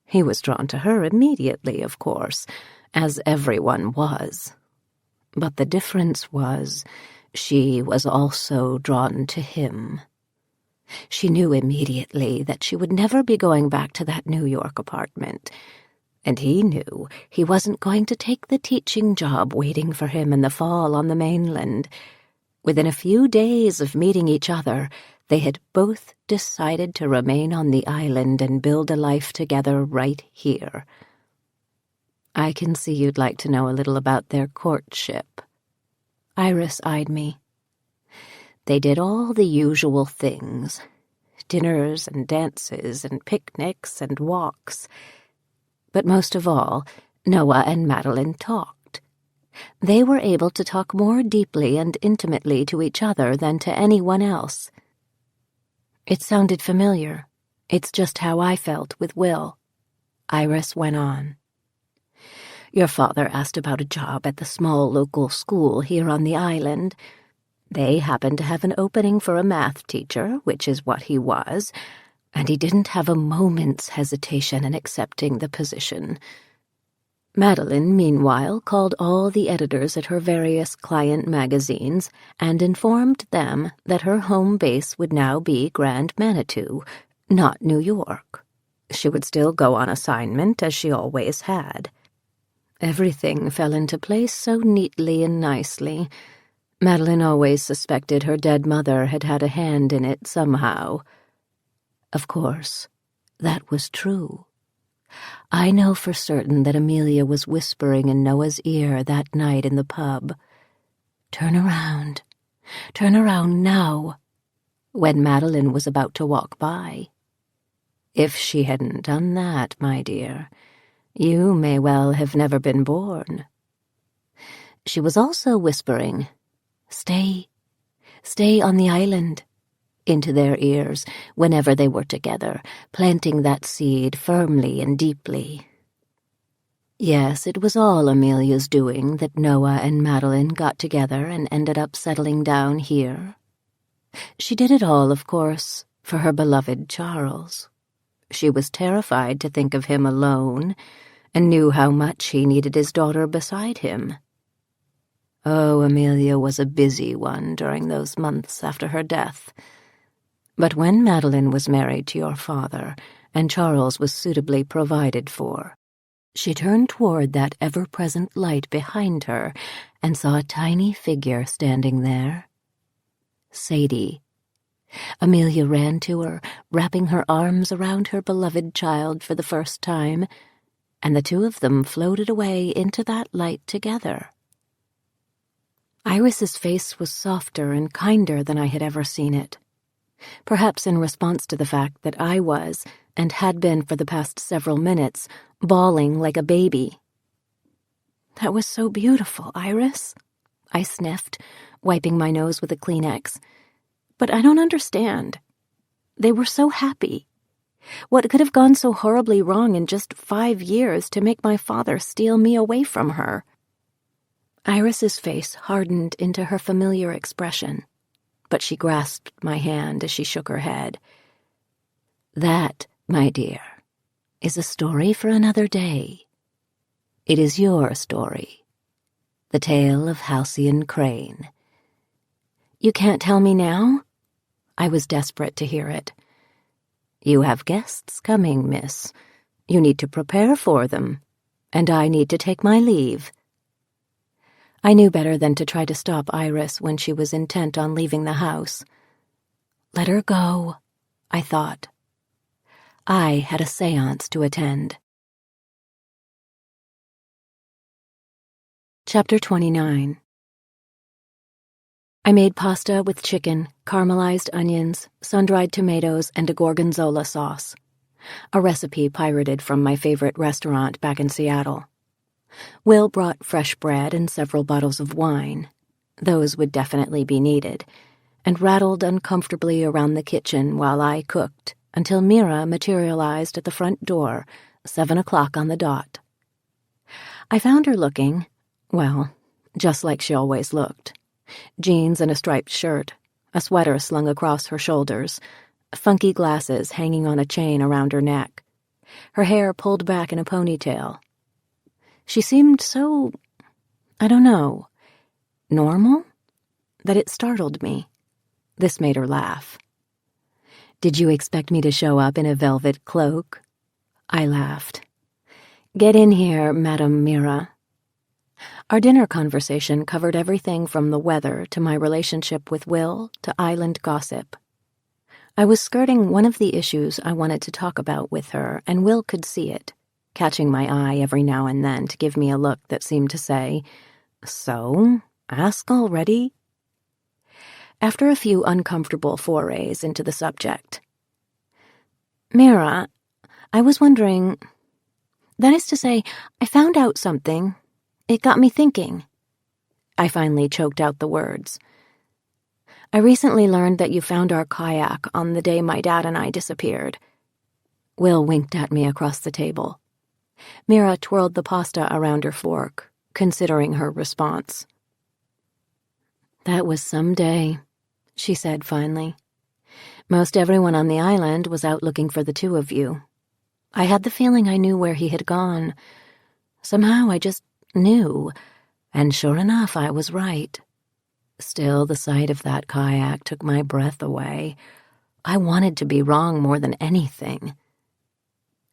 He was drawn to her immediately, of course, as everyone was. But the difference was, she was also drawn to him. She knew immediately that she would never be going back to that New York apartment, and he knew he wasn't going to take the teaching job waiting for him in the fall on the mainland. Within a few days of meeting each other, they had both decided to remain on the island and build a life together right here. I can see you'd like to know a little about their courtship. Iris eyed me. They did all the usual things, dinners and dances and picnics and walks. But most of all, Noah and Madeline talked. They were able to talk more deeply and intimately to each other than to anyone else. It sounded familiar. It's just how I felt with Will. Iris went on. Your father asked about a job at the small local school here on the island. They happened to have an opening for a math teacher, which is what he was, and he didn't have a moment's hesitation in accepting the position. Madeline, meanwhile, called all the editors at her various client magazines and informed them that her home base would now be Grand Manitou, not New York. She would still go on assignment, as she always had. Everything fell into place so neatly and nicely. Madeline always suspected her dead mother had had a hand in it somehow. Of course, that was true. I know for certain that Amelia was whispering in Noah's ear that night in the pub, Turn around now," when Madeline was about to walk by. If she hadn't done that, my dear, you may well have never been born. She was also whispering, Stay on the island," into their ears whenever they were together, planting that seed firmly and deeply. Yes, it was all Amelia's doing that Noah and Madeline got together and ended up settling down here. She did it all, of course, for her beloved Charles. She was terrified to think of him alone, and knew how much he needed his daughter beside him. Oh, Amelia was a busy one during those months after her death. But when Madeline was married to your father, and Charles was suitably provided for, she turned toward that ever-present light behind her and saw a tiny figure standing there. Sadie. Amelia ran to her, wrapping her arms around her beloved child for the first time, and the two of them floated away into that light together. Iris's face was softer and kinder than I had ever seen it, perhaps in response to the fact that I was, and had been for the past several minutes, bawling like a baby. "That was so beautiful, Iris," I sniffed, wiping my nose with a Kleenex. "But I don't understand. They were so happy. What could have gone so horribly wrong in just 5 years to make my father steal me away from her?" Iris's face hardened into her familiar expression, but she grasped my hand as she shook her head. "That, my dear, is a story for another day. It is your story. The Tale of Halcyon Crane." "You can't tell me now?" I was desperate to hear it. "You have guests coming, miss. You need to prepare for them, and I need to take my leave." I knew better than to try to stop Iris when she was intent on leaving the house. Let her go, I thought. I had a séance to attend. Chapter 29. I made pasta with chicken, caramelized onions, sun-dried tomatoes, and a gorgonzola sauce, a recipe pirated from my favorite restaurant back in Seattle. Will brought fresh bread and several bottles of wine. Those would definitely be needed, and rattled uncomfortably around the kitchen while I cooked until Mira materialized at the front door, 7 o'clock on the dot. I found her looking, well, just like she always looked. Jeans and a striped shirt, a sweater slung across her shoulders, funky glasses hanging on a chain around her neck, her hair pulled back in a ponytail. She seemed so, I don't know, normal, that it startled me. This made her laugh. "Did you expect me to show up in a velvet cloak?" I laughed. "Get in here, Madame Mira." Our dinner conversation covered everything from the weather to my relationship with Will to island gossip. I was skirting one of the issues I wanted to talk about with her, and Will could see it, catching my eye every now and then to give me a look that seemed to say, "So, ask already?" After a few uncomfortable forays into the subject. "Mira, I was wondering, that is to say, I found out something. It got me thinking." I finally choked out the words. "I recently learned that you found our kayak on the day my dad and I disappeared." Will winked at me across the table. Mira twirled the pasta around her fork, considering her response. "That was some day," she said finally. "Most everyone on the island was out looking for the two of you. I had the feeling I knew where he had gone. Somehow I just knew, and sure enough, I was right. Still, the sight of that kayak took my breath away. I wanted to be wrong more than anything."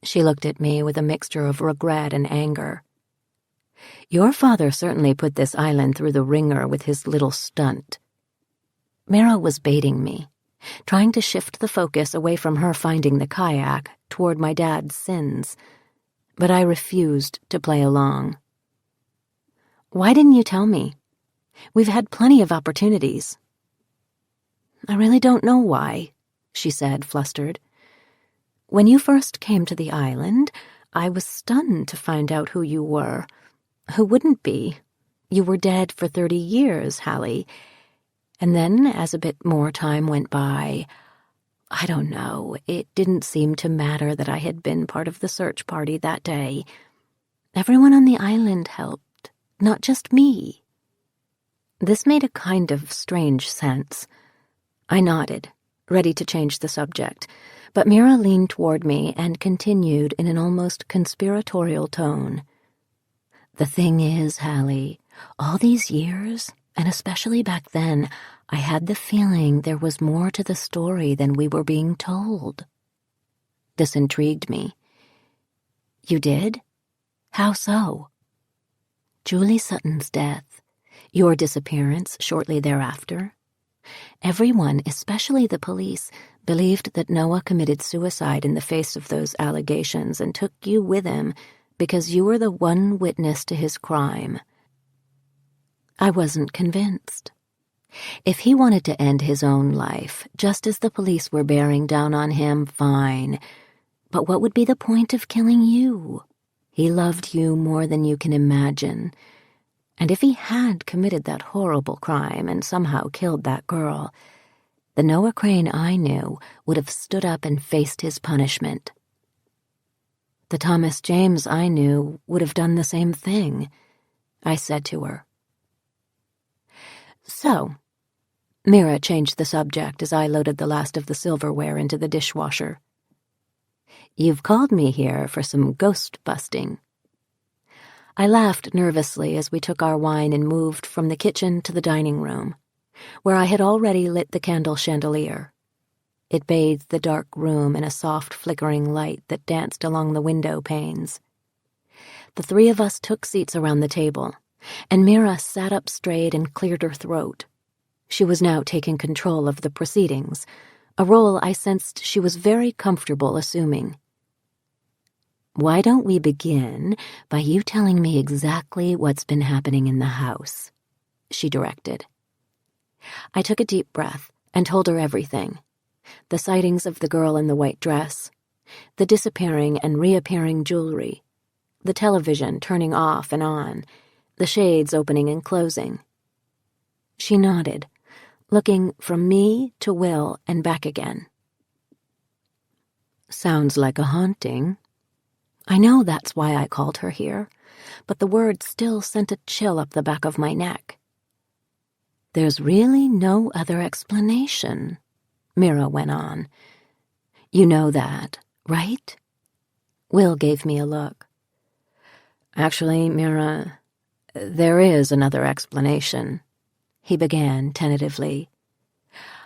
She looked at me with a mixture of regret and anger. "Your father certainly put this island through the ringer with his little stunt." Mira was baiting me, trying to shift the focus away from her finding the kayak toward my dad's sins, but I refused to play along. "Why didn't you tell me? We've had plenty of opportunities." "I really don't know why," she said, flustered. "When you first came to the island, I was stunned to find out who you were. Who wouldn't be? You were dead for 30 years, Hallie. And then, as a bit more time went by, I don't know, it didn't seem to matter that I had been part of the search party that day. Everyone on the island helped, not just me." This made a kind of strange sense. I nodded, ready to change the subject, but Mira leaned toward me and continued in an almost conspiratorial tone. The thing is, Hallie, all these years, and especially back then, I had the feeling there was more to the story than we were being told. This intrigued me. You did? How so? Julie Sutton's death, your disappearance shortly thereafter. Everyone, especially the police, believed that Noah committed suicide in the face of those allegations and took you with him because you were the one witness to his crime. I wasn't convinced. If he wanted to end his own life, just as the police were bearing down on him, fine. But what would be the point of killing you? He loved you more than you can imagine. And if he had committed that horrible crime and somehow killed that girl, the Noah Crane I knew would have stood up and faced his punishment. The Thomas James I knew would have done the same thing, I said to her. So, Mira changed the subject as I loaded the last of the silverware into the dishwasher. You've called me here for some ghost-busting. I laughed nervously as we took our wine and moved from the kitchen to the dining room, where I had already lit the candle chandelier. It bathed the dark room in a soft flickering light that danced along the window panes. The three of us took seats around the table, and Mira sat up straight and cleared her throat. She was now taking control of the proceedings, a role I sensed she was very comfortable assuming. Why don't we begin by you telling me exactly what's been happening in the house? She directed. I took a deep breath and told her everything. The sightings of the girl in the white dress, the disappearing and reappearing jewelry, the television turning off and on, the shades opening and closing. She nodded, looking from me to Will and back again. Sounds like a haunting. I know that's why I called her here, but the word still sent a chill up the back of my neck. There's really no other explanation, Mira went on. You know that, right? Will gave me a look. Actually, Mira, there is another explanation, he began tentatively.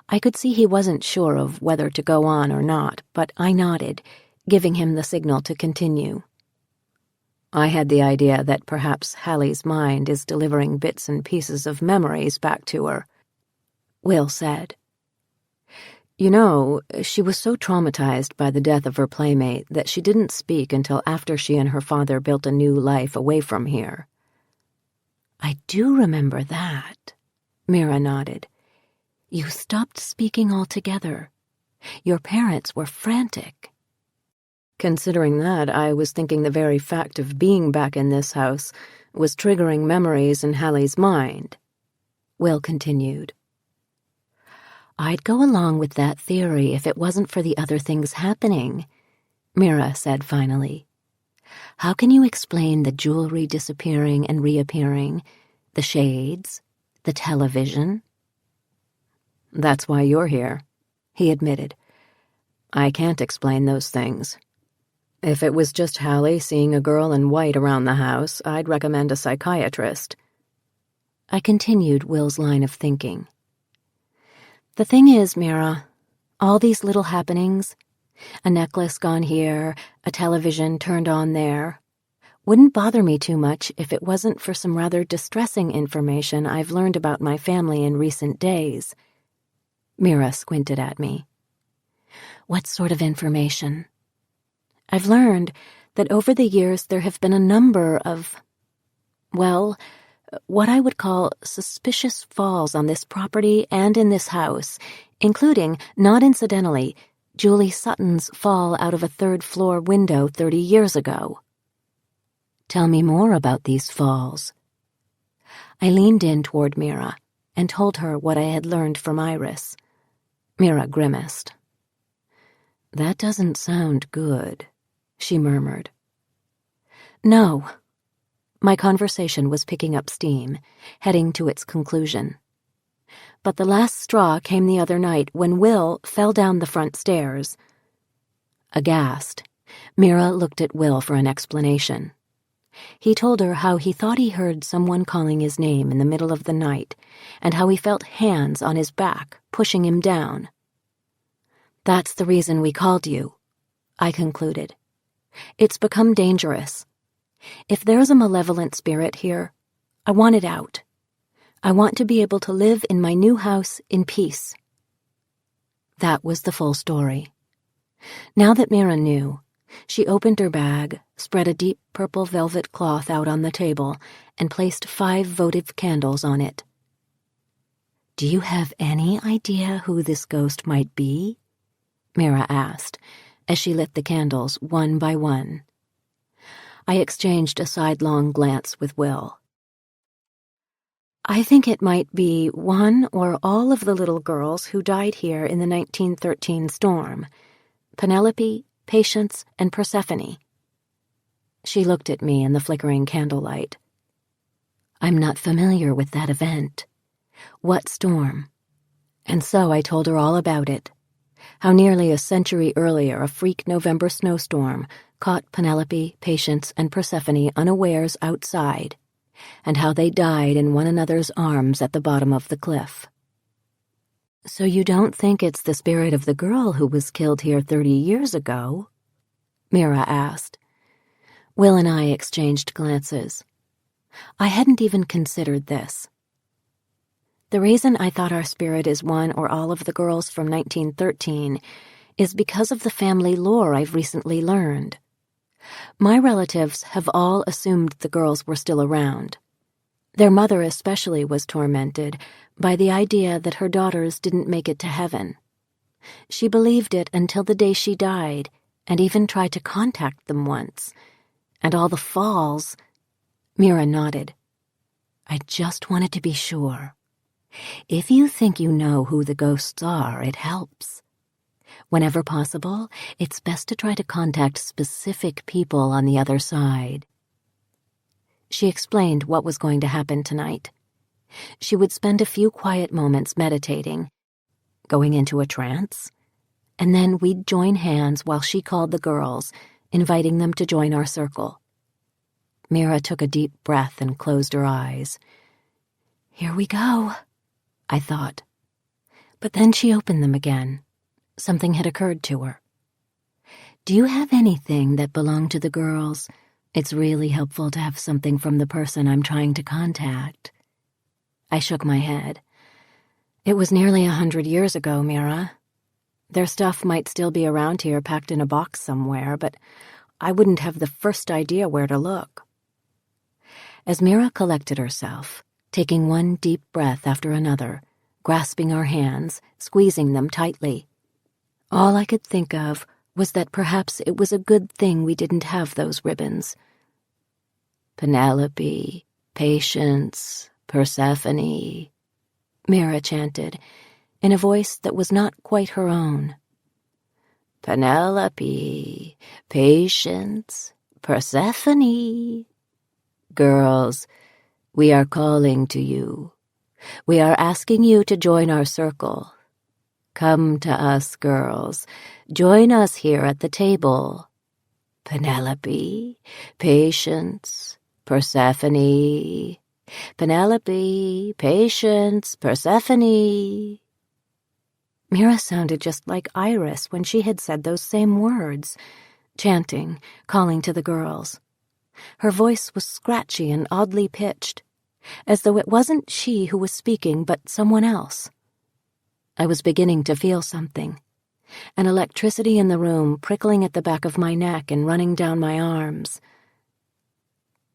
I could see he wasn't sure of whether to go on or not, but I nodded, giving him the signal to continue. I had the idea that perhaps Hallie's mind is delivering bits and pieces of memories back to her, Will said. You know, she was so traumatized by the death of her playmate that she didn't speak until after she and her father built a new life away from here. I do remember that, Mira nodded. You stopped speaking altogether. Your parents were frantic. Considering that, I was thinking the very fact of being back in this house was triggering memories in Hallie's mind, Will continued. I'd go along with that theory if it wasn't for the other things happening, Mira said finally. How can you explain the jewelry disappearing and reappearing, the shades, the television? That's why you're here, he admitted. I can't explain those things. If it was just Hallie seeing a girl in white around the house, I'd recommend a psychiatrist. I continued Will's line of thinking. The thing is, Mira, all these little happenings, a necklace gone here, a television turned on there, wouldn't bother me too much if it wasn't for some rather distressing information I've learned about my family in recent days. Mira squinted at me. What sort of information? I've learned that over the years there have been a number of, well, what I would call suspicious falls on this property and in this house, including, not incidentally, Julie Sutton's fall out of a third-floor window 30 years ago. Tell me more about these falls. I leaned in toward Mira and told her what I had learned from Iris. Mira grimaced. That doesn't sound good, she murmured. No. My conversation was picking up steam, heading to its conclusion. But the last straw came the other night when Will fell down the front stairs. Aghast, Mira looked at Will for an explanation. He told her how he thought he heard someone calling his name in the middle of the night, and how he felt hands on his back, pushing him down. "That's the reason we called you," I concluded. "It's become dangerous. If there's a malevolent spirit here, I want it out. I want to be able to live in my new house in peace." That was the full story. Now that Mira knew, she opened her bag, spread a deep purple velvet cloth out on the table, and placed 5 votive candles on it. "Do you have any idea who this ghost might be?" Mira asked, as she lit the candles one by one. I exchanged a sidelong glance with Will. "I think it might be one or all of the little girls who died here in the 1913 storm. Penelope, Patience, and Persephone." She looked at me in the flickering candlelight. "I'm not familiar with that event. What storm?" And so I told her all about it. How nearly a century earlier a freak November snowstorm caught Penelope, Patience, and Persephone unawares outside, and how they died in one another's arms at the bottom of the cliff. "So you don't think it's the spirit of the girl who was killed here 30 years ago?" Mira asked. Will and I exchanged glances. I hadn't even considered this. "The reason I thought our spirit is one or all of the girls from 1913 is because of the family lore I've recently learned. My relatives have all assumed the girls were still around. Their mother especially was tormented by the idea that her daughters didn't make it to heaven. She believed it until the day she died, and even tried to contact them once. And all the falls—" Mira nodded. "I just wanted to be sure. If you think you know who the ghosts are, it helps. Whenever possible, it's best to try to contact specific people on the other side." She explained what was going to happen tonight. She would spend a few quiet moments meditating, going into a trance, and then we'd join hands while she called the girls, inviting them to join our circle. Mira took a deep breath and closed her eyes. "Here we go," I thought. But then she opened them again. Something had occurred to her. "Do you have anything that belonged to the girls? It's really helpful to have something from the person I'm trying to contact." I shook my head. "It was nearly 100 years ago, Mira. Their stuff might still be around here packed in a box somewhere, but I wouldn't have the first idea where to look." As Mira collected herself, taking one deep breath after another, grasping our hands, squeezing them tightly, all I could think of was that perhaps it was a good thing we didn't have those ribbons. "Penelope, Patience, Persephone," Mira chanted, in a voice that was not quite her own. "Penelope, Patience, Persephone. Girls, we are calling to you. We are asking you to join our circle. Come to us, girls. Join us here at the table. Penelope, Patience, Persephone. Penelope, Patience, Persephone." Mira sounded just like Iris when she had said those same words, chanting, calling to the girls. Her voice was scratchy and oddly pitched, as though it wasn't she who was speaking but someone else. I was beginning to feel something, an electricity in the room prickling at the back of my neck and running down my arms.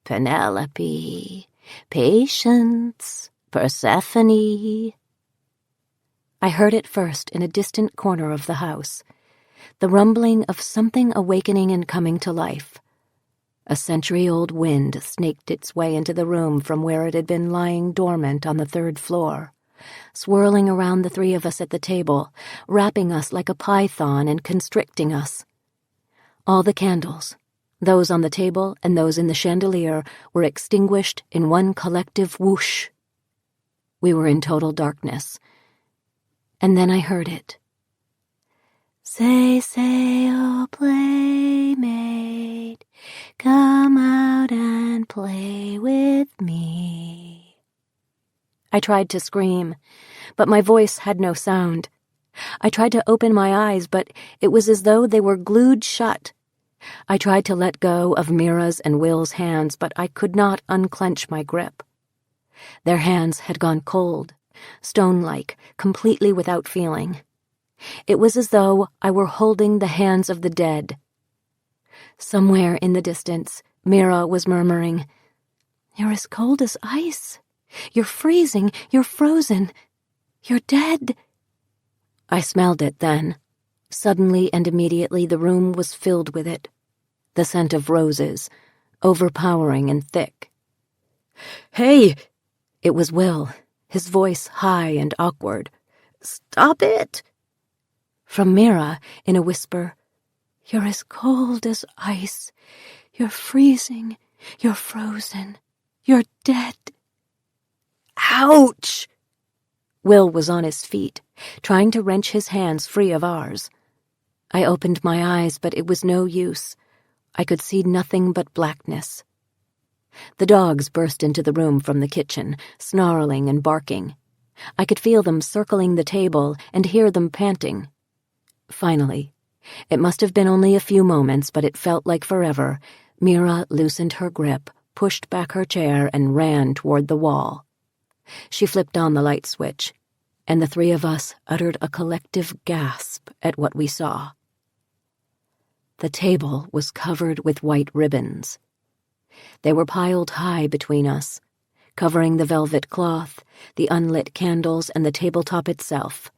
"Penelope, Patience, Persephone." I heard it first in a distant corner of the house, the rumbling of something awakening and coming to life. A century-old wind snaked its way into the room from where it had been lying dormant on the 3rd floor, swirling around the 3 of us at the table, wrapping us like a python and constricting us. All the candles, those on the table and those in the chandelier, were extinguished in one collective whoosh. We were in total darkness, And then I heard it. Say, oh playmate, come out and play with me. I tried to scream, but my voice had no sound. I tried to open my eyes, but it was as though they were glued shut. I tried to let go of Mira's and Will's hands, but I could not unclench my grip. Their hands had gone cold, stone-like, completely without feeling. It was as though I were holding the hands of the dead. Somewhere in the distance, Mira was murmuring, "You're as cold as ice. You're freezing. You're frozen. You're dead." I smelled it then. Suddenly and immediately the room was filled with it. The scent of roses, overpowering and thick. "Hey!" It was Will, his voice high and awkward. "Stop it!" From Mira, in a whisper, "You're as cold as ice. You're freezing. You're frozen. You're dead." "Ouch!" Will was on his feet, trying to wrench his hands free of ours. I opened my eyes, but it was no use. I could see nothing but blackness. The dogs burst into the room from the kitchen, snarling and barking. I could feel them circling the table and hear them panting. Finally, it must have been only a few moments, but it felt like forever, Mira loosened her grip, pushed back her chair, and ran toward the wall. She flipped on the light switch, and the three of us uttered a collective gasp at what we saw. The table was covered with white ribbons. They were piled high between us, covering the velvet cloth, the unlit candles, and the tabletop itself.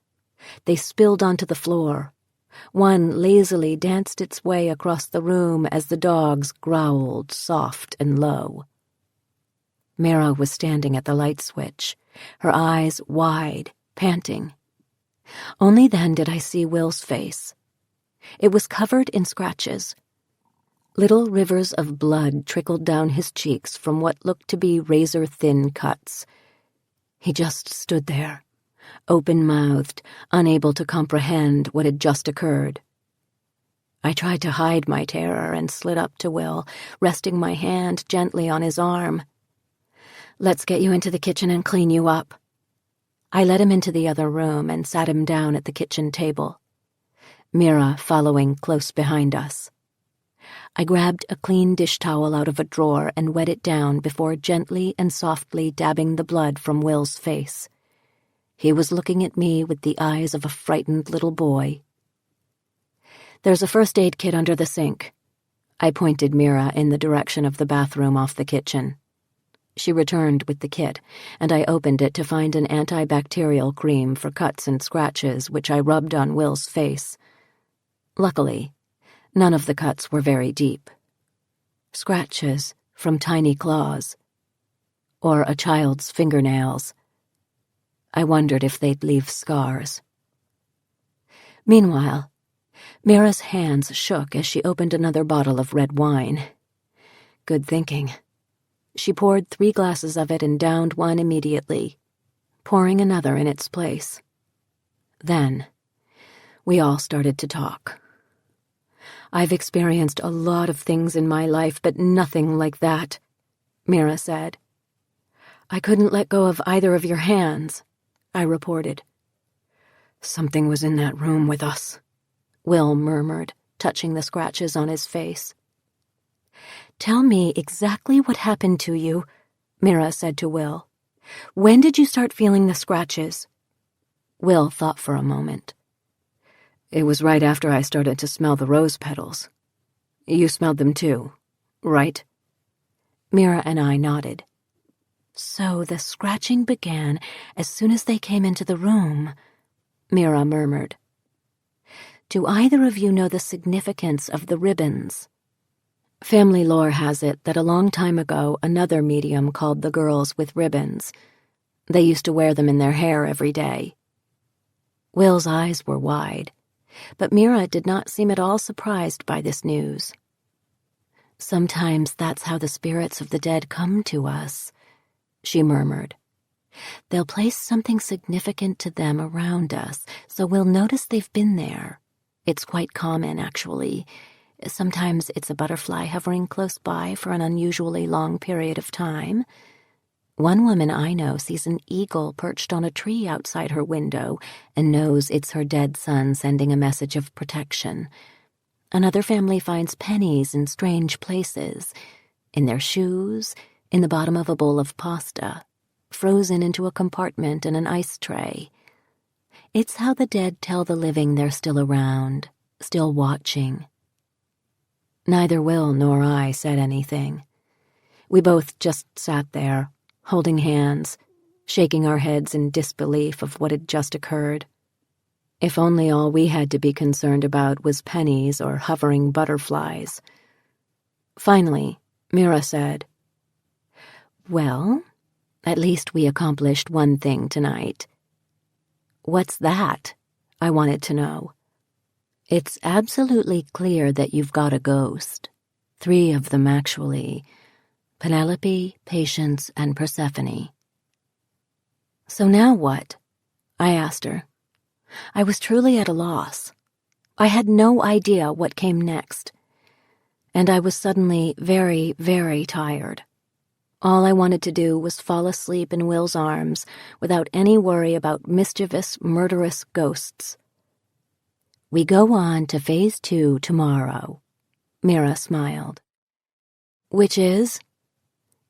They spilled onto the floor. One lazily danced its way across the room as the dogs growled soft and low. Mira was standing at the light switch, her eyes wide, panting. Only then did I see Will's face. It was covered in scratches. Little rivers of blood trickled down his cheeks from what looked to be razor-thin cuts. He just stood there, open-mouthed, unable to comprehend what had just occurred. I tried to hide my terror and slid up to Will, resting my hand gently on his arm. "Let's get you into the kitchen and clean you up." I led him into the other room and sat him down at the kitchen table, Mira following close behind us. I grabbed a clean dish towel out of a drawer and wet it down before gently and softly dabbing the blood from Will's face. He was looking at me with the eyes of a frightened little boy. "There's a first aid kit under the sink." I pointed Mira in the direction of the bathroom off the kitchen. She returned with the kit, and I opened it to find an antibacterial cream for cuts and scratches, which I rubbed on Will's face. Luckily, none of the cuts were very deep. Scratches from tiny claws. Or a child's fingernails. I wondered if they'd leave scars. Meanwhile, Mira's hands shook as she opened another bottle of red wine. Good thinking. She poured 3 glasses of it and downed one immediately, pouring another in its place. Then, we all started to talk. "I've experienced a lot of things in my life, but nothing like that," Mira said. "I couldn't let go of either of your hands," I reported. "Something was in that room with us," Will murmured, touching the scratches on his face. "Tell me exactly what happened to you," Mira said to Will. "When did you start feeling the scratches?" Will thought for a moment. "It was right after I started to smell the rose petals. You smelled them too, right?" Mira and I nodded. "So the scratching began as soon as they came into the room," Mira murmured. "Do either of you know the significance of the ribbons?" Family lore has it that a long time ago another medium called the girls with ribbons. They used to wear them in their hair every day. Will's eyes were wide, but Mira did not seem at all surprised by this news. "Sometimes that's how the spirits of the dead come to us," she murmured. They'll place something significant to them around us, so we'll notice they've been there. It's quite common, actually. Sometimes it's a butterfly hovering close by for an unusually long period of time. One woman I know sees an eagle perched on a tree outside her window and knows it's her dead son sending a message of protection. Another family finds pennies in strange places, in their shoes, in the bottom of a bowl of pasta, frozen into a compartment in an ice tray. It's how the dead tell the living they're still around, still watching. Neither Will nor I said anything. We both just sat there, holding hands, shaking our heads in disbelief of what had just occurred. If only all we had to be concerned about was pennies or hovering butterflies. Finally, Mira said, "Well, at least we accomplished one thing tonight." "What's that?" I wanted to know. "It's absolutely clear that you've got a ghost. 3 of them, actually. Penelope, Patience, and Persephone." "So now what?" I asked her. I was truly at a loss. I had no idea what came next. And I was suddenly very, very tired. All I wanted to do was fall asleep in Will's arms without any worry about mischievous, murderous ghosts. "We go on to Phase 2 tomorrow," Mira smiled. "Which is?"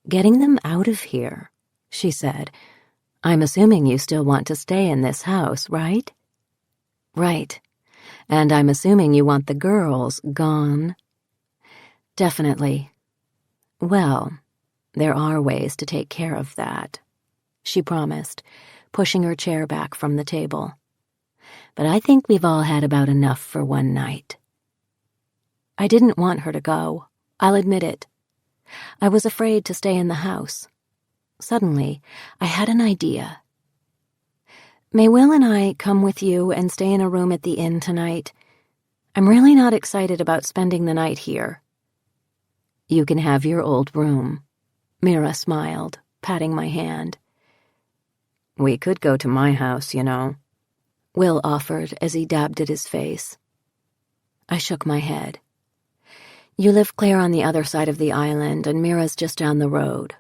"Getting them out of here," she said. "I'm assuming you still want to stay in this house, right?" "Right. And I'm assuming you want the girls gone." "Definitely." "Well, there are ways to take care of that," she promised, pushing her chair back from the table. "But I think we've all had about enough for one night." I didn't want her to go. I'll admit it. I was afraid to stay in the house. Suddenly, I had an idea. "May Will and I come with you and stay in a room at the inn tonight? I'm really not excited about spending the night here." "You can have your old room," Mira smiled, patting my hand. "We could go to my house, you know," Will offered as he dabbed at his face. I shook my head. "You live clear on the other side of the island, and Mira's just down the road.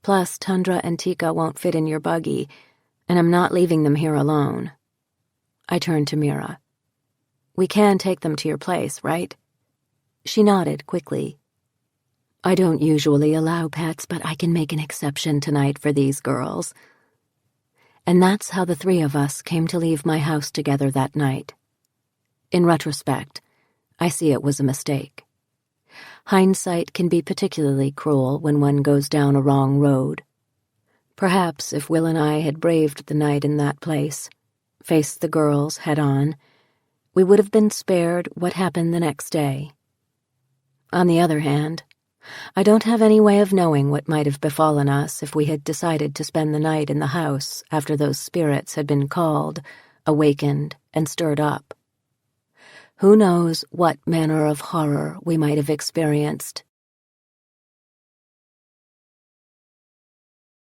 Plus, Tundra and Tika won't fit in your buggy, and I'm not leaving them here alone." I turned to Mira. "We can take them to your place, right?" She nodded quickly. "I don't usually allow pets, but I can make an exception tonight for these girls." And that's how the 3 of us came to leave my house together that night. In retrospect, I see it was a mistake. Hindsight can be particularly cruel when one goes down a wrong road. Perhaps if Will and I had braved the night in that place, faced the girls head on, we would have been spared what happened the next day. On the other hand, I don't have any way of knowing what might have befallen us if we had decided to spend the night in the house after those spirits had been called, awakened, and stirred up. Who knows what manner of horror we might have experienced.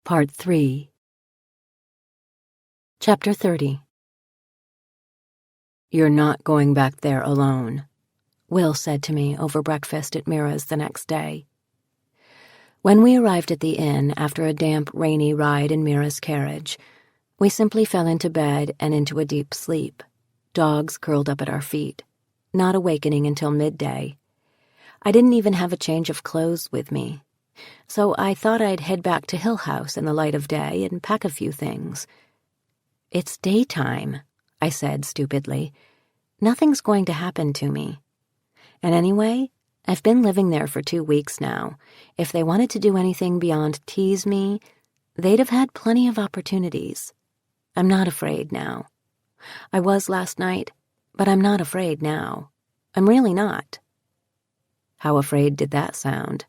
Part 3. Chapter 30. "You're not going back there alone," Will said to me over breakfast at Mira's the next day. When we arrived at the inn after a damp, rainy ride in Mira's carriage, we simply fell into bed and into a deep sleep, dogs curled up at our feet, not awakening until midday. I didn't even have a change of clothes with me, so I thought I'd head back to Hill House in the light of day and pack a few things. "It's daytime," I said stupidly. "Nothing's going to happen to me. And anyway, I've been living there for 2 weeks now. If they wanted to do anything beyond tease me, they'd have had plenty of opportunities. I'm not afraid now. I was last night, but I'm not afraid now. I'm really not." How afraid did that sound?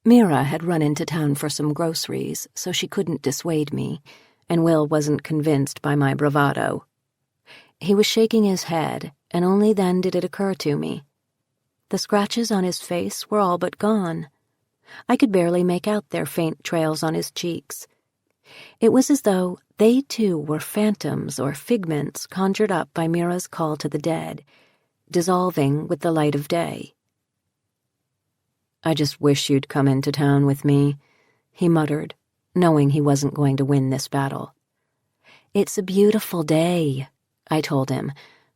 Mira had run into town for some groceries, so she couldn't dissuade me, and Will wasn't convinced by my bravado. He was shaking his head, and only then did it occur to me. The scratches on his face were all but gone. I could barely make out their faint trails on his cheeks. It was as though they too were phantoms or figments conjured up by Mira's call to the dead, dissolving with the light of day. "I just wish you'd come into town with me," he muttered, knowing he wasn't going to win this battle. "It's a beautiful day," I told him,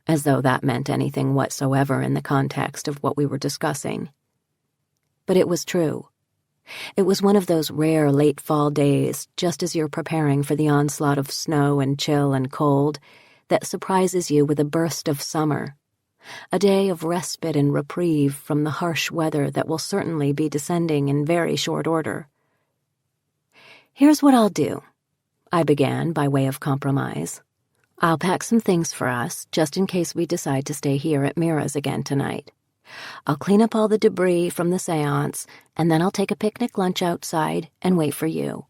as though that meant anything whatsoever in the context of what we were discussing. But it was true. It was one of those rare late fall days, just as you're preparing for the onslaught of snow and chill and cold, that surprises you with a burst of summer. A day of respite and reprieve from the harsh weather that will certainly be descending in very short order. "Here's what I'll do," I began by way of compromise. "I'll pack some things for us, just in case we decide to stay here at Mira's again tonight. I'll clean up all the debris from the seance, and then I'll take a picnic lunch outside and wait for you.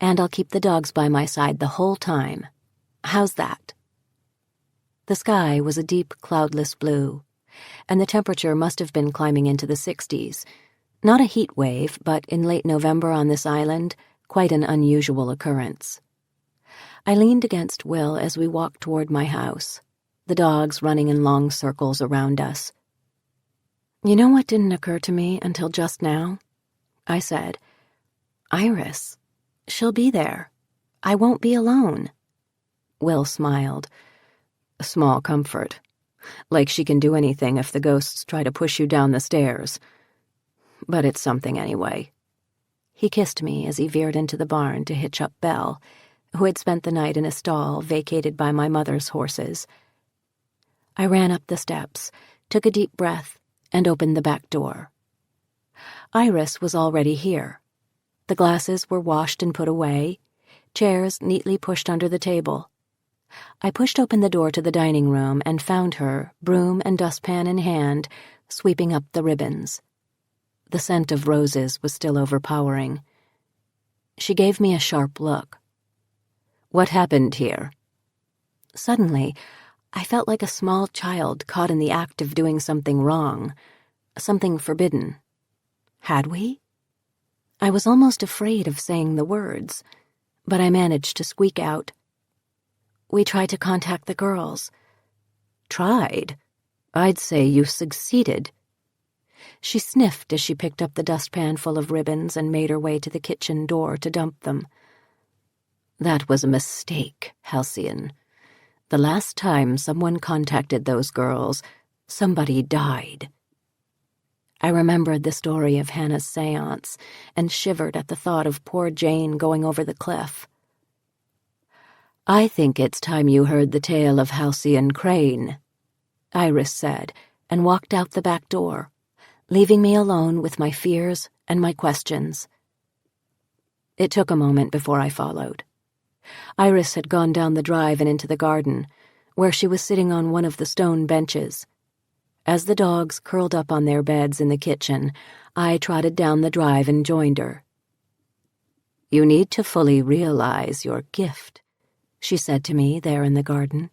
And I'll keep the dogs by my side the whole time. How's that?" The sky was a deep, cloudless blue, and the temperature must have been climbing into the 60s. Not a heat wave, but in late November on this island, quite an unusual occurrence. I leaned against Will as we walked toward my house, the dogs running in long circles around us. "You know what didn't occur to me until just now?" I said. "Iris. She'll be there. I won't be alone." Will smiled. "A small comfort. Like she can do anything if the ghosts try to push you down the stairs. But it's something anyway." He kissed me as he veered into the barn to hitch up Belle, who had spent the night in a stall vacated by my mother's horses. I ran up the steps, took a deep breath, and opened the back door. Iris was already here. The glasses were washed and put away, chairs neatly pushed under the table. I pushed open the door to the dining room and found her, broom and dustpan in hand, sweeping up the ribbons. The scent of roses was still overpowering. She gave me a sharp look. "What happened here?" Suddenly, I felt like a small child caught in the act of doing something wrong, something forbidden. Had we? I was almost afraid of saying the words, but I managed to squeak out, "We tried to contact the girls." "Tried? I'd say you succeeded." She sniffed as she picked up the dustpan full of ribbons and made her way to the kitchen door to dump them. "That was a mistake, Halcyon. The last time someone contacted those girls, somebody died." I remembered the story of Hannah's seance and shivered at the thought of poor Jane going over the cliff. "I think it's time you heard the tale of Halcyon Crane," Iris said, and walked out the back door, leaving me alone with my fears and my questions. It took a moment before I followed. Iris had gone down the drive and into the garden, where she was sitting on one of the stone benches. As the dogs curled up on their beds in the kitchen, I trotted down the drive and joined her. "You need to fully realize your gift," she said to me there in the garden.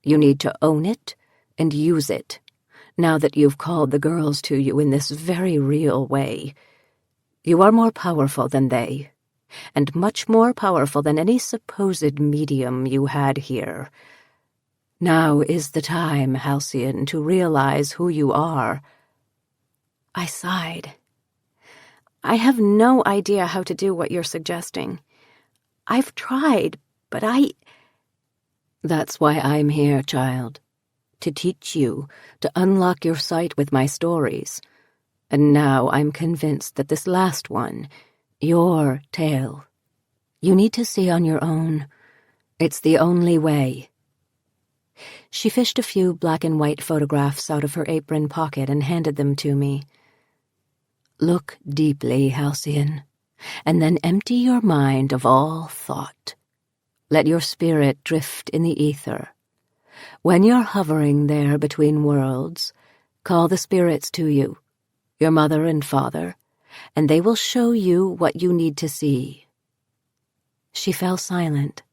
"You need to own it and use it, now that you've called the girls to you in this very real way. You are more powerful than they, and much more powerful than any supposed medium you had here. Now is the time, Halcyon, to realize who you are." I sighed. "I have no idea how to do what you're suggesting. I've tried, but "That's why I'm here, child. To teach you, to unlock your sight with my stories. And now I'm convinced that this last one, your tale, you need to see on your own. It's the only way." She fished a few black and white photographs out of her apron pocket and handed them to me. "Look deeply, Halcyon, and then empty your mind of all thought. Let your spirit drift in the ether. When you're hovering there between worlds, call the spirits to you, your mother and father, and they will show you what you need to see." She fell silent,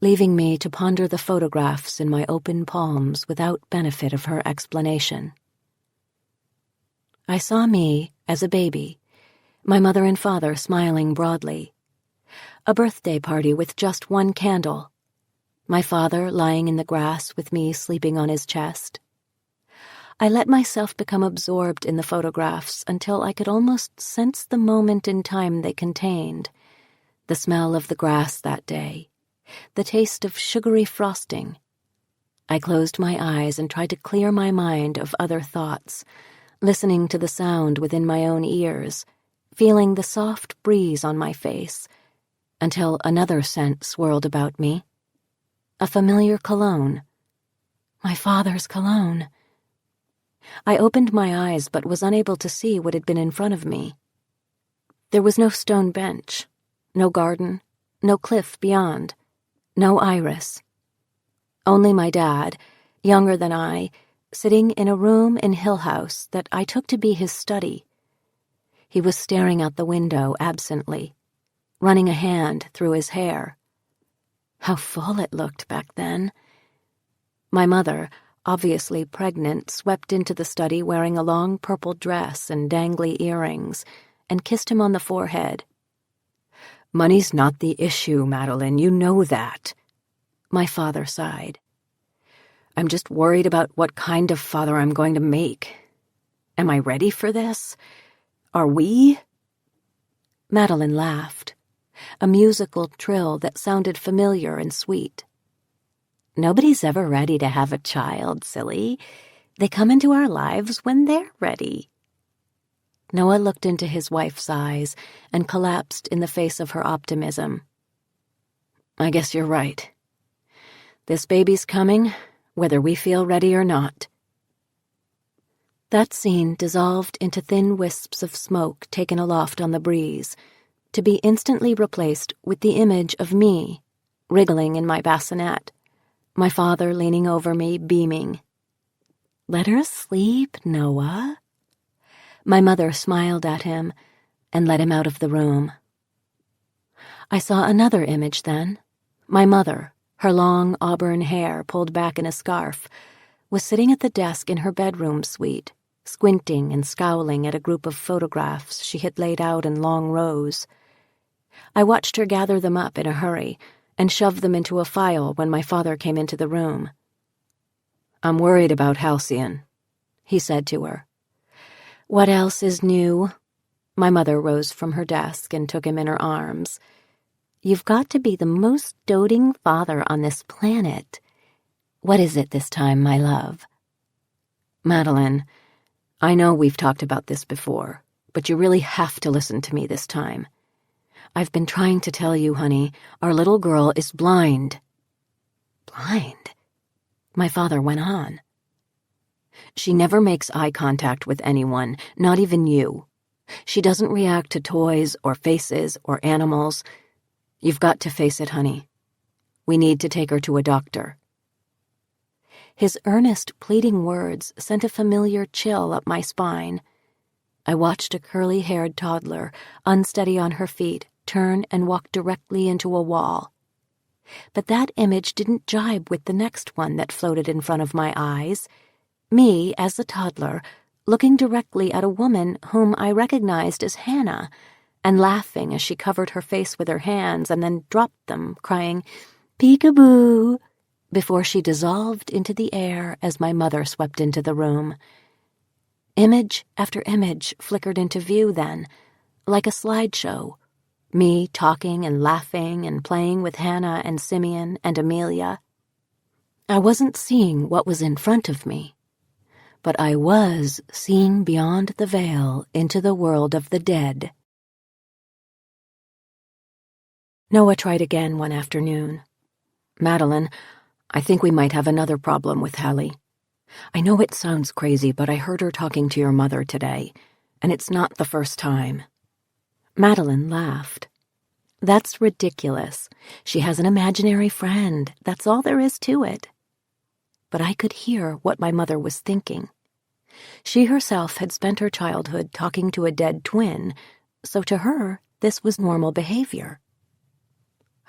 leaving me to ponder the photographs in my open palms without benefit of her explanation. I saw me, as a baby, my mother and father smiling broadly. A birthday party with just one candle. My father lying in the grass with me sleeping on his chest. I let myself become absorbed in the photographs until I could almost sense the moment in time they contained. The smell of the grass that day. The taste of sugary frosting. I closed my eyes and tried to clear my mind of other thoughts, listening to the sound within my own ears, feeling the soft breeze on my face, until another scent swirled about me. A familiar cologne. My father's cologne. I opened my eyes but was unable to see what had been in front of me. There was no stone bench, no garden, no cliff beyond, no iris. Only my dad, younger than I, sitting in a room in Hill House that I took to be his study. He was staring out the window absently, running a hand through his hair. How full it looked back then. My mother, obviously pregnant, swept into the study wearing a long purple dress and dangly earrings, and kissed him on the forehead. "Money's not the issue, Madeline, you know that." My father sighed. "I'm just worried about what kind of father I'm going to make. Am I ready for this? Are we?" Madeline laughed, a musical trill that sounded familiar and sweet. "Nobody's ever ready to have a child, silly. They come into our lives when they're ready." Noah looked into his wife's eyes and collapsed in the face of her optimism. "I guess you're right. This baby's coming, whether we feel ready or not." That scene dissolved into thin wisps of smoke taken aloft on the breeze, to be instantly replaced with the image of me, wriggling in my bassinet, my father leaning over me, beaming. "Let her sleep, Noah." My mother smiled at him and led him out of the room. I saw another image then. My mother, her long auburn hair pulled back in a scarf, was sitting at the desk in her bedroom suite, squinting and scowling at a group of photographs she had laid out in long rows. I watched her gather them up in a hurry and shove them into a file when my father came into the room. "I'm worried about Halcyon," he said to her. "What else is new?" My mother rose from her desk and took him in her arms. "You've got to be the most doting father on this planet. What is it this time, my love?" "Madeline, I know we've talked about this before, but you really have to listen to me this time. I've been trying to tell you, honey, our little girl is blind." "Blind?" My father went on. "She never makes eye contact with anyone, not even you. She doesn't react to toys or faces or animals. You've got to face it, honey. We need to take her to a doctor." His earnest, pleading words sent a familiar chill up my spine. I watched a curly-haired toddler, unsteady on her feet, turn and walk directly into a wall. But that image didn't jibe with the next one that floated in front of my eyes. Me, as a toddler, looking directly at a woman whom I recognized as Hannah, and laughing as she covered her face with her hands and then dropped them, crying, "Peekaboo," before she dissolved into the air as my mother swept into the room. Image after image flickered into view then, like a slideshow. Me talking and laughing and playing with Hannah and Simeon and Amelia. I wasn't seeing what was in front of me, but I was seeing beyond the veil into the world of the dead. Noah tried again one afternoon. "Madeline, I think we might have another problem with Hallie. I know it sounds crazy, but I heard her talking to your mother today, and it's not the first time." Madeline laughed. "That's ridiculous. She has an imaginary friend. That's all there is to it." But I could hear what my mother was thinking. She herself had spent her childhood talking to a dead twin, so to her, this was normal behavior.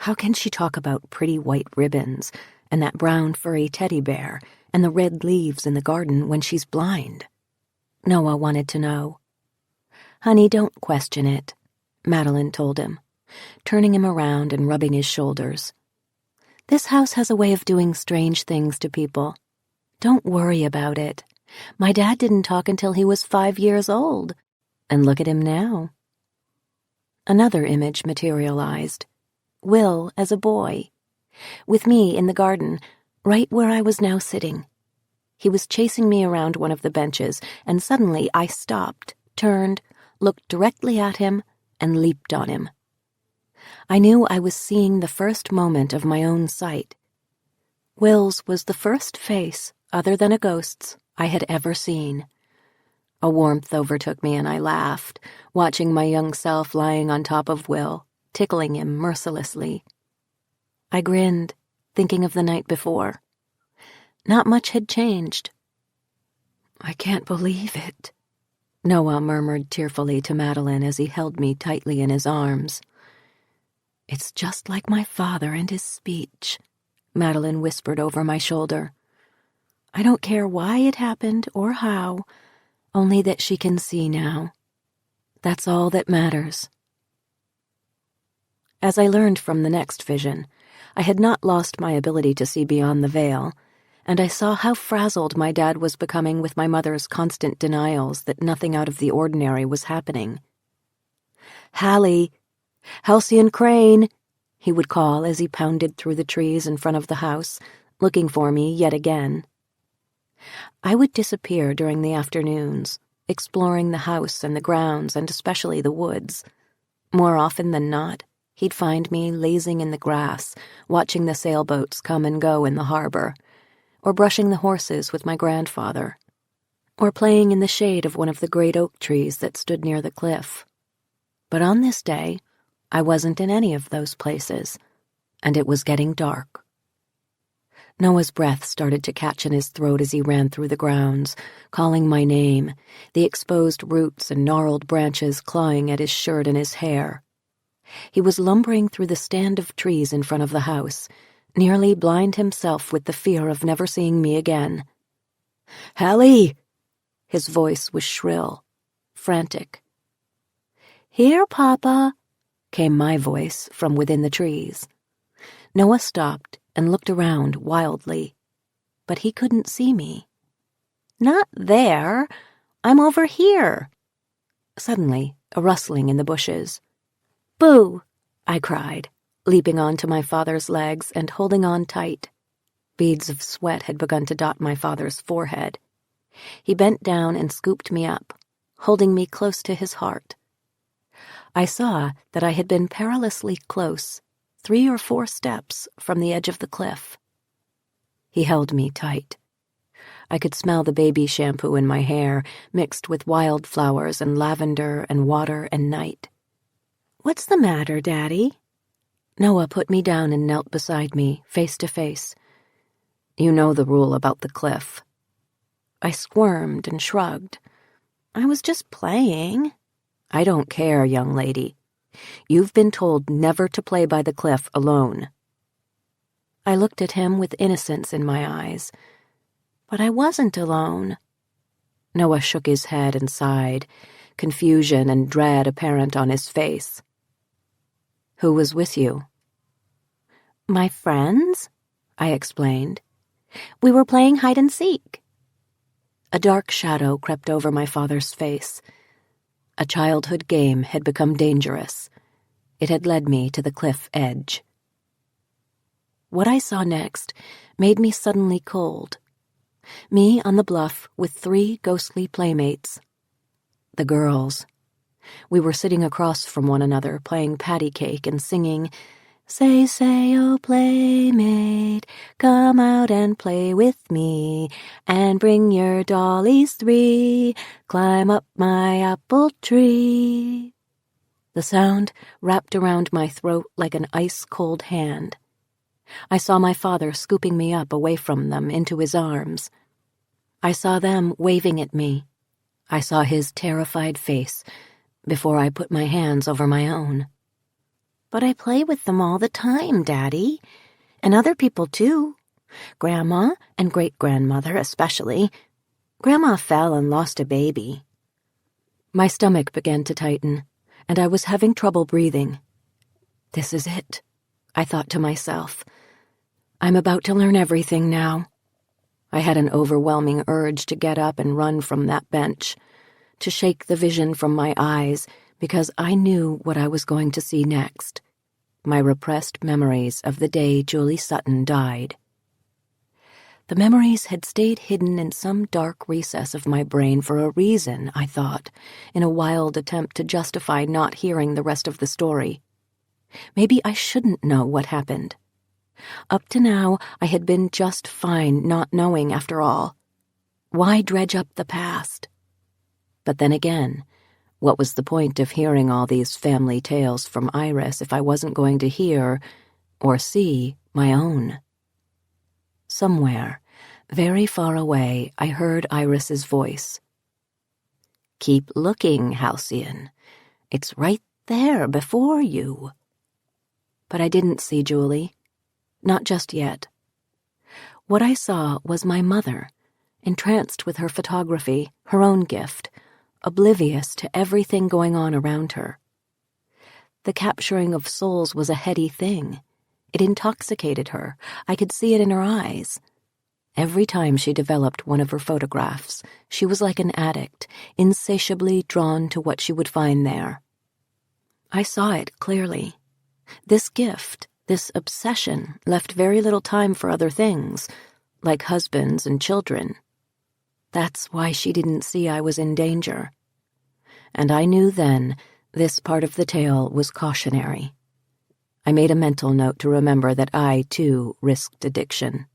How can she talk about pretty white ribbons and that brown furry teddy bear and the red leaves in the garden when she's blind? Noah wanted to know. "Honey, don't question it," Madeline told him. turning him around and rubbing his shoulders. "This house has a way of doing strange things to people. Don't worry about it. My dad didn't talk until he was 5 years old. And look at him now." Another image materialized. Will as a boy, with me in the garden, right where I was now sitting. He was chasing me around one of the benches, and suddenly I stopped, turned, looked directly at him, and leaped on him. I knew I was seeing the first moment of my own sight. Will's was the first face, other than a ghost's, I had ever seen. A warmth overtook me and I laughed, watching my young self lying on top of Will, tickling him mercilessly. I grinned, thinking of the night before. Not much had changed. "I can't believe it," Noah murmured tearfully to Madeline as he held me tightly in his arms. "It's just like my father and his speech," Madeline whispered over my shoulder. I don't care why it happened or how, only that she can see now. That's all that matters. As I learned from the next vision, I had not lost my ability to see beyond the veil, and I saw how frazzled my dad was becoming with my mother's constant denials that nothing out of the ordinary was happening. "Hallie! Halcyon Crane!" he would call as he pounded through the trees in front of the house, looking for me yet again. I would disappear during the afternoons, exploring the house and the grounds and especially the woods. More often than not, he'd find me lazing in the grass, watching the sailboats come and go in the harbor, or brushing the horses with my grandfather, or playing in the shade of one of the great oak trees that stood near the cliff. But on this day, I wasn't in any of those places, and it was getting dark. Noah's breath started to catch in his throat as he ran through the grounds, calling my name, the exposed roots and gnarled branches clawing at his shirt and his hair. He was lumbering through the stand of trees in front of the house, nearly blind himself with the fear of never seeing me again. "Hallie!" His voice was shrill, frantic. "Here, Papa," came my voice from within the trees. Noah stopped and looked around wildly, but he couldn't see me. "Not there. I'm over here." Suddenly, a rustling in the bushes. "Boo!" I cried, leaping onto my father's legs and holding on tight. Beads of sweat had begun to dot my father's forehead. He bent down and scooped me up, holding me close to his heart. I saw that I had been perilously close, 3 or 4 steps from the edge of the cliff. He held me tight. I could smell the baby shampoo in my hair, mixed with wildflowers and lavender and water and night. "What's the matter, Daddy?" Noah put me down and knelt beside me, face to face. "You know the rule about the cliff." I squirmed and shrugged. "I was just playing." "I don't care, young lady. You've been told never to play by the cliff alone." I looked at him with innocence in my eyes. "But I wasn't alone." Noah shook his head and sighed, confusion and dread apparent on his face. "Who was with you?" "My friends," I explained. "We were playing hide and seek." A dark shadow crept over my father's face. A childhood game had become dangerous. It had led me to the cliff edge. What I saw next made me suddenly cold. Me on the bluff with 3 ghostly playmates. The girls. We were sitting across from one another, playing patty cake and singing, "Say, say, oh playmate, come out and play with me, and bring your dollies 3, climb up my apple tree." The sound wrapped around my throat like an ice-cold hand. I saw my father scooping me up away from them into his arms. I saw them waving at me. I saw his terrified face before I put my hands over my own. "But I play with them all the time, Daddy. And other people, too. Grandma and great-grandmother especially. Grandma fell and lost a baby." My stomach began to tighten, and I was having trouble breathing. This is it, I thought to myself. I'm about to learn everything now. I had an overwhelming urge to get up and run from that bench, to shake the vision from my eyes, because I knew what I was going to see next. My repressed memories of the day Julie Sutton died. The memories had stayed hidden in some dark recess of my brain for a reason, I thought, in a wild attempt to justify not hearing the rest of the story. Maybe I shouldn't know what happened. Up to now, I had been just fine not knowing after all. Why dredge up the past? But then again, what was the point of hearing all these family tales from Iris if I wasn't going to hear or see my own? Somewhere, very far away, I heard Iris's voice. Keep looking, Halcyon. It's right there before you. But I didn't see Julie. Not just yet. What I saw was my mother, entranced with her photography, her own gift, oblivious to everything going on around her. The capturing of souls was a heady thing. It intoxicated her. I could see it in her eyes. Every time she developed one of her photographs, she was like an addict, insatiably drawn to what she would find there. I saw it clearly. This gift, this obsession, left very little time for other things, like husbands and children. That's why she didn't see I was in danger. And I knew then this part of the tale was cautionary. I made a mental note to remember that I, too, risked addiction.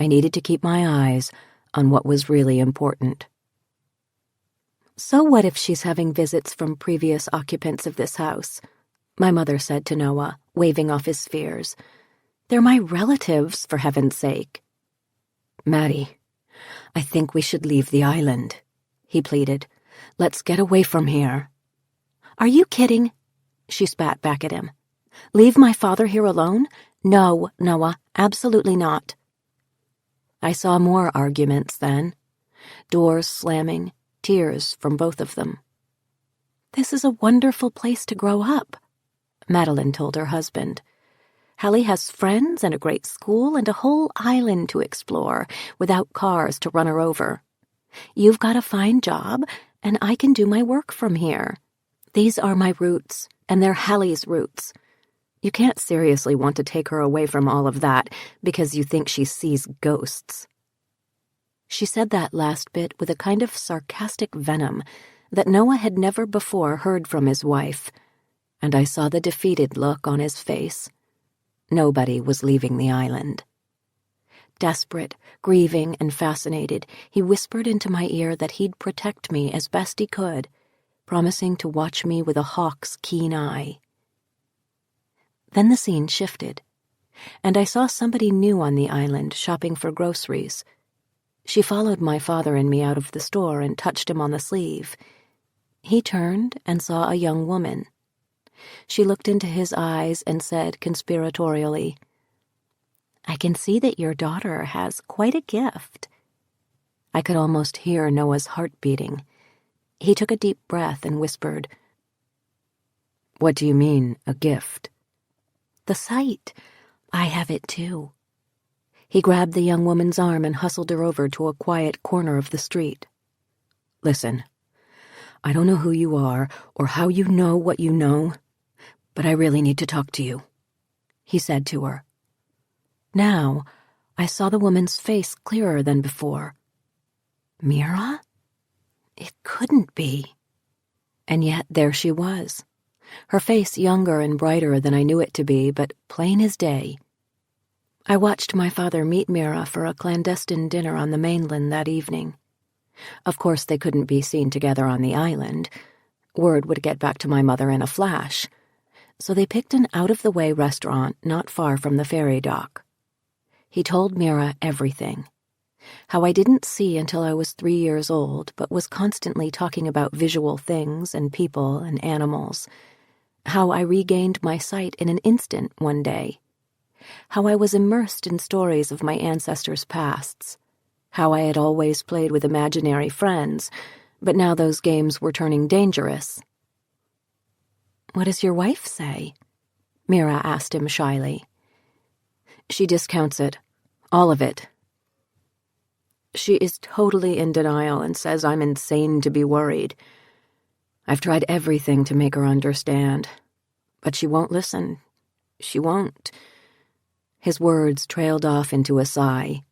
I needed to keep my eyes on what was really important. So what if she's having visits from previous occupants of this house? My mother said to Noah, waving off his fears. They're my relatives, for heaven's sake. Maddie, I think we should leave the island, he pleaded. Let's get away from here. Are you kidding? She spat back at him. Leave my father here alone? No, Noah, absolutely not. I saw more arguments then. Doors slamming, tears from both of them. This is a wonderful place to grow up, Madeline told her husband. Hallie has friends and a great school and a whole island to explore without cars to run her over. You've got a fine job, and I can do my work from here. These are my roots, and they're Hallie's roots. You can't seriously want to take her away from all of that because you think she sees ghosts. She said that last bit with a kind of sarcastic venom that Noah had never before heard from his wife, and I saw the defeated look on his face. Nobody was leaving the island. Desperate, grieving, and fascinated, he whispered into my ear that he'd protect me as best he could, promising to watch me with a hawk's keen eye. Then the scene shifted, and I saw somebody new on the island shopping for groceries. She followed my father and me out of the store and touched him on the sleeve. He turned and saw a young woman. She looked into his eyes and said conspiratorially, I can see that your daughter has quite a gift. I could almost hear Noah's heart beating. He took a deep breath and whispered, What do you mean, a gift? The sight. I have it too. He grabbed the young woman's arm and hustled her over to a quiet corner of the street. Listen, I don't know who you are or how you know what you know, but I really need to talk to you, he said to her. Now, I saw the woman's face clearer than before. Mira? It couldn't be. And yet there she was, her face younger and brighter than I knew it to be, but plain as day. I watched my father meet Mira for a clandestine dinner on the mainland that evening. Of course, they couldn't be seen together on the island. Word would get back to my mother in a flash. So they picked an out-of-the-way restaurant not far from the ferry dock. He told Mira everything. How I didn't see until I was 3 years old, but was constantly talking about visual things and people and animals. How I regained my sight in an instant one day. How I was immersed in stories of my ancestors' pasts. How I had always played with imaginary friends, but now those games were turning dangerous. What does your wife say? Mira asked him shyly. She discounts it. All of it. She is totally in denial and says I'm insane to be worried. I've tried everything to make her understand, but she won't listen. She won't. His words trailed off into a sigh.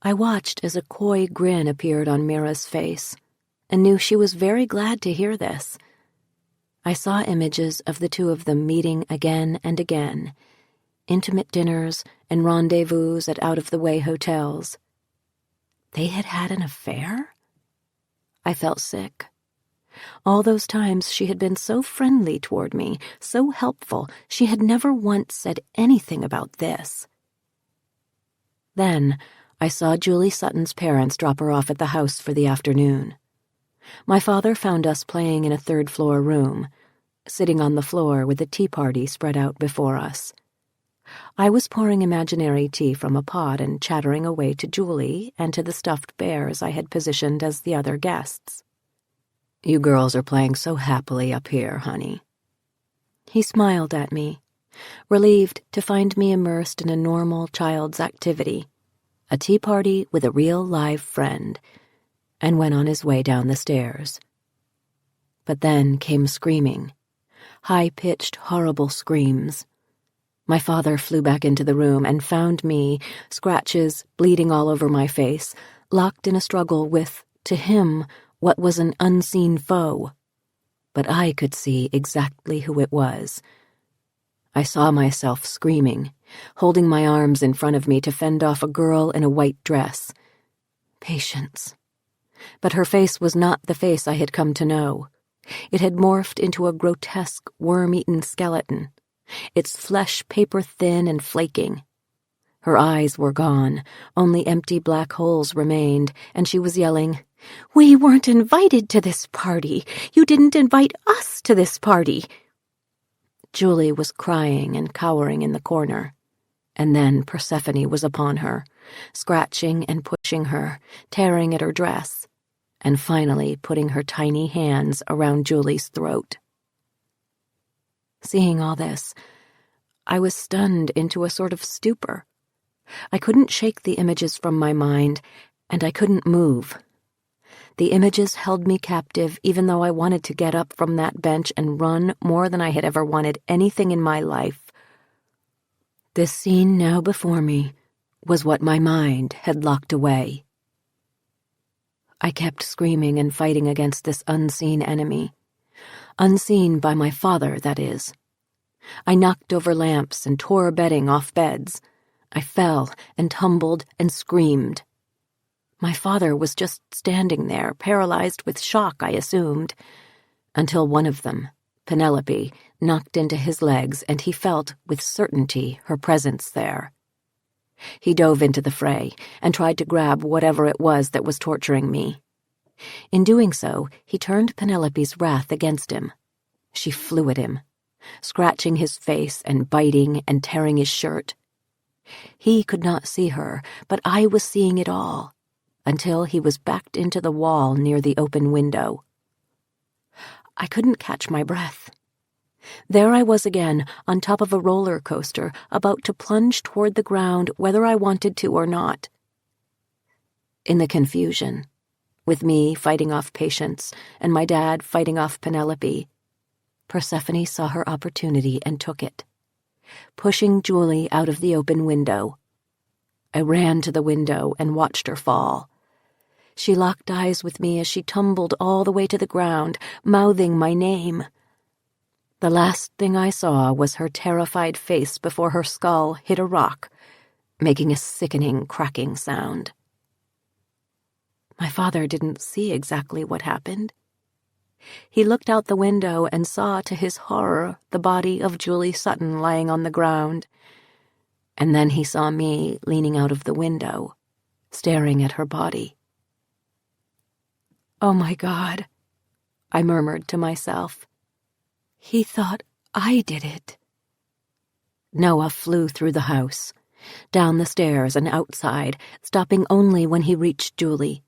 I watched as a coy grin appeared on Mira's face and knew she was very glad to hear this. I saw images of the two of them meeting again and again, intimate dinners and rendezvous at out-of-the-way hotels. They had had an affair? I felt sick. All those times she had been so friendly toward me, so helpful, she had never once said anything about this. Then I saw Julie Sutton's parents drop her off at the house for the afternoon. My father found us playing in a third-floor room, sitting on the floor with a tea party spread out before us. I was pouring imaginary tea from a pot and chattering away to Julie and to the stuffed bears I had positioned as the other guests. You girls are playing so happily up here, honey. He smiled at me, relieved to find me immersed in a normal child's activity, a tea party with a real live friend, and went on his way down the stairs. But then came screaming, high-pitched, horrible screams. My father flew back into the room and found me, scratches bleeding all over my face, locked in a struggle with, to him, what was an unseen foe. But I could see exactly who it was. I saw myself screaming, holding my arms in front of me to fend off a girl in a white dress. Patience. But her face was not the face I had come to know. It had morphed into a grotesque, worm-eaten skeleton, its flesh paper-thin and flaking. Her eyes were gone, only empty black holes remained, and she was yelling, "We weren't invited to this party! You didn't invite us to this party!" Julie was crying and cowering in the corner, and then Persephone was upon her, scratching and pushing her, tearing at her dress, and finally putting her tiny hands around Julie's throat. Seeing all this, I was stunned into a sort of stupor. I couldn't shake the images from my mind, and I couldn't move. The images held me captive even though I wanted to get up from that bench and run more than I had ever wanted anything in my life. This scene now before me was what my mind had locked away. I kept screaming and fighting against this unseen enemy. Unseen by my father, that is. I knocked over lamps and tore bedding off beds. I fell and tumbled and screamed. My father was just standing there, paralyzed with shock, I assumed, until one of them, Penelope, knocked into his legs and he felt, with certainty, her presence there. He dove into the fray and tried to grab whatever it was that was torturing me. In doing so, he turned Penelope's wrath against him. She flew at him, scratching his face and biting and tearing his shirt. He could not see her, but I was seeing it all, until he was backed into the wall near the open window. I couldn't catch my breath. There I was again, on top of a roller coaster, about to plunge toward the ground whether I wanted to or not. In the confusion, with me fighting off Patience and my dad fighting off Penelope, Persephone saw her opportunity and took it, pushing Julie out of the open window. I ran to the window and watched her fall. She locked eyes with me as she tumbled all the way to the ground, mouthing my name. The last thing I saw was her terrified face before her skull hit a rock, making a sickening, cracking sound. My father didn't see exactly what happened. He looked out the window and saw, to his horror, the body of Julie Sutton lying on the ground. And then he saw me leaning out of the window, staring at her body. "Oh my God," I murmured to myself. He thought I did it. Noah flew through the house, down the stairs and outside, stopping only when he reached Julie.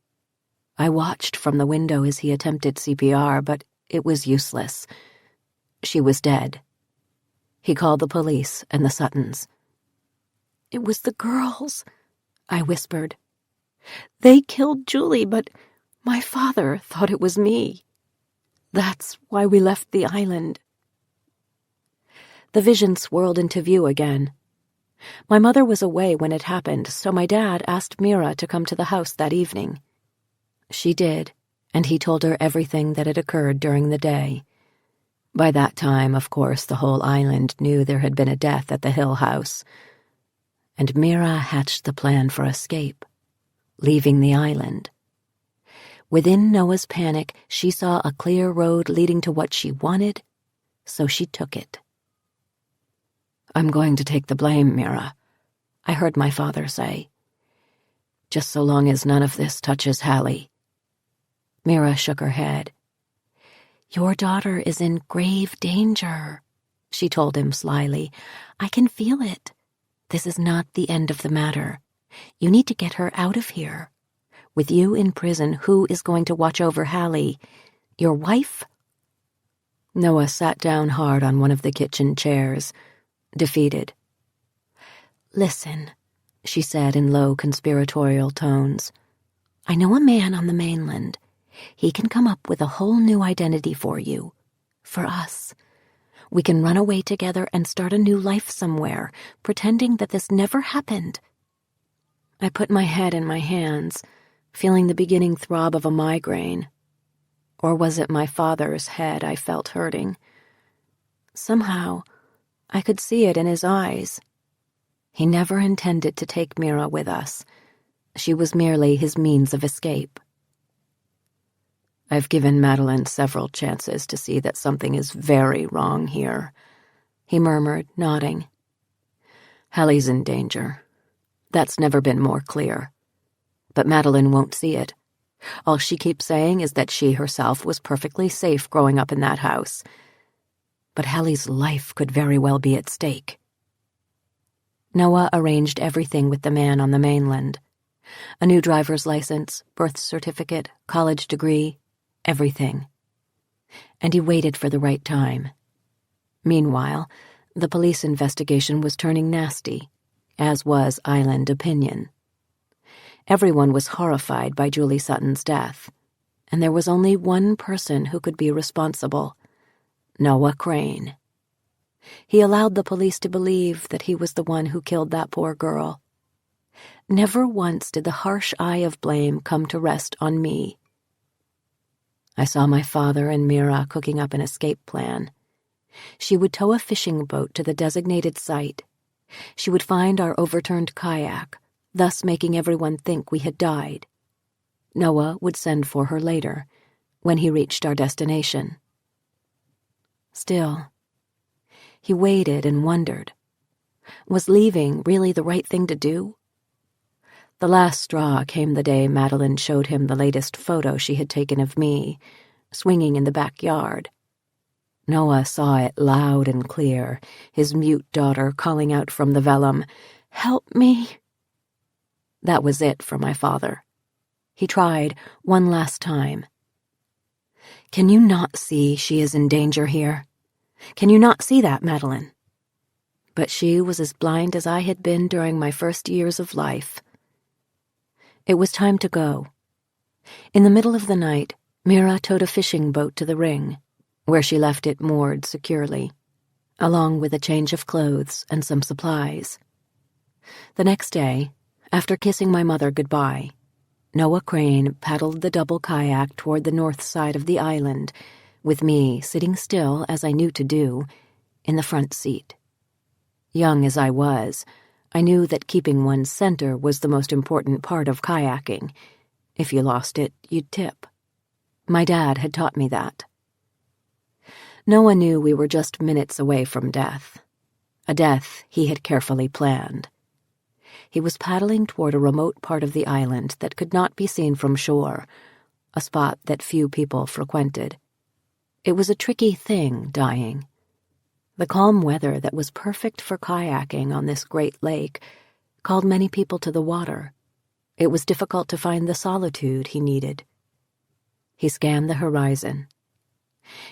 I watched from the window as he attempted CPR, but it was useless. She was dead. He called the police and the Suttons. "It was the girls," I whispered. "They killed Julie, but my father thought it was me. That's why we left the island." The vision swirled into view again. My mother was away when it happened, so my dad asked Mira to come to the house that evening. She did, and he told her everything that had occurred during the day. By that time, of course, the whole island knew there had been a death at the Hill House. And Mira hatched the plan for escape, leaving the island. Within Noah's panic, she saw a clear road leading to what she wanted, so she took it. "I'm going to take the blame, Mira," I heard my father say. "Just so long as none of this touches Hallie." Mira shook her head. "Your daughter is in grave danger," she told him slyly. "I can feel it. This is not the end of the matter. You need to get her out of here. With you in prison, who is going to watch over Hallie? Your wife?" Noah sat down hard on one of the kitchen chairs, defeated. "Listen," she said in low conspiratorial tones. "I know a man on the mainland. He can come up with a whole new identity for you. For us. We can run away together and start a new life somewhere, pretending that this never happened." I put my head in my hands, feeling the beginning throb of a migraine. Or was it my father's head I felt hurting? Somehow, I could see it in his eyes. He never intended to take Mira with us. She was merely his means of escape. "I've given Madeline several chances to see that something is very wrong here," he murmured, nodding. "Hallie's in danger. That's never been more clear. But Madeline won't see it. All she keeps saying is that she herself was perfectly safe growing up in that house. But Hallie's life could very well be at stake." Noah arranged everything with the man on the mainland. A new driver's license, birth certificate, college degree, everything. And he waited for the right time. Meanwhile, the police investigation was turning nasty, as was island opinion. Everyone was horrified by Julie Sutton's death, and there was only one person who could be responsible: Noah Crane. He allowed the police to believe that he was the one who killed that poor girl. Never once did the harsh eye of blame come to rest on me. I saw my father and Mira cooking up an escape plan. She would tow a fishing boat to the designated site. She would find our overturned kayak, thus making everyone think we had died. Noah would send for her later, when he reached our destination. Still, he waited and wondered. Was leaving really the right thing to do? The last straw came the day Madeline showed him the latest photo she had taken of me, swinging in the backyard. Noah saw it loud and clear, his mute daughter calling out from the vellum, "Help me!" That was it for my father. He tried one last time. "Can you not see she is in danger here? Can you not see that, Madeline?" But she was as blind as I had been during my first years of life. It was time to go. In the middle of the night, Mira towed a fishing boat to the ring, where she left it moored securely, along with a change of clothes and some supplies. The next day, after kissing my mother goodbye, Noah Crane paddled the double kayak toward the north side of the island, with me sitting still, as I knew to do, in the front seat. Young as I was, I knew that keeping one's center was the most important part of kayaking. If you lost it, you'd tip. My dad had taught me that. Noah knew we were just minutes away from death, a death he had carefully planned. He was paddling toward a remote part of the island that could not be seen from shore, a spot that few people frequented. It was a tricky thing, dying. The calm weather that was perfect for kayaking on this great lake called many people to the water. It was difficult to find the solitude he needed. He scanned the horizon.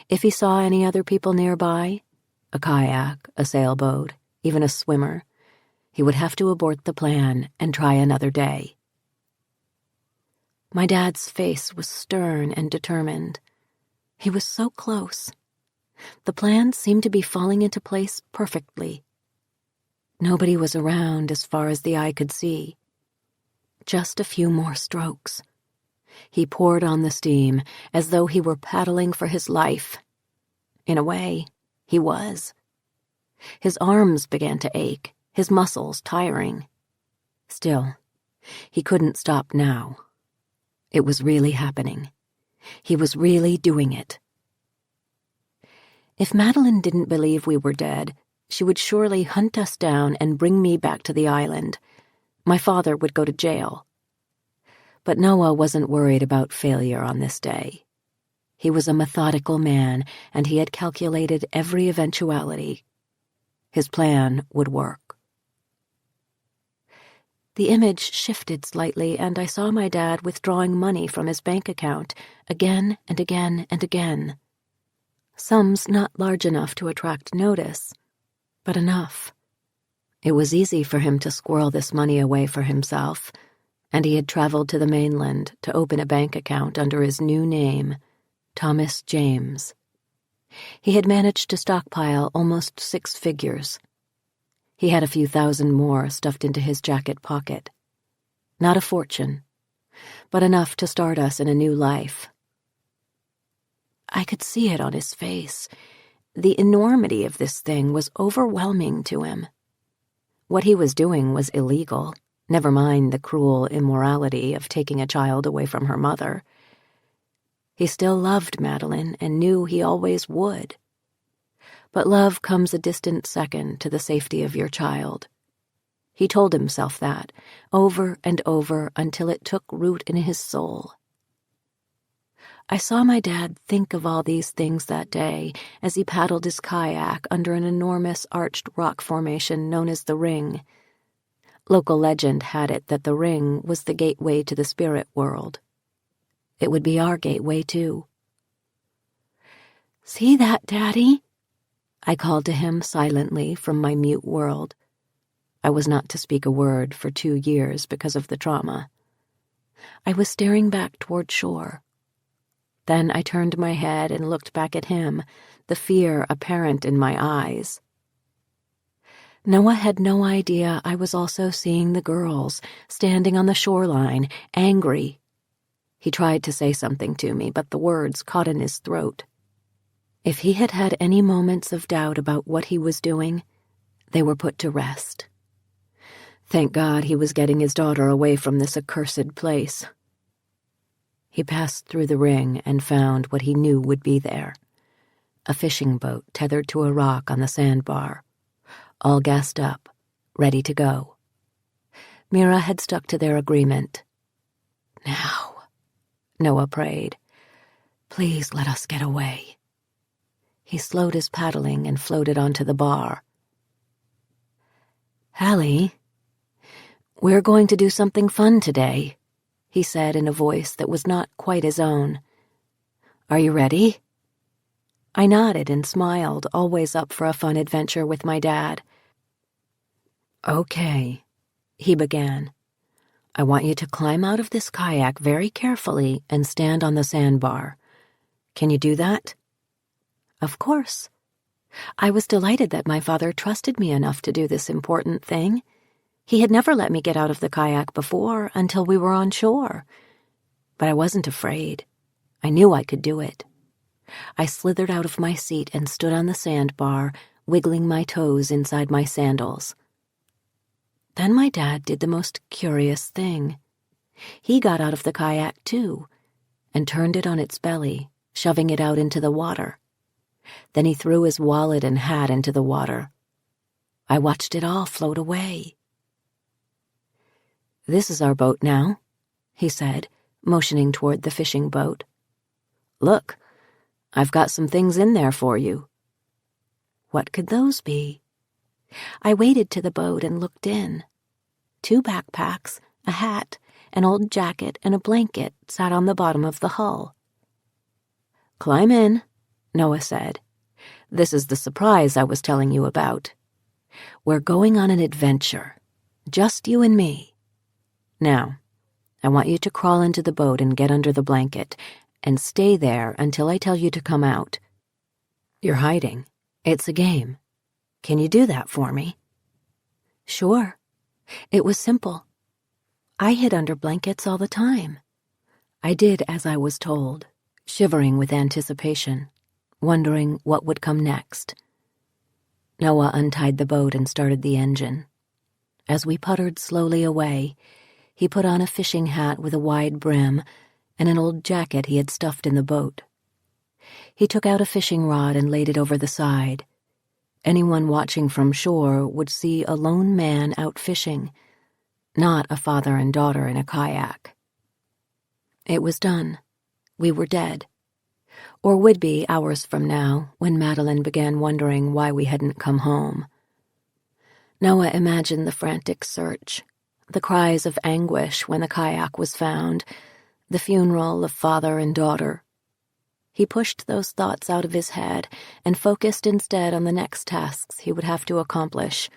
If he saw any other people nearby, A kayak, a sailboat, even a swimmer. He would have to abort the plan and try another day. My dad's face was stern and determined. He was so close. The plan seemed to be falling into place perfectly. Nobody was around as far as the eye could see. Just a few more strokes. He poured on the steam as though he were paddling for his life. In a way, he was. His arms began to ache, his muscles tiring. Still, he couldn't stop now. It was really happening. He was really doing it. If Madeline didn't believe we were dead, she would surely hunt us down and bring me back to the island. My father would go to jail. But Noah wasn't worried about failure on this day. He was a methodical man, and he had calculated every eventuality. His plan would work. The image shifted slightly, and I saw my dad withdrawing money from his bank account again and again and again. Sums not large enough to attract notice, but enough. It was easy for him to squirrel this money away for himself, and he had traveled to the mainland to open a bank account under his new name, Thomas James. He had managed to stockpile almost 6 figures. He had a few thousand more stuffed into his jacket pocket. Not a fortune, but enough to start us in a new life. I could see it on his face. The enormity of this thing was overwhelming to him. What he was doing was illegal, never mind the cruel immorality of taking a child away from her mother. He still loved Madeline and knew he always would. But love comes a distant second to the safety of your child. He told himself that, over and over, until it took root in his soul. I saw my dad think of all these things that day as he paddled his kayak under an enormous arched rock formation known as the Ring. Local legend had it that the Ring was the gateway to the spirit world. It would be our gateway, too. "See that, Daddy?" I called to him silently from my mute world. I was not to speak a word for 2 years because of the trauma. I was staring back toward shore. Then I turned my head and looked back at him, the fear apparent in my eyes. Noah had no idea I was also seeing the girls, standing on the shoreline, angry. He tried to say something to me, but the words caught in his throat. If he had had any moments of doubt about what he was doing, they were put to rest. Thank God he was getting his daughter away from this accursed place. He passed through the Ring and found what he knew would be there. A fishing boat tethered to a rock on the sandbar, all gassed up, ready to go. Mira had stuck to their agreement. "Now," Noah prayed, "please let us get away." He slowed his paddling and floated onto the bar. "Hallie, we're going to do something fun today," he said in a voice that was not quite his own. "Are you ready?" I nodded and smiled, always up for a fun adventure with my dad. "Okay," he began. "I want you to climb out of this kayak very carefully and stand on the sandbar. Can you do that?" Of course. I was delighted that my father trusted me enough to do this important thing. He had never let me get out of the kayak before until we were on shore. But I wasn't afraid. I knew I could do it. I slithered out of my seat and stood on the sandbar, wiggling my toes inside my sandals. Then my dad did the most curious thing. He got out of the kayak, too, and turned it on its belly, shoving it out into the water. Then he threw his wallet and hat into the water. I watched it all float away. "This is our boat now," he said, motioning toward the fishing boat. "Look, I've got some things in there for you." What could those be? I waded to the boat and looked in. 2 backpacks, a hat, an old jacket, and a blanket sat on the bottom of the hull. "Climb in," Noah said. This is the surprise I was telling you about. We're going on an adventure. Just you and me. Now, I want you to crawl into the boat and get under the blanket, and stay there until I tell you to come out. You're hiding. It's a game. Can you do that for me?" Sure. It was simple. I hid under blankets all the time. I did as I was told, shivering with anticipation, wondering what would come next. Noah untied the boat and started the engine. As we puttered slowly away, he put on a fishing hat with a wide brim and an old jacket he had stuffed in the boat. He took out a fishing rod and laid it over the side. Anyone watching from shore would see a lone man out fishing, not a father and daughter in a kayak. It was done. We were dead. Or would be hours from now, when Madeline began wondering why we hadn't come home. Noah imagined the frantic search, the cries of anguish when the kayak was found, the funeral of father and daughter. He pushed those thoughts out of his head and focused instead on the next tasks he would have to accomplish.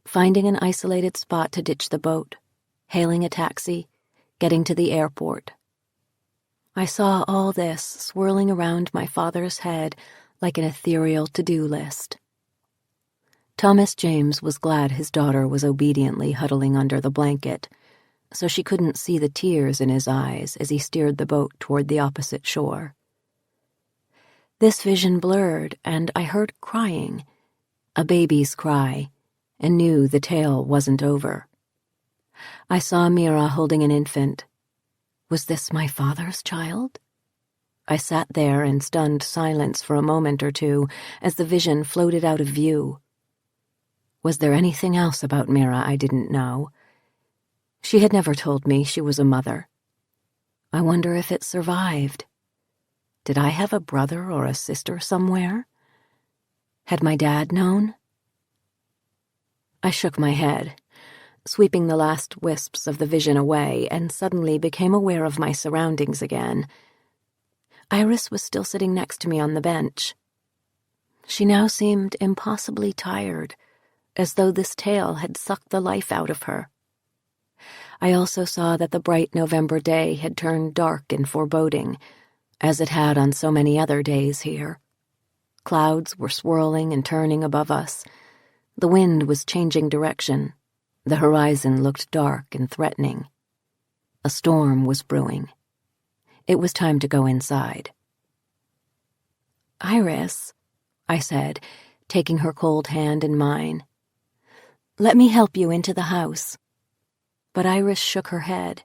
Finding an isolated spot to ditch the boat, hailing a taxi, getting to the airport. I saw all this swirling around my father's head like an ethereal to-do list. Thomas James was glad his daughter was obediently huddling under the blanket, so she couldn't see the tears in his eyes as he steered the boat toward the opposite shore. This vision blurred, and I heard crying, a baby's cry, and knew the tale wasn't over. I saw Mira holding an infant. Was this my father's child? I sat there in stunned silence for a moment or two as the vision floated out of view. Was there anything else about Mira I didn't know? She had never told me she was a mother. I wonder if it survived. Did I have a brother or a sister somewhere? Had my dad known? I shook my head, sweeping the last wisps of the vision away, and suddenly became aware of my surroundings again. Iris was still sitting next to me on the bench. She now seemed impossibly tired, as though this tale had sucked the life out of her. I also saw that the bright November day had turned dark and foreboding, as it had on so many other days here. Clouds were swirling and turning above us. The wind was changing direction. The horizon looked dark and threatening. A storm was brewing. It was time to go inside. "Iris," I said, taking her cold hand in mine. "Let me help you into the house." But Iris shook her head.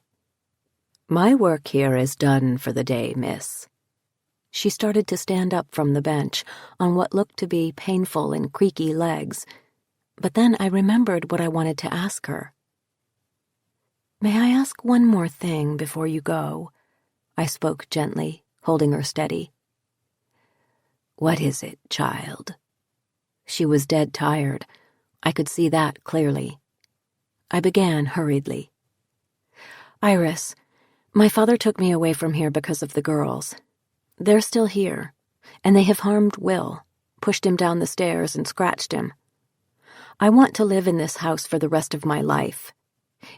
"My work here is done for the day, miss." She started to stand up from the bench on what looked to be painful and creaky legs, but then I remembered what I wanted to ask her. "May I ask one more thing before you go?" I spoke gently, holding her steady. "What is it, child?" She was dead tired. I could see that clearly. I began hurriedly. "Iris, my father took me away from here because of the girls. They're still here, and they have harmed Will, pushed him down the stairs and scratched him. I want to live in this house for the rest of my life.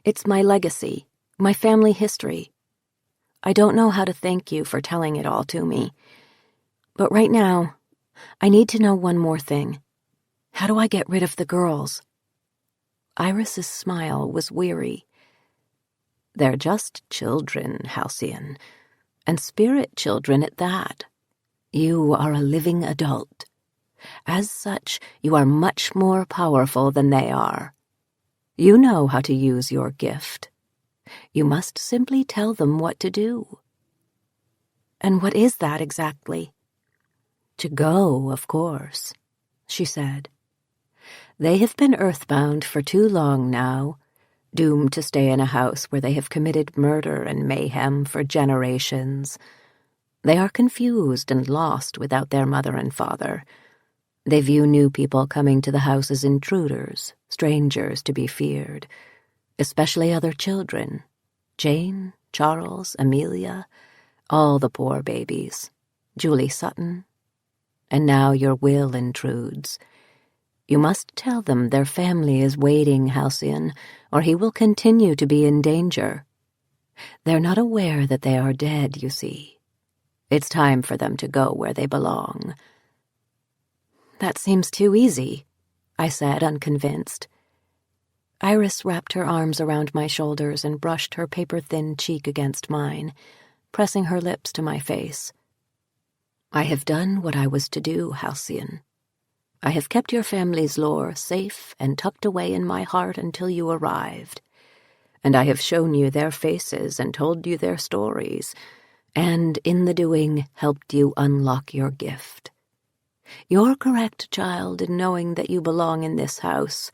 It's my legacy, my family history. I don't know how to thank you for telling it all to me. But right now, I need to know one more thing. How do I get rid of the girls?" Iris's smile was weary. "They're just children, Halcyon, and spirit children at that. You are a living adult. As such, you are much more powerful than they are. You know how to use your gift. You must simply tell them what to do." "And what is that exactly?" "To go, of course," she said. "They have been earthbound for too long now, doomed to stay in a house where they have committed murder and mayhem for generations. They are confused and lost without their mother and father. They view new people coming to the house as intruders, strangers to be feared, especially other children. Jane, Charles, Amelia, all the poor babies. Julie Sutton. and now your will intrudes. You must tell them their family is waiting, Halcyon, or he will continue to be in danger. They're not aware that they are dead, you see. It's time for them to go where they belong." "That seems too easy," I said, unconvinced. Iris wrapped her arms around my shoulders and brushed her paper-thin cheek against mine, pressing her lips to my face. "I have done what I was to do, Halcyon. I have kept your family's lore safe and tucked away in my heart until you arrived. And I have shown you their faces and told you their stories, and in the doing helped you unlock your gift. You're correct, child, in knowing that you belong in this house.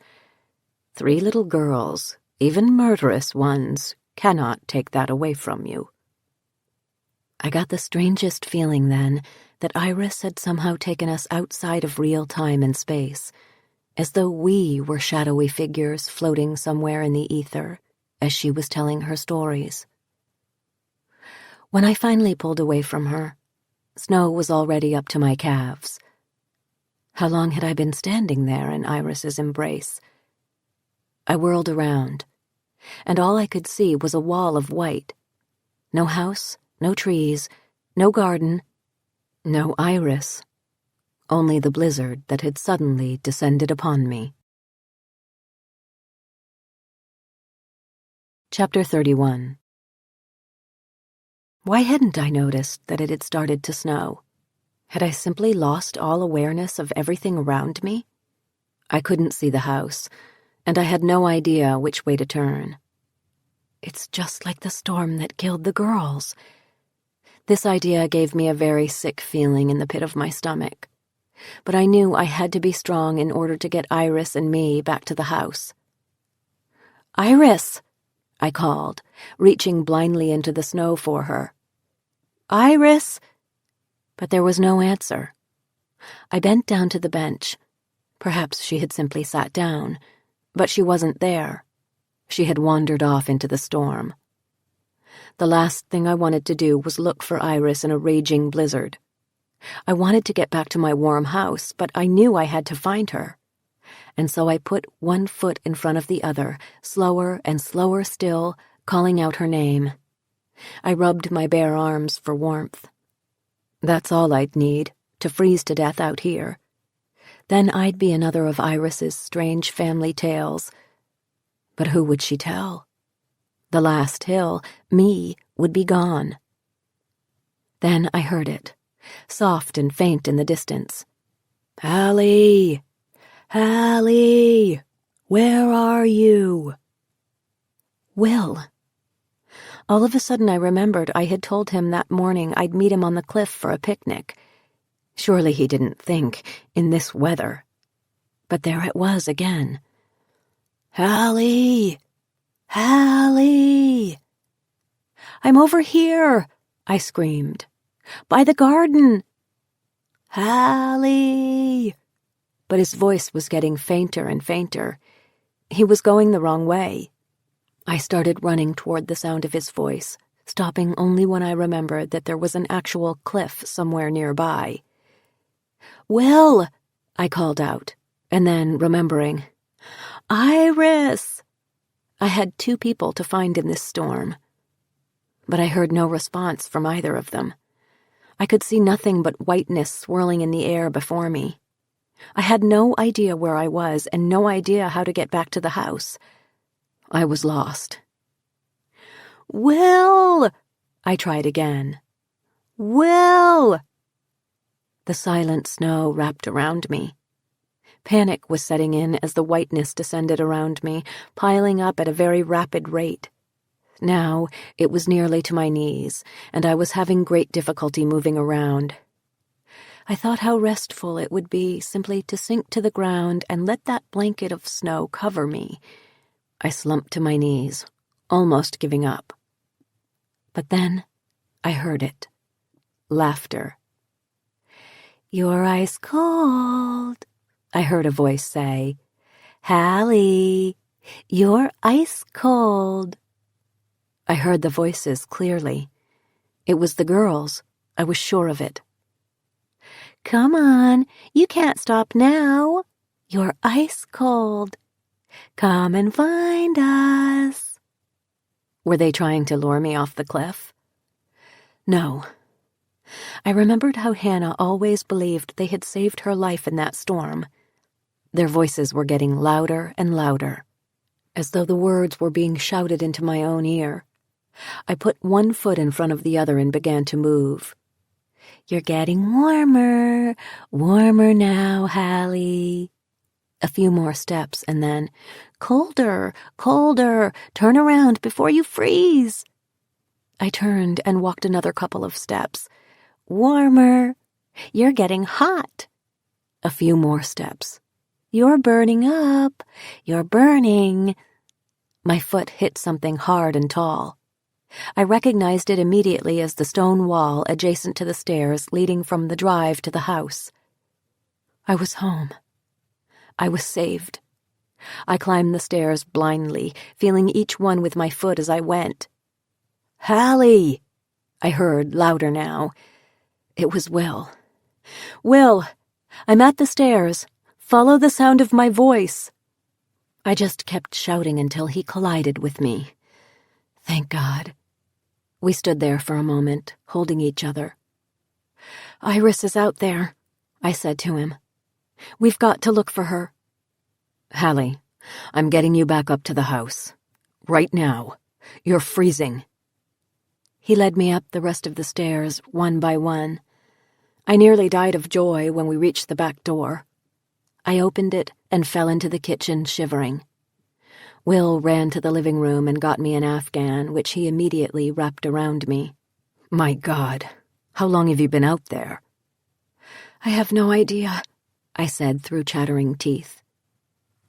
3 little girls, even murderous ones, cannot take that away from you." I got the strangest feeling then that Iris had somehow taken us outside of real time and space, as though we were shadowy figures floating somewhere in the ether as she was telling her stories. When I finally pulled away from her, snow was already up to my calves. How long had I been standing there in Iris's embrace? I whirled around, and all I could see was a wall of white. No house, no trees, no garden, no Iris. Only the blizzard that had suddenly descended upon me. Chapter 31. Why hadn't I noticed that it had started to snow? Had I simply lost all awareness of everything around me? I couldn't see the house, and I had no idea which way to turn. It's just like the storm that killed the girls. This idea gave me a very sick feeling in the pit of my stomach, but I knew I had to be strong in order to get Iris and me back to the house. "Iris!" I called, reaching blindly into the snow for her. "Iris!" But there was no answer. I bent down to the bench. Perhaps she had simply sat down, but she wasn't there. She had wandered off into the storm. The last thing I wanted to do was look for Iris in a raging blizzard. I wanted to get back to my warm house, but I knew I had to find her. And so I put one foot in front of the other, slower and slower still, calling out her name. I rubbed my bare arms for warmth. That's all I'd need, to freeze to death out here. Then I'd be another of Iris's strange family tales. But who would she tell? The last hill, me, would be gone. Then I heard it, soft and faint in the distance. "Hallie! Hallie! Where are you?" Will. All of a sudden I remembered I had told him that morning I'd meet him on the cliff for a picnic. Surely he didn't think, in this weather. But there it was again. "Hallie! Hallie!" "I'm over here!" I screamed. "By the garden!" "Hallie!" But his voice was getting fainter and fainter. He was going the wrong way. I started running toward the sound of his voice, stopping only when I remembered that there was an actual cliff somewhere nearby. "Will!" I called out, and then, remembering, "Iris!" I had 2 people to find in this storm. But I heard no response from either of them. I could see nothing but whiteness swirling in the air before me. I had no idea where I was and no idea how to get back to the house. I was lost. "Will!" I tried again. "Will!" The silent snow wrapped around me. Panic was setting in as the whiteness descended around me, piling up at a very rapid rate. Now it was nearly to my knees, and I was having great difficulty moving around. I thought how restful it would be simply to sink to the ground and let that blanket of snow cover me. I slumped to my knees, almost giving up. But then I heard it. Laughter. "You're ice cold," I heard a voice say. "Hallie, you're ice cold." I heard the voices clearly. It was the girls. I was sure of it. Come on, you can't stop now. You're ice cold. Come and find us. Were they trying to lure me off the cliff? No. I remembered how Hannah always believed they had saved her life in that storm. Their voices were getting louder and louder, as though the words were being shouted into my own ear. I put one foot in front of the other and began to move. You're getting warmer, warmer now, Hallie. A few more steps and then, colder, colder, turn around before you freeze. I turned and walked another couple of steps. Warmer, you're getting hot. A few more steps. You're burning up, you're burning. My foot hit something hard and tall. I recognized it immediately as the stone wall adjacent to the stairs leading from the drive to the house. I was home. I was saved. I climbed the stairs blindly, feeling each one with my foot as I went. Hallie! I heard, louder now. It was Will. Will! I'm at the stairs. Follow the sound of my voice. I just kept shouting until he collided with me. Thank God. We stood there for a moment, holding each other. Iris is out there, I said to him. We've got to look for her. Hallie, I'm getting you back up to the house. Right now. You're freezing. He led me up the rest of the stairs, one by one. I nearly died of joy when we reached the back door. I opened it and fell into the kitchen, shivering. Will ran to the living room and got me an Afghan, which he immediately wrapped around me. My God, how long have you been out there? I have no idea, I said through chattering teeth.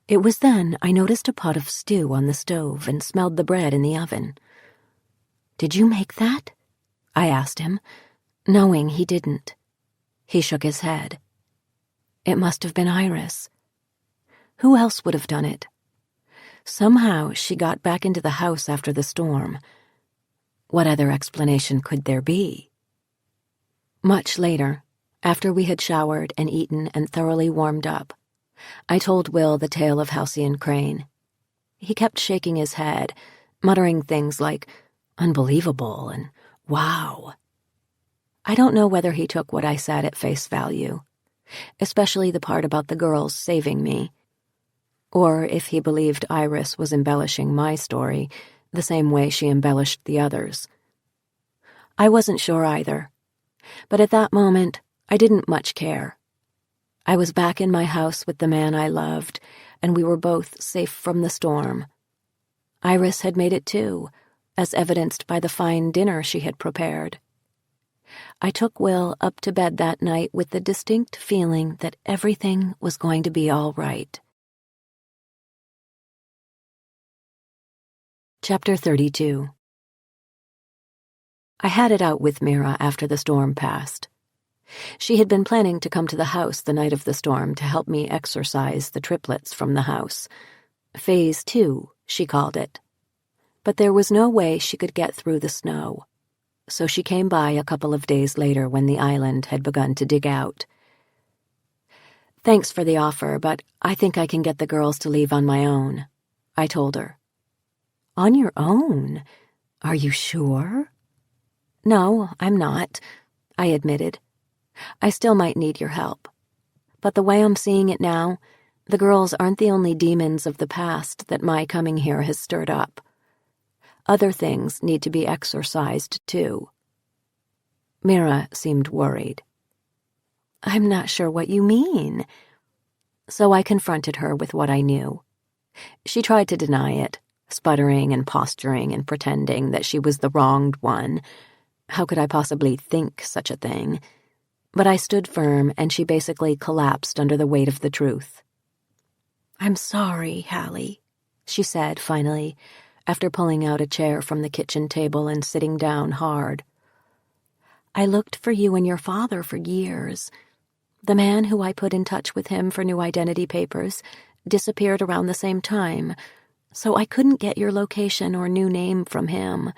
It was then I noticed a pot of stew on the stove and smelled the bread in the oven. Did you make that? I asked him, knowing he didn't. He shook his head. It must have been Iris. Who else would have done it? Somehow she got back into the house after the storm. What other explanation could there be? Much later, after we had showered and eaten and thoroughly warmed up, I told Will the tale of Halcyon Crane. He kept shaking his head, muttering things like, unbelievable and wow. I don't know whether he took what I said at face value, especially the part about the girls saving me, or if he believed Iris was embellishing my story the same way she embellished the others. I wasn't sure either, but at that moment I didn't much care. I was back in my house with the man I loved, and we were both safe from the storm. Iris had made it too, as evidenced by the fine dinner she had prepared. I took Will up to bed that night with the distinct feeling that everything was going to be all right. Chapter 32. I had it out with Mira after the storm passed. She had been planning to come to the house the night of the storm to help me exorcise the triplets from the house. Phase 2, she called it. But there was no way she could get through the snow, so she came by a couple of days later when the island had begun to dig out. Thanks for the offer, but I think I can get the girls to leave on my own, I told her. On your own? Are you sure? No, I'm not, I admitted. I still might need your help. But the way I'm seeing it now, the girls aren't the only demons of the past that my coming here has stirred up. Other things need to be exorcised, too. Mira seemed worried. I'm not sure what you mean. So I confronted her with what I knew. She tried to deny it, sputtering and posturing and pretending that she was the wronged one. How could I possibly think such a thing? But I stood firm, and she basically collapsed under the weight of the truth. I'm sorry, Hallie, she said finally, after pulling out a chair from the kitchen table and sitting down hard. I looked for you and your father for years. The man who I put in touch with him for new identity papers disappeared around the same time, so I couldn't get your location or new name from him.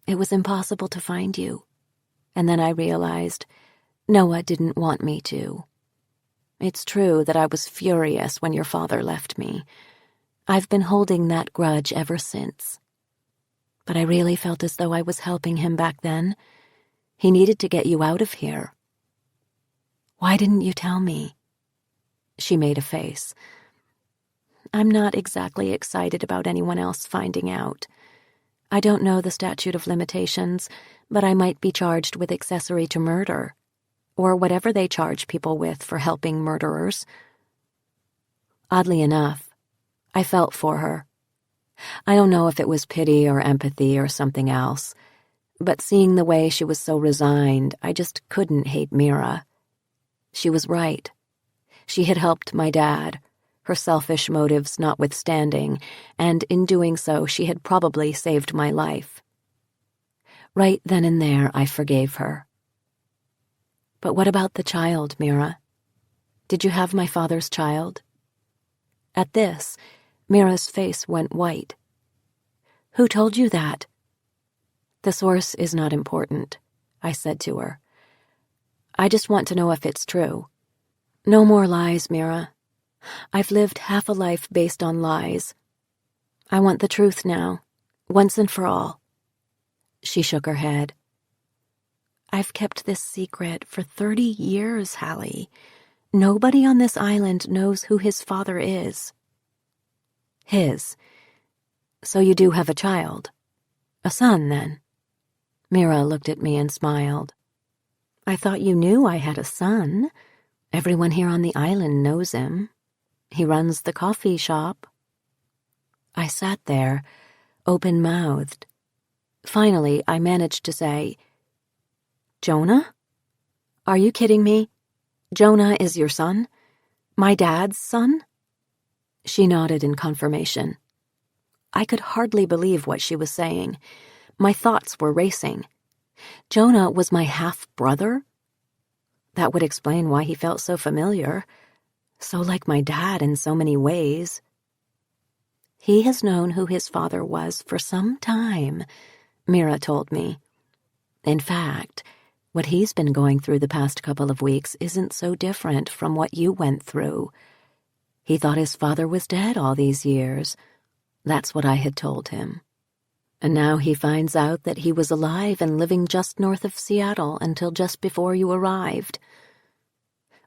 It was impossible to find you. And then I realized Noah didn't want me to. It's true that I was furious when your father left me. I've been holding that grudge ever since. But I really felt as though I was helping him back then. He needed to get you out of here. Why didn't you tell me? She made a face. I'm not exactly excited about anyone else finding out. I don't know the statute of limitations, but I might be charged with accessory to murder, or whatever they charge people with for helping murderers. Oddly enough, I felt for her. I don't know if it was pity or empathy or something else, but seeing the way she was so resigned, I just couldn't hate Mira. She was right. She had helped my dad, her selfish motives notwithstanding, and in doing so she had probably saved my life. Right then and there, I forgave her. But what about the child, Mira? Did you have my father's child? At this, Mira's face went white. Who told you that? The source is not important, I said to her. I just want to know if it's true. No more lies, Mira. I've lived half a life based on lies. I want the truth now, once and for all. She shook her head. I've kept this secret for 30 years, Hallie. Nobody on this island knows who his father is. His. So you do have a child. A son, then. Mira looked at me and smiled. I thought you knew I had a son. Everyone here on the island knows him. He runs the coffee shop. I sat there, open-mouthed. Finally, I managed to say, Jonah? Are you kidding me? Jonah is your son? My dad's son? She nodded in confirmation. I could hardly believe what she was saying. My thoughts were racing. Jonah was my half-brother? That would explain why he felt so familiar, so like my dad in so many ways. He has known who his father was for some time, Mira told me. In fact, what he's been going through the past couple of weeks isn't so different from what you went through. He thought his father was dead all these years. That's what I had told him. And now he finds out that he was alive and living just north of Seattle until just before you arrived.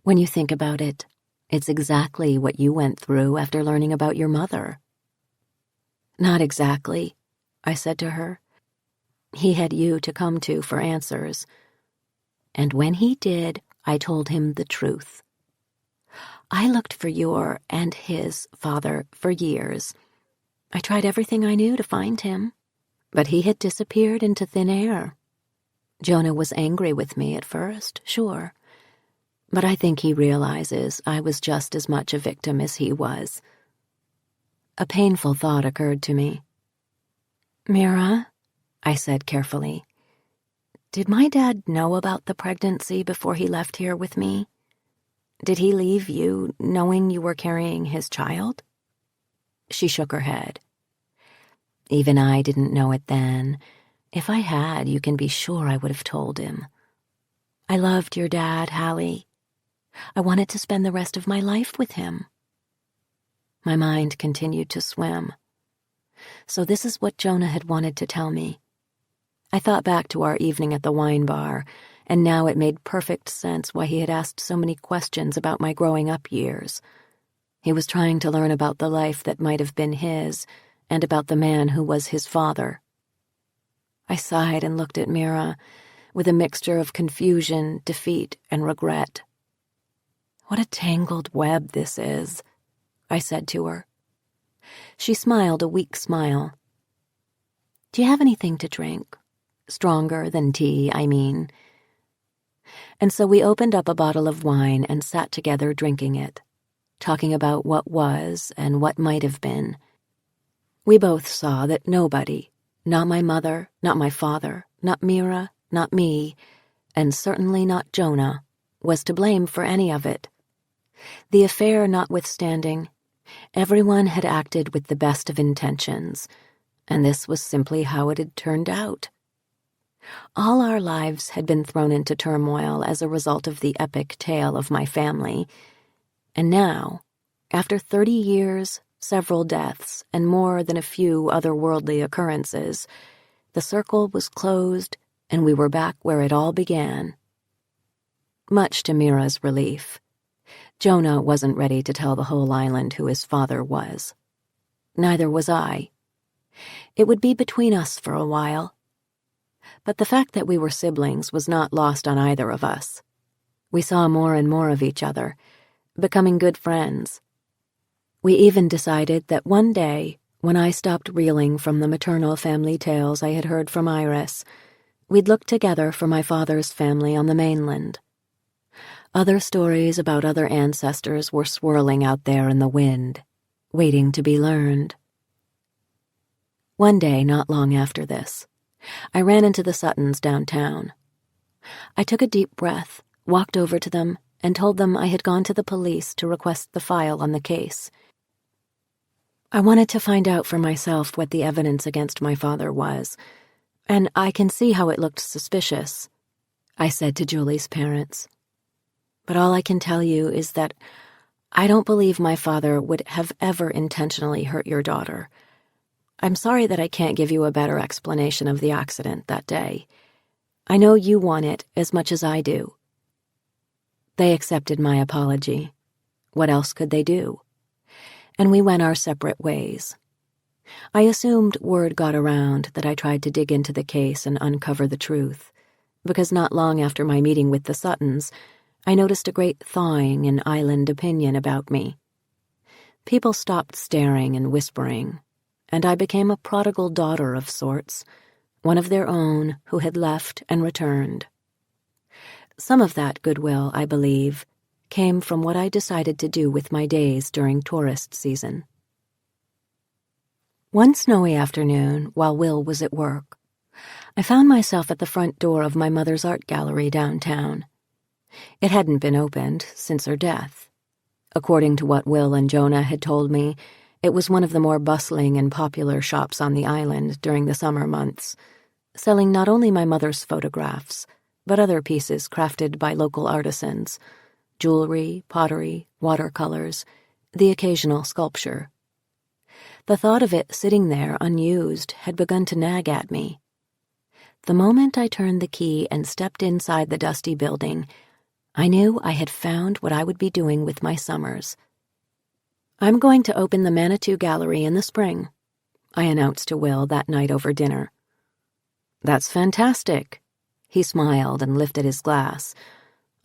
When you think about it, it's exactly what you went through after learning about your mother. Not exactly, I said to her. He had you to come to for answers. And when he did, I told him the truth. I looked for your and his father for years. I tried everything I knew to find him, but he had disappeared into thin air. Jonah was angry with me at first, sure, but I think he realizes I was just as much a victim as he was. A painful thought occurred to me. Mira, I said carefully, did my dad know about the pregnancy before he left here with me? Did he leave you knowing you were carrying his child? She shook her head. Even I didn't know it then. If I had, you can be sure I would have told him. I loved your dad, Hallie. I wanted to spend the rest of my life with him. My mind continued to swim. So this is what Jonah had wanted to tell me. I thought back to our evening at the wine bar, and now it made perfect sense why he had asked so many questions about my growing up years. He was trying to learn about the life that might have been his, and about the man who was his father. I sighed and looked at Mira, with a mixture of confusion, defeat, and regret. What a tangled web this is, I said to her. She smiled a weak smile. Do you have anything to drink? Stronger than tea, I mean. And so we opened up a bottle of wine and sat together drinking it, talking about what was and what might have been. We both saw that nobody, not my mother, not my father, not Mira, not me, and certainly not Jonah, was to blame for any of it. The affair notwithstanding, everyone had acted with the best of intentions, and this was simply how it had turned out. All our lives had been thrown into turmoil as a result of the epic tale of my family, and now, after 30 years, several deaths, and more than a few otherworldly occurrences, the circle was closed and we were back where it all began. Much to Mira's relief, Jonah wasn't ready to tell the whole island who his father was. Neither was I. It would be between us for a while. But the fact that we were siblings was not lost on either of us. We saw more and more of each other, becoming good friends. We even decided that one day, when I stopped reeling from the maternal family tales I had heard from Iris, we'd look together for my father's family on the mainland. Other stories about other ancestors were swirling out there in the wind, waiting to be learned. One day, not long after this, I ran into the Suttons downtown. I took a deep breath, walked over to them, and told them I had gone to the police to request the file on the case. I wanted to find out for myself what the evidence against my father was, and I can see how it looked suspicious, I said to Julie's parents. But all I can tell you is that I don't believe my father would have ever intentionally hurt your daughter. I'm sorry that I can't give you a better explanation of the accident that day. I know you want it as much as I do. They accepted my apology. What else could they do? And we went our separate ways. I assumed word got around that I tried to dig into the case and uncover the truth, because not long after my meeting with the Suttons, I noticed a great thawing in island opinion about me. People stopped staring and whispering, and I became a prodigal daughter of sorts, one of their own who had left and returned. Some of that goodwill, I believe, came from what I decided to do with my days during tourist season. One snowy afternoon, while Will was at work, I found myself at the front door of my mother's art gallery downtown. It hadn't been opened since her death. According to what Will and Jonah had told me, it was one of the more bustling and popular shops on the island during the summer months, selling not only my mother's photographs, but other pieces crafted by local artisans, jewelry, pottery, watercolors, the occasional sculpture. The thought of it sitting there unused had begun to nag at me. The moment I turned the key and stepped inside the dusty building, I knew I had found what I would be doing with my summers. "I'm going to open the Manitou Gallery in the spring," I announced to Will that night over dinner. "That's fantastic." He smiled and lifted his glass.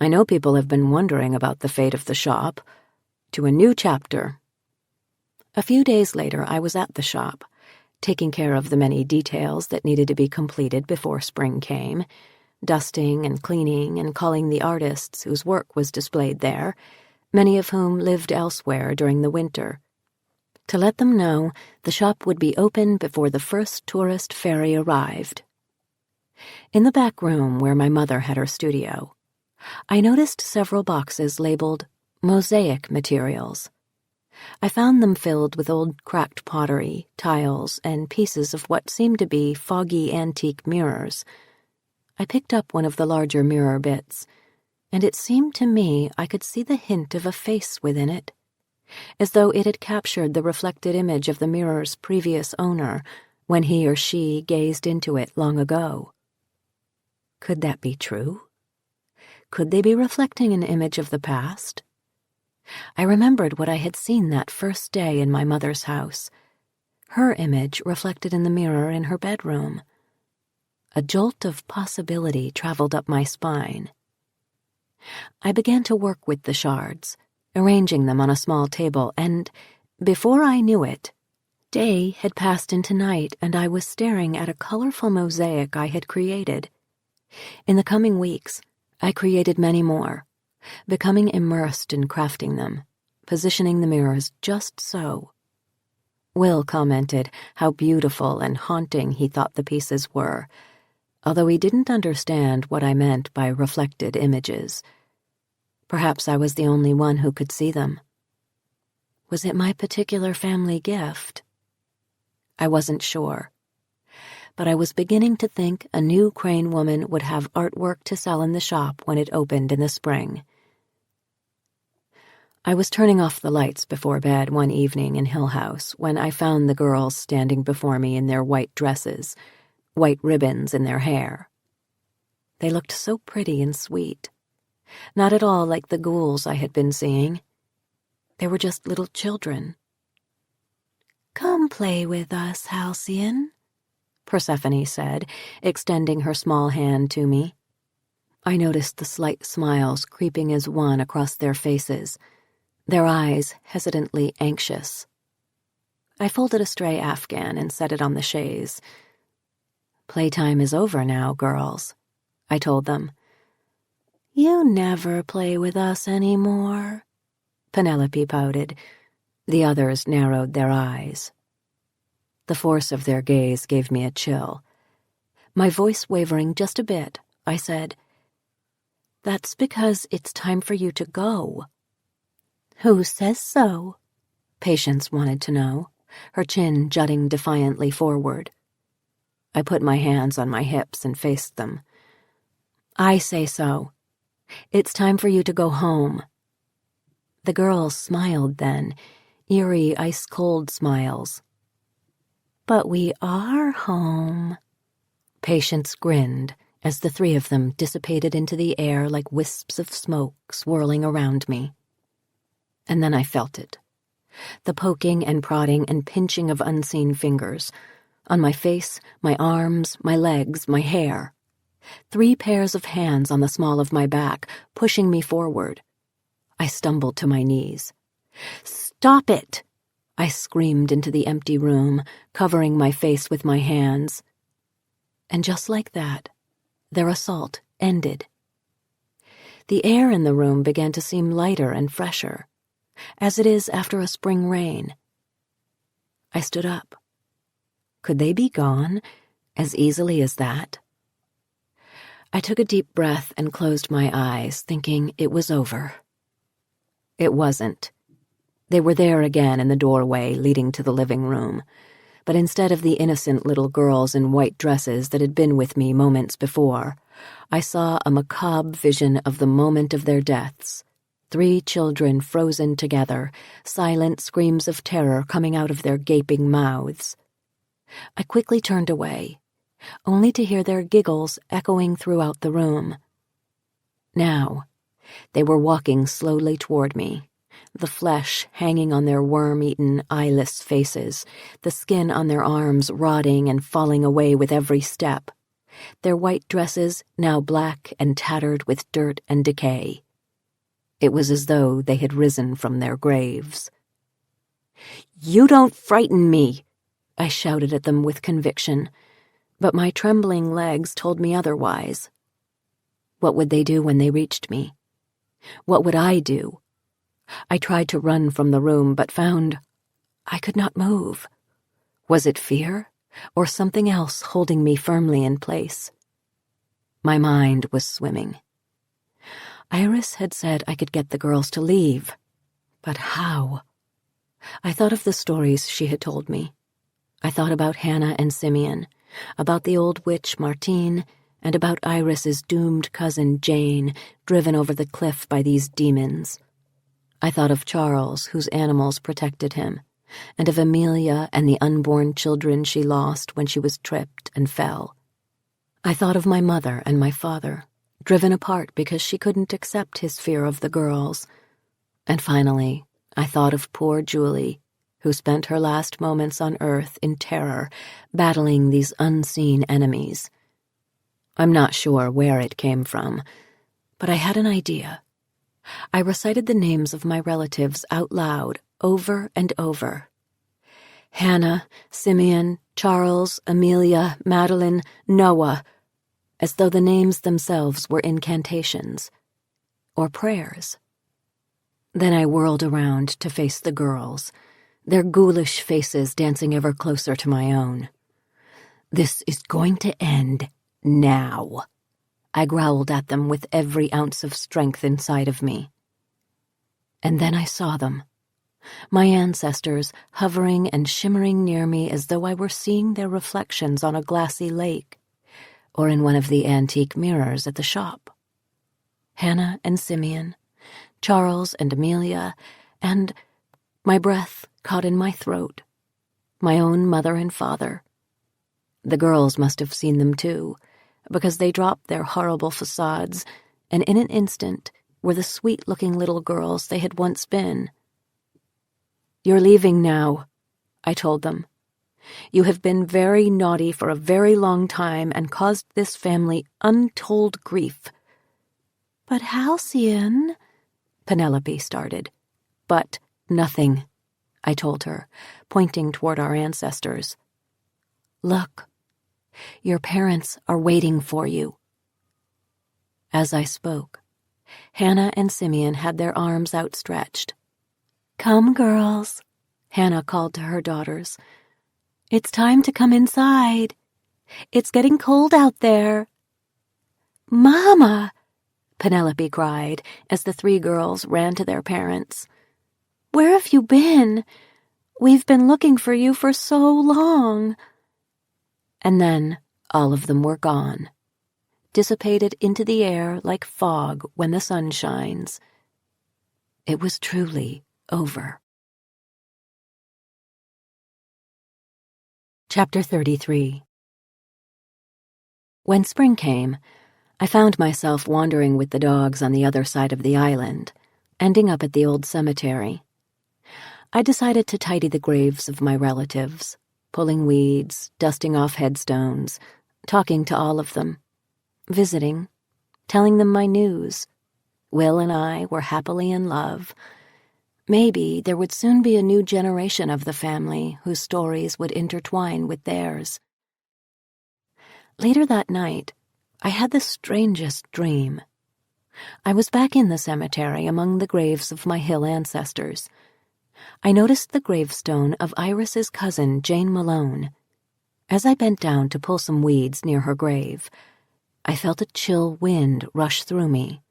"I know people have been wondering about the fate of the shop. To a new chapter." A few days later, I was at the shop, taking care of the many details that needed to be completed before spring came, dusting and cleaning and calling the artists whose work was displayed there, many of whom lived elsewhere during the winter, to let them know the shop would be open before the first tourist ferry arrived. In the back room where my mother had her studio, I noticed several boxes labeled mosaic materials. I found them filled with old cracked pottery, tiles, and pieces of what seemed to be foggy antique mirrors. I picked up one of the larger mirror bits, and it seemed to me I could see the hint of a face within it, as though it had captured the reflected image of the mirror's previous owner when he or she gazed into it long ago. Could that be true? Could they be reflecting an image of the past? I remembered what I had seen that first day in my mother's house, her image reflected in the mirror in her bedroom. A jolt of possibility traveled up my spine. I began to work with the shards, arranging them on a small table, and, before I knew it, day had passed into night and I was staring at a colorful mosaic I had created. In the coming weeks, I created many more, becoming immersed in crafting them, positioning the mirrors just so. Will commented how beautiful and haunting he thought the pieces were, although he didn't understand what I meant by reflected images. Perhaps I was the only one who could see them. Was it my particular family gift? I wasn't sure. but I was beginning to think a new Crane woman would have artwork to sell in the shop when it opened in the spring. I was turning off the lights before bed one evening in Hill House when I found the girls standing before me in their white dresses, white ribbons in their hair. They looked so pretty and sweet, not at all like the ghouls I had been seeing. They were just little children. "Come play with us, Halcyon," Persephone said, extending her small hand to me. I noticed the slight smiles creeping as one across their faces, their eyes hesitantly anxious. I folded a stray afghan and set it on the chaise. "Playtime is over now, girls," I told them. "You never play with us anymore," Penelope pouted. The others narrowed their eyes. The force of their gaze gave me a chill. My voice wavering just a bit, I said, "That's because it's time for you to go." "Who says so?" Patience wanted to know, her chin jutting defiantly forward. I put my hands on my hips and faced them. "I say so. It's time for you to go home." The girls smiled then, eerie, ice-cold smiles. "But we are home." Patience grinned as the three of them dissipated into the air like wisps of smoke swirling around me. And then I felt it. The poking and prodding and pinching of unseen fingers. On my face, my arms, my legs, my hair. 3 pairs of hands on the small of my back, pushing me forward. I stumbled to my knees. "Stop it!" I screamed into the empty room, covering my face with my hands. And just like that, their assault ended. The air in the room began to seem lighter and fresher, as it is after a spring rain. I stood up. Could they be gone as easily as that? I took a deep breath and closed my eyes, thinking it was over. It wasn't. They were there again in the doorway leading to the living room, but instead of the innocent little girls in white dresses that had been with me moments before, I saw a macabre vision of the moment of their deaths. 3 children frozen together, silent screams of terror coming out of their gaping mouths. I quickly turned away, only to hear their giggles echoing throughout the room. Now, they were walking slowly toward me, the flesh hanging on their worm-eaten, eyeless faces, the skin on their arms rotting and falling away with every step, their white dresses now black and tattered with dirt and decay. It was as though they had risen from their graves. "You don't frighten me!" I shouted at them with conviction, but my trembling legs told me otherwise. What would they do when they reached me? What would I do? I tried to run from the room, but found I could not move. Was it fear, or something else holding me firmly in place? My mind was swimming. Iris had said I could get the girls to leave, but how? I thought of the stories she had told me. I thought about Hannah and Simeon, about the old witch Martine, and about Iris's doomed cousin Jane, driven over the cliff by these demons. I thought of Charles, whose animals protected him, and of Amelia and the unborn children she lost when she was tripped and fell. I thought of my mother and my father, driven apart because she couldn't accept his fear of the girls. And finally, I thought of poor Julie, who spent her last moments on Earth in terror, battling these unseen enemies. I'm not sure where it came from, but I had an idea. I recited the names of my relatives out loud, over and over. Hannah, Simeon, Charles, Amelia, Madeline, Noah, as though the names themselves were incantations, or prayers. Then I whirled around to face the girls, their ghoulish faces dancing ever closer to my own. "This is going to end now," I growled at them with every ounce of strength inside of me. And then I saw them, My ancestors hovering and shimmering near me as though I were seeing their reflections on a glassy lake, or in one of the antique mirrors at the shop. Hannah and Simeon, Charles and Amelia, and my breath caught in my throat, my own mother and father. The girls must have seen them too, because they dropped their horrible facades, and in an instant were the sweet-looking little girls they had once been. "You're leaving now," I told them. "You have been very naughty for a very long time and caused this family untold grief." "But Halcyon," Penelope started. "But nothing," I told her, pointing toward our ancestors. "Look, your parents are waiting for you." As I spoke, Hannah and Simeon had their arms outstretched. "Come, girls," Hannah called to her daughters. "It's time to come inside. It's getting cold out there." "Mama!" Penelope cried as the three girls ran to their parents. "Where have you been? We've been looking for you for so long." And then all of them were gone, dissipated into the air like fog when the sun shines. It was truly over. Chapter 33. When spring came, I found myself wandering with the dogs on the other side of the island, ending up at the old cemetery. I decided to tidy the graves of my relatives, pulling weeds, dusting off headstones, talking to all of them, visiting, telling them my news. Will and I were happily in love. Maybe there would soon be a new generation of the family whose stories would intertwine with theirs. Later that night, I had the strangest dream. I was back in the cemetery among the graves of my hill ancestors. I noticed the gravestone of Iris's cousin, Jane Malone. As I bent down to pull some weeds near her grave, I felt a chill wind rush through me.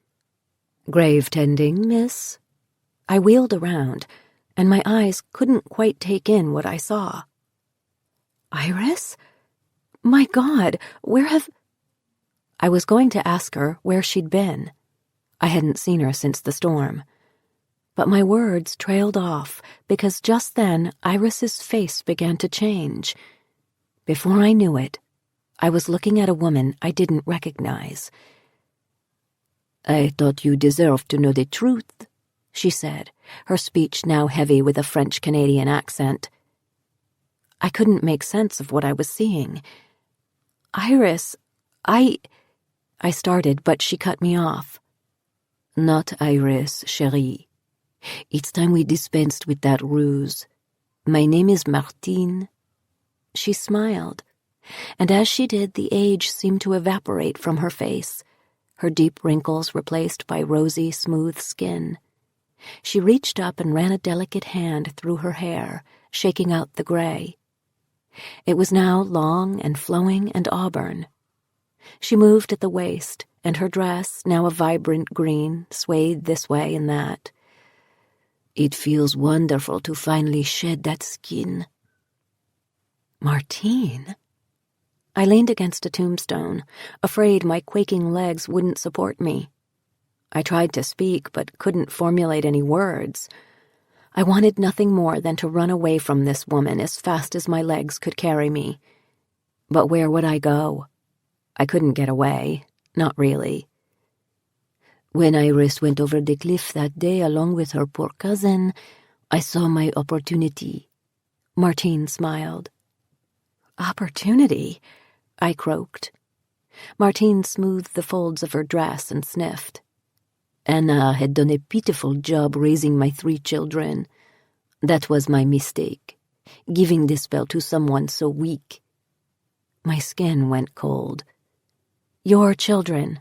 "Grave tending, miss?" I wheeled around, and my eyes couldn't quite take in what I saw. "Iris? My God, where have—" I was going to ask her where she'd been. I hadn't seen her since the storm. But my words trailed off because just then Iris's face began to change. Before I knew it, I was looking at a woman I didn't recognize. "I thought you deserved to know the truth," she said, her speech now heavy with a French-Canadian accent. I couldn't make sense of what I was seeing. "Iris, I started, but she cut me off. "Not Iris, chérie. It's time we dispensed with that ruse. My name is Martine." She smiled, and as she did, the age seemed to evaporate from her face, her deep wrinkles replaced by rosy, smooth skin. She reached up and ran a delicate hand through her hair, shaking out the gray. It was now long and flowing and auburn. She moved at the waist, and her dress, now a vibrant green, swayed this way and that. "It feels wonderful to finally shed that skin." "Martine?" I leaned against a tombstone, afraid my quaking legs wouldn't support me. I tried to speak, but couldn't formulate any words. I wanted nothing more than to run away from this woman as fast as my legs could carry me. But where would I go? I couldn't get away, not really. "When Iris went over the cliff that day along with her poor cousin, I saw my opportunity." Martine smiled. "Opportunity?" I croaked. Martine smoothed the folds of her dress and sniffed. "Anna had done a pitiful job raising my 3 children. That was my mistake, giving the spell to someone so weak." My skin went cold. "Your children?"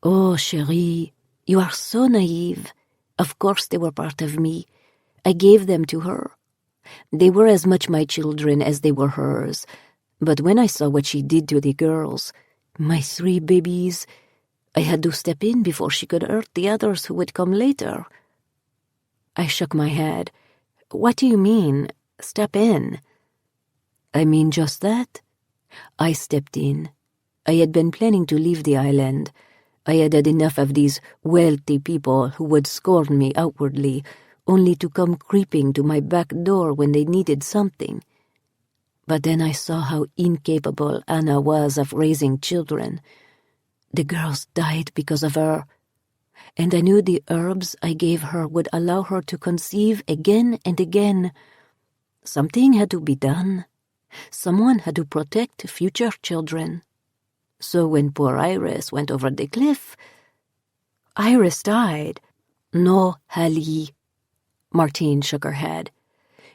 "Oh, chérie, you are so naive. Of course they were part of me. I gave them to her. They were as much my children as they were hers. But when I saw what she did to the girls, my 3 babies, I had to step in before she could hurt the others who would come later." I shook my head, What do you mean, step in? I mean just that. I stepped in. I had been planning to leave the island. I had had enough of these wealthy people who would scorn me outwardly, only to come creeping to my back door when they needed something. But then I saw how incapable Anna was of raising children. The girls died because of her, and I knew the herbs I gave her would allow her to conceive again and again. Something had to be done. Someone had to protect future children. So when poor Iris went over the cliff... Iris died. No, Hallie. Martine shook her head.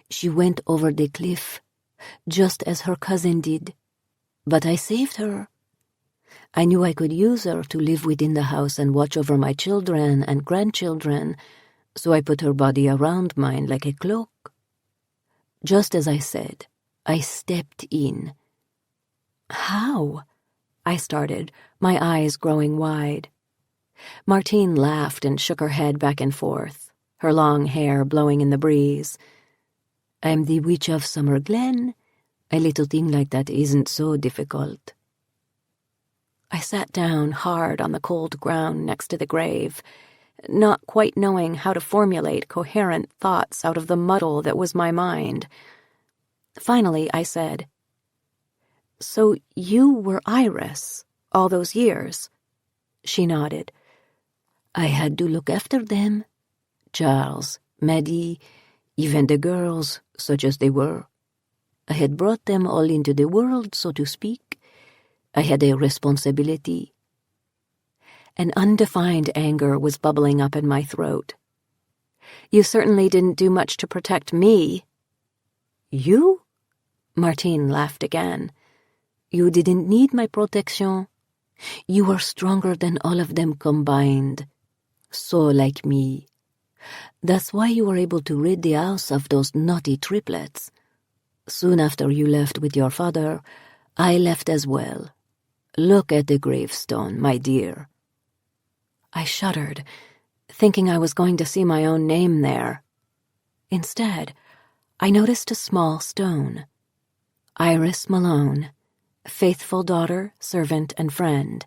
She went over the cliff, just as her cousin did. But I saved her. I knew I could use her to live within the house and watch over my children and grandchildren, so I put her body around mine like a cloak. Just as I said, I stepped in. How? I started, my eyes growing wide. Martine laughed and shook her head back and forth, her long hair blowing in the breeze. I'm the witch of Summer Glen. A little thing like that isn't so difficult. I sat down hard on the cold ground next to the grave, not quite knowing how to formulate coherent thoughts out of the muddle that was my mind. Finally, I said, "So you were Iris all those years?" She nodded. I had to look after them. Charles, Maddie, even the girls, such as they were. I had brought them all into the world, so to speak. I had a responsibility. An undefined anger was bubbling up in my throat. You certainly didn't do much to protect me. You? Martine laughed again. You didn't need my protection. You were stronger than all of them combined. So like me. That's why you were able to rid the house of those naughty triplets. Soon after you left with your father, I left as well. Look at the gravestone, my dear. I shuddered, thinking I was going to see my own name there. Instead, I noticed a small stone. Iris Malone, faithful daughter, servant, and friend,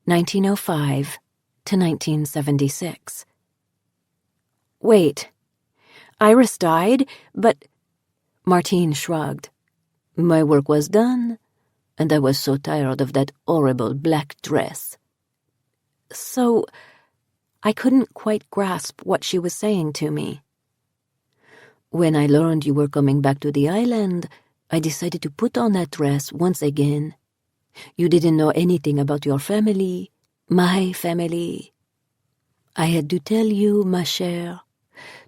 1905 to 1976. Wait, Iris died, but... Martine shrugged. My work was done, and I was so tired of that horrible black dress. So, I couldn't quite grasp what she was saying to me. When I learned you were coming back to the island, I decided to put on that dress once again. You didn't know anything about your family, my family. I had to tell you, ma chère,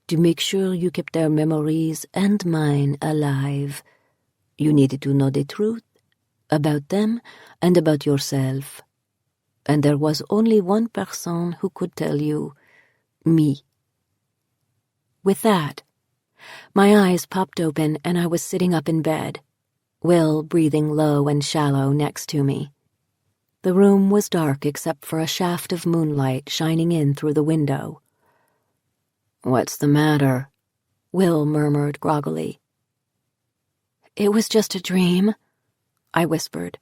to make sure you kept their memories and mine alive. You needed to know the truth about them and about yourself. And there was only one person who could tell you, me. With that, my eyes popped open and I was sitting up in bed, Will breathing low and shallow next to me. The room was dark except for a shaft of moonlight shining in through the window. "What's the matter?" Will murmured groggily. "It was just a dream," I whispered.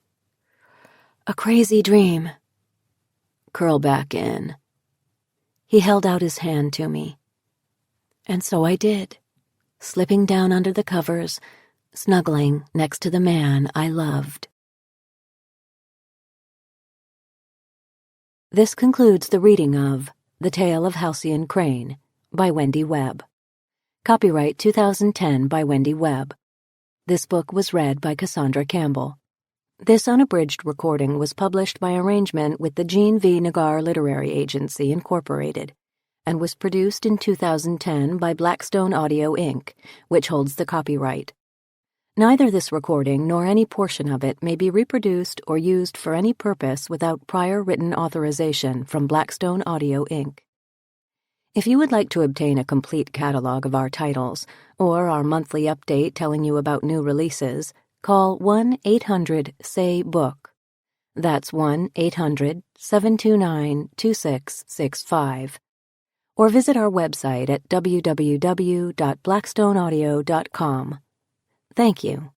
"A crazy dream." "Curl back in." He held out his hand to me. And so I did, slipping down under the covers, snuggling next to the man I loved. This concludes the reading of The Tale of Halcyon Crane by Wendy Webb. Copyright 2010 by Wendy Webb. This book was read by Cassandra Campbell. This unabridged recording was published by arrangement with the Jean V. Nagar Literary Agency, Incorporated, and was produced in 2010 by Blackstone Audio, Inc., which holds the copyright. Neither this recording nor any portion of it may be reproduced or used for any purpose without prior written authorization from Blackstone Audio, Inc. If you would like to obtain a complete catalog of our titles or our monthly update telling you about new releases, call 1-800-SAY-BOOK. That's 1-800-729-2665. or visit our website at www.blackstoneaudio.com. Thank you.